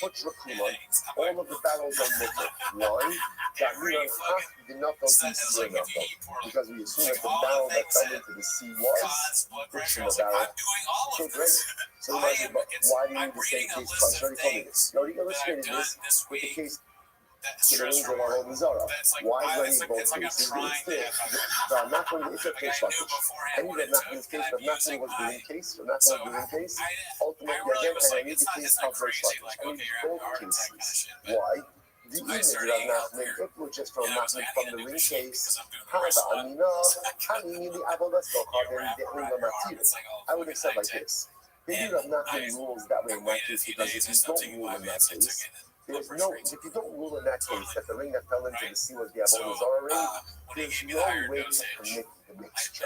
Put rakuman. All of the barrels are mutter. Why? Because we assume that the barrel that fell into the sea was the truma barrel. Okay, great. So you might say, but why do you need the same case twice? You already told me this. You already illustrated this with the case to the rings of Avodah Zarah. That's like, Why do I it's need like, both it's like I'm cases? trying It's to this. have Not when it's a like, case I like knew this. beforehand And what even it not took, in this and case, I'm but not using was my, the case, or not so was the case. I Ultimately, really again, was and I like, need it's the not, case it's not of Rothschild. crazy, like, I need okay, you're having a both heart attack kind of cases. shit, but Why? The I image started of eating out Nachman, there. it was just from And I was Nachman like, I from need the to do ring shit case. because I'm doing the Hava rest of it. Amina, Hanini Avodah Socha, then the Ring of Matir. It's like, oh, I would have said like fucking this. They do have Nachman rules that way in that case, because if you don't rule in that case, there's no, if you don't rule in that case that the ring that fell into the sea was the Avodah Zarah ring, there's no way to permit the mixture.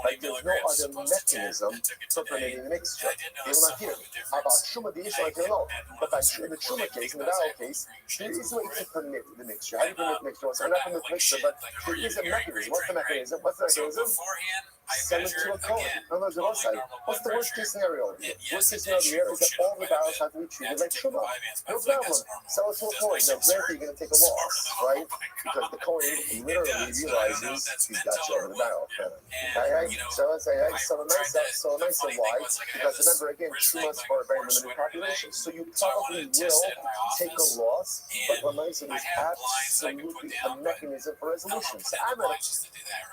Like there's no other mechanism for permitting the mixture. They will not hear. About Shuma, the issue, I don't know. But by in the Shuma case, in the barrel case, there is a way to permit the mixture. How do you permit the mixture? So I'm not permit the mixture, but there is a mechanism. What's the mechanism? What's the mechanism? Sell it to a Kohen. No, no, the Rothschild. What's the worst case scenario here? Worst case scenario here is that all the barrels have to be treated like Shuma. No problem. Sell it to a Kohen. Now, granted, you're going to take a loss, right? Because the Kohen literally realizes he's got you over the barrel. So a nice why? Because remember, again, Shumas are a very limited population. So you probably will take a loss, but Lamaisa is absolutely a mechanism for resolution. So I'm at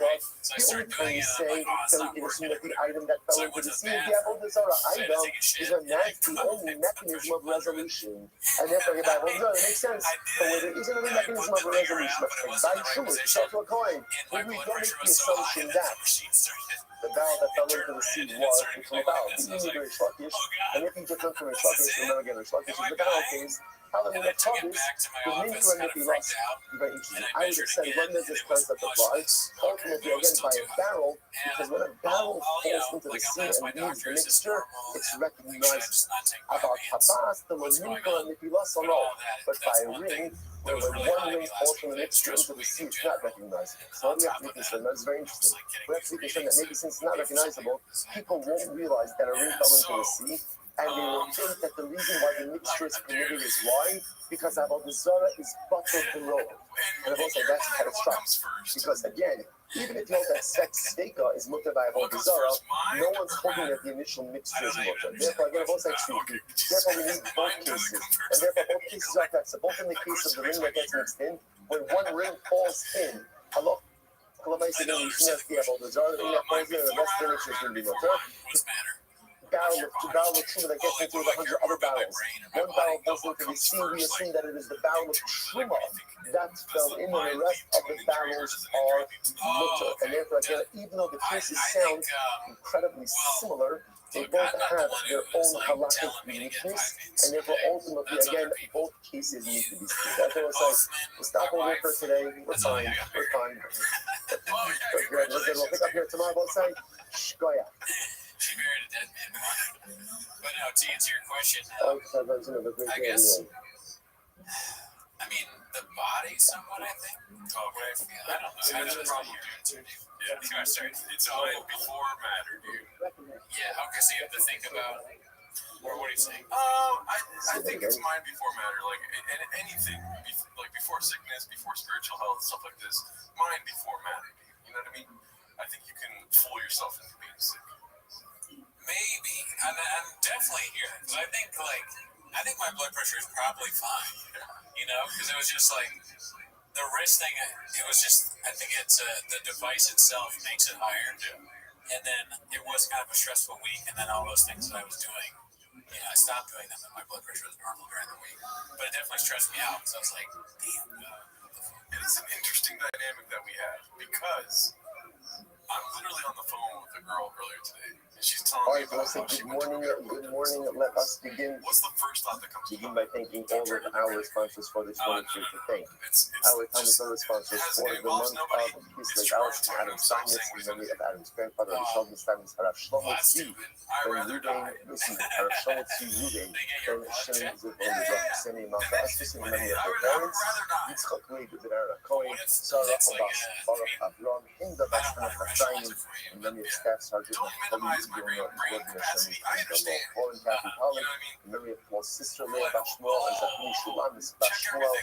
but the only time you say that we can assume that the item that fell into the sea, the Avodah Zarah item, is when that's the only mechanism of resolution. And therefore, the Avodah Zarah makes sense. But where there isn't any mechanism of resolution, by Shumas, you sell to a coin, we don't make the assumption that the barrel that fell into the sea was from a barrel. You need a Shlokish, and if you different from a Shlokish, remember again, a Shlokish is the barrel case. However, the Tavis, the Minka and the lost, very interesting. I would say when does this concept apply? Ultimately, again, by a barrel, because when a barrel falls into the sea and leaves the mixture, it's recognized. About Habas, the Minka and the lost are all, but by a ring, where when one ring falls from the mixture into the sea, it's not recognized. So we have to be concerned. That's very interesting. We have to be concerned that maybe since it's not recognizable, people won't realize that a ring fell into the sea, and they will think that the reason why the mixture is permitted is why? Because Avodah Zarah is buttered below. And I've also that's catastrophic. Because again, even if you know that sex steka is mutter by Avodah Zarah, no one's holding that the initial mixture is mutter. Therefore, again, both sides therefore we need both cases. And therefore both cases are that. So both in the case of the ring that gets mixed in, when one ring falls in, hello. The ring that falls in, the rest of the mixture is going to be mutter. Barrel of Truma that gets into 100 other barrels. One barrel falls into the sea, we assume that it is the barrel of Truma that fell in, and the rest of the barrels are mutter. And therefore, again, even though the cases sound incredibly similar, they both have their own halakhic uniqueness, and therefore, ultimately, again, both cases need to be seen. That's what I was like. We'll stop over for today. We're fine. We're fine. We're good. We'll pick up here tomorrow. Both sides. Shkoya. She married a dead man. But no, to answer your question, I guess, I mean, the body somewhat, I think. Oh, right. I don't know. That's probably too deep. Yeah, sorry. It's mind before matter, dude. Yeah, okay, so you have to think about, or what are you saying? I think it's mind before matter, like, and anything, like before sickness, before spiritual health, stuff like this, mind before matter, dude. You know what I mean? I think you can fool yourself into being sick. Maybe. I'm definitely here. Because I think my blood pressure is probably fine. You know? Because it was just like, the wrist thing, it was just, I think it's, the device itself makes it higher. And then it was kind of a stressful week. And then all those things that I was doing, I stopped doing them and my blood pressure was normal during the week. But it definitely stressed me out. So I was like, damn. It's an interesting dynamic that we have. Because I'm literally on the phone with a girl earlier today. She's telling me about how she went to good morning. Let us begin. What's the first thought that comes to Begin by thanking all of our sponsors for this morning to thank. Our Tanzania sponsors for the month of Kislev, Adam Steinmetz, in memory of Adam's grandfather, Sheldon Steinmetz, Harav Shlomo Tzvi, and Ruben, Harav Shlomo Tzvi Ruben, and Shem Zivon, the Semi Malta Astis, in memory of their parents, Yitzchak Reid, the Aaron Cohen, Sarah Abbas, Baruch Avram, Hinda Bas Hannah Chatzayim, in memory of Staff Sergeant Police. my brain capacity. I understand. In memory of my sister Leah Bashmuel and Zachary Shulam, Bashmuel,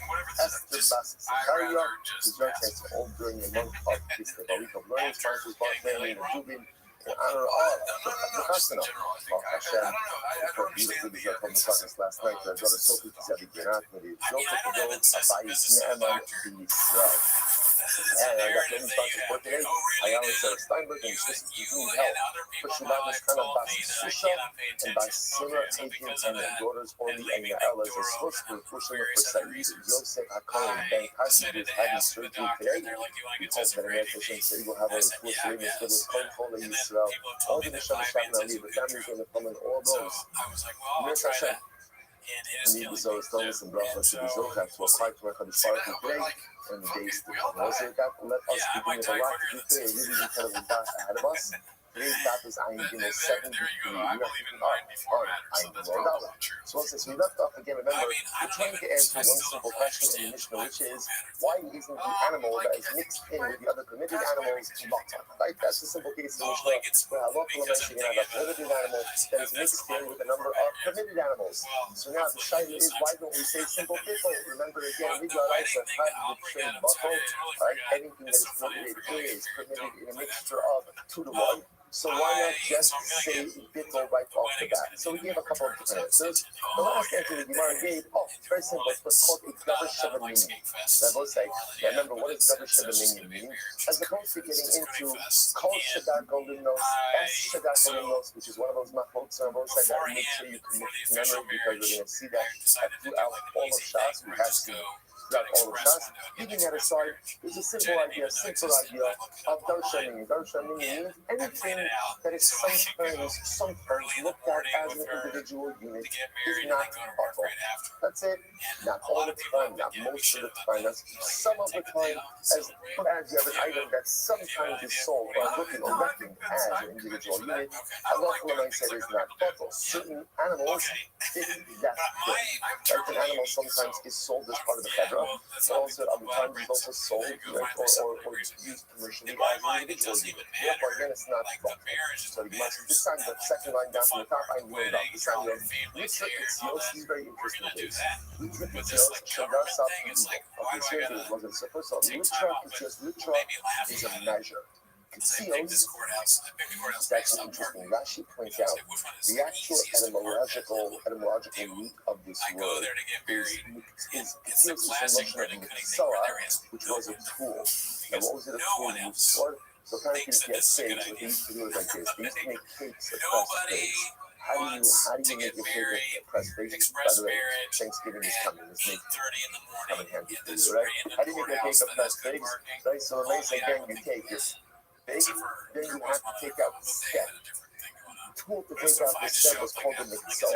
Esther Bas Zakaria, whose birthday is all during the month of Kislev. A week of learning sponsors, Mark Manley and Dubin, in honor of Chasana. Hashem, beautifully deserved from the Chasnas last night. The daughter Sophie is every Granat, but it's Joseph the Gold, Abayis Ne'eman, Yisrael. And I got the only sponsor for today. I am Sarah Steinberg, and this is Continued Health for Shulamis Kana Bas Susha and by Sarah Aiken and their daughters Orly and Yael as a source for pushing for Saeed Yosef Hakon and Ben Kasi, who is having surgery today. We hope that America City will have a full series for this Kol Yisrael. All the Neshama Shabbat Ali, the families going to come in all those. Yes, Hashem. We need the Zohar Stones and Brachos to the Zohar to acquire to HaKadosh Baruch Hu today and the days to come. Also, that let us be doing a lot to do today, really incredible dot ahead of us. Today's dot is Ayin Gimel 7. We have to keep on Ayin Gimel Dollar. So since we left off again, remember, we're trying to answer one simple question in the Mishnah, which is, why isn't the animal that is mixed in with the other permitted animals mutter? Right? That's the simple case in the Mishnah, where Allah mentioned you have a prohibited animal that is mixed in with a number of permitted animals. So now the shayla is, why don't we say simple people? Remember again, we got also the trade buckle, right? Anything that is prohibited is permitted in a mixture of 2 to 1. So why not just say bittul right off the bat? So we gave a couple of different answers. The last answer the Gemara gave, it's very simple. It's what's called a davar shebaminyan. I will say, remember, what does davar shebaminyan mean? As opposed to getting into kol shadar golimnos, es shadar golimnos, which is one of those machloks, and I will say that make sure you commit to memory, because we're going to see that throughout all of Shas. We have seen throughout all of Shas. Leaving that aside, there's a simple idea of darshaning. Darshaning means anything that is sometimes looked at as an individual unit is not bottle. That's it. Not all the time, not most of the time. That's some of the time as you have an item that sometimes is sold or looking or reckoned as an individual unit. Allah said is not bottle. Certain animals fit that thing. An animal sometimes is sold as part of the fedra, but also other times it's also sold or used commercially as an individual unit. Therefore, again, it's not bottle. So the Gemara says this time the second line down from the top, I'm going down. This time the Mitzvah Kitzios is very interesting case. Mitzvah Kitzios, Shadar Saf Kitzios. Okay, so here's what it was. So first of all, Mitzvah Kitzios, Mitzvah is a measure. Kitzios, that's interesting. Rashi points out the actual etymological root of this word is Kitzios is a notion of Mitzvah, which was a tool. Now, what was it a tool used for? So apparently to get figs, what they used to do is like this. They used to make cakes of pressed figs. How do you make a cake of pressed figs? By the way, Thanksgiving is coming. This may come in handy for you, right? How do you make a cake of pressed figs? Right, so when they say, then you take this fig, then you have to take out the stem. The tool to take out the stem was called the mitzvah.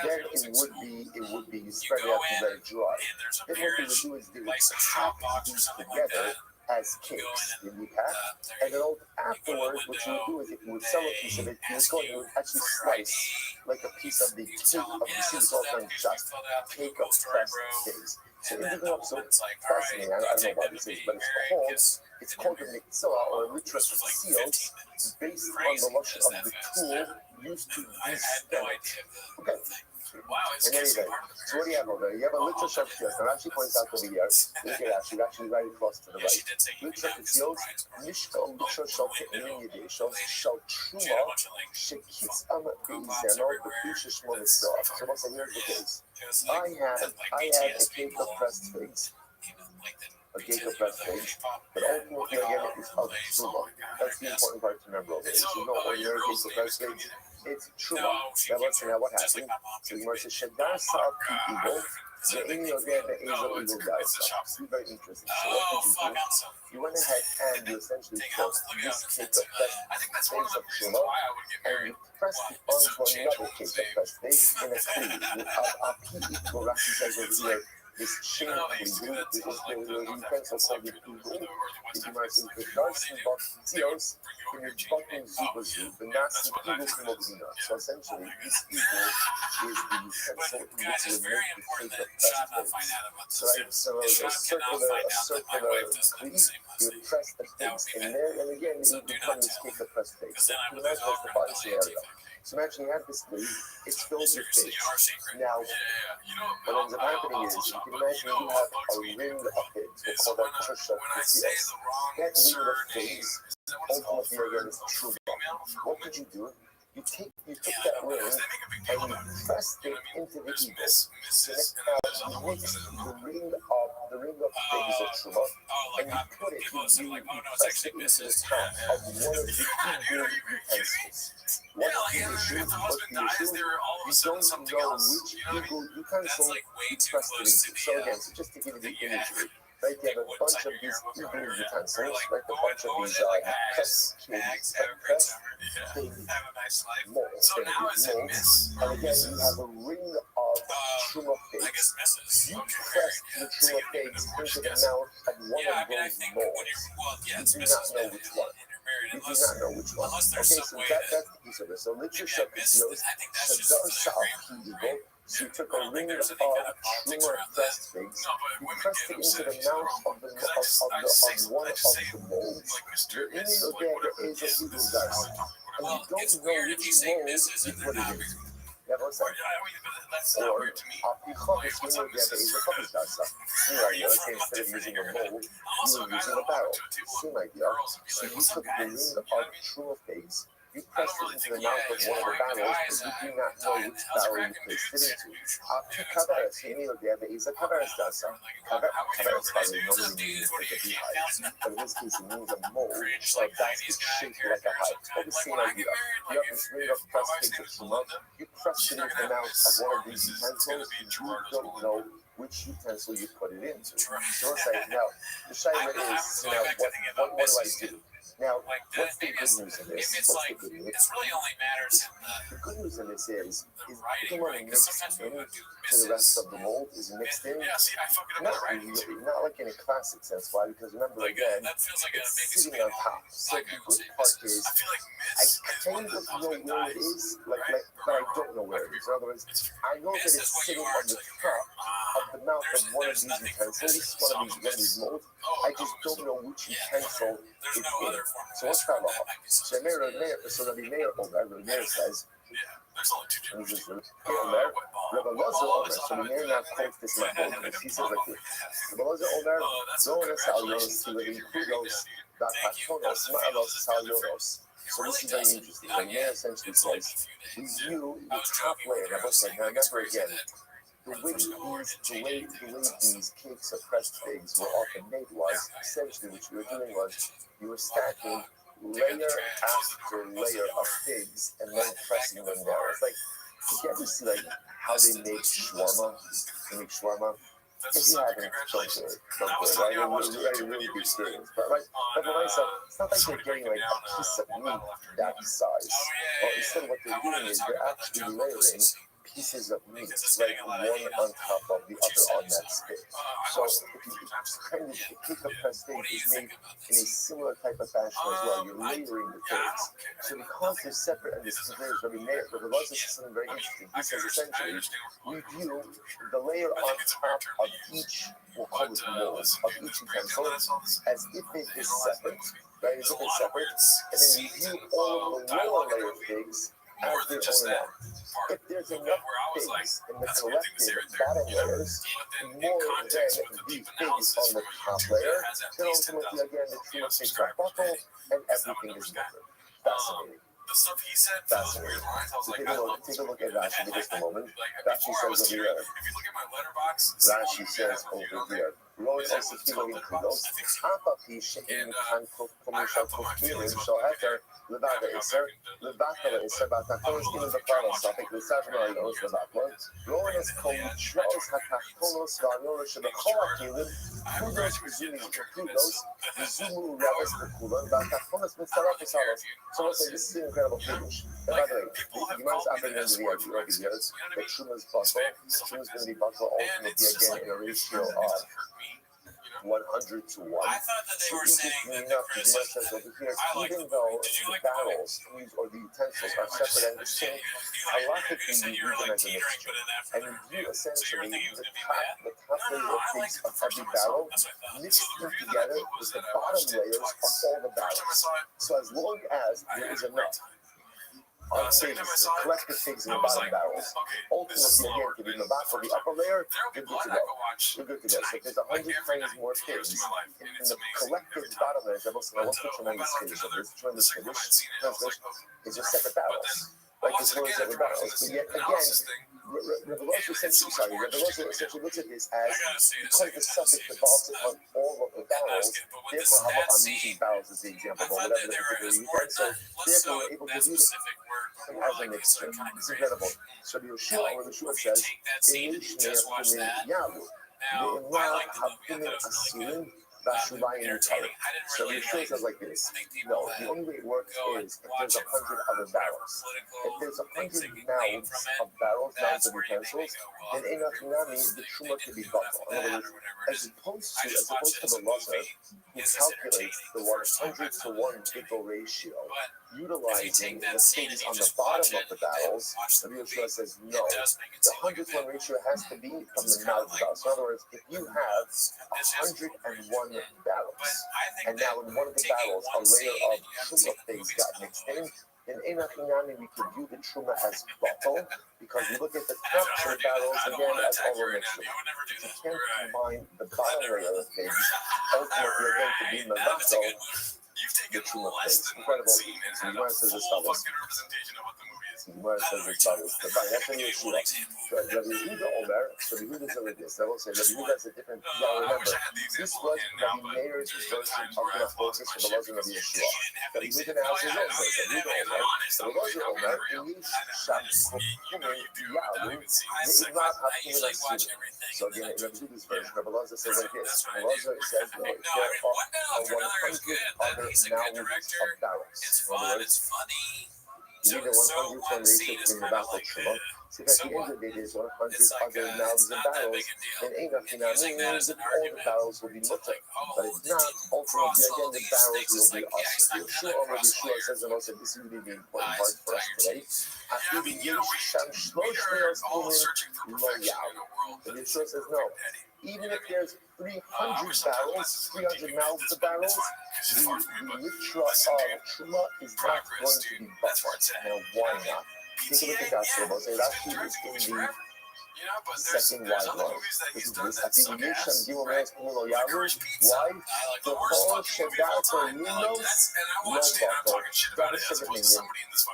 Then it would be spread out and very dry. Then what they would do is they would pack these together as cakes in the pack, and then afterwards, what you would do is if you would sell a piece of it, you would actually slice like a piece of the tip of the seeds off and just take up pressed figs. So so fascinating. I don't know what this is, but it's called the mitzvah or literal seals, based on the lotion of the tool used to de-stem it. Okay. In any event, so what do you have over there? You have a literal shel tzios. Now, Rashi points out over here, look at Rashi, actually right across to the right. Literal tzios, mishkal literal shel te'emin yedei, shel truma, shekitzam be'izeno, b'kusha shmo mitzvah. So what's the here's the case. I had a cake of pressed figs. A cake of pressed figs, but ultimately again it is of truma. That's the important part to remember over here. So you know ordinary cake of pressed figs, it's truma. Now let's see now what happened. So the Gemara says, Shadar Sal Eagle, the Indian there, the Angel Eagle dies. This is very interesting. So what did you do? You went ahead and you essentially took this cake of pressed figs of truma, and you pressed it onto another cake of pressed figs in a cleave. What Rashi says over here, this chain of glue, this is the utensil called the glue. The Gemara says, the Darcy Baktios, when you're bucking Zubazu, the Nasi Eagle Kumobina. So essentially, this eagle is the utensil in which you make the cake of pressed figs. So a circular cleave, you would press the figs in there, and again, it would become this cake of pressed figs. So you imagine that's the body scenario. So imagine you have this glue, it's filled with figs. Now, what ends up happening is, you can imagine you have a ring of figs, we call that Church of Kitzios. That ring of figs, ultimately again is truma. what could you do? You took that ring and you pressed it into the eagle. So now you mix the ring of figs of truma, and you put it, you press it into the top of one of the eagle utensils. What's the issue? You don't know which eagle utensil you pressed it into. So again, just to give you the imagery, right, you have a bunch of these eagle utensils, right, a bunch of these press molds, and again, you have a ring of truma figs. You press the truma figs into the mouth of one of those molds. You do not know which one. You do not know which one. Okay, so that's the piece of it. So literature is Shadar Sa'al Eagle. So you took a ring of truma pressed figs, you pressed it into the mouth of one of the molds. The image of that is a eagle dice. And you don't know which mold you put it in. Yeah, what's that? Or Apichopis, we know that is a chopis dasa. Same idea. Let's say instead of using a mold, you were using a barrel. Same idea. So you took the ring of truma figs, you pressed it into the mouth of one of the barrels, but you do not know which barrel you placed it into. Apikaveres, we know that is a kaveres dasa. Kaveres probably normally means like a beehive, but in this case it means a mold, so a basket shaped like a hive. It's the same idea. You have this ring of pressed figs of truma, you pressed it into the mouth of one of these utensils, you don't know which utensil you put it into. So let's say, now, the shaila is, now, what do I do? Now, what's the good news in this? What's the good news? The good news in this is everyone mixed into the rest of the mold is mixed in. Not really, not like in a classic sense. Why? Because remember, again, it's sitting on top. So the good part is, I kind of know where it is, but I don't know where it is. In other words, I know that it's sitting on the top of the mouth of one of these utensils, one of these molds. I just don't know which utensil it's in. So what's that about? So Rabbi Meir says, Rabbi Loza Omer, so Rabbi Meir now quotes this in my book, he says like this, Rabbi Loza Omer, Zonas Alionos, Tilavim Kudos, Dakatonos, Ma'alos Salionos. So this is very interesting. Rabbi Meir essentially says, we view the top layer, now remember again, the way these cakes of pressed figs were often made was, essentially what you were doing was, you were stacking layer after layer of figs and then pressing them down. It's like, did you ever see like how they make shawarma? They make shawarma. If you haven't, don't do it. Right? It's a really good experience. But for myself, it's not like they're getting like a piece of meat that size. Well, instead what they're doing is they're actually layering pieces of meat, like one on top of the other on that stick. So if you kind of take a pressed steak is made in a similar type of fashion as well. You're layering the figs. So because they're separate and this is very Rabbi Loza says something very interesting. He says essentially, we view the layer on top of each, we'll call it mold, of each utensil as if it is separate, right? As if it's separate, and then we view all of the lower layer of figs as their own amount. If there's enough figs in the collective bottom layers, more than the figs on the top layer, then ultimately again the true figs are buckled and everything is different. Fascinating. The stuff he said was weird lines. I was so like, take a look at Rashi for just a moment. Rashi says over here. If you look at my letterbox, Rashi says over here. Roy also feeling kudos. Apa pishin kan komisha kofinin shoheter levada iser levada iser batakonos in the final topic. The Saturday knows the backward. Roy is kontrols hakatonos valyoros shebecholakilim. Kudos kudos. Zumu ravis bekulan batakonos mitzarapisalos. So let's say this is an incredible finish. And by the way, the Gemara's operating under the idea over here that Shuma's buckle, Shuma's going to be buckle ultimately again in a ratio of 100 to 1. So interestingly enough, the Gemara says over here, even though the barrels used or the utensils are separate and distinct, halachically you read them as a mixture. And you view essentially the top layer of figs of every barrel mixed in together with the bottom layers of all the barrels. So as long as there is enough on figs, collected figs in the bottom barrels. Ultimately, again, to be Mavato, the upper layer, you're good to go. You're good to go. So if there's 100 times more figs in the collective bottom layer, that was a tremendous finish of this tremendous finish. It's just separate barrels. Like this one is separate barrels. But yet again, Rabbi essentially looks at this as because the suffix devolves upon all of the barrels, therefore I'm using barrels as the example, but whatever the particular you can. So therefore we're able to view them as a mixture. It's incredible. So the Yeshua says, so the Yeshua says like this. No, the only way it works is if there's 100 other barrels. If there's 100 mouths of barrels, mouths of utensils, then the truma can be buffalo. In other words, as opposed to the lozer, who calculates the 100 to 1 bigger ratio, utilizing the things on the bottom of the barrels, the Yeshua says no. The 100 to 1 ratio has to be from the mouth of the barrels. In other words, if you have 101 barrels, and now in one of the barrels a layer of truma figs got mixed in, then we can view the truma as bottle because we look at the top of the barrels again as over mixture. You can't combine the bottom layer of figs ultimately again to be mavato the truma figs. Incredible. So the Gemara says as follows. The Gemara says as follows. That's when you shoot up. Rabbi Yehuda Omer, so Rabbi Yehuda said like this. I will say Rabbi Yehuda is a different. Now remember, this was Rabbi Meir's version of the focus for the Lozer of Yeshua. Rabbi Yehuda now has his own version. Rabbi Yehuda Omer, so the Lozer Omer, Inish Sham Kumin Yalu Ne'imat Hakim Asim. So again, Rabbi Yehuda's version, Rabbi Lozer says like this. Rabbi Lozer says no, there are 100 other mouths of barrels. In other words, you need a 100 ton ratio in the battle truma. So if at the end of the day there's 100 other mouths and barrels, then ain't nothing that means that all the barrels will be mutter. But if not, ultimately again the barrels will be us. Yeshua already says and also this is really the important part for us today. After the Yesh Sham Shlosh Meos Kumin Lo Yav. And Yeshua says no. Even if there's 300 barrels, 300 mouths of barrels, the litra of truma is not going to be buffered. Now, why not? Take a look at that syllable. So that is in the second wide line. This is this. I think the Yesham Gimel Meos Kumin Lo Yav. Why? The whole Shedat for Minos, no buffer.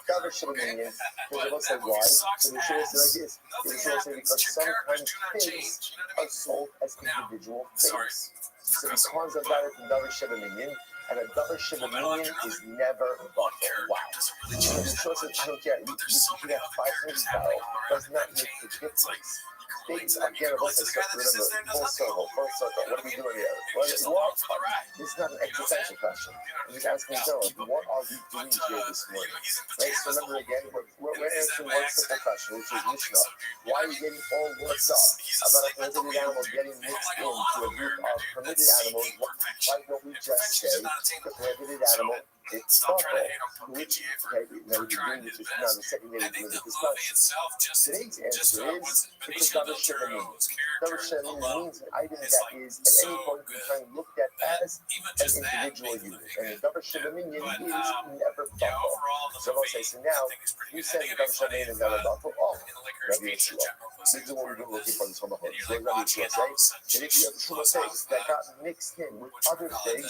Davar Sheminian. Because it said why? So the Yeshua says like this. The Yeshua says because sometimes figs are sold as individual figs. So because of that, it's Davar Sheminian. And a Davar Sheminian is never buffer. Wow. So the Yeshua says, I don't care. You can have 500 barrels. Does not make the difference. Figs are gettable, except remember, full circle. What are we doing here? What? This is not an existential question. I'm just asking yourself, what are we doing here this morning? Right? So remember again, we're answering one simple question, which is Mishnah. Why are you getting all worked up about a prohibited animal getting mixed into a group of permitted animals? Why don't we just say the prohibited animal? It's buffalo, which, okay, now we're doing this, it's not the secondary political discussion. Today's answer is, it's a Davar Sheminian. Davar Sheminian means an item that is, at any point in time, looked at as an individual unit. And a Davar Sheminian is never buffalo. So I'll say, so now, you said the Davar Sheminian is never buffalo. Oh, Rabbi Yeshua. This is what we've been looking for this whole time. So Rabbi Yeshua say, that if you have truma figs that got mixed in with other figs,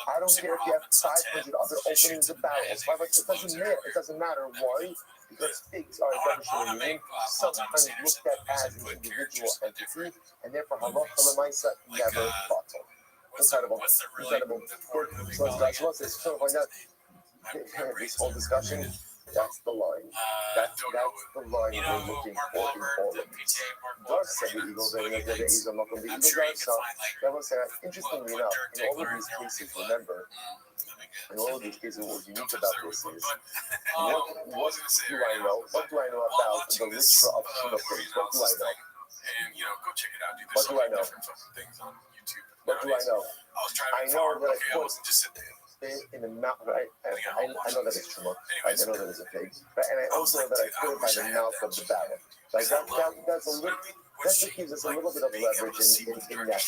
I don't care if you have 500 other openings of barrels. It doesn't matter. Why? Because figs are a Davar sometimes looked at as an individual entity, and therefore halacha l'maisa never bottle. Incredible. So as this whole discussion, that's the line. That's the line we're looking for in all of these. Dar said the Eagles, and the Eagles are not going to be Eagles. So that was interestingly enough, in all of these cases, remember, in all of these cases, what was unique about this is, what do I know? What do I know about the litra of truma figs? What do I know? What do I know? What do I know? I know that I put in the mouth, right? I know that it's truma. Right? I know that it's a fig. Right? And I also know that I put it by the mouth of the barrel. Like that's a little, that just gives us a little bit of leverage in that.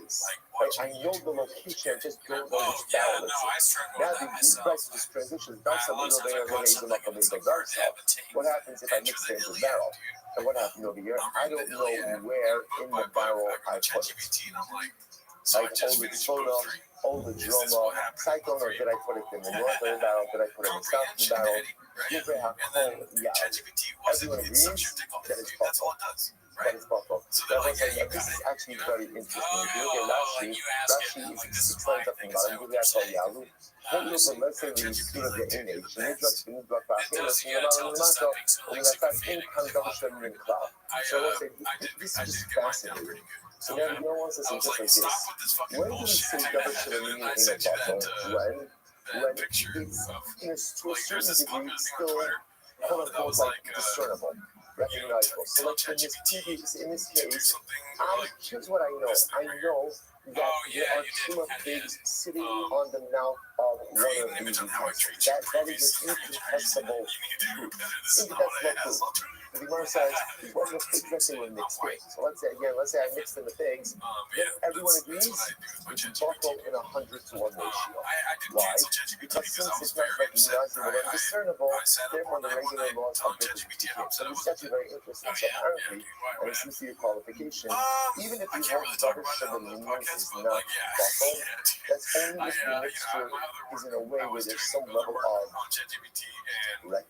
is. Right? I know the location, I just don't know which barrel it's in. Now the price just transitions. What happens if I mix it into the barrel? And what happened over here? I don't know where in the barrel I put it. Like all the soda, all the drama, cyclone, or did I put it in the north of the barrel? Did I put it in the south of the barrel? Everyone agrees that it's possible. That is possible. This is actually very interesting. If you look at Rashi is 6 lines up from the bottom. Let's say we speak of the image. So let's say this is just fascinating. So now you know what's just like this. When do we say double shadowing in a bottle? When it's to a certain degree still quote unquote like discernible, recognizable. So like in this case, here's what I know. I know that there are 2 of pigs sitting on the mouth of one of these utensils. That is an incontestable truth. Incontestable truth. The Gemara says, what are the pigs that they were mixed in? So let's say I mixed in the pigs. Everyone agrees we can buckle in 100-to-1 ratio. Why? Because since it's not recognizable and discernible, therefore the regular laws are different. So this is actually very interesting. So apparently, and this is your qualification, even if you hold double sugar meaning is not buckle, that's only if the mixture is in a way where there's some level of recognizability, like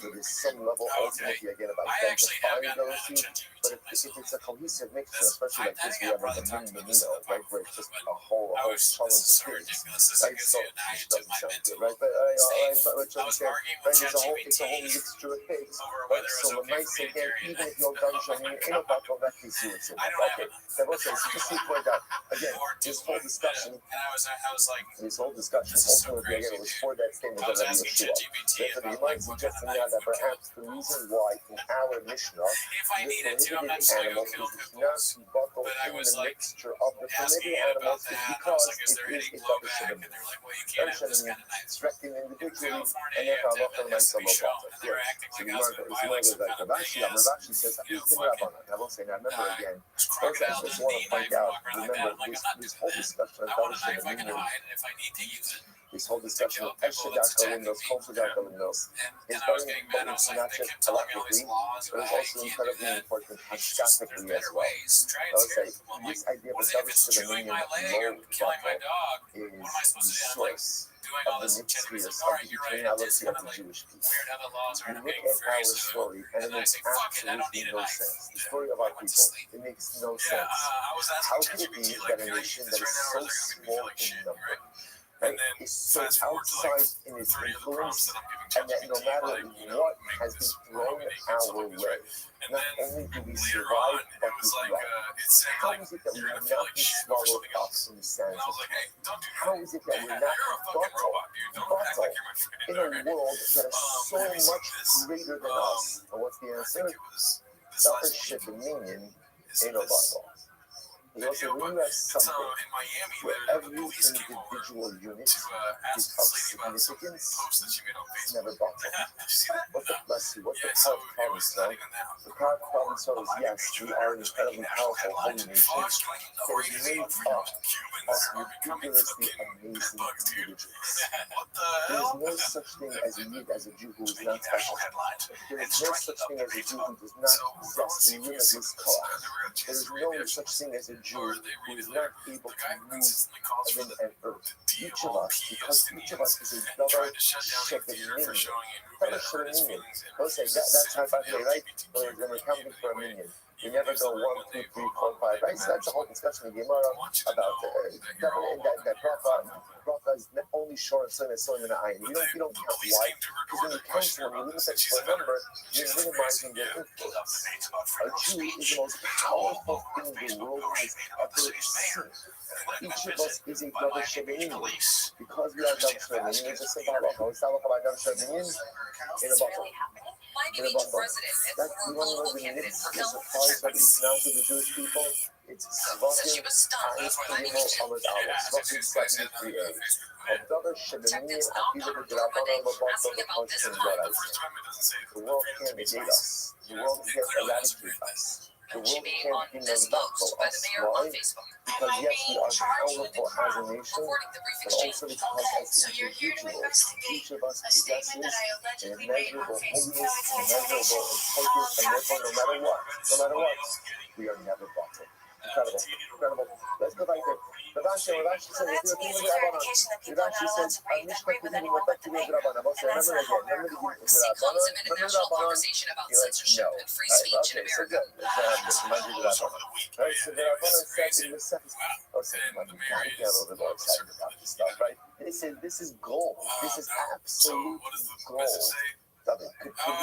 there's some level ultimately again of identifiability. But if it's a cohesive mixture, especially like this, we have like a mini right, where it's just a whole challenge of pigs, right? So it doesn't sound good, right? But it's a whole mixture of pigs, right? So the might say again, even if you're done showing in a bottle, that case you would say, okay. Then we'll say, so just to point out again, this whole discussion ultimately again was for that statement of Rabbi Yeshua. Therefore, the Gemara is suggesting now that perhaps the reason why in our Mishnah this prohibited animal is not to buckle in the mixture of the permitted animals is because it is a double shadowing. Double shadowing directing individually, and therefore Allah might sell a bottle. So the Gemara goes like Rashi says, I will say now, remember again, also I just want to point out, remember this whole discussion of double shadowing. This whole discussion of extra darker windows, closer darker windows is very important, not just halachically, but it's also incredibly important hashkafically as well. I would say this idea of a double shadowing low bottle is the source of the mixtures of the eternality of the Jewish people. You look at our story, and it makes absolutely no sense. The story of our people, it makes no sense. How could it be that a nation that is so small in number, and is so outside in its influence, and that no matter what has been thrown our way, not only do we survive, but we thrive? How is it that we have not been swallowed up in the sands of time? How is it that we're not bottled in a world that is so much greater than us? And what's the answer? Selfish dominion in a bottle. We also when you have something where every individual unit is of significance, it's never bottled. What's the bless you? What's the power of promise, though? The power of promise is yes, we are an incredibly powerful holy nation that is made up of ridiculously amazing individuals. There is no such thing as a Jew who is not special. There is no such thing as a Jew who does not possess limitless power. There is no such thing as a Jew who is not able to move heaven and earth. Each of us, because each of us is a double shepherd minion. Double shepherd minion. Okay, that's how I say, right? When we're counting for a minion. We never go 1, 2, 3, 4, 5, right? So that's the whole discussion in Gemara about that bracha is only short of something that's still in the eye. You don't count. Why? Because when you count someone, you limit that to a number, you're minimizing their influence. A Jew is the most powerful thing the world has ever seen. Each of us is a double shebinin. Because we are double shebinin, it's a simple halacha. What's the halacha about double shebinin? In a bottle. In a bottle. That's you want to know the nits, the surprise of each now to the Jewish people? It's Svachim, Ayis, Primo, Amad Allah. Svachim 73a. Double shebinin, Akiva, the Drabana, the bottle, the constant Yorais. The world can't negate us. The world can't eradicate us. The world can't denounce us. Why? Facebook. because yes, we are powerful as a nation, but also because as individuals, each of us possesses an immeasurable holiness, immeasurable importance, and therefore no matter what, we are never bottled. Incredible. Let's go right there. Rashi says, Rashi says, America close an international conversation about censorship and free speech in America. Right, so the Rabbanan said in the second, I get a little bit more excited about this stuff, right? They said this is gold. This is absolute gold. Could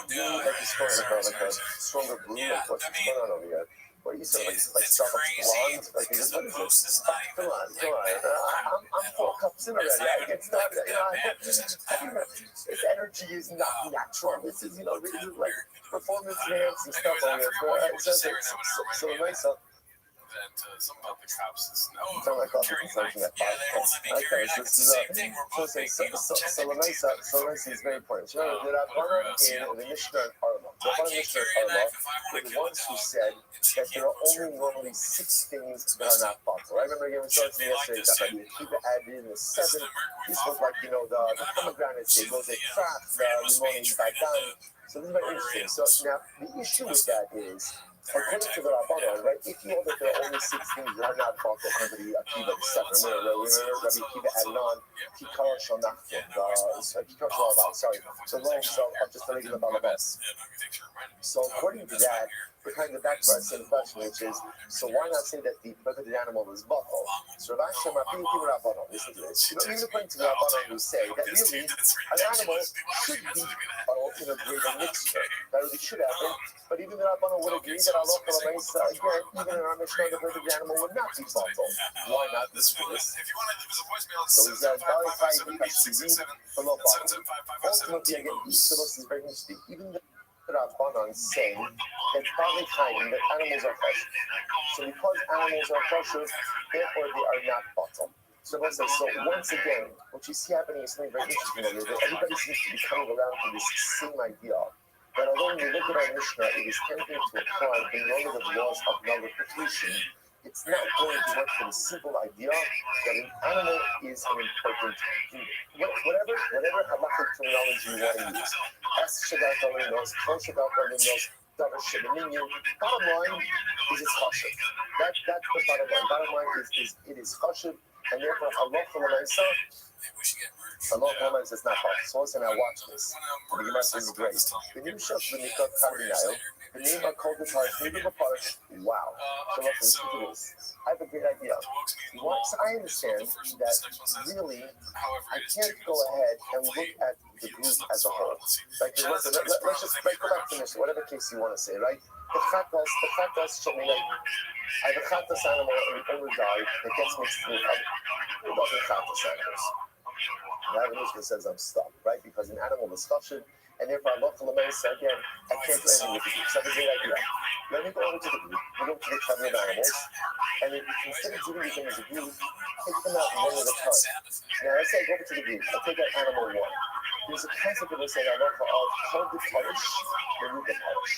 be like a stronger blue, like what's going on over here? What are you saying? Like Starbucks blonde? Like, what is this? Come on. I'm 4 cups in already. I get started. This energy is not natural. This is, this is like performance enhancing stuff over here. So nice up. Some about the cops is carrying a knife. Yeah, they only be carrying a knife. It's the same thing. We're both making so is very important. So the Rabbanan in the Mishnah and Arla, the ones who said that there are only normally 6 things that are not possible. I remember again, we started yesterday that Rabbi Akiva added in the 7th. This was like, the pomegranates, it goes like craft, the limon, badan. So this is very interesting. So now the issue with that is, according to the Rabbanan, right, if you know that there are only 6 things that are not possible, according to the Akiva, the 7th, remember Rabbi Akiva added on, Kikar Shanachim, sorry, the loaves of just the regular balabas. So according to that, we're kind of back to our same question, which is, so why not say that the prohibited animal is buffalo? So Rav Hashem, listen to this. Even according to the Rabbanan who say that really an animal should be in a greater mixture. That really should happen. But even the Rabbanan would agree that Allah, again, even in our Mishnah, the prohibited animal would not be buffalo. Why not this? So he said, ultimately, again, each of us is very interesting. Even the Rabbanan saying that that animals are kosher. So because animals are kosher, therefore they are not bottom. So once again, what you see happening is something very interesting over here, that everybody seems to be coming around to this same idea. That although when you look at our Mishnah, it is tempting to apply the normative laws of nullification, it's not going to work for the simple idea that an animal is an important unit. Whatever halakhic terminology you want to use, S Shadat Alinos, Kol Shadat Alinos, Davar Sheminiyu, bottom line is it's chashiv. That's the bottom line. Bottom line is it is chashiv, and therefore halacha l'maisa. Halacha l'maisa is not chashiv. So listen, now watch this. The Gemara says is great. The new shot the Nikot Karminayo. The name are called the Tarsh, wow. So listen to this. I have a great idea. Once I understand that really I can't go ahead and look at the group as a whole. Like, listen, let's just go back to this, whatever case you want to say, right? The chatas show me like I have a chatas animal and the older guy that gets mixed with other chatas animals. And I have a Mishnah that says I'm stuck, right? Because an animal is kosher. And therefore, Allah again, I can't do anything with the group. So I have a great idea. Let me go over to the group. We go to the covenant animals. And instead of doing them as a group, take them out one at a time. Now, let's say I go over to the group. I take out animal 1. There's a concept of this Allah called the parish, the root of parish.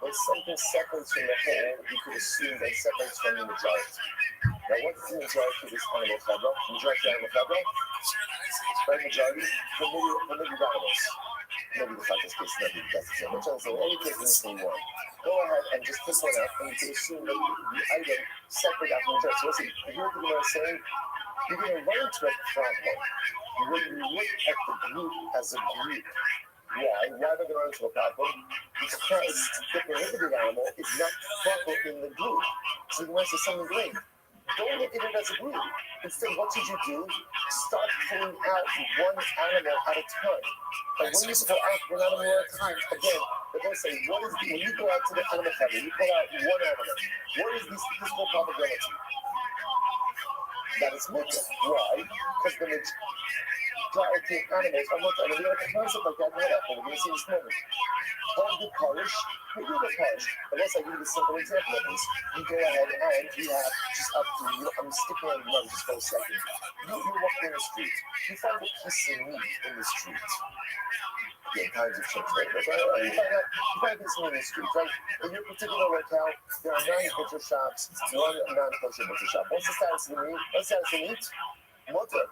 When something separates from the whole, you could assume that it separates from the majority. Now, what's the majority of this animal chevra? Majority animal chevra? Right, majority? The middle animals. Maybe the fact case, maybe that's the same. So any case in the same one. Go ahead and just pick one up, and you can assume that the item separate out from the majority. So listen, you hear what the Gemara saying? You're going to run into a problem when you look at the group as a group. Why? Why are they going to run into a problem? Because the prohibited animal is not proper in the group. So the Gemara says something great. Don't look at it as a group. Instead, what should you do? Start pulling out one animal at a time. And when you pull out one animal at a time, again, they're going to say, when you go out to the animal family, you pull out one animal. What is this physical probability? That is mutter. Why? Because the majority of animals are mutter. And we have a concept like that in Iraq, and we're going to see this moment. hold the parish, you do the parish. Unless I give you a simple example of this. You go ahead and you have just up to you. I'm sticking on the just for a second. You're walking in the street. You find a piece of meat in the street. Yeah, kinds of chips, right? You find a piece of meat in the street, right? In your particular locale, there are 9 butcher shops, 1 non-kosher butcher shop. What's the status of the meat? What's the status of the meat? Mutter.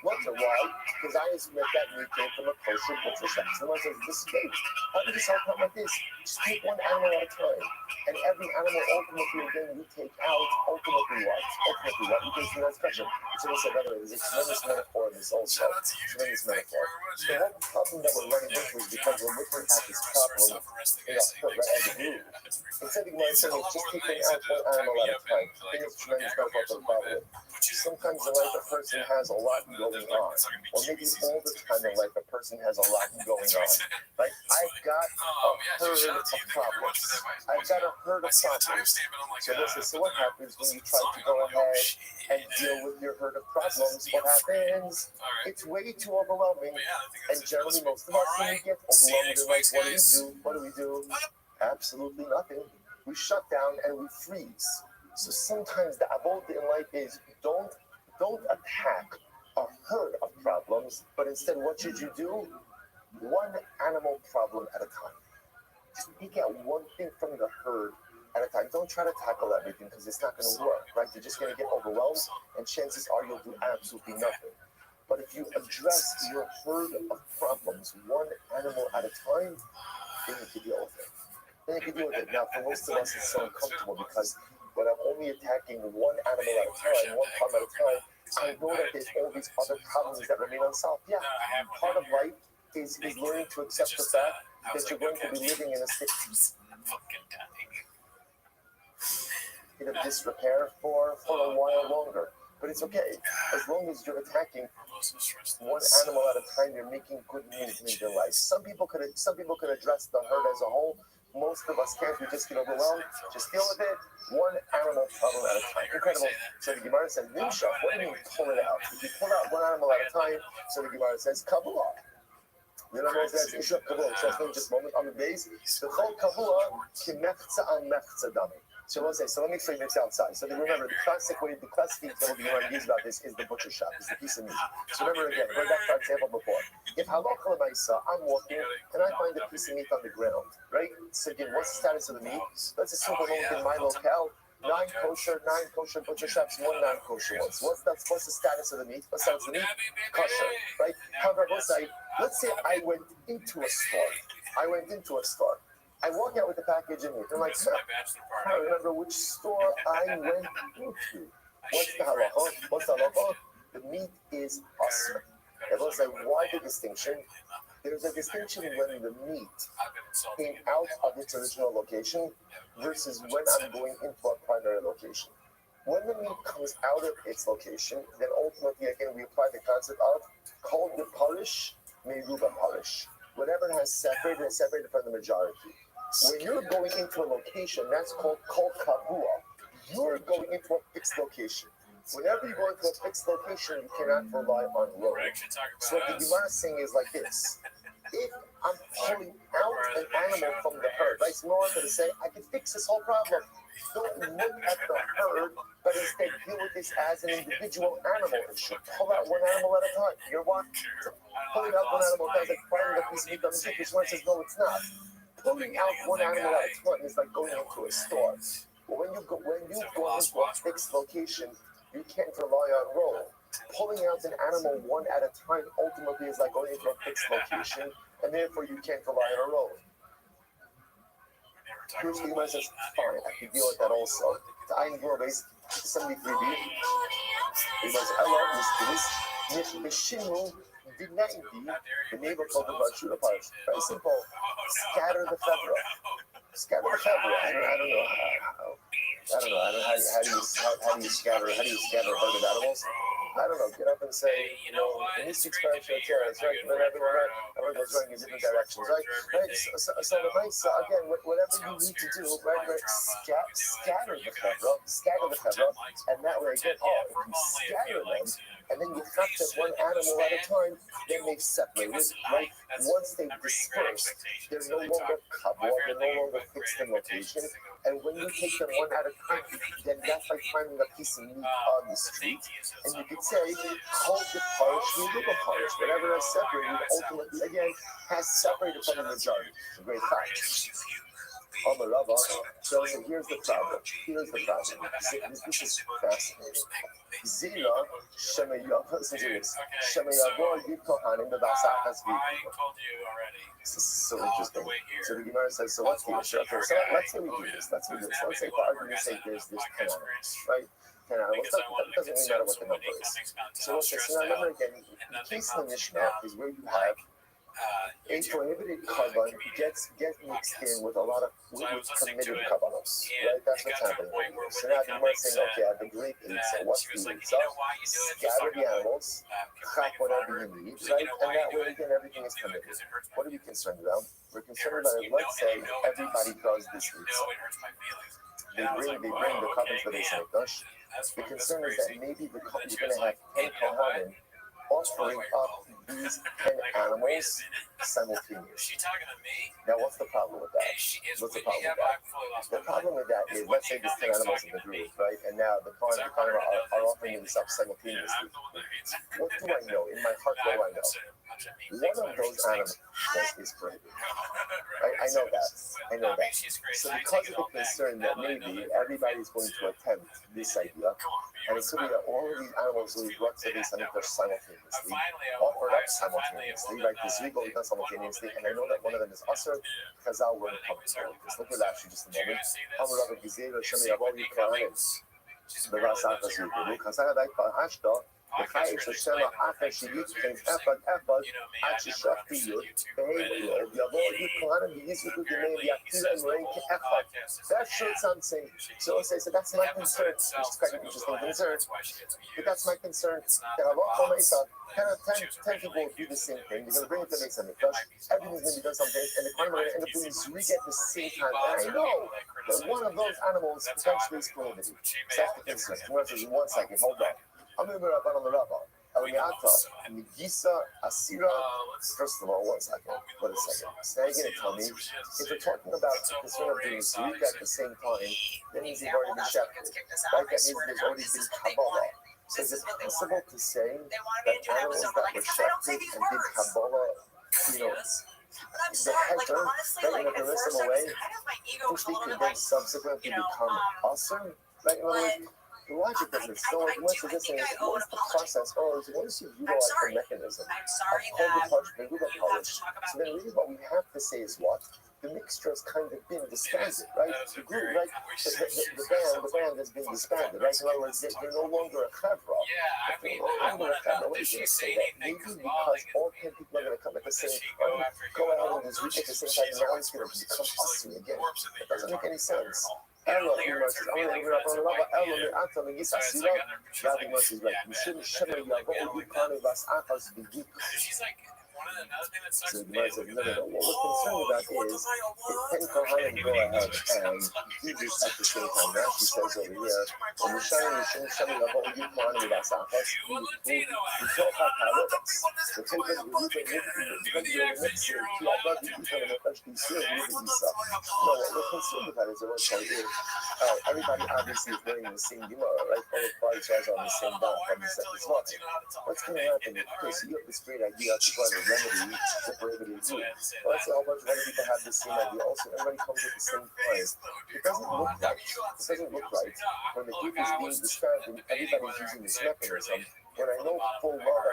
Why? Because I admit that meat came from a kosher butcher shop. Someone says, this is great. How do you help out like this? Just take one animal at a time. And every animal ultimately, again, you take out, ultimately what? You can see that question. So we said, by the way, there's a tremendous metaphor in this also. Tremendous metaphor. The whole problem that we're running into is because we're looking at this problem in a hurt, right, as a group. Instead of saying, just taking out one animal at a time. I think it's a tremendous metaphor for the problem. Sometimes in life, a person has a lot going on. Or maybe all the time in life, a person has a lot going on. Like, I've got a herd of problems. I've got a herd of problems. So what happens when you try to go ahead and deal with your herd of problems? What happens? It's way too overwhelming. And generally, most of us, when we get overwhelmed in life, what do? Absolutely nothing. We shut down and we freeze. So sometimes the avoda in life is don't attack a herd of problems, but instead what should you do? One animal problem at a time. Just pick out one thing from the herd at a time. Don't try to tackle everything because it's not going to work, right? You're just going to get overwhelmed, and chances are you'll do absolutely nothing. But if you address your herd of problems one animal at a time, then you can deal with it. Now, for most of us, it's so uncomfortable because when I'm only attacking one animal at a time, one problem at a time, I know that there's all these other problems that remain unsolved. Yeah, part of life is learning to accept the fact that you're going to be living in a state of disrepair for a while longer. But it's okay. As long as you're attacking one animal at a time, you're making good movement in your life. Some people could address the herd as a whole. Most of us can't. We just get overwhelmed. Just deal with it. One animal problem at a time. Incredible. So the Gemara says, Nimshach. What do you mean pull it out? If you pull out one animal at a time, so the Gemara says, Kabula. You know what I'm saying? Isha Kabula. So just a moment on the base. The Chol Kabula, Kimechza al Mechza Dami. So we'll say, so let me explain this outside. So remember, the classic example the Gemara uses about this is the butcher shop, is the piece of meat. So remember again, go back to our example before. If halacha l'maisa, I'm walking and I find a piece of meat on the ground, right? So again, what's the status of the meat? Let's assume for a moment in my locale, 9 kosher butcher shops, 1 non-kosher one. So what's the status of the meat? What's the status of the meat? Kosher, right? However, let's say I went into a store. I walk out with the package in it. I'm like, I don't remember which store I went into. What's the halacha? The meat is asr. And let's say, why the distinction? There's a distinction when the meat came out of its original location versus when I'm going into a primary location. When the meat comes out of its location, then ultimately, again, we apply the concept of called the parish, meruba parish. Whatever has separated from the majority. When you're going into a location, that's called kol kabua. You're going into a fixed location. Whenever you go into a fixed location, you cannot rely on road. So what the Gemara is saying is like this. If I'm pulling out an animal from the herd, right? So no one's going to say, I can fix this whole problem. Don't look at the herd, but instead deal with this as an individual animal issue. Pull out one animal at a time. You're what? Pulling out one animal at a time is like finding a piece of meat on the street. This one says, no, it's not. Pulling out one animal at a time is like going into a store. But when you go into a fixed location, you can't rely on roll. Pulling out an animal one at a time ultimately is like going into a fixed location, and therefore you can't rely on a roll. Here's the Gemara says, fine, I can deal with that also. The Ayin Gurabes, 73b. The Gemara says, I love this. The neighbor called the Rothschild. Very simple. Scatter the fevra. I don't know how do you scatter herd of animals? I don't know, get up and say, in this week's parasha, it's right, but everyone goes going in different directions, right? So the nice, again, whatever you need to do, right, scatter the chevra, and that way, again, if you scatter them, and then you cut them one animal at a time, then they've separated, right? Once they've dispersed, they're no longer kabua, they're no longer fixed in location, and when you take them one at a time, then that's like finding a piece of meat on the street, and you could say, hold the parish, whatever that's separated, ultimately, again, has separated from the majority. It's a great fact. Rabbi, so here's the problem. This is fascinating. Zila, listen to this. This is so interesting. So the Gemara says, so let's keep it short. Okay, so let's say we do this. Let's say for argument's sake, there's 10 animals, right? 10 animals. It doesn't really matter what the number is. So okay, so now remember again, the case in the Mishnah is where you have a prohibited carbon gets mixed in with a lot of committed carbonos, right? That's what's happening. So now the Gemara is saying, okay, I have a great eight, so what's the eight? So scatter the animals, chop whatever you need, right? And that way, again, everything is committed. What are we concerned about? We're concerned about, let's say, everybody does this week. They bring the carbon for the Shemekdosh. The concern is that maybe you're going to have 10 kohanim offering up these 10 animals simultaneously. Now, what's the problem with that? The problem with that is, let's say there's 10 animals in the group, right? And now the kohanim are offering this up simultaneously. What do I know? In my heart, what do I know? One of those animals is prohibited. I know that. So because of the concern that maybe everybody's going to attempt this idea, and it could be that all of these animals will be brought to this simultaneously, offered up simultaneously, right? The zrigo is done simultaneously, and I know that one of them is usher, Chazal were in this. Look at that just a moment. Because Hashem after she became effort עד ששפטי יוד בהיבריו יבוא יוד כהנם ויזרקו דמי ויקיל אמרי כאחד. That shows something. So that's my concern, which is quite an interesting concern. But that's my concern. That Allah Mesa, 10 people will do the same thing. They're going to bring it to the Mesa Mikdash. Everything's going to be done someday, and the Kohanim are going to end up doing Zrika at the same time. And I know that one of those animals potentially is prohibited. So that's the concern. Tomorrow says, 1 second, hold on. I'm going to be on the Rabbi. First of all, 1 second. Wait a second. So now you're going to tell me, if you're talking about the concern of doing Zrika at the same time, that means you've already been sheparded. Right? That means there's already been Kabbalah. So is it possible to say that animals that were sheparded and did Kabbalah, the heter, right, in a permissible way, which they could then subsequently become awesome? Right? In other words, the logic of this, so once you're just saying, what's the process, or once you utilize the mechanism of cold touch, Meguba polish, so then really what we have to say is what? The mixture has kind of been disbanded, right? The group, right? The band has been disbanded, right? In other words, they're no longer a chavra. If they're no longer a chavra, what are you going to say that? Maybe because all 10 people are going to come at the same time, go out and just reach at the same time, and now it's going to become us again. It doesn't make any sense. Ella, he says, I'm going to grab on the lava. Ella, me ata me gisa sila. Rabbi Moshe is right. You shouldn't shema yavo yukane vas atas b'gik. So the Gemara says, no. What we're concerned about is if 10 Kohanim go ahead and do this at the same time. Now she says over here, and you shouldn't shema yavo yukane vas atas b'gik. You talk about paradox. The Torah is because you're in the mix here. You are about to do something that actually serves you with Isa. No, what we're concerned about is the one part is, everybody obviously is wearing the same Gemara, right? All the parties are on the same dot from the second spot. What's going to happen? Okay, so you have this great idea to try to remedy the prohibited food. Well, let's say a whole bunch of other people have the same idea. Also, everybody comes at the same time. It doesn't look right. It doesn't look right when the group is being described and everybody's using this mechanism. When I know full well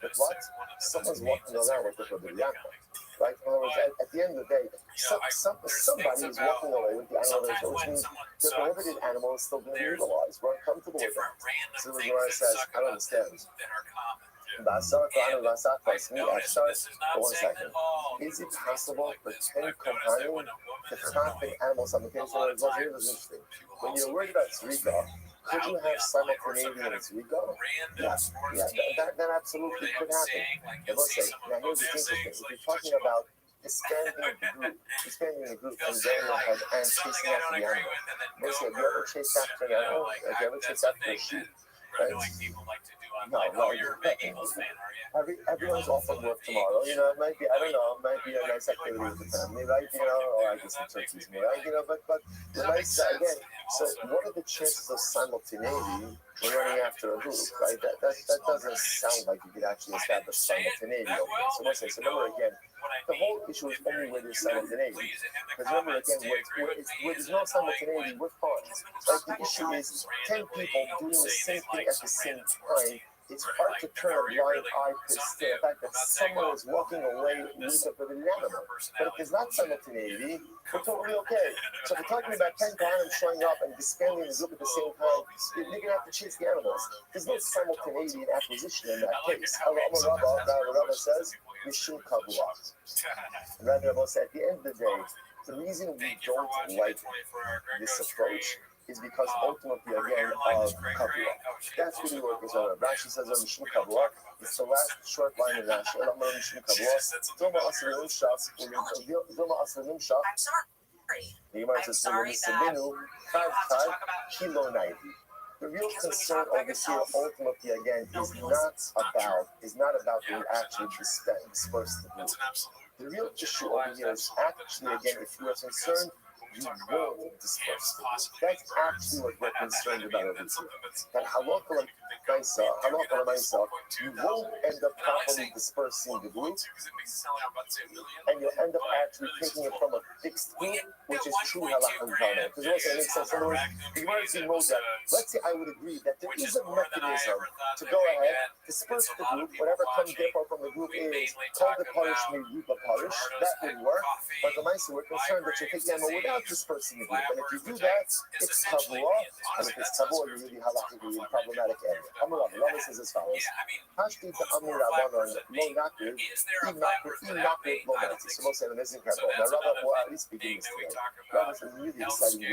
that what? Someone's walking around with the Rabbi. Right? In other words, at the end of the day, somebody is walking away with the animal, which means the prohibited animal is still being utilized. We're uncomfortable with it. So the Gemara says, I don't understand. For 1 second. Is it possible for 10 Kohanim to chop an animal simultaneously? Here's what's interesting. When you're worried about Zrika, Could you have simultaneity in its ego? Yeah, that absolutely could happen. I will say, now here's the interesting. If you're talking about disbanding the group and going ahead and chasing after the animal. They say, have you ever chased after an animal? Have you ever chased after a sheep? Right? No, everyone's off from work tomorrow. You know, it might be, I don't know, it might be a nice activity with the family, right? You know, or I guess the turkeys more, right? You know, but the nice, again, so what are the chances of simultaneity when running after a group, right? That doesn't sound like you could actually establish simultaneity. So let's say, so remember again, the whole issue is only where there's simultaneity. Because remember again, where there's no simultaneity, we're fine. Like the issue is 10 people doing the same thing at the same time. It's hard to turn a blind eye to the fact that someone is walking away with an animal. But if there's not simultaneity, we're totally okay. So if we're talking about 10 Kohanim showing up and disbanding the group at the same time, you're going to have to chase the animals. There's no simultaneity in acquisition in that case. Rabbi says, Mishum Kavua. Rabbi said, at the end of the day, the reason we don't like this approach is because ultimately, again, of Kavua. That's what the work is on. Rashi says on Mishum Kavua. It's the last short line in Rashi. Mishum Kavua. Doma Asalim Shach. I'm sorry. The Gemara says, the real concern over here, ultimately, again, is not about the actual disperse the group. The real issue over here is actually, again, if you are concerned, you won't disperse the group. That's actually what we're concerned about over here. That halakha l'maisa, you won't end up properly dispersing the group, and you'll end up actually taking it from a fixed group, which is true halakha l'maisa. Because also it makes sense. In other words, the Gemara knows that. Let's say I would agree that there is a mechanism to go ahead, disperse the group, whatever comes therefore from the group is called the parish, Rupa parish. That would work. But the Maisa, we're concerned that you take the animal without dispersing the group. And if you do that, it's Kavua. And if it's Kavua, you're really halachically in problematic area. Rabbi says as follows. Hashti to Amir Rabbanon lo nakir, nakir lo nakir. So most of them is incredible. Now Rabbi will at least begin this today. Rabbi is really exciting the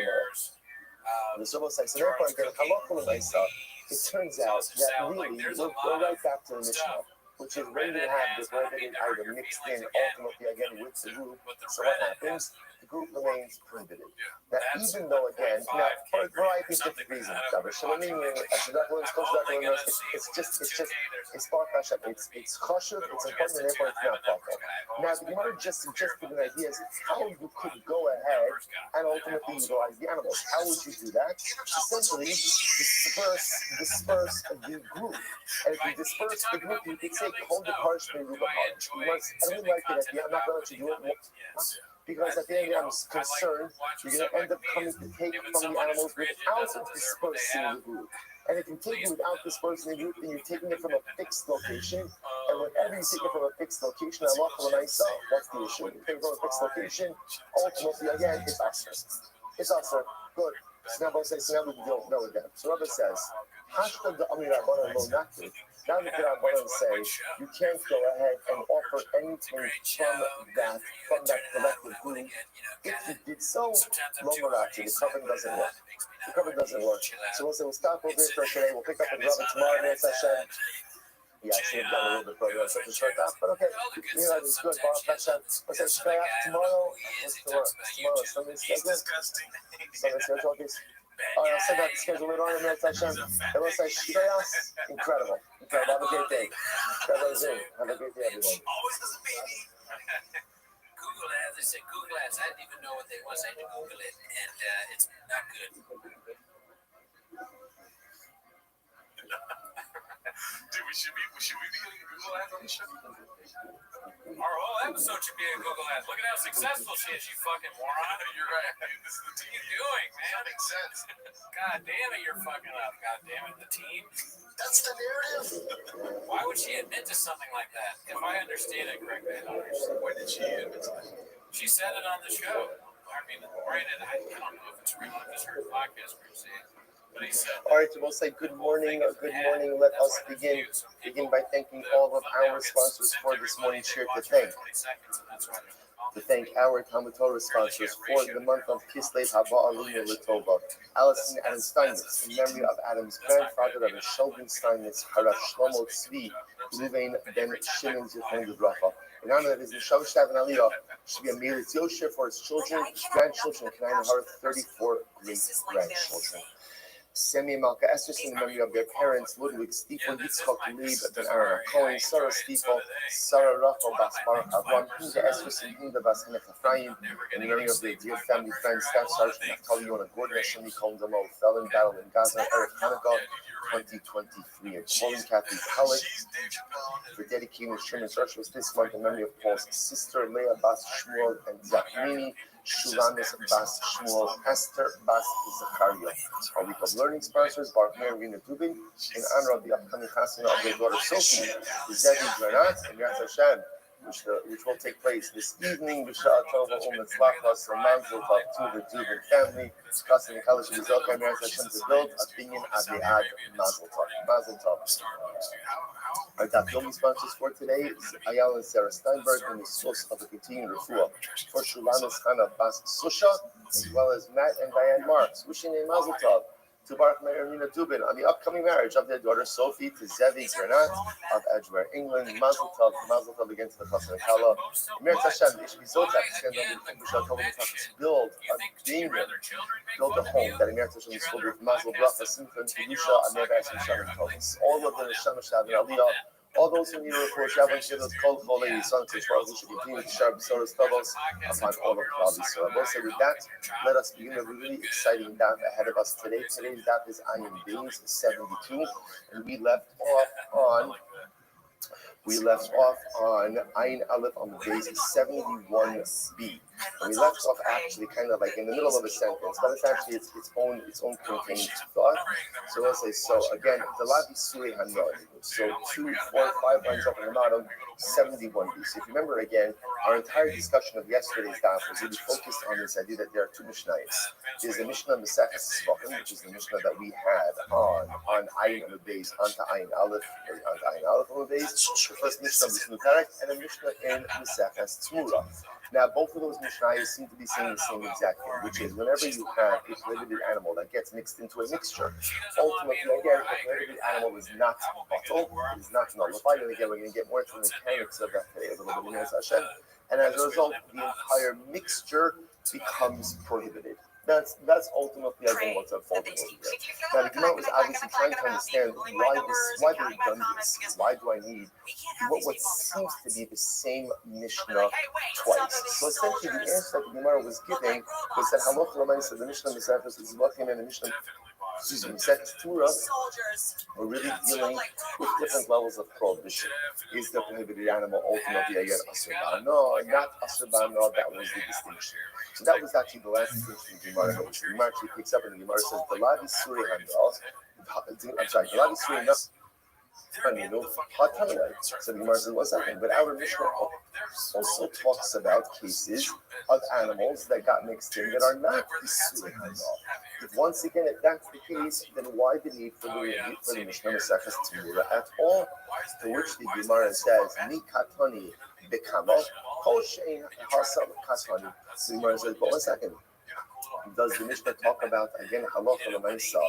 Rabbi says, so therefore again, halakha l'maisa, it turns out that really, we're right back to the Mishnah, which is when you have this prohibited item mixed in ultimately again with the group, so what happens? The group remains prohibited. Now, even though again, now for a variety of different reasons, it's kosher, it's kosher, it's important, and therefore it's not proper. Now, the Gemara just suggested an idea is how you could go ahead and ultimately utilize the animals. How would you do that? Essentially, disperse the group. And if you disperse the group, you could say, hold the harsh and move the harsh. I don't like it at the end. I'm not going to do it. Because at the end, I'm concerned you're going to end up coming to take from the animals without dispersing the group. And if you take it without dispersing the group, then you're taking it from a fixed location. And whenever you take it from a fixed location, I love for myself. That's the issue. You take it from a fixed location, ultimately, again, it's usher. It's usher. Good. So now we don't know again. So Rabbi says, Hashtag the Amir Rabbanon lo nakir. Now that the Rabbanon say you can't go ahead and offer anything from that collective group. If you did so, lo marachi, the covering doesn't work. The covering doesn't work. So we'll say we'll stop over here for today. We'll pick up with Rabbi tomorrow. Next session. Yeah, I should have done a little bit further. Such a short off, but okay. You know, it's good. We'll say tomorrow. Tomorrow. Sunday's schedule. Okay. I said that schedule later on in the session. It was like incredible. Have a great day. Have a great day, everyone. Google Ads. They said Google Ads. I didn't even know what they was. I had to Google it, and it's not good. Dude, should we be doing Google Ads on the show? Our whole episode should be a Google Ads. Look at how successful she is, you fucking moron. You're right. This is the team. What are you doing, man? That makes sense. God damn it, you're fucking up. God damn it, the team. That's the narrative. Why would she admit to something like that? If I understand it correctly, I don't understand. Why did she admit to that? She said it on the show. I mean, granted, I don't know if it's real. I just heard a podcast where you say it. All right, so we'll say good morning. Good morning. Let us begin by thanking all of our sponsors for this morning's share to thank our Talmud Torah sponsors for the month of Kislev Haba Aliyah Latova, Allison and Adam Steinmetz, in memory of Adam's grandfather, Rabbi Sheldon Steinmetz, Harav Shlomo Tzvi, Ruvain Ben Shimon Zichron Livracha. In honor of his Nisham Shtav and Aliyah, should be a Meretz Yosher for his children, grandchildren, and Kanai Nahar, 34 great grandchildren. Semi Malka Esterson, in memory of their parents, Ludwig Stiefel, Yitzchak Leib, Ben Aaron Cohen, Sarah Stiefel, Sarah Rachel Bas Baruch Avram, Hinda Esterson, Hinda Bas Henech Ephraim, in memory of their dear family friends, Staff Sergeant Naftali Yonah Gordon, Shemi Kondamo, fell in battle in Gaza, Eric Hanukkah, 2023, and Colin Kathy Pellet, for dedicating his Sherman Church was this month in memory of Paul's sister, Leah Bas Shmuel, and Zachmini, Shulamis Bas Shmuel, Esther Bas Zachariah. Our week of learning sponsors, Baruch Meir and Rina Dubin, in honor of the upcoming Chasana of their daughter Sophie, Zevi Granat, and Yat Hashem, which will take place this evening. B'Sha'at Tova U'Mitzlachas, and Manzil to the Dubin family, discussing the Kalash of Yisrael, and Yat Hashem to build a binyan Aviad Mazel Tov. Our top filming sponsors for today is Ayala and Sarah Steinberg, and the source of the continuing refuah for Shulamis Chana Bas Susha, as well as Matt and Diane Marks, wishing a Mazel Tov to Baruch Meir and Rina Dubin on the upcoming marriage of their daughter Sophie to Zevi Granat of Edgware, England. Mazel Tov against the Chassan and Kala. Meretz Hashem, they should be Zotak, stand on the B'Shal Tov to build a binyan, build a home that Meretz Hashem is filled with Mazel Bracha, Simcha, and Kedusha, and Neves and Shalom Tovos. All of the Neshama Shtav and Aliyah, all those who need a report, Shabbat Shiddos, Kol Cholei, Yisrael, who should continue to share B'Soros Tovos upon all of Klal Yisrael. I will say with that, let us begin a really exciting daf ahead of us today. Today's daf is Ayin Beis 72, and we left off on Ayin Aleph on Beis 71b. And we left off actually kind of like in the middle of a sentence, but it's actually its own contained thought. So we'll say, so again, the Lavi Suri Hanon. So 2, 4, 5 lines up in the bottom, 71b. So if you remember again, our entire discussion of yesterday's daf was really focused on this idea that there are two Mishnayos. There's the Mishnah Maseches Sfachim, which is the Mishnah that we had on Ayin on the base, onto Ayin Aleph on the base. The first Mishnah was Nukarak, and a Mishnah in Maseches Tzmura. Now, both of those Mishnayos seem to be saying the same exact thing, which is whenever you have a prohibited animal that gets mixed into a mixture, ultimately, again, the prohibited animal is not bottled, it is not nullified, and again, we're going to get more into the mechanics of that today, a little bit in Hashem, and as a result, the entire mixture becomes prohibited. That's ultimately, I think, what's unfolding over here. Now, the Gemara was obviously trying to understand why they've done this. Why do I need what seems to be the same Mishnah twice? So essentially, the answer that the Gemara was giving was that Halacha L'Maaseh, the Mishnah Mesechus is looking at the Mishnah. Mesechus Torah, we're really dealing with different levels of prohibition. Is the prohibited animal ultimately again asur b'ano, not asur b'ano? That was the distinction. So that was actually the last distinction the Gemara which the Gemara actually picks up, and the Gemara says the Lavi Suri Hanal. I'm sorry, the Lavi Suri Hanal. So the Gemara says, one second, but our Mishnah also talks about cases of animals that got mixed in that are not Isuri Hanal. If once again, if that's the case, then why the need for the Mishnah Maseches Tzmura at all? To which the Gemara says, Mi katani bekama, kol shein hasam katani. The Gemara says, but one second. Does the Mishnah talk about, again, halacha l'maisa,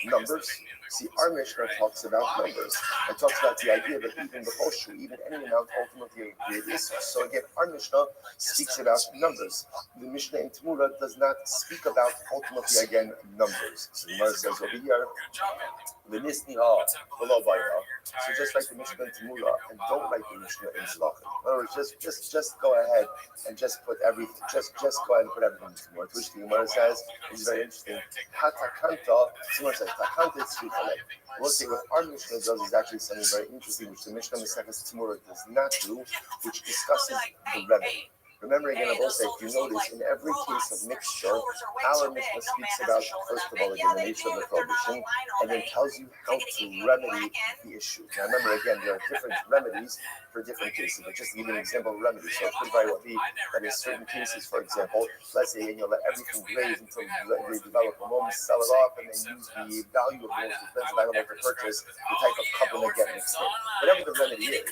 numbers? See, our Mishnah talks about numbers. It talks about the idea that even the Hoshu, even any amount, ultimately is. So again, our Mishnah speaks about numbers. The Mishnah in Tamura does not speak about, ultimately, again, numbers. So the Gemara says over here, the Nisniha, below Bayra. So just like the Mishnah in Tamura, and don't like the Mishnah in Zlachim. In other words, just go ahead and just put everything, just go ahead and put everything in Tamura. Which the Gemara says is very interesting. Hatakanta, Tamura says, Takanta Tzricha. We'll see what our Mishnah does is actually something very interesting, which the Mishnah Maseches Tzmura does not do, which discusses the Rebbe. Remember again, I will say, if you notice, in every case of mixture, our Mishnah speaks about, first of all, again, the nature of the prohibition, and then tells you how to remedy the issue. Now, remember again, there are different remedies for different cases, but just to give you an example of remedy. So it could very well be that in certain cases, for example, let's say you let everything graze until they develop a moment, sell it off, and then use the value of the most expensive animal to purchase the type of couple that get mixed in. Whatever the remedy is,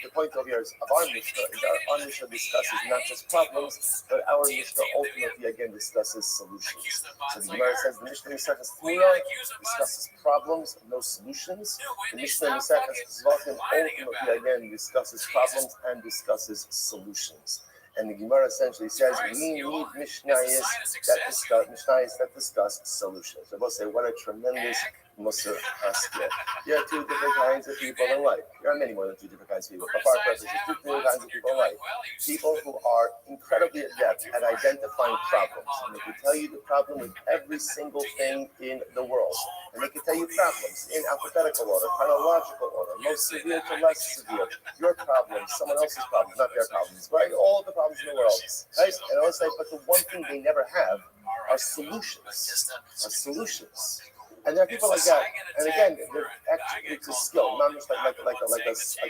the point over here is of our Mishnah is our Mishnah discusses not just problems, but our Mishnah ultimately again discusses solutions. So the Gemara says the Mishnah discusses problems, no solutions. The Mishnah Zvachim ultimately again discusses problems and discusses solutions. And the Gemara essentially says we need Mishnayos that discuss solutions. I will say, what a tremendous Musar Haskell. There are two different kinds of people in life. There are many more than two different kinds of people, but for our purposes, two different kinds of people in life. People who are incredibly adept at identifying problems, and they can tell you the problem with every single thing in the world. And they can tell you problems in alphabetical order, chronological order, most severe to less severe. Your problems, someone else's problems, not their problems, right? All the problems in the world, right? And I'll say, but the one thing they never have are solutions. And there are people like that, and again, actually, it's a skill, not just like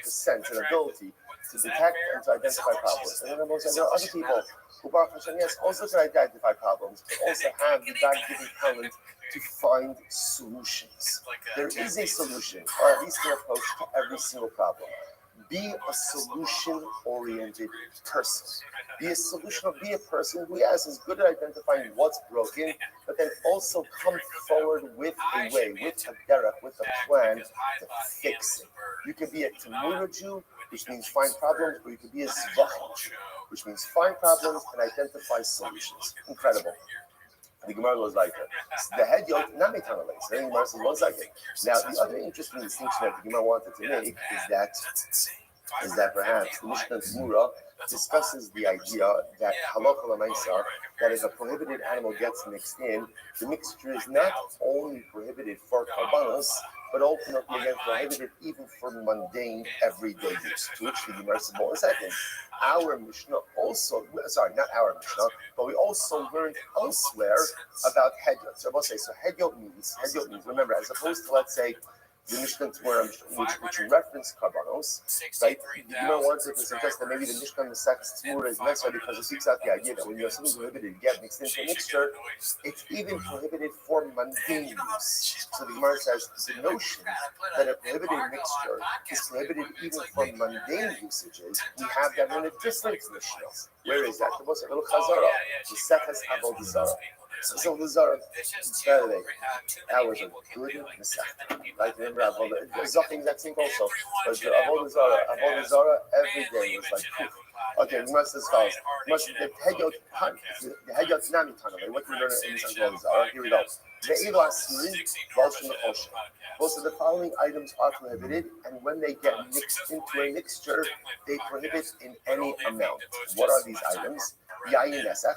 a sense, an ability to detect and to identify problems. And then there are other people who, Baruch Hashem, yes, also can identify problems, but also have the God-given talent to find solutions. There is a solution, or at least an approach to every single problem. Be a solution-oriented person. Be a person who, yes, is good at identifying what's broken, but then also come forward with a way, with a derech, with a plan to fix it. You can be a Tamura Jew, which means find problems, or you can be a Zvachim Jew, which means find problems and identify solutions. Incredible. The Gemara goes like that. The head yod, not metanales. The Gemara says 1 second. Now, the other interesting distinction that the Gemara wanted to make is that perhaps the Mishnah Gemara discusses the idea that halacha l'maisa, that if a prohibited animal gets mixed in, the mixture is not only prohibited for karbanos, but ultimately again prohibited even for mundane everyday use. To which the Gemara says, well, 1 second. Our Mishnah also, sorry, not our Mishnah, but we also learned elsewhere about hedyot. So I will say, so hedyot means, remember, as opposed to, let's say, the Mishnah which reference karbanos, right? The Gemara wanted to suggest that maybe the Mishnah Mesechus Tzmura is necessary because it speaks out the idea that when you have something prohibited to get mixed into a mixture, it's even prohibited for mundane use. So the Gemara says the notion that a prohibited mixture is prohibited even for mundane usages, we have that in a different Mishnah. Where is that? The most little Chazara, the Mesechus Avodah Zarah. So the Zara, by the way, hours of good Mesechta. Right? Remember, there's nothing that thing also. But the Avodah Zara every day was like, poof. Okay, we must as follows. The Hedyot Nami Tanale. What do we learn in this Avodah Zara? Here we go. Both of the following items are prohibited, and when they get mixed into a mixture, they prohibit in any amount. What are these items? Yayin Nesach.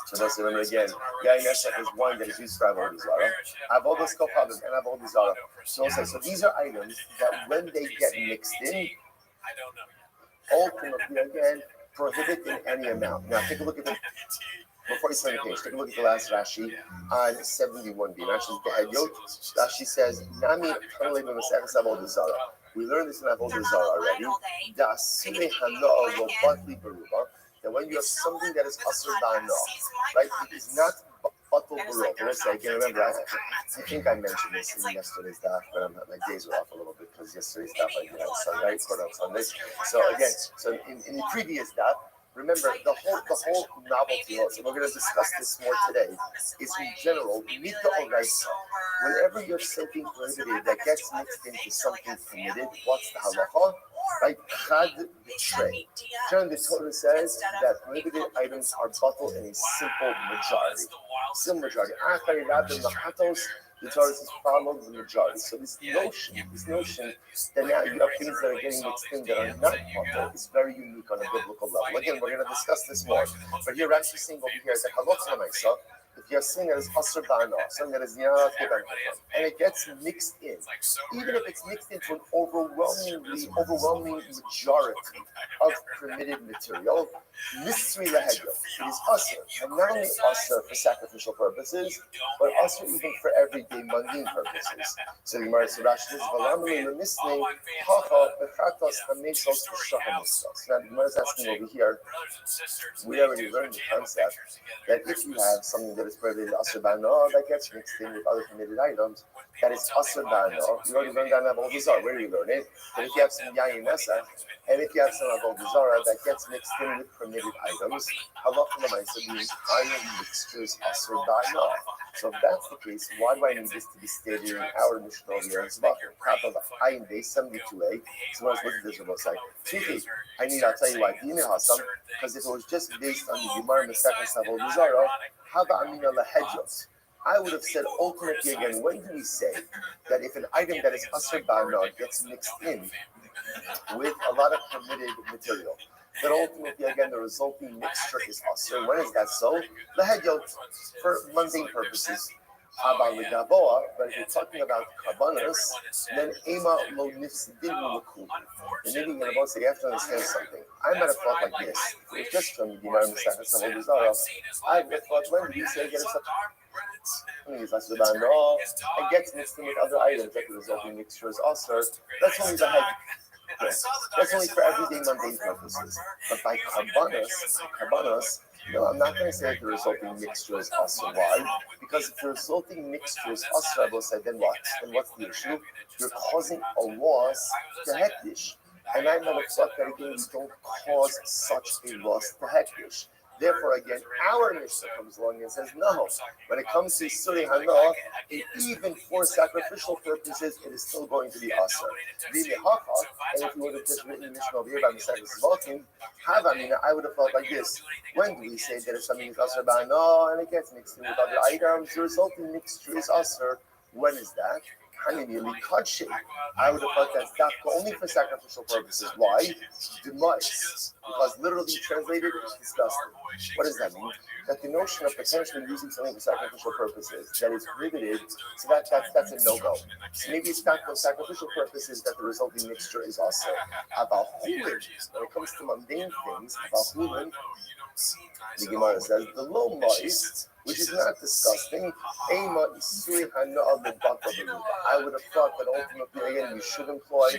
So let's remember again. Yayin Nesach is wine that is used for Avodah Zara. Avodah Skopavim and Avodah Zara. So these are items that when they get mixed in, ultimately again prohibit in any amount. Now take a look at the. Before you turn the page, take a look at the last Rashi on 71b. Rashi's the Hedyot. Rashi says, "Nami Tanalei b'Masechus Avodah Zara." We learned this in Avodah Zara already. Dasule hanoah lobatli beruba. That when you have something that is asur ba'anoah, right? It is not batul beruba. Let's say, again, remember, I think I mentioned this in yesterday's daf, but my days were off a little bit because yesterday's daf I did on Sunday, recorded on Sunday. So again, in the previous daf. Remember, the whole novelty also, we're going to discuss this more today, is in general, whenever you're something prohibited that gets mixed into something permitted, what's the halacha? Right? Chad betray. Generally, the Torah says that prohibited items are batul in a simple majority. The Torah says follow the majority. So this notion that now you have things that are getting mixed in that are not batul is very unique on a biblical level. Again, we're going to discuss this more. But here, Rashi saying over here that halot l'maisa, if you have something that is asr ba'ana, something that is not given, and it gets mixed in, even if it's mixed into an overwhelming majority of permitted material, misri lahedya, it is asr, and not only asr for sacrificial purposes, but asr even for everyday mundane purposes. So the Gemara says, "V'lamli lemisnei hacha bechatos hamesos v'shachamistos." Now the Gemara is asking over here. We already learned the concept that if you have something that is prohibited asr ba'ana that gets mixed in with other permitted items, that is asr ba'ana. We already learned that in Avodah Zarah. Where do you learn it? But if you have some yayin nesach, and if you have some Avodah Zarah that gets mixed in with permitted items, halacha l'maisa, the entire mixture is asr ba'ana. So if that's the case, why do I need this to be stated in our Mishnah over here in Zvachim? Top of Ayin Day 72a. So let's look at this real side. I'll tell you why. Because if it was just based on the Gemara Masechus Avodah Zarah, Hava Amina Lahedjot, I would have said ultimately again, when do we say that if an item that is asr ba'ana gets mixed in with a lot of permitted material, that ultimately again the resulting mixture is asr? When is that so? Lahedjot, for mundane purposes. But if you're talking about karbanos, then ema lo nifsidin l'kul. And maybe you're going to say you have to understand something. I might have thought like this. If it was just from the Gemara Masechus Avodah Zarah, I would have thought, when do you say get such? It gets mixed in with other items that the resulting mixture is asr. That's only the head. That's only for everyday mundane purposes. But by karbanos, no, I'm not going to say that the resulting mixture is asr. Why? Because if the resulting mixture is asr, I will say, then what? Then what's the issue? You're causing a loss to hektish. And I might have thought that again, you don't cause such a loss to hektish. Therefore, again, our Mishnah comes along and says, no, when it comes to Surei Hana, even for sacrificial purposes, it is still going to be asr. And if you would have just written Mishnah over here by Masechus Zvachim, I would have felt like this. When do we say that if something is asr ba'ana and it gets mixed in with other items, the resulting mixture is asr? When is that? I would have thought that's only for sacrificial purposes. Why? Demise. Because literally translated, it's disgusting. What does that mean? That the notion of potentially using something for sacrificial purposes that is prohibited, so that's a no-go. So maybe it's not for sacrificial purposes that the resulting mixture is also. About hulin, when it comes to mundane things, about hulin, the Gemara says, the low moist, which is not disgusting. I would have thought that ultimately, again, we should employ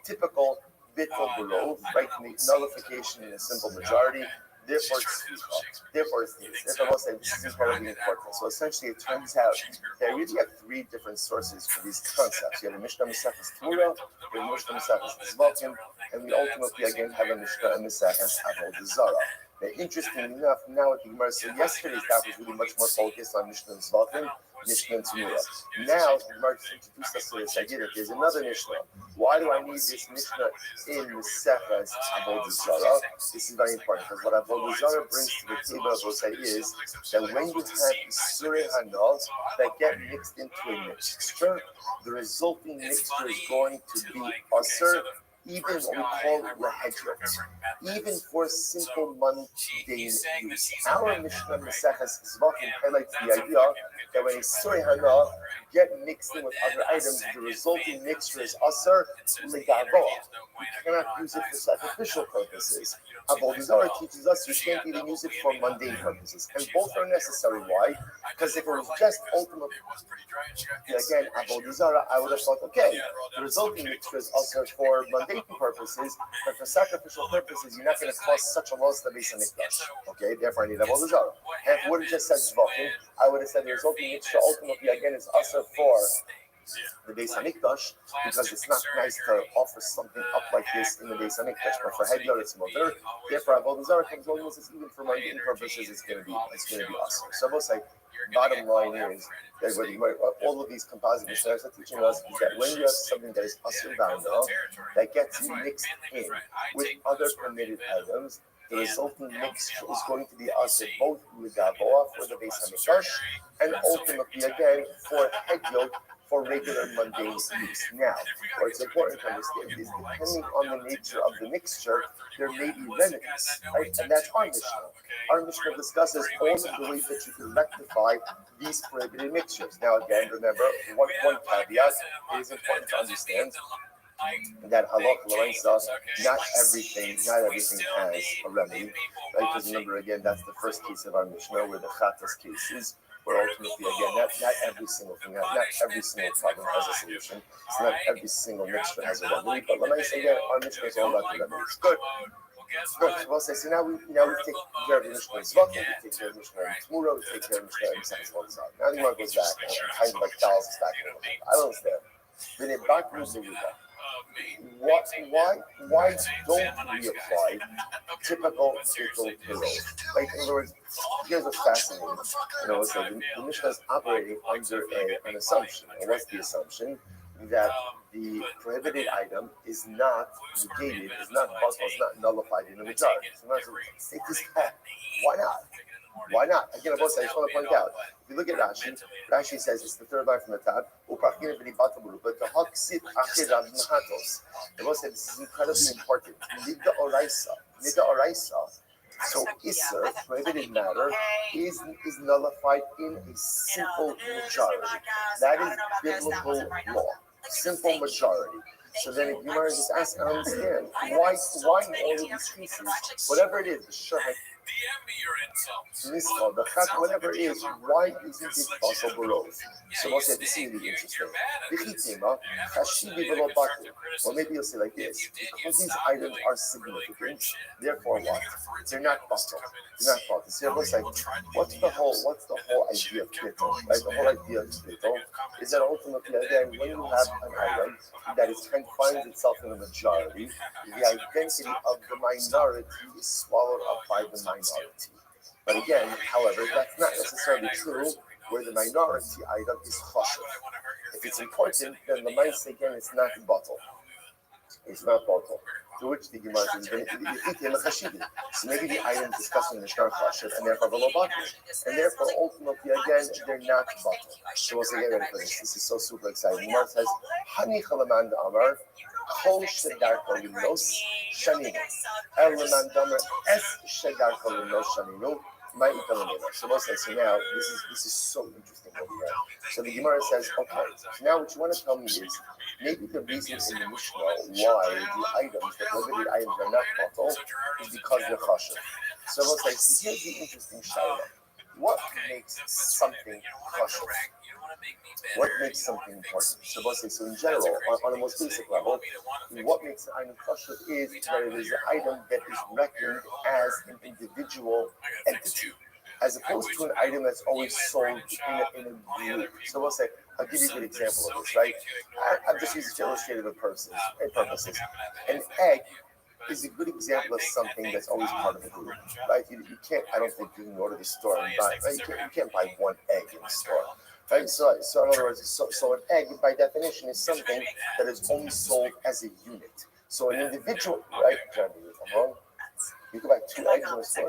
typical bittul barov, right, to make nullification in a simple majority. Therefore, it's this. Therefore, I'll say this is probably important. So essentially, it turns out that we really have three different sources for these concepts. You have a Mishnah Masechus Torah, we have a Mishnah Masechus Zvachim, and we ultimately again have a Mishnah Masechus Avodah Zarah. Now, interestingly enough, now at the Gemara, so yesterday's daf was really much more focused on Mishnah and Zvachim, Mishnah and Tanura. Now, the Gemara introduced us to this idea that there's another Mishnah. Why do I need this Mishnah in Masechus Avodah Zarah? This is very important because what Avodah Zarah brings to the table, as we'll say, is that when you have Surei Hana that get mixed into a mixture, the resulting mixture is going to be asr, even what we call lahedrot, even for simple mundane use. Our Mishnah Masechus Zvachim highlights the idea that when a Surei Hana get mixed in with other items, the resulting mixture is asr legavoa. We cannot use it for sacrificial purposes. Avodah Zarah teaches us you can't even use it for mundane purposes, and both are necessary. Why? Because if it was just ultimately, again, Avodah Zarah, I would have thought, okay, the resulting mixture is also for mundane purposes, but for sacrificial purposes, you're not going to cause such a loss to the Beis Hamikdash. Okay, therefore I need Avodah Zarah. And if it would have just said Zvachim, I would have said the resulting mixture ultimately again is also for the Beis Hamikdash, because it's not nice to offer something up like this in the Beis Hamikdash, but for Hedyor it's mutter. Therefore, Avodah Zarah comes along and says even for mundane purposes, it's going to be awesome. So we'll say, bottom line is that all of these composite mishnahs are teaching us is that when you have something that is asr ba'ana that gets mixed in with other permitted items, the resulting mixture is going to be asr both with Gavoa for the Beis Hamikdash and ultimately again for Hedyor for regular mundane use. Now, what's important to understand is depending on the nature of the mixture, there may be remedies, right? And that's our Mishnah. Our Mishnah discusses all of the ways that you can rectify these prohibited mixtures. Now, again, remember, one caveat, it is important to understand that halakha l'maisa, not everything has a remedy, right? Because remember, again, that's the first case of our Mishnah, where the chatas case is, where ultimately, again, not every single thing, not every single problem has a solution. So not every single mixture has a remedy. But l'maisa, again, our Mishnah is all about the remedies. Good. Good. So now we take care of the Mishnah in Zvaka, we take care of the Mishnah in Tzmura, we take care of the Mishnah in Sechus. Now the Gemara goes back and kind of like tells us back a little bit. I don't understand. Then it back moves the Ruda. Why don't we apply typical rules? Like, in other words, here's what's fascinating. It's like the Mishnah is operating under an assumption. And what's the assumption? That the prohibited item is not negated, is not nullified in the majority. So take this back. Why not? Why not? Again, I just want to point out, if you look at Rashi, Rashi says it's the third line from the top, but the Haksit Achirav Mahatos. The Bible said this is incredibly important. Nida Oraisa. So Isser, prohibited matter, is nullified in a simple majority. That is biblical law. Simple majority. So then if you want to just ask and understand, why in all of these cases, whatever it is, the shahad, the chat, whatever it is, why isn't it possible? So what's that? This is really interesting. Well, maybe you'll say like this, because these items are significant, therefore what? They're not possible. They're not possible. So it looks like, what's the whole idea of bittul? Right? The whole idea of bittul is that ultimately, again, when you have an item that finds itself in the majority, the identity of the minority is swallowed up by the minority. But again, however, that's not necessarily true where the minority item is chashuv. If it's important, then the mice again is not bottle. It's not bottle. To which the Gemara says, so maybe the item is discussed in the Mishnah chashuv, and therefore below bottle. And therefore, ultimately, again, they're not bottle. So once again, ready for this. This is so super exciting. The Gemara says, Hani chalaman amar, kol shedar kolimnos shaninu. El leman damer es shedar kolimnos shaninu. So now this is so interesting over here. So the Gemara says, okay, so now what you want to tell me is maybe the reason in the Mishnah why the items, the limited items are not bottle is because they're chashuv. So here's the interesting shayla. What makes something chashuv? What makes something important? So in general, on a most basic level, what makes an item chashuv is that it is an item that is reckoned as an individual entity, as opposed to an item that's always sold in a group. So I'll give you a good example of this, right? I'm just using it to illustrate it with purposes. An egg is a good example of something that's always part of a group, right? You can't, I don't think you can go to the store and buy, right? You can't buy one egg in the store. Right, so in other words, so an egg by definition is something that is only sold as a unit. So an individual, right? Jeremy, I'm wrong. You can buy 2 eggs in the store.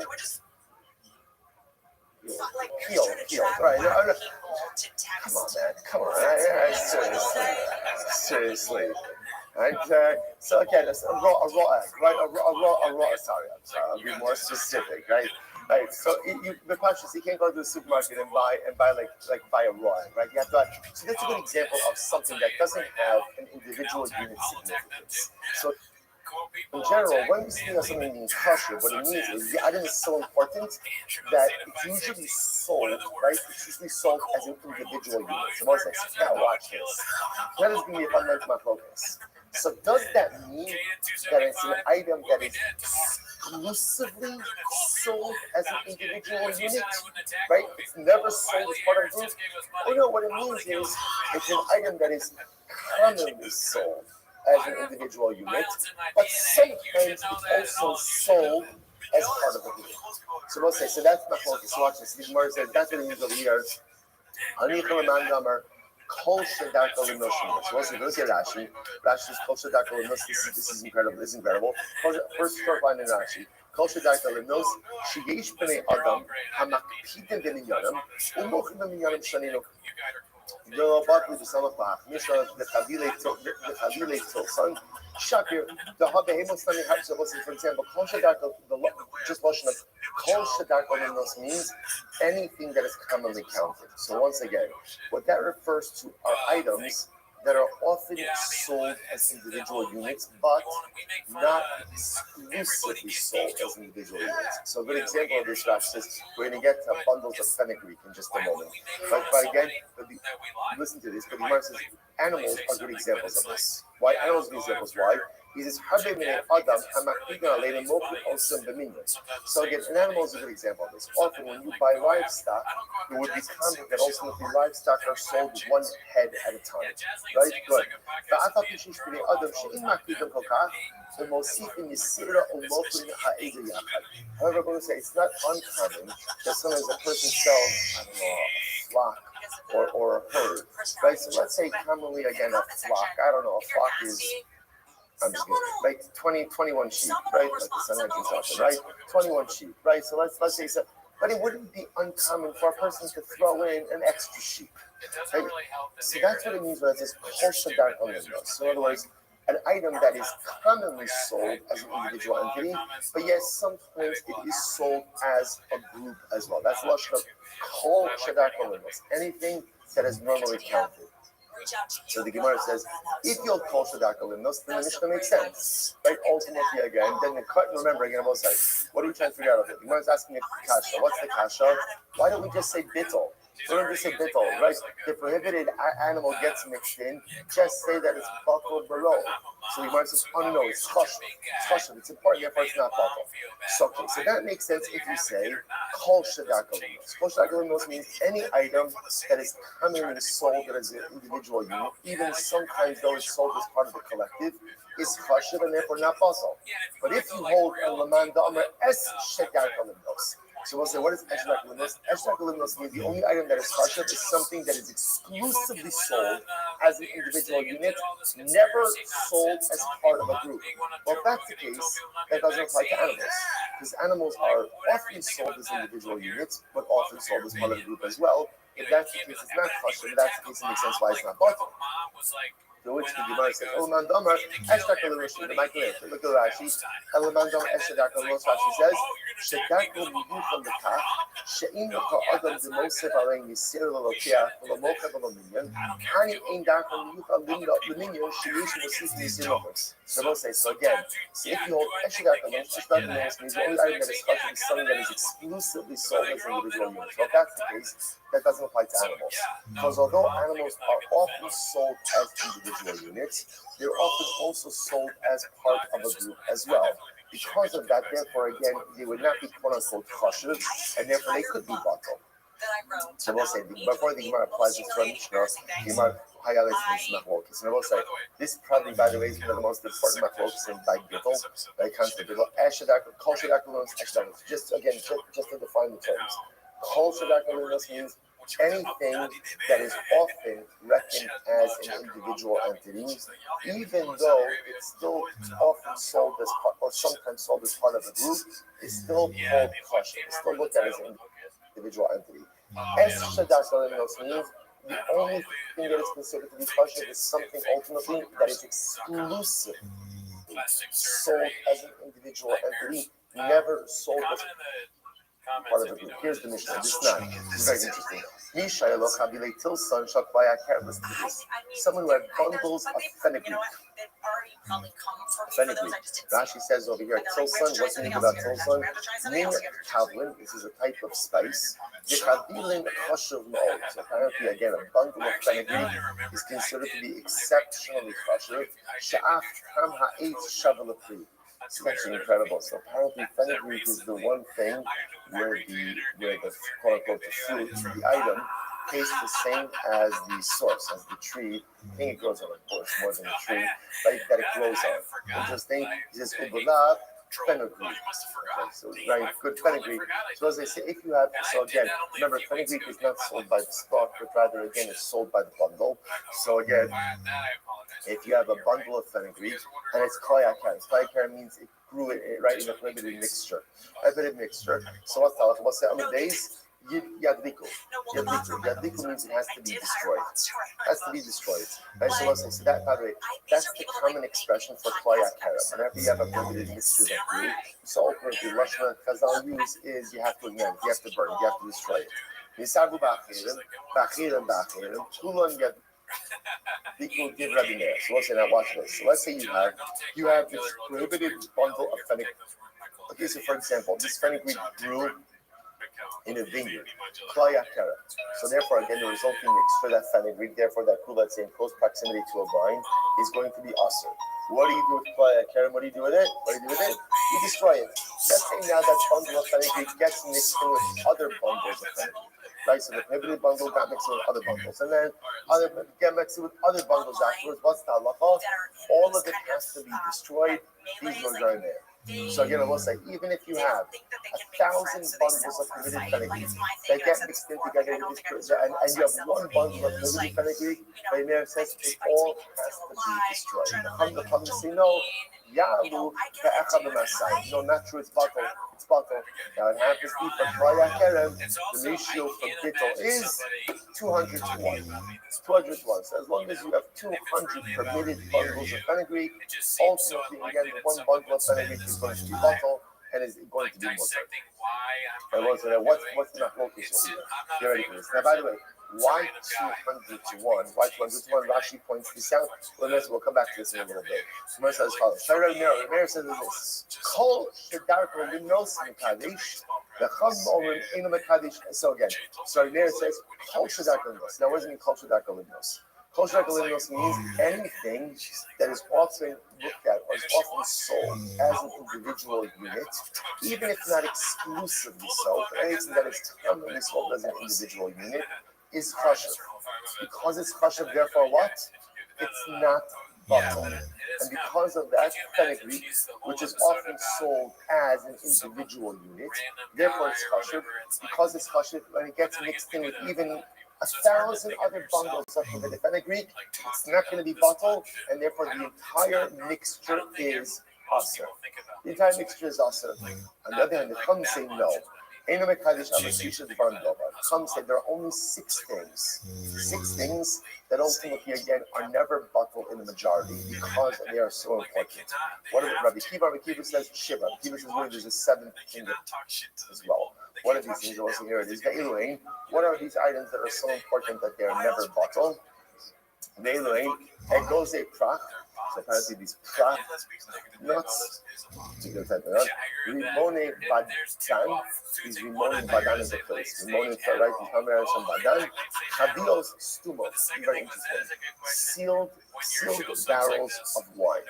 Peeled, right? No. Come on, man, come on, seriously. Right, so again, it's a raw egg, right? A raw. Sorry, I'll be more specific, right? Right, so the question is, you can't go to the supermarket and buy buy a raw egg, right? You have to. So that's a good example of something that doesn't have an individual unit significance. So in general, when we speak of something being kosher, what it means is the item is so important that it's usually sold, right? It's usually sold as an individual unit. So most like, now watch this. That is going to be a fundamental focus. So does that mean that it's an item that is exclusively sold as an individual unit, right? It's never sold as part of a group. Oh no, what it means is it's an item that is commonly sold as an individual unit, but sometimes it's also sold as part of a group. So we'll say, so that's my focus. So watch this. The Gemara says that's what it means over here. Kol shedar kolimnos shaninu. So let's look at Rashi. Rashi says kol shedar kolimnos. This is incredible. This is incredible. First short line in Rashi. Kol shedar kolimnos sheyesh b'nei adam hamakpidim b'minyanim u'mochim b'minyanim shaninu. The Barkley, the son of Misha, the Chavile Tilson, Shakir, the Habehemos Tani Hatchabos, for example, Kol Shadarko, just Lashon of Kol Shadarko means anything that is commonly counted. So once again, what that refers to are items that are often sold as individual units, but not exclusively sold as individual units. So a good example of this, Rash says, we're going to get to bundles of fenugreek in just a moment. But again, listen to this, but the Gemara says animals are good examples of this. Why? Animals are good examples. Why? He says, so again, an animal is a good example of this. Often when you buy livestock, it would be common that ultimately livestock are sold one head at a time. Right? Good. However, I'm going to say it's not uncommon that sometimes a person sells, I don't know, a flock or a herd. Right? So let's say commonly again a flock. I don't know, a flock is I'm just kidding, like 21 sheep, right? Like the Sanhedrin talking, right? 21 sheep, right? So let's say so, but it wouldn't be uncommon for a person to throw in an extra sheep. Right? So that's what it means when it says kol shadar olimnos. So in other words, an item that is commonly sold as an individual entity, but yes, sometimes it is sold as a group as well. That's lashon of kol shadar olimnos. Anything that is normally counted. So the Gemara says, if you'll call Shadak Alimnos, then the Mishnah makes sense. Right? Ultimately, again, then the cut, remember again, on both sides. What are you trying to figure out of it? The Gemara is asking a kasha. What's the kasha? Why don't we just say bittul? We don't just say bittul, right? The prohibited animal gets mixed in, just say that it's bakal below. So the Gemara says, oh no, it's chashuv. It's chashuv. It's important, therefore it's not bakal. So that makes sense if you say kol shadak alimnos. Kol shadak alimnos means any item that is commonly sold as an individual unit, even sometimes though it's sold as part of the collective, is chashuv and therefore not bakal. But if you hold a laman da'amar es shadak alimnos, so we'll say, what is Eshdak Limnos? Eshdak Limnos means the only item that is chashuv is something that is exclusively sold as an individual unit, never sold as part of a group. Well, if that's the case, that doesn't apply to animals. Because animals are often sold as individual units, but often sold as part of a group as well. If that's the case, it's not chashuv. If that's the case, it makes sense why it's not bought. To which the Gemara says, "Elaman damar eshdak alimnos." The Michael, look at Rashi. Elaman damar eshdak alimnos. Rashi says, "Shedak u'miyucham lekach she'im l'kol adam demosef alei yisir l'lokeach v'lomocha v'lominyan hani ein dak u'miyucham l'minyan sheyish v'sif yisir l'chos." So we'll say, so again, so if you hold eshdak alimnos means the only item that is chashuv is something that is exclusively sold as an individual unit. So if that's the case, that doesn't apply to animals. Because although animals are often sold as individual units, they're often also sold as part of a group as well. Because of that, therefore, again, they would not be quote-unquote chashuv, and therefore they could be batal. So we'll say, before the Gemara applies this to our Mishnah, the Gemara highlights this machlokes. And we'll say, this probably, by the way, is one of the most important machlokes in by Gittel, when it comes to Gittel. Kol shadak alimnos, just again, just to define the terms. Kol shadak alimnos means anything that is often reckoned as an individual entity, even though it's still often sold as part, or sometimes sold as part of a group, is still called chashuv. It's still looked at as an individual entity. Es shadak alimnos means the only thing that is considered to be chashuv is something ultimately that is exclusively sold as an individual entity, never sold as part of the group. Here's the Mishnah. This is not. This is very interesting. Listen to this. Someone who had bundles of fenugreek. Fenugreek. Rashi says over here, tilson. What's the name about tilson? Min kavlin. This is a type of spice. Yechavlin chashuv ma'od. So apparently, again, a bundle of fenugreek is considered to be exceptionally chashuv. She'af kam ha'etz shavel apri. It's actually incredible. So apparently, fenugreek is the one thing where the quote unquote the fruit, the item, tastes the same as the source, as the tree. I think it grows on a bush more than a tree, right? That it grows on. Interesting. It says ubulav fenugreek. Okay, so very good fenugreek. So as I say, if you have, so again, remember fenugreek is not sold by the stalk, but rather again it's sold by the bundle. So again, if you have a bundle of fenugreek and it's koyakar means it grew it right in a prohibited mixture. So what's the halacha? What's the other days? Yadliku. Yadliku means it has to be destroyed. Has to be destroyed. Right? So that, by the way, that's the common expression for Klaya Kara. Whenever you have a prohibited mixture that you, so ultimately, Lashon Chazal use is you have to ignite it, you have to burn it, you have to destroy it. Nisabu Bachirim, Kulon Yadliku Div Rabbi Meir. So let's say now, watch this. So let's say you have this prohibited bundle of fenugreek. Okay, so for example, this fenugreek grew in a vineyard, Klaya Kara. So therefore, again, the resulting mix for that fenugreek, therefore that kula, let's say in close proximity to a vine, is going to be asur. What do you do with Klaya Kara? What do you do with it? You destroy it. Let's say now that bundle of fenugreek gets mixed in with other bundles of fenugreek. Right, so the prohibited bundle got mixed with other bundles, and then get mixed with other bundles afterwards. What's the halacha? All of it has to be destroyed. These ones are there. So again, I will say, even if you have 1,000 bundles of prohibited fenugreek that get mixed in together with this, and you have one bundle of prohibited fenugreek, the Meir says it all has to be destroyed. The Chum say no. Yalu no, not true. It's bottle. Now it happens to be for Klaya Kerem. The ratio for bittul is 200 to 1. 200 to 1. So as long as you have 200 permitted bundles of fenugreek, ultimately again one bundle of fenugreek is going to be bottle and is going to be mutter. And what's the machlokus over here? Now, by the way, why 200 to 1? Why 200 to 1? Rashi points this out. We'll come back to this in a little bit. Gemara says as follows. Meir says this. Kol shedarko limnos mekadesh. The chum over eno mekadesh. So again, Meir says kol shedarko limnos. Now, what does it mean kol shedarko limnos? Kol shedarko limnos means anything that is often looked at or is often sold as an individual unit, even if not exclusively so, but anything that is commonly sold as an individual unit, is chashuv. Because it's chashuv, therefore what? It's not bottle. And because of that, fenugreek, which is often sold as an individual unit, therefore it's chashuv. Because it's chashuv, when it gets mixed in with even 1,000 other bundles of the fenugreek, it's not going to be bottle, and therefore the entire mixture is asur. The entire mixture is asur. On the other hand, the Chum say no. Some say there are only 6 things. 6 things that ultimately, again, are never bottled in the majority because they are so important. What is it, Rabbi Kiva? Rabbi Kiva says Shiva. Rabbi Kiva says there's a 7th thing as well. What are these things? Also here it is. What are these items that are so important that they are never bottled? Ve'eluin, egoze prach. So apparently these prach nuts, rimone badan, these rimone badan is the place. Rimone, right? You come around some badan. Chavios stumos, very interesting. Sealed barrels of wine.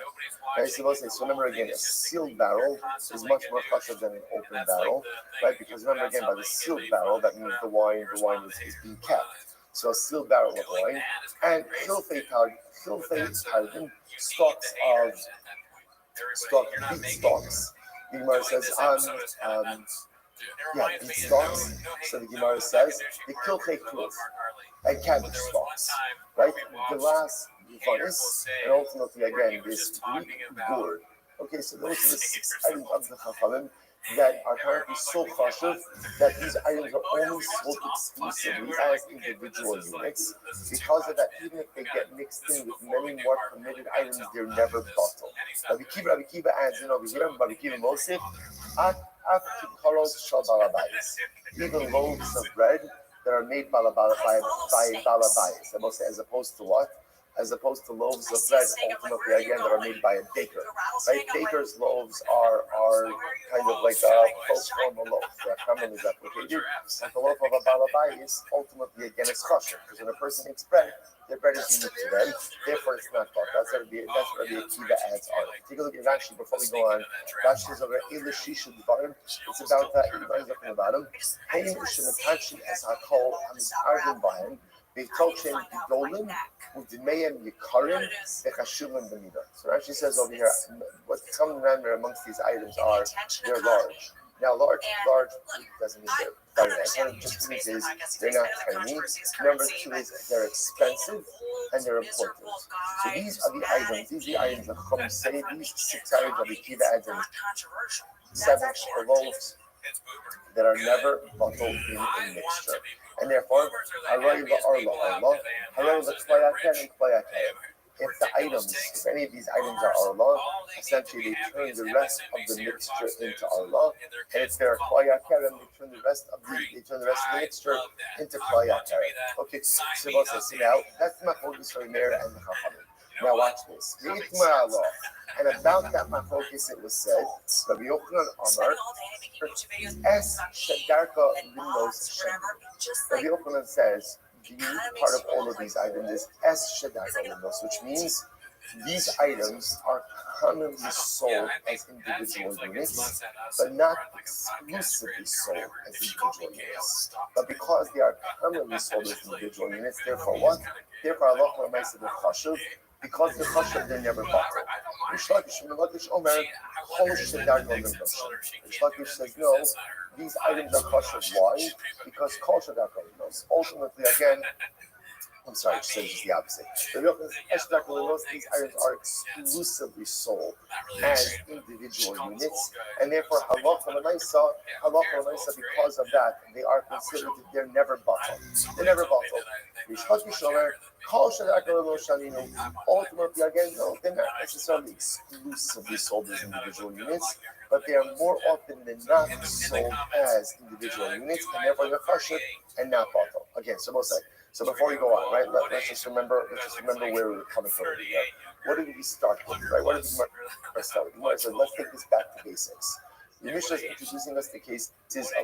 Right? So remember again, a sealed barrel is much more chashuv than an open barrel, right? Because remember again, by the sealed barrel, that means the wine is being kept. So a sealed barrel of wine, and hilfei targum, stalks of beet stalks. The Gemara says beet stalks. So the Gemara says the kilchei kruf and cabbage stalks, right? Glass vase, and ultimately again this Greek gourd. Okay, so those are the 6 items of the Chachamim that are currently so chashuv that these items are only sold exclusively as individual units. Because of that, even if they get mixed in with many more permitted items, they're never bottled. Rabbi Kiva adds in over here, Rabbi Kiva Mosif, even loaves of bread that are made by balabayis, as opposed to what? As opposed to loaves of bread, ultimately again, that are made by a baker. Right? Baker's loaves are kind of like a post-formal loaf. They're commonly replicated. And the loaf of a balabayis, ultimately again, is kosher. Because when a person makes bread, their bread is unique to them. Therefore, it's not bought. That's where the Akiva adds on. Take a look at Rashi before we go on. Rashi is over Elishisha Dvarim. It's about talking about him. Haim Shematachi as Hakol Hamizarvin Bahem. Beitolchen Gedolim, Udimeyim Yikarim, Bechashuvim B'midah. So Rashi says over here, what's common denominator amongst these items are they're large. Now, large doesn't mean they're very nice. One of the just means is they're not tiny. Number 2 is they're expensive and they're important. So these are the items that Chum say. These 6 items that the Kiva adds in 7 loaves that are never bottled in a mixture. And therefore, Haroy Arla Arla, Haroy Latvayaker and Tvayaker. If the items, if any of these items are Arla, essentially they turn the rest of the mixture into Arla, and if they're Tvayaker, they turn the rest of the mixture into Tvayaker. Okay, so now that's my focus for Meir and the Chachamim. Now watch this. And about that machokis it was said, Rabbi Yochanan Amar, Es Shedarka Limnos Shemim. Rabbi Yochanan says, the unique part of all of these items is Es Shedarka Limnos, which means these items are commonly sold as individual units, but not exclusively sold as individual units. But because they are commonly sold as individual units, therefore what? Therefore, Allah Lamaisa the Chashuv, because the Chashuv they never bought it. Rish Lakish Omer, Cholish Shedarka Limnos. Rish Lakish says, no, these items are Chashuv. Why? Because Kol Shedarka Limnos. Ultimately, again, I'm sorry, it says the opposite. These items are exclusively sold as individual units, and therefore, halacha l'maisa, because of that, they are considered, they're never bottled. They're never bottled. Ultimately, again, no, they're not necessarily exclusively sold as individual units, but they are more often than not sold as individual units, and therefore they're chashuv and not bottled. Again, so both sides. So before we go on, right, let's just remember where we were coming from. Right? What did we start with? Right? What did we start with? So let's take this back to basics. The Mishnah is introducing us to cases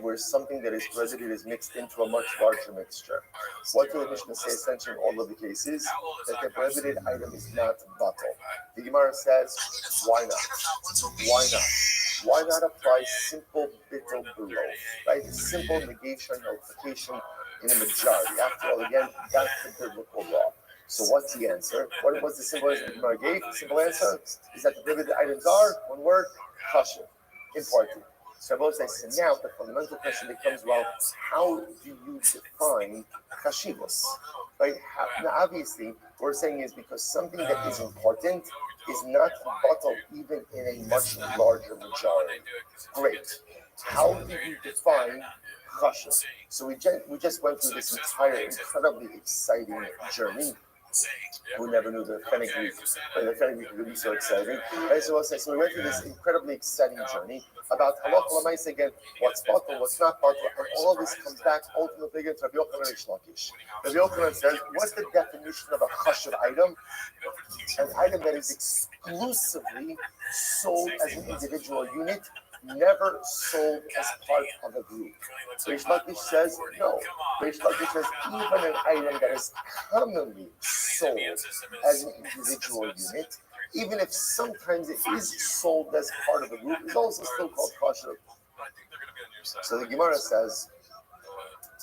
where something that is prohibited is mixed into a much larger mixture. What did the Mishnah say essentially in all of the cases? That the prohibited item is not bottled. The Gemara says, why not? Why not? Why not apply simple bittul below? Right? Simple negation, nullification in a majority. After all, again, that's the biblical law. So what's the answer? What was the simple answer Gemara gave? The simple answer is that the prohibited items are, one word, chashuv, important. So both say, so now the fundamental question becomes, well, how do you define chashivos? Right? Now, obviously, what we're saying is because something that is important is not bottled even in a much larger majority. Great. How do you define chashuv? So we just went through this entire incredibly exciting journey. Who never knew the Fennec Week? The Fennec Week would be so exciting. Right? So we went through this incredibly exciting journey about halacha l'maisa again, what's bottled, what's not bottled, and all of this comes back ultimately again to Rabbi Yochanan and Rish Lakish. Rabbi Yochanan says, what's the definition of a chashuv item? An item that is exclusively sold as an individual unit, never sold as part of a group. Rish Lakish says no. Rish Lakish says even an item that is commonly sold as an individual unit, even if sometimes it is sold as part of a group, is also still called kosher. So the Gemara says,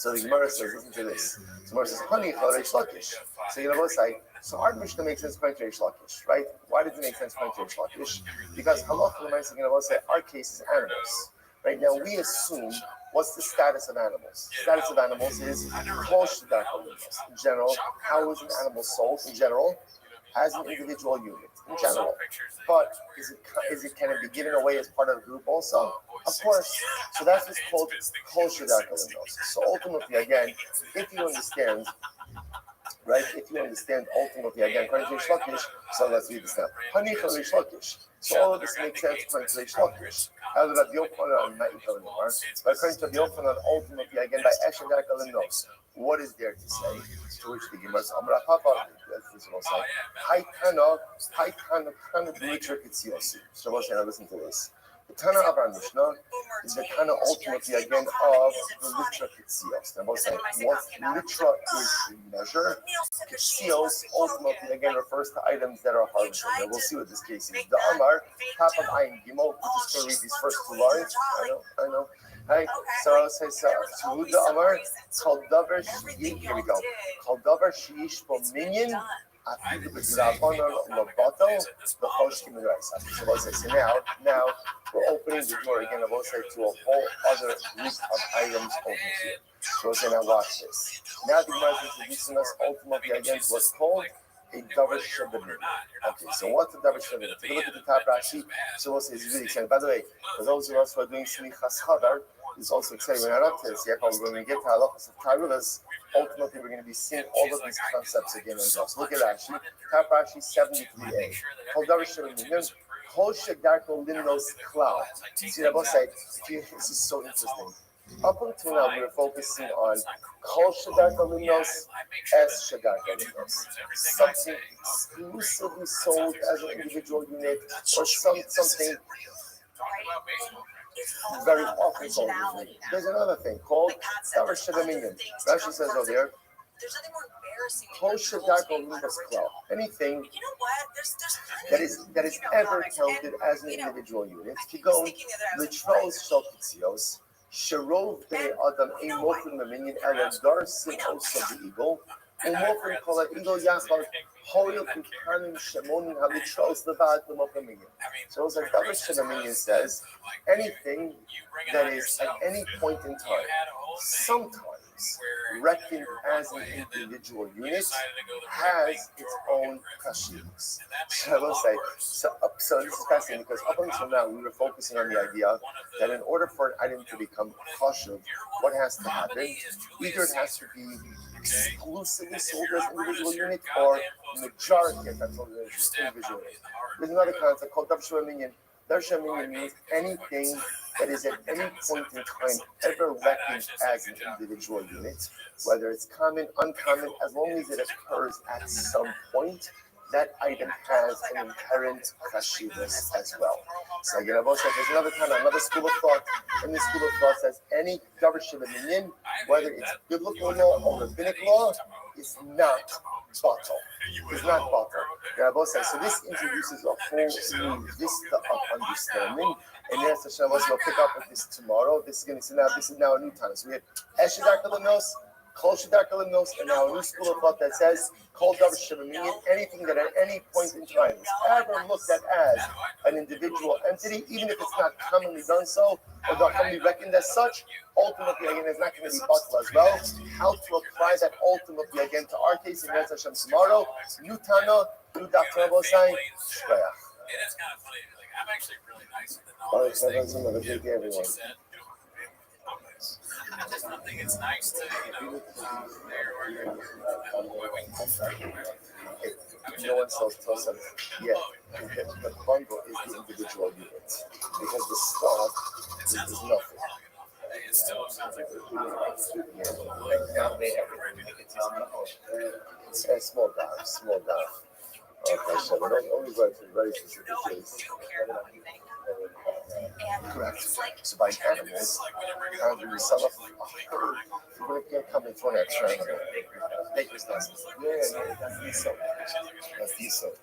listen to this. The Gemara says, Hani Rish Lakish. So you know what I say? So our Mishnah makes sense according to Rish Lakish, right? Why does it make sense according to Rish Lakish? Because halacha l'maisa, you know what I say? Our case is animals. Right now, we assume what's the status of animals? The status of animals is kol shedarka limnos. In general, how is an animal sold? In general, as an individual unit. In general, but can it be given away as part of a group also? Of course. So that's what's called kol shedarka limnos. So ultimately, again, if you understand. Right? If you understand ultimately, again, according to Rish Lakish, so let's read this now. Hanicha Rish Lakish. So all of this makes sense according to Rish Lakish. But according to Rabbi Yochanan, ultimately, again, by Esher Darka Limnos, what is there to say? To which the Gemara says, Amra Papa, this will say, Haitana, Dmitri Kitsiosi. So we'll say, now listen to this. The Tana of our Mishnah is the Tana ultimately again of the Litra Kitzios. Now, we'll say what Litra is the measure. Kitzios ultimately again refers to items that are harvested. Now, we'll see what this case is. The Amar, top of Ayin Gimel, we're just going to read these first two lines. I know. Right? So I'll say, to the Amar, called Davar Shiyish, here we go. Called Davar Shiyish for Minyan. So now we're opening the door again, I will say, to a whole other group of items over here. So we'll say, now watch this. Now the Gemara is introducing us ultimately again to what's called a davar shebemin. Okay, so what's a davar shebemin? If you look at the top Rashi, so we'll say it's really exciting. By the way, for those of us who are doing smichas hadar, It's also exciting. We're not up to this yet, but when we get to halachas of Tarulas, ultimately we're going to be seeing all of these concepts again as well. So look at Rashi. Top Rashi 73a. Kol davar sheminim, kol shedarko limnos klal. See, Rabbi said, this is so interesting. Up until now, we were focusing on kol shedarko limnos, es shedarko limnos. Something exclusively sold as an individual unit, or something very often sold. There's another thing called davar sheminim. Rashi says over there, there's nothing more embarrassing kol shedarko limnos klal. Anything that is ever counted as an individual unit. Kigon l'tros shel pitzios. Sharov bnei adam ein mofin maminian ela dar simos of the eagle. Umofin kol ha'eagle yachal hoil kukanim shemonin halitros levad l'mofaminian. So it's like davar sheminian says, anything that is at any point in time, sometimes reckoned as an individual unit, has its own kashivas. So I will say, so this is fascinating because up until now we were focusing on the idea that in order for an item to become kashiv, what has to happen? Either it has to be exclusively sold as an individual unit, or majority of that sold as an individual unit. There's another concept called davar sheminian. Davar sheminian means anything that is at any point in time ever reckoned as an individual unit, whether it's common, uncommon, as long as it occurs at some point, that item has an inherent chashivas as well. So again, I've also there's another school of thought, and this school of thought says any davar sheminian, whether it's biblical law or rabbinic law, is not batal. It's not batal. Rabbi says, so this introduces a whole new vista of understanding. And yes, Hashem, we'll pick up with this tomorrow. This is now a new time. So we have Eshedar Kalimnos, Kol Shedar Kalimnos, and now a new school of thought that says Kol Davar Sheminian, anything that at any point in time is ever looked at as an individual entity, even if it's not commonly done so, or not commonly reckoned as such, ultimately, again, it's not going to be batal as well. How to apply that ultimately, again, to our case, and yes, Hashem, tomorrow, new Tana, new Dr. Rabosai, Shkoyach. It is kind of funny. Like, I'm actually really nice with all these things. She said, I just don't think it's nice to, no one sells Tosaf yet. The bundle is the individual unit because the stock is nothing. It still sounds like It's small down. Okay, so we're only going to very specific case. Correct. So by animals, we sell a herd. We're coming for an extra animal. Baker's dozen. Yeah, that's decent. That's decent.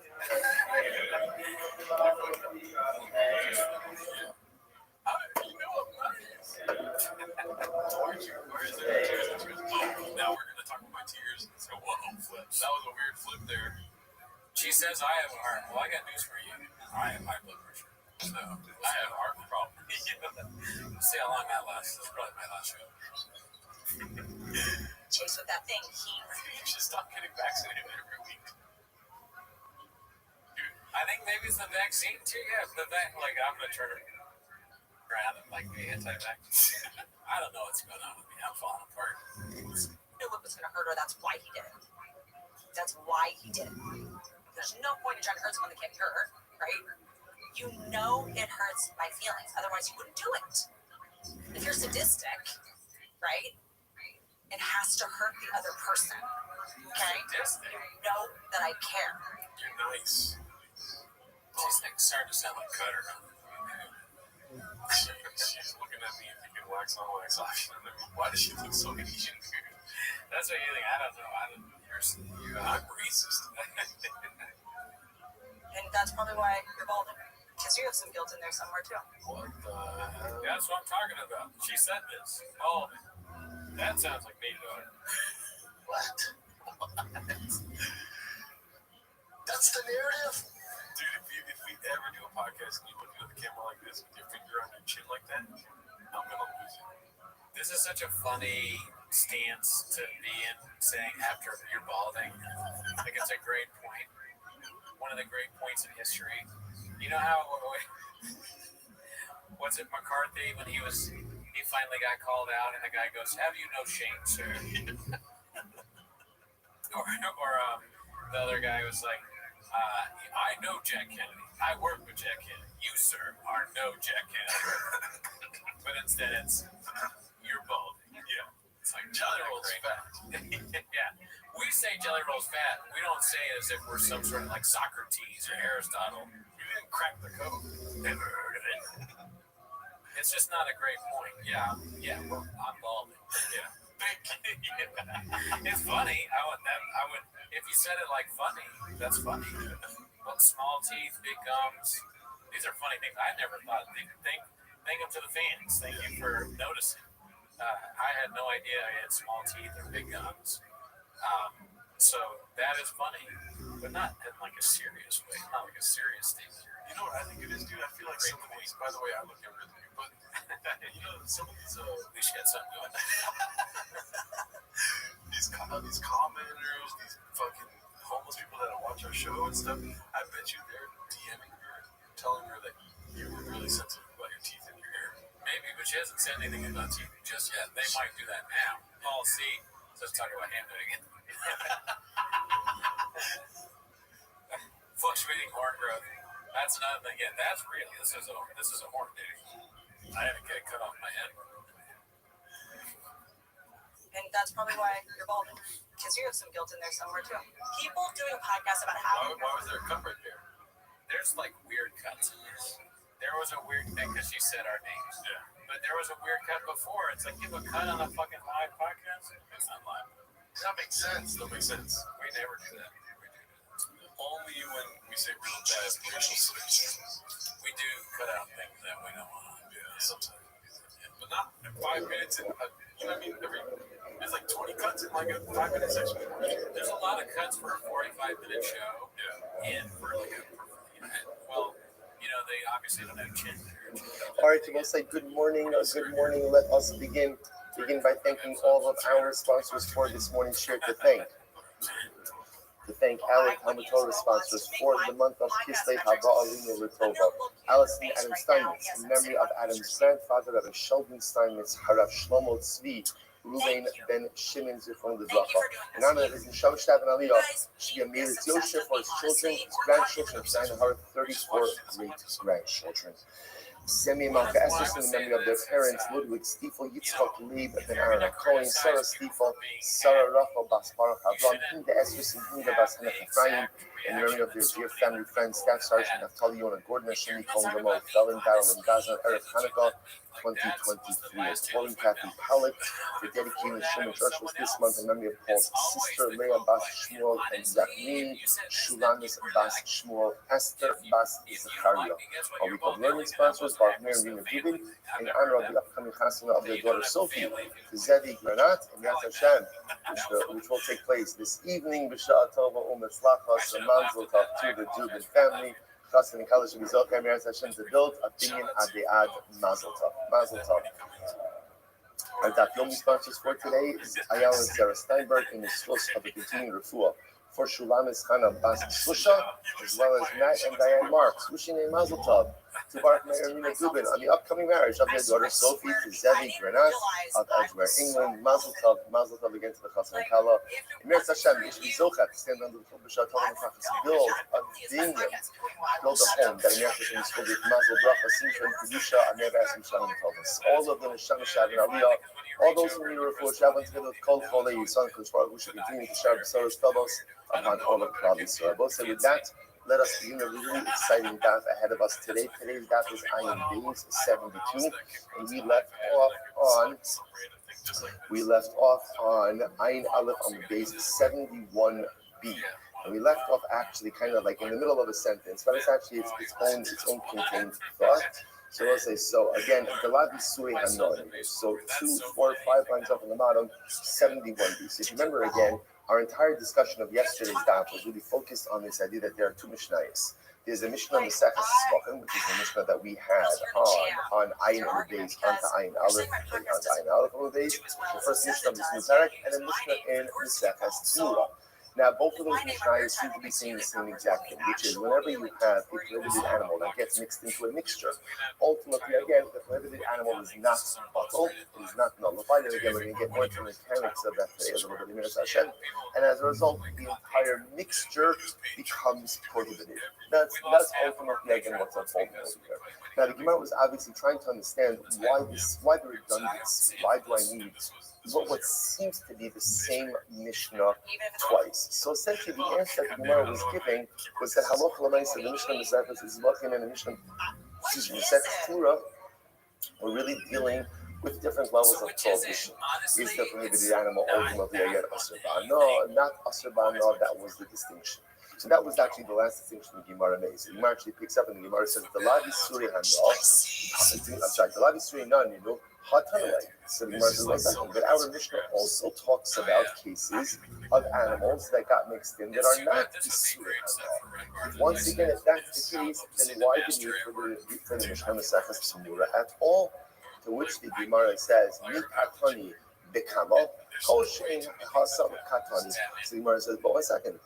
Now we're going to talk about my tears. So, whoa, flip. That was a weird flip there. She says I have a heart. Well, I got news for you. I have high blood pressure. So, I have a heart problem. See how long that lasts. That's probably my last show. Chase with that thing, heat. You should stop getting vaccinated every week. Dude, I think maybe it's the vaccine too. Yeah, the like I'm going to turn around and like be anti-vaccine. I don't know what's going on with me. I'm falling apart. He knew it was going to hurt her. That's why he did it. That's why he did it. There's no point in trying to hurt someone that can't be hurt, right? You know it hurts my feelings. Otherwise, you wouldn't do it. If you're sadistic, right, it has to hurt the other person. Okay? You know that I care. You're nice. She's like starting to sound like Cutter. She's looking at me and thinking wax on, wax off. Why does she look so Asian? That's what you think. I don't know. I'm racist. And that's probably why you're balding. Because you have some guilt in there somewhere, too. What the hell? Yeah, that's what I'm talking about. She said this. Oh, that sounds like me, daughter. What? That's the narrative? Dude, if we ever do a podcast and you look at the camera like this with your finger on your chin like that, I'm going to lose you. This is such a funny stance to be in, saying after you're balding. I think it's a great point. One of the great points in history. You know how, what's it, McCarthy, when he was he finally got called out, and the guy goes, "Have you no shame, sir?" or the other guy was like, "I know Jack Kennedy. I work with Jack Kennedy. You, sir, are no Jack Kennedy." But instead, it's you're bald. Yeah, it's like Jelly Roll's fat. Yeah, we say Jelly Roll's fat. We don't say it as if we're some sort of like Socrates or Aristotle. You didn't crack the code. Never heard of it. It's just not a great point. Yeah, I'm balding. Yeah. It's funny. I would, if you said it like funny, that's funny. But small teeth, big gums, these are funny things. I never thought. Thank them to the fans. Thank you for noticing. I had no idea I had small teeth or big gums. So that is funny, but not in like a serious way. Not like a serious thing. You know what I think it is, dude? I feel like some of these, by the way, I look younger than you, but you know, some of these, We should get something going. these commenters, these fucking homeless people that watch our show and stuff, I bet you they're DMing her, telling her that you were really sensitive about your teeth and your hair. Maybe, but she hasn't said anything about TV just yet. They might do that now. Paul C. Let's talk about hand again. Fluctuating horn growth. That's another thing. Yeah, that's real. This is a horn, dude. I had to get it cut off my head. And that's probably why you're balding. Because you have some guilt in there somewhere too. People doing podcasts about how. Why was there a cut right there? There's like weird cuts in this. There was a weird thing because she said our names. Yeah. But there was a weird cut before. It's like you have a cut on a fucking live podcast. It's not live. That makes sense. That makes sense. We never do that. Only when we say real bad racial slurs. We do cut out things that we don't want. Yeah, sometimes. But not 5 minutes in, you know what I mean? There's like 20 cuts in like a 5-minute section. There's a lot of cuts for a 45-minute show. Yeah. And for like a, well, you know, they obviously don't have chin there. All right, we'll say good morning. Good morning. Let us begin by thanking all of our sponsors for this morning's share. To thank Alec Hamatorah sponsors for the month of Kislev Haba Alinu Litova. Alice and Adam Steinmetz, in memory of Adam's grandfather, Rabbi Sheldon Steinmetz, Harav Shlomo Tzvi, Ruvain Ben Shimon Zichron Lebracha. In honor of his Neshama Shtav and Aliyah, she made it Yosef for his children, his grandchildren, and her 34 great-grandchildren. Semi Malka Esserson, in memory of their parents, Ludwig Stiefel, Yitzchak Leib, Ben Aaron Cohen, Sarah Stiefel, Sarah Rachel Bas Baruch Avram, Hinda Esserson, Hinda Bas Hannah Ephraim, in memory of their dear family friends, Staff Sergeant Naftali Yonah Gordon, Shemi Cohen Gamo, Felon Darrell and Gaza, Eric Hanukkah, 2023. And Pauline Kathy Powlett, for dedicating the Shimon Church was this month in memory of Paul's sister, Leah Bas Shmuel and Zachmin, Shulamis Bas Shmuel, Esther Bas Zachariah. A week of learning sponsors, Baruch Meir and Rina Dubin, in honor of the upcoming Chasana of their daughter Sophie, Zevi Granat, and Yad Hashem, which will take place this evening. B'Sha'at Tova U'Metzlachas, and Manzel Tov to the Dubin family. Chassan and Kalash Vizok, Meir Hashem to build a binyan Adead Mazel Tov. Mazel Tov. Our Daf Yomi sponsors for today is Ayala and Sarah Steinberg in the source of the continuing refuah. For Shulamis Chana Bas Shusha, as well as Matt and Diane Marks, wishing a Mazel Tov to Baruch Meir and Rina Dubin on the upcoming marriage of their daughter Sophie to Zevi Granat of Edgware, England. Mazel Tov again to the Chassan and Kala. Emir Hashem, Yish Bizocha, to stand under the Chol B'Shah Tov and Chachas, build a binyan, build a home that Emir Hashem is filled with Mazel Bracha, Simcha, and Kedusha, Amir Hashem Shalom Tovas. All of them is Shem Shav and Aliyah. All those who need a refuah traveling together with Kol Cholei Yisrael Kushbar, who should continue to share B'Soros Tovos upon all of Klal Yisrael. Both say with that, let us begin a really exciting daf ahead of us today. Today's daf is Ayin Beis 72, and we left off on Ayin Aleph on Beis 71b, and we left off actually kind of like in the middle of a sentence, but it's actually its own contained thought. So let's say, so again, Galavi Suri Hanon. So 2, 4, 5 lines up in the bottom, 71b. So if you remember again, our entire discussion of yesterday's daf was really focused on this idea that there are two Mishnayos. There's a Mishnah Mesechus Spoken, which is the Mishnah that we had on Ayin Beis, onto Ayin Aleph, onto Ayin Aleph on the Beis. The first Mishnah of this Mutarek, and a Mishnah in Mesechus Tzura. Now, both of those Mishnayos seem to be saying the same exact thing, which is whenever you have a prohibited animal that gets mixed into a mixture, ultimately, again, the prohibited animal is not bottled, it is not nullified, and again, we're going to get more into the mechanics of that today, a little bit in Minas Hashem, and as a result, the entire mixture becomes prohibited. That's ultimately, again, what's unfolding over here. Now, the Gemara was obviously trying to understand why the redundancy, why do I need what seems to be the same Mishnah twice. So essentially, the answer that the Gemara was giving was that Halacha L'maisa, the Mishnah Mesechus is looking and the Mishnah, Mesechus Torah, we're really dealing with different levels of prohibition. Is the prohibited animal ultimately a Asur Ba'ano, not Asur Ba'ano? That was the distinction. So that was actually the last distinction the Gemara made. So the Gemara actually picks up and the Gemara says, the Lavi Suri Hano, the Lavi Suri Nanidu, Hatanaway. So the Gemara says, but our Mishnah also talks about cases of animals that got mixed in that are not Suri Hano. Once again, if that's the case, then why the need for the Mishnah Mesechus Tamura at all? To which the Gemara says, Mi Katani Bekamo, Koshein Hasam Katani. So the Gemara says, but 1 second.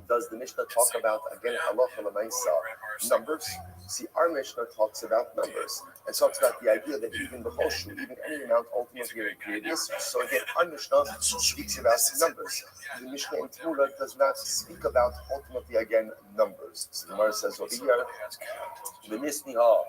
Does the Mishnah talk about, again, halacha l'maisa, numbers? See, our Mishnah talks about numbers and talks about the idea that even the choshu, even any amount, ultimately is. So again, our Mishnah speaks about numbers. The Mishnah in Torah does not speak about ultimately, again, numbers. So the Gemara says over here, the Mishnah,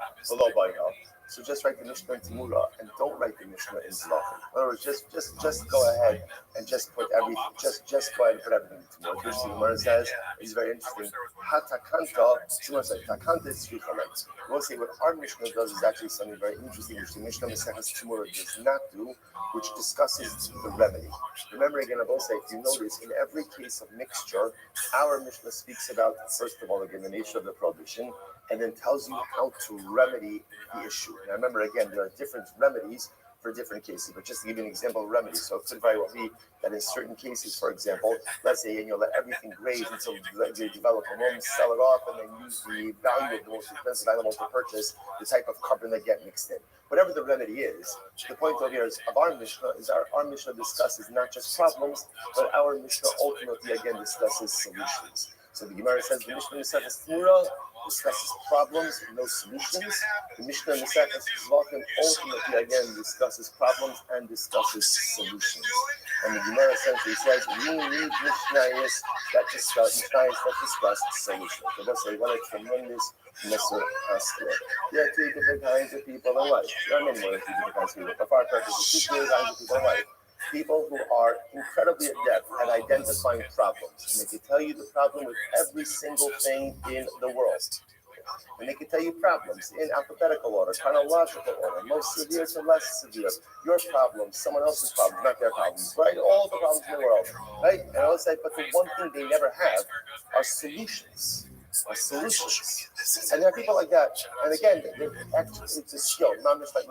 so just write the Mishnah in Tamura and don't write the Mishnah in Zlachim. In other words, just go ahead and just put everything. Just go ahead and put everything in Tamura. Which the Gemara says is very interesting. Hatakanta, Gemara says Takanta is Shvichalet. We'll say what our Mishnah does is actually something very interesting, which the Mishnah Mesechus Tamura does not do, which discusses the remedy. Remember again, I will say, if you notice, in every case of mixture, our Mishnah speaks about, first of all, again, the nature of the prohibition, and then tells you how to remedy the issue. Now remember again, there are different remedies for different cases, but just to give you an example of remedy. So it could very well be that in certain cases, for example, let's say let everything graze until they develop a home, sell it off, and then use the value of the most expensive animal to purchase the type of carbon that get mixed in. Whatever the remedy is, the point over here is of our Mishnah is our Mishnah discusses not just problems, but our Mishnah ultimately again discusses solutions. So the Gemara says the Mishnah Mesechus Torah discusses problems, no solutions. The Mishnah Mesechus Zlachim ultimately again discusses problems and discusses solutions. And the Gemara essentially says we need Mishnayos that discuss solutions. So that's what a tremendous Mr. Haskell. There are 3 different kinds of people in life. There are many more than 3 different kinds of people. But for our purposes, 2 different kinds of people in life. People who are incredibly adept at identifying problems. And they can tell you the problem with every single thing in the world. And they can tell you problems in alphabetical order, chronological order, most severe to less severe. Your problems, someone else's problems, not their problems, right? All the problems in the world, right? And I'll say, but the one thing they never have are solutions. And there are people like that. And again, it's a skill, not just like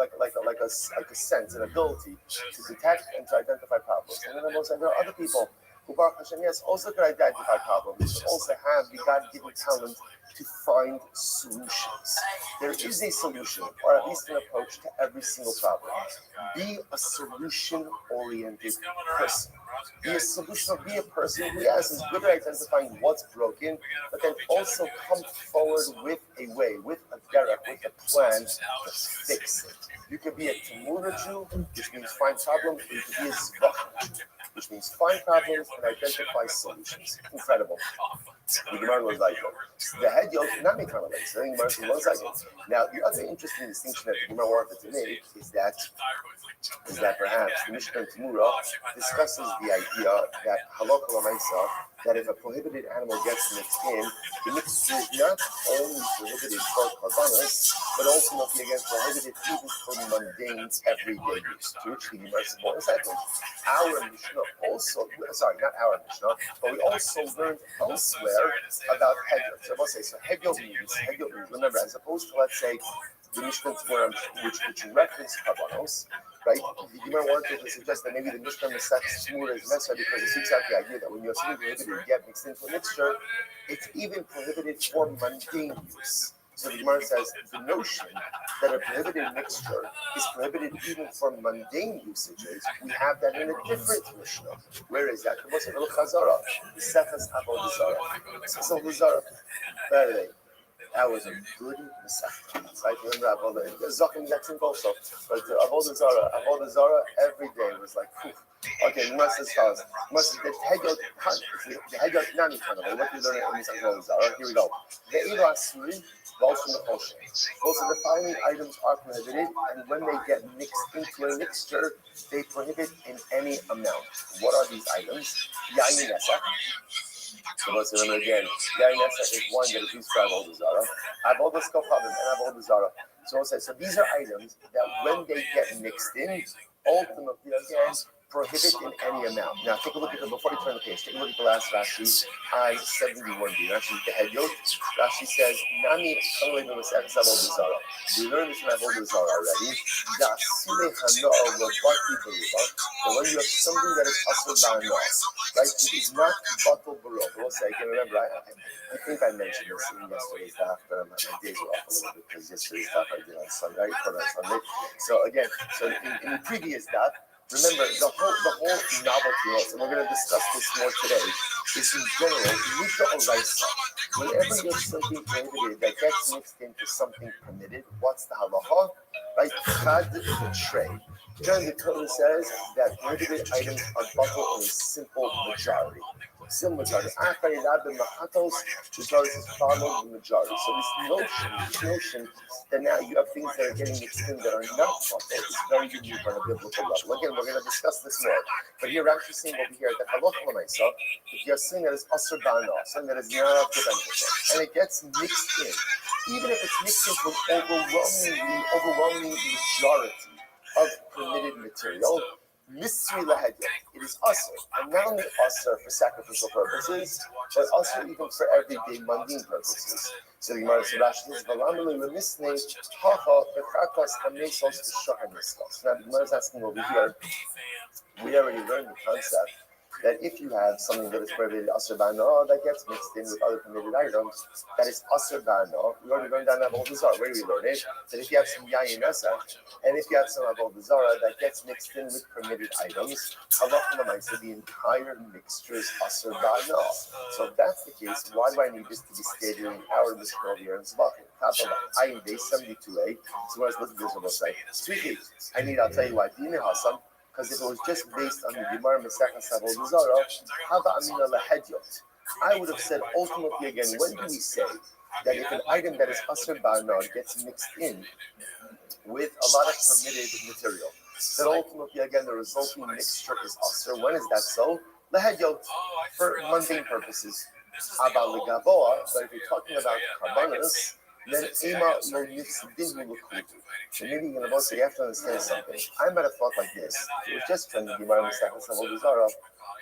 a sense, an ability to detect and to identify problems. And then there are other people who, Baruch Hashem, yes, also can identify problems, but also have the God-given talent to find solutions. There is a solution, or at least an approach to every single problem. Be a solution-oriented person. Be a person who is good at identifying what's broken, but then also come forward with a way, with a derech, with a plan to fix it. You could be a Tamura Jew, which means find problems, or you could be a Zvach Jew, which means find problems and identify solutions. Incredible. The Gemara was like, the head yoke cannot make comments. The Gemara says 1 second. Now, the other interesting distinction that the Gemara wanted to make is that perhaps the Mishnah Tamura discusses the idea that halakha l'maisa, that if a prohibited animal gets mixed in, the mixture is not only prohibited for karbanos, but ultimately again prohibited even for mundane everyday use. To which the Gemara says 1 second. Our Mishnah also, not our Mishnah, but we also learned elsewhere about Hegel. So I must say, so Hegel means, remember, as opposed to, let's say, the Mishnah Torah, which reference Karbanos, right? The Gemara wanted to suggest that maybe the Mishnah Mesechus Torah is necessary because it seeks out the idea that when you're something prohibited to get mixed into a mixture, it's even prohibited for mundane use. So the Gemara says the notion that a prohibited mixture is prohibited even for mundane usages, we have that in a different Mishnah. Where is that? The Moshe Chazara, the Sefas Avodah Zarah. By the way, that was a good Masech. I remember Zokim that's involved also. But Avodah Zarah every day was like, phew. Okay, Gemara says follows. Gemara says the Hegel Nani Kanava. What do you learn in Masech Avodah Zarah? Here we go. The Elo Asuri. Also the following items are prohibited, and when they get mixed into a mixture, they prohibit in any amount. What are these items? Yayin Esach. So let's remember again. Yayin Esach is one that is used for Avodah Zarah. Avodah Skofavim and Avodah Zarah. So these are items that when they get mixed in, ultimately again, prohibit in any amount. Now take a look at before you turn the page, take a look at the last Rashi on 71b. Rashi the Hegyot. Rashi says, Nami we learned this in Avodah Zarah already. That when you have something that is asur ba'anah, right? It is not batal baruch. We'll say, I can remember, I think I mentioned this in yesterday's daf, but my days were off a little bit because yesterday's daf I did on Sunday, I recorded on Sunday. So again, in the previous daf, remember, the whole novelty was, and we're going to discuss this more today, is in general, whenever you have something prohibited that gets mixed into something permitted, what's the halacha? Right? Chad trade. Generally, the Torah says that prohibited items are bottled in a simple majority. Simple majority. After the mahatos, the Torah says follow the majority. So this notion that now you have things that are getting mixed in that are not bottled is very unique on a biblical level. Again, we're going to discuss this more. But here, we're actually seeing over here that halacha l'maisa, if you're saying that is asur ba'anah, something that is not preventive, and it gets mixed in, even if it's mixed into an overwhelming majority of permitted material, mystery lahedya, it is asur, and not only asur for sacrificial purposes, but asur even for everyday mundane purposes. So the Gemara says, "V'lamelu lemisnei hacha b'chakos hamesos v'shahar miskos." Now the Gemara is asking over here. We already learned the concept that if you have something that is prohibited asur ba'anah that gets mixed in with other permitted items, that is asur ba'anah. We already learned that in Avodah Zarah. Where do we learn it? That if you have some yayin esach, and if you have some Avodah Zarah that gets mixed in with permitted items, halacha l'maisa, the entire mixture is asur ba'anah. So if that's the case, why do I need this to be stated in our Mishnah over here in Zvachim? Ayin Day 72a. So let's listen to this one. We'll say, sweetie, I'll tell you why. Because if it was just based on the Gemara Masechus Avodah Zarah, Hava Amina Lahedyot, I would have said ultimately again, when do we say that if an item that is asur ba'anah gets mixed in with a lot of permitted material, that ultimately again the resulting mixture is asur? When is that so? Lahedyot, for mundane purposes. Abal Legaboa, but if you're talking about karbanos, then Ema lo nifsidin l'kutu. So maybe you're going to say, you have to understand something. I might have thought like this. If it was just from the Gemara Masechus Avodah Zarah,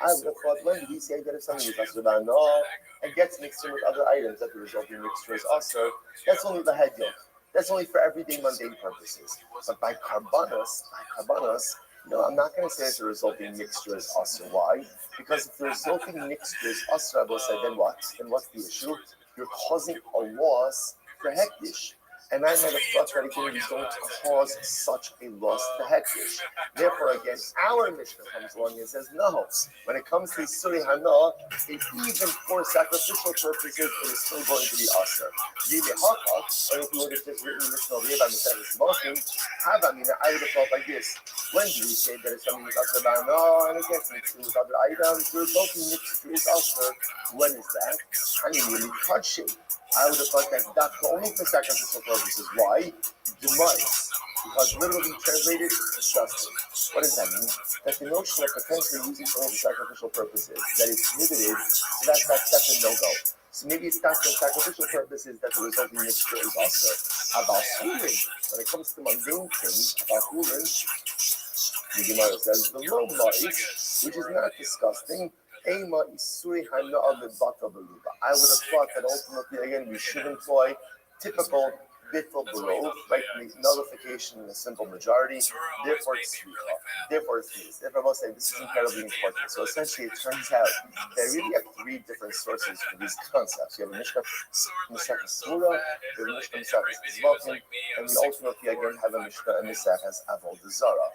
I would have thought, when did he say that if something is asur ba'anah and gets mixed in with other items, that the resulting mixture is asur? That's only the hedyot. That's only for everyday mundane purposes. But by karbanos, no, I'm not going to say that the resulting mixture is asur. Why? Because if the resulting mixture is asur, I will say, then what? Then what's the issue? You're causing a loss for hektish. And I might have thought that again, you don't cause such a loss to hektish. Therefore, again, our Mishnah comes along and says, no, when it comes to Isuri Hana, even for sacrificial purposes, it is still going to be asur. Or if you would have just written Mishnah over here by Masechus Mokim, I would have thought like this. When do we say that if something is asur ba'anah and it gets mixed in with other items, the resulting mixture is asur? When is that? I mean, really touching. I would have thought that that's only for sacrificial purposes. Why? Demise. Because literally translated, it's disgusting. What does that mean? That the notion of potentially using something for sacrificial purposes, that it's prohibited, so that's a no-go. So maybe it's not for sacrificial purposes that the resulting mixture is also about hurin. When it comes to mundane things, about hurin, the Gemara says the low ma'is, which is not disgusting. I would have thought that ultimately, again, we should employ typical bittul barov, right? Nullification in a simple majority. Therefore, it's smicha. Therefore, it's smicha. Therefore, we'll say this is incredibly important. So essentially, it turns out that I really have three different sources for these concepts. You have a Mishnah Mesechus Torah, you have a Mishnah Mesechus Zvachim, and we ultimately again have a Mishnah Mesechus Avodah Zarah.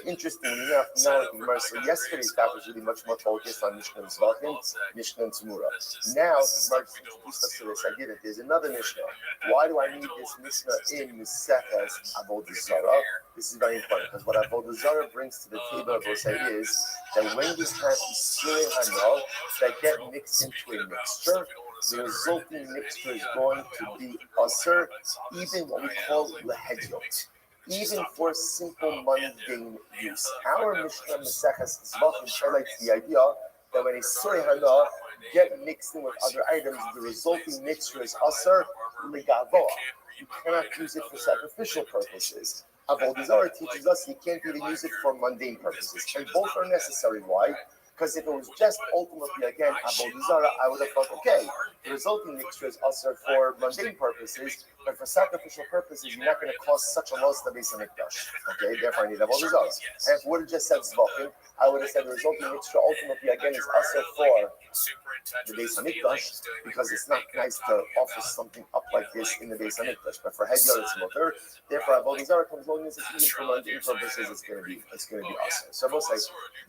Interestingly enough, now so yesterday's daf was really much more focused on Mishnah Zvachim, Mishnah and Tzmura. Now, Gemara introduced us to this idea that there's another Mishnah. Why do I need this Mishnah in Mesechus Avodah Zarah? This is very important because what Avodah Zarah brings to the table, I will say, is that when you have Isurei Hanal that get mixed into a mixture, the resulting mixture is going to be usher, even what we call lehedyot, even for simple mundane use. Our Mishnah Mesechus Zvachim highlights the idea that when a Isurei Hanal get mixed in with other items, the resulting mixture is usher legavoa. You cannot use it for sacrificial purposes. Avodah Zarah teaches us you can't even use it for mundane purposes, and both are necessary. Why? Because if it was just ultimately again Avodah Zarah, I would have thought, okay, the resulting mixture is also for mundane purposes, but for sacrificial purposes, you're not going to cause such a loss to the Beis Hamikdash. Okay, therefore I need Avodah Zarah. And if it would have just said Zvachim, I would have said the resulting mixture ultimately again is also for the Beis Hamikdash, because it's not nice to offer something up like this in the Beis Hamikdash. But for Hedyot, it's mutter. Therefore, Avodah Zarah comes along as it's even for mundane purposes. It's going to be awesome. So I will say,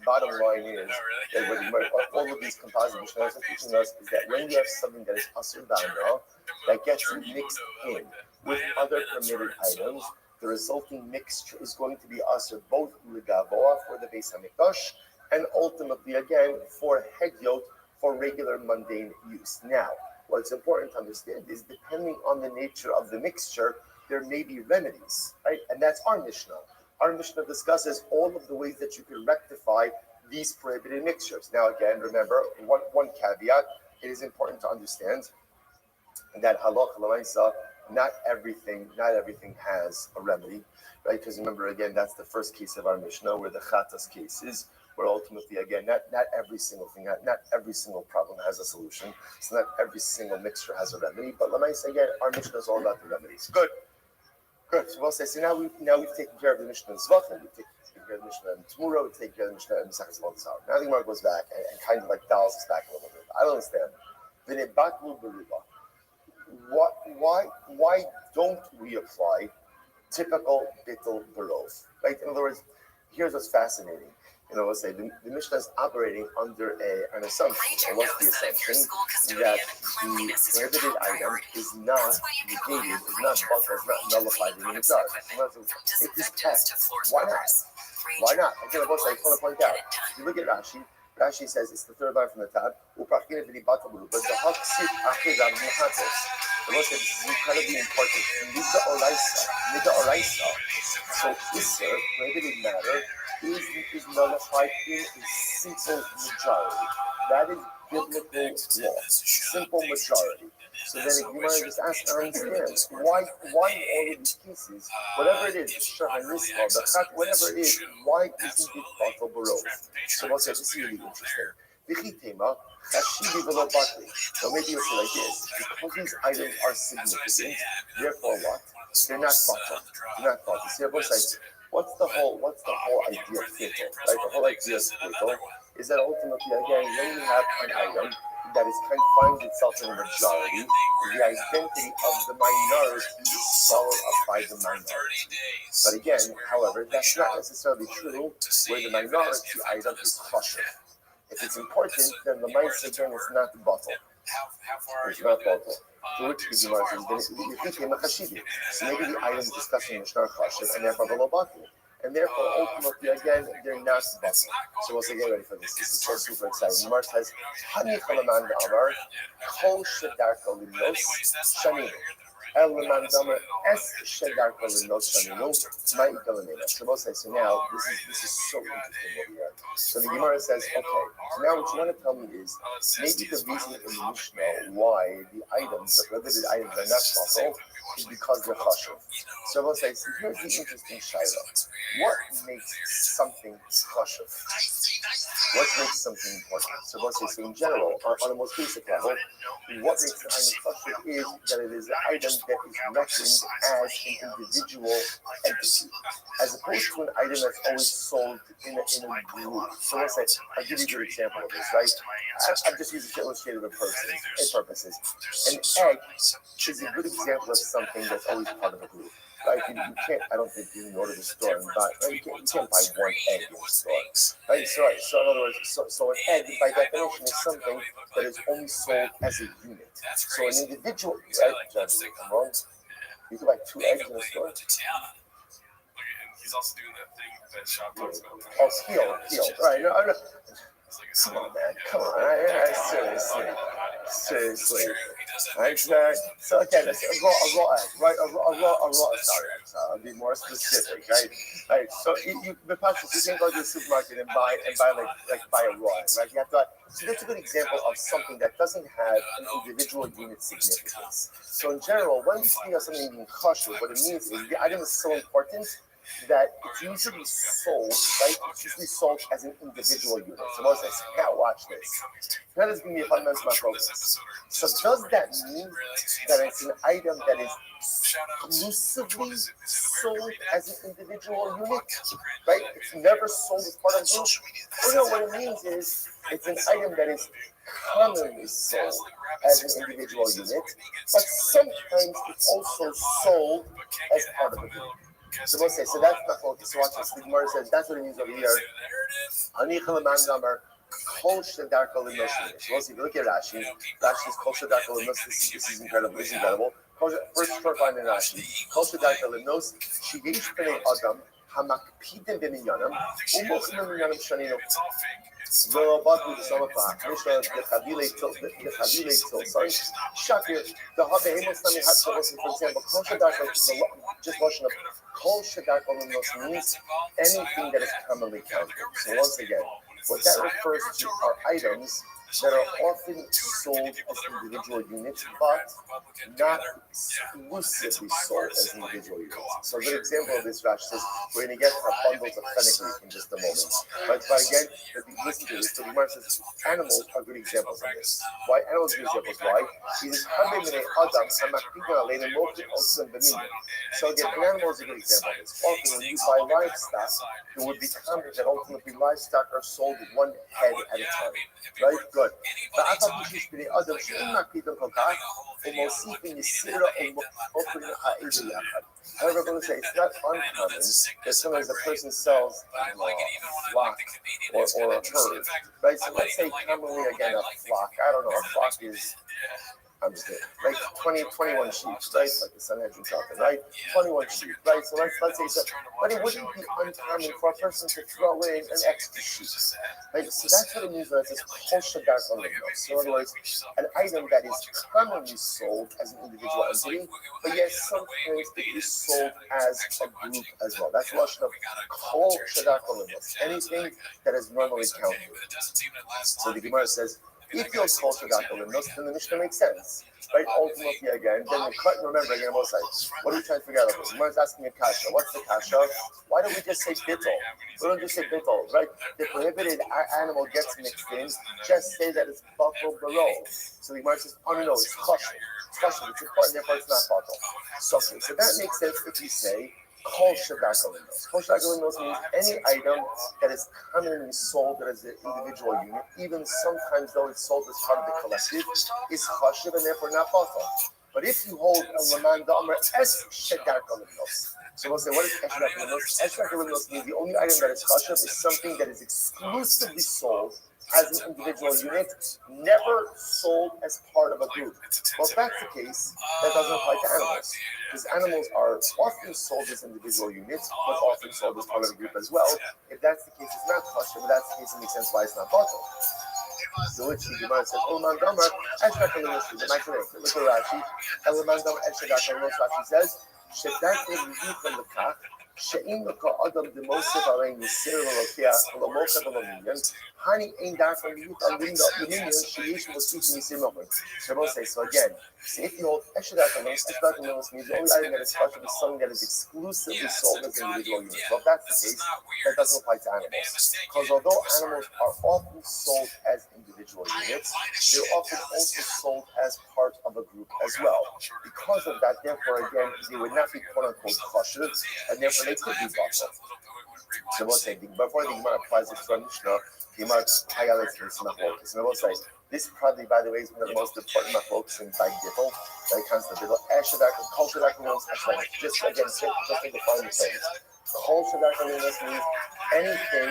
bottom line is that what all of these composite mishnahs are teaching us is that when you have something that is asur b'ana that gets mixed in with other permitted items, the resulting mixture is going to be asur both legavoa for the Beis Hamikdash and ultimately again for Hedyot, for regular mundane use. Now, what's important to understand is depending on the nature of the mixture, there may be remedies, right? And that's our Mishnah. Our Mishnah discusses all of the ways that you can rectify these prohibited mixtures. Now, again, remember, one caveat, it is important to understand that halach l'maisa, not everything has a remedy, right? Because remember, again, that's the first case of our Mishnah, where the chatas case is, where ultimately, again, not every single thing, not every single problem has a solution. So not every single mixture has a remedy. But let me say again, our Mishnah is all about the remedies. Good. So we'll say, so now we've taken care of the Mishnah in Zvachim, we've taken care of the Mishnah in Tzmura, we've taken care of the Mishnah in Mesechus Avodah Zarah. Now the Gemara goes back and kind of like dials us back a little bit. I don't understand. Why don't we apply typical bittul barov? Right? In other words, here's what's fascinating. Let's say the Mishnah is operating under an assumption. And what's the assumption? That the prohibited item is not negated, is not buttered, is not nullified in the Mitzvah. It is test. Why not? Why not? Again, I just want to point out. If you look at Rashi, Rashi says it's the third line from the top. But the Haksip Achidam Muhatos. The Lord said this is incredibly important. Nida Oraisa. So Isser, prohibited matter, is nullified in a simple majority. That is biblical law. Simple majority. So then if you want to just ask and understand why in all of these cases, whatever it is, the fact, whatever it is, why isn't it batal barov? So what's that? This is really interesting. So maybe you'll say like this, because these items are significant, therefore what? They're not batal. They're not batal. So both sides. What's the whole idea of fickle? Right? The whole idea of fickle is that ultimately, again, when you have an item that is finds itself in a majority, the identity of the minority is swallowed up by the minority. But again, however, that's not necessarily true where the minority item is kosher. If it's important, then the mindset again is not the bottle. It's not bottle. To which the Gemara says, so maybe the items discussing Mishnah kosher and therefore the bottle. And therefore, ultimately, again, they're not bottle. So we'll say, get ready for this. This is so super exciting. The Gemara says, Hani Chalaman Amar, Kol Shedarka Limnos Shaninu. El Leman Damar Es Shedarka Limnos Shaninu, Mai Galamena. So we'll say, so now, this is so interesting over here. So the Gemara says, okay, so now what you want to tell me is, maybe the reason in the Mishnah why the items, the prohibited items are not possible is because they're chashuv. So we'll say, so here's the interesting shayla. What makes something chashuv? What makes something important? So we'll say, so in general, on a most basic level, what makes an item chashuv is that it is an item that is reckoned as an individual entity, as opposed to an item that's always sold in a group. So we'll say, I'll give you a good example of this, right? I've just used it to illustrate it for purposes. An egg is a good example of something that's always part of a group. Right? You can't, I don't think you can go to the store and buy, right? You can't buy one egg in the store. Right? So in other words, so an egg by definition is something that is only sold as a unit. So an individual, right? John, I'm wrong. You can buy 2 eggs in a store. He's also doing that thing that shop talks about. Oh, heel. Right. No. Come on, man. Come on. Seriously. Right. So again, it's a raw egg, right? A raw. Sorry. I'll be more specific, right? Right. So you can't go to the supermarket and buy a raw egg, right? You have to. So that's a good example of something that doesn't have an individual unit significance. So in general, when we speak of something being kosher, what it means is the item is so important that it's usually sold, right? It's usually sold as an individual unit. So most say, now watch this. Now there's going to be a fundamental focus. So does that mean that it's an item that is exclusively sold as an individual unit, right? It's never sold as part of a group. Or no, what it means is it's an item that is commonly sold as an individual unit, but sometimes it's also sold as part of a group. So we'll say, so that's not focus. So watch this. The Gemara says that's what it means over here. So we'll see. Look at Rashi. Rashi is kol shadarka lenos. This is incredible. This is incredible. First short line in Rashi. Kol shadarka lenos. Sheyesh b'nei adam hamakpidim b'minyanam umochim b'minyanam shanino. The bottom of the Mishnah, the Chabile Tilson, Shakir, the Habehemos Nami Hatzaros, for example, Kol Shadarka, just motion of Kol Shadarka Lunos means anything that is commonly counted. So once again, what that refers to are items that are often sold as individual units, but not exclusively sold as individual units. So a good example of this, Rashi says, we're going to get our bundles of fenugreek in just a moment. But again, listen to this. So the Gemara says animals are good examples of this. Why animals are good examples? Why? So again, an animal is a good example of this. Often when you buy livestock, it would be common that ultimately livestock are sold one head at a time. Right? Good. However, I'm going to say it's not uncommon that sometimes a person sells a flock or a herd, right? So let's say commonly again a flock. I don't know, a flock is, I'm just kidding, like 21 sheep, right? Like the Sanhedrin talking, right? 21 sheep, right? So let's say so, but it wouldn't be uncommon for a person to throw in an extra sheep, right? So that's what it means when it says kol shadarka lenos. So in other words, an item that is commonly sold as an individual entity, but yet sometimes it is sold as a group as well. That's lashon of kol shadarka lenos. Anything that is normally counted. So the Gemara says, if you're kol shadarka lenos, then the Mishnah makes sense. Right? Ultimately, again, then the cut, remember again, both sides. What are you trying to figure out? The Gemara is asking a kasha. What's the kasha? Why don't we just say bittul? We don't just say bittul, right? The prohibited animal gets mixed in, just say that it's batal baro. So the Gemara says, oh no, it's chashuv. It's chashuv. It's important, therefore it's not batal. So that makes sense if you say kol shadarka lenos. Kol shadarka lenos means any item that is commonly sold as an individual unit, even sometimes though it's sold as part of the collective, is chashuv and therefore not batal. But if you hold a laman da'amar es shadarka lenos, so we'll say, what is es shadarka lenos? Es shadarka lenos means the only item that is chashuv is something that is exclusively sold as an individual unit, never sold as part of a group. Well, if that's the case, that doesn't apply to animals. Because animals are often sold as individual units, but often sold as part of a group as well. If that's the case, it's not kosher, but that's the case, it makes sense why it's not bottled. So which the Gemara says, Ulaman Damar, Eshdak Lenos, the Michelin, look at Rashi, Ulaman Damar, Eshdak Lenos, Rashi says, Shedak Lenos from the Kach, שאם לכל אדם דמוסף עליהם יסיר ולוקח ולמוכר ולמניין, honey ain't that from you on dominion שיש מוסיף מיסים over. So again, so if you hold Eshedak means the only item that is special is something that is exclusively sold as individual units. So if that's the case, that doesn't apply to animals. Because although animals are often sold as individual units, they're often also sold as part of a group as well. Because of that, therefore, again, they would not be quote-unquote kosher, and therefore they could be bottled. So we'll say, before the Gemara applies it to our Mishnah, the Gemara highlights this machlokes. And we'll say, this probably, by the way, is one of the most important machlokes in Bag Gittel, that it comes to Gittel. Eshedak, culture that means, just again, just to define the terms. Culture that means anything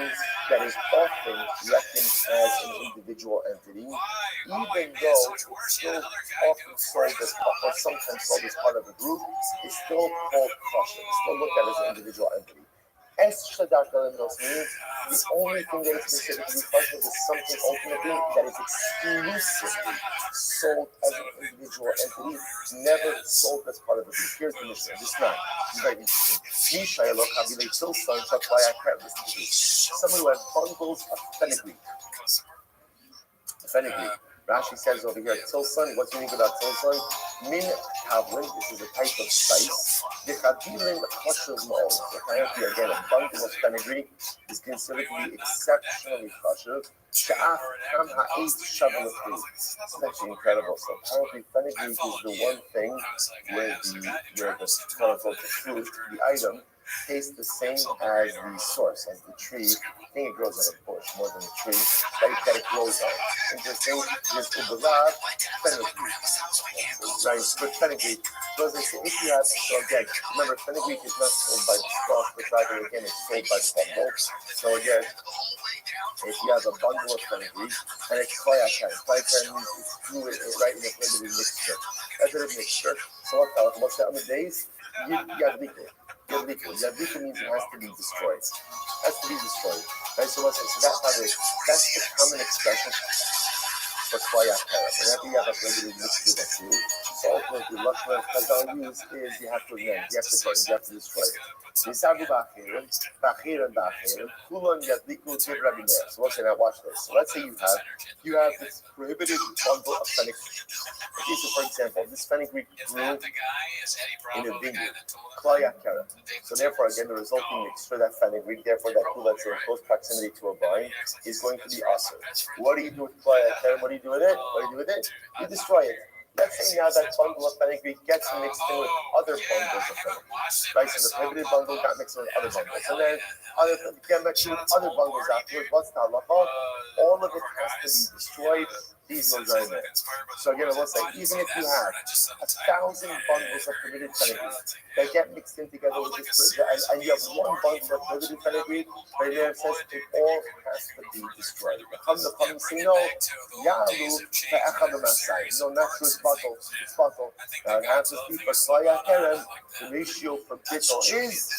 that is often reckoned as an individual entity, even though it's still often sold as or sometimes sold as part of a group, is still called kosher, still looked at as an individual entity. Eshedak means the only thing that is considered to be kosher is something ultimately that is exclusively sold as an individual entity, never sold as part of a group. Here's the Mishnah. This man is very interesting. Someone who has bundles of fenugreek. Fenugreek. Rashi says over here, tilson. What's the meaning about tilson? Min tavlin. This is a type of spice. The chadilin kosher mold. Apparently, again, a bundle of fenugreek is considered to be exceptionally kosher. Sha'af kam ha'eit shavuot. It's actually incredible. So apparently, fenugreek is the one thing where the quote-unquote fruit, the item, tastes the same as the source, as the tree. I think it grows on a bush more than a tree that it grows on. Interesting, this ubalav fenugreek. Right, but fenugreek. So as I say, if you have, so again, remember, fenugreek is not sold by the stalk, but rather again, it's sold by the bundle. So again, if you have a bundle of fenugreek and it's koyakan means it's through it right in a limited mixture. That's a mixture. So what's the other days? You have liquid. Yadliku means it has to be destroyed. It has to be destroyed. Right? So that's the common expression for koyat kara. Whenever you have a limited mixture that's you, so ultimately what Chazal use is you have to burn, you have to destroy it. Nisabu b'achirim, kulon yadliku tiv Rabbi. So let's say now watch this. So let's say you have this prohibited bundle of fenugreek. Okay, so for example, this fenugreek grew in a vineyard. So therefore, again, the resulting mixture, that fenugreek, therefore that kula that's in close proximity to a vine, is going to be asur. What do you do with what do you do with it? You destroy it. Let's say now that bundle of fenugreek gets mixed in with other bundles of fenugreek. Right, so the prohibited bundle got mixed in with other bundles. And then get mixed with other bundles afterwards. What's the halacha? All of it has to be destroyed. These ones are in there. So again, let's say, even if you have 1,000 bundles of prohibited fenugreek that get mixed in together with this, and you have one bundle of prohibited fenugreek, right there it says it all has to be destroyed. Come the say no, yalu te'echad. No, not true. It's bottle. It has to be for Klaya Keren. The ratio for bittul is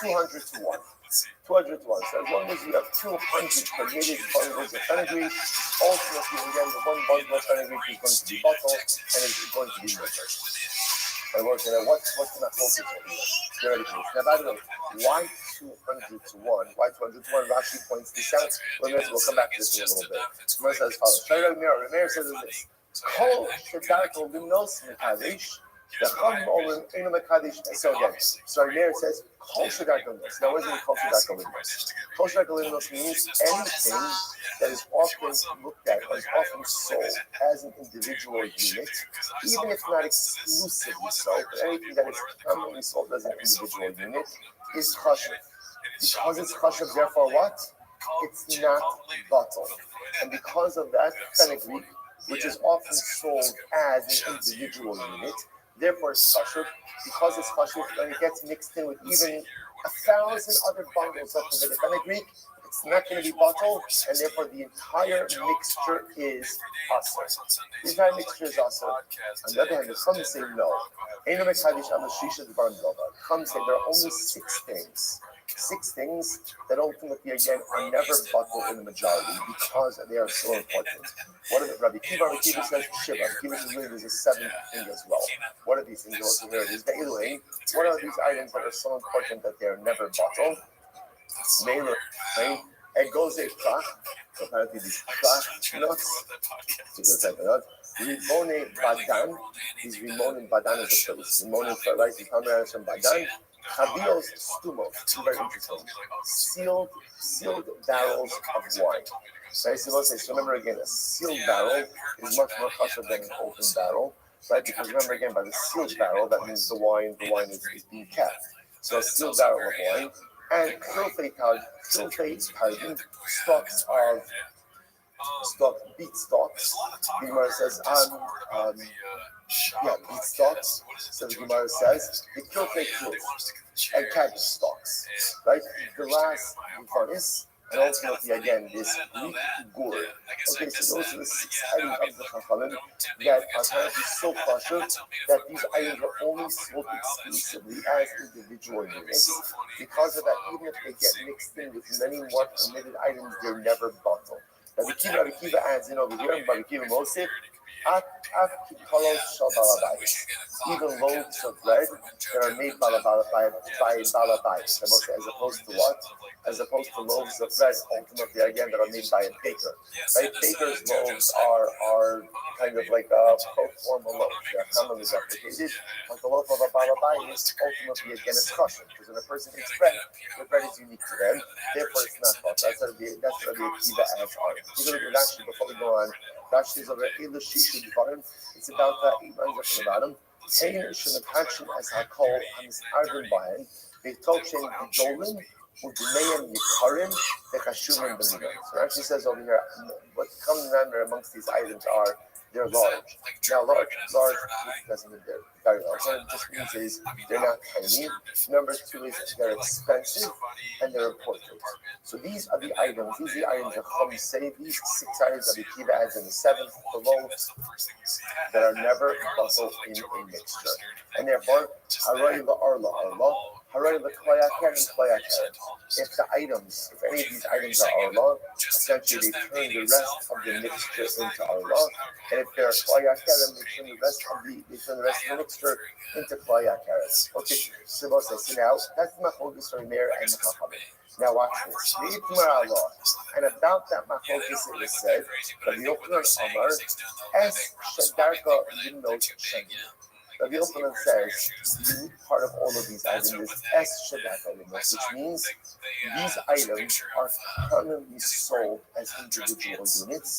200 to 1. 200 to 1. So as long as you have 200 permitted bundles of fenugreek, ultimately, again, the one bundle of fenugreek is going to be bottled and it's going to be murdered. What's the focus on here? Now, by the way, why 200 to 1? Why 200 to 1? Rashi points this out. We'll come back to this in a little bit. Gemara says as follows. Rabbi says this. Kol shedarko limnos mekadesh. So again, Meir says, Kol shedarko limnos. Now, what does it mean, Kol shedarko limnos? Kol shedarko limnos means anything that is often looked at, as often sold as an individual unit, even if not exclusively so, but anything that is commonly sold as an individual unit is chashuv. Because it's chashuv, therefore what? It's not bottled. And because of that, fenugreek, which is often sold as an individual unit, therefore it's chashuv. Because it's chashuv, when it gets mixed in with even 1,000 other bundles of the fenugreek, it's not going to be bottled, and therefore the entire mixture is asur. The entire mixture is asur. On the other hand, some say no. Some say there are only 6 things 6 things that ultimately, again, are never bottled in the majority because they are so important. What are the Rabbi Kiva? Rabbi Kiva says Shiva. Rabbi Kiva says there's a 7th thing as well. What are these things? Also, here it is. What are these items that are so important that they are never bottled? Right? It goes a plach. So apparently these plach nuts. Rimone Badan. These Rimone Badan is the place. Rimone, right? You come around from Badan. Chavios Stumos. Very interesting. Sealed barrels of wine. Right? So remember again, a sealed barrel is much more kosher than an open barrel. Right? Because remember again, by the sealed barrel, that means the wine is being kept. So a sealed barrel of wine. And beet stalks. The Gemara says beet stalks. So the Gemara says the kilfei and cabbage stalks, right? Glass furnace, and ultimately again this Greek gourd. Okay, so those are the 6 items of the Chachamim that are apparently so kosher that these items are only sold exclusively as individual units. Because of that, even if they get mixed in with many more permitted items, they're never bottled. Rabbi Kiva adds in over here, Rabbi Kiva Mosif, even loaves of bread that are made by balabais, as opposed to what? As opposed to loaves of bread, ultimately again, that are made by a baker. Right? Baker's loaves are kind of like a pro forma loaf. They're commonly replicated, but the loaf of a balabai is ultimately again it's kosher. Because when a person eats bread, the bread is unique to them. Therefore, it's not kosher. That's what the Akiva adds on. Actually, before we go on, Rashi is over it's about 8 lines from the bottom. Hey, Shinakachi as I call Hamis Arvin Bayan, they talk saying Jolim, Udmeyan Yikarim, the Kashumim Benigan. So Rashi says over here, what comes under amongst these items are they're large. Now, large doesn't mean they're very large. What it just means is they're not tiny. Number 2 is they're expensive and they're important. So these are the items that Chum say, these 6 items that the Kiva adds in the 7th below that are never bottled in a mixture. And therefore, Haray la Haray la Klayakan and Klayakan. If any of these items are arla, essentially they turn the rest of the mixture into arla. And if they're Klayakan, they turn the rest of the mixture into Klayakan. Okay, so now that's Machlokes for Meir and the Chachamim. Now watch this. And about that machlokes it was said, Rabbi Yochanan Amar, Es Shadarka Limnot Sheni. Rabbi Yochanan says the unique part of all of these items is Es Shadarka Limnot, which means these items are commonly sold as individual units,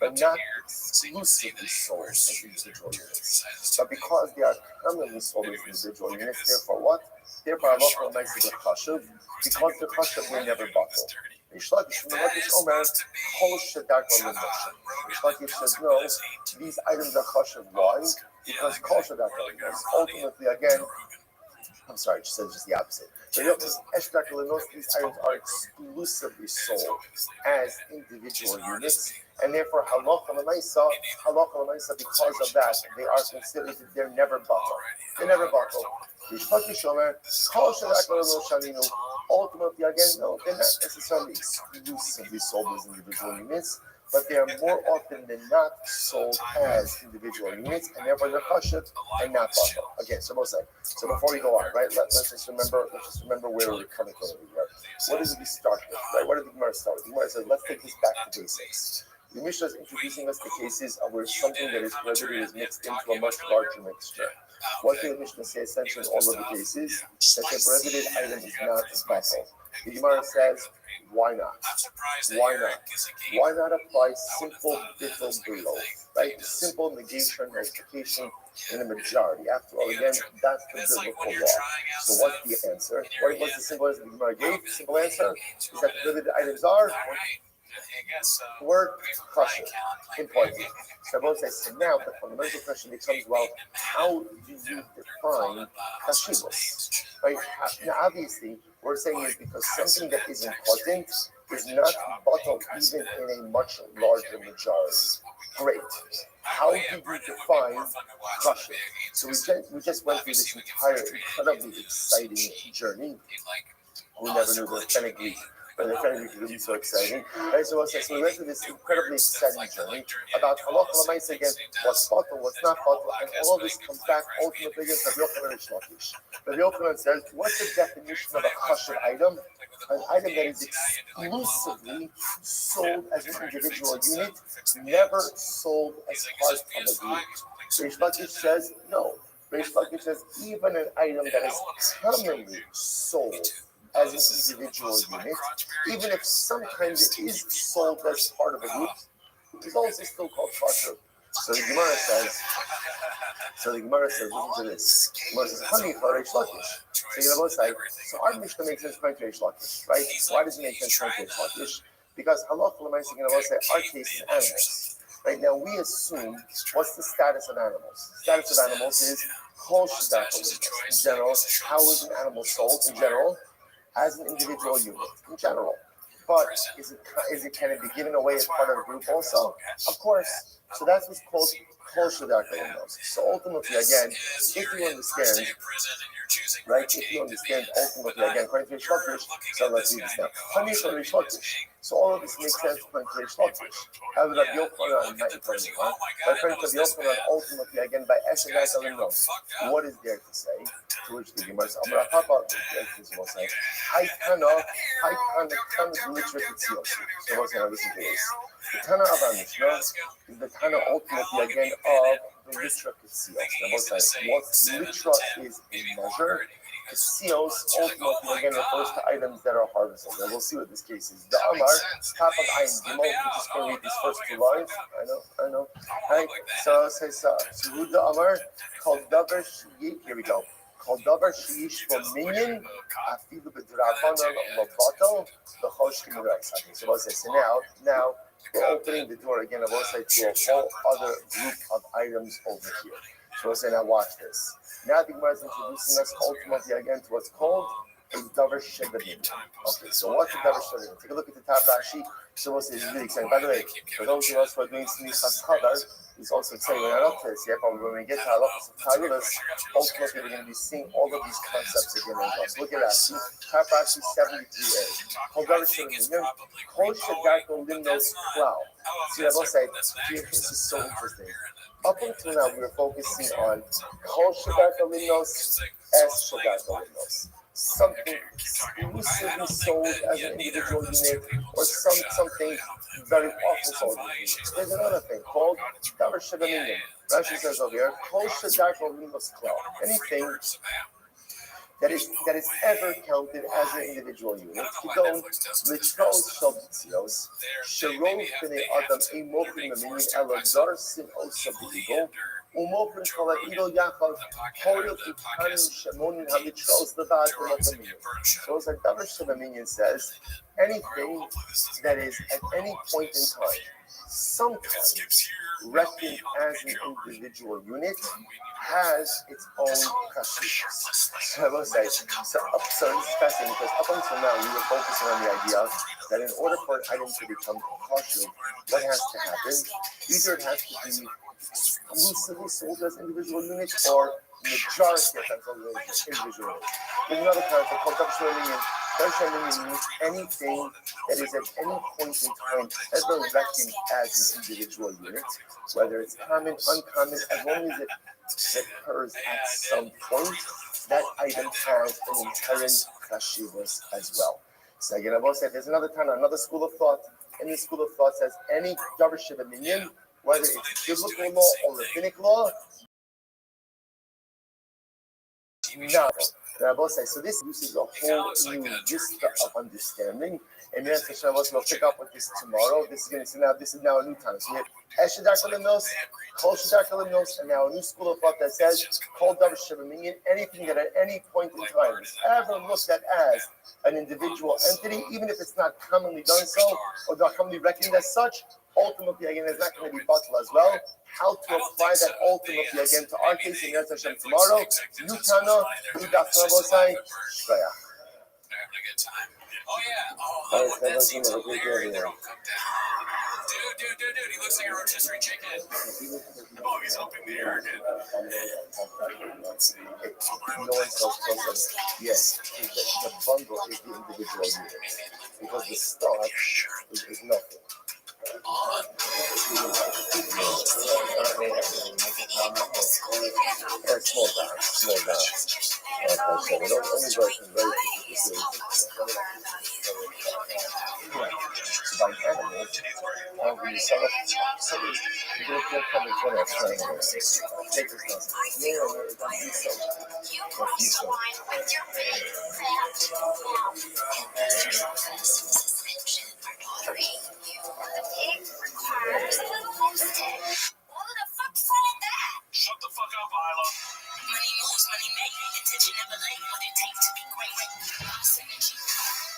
but not exclusively sold as individual units. But because they are commonly sold as individual units, therefore what? Therefore, Allah Almighty is chashuv, because the chashuv will never bottle. Rishlakish says no, these items are chashuv. Why? Because kol shadakal. Ultimately, again, I'm sorry, she said just the opposite. These items are exclusively sold as individual units, and therefore halacha l'maisa, because of that, they are considered, they're never bottled. They're never bottled. Ultimately, again, no, they're not necessarily exclusively sold as individual units, but they are more often than not sold as individual units, and therefore they're chashuv and not bottled. Again, so before we go on, right? Let's just remember where we're coming from here. What did we start with? Right? What did the Gemara start with? The Gemara said, let's take this back to basics. The Mishnah is introducing us to cases of where something that is prohibited is mixed into a much larger mixture. What did the Mishnah say essentially in all of the cases? That the prohibited item is not bottled. The Gemara says, why not? Why not? Why not apply simple bittul below? Right? Simple negation, nullification in the majority. After all, again, that's the biblical law. So what's the answer? What's the simple answer the Gemara gave? The simple answer is that the prohibited items are word kosher, important. So now the fundamental question becomes, well, how do you define kashibus? Right? Now, obviously, what we're saying is because something that is important is not bottled even in a much larger majority. Great. How do you define kosher? So we just went through this entire incredibly exciting journey who never knew the Fennec Greek. But the Fennec Greek is really so exciting. Right? So we went through this incredibly exciting journey about halacha l'maisa again, what's bottle, what's not bottle, and all of this comes back ultimately against Rabbi Yochanan and Shlokish. Rabbi Yochanan says, what's the definition of a chashuv item? An item that is exclusively sold as an individual unit, never sold as part of a group. Reish Lakish says no. Reish Lakish says even an item that is commonly sold as an individual unit, even if sometimes it is sold as part of a group, it is also still called kosher. So the Gemara says, listen to this. The Gemara says, honey for Reish Lakish. So our Mishnah makes sense according to Reish Lakish, right? Why does it make sense according to Reish Lakish? Because halacha l'maisa our case is animals. Right now, we assume what's the status of animals? The status of animals is kol shadach in general. How is an animal sold in general? As an individual unit in general. But can it be given away as part of a group also? Of course. So that's what's called kol shadach. So ultimately, again, if you understand, right? If you understand ultimately, again, according to Reish Lakish, so let's read this now. Honey for Reish Lakish. So all of this makes sense according to Reish Lakish. However, Rabbi Yochanan, not according to Rabbi Yochanan, ultimately, again, by Eshegat Alimno, what is there to say? To which the Gemara says, Amar Papa will say, Hi Tana, Litra Kitzios. So what's going to listen to this? The Tana of our Mishnah is the Tana ultimately, again, of the Litra Kitzios. Now, what Litra is a measure. Seals ultimately again refers to items that are harvested. And we'll see what this case is. The Amar, top of Ayin Gimel, we're just going to read these first two lines. I know. Right? So it says, Surud the Amar, called Davar Shiyik, here we go. Called Davar Shiyish for Minyan, Afilu B'Drabanan Lobato, the Choshkim Rex. So we'll say, so now, we're opening the door again, I will say, to a whole other group of items over here. So we'll say, now watch this. Now the Gemara is introducing us ultimately again to what's called a davar shebanim. Okay, so what's a davar shebanim? Take a look at the top Rashi. So we'll say it's really exciting. By the way, for those of us who are doing Snichas Chadar, he's also saying we're not up to this yet, but when we get to Halachos of Tailus, ultimately we're going to be seeing all of these concepts again. So look at Rashi. Top Rashi 73a. Called davar shebanim. Kol shedarko limnos klau. See, I will say, this is so interesting. Up until now, we were focusing on kol shadaka limnos, es shadaka limnos. Something exclusively sold as an individual unit, or something very often sold as an unit. There's another thing called davar shebanim. Rashi says over here, kol shadaka limnos klau. Anything that is ever counted as an individual unit. Kidon litros shabtzios sherov b'nei adam emochim maminim elazar sin osabigo umochim kolaidol yachav horil ikanim shemonim halitros levad b'matamim. So it's like davar shebaminyan says, anything that is at any point in time sometimes reckoned as an individual unit has its own kashus. So I will say, so this is fascinating because up until now we were focusing on the idea that in order for an item to become kosher, what has to happen? Either it has to be exclusively sold as individual units or majority of them sold as individual units. There's another concept called davar shebanim. Davar shebanim means anything that is at any point in time ever reckoned as an individual unit, whether it's common, uncommon, as long as it occurs at some point, that item has an inherent kashivus as well. So again, I will say there's another school of thought, and this school of thought says any davar shebanim, whether it's biblical law or rabbinic law, no. I will say, so this uses a whole new vista of understanding, and then we'll pick up with this tomorrow. This is now a new time. So we have Eshadar Kalimnos, Kol Shadar Kalimnos, and now a new school of thought that says Kol Davar Shebaminyan, anything that at any point in time is ever looked at as an individual entity, even if it's not commonly done so or not commonly reckoned as such, ultimately again is not going to be bottled as well. How to apply that ultimately again to our case in Yom Hashem tomorrow. New Tana, new Daf Rabosai, Shkaya. Oh yeah. Oh, look, that seems a weird. Dude. He looks like a rotisserie chicken. Oh, he's up in the air again. No one sells close. Yes, the bundle is the into a year. Because the start is nothing. Small down. Okay, so only version very by animals, we sell it. So they're coming from us right now. Take this lesson. No, it doesn't be so. But you so. Shut the fuck up, Isla. Money moves, money making. Attention never late. What it takes to be great.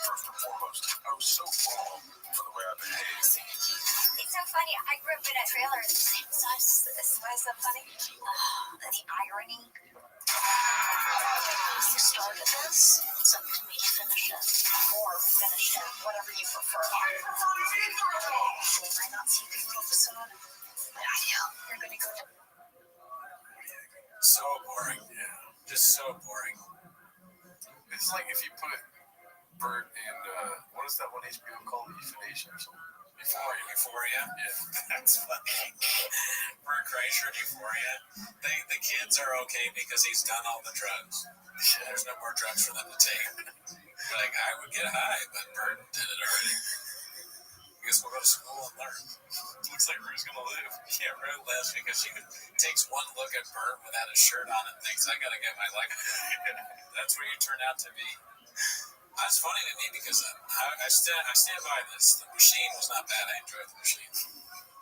First and foremost, I was so wrong for the way I behaved. It's so funny. I grew up in a trailer the same size as this. Why is that funny? The irony. You started this. It's up to me to finish it. Or finish it, whatever you prefer. They might not see the little facade. But I do. You're going to go to... So boring. Yeah. Just so boring. It's like if you put Bert in, what is that one HBO called? Euthanasia or something? Euphoria? Yeah. That's funny. Bert Kreischer in Euphoria. The kids are okay because he's done all the drugs. There's no more drugs for them to take. Like, I would get high, but Bert did it already. I guess we'll go to school and learn. Looks like Rue's gonna live. Yeah, Rue lives because she takes one look at Bert without a shirt on and thinks, I gotta get my life. That's what you turn out to be. That's funny to me because I stand by this. The machine was not bad. I enjoyed the machine.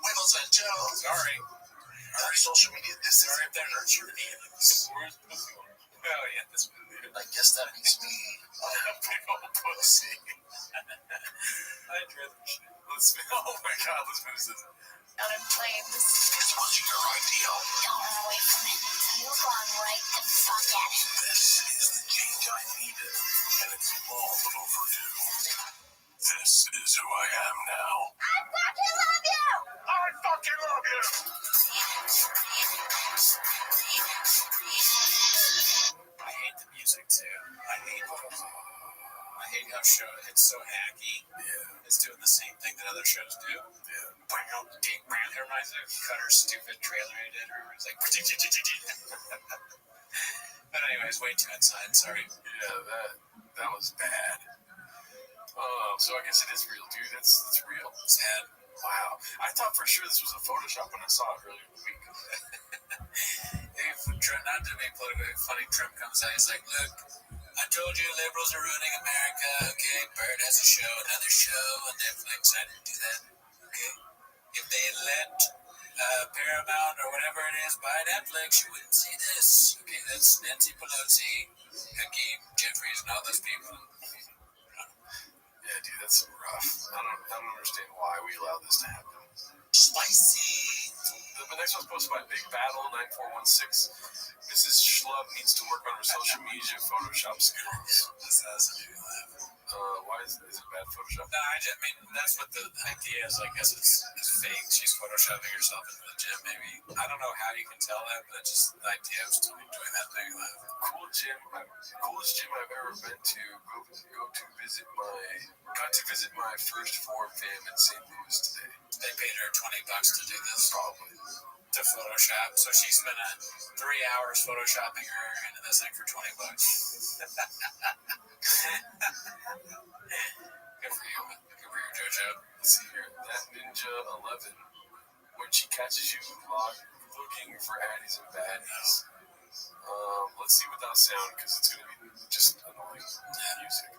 Wiggles and Joe. Sorry. Social media, this is Sorry if that hurts your feelings. Where's this one? Oh, yeah, this one. I guess that means me. Big old pussy. I enjoy the machine. Oh my god, let's finish this. On in flames. This was your ideal. Don't run away from it. Move on right the fuck at it. This is the change I needed, and it's all but overdue. This is who I am now. I fucking love you! I fucking love you! I hate the music too. I hate how it's so hacky. Yeah. It's doing the same thing that other shows do. Yeah. It reminds me of Cutter's stupid trailer he did. Where it's like, but anyways, way too inside. Sorry. Yeah, that was bad. So I guess it is real, dude. That's real. Sad. Wow. I thought for sure this was a Photoshop when I saw it earlier in the week. Not to be politically funny, Trump comes out. He's like, look, I told you liberals are ruining America. Okay, Bert has a show, another show on Netflix. I didn't do that. Okay. If they let Paramount or whatever it is buy Netflix, you wouldn't see this. Okay, that's Nancy Pelosi, Hakeem Jeffries, and all those people. Yeah, dude, that's so rough. I don't understand why we allowed this to happen. Spicy. The next one's posted by Big Battle 9416. Mrs. Schlub needs to work on her social media Photoshop skills. This has to do with that. Why is it bad Photoshop? No, I mean, that's what the idea is. I guess it's fake. She's photoshopping herself into the gym, maybe. I don't know how you can tell that, but it's just the idea of doing that thing. Coolest gym I've ever been to. Got to visit my first form fam in St. Louis today. They paid her $20 to do this. Probably. To Photoshop. So she spent 3 hours photoshopping her into this thing for $20. Good for you. Good for you, JoJo. Let's see here. That Ninja 11. When she catches you looking for addies and baddies. Let's see without sound because it's going to be just annoying music.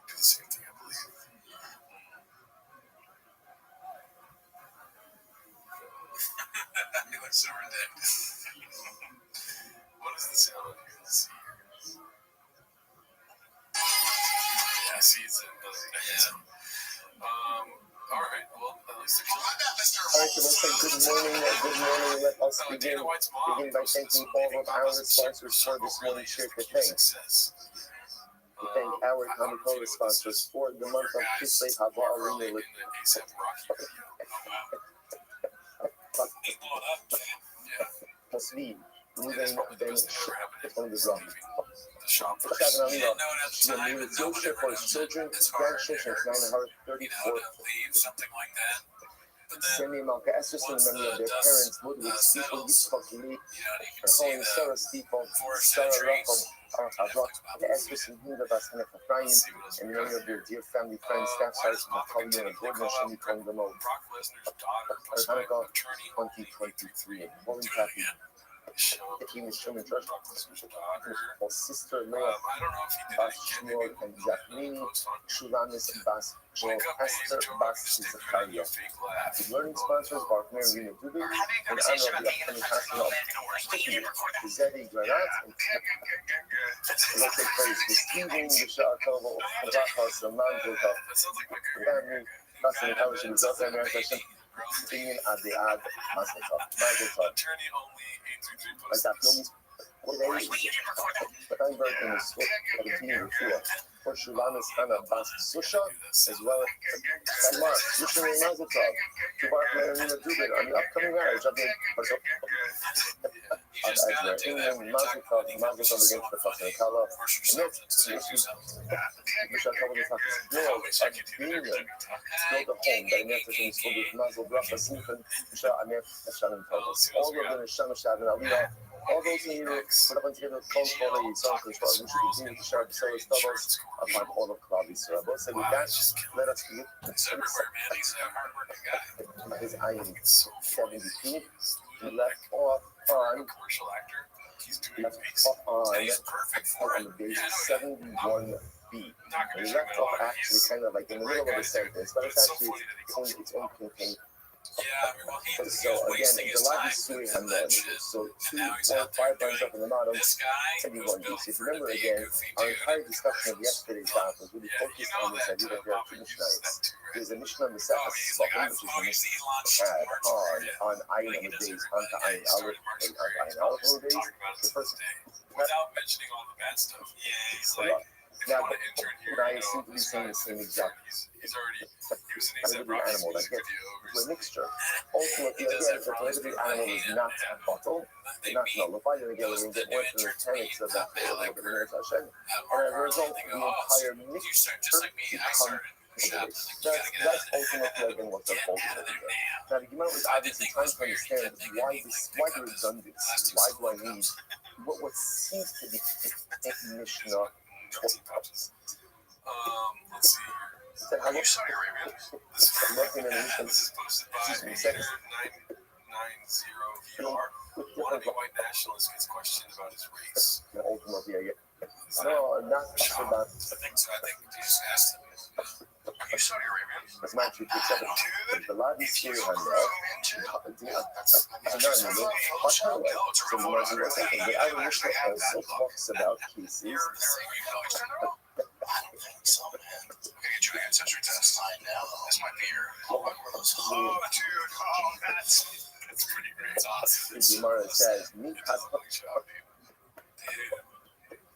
Do the same thing, I believe. It looks so ridiculous. What is the sound here? Let's see here. Yeah, see, it's another thing. Yeah. All right. Well, at least there's All right, so let's say good morning. Let us begin by thanking all of our sponsors for this morning's share for thanks. We thank our Hanukkah sponsors for the month of Kislev Haba Arena with Taslim, moving Ben on the zone. the shop first. Shagan He Alina, didn't know it at the she time, knew and it's no one Yosher ever for his children, as hard grandchildren, ever, it's 934. to leave, something like that. But then Semi Malka Esther in once memory of the their dust parents, Ludwig Stiefel, settles, Yitzchak Lee, you can and see Cohen the Sarah Stiefel, forest Sarah trees. Rachel, Arachazot, the Esther in Hilda Baskin Ephraim, Let's see what else in we got memory of their here. dear family friends, staff Why does sergeant Papa Natalia continue and to Gordon call Shemi out Tong Demo, Brock Lesnar's daughter plus Hanukkah attorney only 2023, and Do Holy it Happy, again. Show the King is Sherman Church, Brock Lesnar's daughter. or sister I Leah don't know if he did Bas it again. Shmuel Maybe and we'll put Zachmini, another post on Shulamis Bas Joel Wake Up Days. Esther Joe Rogan Bas just did put on Zachariah. a fake laugh. The learning sponsors, Bartner Rena Dubin, We're having a in honor conversation of about the being in upcoming the present festival moment. No worries. We didn't record that. Zeddy Granat, and local praise with Steven, Bishar Kovo, Kavakos, Roman Zilkov, That sounds like my Grammy, Basim Television, Zilkov, American, Opinion at the Ad, Mazeltov, Attorney only 833 like that, Yomi's We didn't record that. Steinberg in the Swift, continuing through for Shulamis Hannah Bas Susha, as well as Mark, wishing a Mazeltov, to Bartner Rena Dubin on the upcoming marriage of the England, Mazeltov against the Pastor Kala, next issue, Bishar Kovo the Fakis, Bill, Argentinian, build a home that American is filled with Mazel Bracha Simchen, Bishar American Shannon Tovos. All of them is Shannon Shagan Alina. All those who put up on together call for the song control, we should continue to share the service doubles upon all of Claudius Rabbi. So with that, let us begin. He's everywhere, man. He's a hardworking guy. His iron So 72. He left off on commercial actor. He's doing left amazing. off And he's perfect for on it. the base Yeah, I know. 71B. Not And gonna he check left it off out. actually kind of like in the middle of the sentence, but it's actually its own contained. Yeah, I mean, well, he was So again, wasting the his Lavi time Sui with and that shit. so 2, And now he's 4, out there 5 lines up in the bottom. This guy was 71 built If you for remember the again, goofy our dude entire in discussion of commercials. yesterday's daf was really Yeah, you focused know on this that idea that there are Papa two uses Mishnayos. that too, right? There's a Mishnah Oh, Masechah he's like, Sfachim, which is oh, the he's Mishnah launched had Mark's career. on Ayin Like on he the does days, everybody. onto Yeah, Ayin he started Aleph, Mark's and career. onto Ayin Aleph Just days. talking about it The to first this day. Without mentioning all the bad stuff. Yeah, he's so, like, if you now, want to intern here, now you you seem know, to be this saying guy, the same exact he's already, he was an as ASAP a big Rock's animal that music gets video to a over mixture. Ultimately, He does again, that if for all the his big people. animal I is hate not it. a bottle, They not meet. nullified, and again, Those we that get do more to the interns mechanics of that they like the Meretz Hashem. at And as a work, result, they the go, oh, entire you mixture start just like me. I becomes started in shop. Like, you gotta get out that's of there. ultimately again what they're Get focused out of on. there now. Now, the Gemara was I did obviously think it trying was to weird. He understand kept making why me, this, like, why pick the up his redundancy, plastic why do I solo need cups. what seems to be a Mishnah Let's see here. that Are you Saudi Arabian? This is looking at Mishnah this is posted by Excuse me, Peter 990VR. Wannabe white nationalist gets questioned about his race. ultimately I get. Is that No, not Sean? about I think so. I think he just asked him. Are you Saudi Arabian? as much as it's Dude, the Lavi if you Sui grow and into so we might see what's happening. But our Mishnah also talks about cases. you're you college general? I don't think so, man. I'm gonna get you an ancestry test. I know. This might be your one of those. Oh, dude. Oh, that's pretty great. It's awesome. The Gemara says, "Mi It's a long shot, dude.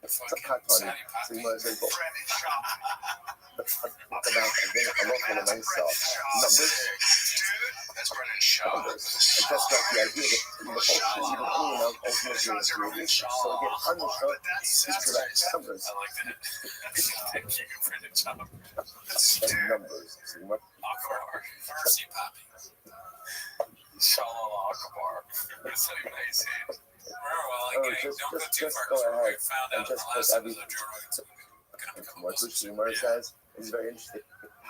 It's a katani." So the Gemara says, "Well, friendly shot. about again a local and numbers, Dude, that's Brennan Shaw. numbers, and just like the idea that the whole thing even clean out ultimately is created. So again, our Mishnah is to that numbers I like that. Thank you, Brendan John. and numbers. So you might Akbar. Mercy Poppy. Shalom Akbar. That's not even how you say it. Well, like, just don't go too just far go because we ahead found and out just the put last every episode Joe Rogan's gonna become what Muslim. which the Gemara says is very interesting.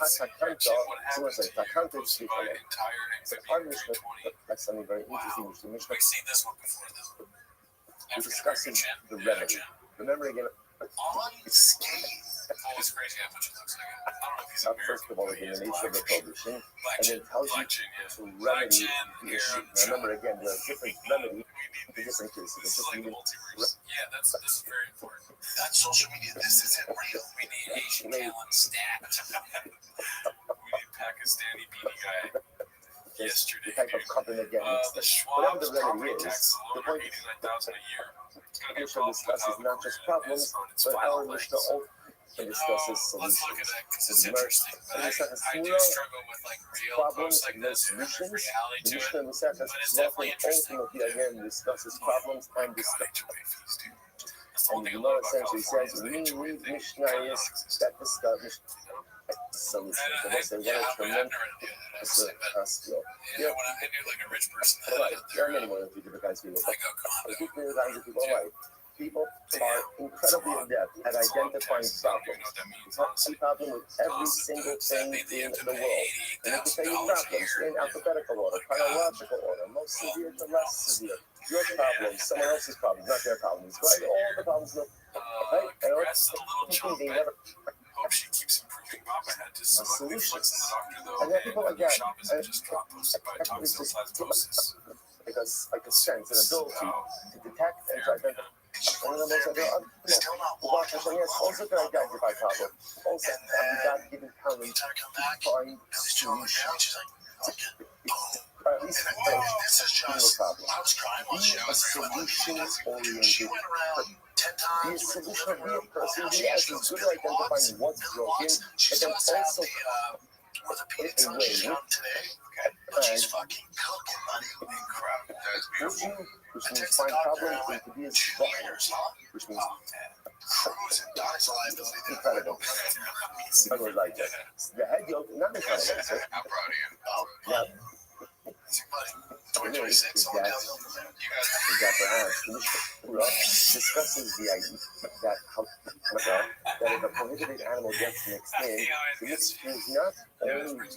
Takanta, someone says Takanta is Posted by entire so our amphibian Mishnah, 320. that's something very interesting, which the Mishnah We've seen this one before, though. is discussing the Yeah, remedy. Jim. Remember again, Unscathed. Always crazy how much it looks like. I don't know if he's a first of all, but he again, is the nature of the black. prohibition, Black and gin. then tells you Black gin, yeah. to Black remedy gin, the here, issue. Now, remember again, there are different remedy We need for these. different cases. This It's is just like a needing multiverse. Yeah, this is very important. That's social media. This isn't real. We need Asian talent stat. We need Pakistani beanie guy. the Yesterday, type of dude. covenant again. The Whatever Schwab's the remedy property is, tax the alone are point $89,000 a year. It's going to be a Mishnah problem with discusses how the not just Quran problems, is on its but final our legs. Mishnah also discusses Let's look solutions. at that because The it's Gemara- interesting. But and I the second do surah, struggle with like real problems posts like and no this. There's solutions. reality The to it. Mishnah in the second But it's Zohar definitely interesting. ultimately again discusses problems and God, discussions. HOA fees, dude. And the Gemara essentially says, we need Mishnah is that this stuff is solution. So they say, what a tremendous skill. Yeah, when I knew like a rich person that Right. had There are many more than two different kinds of people. like a condo. Two different kinds of people, right? People are incredibly adept at identifying problems. It's not a problem with every single thing in the world. And if you say problems in alphabetical order, chronological order, most severe to less severe, your problems, someone else's problems, not their problems, right? All the problems, right? Congrats to the little They chunk. never Hope she keeps improving. Papa had to slowly solutions. flex the doctor though. And there are people like Your that. shop isn't just drop posted by toxoplasmosis. Because like a sense, an ability to detect and to identify. And then there's other Still not Rothschild walking. yes, also can identify problems. Also have the God-given talent You gotta come back. to find And this girl looked down. She's like, boom. or at least And then, this is no just, problem. I was crying while she Be a was solution-oriented. She went around 10 Be a times. solution, be a person, She be has as those good Billy at identifying what's broken, She and still then has to have also the orthopedics on. She's come today. But she's fucking cooking, buddy. Incredible. That is beautiful. which I means text the find doctor and I problems went, and to be as 2 button, years, huh? which means Cruising. Doc's a liability. incredible. I would like that. The head yoke, not incredible, sir. How proud of you? Now, Buddy, 2026, someone tells you. You guys is that perhaps the Mishnah discusses the idea that if a prohibited animal gets mixed in, the mixture is not only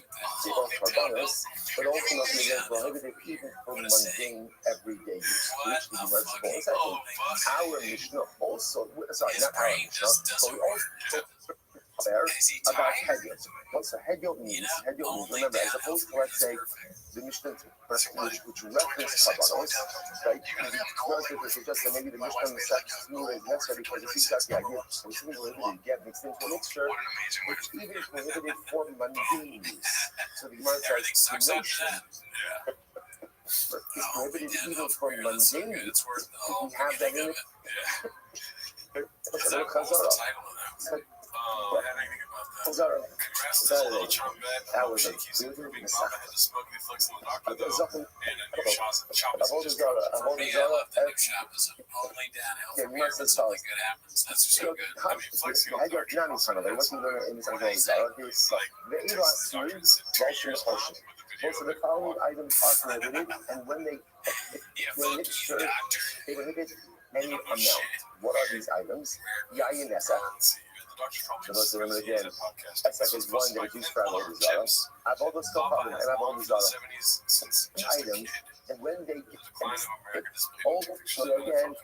for carbonos, but ultimately they're prohibited even for mundane everyday use, which the merciful is actually our Mishnah also, sorry, not our Mishnah, but we also there about hedyot. What's a hedyot means? Hedyot means, remember, as opposed to, let's say, the Mishnah which reference carbonos, right? It's just that maybe the Mishnah is necessary because if you got the idea, it's prohibited, get mixed into a mixture, it's even prohibited for mundane use. So the Gemara says the notion is prohibited even for mundane use. If we have that in it, it's a little chazara. Oh, I didn't think about that. Chazara. Congrats to the little chunk man. That was a Keeps good improving. mistake. Papa had to smoke the flicks on the doctor But though. there's nothing. And a new shop is just I'm for holding me. I Zara. love the new shop is only downhill Okay, from here when something good happens. That's so good. I mean, flexing on the doctor. Not in front of it. What you learn in this idea is Zara is like the Iraq series, Vulture Ocean. Most of the following items are prohibited, and when they mixture, they prohibit any amount. What are these items? Yayin Esa. So let's remember again. Esa is one that is used for Avodah Zara. Avodah Stofan and Avodah Zara. Items, and when they so again.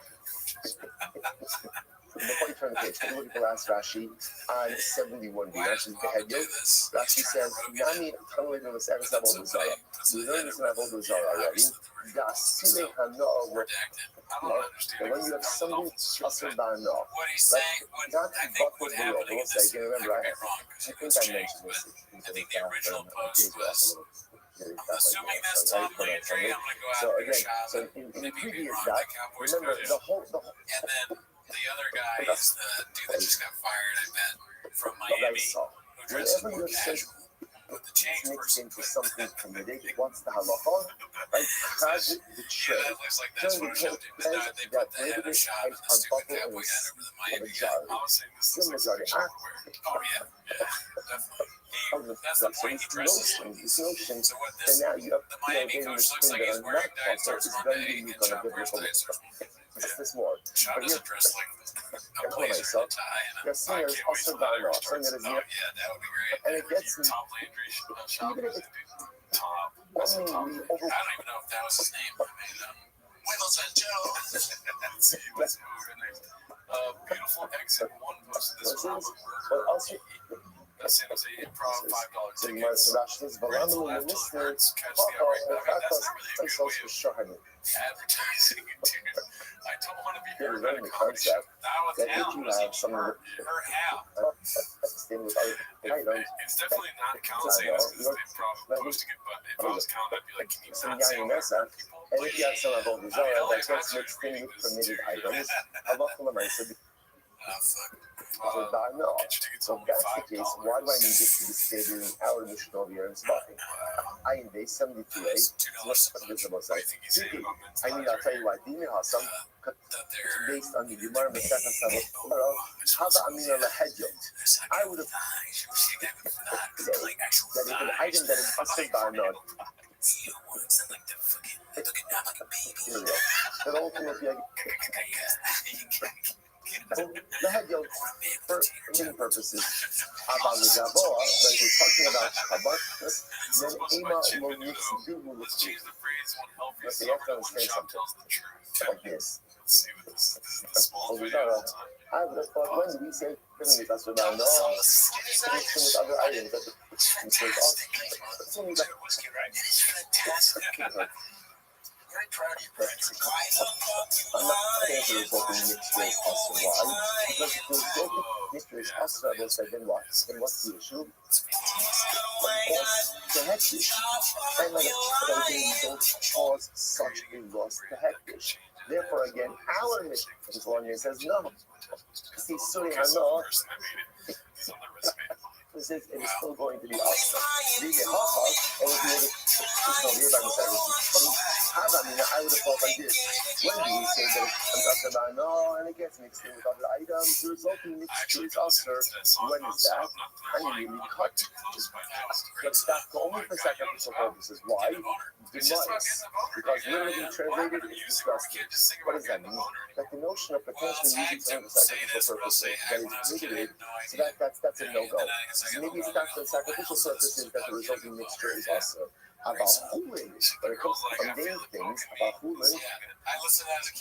Before you turn the page, take a look at the last Rashi on 71b. Rashi's the head yoke. Rashi says, Nami Tanwid in the service of Avodah Zara. We learned this in Avodah Zara already. Dasile Hanoah work. And when you have something Asr Ba'anoah, not but with the world, I will say, again, remember, I think I mentioned this. I think the original post was, assuming this Tom Landry, I'm going to go So out and again, shop. so in Maybe previous wrong, that, the Cowboys remember coach. the whole And then the other guy is the dude that just got fired, I bet, from Miami, who dresses whenever more you're saying casual. With the change mixed person. into something committed, what's the halacha? Right? Chad the Yeah, chair. that looks like that's what it should do. But no, they put the head of shop in the stupid cowboy hat over the Miami guy. I was saying this looks like sexual underwear. Oh, yeah. Yeah, definitely. That's the point. He dresses like This notion, so what and this, now you have the Miami coach looks like he's wearing diet so shorts it's Monday very and unique on shop a wears biblical diet shorts. It's this more. Shop But doesn't dress like a blazer and a tie and Your I singer is can't wait also till that down ever off. starts. Singer is Oh, yeah, that would be great. And it gets Tom Landry shop. even if it's Tom. only Tom. we I over. don't even know if that was his name. I mean, Wiggles and Joe. let's see what's moving next. Beautiful exit one posted this What's one. this? But also, San Jose Improv $5 so you might tickets. have this, but I'm in the listeners. Catch the outright. I mean, that's not really a good way for of sure. advertising it, dude. I don't want to be You're heard at learning a the comedy show. concept. Now with That Al, you was have some of her how? Staying with other items. It's definitely not Cal saying this because it's improv posting it, but if I was Cal, I'd be like, can you Some not say young that mesa. for people? And if you have some of those I mean, that LA gets Rams are mixed in reading with this permitted too. items, I love them. I said, So if that's the case, why do I need this to be stated in our Mishnah over here in Tzvachim? I in base 72a, what's visible side? I mean, I'll tell you why. Dina Hasam, based on the Gemara Masechah Sabbath, Hava Amina Lahedjot. I would have said that if an item that is Asr Barnod, that ultimately the Hedjot, for many purposes, about the Gavoa, but if we're talking about Shabbat, then Ema will mix the two. Let's you have to understand something like this. I would have thought when we say things that's about no, mixing with other items that it's only like Very proud of you, Brent. I'm not saying the resulting mixture is also why, because if the resulting mixture is also, I will say, then what? Then what's the issue? The hektish. And like everything don't cause such a loss to hektish. Therefore, again, our mission is one that says no. See, Suri Hano, it is still going to be us. Leave it half, and we'll be able to hear about the service. I would have thought like this. When do we say that I'm talking about no, and it gets mixed in with other items? The resulting mixture is usher. When is that? And you really cut. But that's only for sacrificial purposes. Why? Demise. Because literally translated, it's disgusting. What does that mean? That the notion of potentially using something for sacrificial purposes that is negated, so that's a no-go. So maybe it's not for sacrificial purposes that the resulting mixture is also. About fooling, when it comes to mundane things, about fooling, the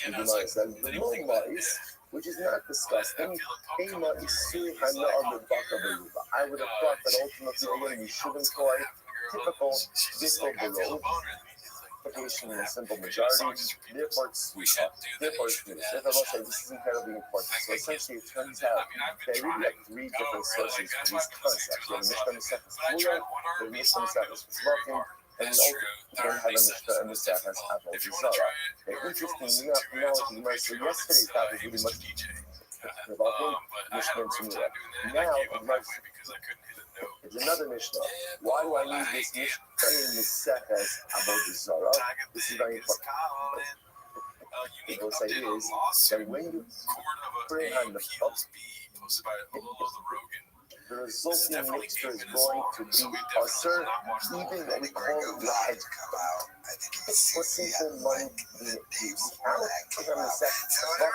Gemara says the mice, which is not disgusting, I would have thought that ultimately you shouldn't call it typical distal below. In a simple majority, therefore it's sweet. Therefore it's good. Therefore, I'll say this is incredibly important. So essentially, it turns out that we have three different sources for these concepts. We have a Mishnah Masechah Shmula, we have a Mishnah Masechah Tzvachim, and we also have a Mishnah Masechah Avodah Zarah. Interestingly enough, now the Gemara, so yesterday's topic was really much Tzvachim, Mishnah and Shmula. Now, it's another Mishnah. Why do I need this Mishnah in Masechah Avodah Zarah? This is very important. What I'll say is that when you pray on the top, the resulting mixture is going to be usher, even what we call the head. It's for simple money being used. Now, if I'm the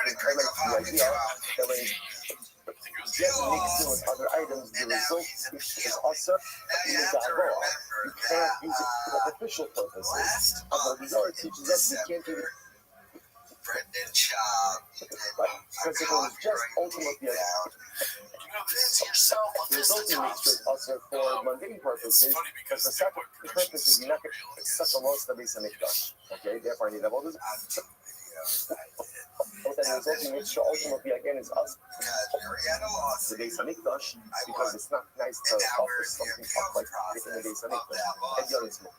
idea that when get mixed in with other items, the result is usher in the Gavoa. You can't use it for official purposes. Avodah Zarah teaches us we can't do it. Because it was just ultimately the resulting mixture is also for mundane purposes, because the second purpose is not such a loss that makes a mikdash. Okay, therefore I need Avodah Zarah. But then the resulting mixture ultimately again is us. The Beis HaMikdash, because it's not nice to offer something up like this in the Beis HaMikdash. And the other thing.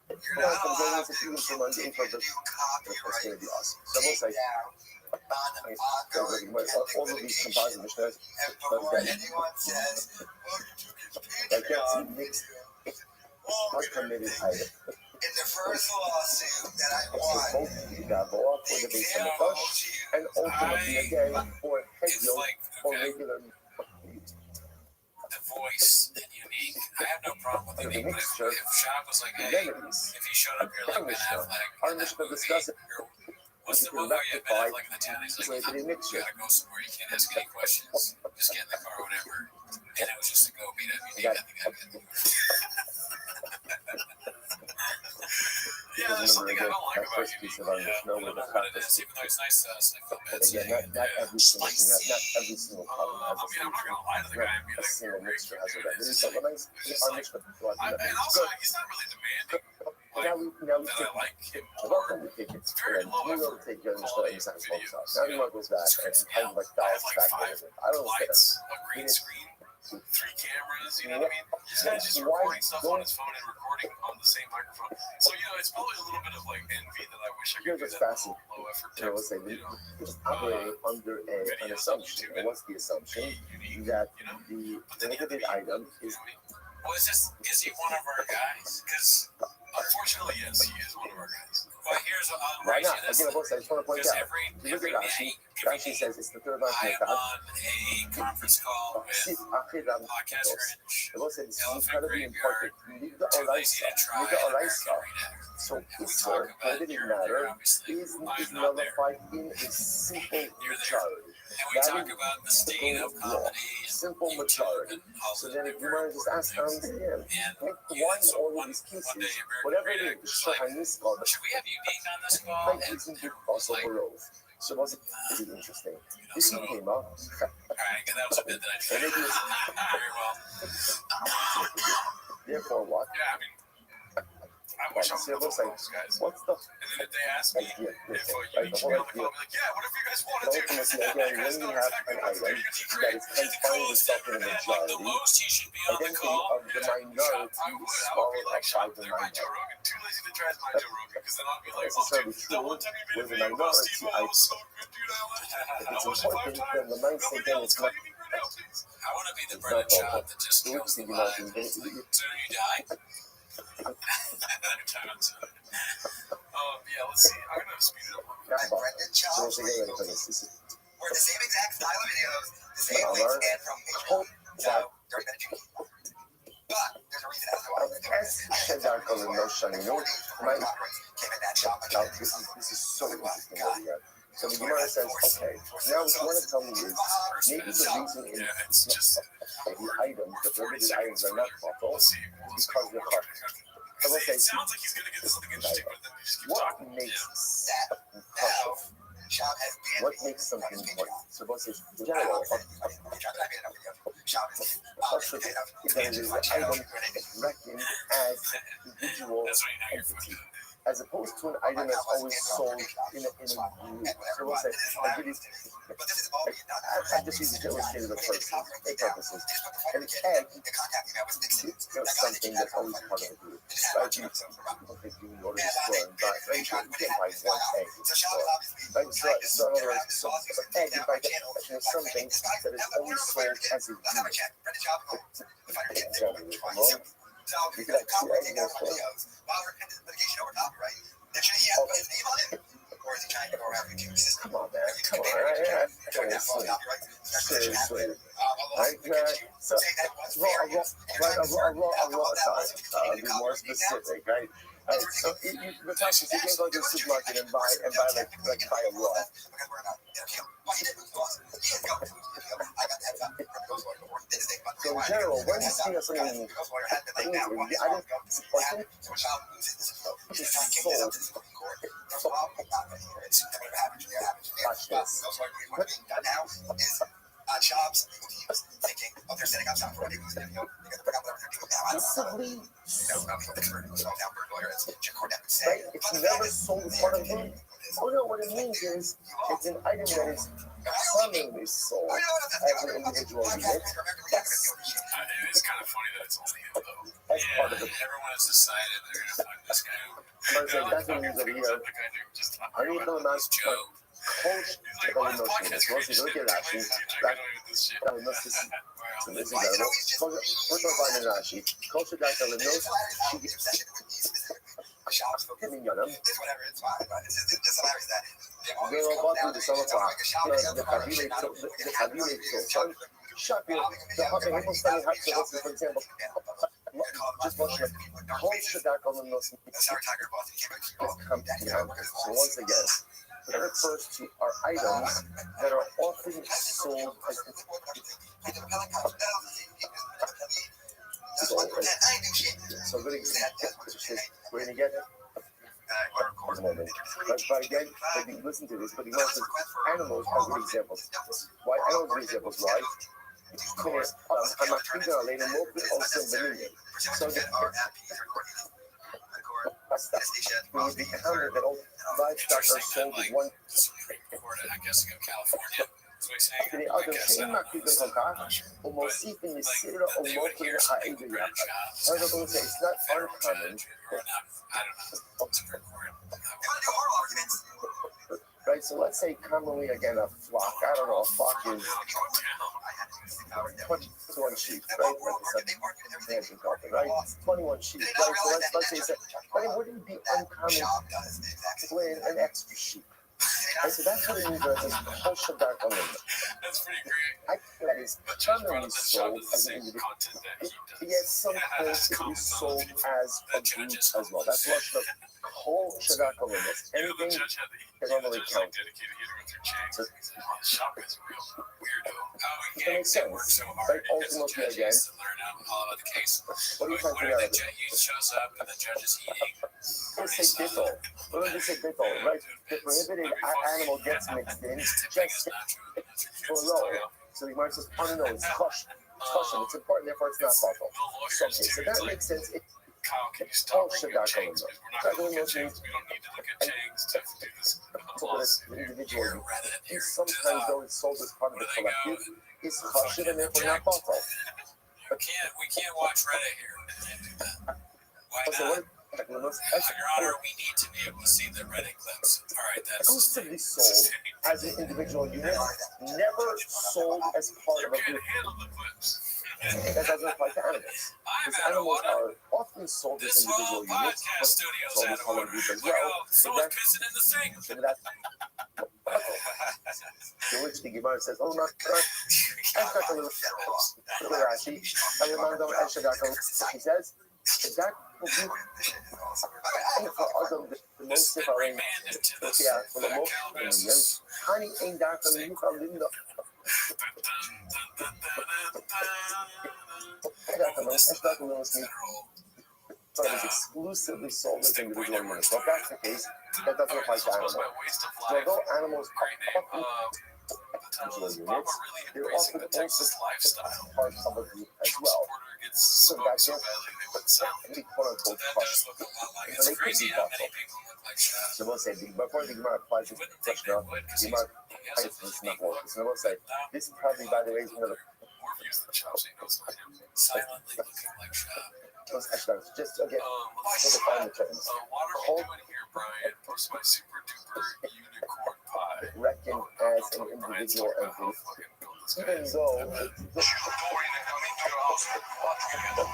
From going into even for mundane purpose, it's going to be awesome. So we'll say, all of these composite mishnahs, I can't see mixed permitted item. In the first lawsuit that I won, both the Gavoa for the Beis HaMikdash, and ultimately again for Hedyo or regular. The voice and unique. I have no problem with unique, but if Shab was like, hey, if he showed up here like Ben Affleck, our Mishnah discuss it. what's the movie you have Ben Affleck in the town? He's like, you gotta go somewhere, you can't ask any questions. Just get in the car or whatever. And it was just to go meet up. You need nothing happen. Yeah, there's something I don't like about unique. Even though it is, even though it's nice to us, I feel bad saying it. Not every single problem has I mean, I'm not gonna lie to the guy and be a like, single mixture has a red. it's So like, when our Mishnah, and also, he's not really demanding now we that take I like him. welcome we take it. Very low We will effort take your quality Mishnah and videos. Now we goes back and kind of like I have dials like back a 5 little bit. I don't know lights, a green screen, 3 cameras, you know what I mean? This guy's just recording stuff on his phone and recording on the same microphone. So, it's probably a little bit of like envy that I wish I could do that low effort text, just operating under an assumption. And what's the assumption? That the negative item is. Well, is he one of our guys? Because unfortunately, yes, he is one of our guys. But here's what Why not? Again, I just want to point out. Look at Rashi. Rashi says it's the third line from the top. on a conference call with Podcast Grinch, The Lord said it's Elephant incredibly Graveyard, important. Nida Olaisa. So Israel, where did it matter, is nullified in a simple majority. and we talk about the state of comedy, Simple majority. So then if you want to just ask again, why in all of these cases, whatever it is, Shohanis should we have unique on this call? called, isn't it also Barov? So was it interesting? This one came up. All right, that was a bit that I tried. Very well. Therefore, what? Yeah, I mean, I wish I was So it looks one like, of those guys. what's the And then if they ask me idea? if Right, you the should whole be on the idea. call, I'll be like, yeah, what if you guys wanted to? Ultimately, again, when you have an item that is confined itself in a Like the majority, most he should be on the identity call. of the minority I is would be swallowed like, up by the they're my Joe minority. Rogan. Too lazy to try as my Joe Rogan, because then I'll be like, Necessarily dude, that true one time you with made the a video about minority. Steve, that was so good, dude. If I it's watched it 5 important, times. then the mindset Nobody then else is call not. you right now, please. I want to be the It's bread not and chop vocal. that just The kills weak the thing vibe. about it, Like, sooner you die. Yeah, let's see. I'm gonna speed it up. That's all. So we're ready for this. This is Where the same exact style of videos, the same Well, links, Mark, and from hope So, that dirty Benji. But there's a reason as to why. as Shadako and no Shaninu, my Came in that shop. now this is so interesting what we got. So the Gemara says, okay, now what you want to tell me is maybe the reason in Yeah, it's just the items, the prohibited items are not lawful let's see. is because they're hard. So let's say, It sounds like he's gonna get something interesting, but then you just keep what talking. makes That kosher? shop has been. What makes something important? So let's say, in general, kosher is that it is an item reckoned as individual That's what you know you're entity, fucking. as opposed to an item that's always sold in a group. So let's say, I give you, I just use it to illustrate the purposes. An egg is something that's always part of a group. Right? You can go to the store and buy, right? You can't buy one egg in the store. Right? So in other words, so an egg, by definition, is something that is always sold as a group. Generally, wrong? You could have 2 eggs in a store. Come on, man. Come on. Seriously. Right? So, I'll be more specific, right? So, the fact is, you can't go to the supermarket and buy a raw. So in general, when you see something angry, I don't support it. It's sold. Watch this. Shops thinking, oh, they're setting up shop for Passively, right? right? It's never sold as part of a group. Oh no, what it means is it's an item that is commonly sold as an individual unit. It's kind of funny that it's only him, though. As part of the. Everyone has decided they're gonna fuck this guy up. I'm saying that's what it means over here. I need to know about Joe. coach. He's like, why is podcast Once you look at Rashi, so this is incredible. First of all, in Rashi, culture that the knows for example, just watching a culture that knows come together. So once again, that refers to our items that are often sold as so good example. We're gonna get a moment. But again, but you listen to this, but he wants animals are good examples. Why animals are good examples? Why? Because I'm not thinking of later more also believing. So the would be counted that all livestock are sold with one. I guess in California. כדי עוד שאם מקפידים כל כך, הוא מוסיף מסירה או מוקר העד יחד. What I'm going to say, it's not uncommon. Right, so let's say commonly again a flock. I don't know, a flock is 21 sheep, right? Right? 21 sheep, right? So let's say, but it wouldn't be uncommon to put in an extra sheep. Right, so that's what it means when it says kol shadak alimna. That's pretty great. I think that is commonly sold as an individual. Yet some things it is sold as a group as well. That's what the kol shadak alimna is. Anything that normally counts. It makes sense, right? Ultimately, again, what are you trying to figure out? Let's say bittul. What does it say bittul, right? The prohibited animal gets mixed in just for a roll. So the Gemara says, oh no, it's kosher. It's kosher. It's important, therefore it's not bottle. So, okay, so that makes sense. It's all shadak alimna. Shadak alimna means the individual. And sometimes though it's sold as part of the collective, it's kosher and therefore not bottle. We can't watch Reddit here. Why not? Your Honor, we need to be able to see the Reddit clips. All right, that's exclusively sold as an individual unit, never sold as part of a group. That doesn't apply to animals. Because animals are often sold as individual units, but sold as part of a group as well. Someone's pissing in the sink. So that's to which the Gemara says, oh, not a little Rashi. He says, that will be for other the most different for the most honey ain't that from you from the but it's exclusively sold as individual units. So if that's the case, that doesn't apply to animals. So although animals are individual units, they're often also part of a group as well. So that's it. Be quote unquote crushed. So they could be bottled. So we'll say, before the Gemara applies this question, the Gemara is not working. So we'll say, this probably, by the way, is one of the. Silently looking like Shab. Just again, to define the terms. What are we doing here, Brian? Post my super duper unicorn pie. Reckon as an individual entity, even though it's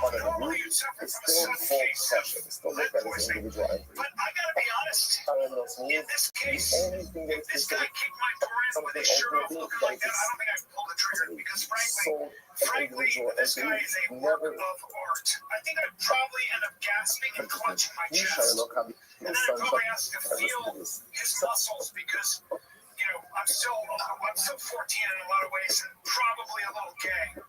part of the group, it's still called pressure. It's still looked at as an individual entity. But I gotta be honest, in this case, the only thing that if is this guy kicked my parental with his shirt off looking like that, I don't think I'd pull the trigger because frankly, this guy is a work of art. I think I'd probably end up gasping and clutching my chest. And then I'd probably ask to feel his muscles because, you know, I'm still 14 in a lot of ways and probably a little gay.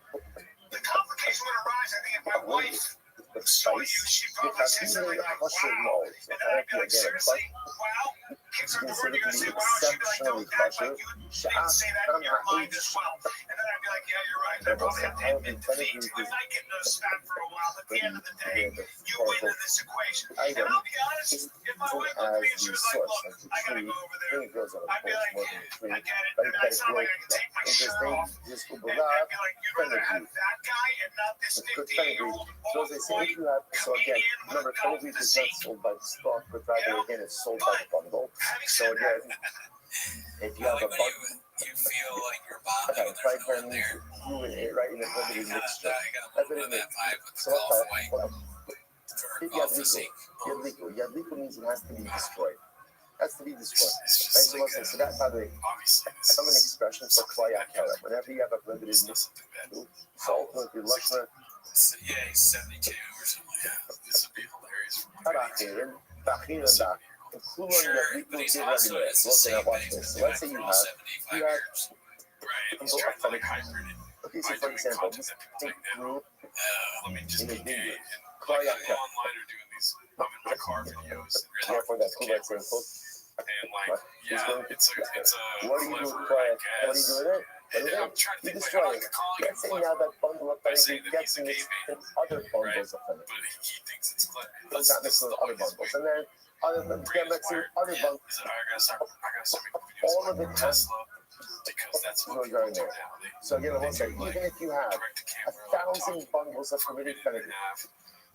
The complication would arise, I think, if my wife saw you, she'd probably say something like, wow. And then I'd be like, seriously? Wow? Kids are bored, you're going to say, wow? She'd be like, don't act like you didn't say that in your mind as well. And then I'd be like, yeah, you're right. I probably have to admit defeat. I might get no spat for a while. At the end of the day, you win in this equation. And I'll be honest, if my wife looked at me and she was like, look, I got to go over there, I'd be like, I get it. And it's not like I can take my shirt off. And I'd be like, you'd rather have that guy and not this 50-year-old so they say if you have, so again, remember, Toby is not sold by the stock, but rather again, it's sold by the bundle. So again, if you have a bundle, you feel like you're bonding. okay, try to do it right in the limited mixture. That's what it means. So if you have legal means it has to be destroyed. Has to be destroyed. Right? So listen, so that, by the way, common expression for klaya kara. Whenever you have a limited mixture, so ultimately, Lashna. Yeah, he's 72 or something like that. This would be hilarious for my Including the legal ready mix. Listen, now watch this. So let's say you have okay, so for example, this big group in a video. Klaya kara. I'm in my car videos. Therefore, that's who that's in. And like, yeah, it's a what do you do with klaya? What do you do with it? You destroy it. Let's say now that bundle of things gets mixed in other bundles of things. But he thinks it's klaya. It's not mixed with other bundles. And then other bunk, He's like, I gotta start making videos all of about it has Tesla because that's no what people going do there. now. So again, I will say, Like, even if you have direct to camera, 1,000 bundles of committed fenugreek,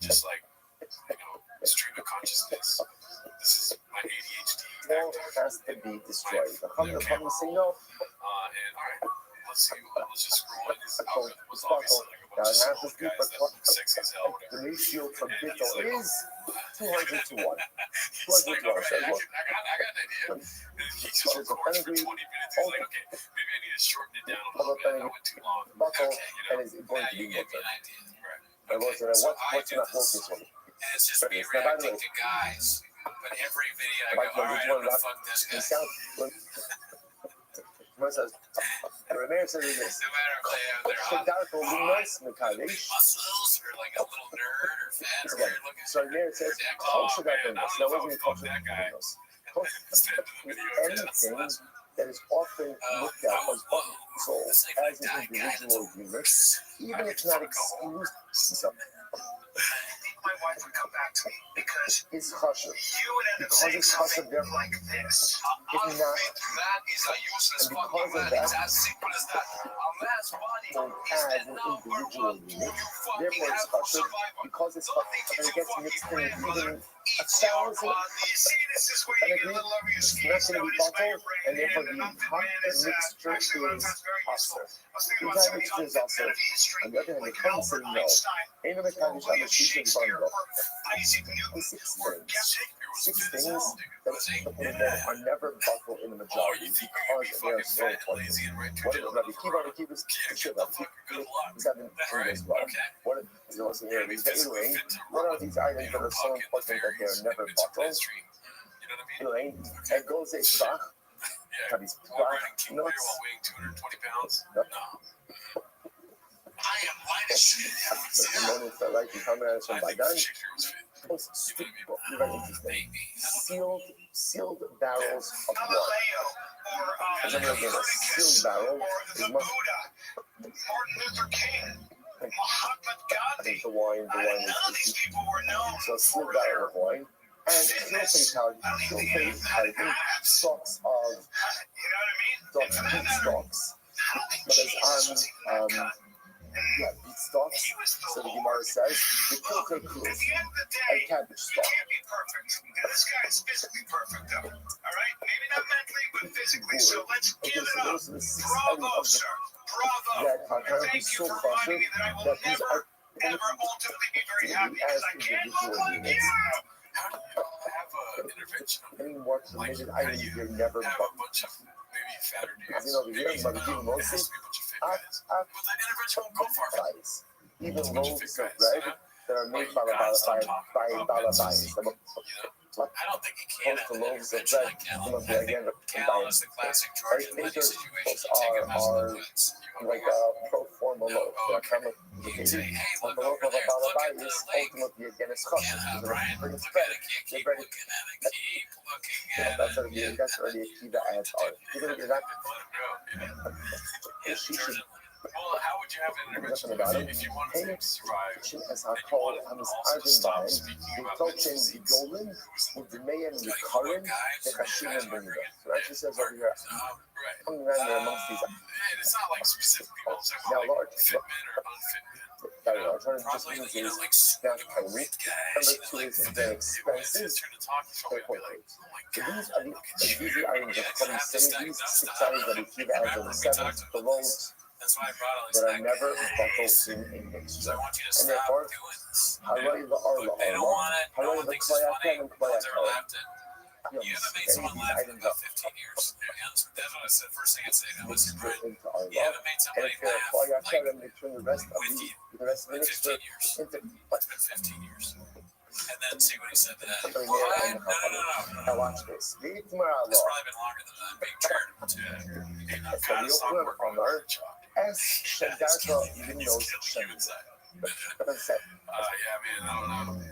just like, stream of consciousness. This is my ADHD. all has to be destroyed. The Chum say no. And all right, let's see. Let's just scroll in. His algorithm was Sparkle. obviously like a Now bunch it of has to small speak, guys but that look sexy as hell. the ratio for And Bittel he's like, is 200 to 1. He's like, all right, I got an idea. And he just records for 20 minutes. He's like, okay, maybe I need to shorten it down a little bit. That went too long. Buckle, Okay, and is going now to you be gave more. me an idea. Right. And what's So what's I not do focus this. on? And it's just me Now, by the reacting way, to guys. But every video I Mike, go, all right, I'm one gonna rock, fuck this he guy. sounds. When says, Ramirez says this. No matter if they have their Shadato Lunas Mekadesh. muscles or like a little nerd or fat or Again, weird looking. so Ramirez says, Kol Shadato Lunas. That wasn't Kol Shadato Lunas. Anything that is often looked at as soul as an individual unit, even if not exclusive, My wife would come back to me because is chashuv. you would end up Because saying it's chashuv, something like this. if not, That is a useless and fucking because of man. that, It's as simple as that. A man's body is as the an number individual one tool unit, you fucking therefore have it's for chashuv, survival. because it's Don't chashuv, think and you're it too gets fucking mixed in grand, brother. even Eats your 1,000. body. You see, this is where you get a little love your It's skis. not going to be Notice by bottled, your brain and therefore and the not the hot man is mixture actually a lot of is times very useful. awesome. I was thinking The about hot somebody mixture on is the awesome. history, On the other hand, like the Chum say Albert no. Einstein, Ain't no or mechanic on William the street in Shakespeare, bundle. or Isaac Newton, Six or things. Goethe. 6 things that are never buckled in the majority because they are so important. What is Rabbi Kiva? Rabbi Kiva's Shiva. He's got an English well. What is also here? Anyway, what are these items that are so important that they are never buckled? Anyway, and goes a shach. Have these black nuts. Weighing 220 pounds? No. I am light as shit. The moment that like you come at us from I think Bagan. Shakespeare was fit. Very interesting. Sealed barrels of wine. Galileo, or Remember again, a sealed barrel the is much. Buddha, Martin Luther King, Mahatma I Gandhi. think the wine None of these is people were known so a sealed for barrel their of wine. And still fatality, stalks of You know what I mean? And for that beet matter, stalks. how did Because Jesus on cut? beet stalks. He was So the the Gemara Lord. says the Look, kilter at kuz the end of the and day, cabbage you stalk. can't be perfect. And this guy is physically perfect, though. All right? Maybe not mentally, but physically. So let's Okay, give so it up. those are the 6 Bravo, items sir. Bravo. that are And currently thank you so for kosher reminding me that I will that these never, are ever ultimately be very happy as because I can't look individual like units. you. How do you have an intervention of Any more committed items you're never have a buckled. bunch of maybe fatter Because dudes? you know, the year, but It even has mostly, to be a bunch of fit guys. But the intervention won't go far. balabais. Even It's a bunch of loaves fit of guys, bread you know? that are made Like, by you gotta stop balabais. talking about Balabais. you know? I don't think you can Opposed to have an loaves of intervention bread, like some Callan. of I the think again, Callan is the classic Georgian Right, money these situation. are- You take them out of are the woods. You like want a pro forma loaf. They're kind of you say, hey, on look the loaf over of a there. Look at balabais, the lake. ultimately again is Yeah, chashuv. Brian, Bring look it at spread. it. Keep Get ready. looking at it. Keep looking at That's it. already that's already a key to add on. Even if you're not Let him go. Yeah, she should Georgian. Well, how would you have an intervention nothing about it. if you wanted him to survive? Kitchen as And I you call wanted him Hamas to also Arden stop Bahem, speaking the about Tolchen, men's the needs. Golan, with the May and the Karin, the Kashin and the Nida. So that just says over here, Right. coming around there amongst these. And it's not like specific people. It's like, Now, like Lord, fit men or unfit men. that are trying to just Probably, use you know, these like snap super and ripped guys. Number You know, two like, is but the then when it's expenses. his turn to talk, he's probably They're gonna be like, points. oh my So god. these are the Look at you. easy items Yeah, that I come have this saying these 6 diagnosed. items that we keep as Remember the we 7, talked the about this? loaves That's why I brought all these that are never guys. buckled in So mixture. I want you to And stop therefore, doing this. Harai the Arla They don't Arla, want it. No Harai one the thinks it's funny. Klayakan and No one's ever Klayakan. laughed at. You haven't made someone laugh in about 15 years. That's what I said. First thing I said, now listen, Brian. Into Arla. You haven't made And somebody if you're a laugh Klayakan, like then they turn the rest of with you. the rest of the In mixture 15 years. into It's been 15 years. And then see what he said to that. something What? there. No. Now watch this. The Itmar It's Allah. probably been longer than that. I'm being charitable too. And I've So got to the stop Oakland working on Honor the job. as Shadarka even knows It's killing you inside. Shadarka. Yeah, man. I don't know.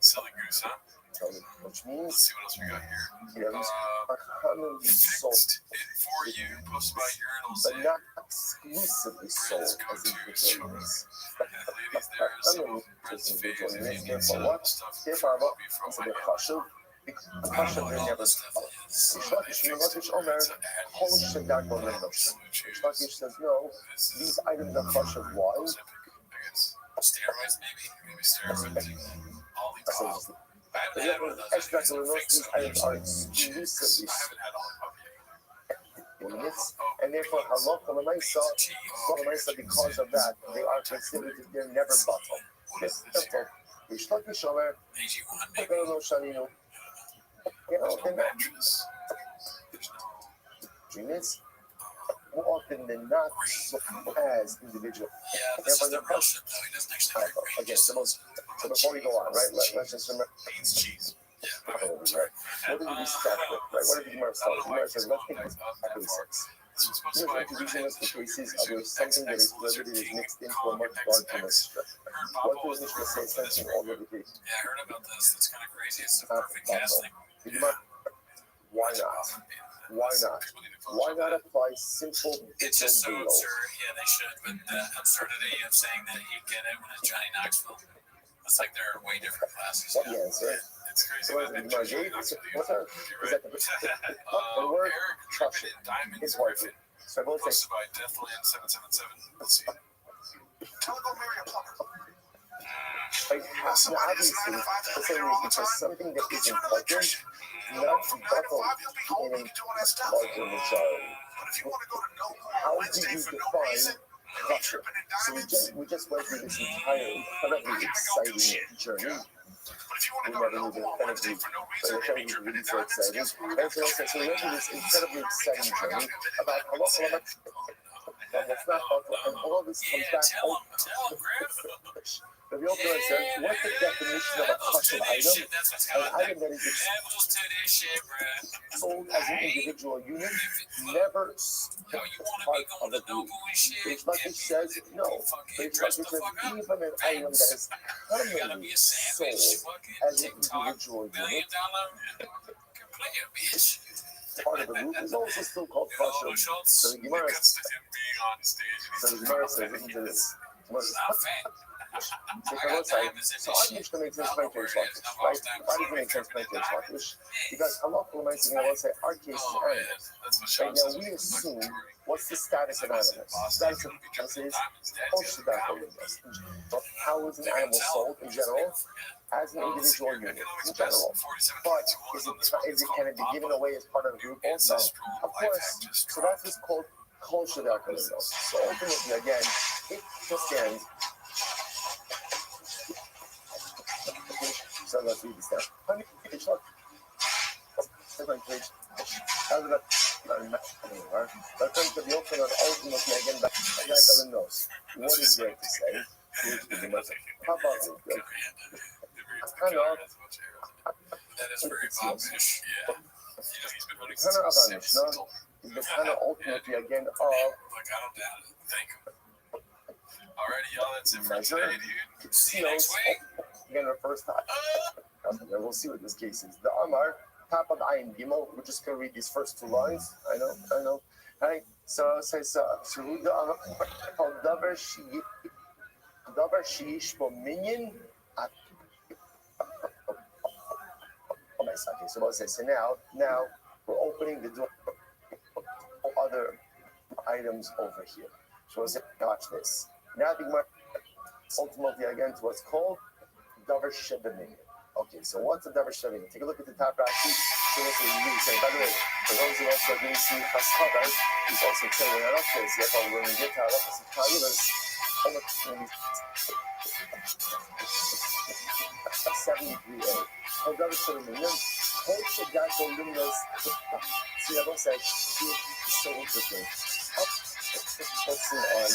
Silly goose, huh? Which Let's means see what else we got here. items are commonly sold, Fixed it for you. Posted by urinals. but not exclusively sold as individual units. Ladies, there is some of Brent's Individual phase. If units, you need therefore some what? stuff Therefore, from what? me from It's a my bit chashuv. the kasha they never follow. Lakish Omer, Kol Shedako Lemnosha. Lakish says, no, these items are kasha. Why? Steroids, maybe steroids. Extract these items are exclusively units, and therefore halacha l'maisa, because of that, they are considered, they're never batal. Yes, that's all. Yishtakish Omer, Tegano Shaninu, they're not units, more often than not, as individual. Yeah, this is the real shit, though. He doesn't actually have a Again, so before we go on, right, let's just remember. cheese. Yeah, What did we start with, right? What did the Gemara start with? The Gemara says, let's think of basics. this was supposed He to was buy introducing us to cases of where something that is delivered is mixed into a much larger mixture. What does Mishnah say sensing all of the cases? Yeah, I heard about this. That's kind of crazy. It's the perfect casting. The Gemara, why not? Why not? Why not apply simple It's just so below? absurd. Yeah, they should. But the absurdity of saying that he'd get it when it's Johnny Knoxville, it's like they're way different classes. What the answer? It's crazy. So what is the Gemara gave? What's that? Is that the word? Eric Trust Griffin, it. Diamond It's worth Griffin, it. So I will say, posted by Deathland 777. Let's see. Tell her go marry a plumber. like, now obviously, the same reason, because something that is important, not to buckle in a larger majority. How do you define culture? So we just went through this entire incredibly exciting journey. We never knew the incredibly, but we're trying to really so exciting. And so we went through this incredibly exciting journey about halacha, what's not halacha, and all of this comes back home. Rabbi Yochanan says, what's the definition of a kosher item? An item that is sold as an individual unit, never as part of a group. Beis Lakish says, no. Beis Lakish says, even an item that is commonly sold as an individual unit, part of a group, is also still called kosher. So the Gemara says, listen to this. So our Mishnah makes sense by Reish Lakish, right? Why does it make sense by Reish Lakish? Because halacha l'maisa, I want to say, our case is animals. Right now, we assume what's the status of animals? The status of animals is how is an animal sold in general? As an individual unit, in general. But can it be given away as part of a group also? Of course. So that's what's called kol shedako lemnos. So ultimately, again, it just ends. So let's read this down. Page, look. Different page. But comes to the open and ultimately again back to the nose. What is there to say? How about it? Kind of. That is very Bob-ish, yeah. The kind of our Mishnah is the kind of ultimately again of. Like, I don't doubt it. Thank you. Alrighty, y'all, that's it for today, dude. See you next week. Again, our first time. We'll see what this case is. The Amar, top of Ayin Gimel. We're just going to read these first two lines. I know. Right? So it says, Davar Shish Minyan. Okay, so what says, so now we're opening the door for other items over here. So we'll say, watch this. Now the Gemara ultimately again to what's called Davar Shebeminyan. Okay, so what's a Davar Shebeminyan? Take a look at the top Rashi. So what he's really saying. By the way, for those who also didn't see Chaschadas, he's also saying that up there. So when we get to Halachas and Kalilas, 73a. Davar Shebeminyan. Kol Shedako Lemnos. See, I've also said, it's so interesting. Focusing on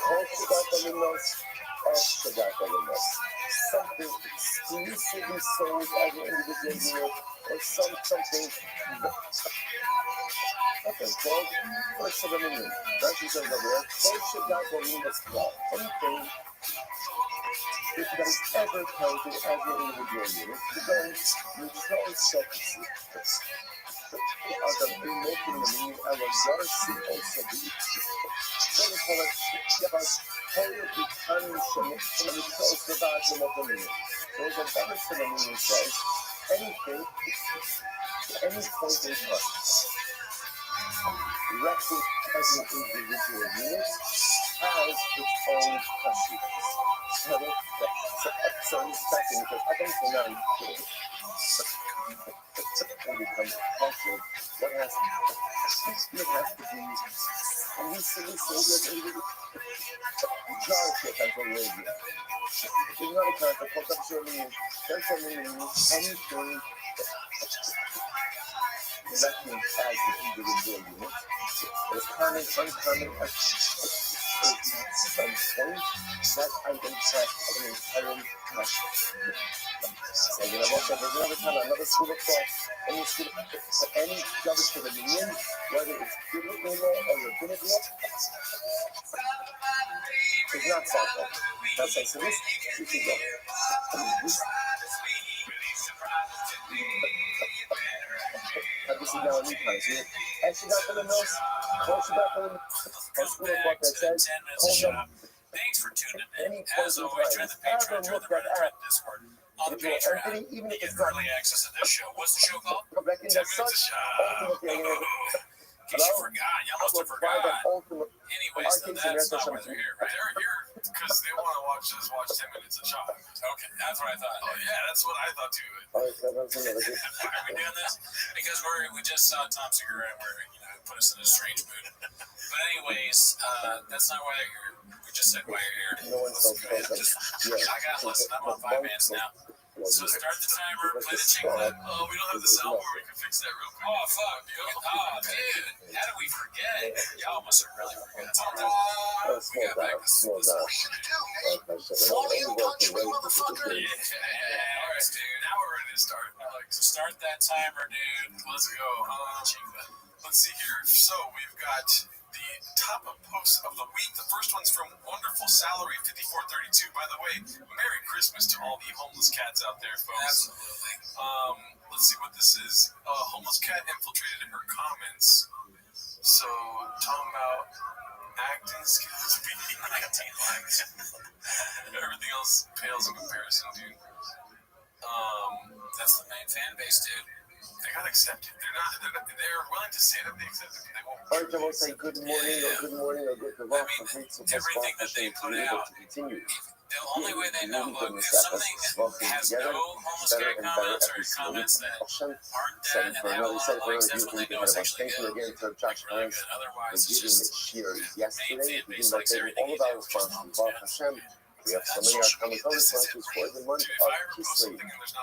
Kol Shedako Lemnos, Esh Shedako Lemnos. Something exclusively sold as an individual unit, or something called Kol Shebeminyan. Rashi says over there, Kol Shedako Lemnos, anything that is ever counted as an individual unit, becomes neutral substitute. Adam in making the meaning of a Zarsi also be. So we call it Torah Bikanim Shemit from the neutral Sebatim of the meaning. So the benefit of the meaning says, anything, any point in time, recognizing individual units has its own consequence. So it's fascinating because up until now, when it comes to culture, what has to be, and we say that majority of people live here. It's not a concept, conceptually, anything lacking as an individual unit, the common, uncommon some point that identifies as an inherent question. And you know what? There's another time, another school of thought, any JavaScript dominion, whether it's biblical law or rabbinic law, is not thoughtful. That's like, so this is go. This is now a new time. So actually got for the notes, close back for the school of thought that says, Thanks for tuning any in. point As in always, time, join the Patreon, join the Reddit, join the Discord. On the Patreon app, even you if get it's not early access to this show. What's the show called? 10 correcting Minutes as of such, Shop. ultimately, In case you forgot, y'all must have forgot. ultimate Anyways, then that's not why they're here, right? They're here because they want to watch 10 Minutes of Shop. Okay, that's what I thought. Oh, yeah, that's what I thought too. Why are we doing this? Because we just saw Tom Segura and it put us in a strange mood. But anyways, that's not why they're here. We just said why you're here. No one's so close. I got listen. I'm on 5 minutes now. So start the timer, play the chinglet. Oh, we don't have the soundboard. We can fix that real quick. Oh, fuck. Oh, dude. How did we forget? Y'all must have really forgot. We got back to school. Audio country, motherfucker. Yeah, all right, dude. Now we're ready to start. So start that timer, dude. Let's go. Let's see here. So we've got the top of posts of the week. The first one's from Wonderful Salary 5432. By the way, Merry Christmas to all the homeless cats out there, folks. Absolutely. Let's see what this is. A homeless cat infiltrated her comments. So, talking about acting skills being 19 likes. Everything else pales in comparison, dude. That's the main fan base, dude. They got accepted. They're willing to say that they accepted. They won't. Or they won't say good morning or good morning or good morning. Everything that they put out. The only way they know, look, if something has no homeless guy comments or comments that aren't that and have a lot of likes, that's when they know it's actually good. Like really good. Otherwise, it's just main fan base likes everything you do, which is homeless. We have so many upcoming consequences for the month of Kislev.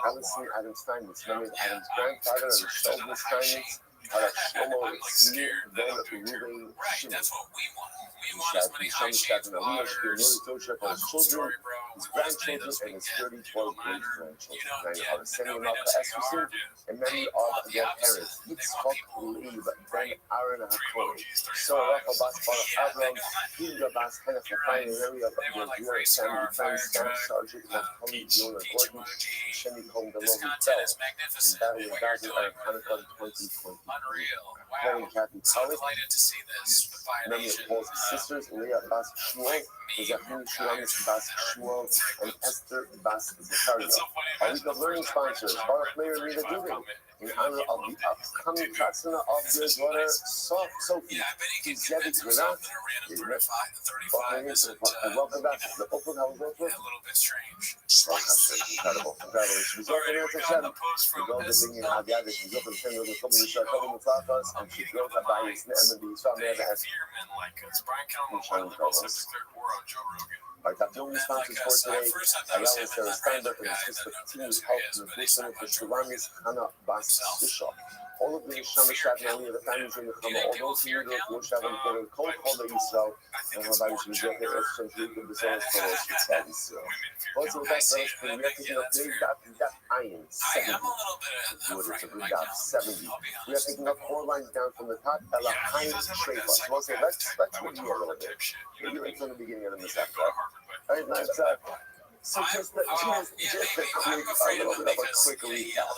Allison Adams Steinmetz, Leonard Adams' grandfather, and Sheldon Steinmetz, Shlomo Tzvi, Ben Ruben Shimon. That's what we want. We want as many high shades waters, cool story, bro. His grandchildren and his 34 great grandchildren. I was sending him out to Esposito in memory of their parents, Yitzchok Leib, Ben Aaron HaKohen, Sarah Bas Bar Avram, Hilda Bas Hennef, in memory of their dear Sandy Defense Staff Sergeant Naftali Jonah Gordon, Shemi Cohn Delovi Bell, in battle in Gaza on Hanukkah 2020. Helen Kathy Collins, Delighted to see this. memory of Paul's sisters, Leah Bas Shmuel, Zachary Shulamis Bas Shmuel, and Esther Bas Zachariah. Our week of learning sponsors, Baruch Meir and Rita Dubin, in honor of the upcoming Chatzana of their daughter, Sophie, Zevik Renat, welcome back to the Open House. A little bit strange. Incredible. Congratulations. We got the post from Esmond. Fearmen like us. Brian Kellman won the most epic third war on Joe Rogan. Our Dapilmi sponsors for today, Ayala Sarah Steinberg and his sister continues help in the mission for Shulamis Hannah Bas Bishop. All of the Neshama Shabnali of the families in the Chama, all those who do Yoshav and Kol Kol Israel, and Rabbi Shmizot and Eshem Shmizot B'Zorah Kolosh Yitzhak Israel. Also, with that verse, we are picking up today's daf Ayin 70. We got 70. We are picking up 4 lines down from the top. Ela Ayin Shreifa. So we'll say, let's review a little bit. Maybe right from the beginning of the Mishnah. All right, let's so just a quick, a little bit of a quick recap.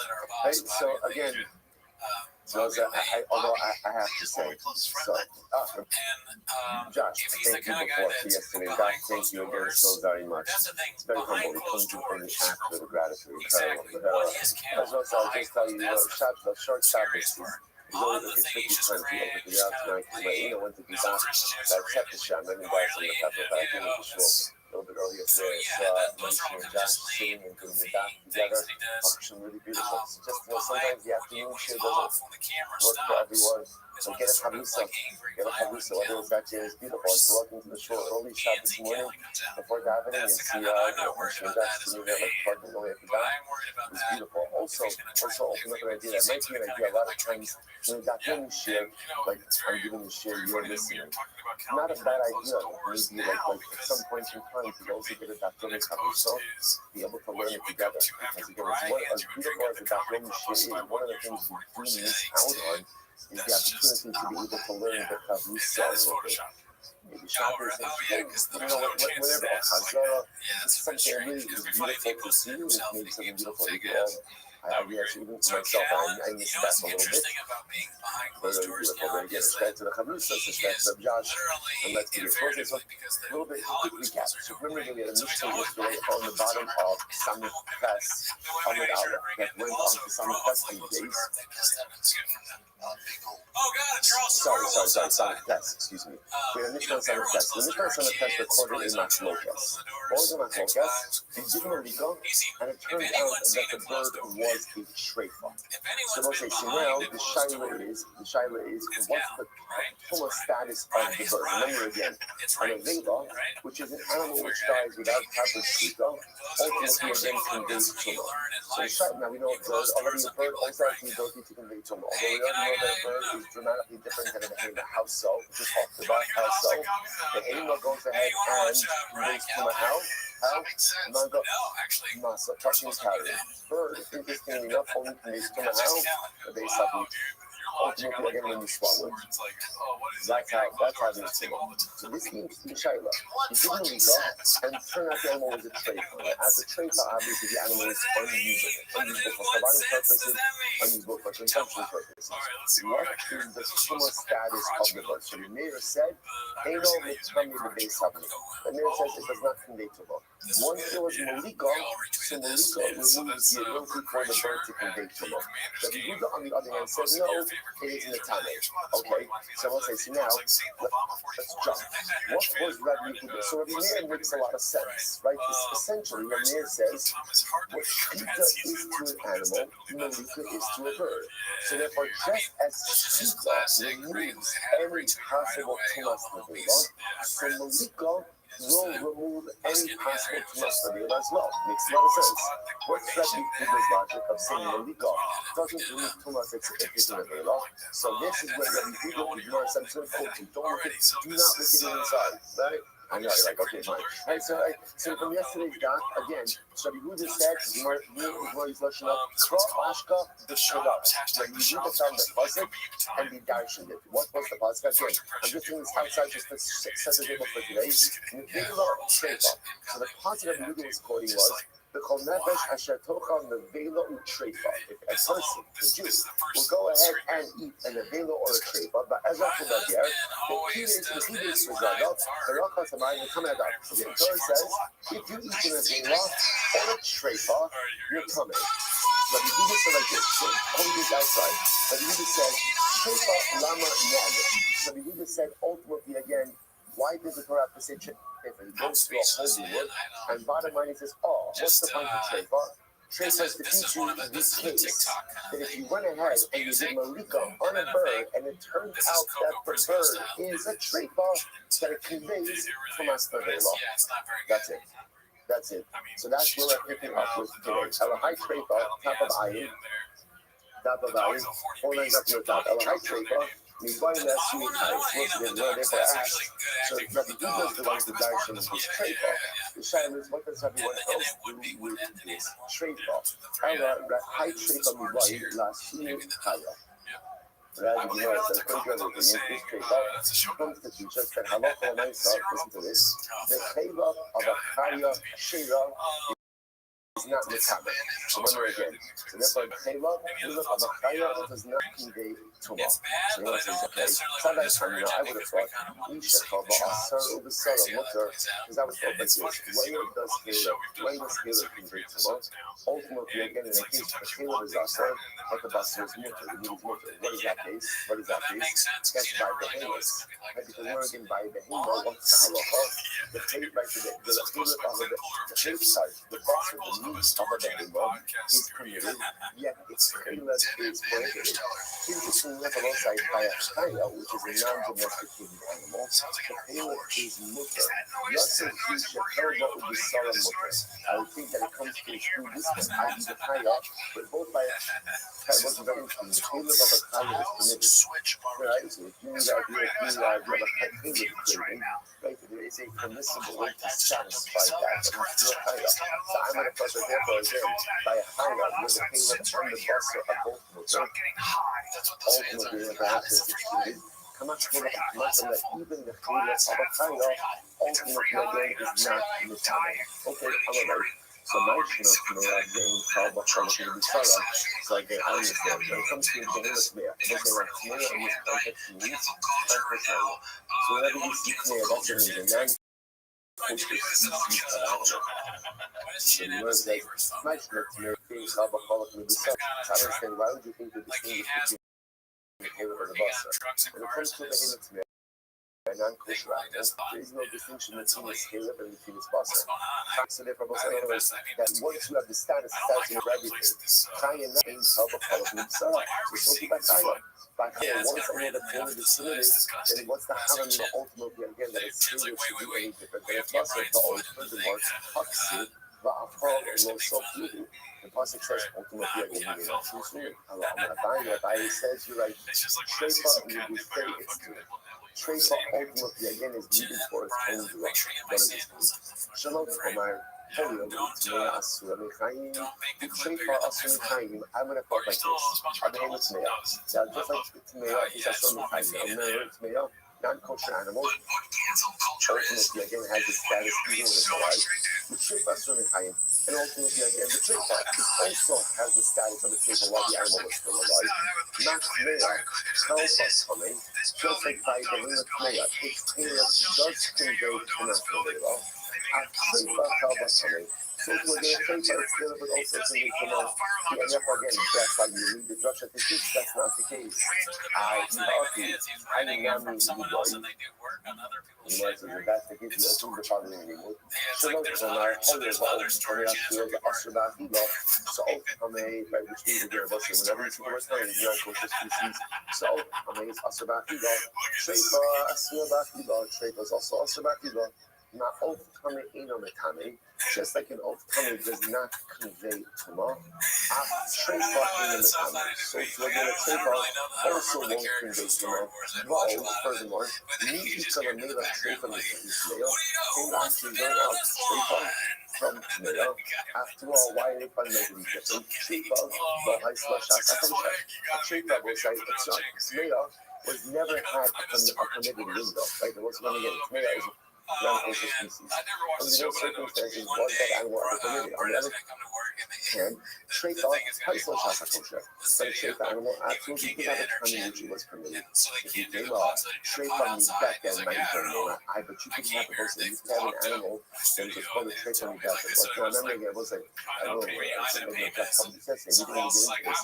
Right, so again, Although I have to say, so, Josh, if he's the thank you kind of guy before for that's yesterday. God, behind thank closed you again doors, so very much. that's the thing. It's very Behind humble. It closed comes from doors, the act of the gratitude. exactly. What his camera As well as I'll behind just tell closed, you, that's the short serious Shabbos part. is always On the like a thing, tricky he just time to ran, open the just out kind tonight. of clean, Went to do no that. Christians So I or checked the shot, maybe guys in the couple, but I think it was short. A little bit earlier So today. yeah, So those are all Moshe and kind of Josh just sitting lame, and doing the goofy daf things together. that he does. Function really beautiful. It's just, Behind sometimes the afternoon when shit he's doesn't off, when the camera work for stops, everyone. is So when get the a sort of chavrusa. like angry, Get a violent chavrusa. Whether Kelly it's that is beautiful. I was walking to the shul early Shabbat Nancy morning Kelly comes out. before davening and That's the see kind of, I'm not worried Moshe and about Josh that as a sitting there like man, plugging away at the but daf. I'm worried about It was that beautiful. if he's gonna try to Open live up an idea. That he might seems be like an the idea. kind A of lot guy of that times like when that yeah, him share, and like it's I'm very giving you share, funny you're that we are listening. talking about Not a Calvin bad behind closed idea. doors Maybe now at because some point in time to also get a doctor the next cover post so is be able to what learn you it wake up together. to Because after again, Brian it's hands as you a drink beautiful at as the the comedy doctor club plus shit by is. One of the 1 usual things we 44 do miss steaks. out on is the That's just opportunity to be able to learn the that Chavrusa a is little bit. Photoshop. Maybe Oh, Shabbos and yeah, because you there's know, no chance whenever that it's like Chazara, that. Yeah, it's that's a bit something strange. really Because it'd be funny if he beautiful to posted see. It's himself, maybe he something gave some beautiful. fake You all, ass. I actually, even So for myself, Callan, I you missed know that what's a little bit. interesting about being behind Very, closed very doors beautiful. now Very good. is Straight that to the Chavrusa, he straight is to the Josh. And literally let's begin. First, it's a invariably because the little bit quick Hollywood recap. schools are So going remember, great. we had a So he's mission always yesterday behind on the closed bottom doors. of Summit Press, The women Summit made sure to Outlet, bring that it. went on Also, to Summit girl, Press it's like these close the days. door. They pissed that. It's good from them. Oh God, Charles Sorry, Squirrel's outside. Summit Press, excuse me. We had a You mission know, on Summit everyone's Press. The closing mission on our Summit Press kids. recorded Probably in not trying to Machlokas. close the What doors. was in Machlokas? He did a legal, and it turned out that the bird was a treifa. If So anyone's okay, been so behind now a the closed shaila door, is it's what's Cal, the right? full status of Friday the is bird? Friday. Remember again, It's an race, avela, right? which is an animal which dies without proper shita, So it's ultimately actually again a lot of conveys something you tuma. learn in So life. shite, now we know You a bird, close already doors a on bird people like also has Brian the Kelly. ability to convey tuma. Although Hey, we can I already know get that a bird a is dramatically different than a behemoth. How so? Just off the You want bat, to hear how the so? Austin comics? The animal goes Hey, ahead you want to watch and Brian conveys Kelly? tuma. How? That makes sense. Manga, No, actually, masa, we're touching supposed to do carry. that. Bird, interestingly enough, only conveys tuma. Jesse How? Callan. The base Wow, of dude, you're logic. I ultimately like again when you swallow it. where it's like, oh, what is that? That's how Closed doors. there's That's him tuma. all the time. So this means to be shaila. He didn't legal, and it turned out the animal was a treifa. As a treifa, obviously the animal is unusable. Unusable for What survival sense does purposes, that make? unusable for consumption purposes. All right, let's see what What we got here. is the This tuma was status of crotch the milk. bird? So the mayor said, I've Eino never seen that using mitzvah a crotch base milk. having. The mayor says it does not convey tuma. Once there was malika, so malika removes the ability for the bird to convey tuma. The Yehuda, on the other hand, said no, it is Netane. Okay, so we'll say, so now, let's jump. What was Rabbi Yehuda? So Rabbi Meir makes a lot of sense, right? Essentially, Rabbi Meir says, what shita is to an animal, malika is to a bird. So therefore, just as shita removes every possible tumas nevela, so malika will remove any possible tumas nevela as well. Makes a lot of sense. What's Rabbi Yehuda's logic of saying malika doesn't remove tumas if it's a nevela? So this is where Rabbi Yehuda ignores some sort of quote. Don't look at, do not look at the inside, right? I know, you're like, okay, fine. All right, so from yesterday's doc, again, so Rabbi Yehuda said, Gemara's lashon up, kro ashka b'shirav. Rabbi Yehuda found the pasuk and he darshened it. What was the pasuk? Again, I'm just doing this outside just to set the table for today. Nevela treifa. So the pasuk Rabbi Yehuda was quoting was, the kol nefesh asher tochal nevela utreifa. If a person, a Jew, will go ahead and eat a nevela or a treifa, but as after that year, the key days for zagal, the rachas amayim will come out. So the Torah says, if you eat a nevela or a treifa, you're coming. Rabbi Yehuda said like this, so hold this outside. Rabbi Yehuda said, treifa lama ned. So Rabbi Yehuda said, ultimately again, why does the Torah have to say treifa? He goes through a whole word, and bottom line he says, oh, what's the point of treifa? Treifa is to teach you in this case that if you went ahead and you did malika on a bird, and it turns out that the bird is a treifa, that it conveys tumas nevela. That's it. That's it. So that's where we're picking up with today. Elahai treifa, top of ayin, four lines up to the top. Elahai treifa. We find that sweet once again, where they were asked, so Rabbi Yehuda belongs to darshan is this treifa. The shaila is, what does everyone else do with this treifa? High treifa mivayi lasir chaya. Rabbi Yehuda says, according to everything, this treifa comes to teach us that halacha l'maisa, listen to this, the chayva of a chaya shira is not metaber. Remember again. So therefore, chayla of a chaya does not convey tumah. So you want to say, okay, sometimes I would have thought Isha Chava Asar Ubasara Mutter, because I was thought like this. When does Caleb convey tumah? Ultimately, again, in the case of Caleb is Asar, but the Basar is Mutter. The means Mutter. What is that case? That's by behemoths. Because we're again by behemoth, what's the halacha? The tape right to the tape side, the Basar, the meat of a behemoth is permitted, yet its Caleb is prohibited. Interestingly enough, alongside by a chaya, which is a non-domesticated animal, the Caleb is Mutter. Yosef Isha Chava Ubasara Mutter. I would think that it comes to exclude this one, i.e. the chaya, but both by what's very interesting, the Caleb of a chaya is permitted. Right? So if you have a Caleb craving, right, there is a permissible way to satisfy that, but it's still chaya. So I'm going to put it therefore again, by a chaya, where the Caleb and the Basar are both mutter, ultimately the answer is excluded. Come on, that even the Caleb of a chaya, ultimately again is not metaber. Okay, I'm alright. So my Shema getting called by Shalom Bisara. So again, I understand. When it comes to the behemoth Tmeah, it doesn't like Tmeah in this context means unprofessional. So whenever you see Tmeah, that's what it means. And then so the word says, my Shema Tmeah being called by Shalom Bisara. I understand, why would you think the distinguish between the Caleb and the Basar? When it comes to the behemoth Tmeah, and non-kosher animals, there is no distinction between the Caleb and between the Basar. So therefore, that once you have the status of Rabbi, chaya means how the follow from the Basar. So it's only by chaya. By chaya, once I know that Caleb is permitted, then what's the harm in the ultimately again that it's Caleb should be any different than the Basar? The old furthermore, Haksi, Va'afal, Lo Sofihu. The Pasuk says ultimately again, you're not sincere. Rabbi says you're right. Shrefa, you would say it's true. Shrefa ultimately again is needed for its own direction. Shalom Omar, Holy Tmeah Asura Mechaim, Shrefa Asura Mechaim. I'm going to put like this. Abraham Tmeah. Now, just like Tmeah is Asura Mechaim, Tmeah, non-kosher animal, ultimately again has the status even when it's alive. The Shrefa Asura Mechaim. And ultimately, again, the trade also has the status of the table while the animal was still alive. Not Tmeah, tells us coming, just like by the limit Tmeah, its Caleb does convey to not Tmeah. Shrefa tells us coming. So to again, Shrefa is still, but also convey to not. And therefore, again, that's why you read the Joshua to teach that's not the case. I mean, I'm not meaning you might say that's the case, you assume the father anymore. So no, so now, by which means again, whenever you see the word time, you know, kosher species. So, it's Asabakila. Shrefa, Asabakila. Shrefa is also Asabakila. Not oath coming in on the Tame, just like an oath coming does not convey Tumah. Shrefa in the Tame. So to again, a Shrefa also won't convey Tumah. But furthermore, each of a male Shrefa Mishmael can actually learn out Shrefa from Tmeah. After all, why are they fundamentally different? Shrefa, Shrefa will say it's not. Tmeah was never had a permitted window. Right? There was one again. Tmeah is non-kosher species. Under those circumstances, was that animal ever permitted? On the other hand, Shrefa, Paisel Shasa kosher. But a Shrefa animal absolutely could have a time in which it was permitted. If you came up, Shrefa means back then might be permitted. But you could have a person, you could have an animal that was called a Shrefa means back then. Like, I remember it was like, I don't know, something like that probably says it. We didn't even get into this.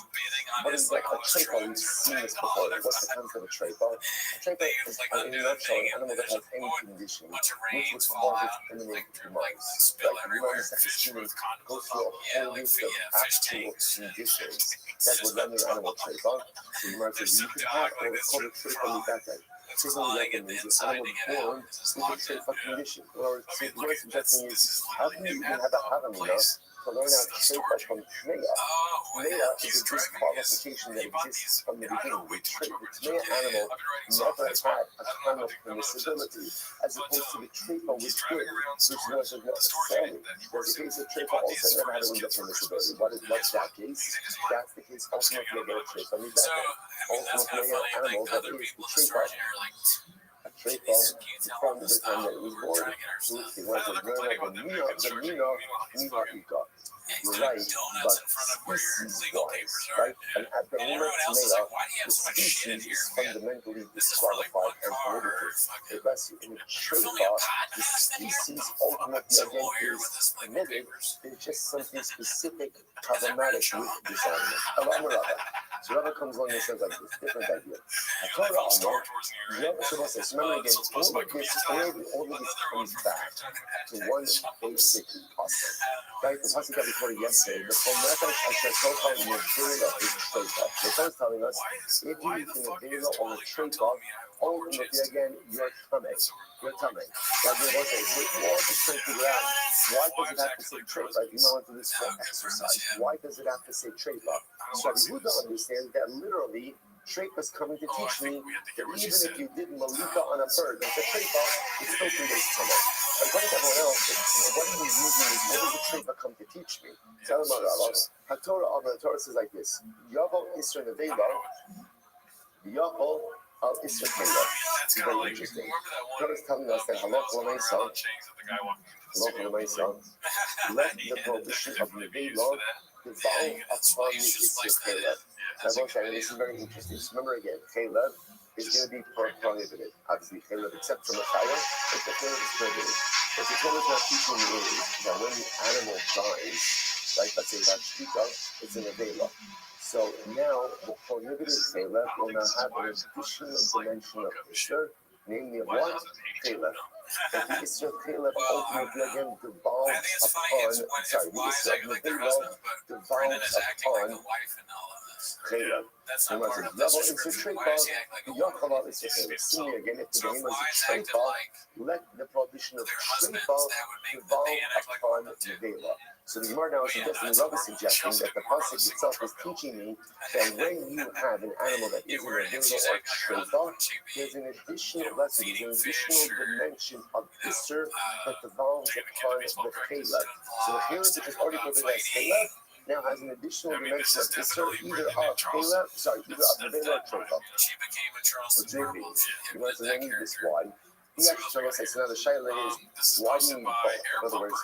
But it's like a Shrefa, we've seen this before. What's the concept of a Shrefa? A Shrefa is, in a nutshell, an animal that has any condition which was caused its imminent demise. Like, you know, the second student goes through a whole list of actual conditions that would render an animal Shrefa. So you might say, you could have what's called a Shrefa Midata. Shrefa Midata means an animal born with a Shrefa condition. Or, so what I'm suggesting is, how can you even have a Havamina to learn out Shrefa from Tmeah? Tmeah is a disqualification that exists from the beginning. The Tmeah animal never had a kind of permissibility, as opposed to the Shrefa which did, which was not solid. There's a case of Shrefa also never had a window of permissibility. What's that case? That's the case ultimately of a Shrefa Midata. Ultimately, an animal that is the Shrefa. A treifa from the time that it was born. So it was a learn of the mina ika. You're right, but species-wise, right? An abnormal male, the species is fundamentally disqualified and prohibited. Unless in a treifa, the species ultimately again is permitted. There's just something specific, problematic with this animal. So Rabbi comes along and says like this, different idea. Remember again, all of this comes back to one basic pasuk, right? The pasuk that we quoted yesterday, the Chomecha Asher Tocha Nevela is treifa. The Torah is telling us, if you eat a nevela or a treifa, ultimately again, you're tamei. You're tamei. Now you want to say, we're all just trying to figure out, why does it have to say treifa? Like, you might want to do this for exercise. Why does it have to say treifa? So Yehuda understands that literally, treifa is coming to teach me that even if you did malika on a bird, like a treifa, it's still 3 days tamei. But according to everyone else, what are you using? What does the treifa come to teach me? Tell them about the Torah says like this: Yavo Isra Nevela, Yavo Al Isra Nevela. It's very interesting. The Torah is telling us that Halach L'Meisa, let the prohibition of Nevela devolve upon the Isra Nevela. Now, this is very interesting. So remember again, Caleb is going to be prohibited. Obviously, Caleb, except for Messiah, but the Caleb is prohibited. But the Torah is not teaching me that when the animal dies, like let's say that shkita, it's an avela. So now the prohibited Caleb will now have an additional dimension of Isser, namely of what? Caleb. But the Isser of Caleb ultimately again devolves upon, the Isser of Nevela devolves upon Caleb. And was a level into treifa, the Yachala is a Caleb. See me again, if the name was a treifa, let the prohibition of treifa devolve upon Nevela. So the Gemara now is suggesting, Rabbi is suggesting that the pasuk itself is teaching me that when you have an animal that isn't a Nevela or treifa, there's an additional lesson, there's an additional dimension of Isser that devolves upon the Caleb. So the Caleb, which is already prohibited as Caleb, now has an additional dimension of Isser, either of Nevela or treifa. Or JP, you want to learn this why? He actually told us that now the shaila is, why do you need both? In other words,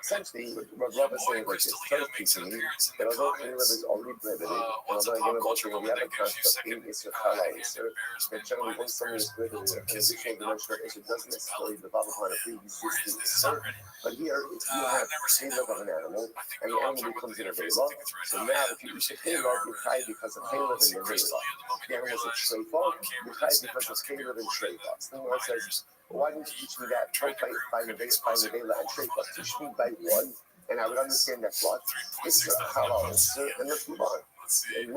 essentially, what Rabbi is saying like this, Torah is teaching me that although Caleb is already prohibited, and although again, when we have a concept of being Isser, Chalal Isser, that generally when someone is prohibited, an additional dimension of Isser doesn't necessarily develop upon a pre-existing Isser. But here, if you have Caleb of an animal, and the animal becomes an avela, so now if you eat the Caleb, you're tied because of Caleb and the avela. The animal is a treifa, you're tied because of Caleb and treifa. So the Gemara says, why didn't you teach me that by Nevela and treifa? Teach me by one, and I would understand that what? It's your halal, and let's move on. And you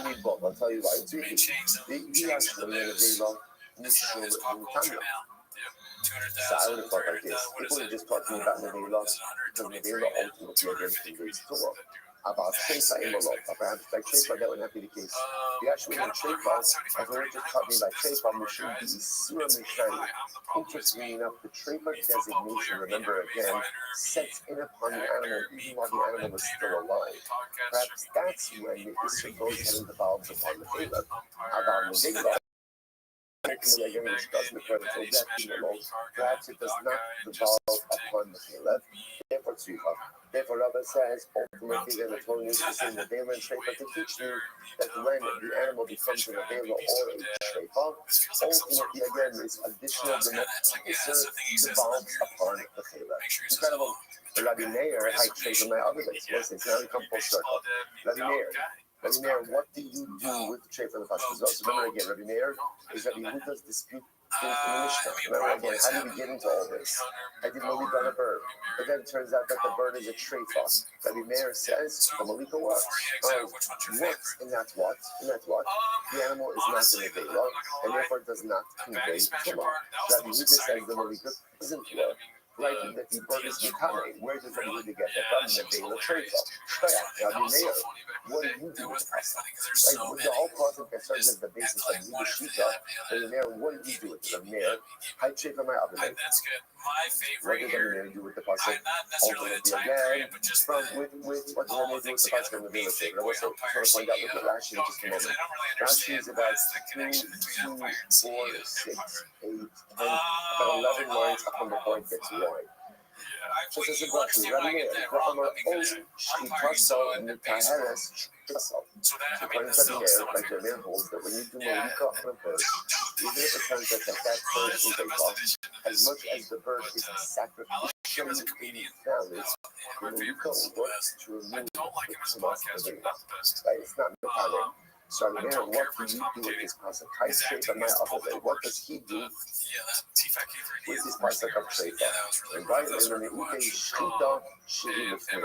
need both, I'll tell you why. It's easy. He actually made a Nevela, Nishul, and Tanya. So I would have thought like this. People are just talking about Nevela, because Nevela ultimately conveys Torah. About treifa imolot, perhaps by treifa that would not be the case. The actual treifa, as we're just talking about treifa, which should be isura mishani. Interestingly enough, the treifa designation, remember again, sets in upon the animal even while the animal is still alive. Perhaps that's when the isur goes ahead and devolves upon the Caleb. About the Nevela, perhaps it does not devolve upon the Caleb. Therefore, treifa. Therefore, Rabbi says, ultimately, then the Torah is to say Nevela and treifa to teach you that when the animal becomes an Nevela or a treifa, ultimately, again, this additional dimension devolves upon the Caleb. Incredible. Rabbi Meir, I treifa my other days. Listen, it's now come full circle. Rabbi Meir, what do you do with the treifa in the pasuk? So remember again, Rabbi Meir is Rabbi Yehuda's dispute. Remember again, how did we get into all this? I did Malika on a bird, but then it turns out that the bird is a treifa. Rabbi Meir says the Malika works. Works, and that's what? The animal is not an avela, and therefore does not convey tumah. Rabbi Yehuda says the Malika doesn't work. right? That the bird is Mikame. Where does Rabbi Yehuda get that from? The Bela Treifa. Rabbi Meir, what do you do with the pasuk? Right? The whole pasuk that serves as the basis of Yehuda Shita. Rabbi Meir, what do you do with it? Rabbi Meir, High Treifa my other. That's good. My favorite What does Rabbi here. Meir do with the pasuk? Not necessarily the time period, but just From with what does Rabbi Meir do with the pasuk in the Bela Treifa? I also want to point out, look at Rashi in just a moment. Rashi is about 2, 4, 6, 8, 10, about 11 lines up on the point that's wide. So this is what Rabbi Meir, Ra'amar Oz, Shitaso, Mitaheres, Shitaso. So according to Rabbi Meir, like Rabbi Meir holds that when you do Malika on a bird, even if it turns out that bird is a cost, as much as the bird is a sacrificially valid, the Malika works to remove the Tzimos of the right? It's not Mitaheres. So Rabbi Meir, what do you do with this pasuk? High Treifa my other. What does he do with this pasuk of Treifa? And by the way, when he Shita, Shiri Lefnim,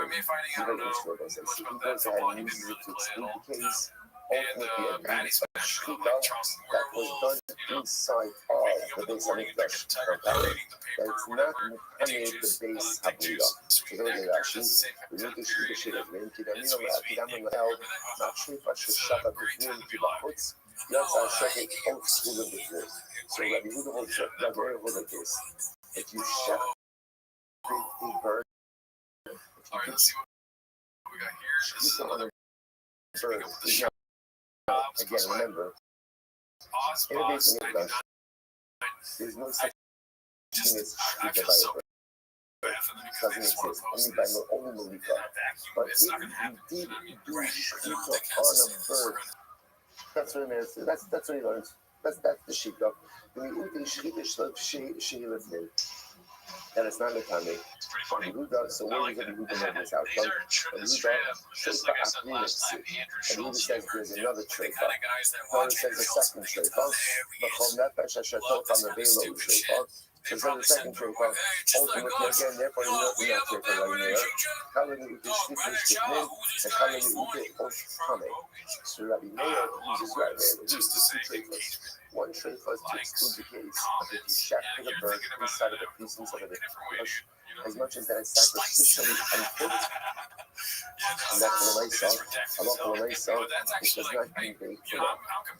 he goes ahead and uses it to exclude the case. Ultimately, a case of Shita that was done inside of the base of Mikdash. That it's not Mekane the base Habuya. So there is actually, we need to shoot the shit of him. Kidamino Akidam Lahel, not Treifa Shishaka Bifnim Kibachutz. Yatsa Sheket Oak School of the Bifnim. So Rabbi Yehuda holds Rabbi Meir holds like this. If you shep a bird, All right, let's see what we got here. This is on a bird, again, remember, in a base of Mikdash, there's no such thing as Shita by a bird. Doesn't exist, only Malika. But if you did do Shita on a bird, that's what it is. That's what he learns. That's the Shita. And it's not Mikame. So where does Rabbi Yehuda know this out from? Rabbi Yehuda says there's another Treifa. Torah says a second Treifa. B'chol nefesh asher tocham levelo Treifa. So the second Treifa. Ultimately, again, therefore, you don't need that Treifa right here. Kala Yehuda shlichish b'chnim, and Kala Yehuda osh kame. So Rabbi Meir uses right there. He uses two Treifas. One Treifa is to exclude the case of if you shack to the bird inside of the pieces of it, as much as that is sacrificially unfit. And that's what I saw. It does not convey to them.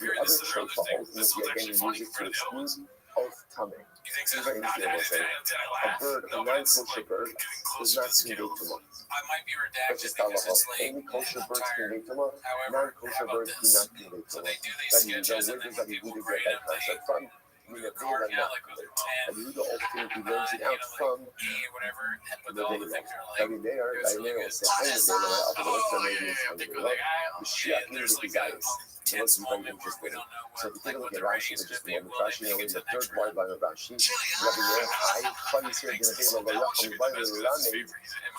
The other Treifa ultimately again uses it to exclude oath coming. Very interesting. A bird, a non-kosher bird, does not convey to them. That's just halacha. Only kosher birds convey to them. Non-kosher birds do not convey to them. That means where does Rabbi Yehuda get that concept from? Rabbi Yehuda ultimately learns it out from the Vela. Rabbi Meir will say, Mashiach is the desires. So let's be very interesting. So if you take a look at Rashi, just a moment, Rashi, in the third wide line of Rashi, Rabbi Meir, I funny here, going to be able to lay up on the Lame,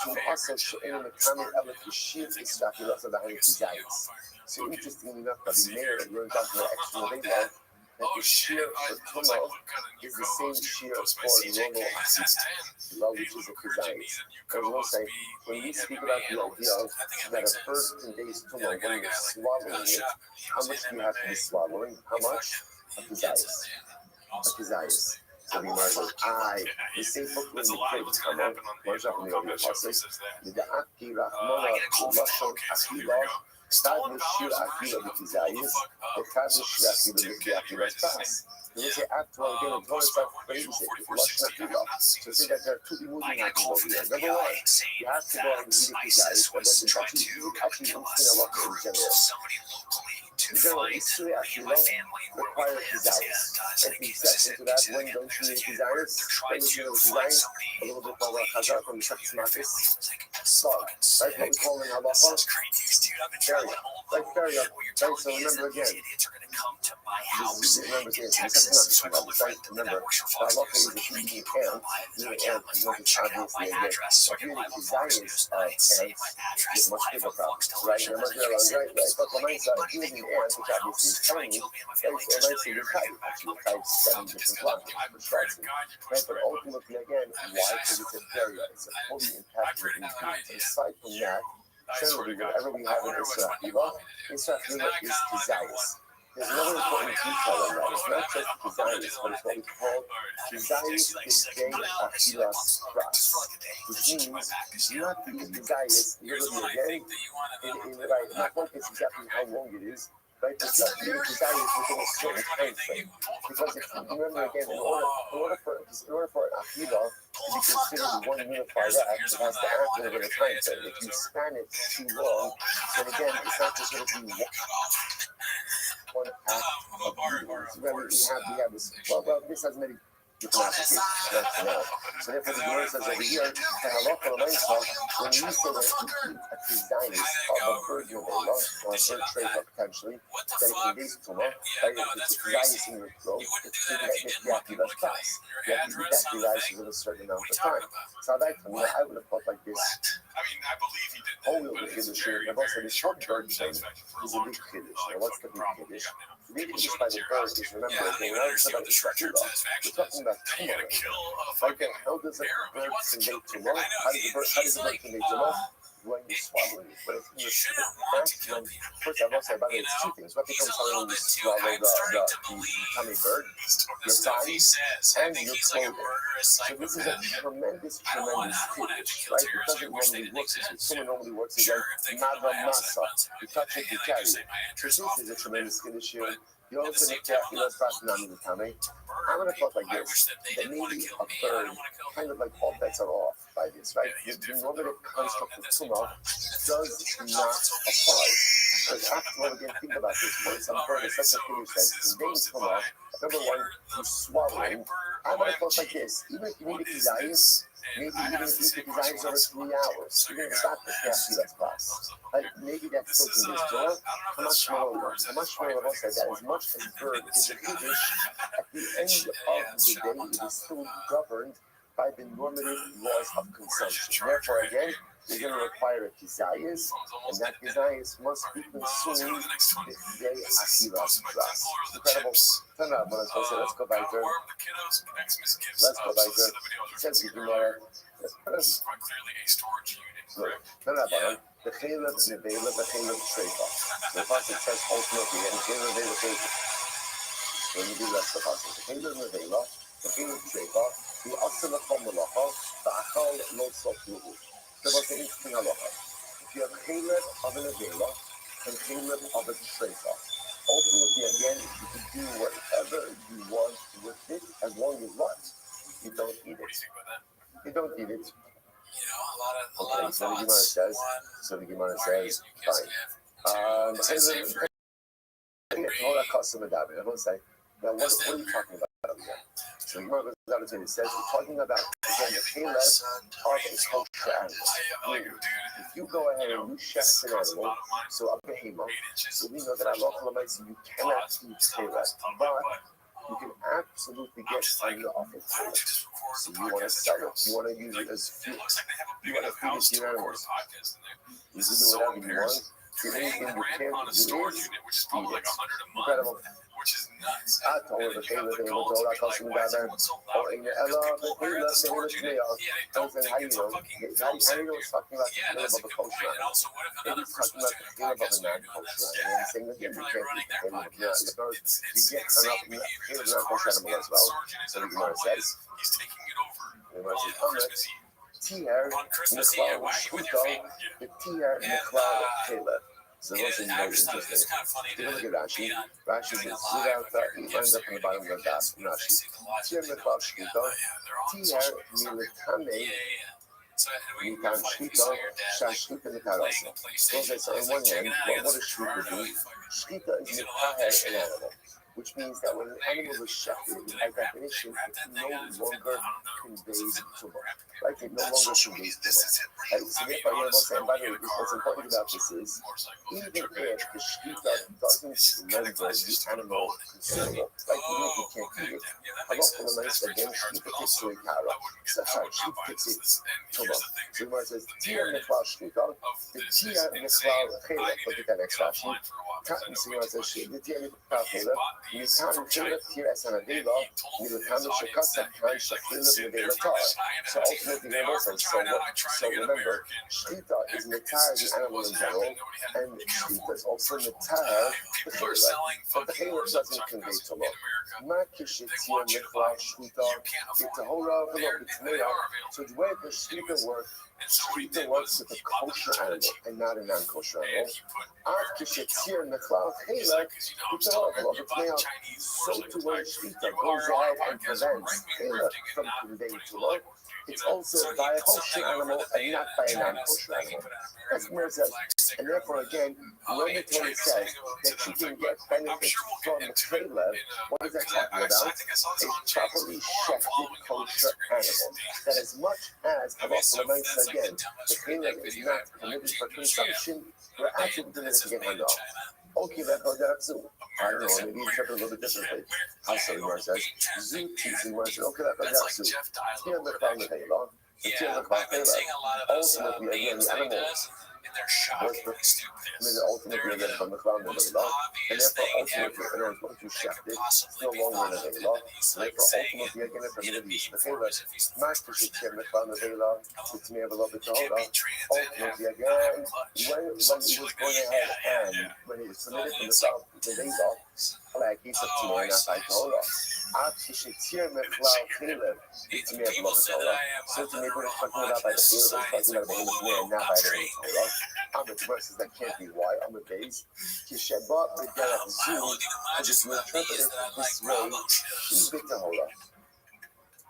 to also show in the Kami Elet Yeshir Israel of the Hanik desires. So interestingly enough, Rabbi Meir learned out from the extra Vela that the shear for Tumah is the same shear for normal Asif, which is a desires. I will say, when we speak about the idea of that a bird conveys Tumah when you're swallowing it, how much do you have to be swallowing? How much? A desires. A desires. So we might go, the same book when the kids come up, where's up in the other passes? The Aki Rahmana Lashon Akilah. Start with Shir Akila with desires, the Tad Shir Akila with the Akila's pass. They say, after all, again, the Torah stuff phrases it with Lashon Akila. So say that there are two moving happening over here. Number one, you have to go and eat desires, but that's actually instant Allah in general. In general, Isra Akila requires desires. If we step into that, when don't you need desires? When you know desires, a little bit more Chazar from Shak's Marcus. So, right, what we call in halacha, barrier. Right, barrier. Right, so remember again, remember halacha is a human ant. You're an ant, you know, it's obviously a gift. If you're the desires of ants, you have much bigger problems, right? You're much bigger, right? But the nice if you're the ant, which obviously is telling you, right, so nice you're tight. You're tight 7 different blocks, right? But ultimately, again, why? Because it's a barrier. It's a fully impacted ingredient. Aside from that, generally, whatever we have in Isra Akiva is desires. there's another important detail in that. It's not just Kizayis, but it's what we call Kizayis B'Day Achilas Pras, which means not the Kizayis literally again, right, not focus exactly how long it is, right? It's not the Kizayis within a certain time frame. Because if you remember again, in order for an Achila to be considered one unified act, it has to happen within a time frame. If you span it too long, then again, it's not just going to be one act of use. Remember, we have this, well, this has many different applications, not to know. So therefore, the Gemara says over here, that halacha l'maisa, when you say that you eat a kizayis of a bird nevela, or a bird treifa potentially, that it conveys tuma, right? If it's a kizayis in your throat, it's the akilas class. You have to eat that kizayis within a certain amount of time. So I would have thought like this. Oh, we'll give the share. I've also this short bird thing is a big kiddush. Now, what's the big kiddush? The big kiddush by the bird is, remember, again, we're not talking about the shakira. We're talking about tumah. Okay, how does a bird convey tumah? How does a bird convey tumah? When you swallow it, but if you first I will say about it, it's two things. What becomes how when you swallow the tummy bird, your body and your clothing. So this is a tremendous kiddush, right? It doesn't normally work. Someone normally works again, nada masa. You touch it, you carry it. So this is a tremendous kiddush here. You also need to I would have thought like this, that maybe a bird, kind of like all bets are off by this, right? The normative construct of tumah does not apply. Because after all, again, think about this. When some bird is such a thing says, conveying tumah, number one, you swallowing. I would have thought like this, even if you need a kizayis, maybe even if you need a kizayis over 3 hours, you're going to stop the Kiyas class. Like maybe that's still in this door. How much more said that as much as bird is a kiddush, at the end of the day, it is still governed by the normative laws of consumption. Therefore, again, you're going to require a kizayis, and that kizayis must be consumed the day Akilas class. Incredible. Turn around, let's go by there. It says the Gemara. Turn around, the Caleb, Nevela, the Caleb Treifa. The pasuk says ultimately, and Caleb, Nevela, Treifa. When you do that, the pasuk, the Caleb, Nevela, the Caleb Treifa, the Asala Komalacha, the Achal Lo Sofluhu. There was an interesting halacha. If you have Caleb of a Nevela and Caleb of a Treifa, ultimately, again, you can do whatever you want with it as long as what? You don't eat it. You don't eat it. Okay, so the Gemara says, fine. I won't say, now what are you talking about here? So the Gemara goes out and says, we're talking about, again, the Caleb of a kosher animal. If you go ahead and you chef an animal, so a behemoth, so we know that Allah you cannot eat Caleb, but you can absolutely get money off of it. So you want to sell it, you want to use it as food, you want to feed it to your animals. You can do whatever you want. If anything you can't do is feed it. Incredible. Which is nuts. I told her the Caleb thing was all that costume down there. Oh, in the Ella, the Caleb, the Caleb, I was saying, how you know? How you know it's talking about the Caleb of a kosher animal? Maybe it's talking about the Caleb of a non-kosher animal. And saying that you can't eat the Caleb of non-kosher animal. You get hung up in the Caleb of non-kosher animal as well. So the Gemara says, the Gemara says, Tier, Nichlau, Shkuto, the Tier, Nichlau, Caleb. So those are very interesting. Take a look at Rashi. Rashi says, he lines up in the bottom of the das from Rashi. Tier Nichlau Shkuto, Tier Militame, Mikan Shkuto, Shashkuta Nikarasa. So on one hand, what does Shkuta do? Shkuta is Nikaher an animal, which means that when an animal is shafted, by definition, it no longer conveys tumah. Right? It no longer conveys tumah. Right? So therefore, and by the way, what's important about this is, even if the shkita doesn't render the animal consumable, like even if you can't eat it, Allah will announce that again, shkita takes away kara. So sorry, shkita takes it tumah. So the Gemara says, Tia Nechlau Shkita, the Tia Nechlau Chela. Look at that next Rashi. So the Gemara says, the Tia Nechlau Chela, מכאן חילף תירס הנבילה, מלכאן שכסף כאן שחילף נבילה tar. So ultimately, they also so remember, shita is mitar the animal in general, and shita is also mitar the chilef. But the chilef doesn't convey to law. Ma kishitir mikra shita itahora v'lo b'tmeya. So the way the shita works with a kosher animal and not a non-kosher animal. Af kishitir mikra chilef itahora v'lo b'tmeya. So to where shita goes ahead and prevents chilef from conveying to law, it's also by a kosher animal and not by a non-kosher animal. That's where it says, and therefore again, when the Torah says that you can get benefits from the chaylev, what is that talking about? A properly shechted kosher animal. That as much as halacha again, the chaylev is not permitted for consumption, we're actually permitted to get hung off. Okay, that's all that too. I don't know, maybe interpret a little bit differently. How so the word says, Zoo teaching word says, okay, that's too. Here the crown of Halo. Ultimately, again, the animal was ultimately again from the crown of Halo. And therefore, ultimately, in order to shecht it, it's no longer in Halo. Therefore, ultimately, again, it's permitted to use the Halo. Master should share the crown of Halo, which may have a little bit to hold on. Ultimately, again, when he was going ahead and when he was submitted from the south, the Halo, like he said to me, not by Torah. After she tear me cloud Caleb, it's me a love Torah. So to me, we're talking about by the Caleb, talking about the name of man, not by the name of Torah. I'm the verses that can't be why. I'm the base. Kishabot, the day of the zoo, and just interpret it this way, she's big Torah.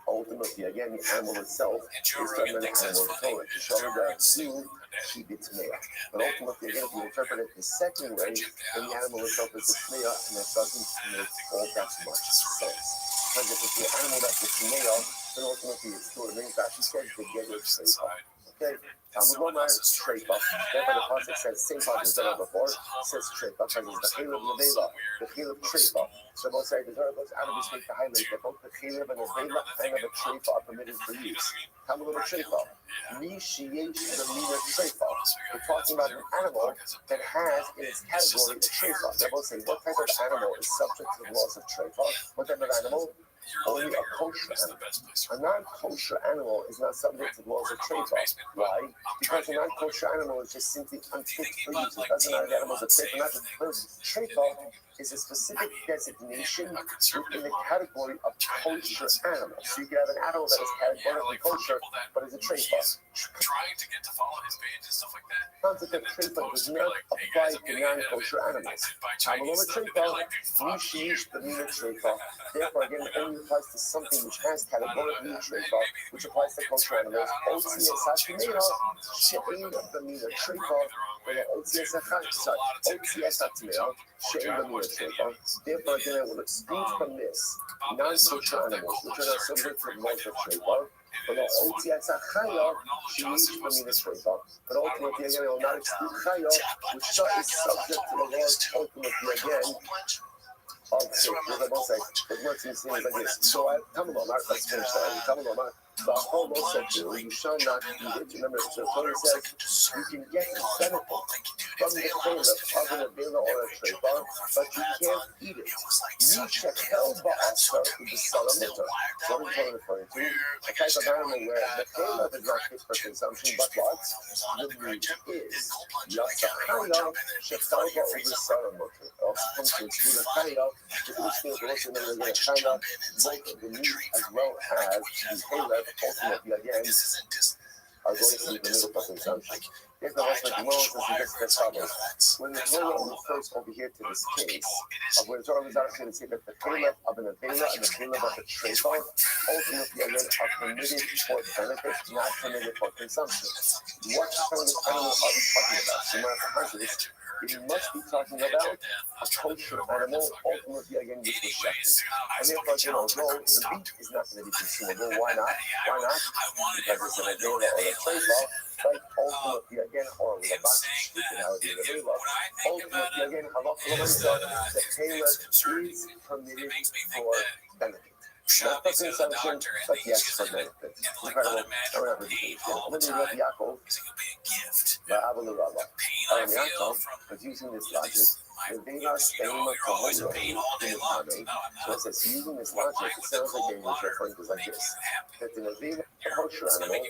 Ultimately, again, the animal itself is talking about the animal of Torah. Kishabot, the zoo, she did Tmeya. But ultimately, again, if you interpret it the second way, then the animal itself is a Tmeya, and that doesn't make all that much sense. Because if it's the animal that's a Tmeya, then ultimately it's still remains that she said to get it straight up. Okay? Talmud Lomar, straight up. Therefore, the pasuk says, same pasuk we said before, says straight up, because it's the Chileb Levela, the Chileb Treifa. So both say the Torah goes out of this way to highlight that both the Chileb and the Vela and the Treifa are permitted for use. Talmud Lomar Treifa. Mishiyesh the Mina Treifa. We're talking about an animal that has in its category a Treifa. They both say, what type of animal is subject to the laws of Treifa? What type of animal? Only a kosher animal. A non-kosher animal is not subject to the laws of Treifa. Why? Because a non-kosher animal is just simply unfit for use. It doesn't matter the animals that Treifa, not the Treifa is a specific designation within the category of kosher animals. So you can have an animal that is categorically kosher, but is a Treifa. Trying to get to follow his page and stuff like that. Concept of Treifa does not apply to non-kosher animals. Talmud Treifa, Mishiyesh the Mina Treifa. Therefore, again, it only applies to something which has categorically Treifa, which applies to kosher animals. OTS Hatimera, She'ein the Mina Treifa, OTS Hatimera, She'ein the Mina Treifa. Therefore, again, I will exclude from this non-kosher animals, which are not subject to the laws of Treifa. But the OTS Chaya, she needs to be the Treifa. But ultimately, again, I will not exclude Chaya, which is subject to the laws, ultimately, again, of Treifa. As I will say, it works in things like this. So, come along, let's finish that. Come along, the whole also too, you shall not eat it. Remember, so Torah says you can get the benefit from the Torah of an Avila or a Treifa, but you can't eat it. You shekel ba'asar u'b'salamutar. What is Torah referring to? A type of animal where the Torah is not fit for consumption, but what? The meat is. Yasachaya shekel ba'u'b'salamutar. Also comes to include a chaya, which means also that we're going to chaya both the meat as well as the Torah. Ultimately, again, are going to be the middle for consumption. If the rest of the world doesn't get problems, when the Torah refers over here to this case, of when the Torah is actually going to say that the Caleb of an Avila and the Caleb of a Treifa, ultimately, again, are permitted for benefit, not permitted for consumption. What kind of animal are we talking about? So, my hundreds, we must be talking about a kosher animal, ultimately, again, which was shechted. And therefore, although the meat is not going to be consumable, why not? Why not? Because it's an Avila or a Treifa, but ultimately, again, or with a box, you can have it in Avila. Ultimately, again, halacha said that Caleb is permitted for benefit. Not for consumption, but yes, for benefit. Incredible. I remember Rabbi Yaakov, Rabbi Yaakov was using this logic Nevelas Beima Kahuna in the Tane. So it says, using this logic, it sounds like they was referring to like this. That the Nevela kosher animal,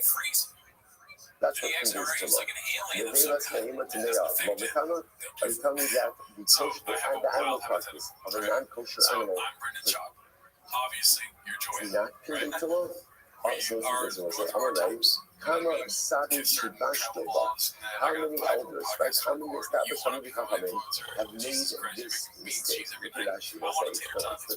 that's what conveys to law. Nevelas Beima Tanea. Well, are you telling me that the kosher and the animal carcass of a non-kosher animal is not conveyed to law? So this is what I'm right. Kama Sadi Shibashtova. How many elders, right? How many established, how many Chachamim have made this mistake? Look at Rashi, it's the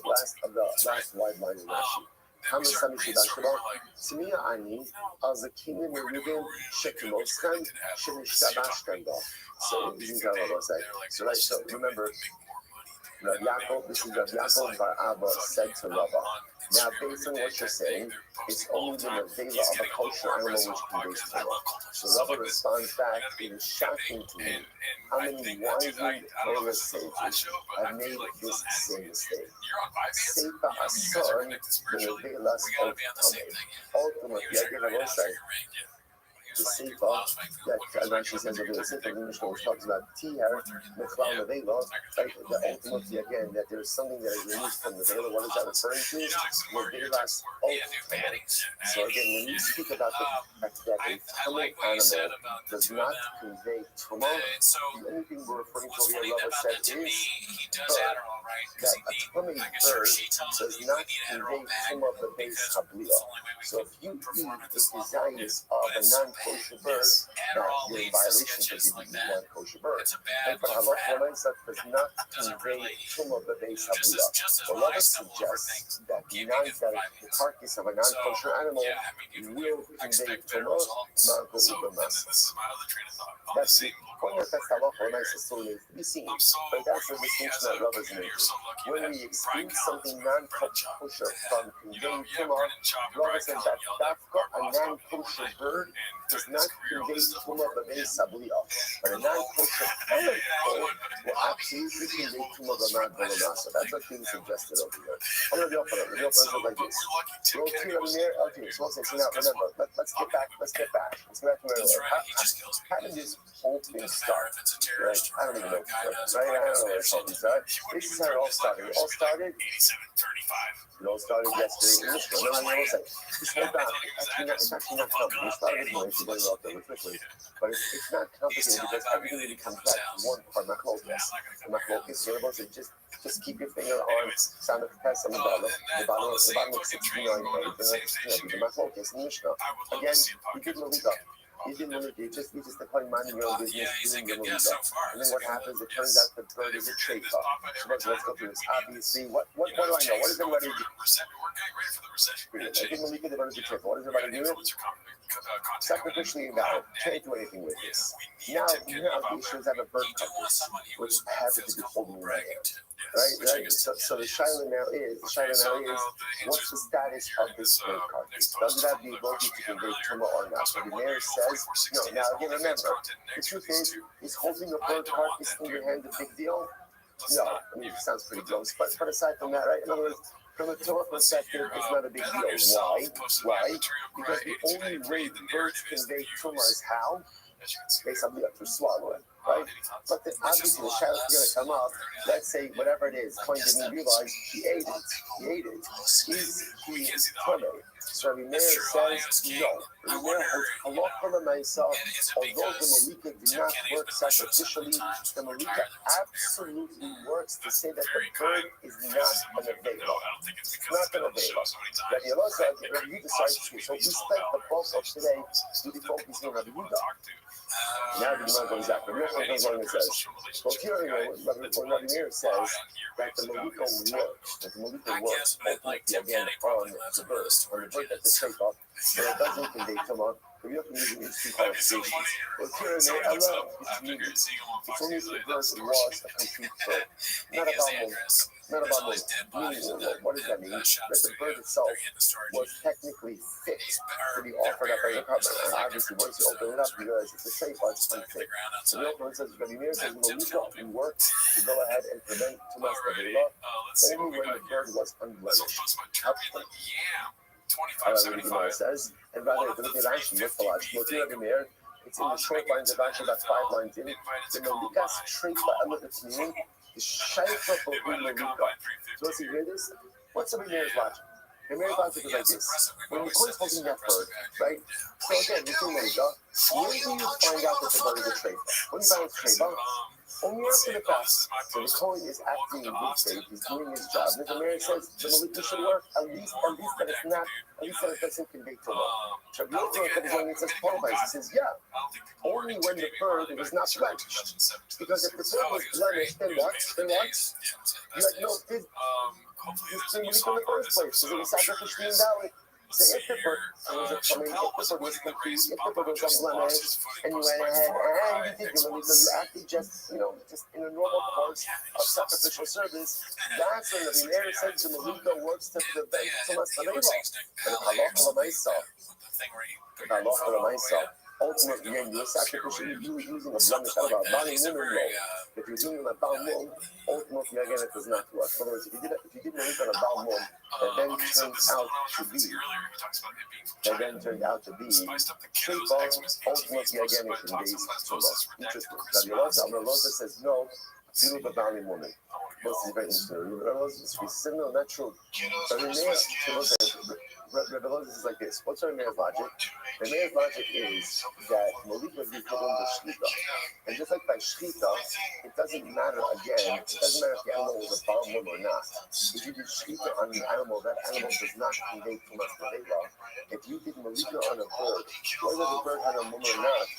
last wide line in Rashi. Kama Sadi Shibashtova. Smiya Ani, Azakinim Merubim, Shekimoskan, Shemishtabashkanda. So, this is what I was saying. So, right, so remember, Rav Yaakov, this is Rav Yaakov Bar Abba said to Rabbi. Now, based on what you're saying, it's only the nevela of a kosher animal which conveys Torah. So Rabbi responds back, it is shocking to me how many wizened Torah sages have made this same mistake. Seifa Asar, the nevelas of Tameh. Ultimately, I give a website. The Seifa that Rashi says over the Seifa in English, which talks about Tiher, Mechlal Nevela, right? That ultimately, again, that there's something that is removed from Nevela. What is that referring to? Nevela's oath. So again, when you speak about the fact that a tummy animal does not convey tumah, the only thing we're referring to over here, Rabbi said, is that a tummy bird does not convey tumah of the base hablia. So if you eat the desires of a non-kosher bird, that you're in violation because you eat non-kosher bird. And for halacha does not convey tumah of the base hablia. So Rabbi suggests that the carcass of a non-kosher animal will convey tumah, mango ubermas. That's the point of that halacha still needs to be seen. But that's the distinction that Rabbi is making. When we exclude something non-kosher from conveying tumah, Rabbi says that a non-kosher bird does not convey tumah of the base hablia. But a non-kosher animal will absolutely convey tumah of the mango ubermas. So that's what's being suggested over here. I'm going to be open like this. Okay, so now remember, let's get back. Let's get back to where how did this whole thing start? Right? I don't even know. Right? I don't know where it's all started. This is how it all started. It all started yesterday in Israel. No, I was like, just hold on. It's actually not complicated. It started more if you get it off really quickly. But it's not complicated because everything really comes back to one part. The machlokes, you're supposed to just keep your finger on sound of the press on the bottom of 69 page. The machlokes in the Mishnah. Again, you did Malika. You just decline minding your own business, doing the Malika. And then what happens? It turns out the bird is a treifa. So let's go through this. Obviously, what do I know? What does everybody do? I did Malika, the bird is a treifa. What does everybody do? Sacrificially invalid. Can't do anything with this. Now the issues have a bird carcass, which happens to be holding in the hand. Right? So the shaila now is, what's the status of this bird carcass? Does it have the ability to convey tumah or not? So the mayor says, no. Now again, remember, the truth is holding a bird carcass in your hand a big deal? No. I mean, it sounds pretty gross, but aside from that, right? In other words, from a Torah perspective, it's not a big deal. Why? Because the only way birds convey tumah is how? Based on the to swallow it, right? But then obviously the child is going to come up. Let's say whatever it is, Coin didn't realize he ate it. Is he tummy? So Rabbi Meir says no. Rabbi Meir holds halacha l'maisa. Although the malika did not work sacrificially, the malika absolutely works to say that the bird is not an avela. It's not an avela. Rabbi Elazar, Rabbi Yehuda decides to. So we spent the bulk of today really focusing on Rabbi Yehuda. Now the Gemara goes out. The Mishnah goes on and says, well, here when Rabbi Meir says that the malika works, ultimately again on the bird that's the trade-off, but it doesn't convey tumah. We have to use these two qualifications. Well, here and there, Allah is needed. It's only if the bird was a complete bird. Not about meaning. What does that mean? That the bird itself was technically fixed to be offered up by the covenant. And obviously, once you open it up, you realize it's a safe one, it's unfit. So the Open says, Rabbi Meir says, Malika will work to go ahead and prevent Tumas Bavela only when the bird was unblemished. The Gemara says, and rather, if you look at Rashi, what's the logic? Well, Rabbi Meir, it's in the short lines of Rashi, about 5 lines in it. The Malika's trait by Allah, its meaning The shayfa for Malika. So let's see, hear this? What's Rabbi Meir's logic? Rabbi Meir's logic is like this. When the coin is holding that bird, right? So again, you see Malika, where do you find out that the bird is a trade? When you find a trade, only after the fact. So the coin is acting in good faith, he's doing his job. And the Meir says the Malika should work, at least that it's not, at least that it doesn't convey to him. So Rabbi Yochanan comes along and says, he says, yeah, only when the bird was not blemished. Because if the bird was blemished, then what? You had no bid. This thing was in the first place, because it was sacrificially invalid. So if the bird was complete, if the bird was unblemished, and you went ahead and you did the Malika, you acted just in a normal course of sacrificial service, that's when the Meir says the Malika works to prevent Tumas Tameila. But halacha l'maisa, ultimately, again, you're sacrificially using a blemish out of a bali woman role. If you're doing a bal mum, ultimately, again, it does not work. In other words, if you did Malika on a bal mum, that then turned out to be shayfa, ultimately, again, it conveys tumas. Interesting. Rabbi Elazar says no. You know the bali woman. This is very interesting. Rabbi Elazar is similar, not true. But Rabbi Elazar is like this. What's Rabbi Meir's logic? Rabbi Meir's logic is that Malika is equivalent to shchita. And just like by shchita, it doesn't matter again, it doesn't matter if the animal was a bal mum or not. If you did shchita on an animal, that animal does not convey tumas teveila. If you did Malika on a bird, whether the bird had a mum or not,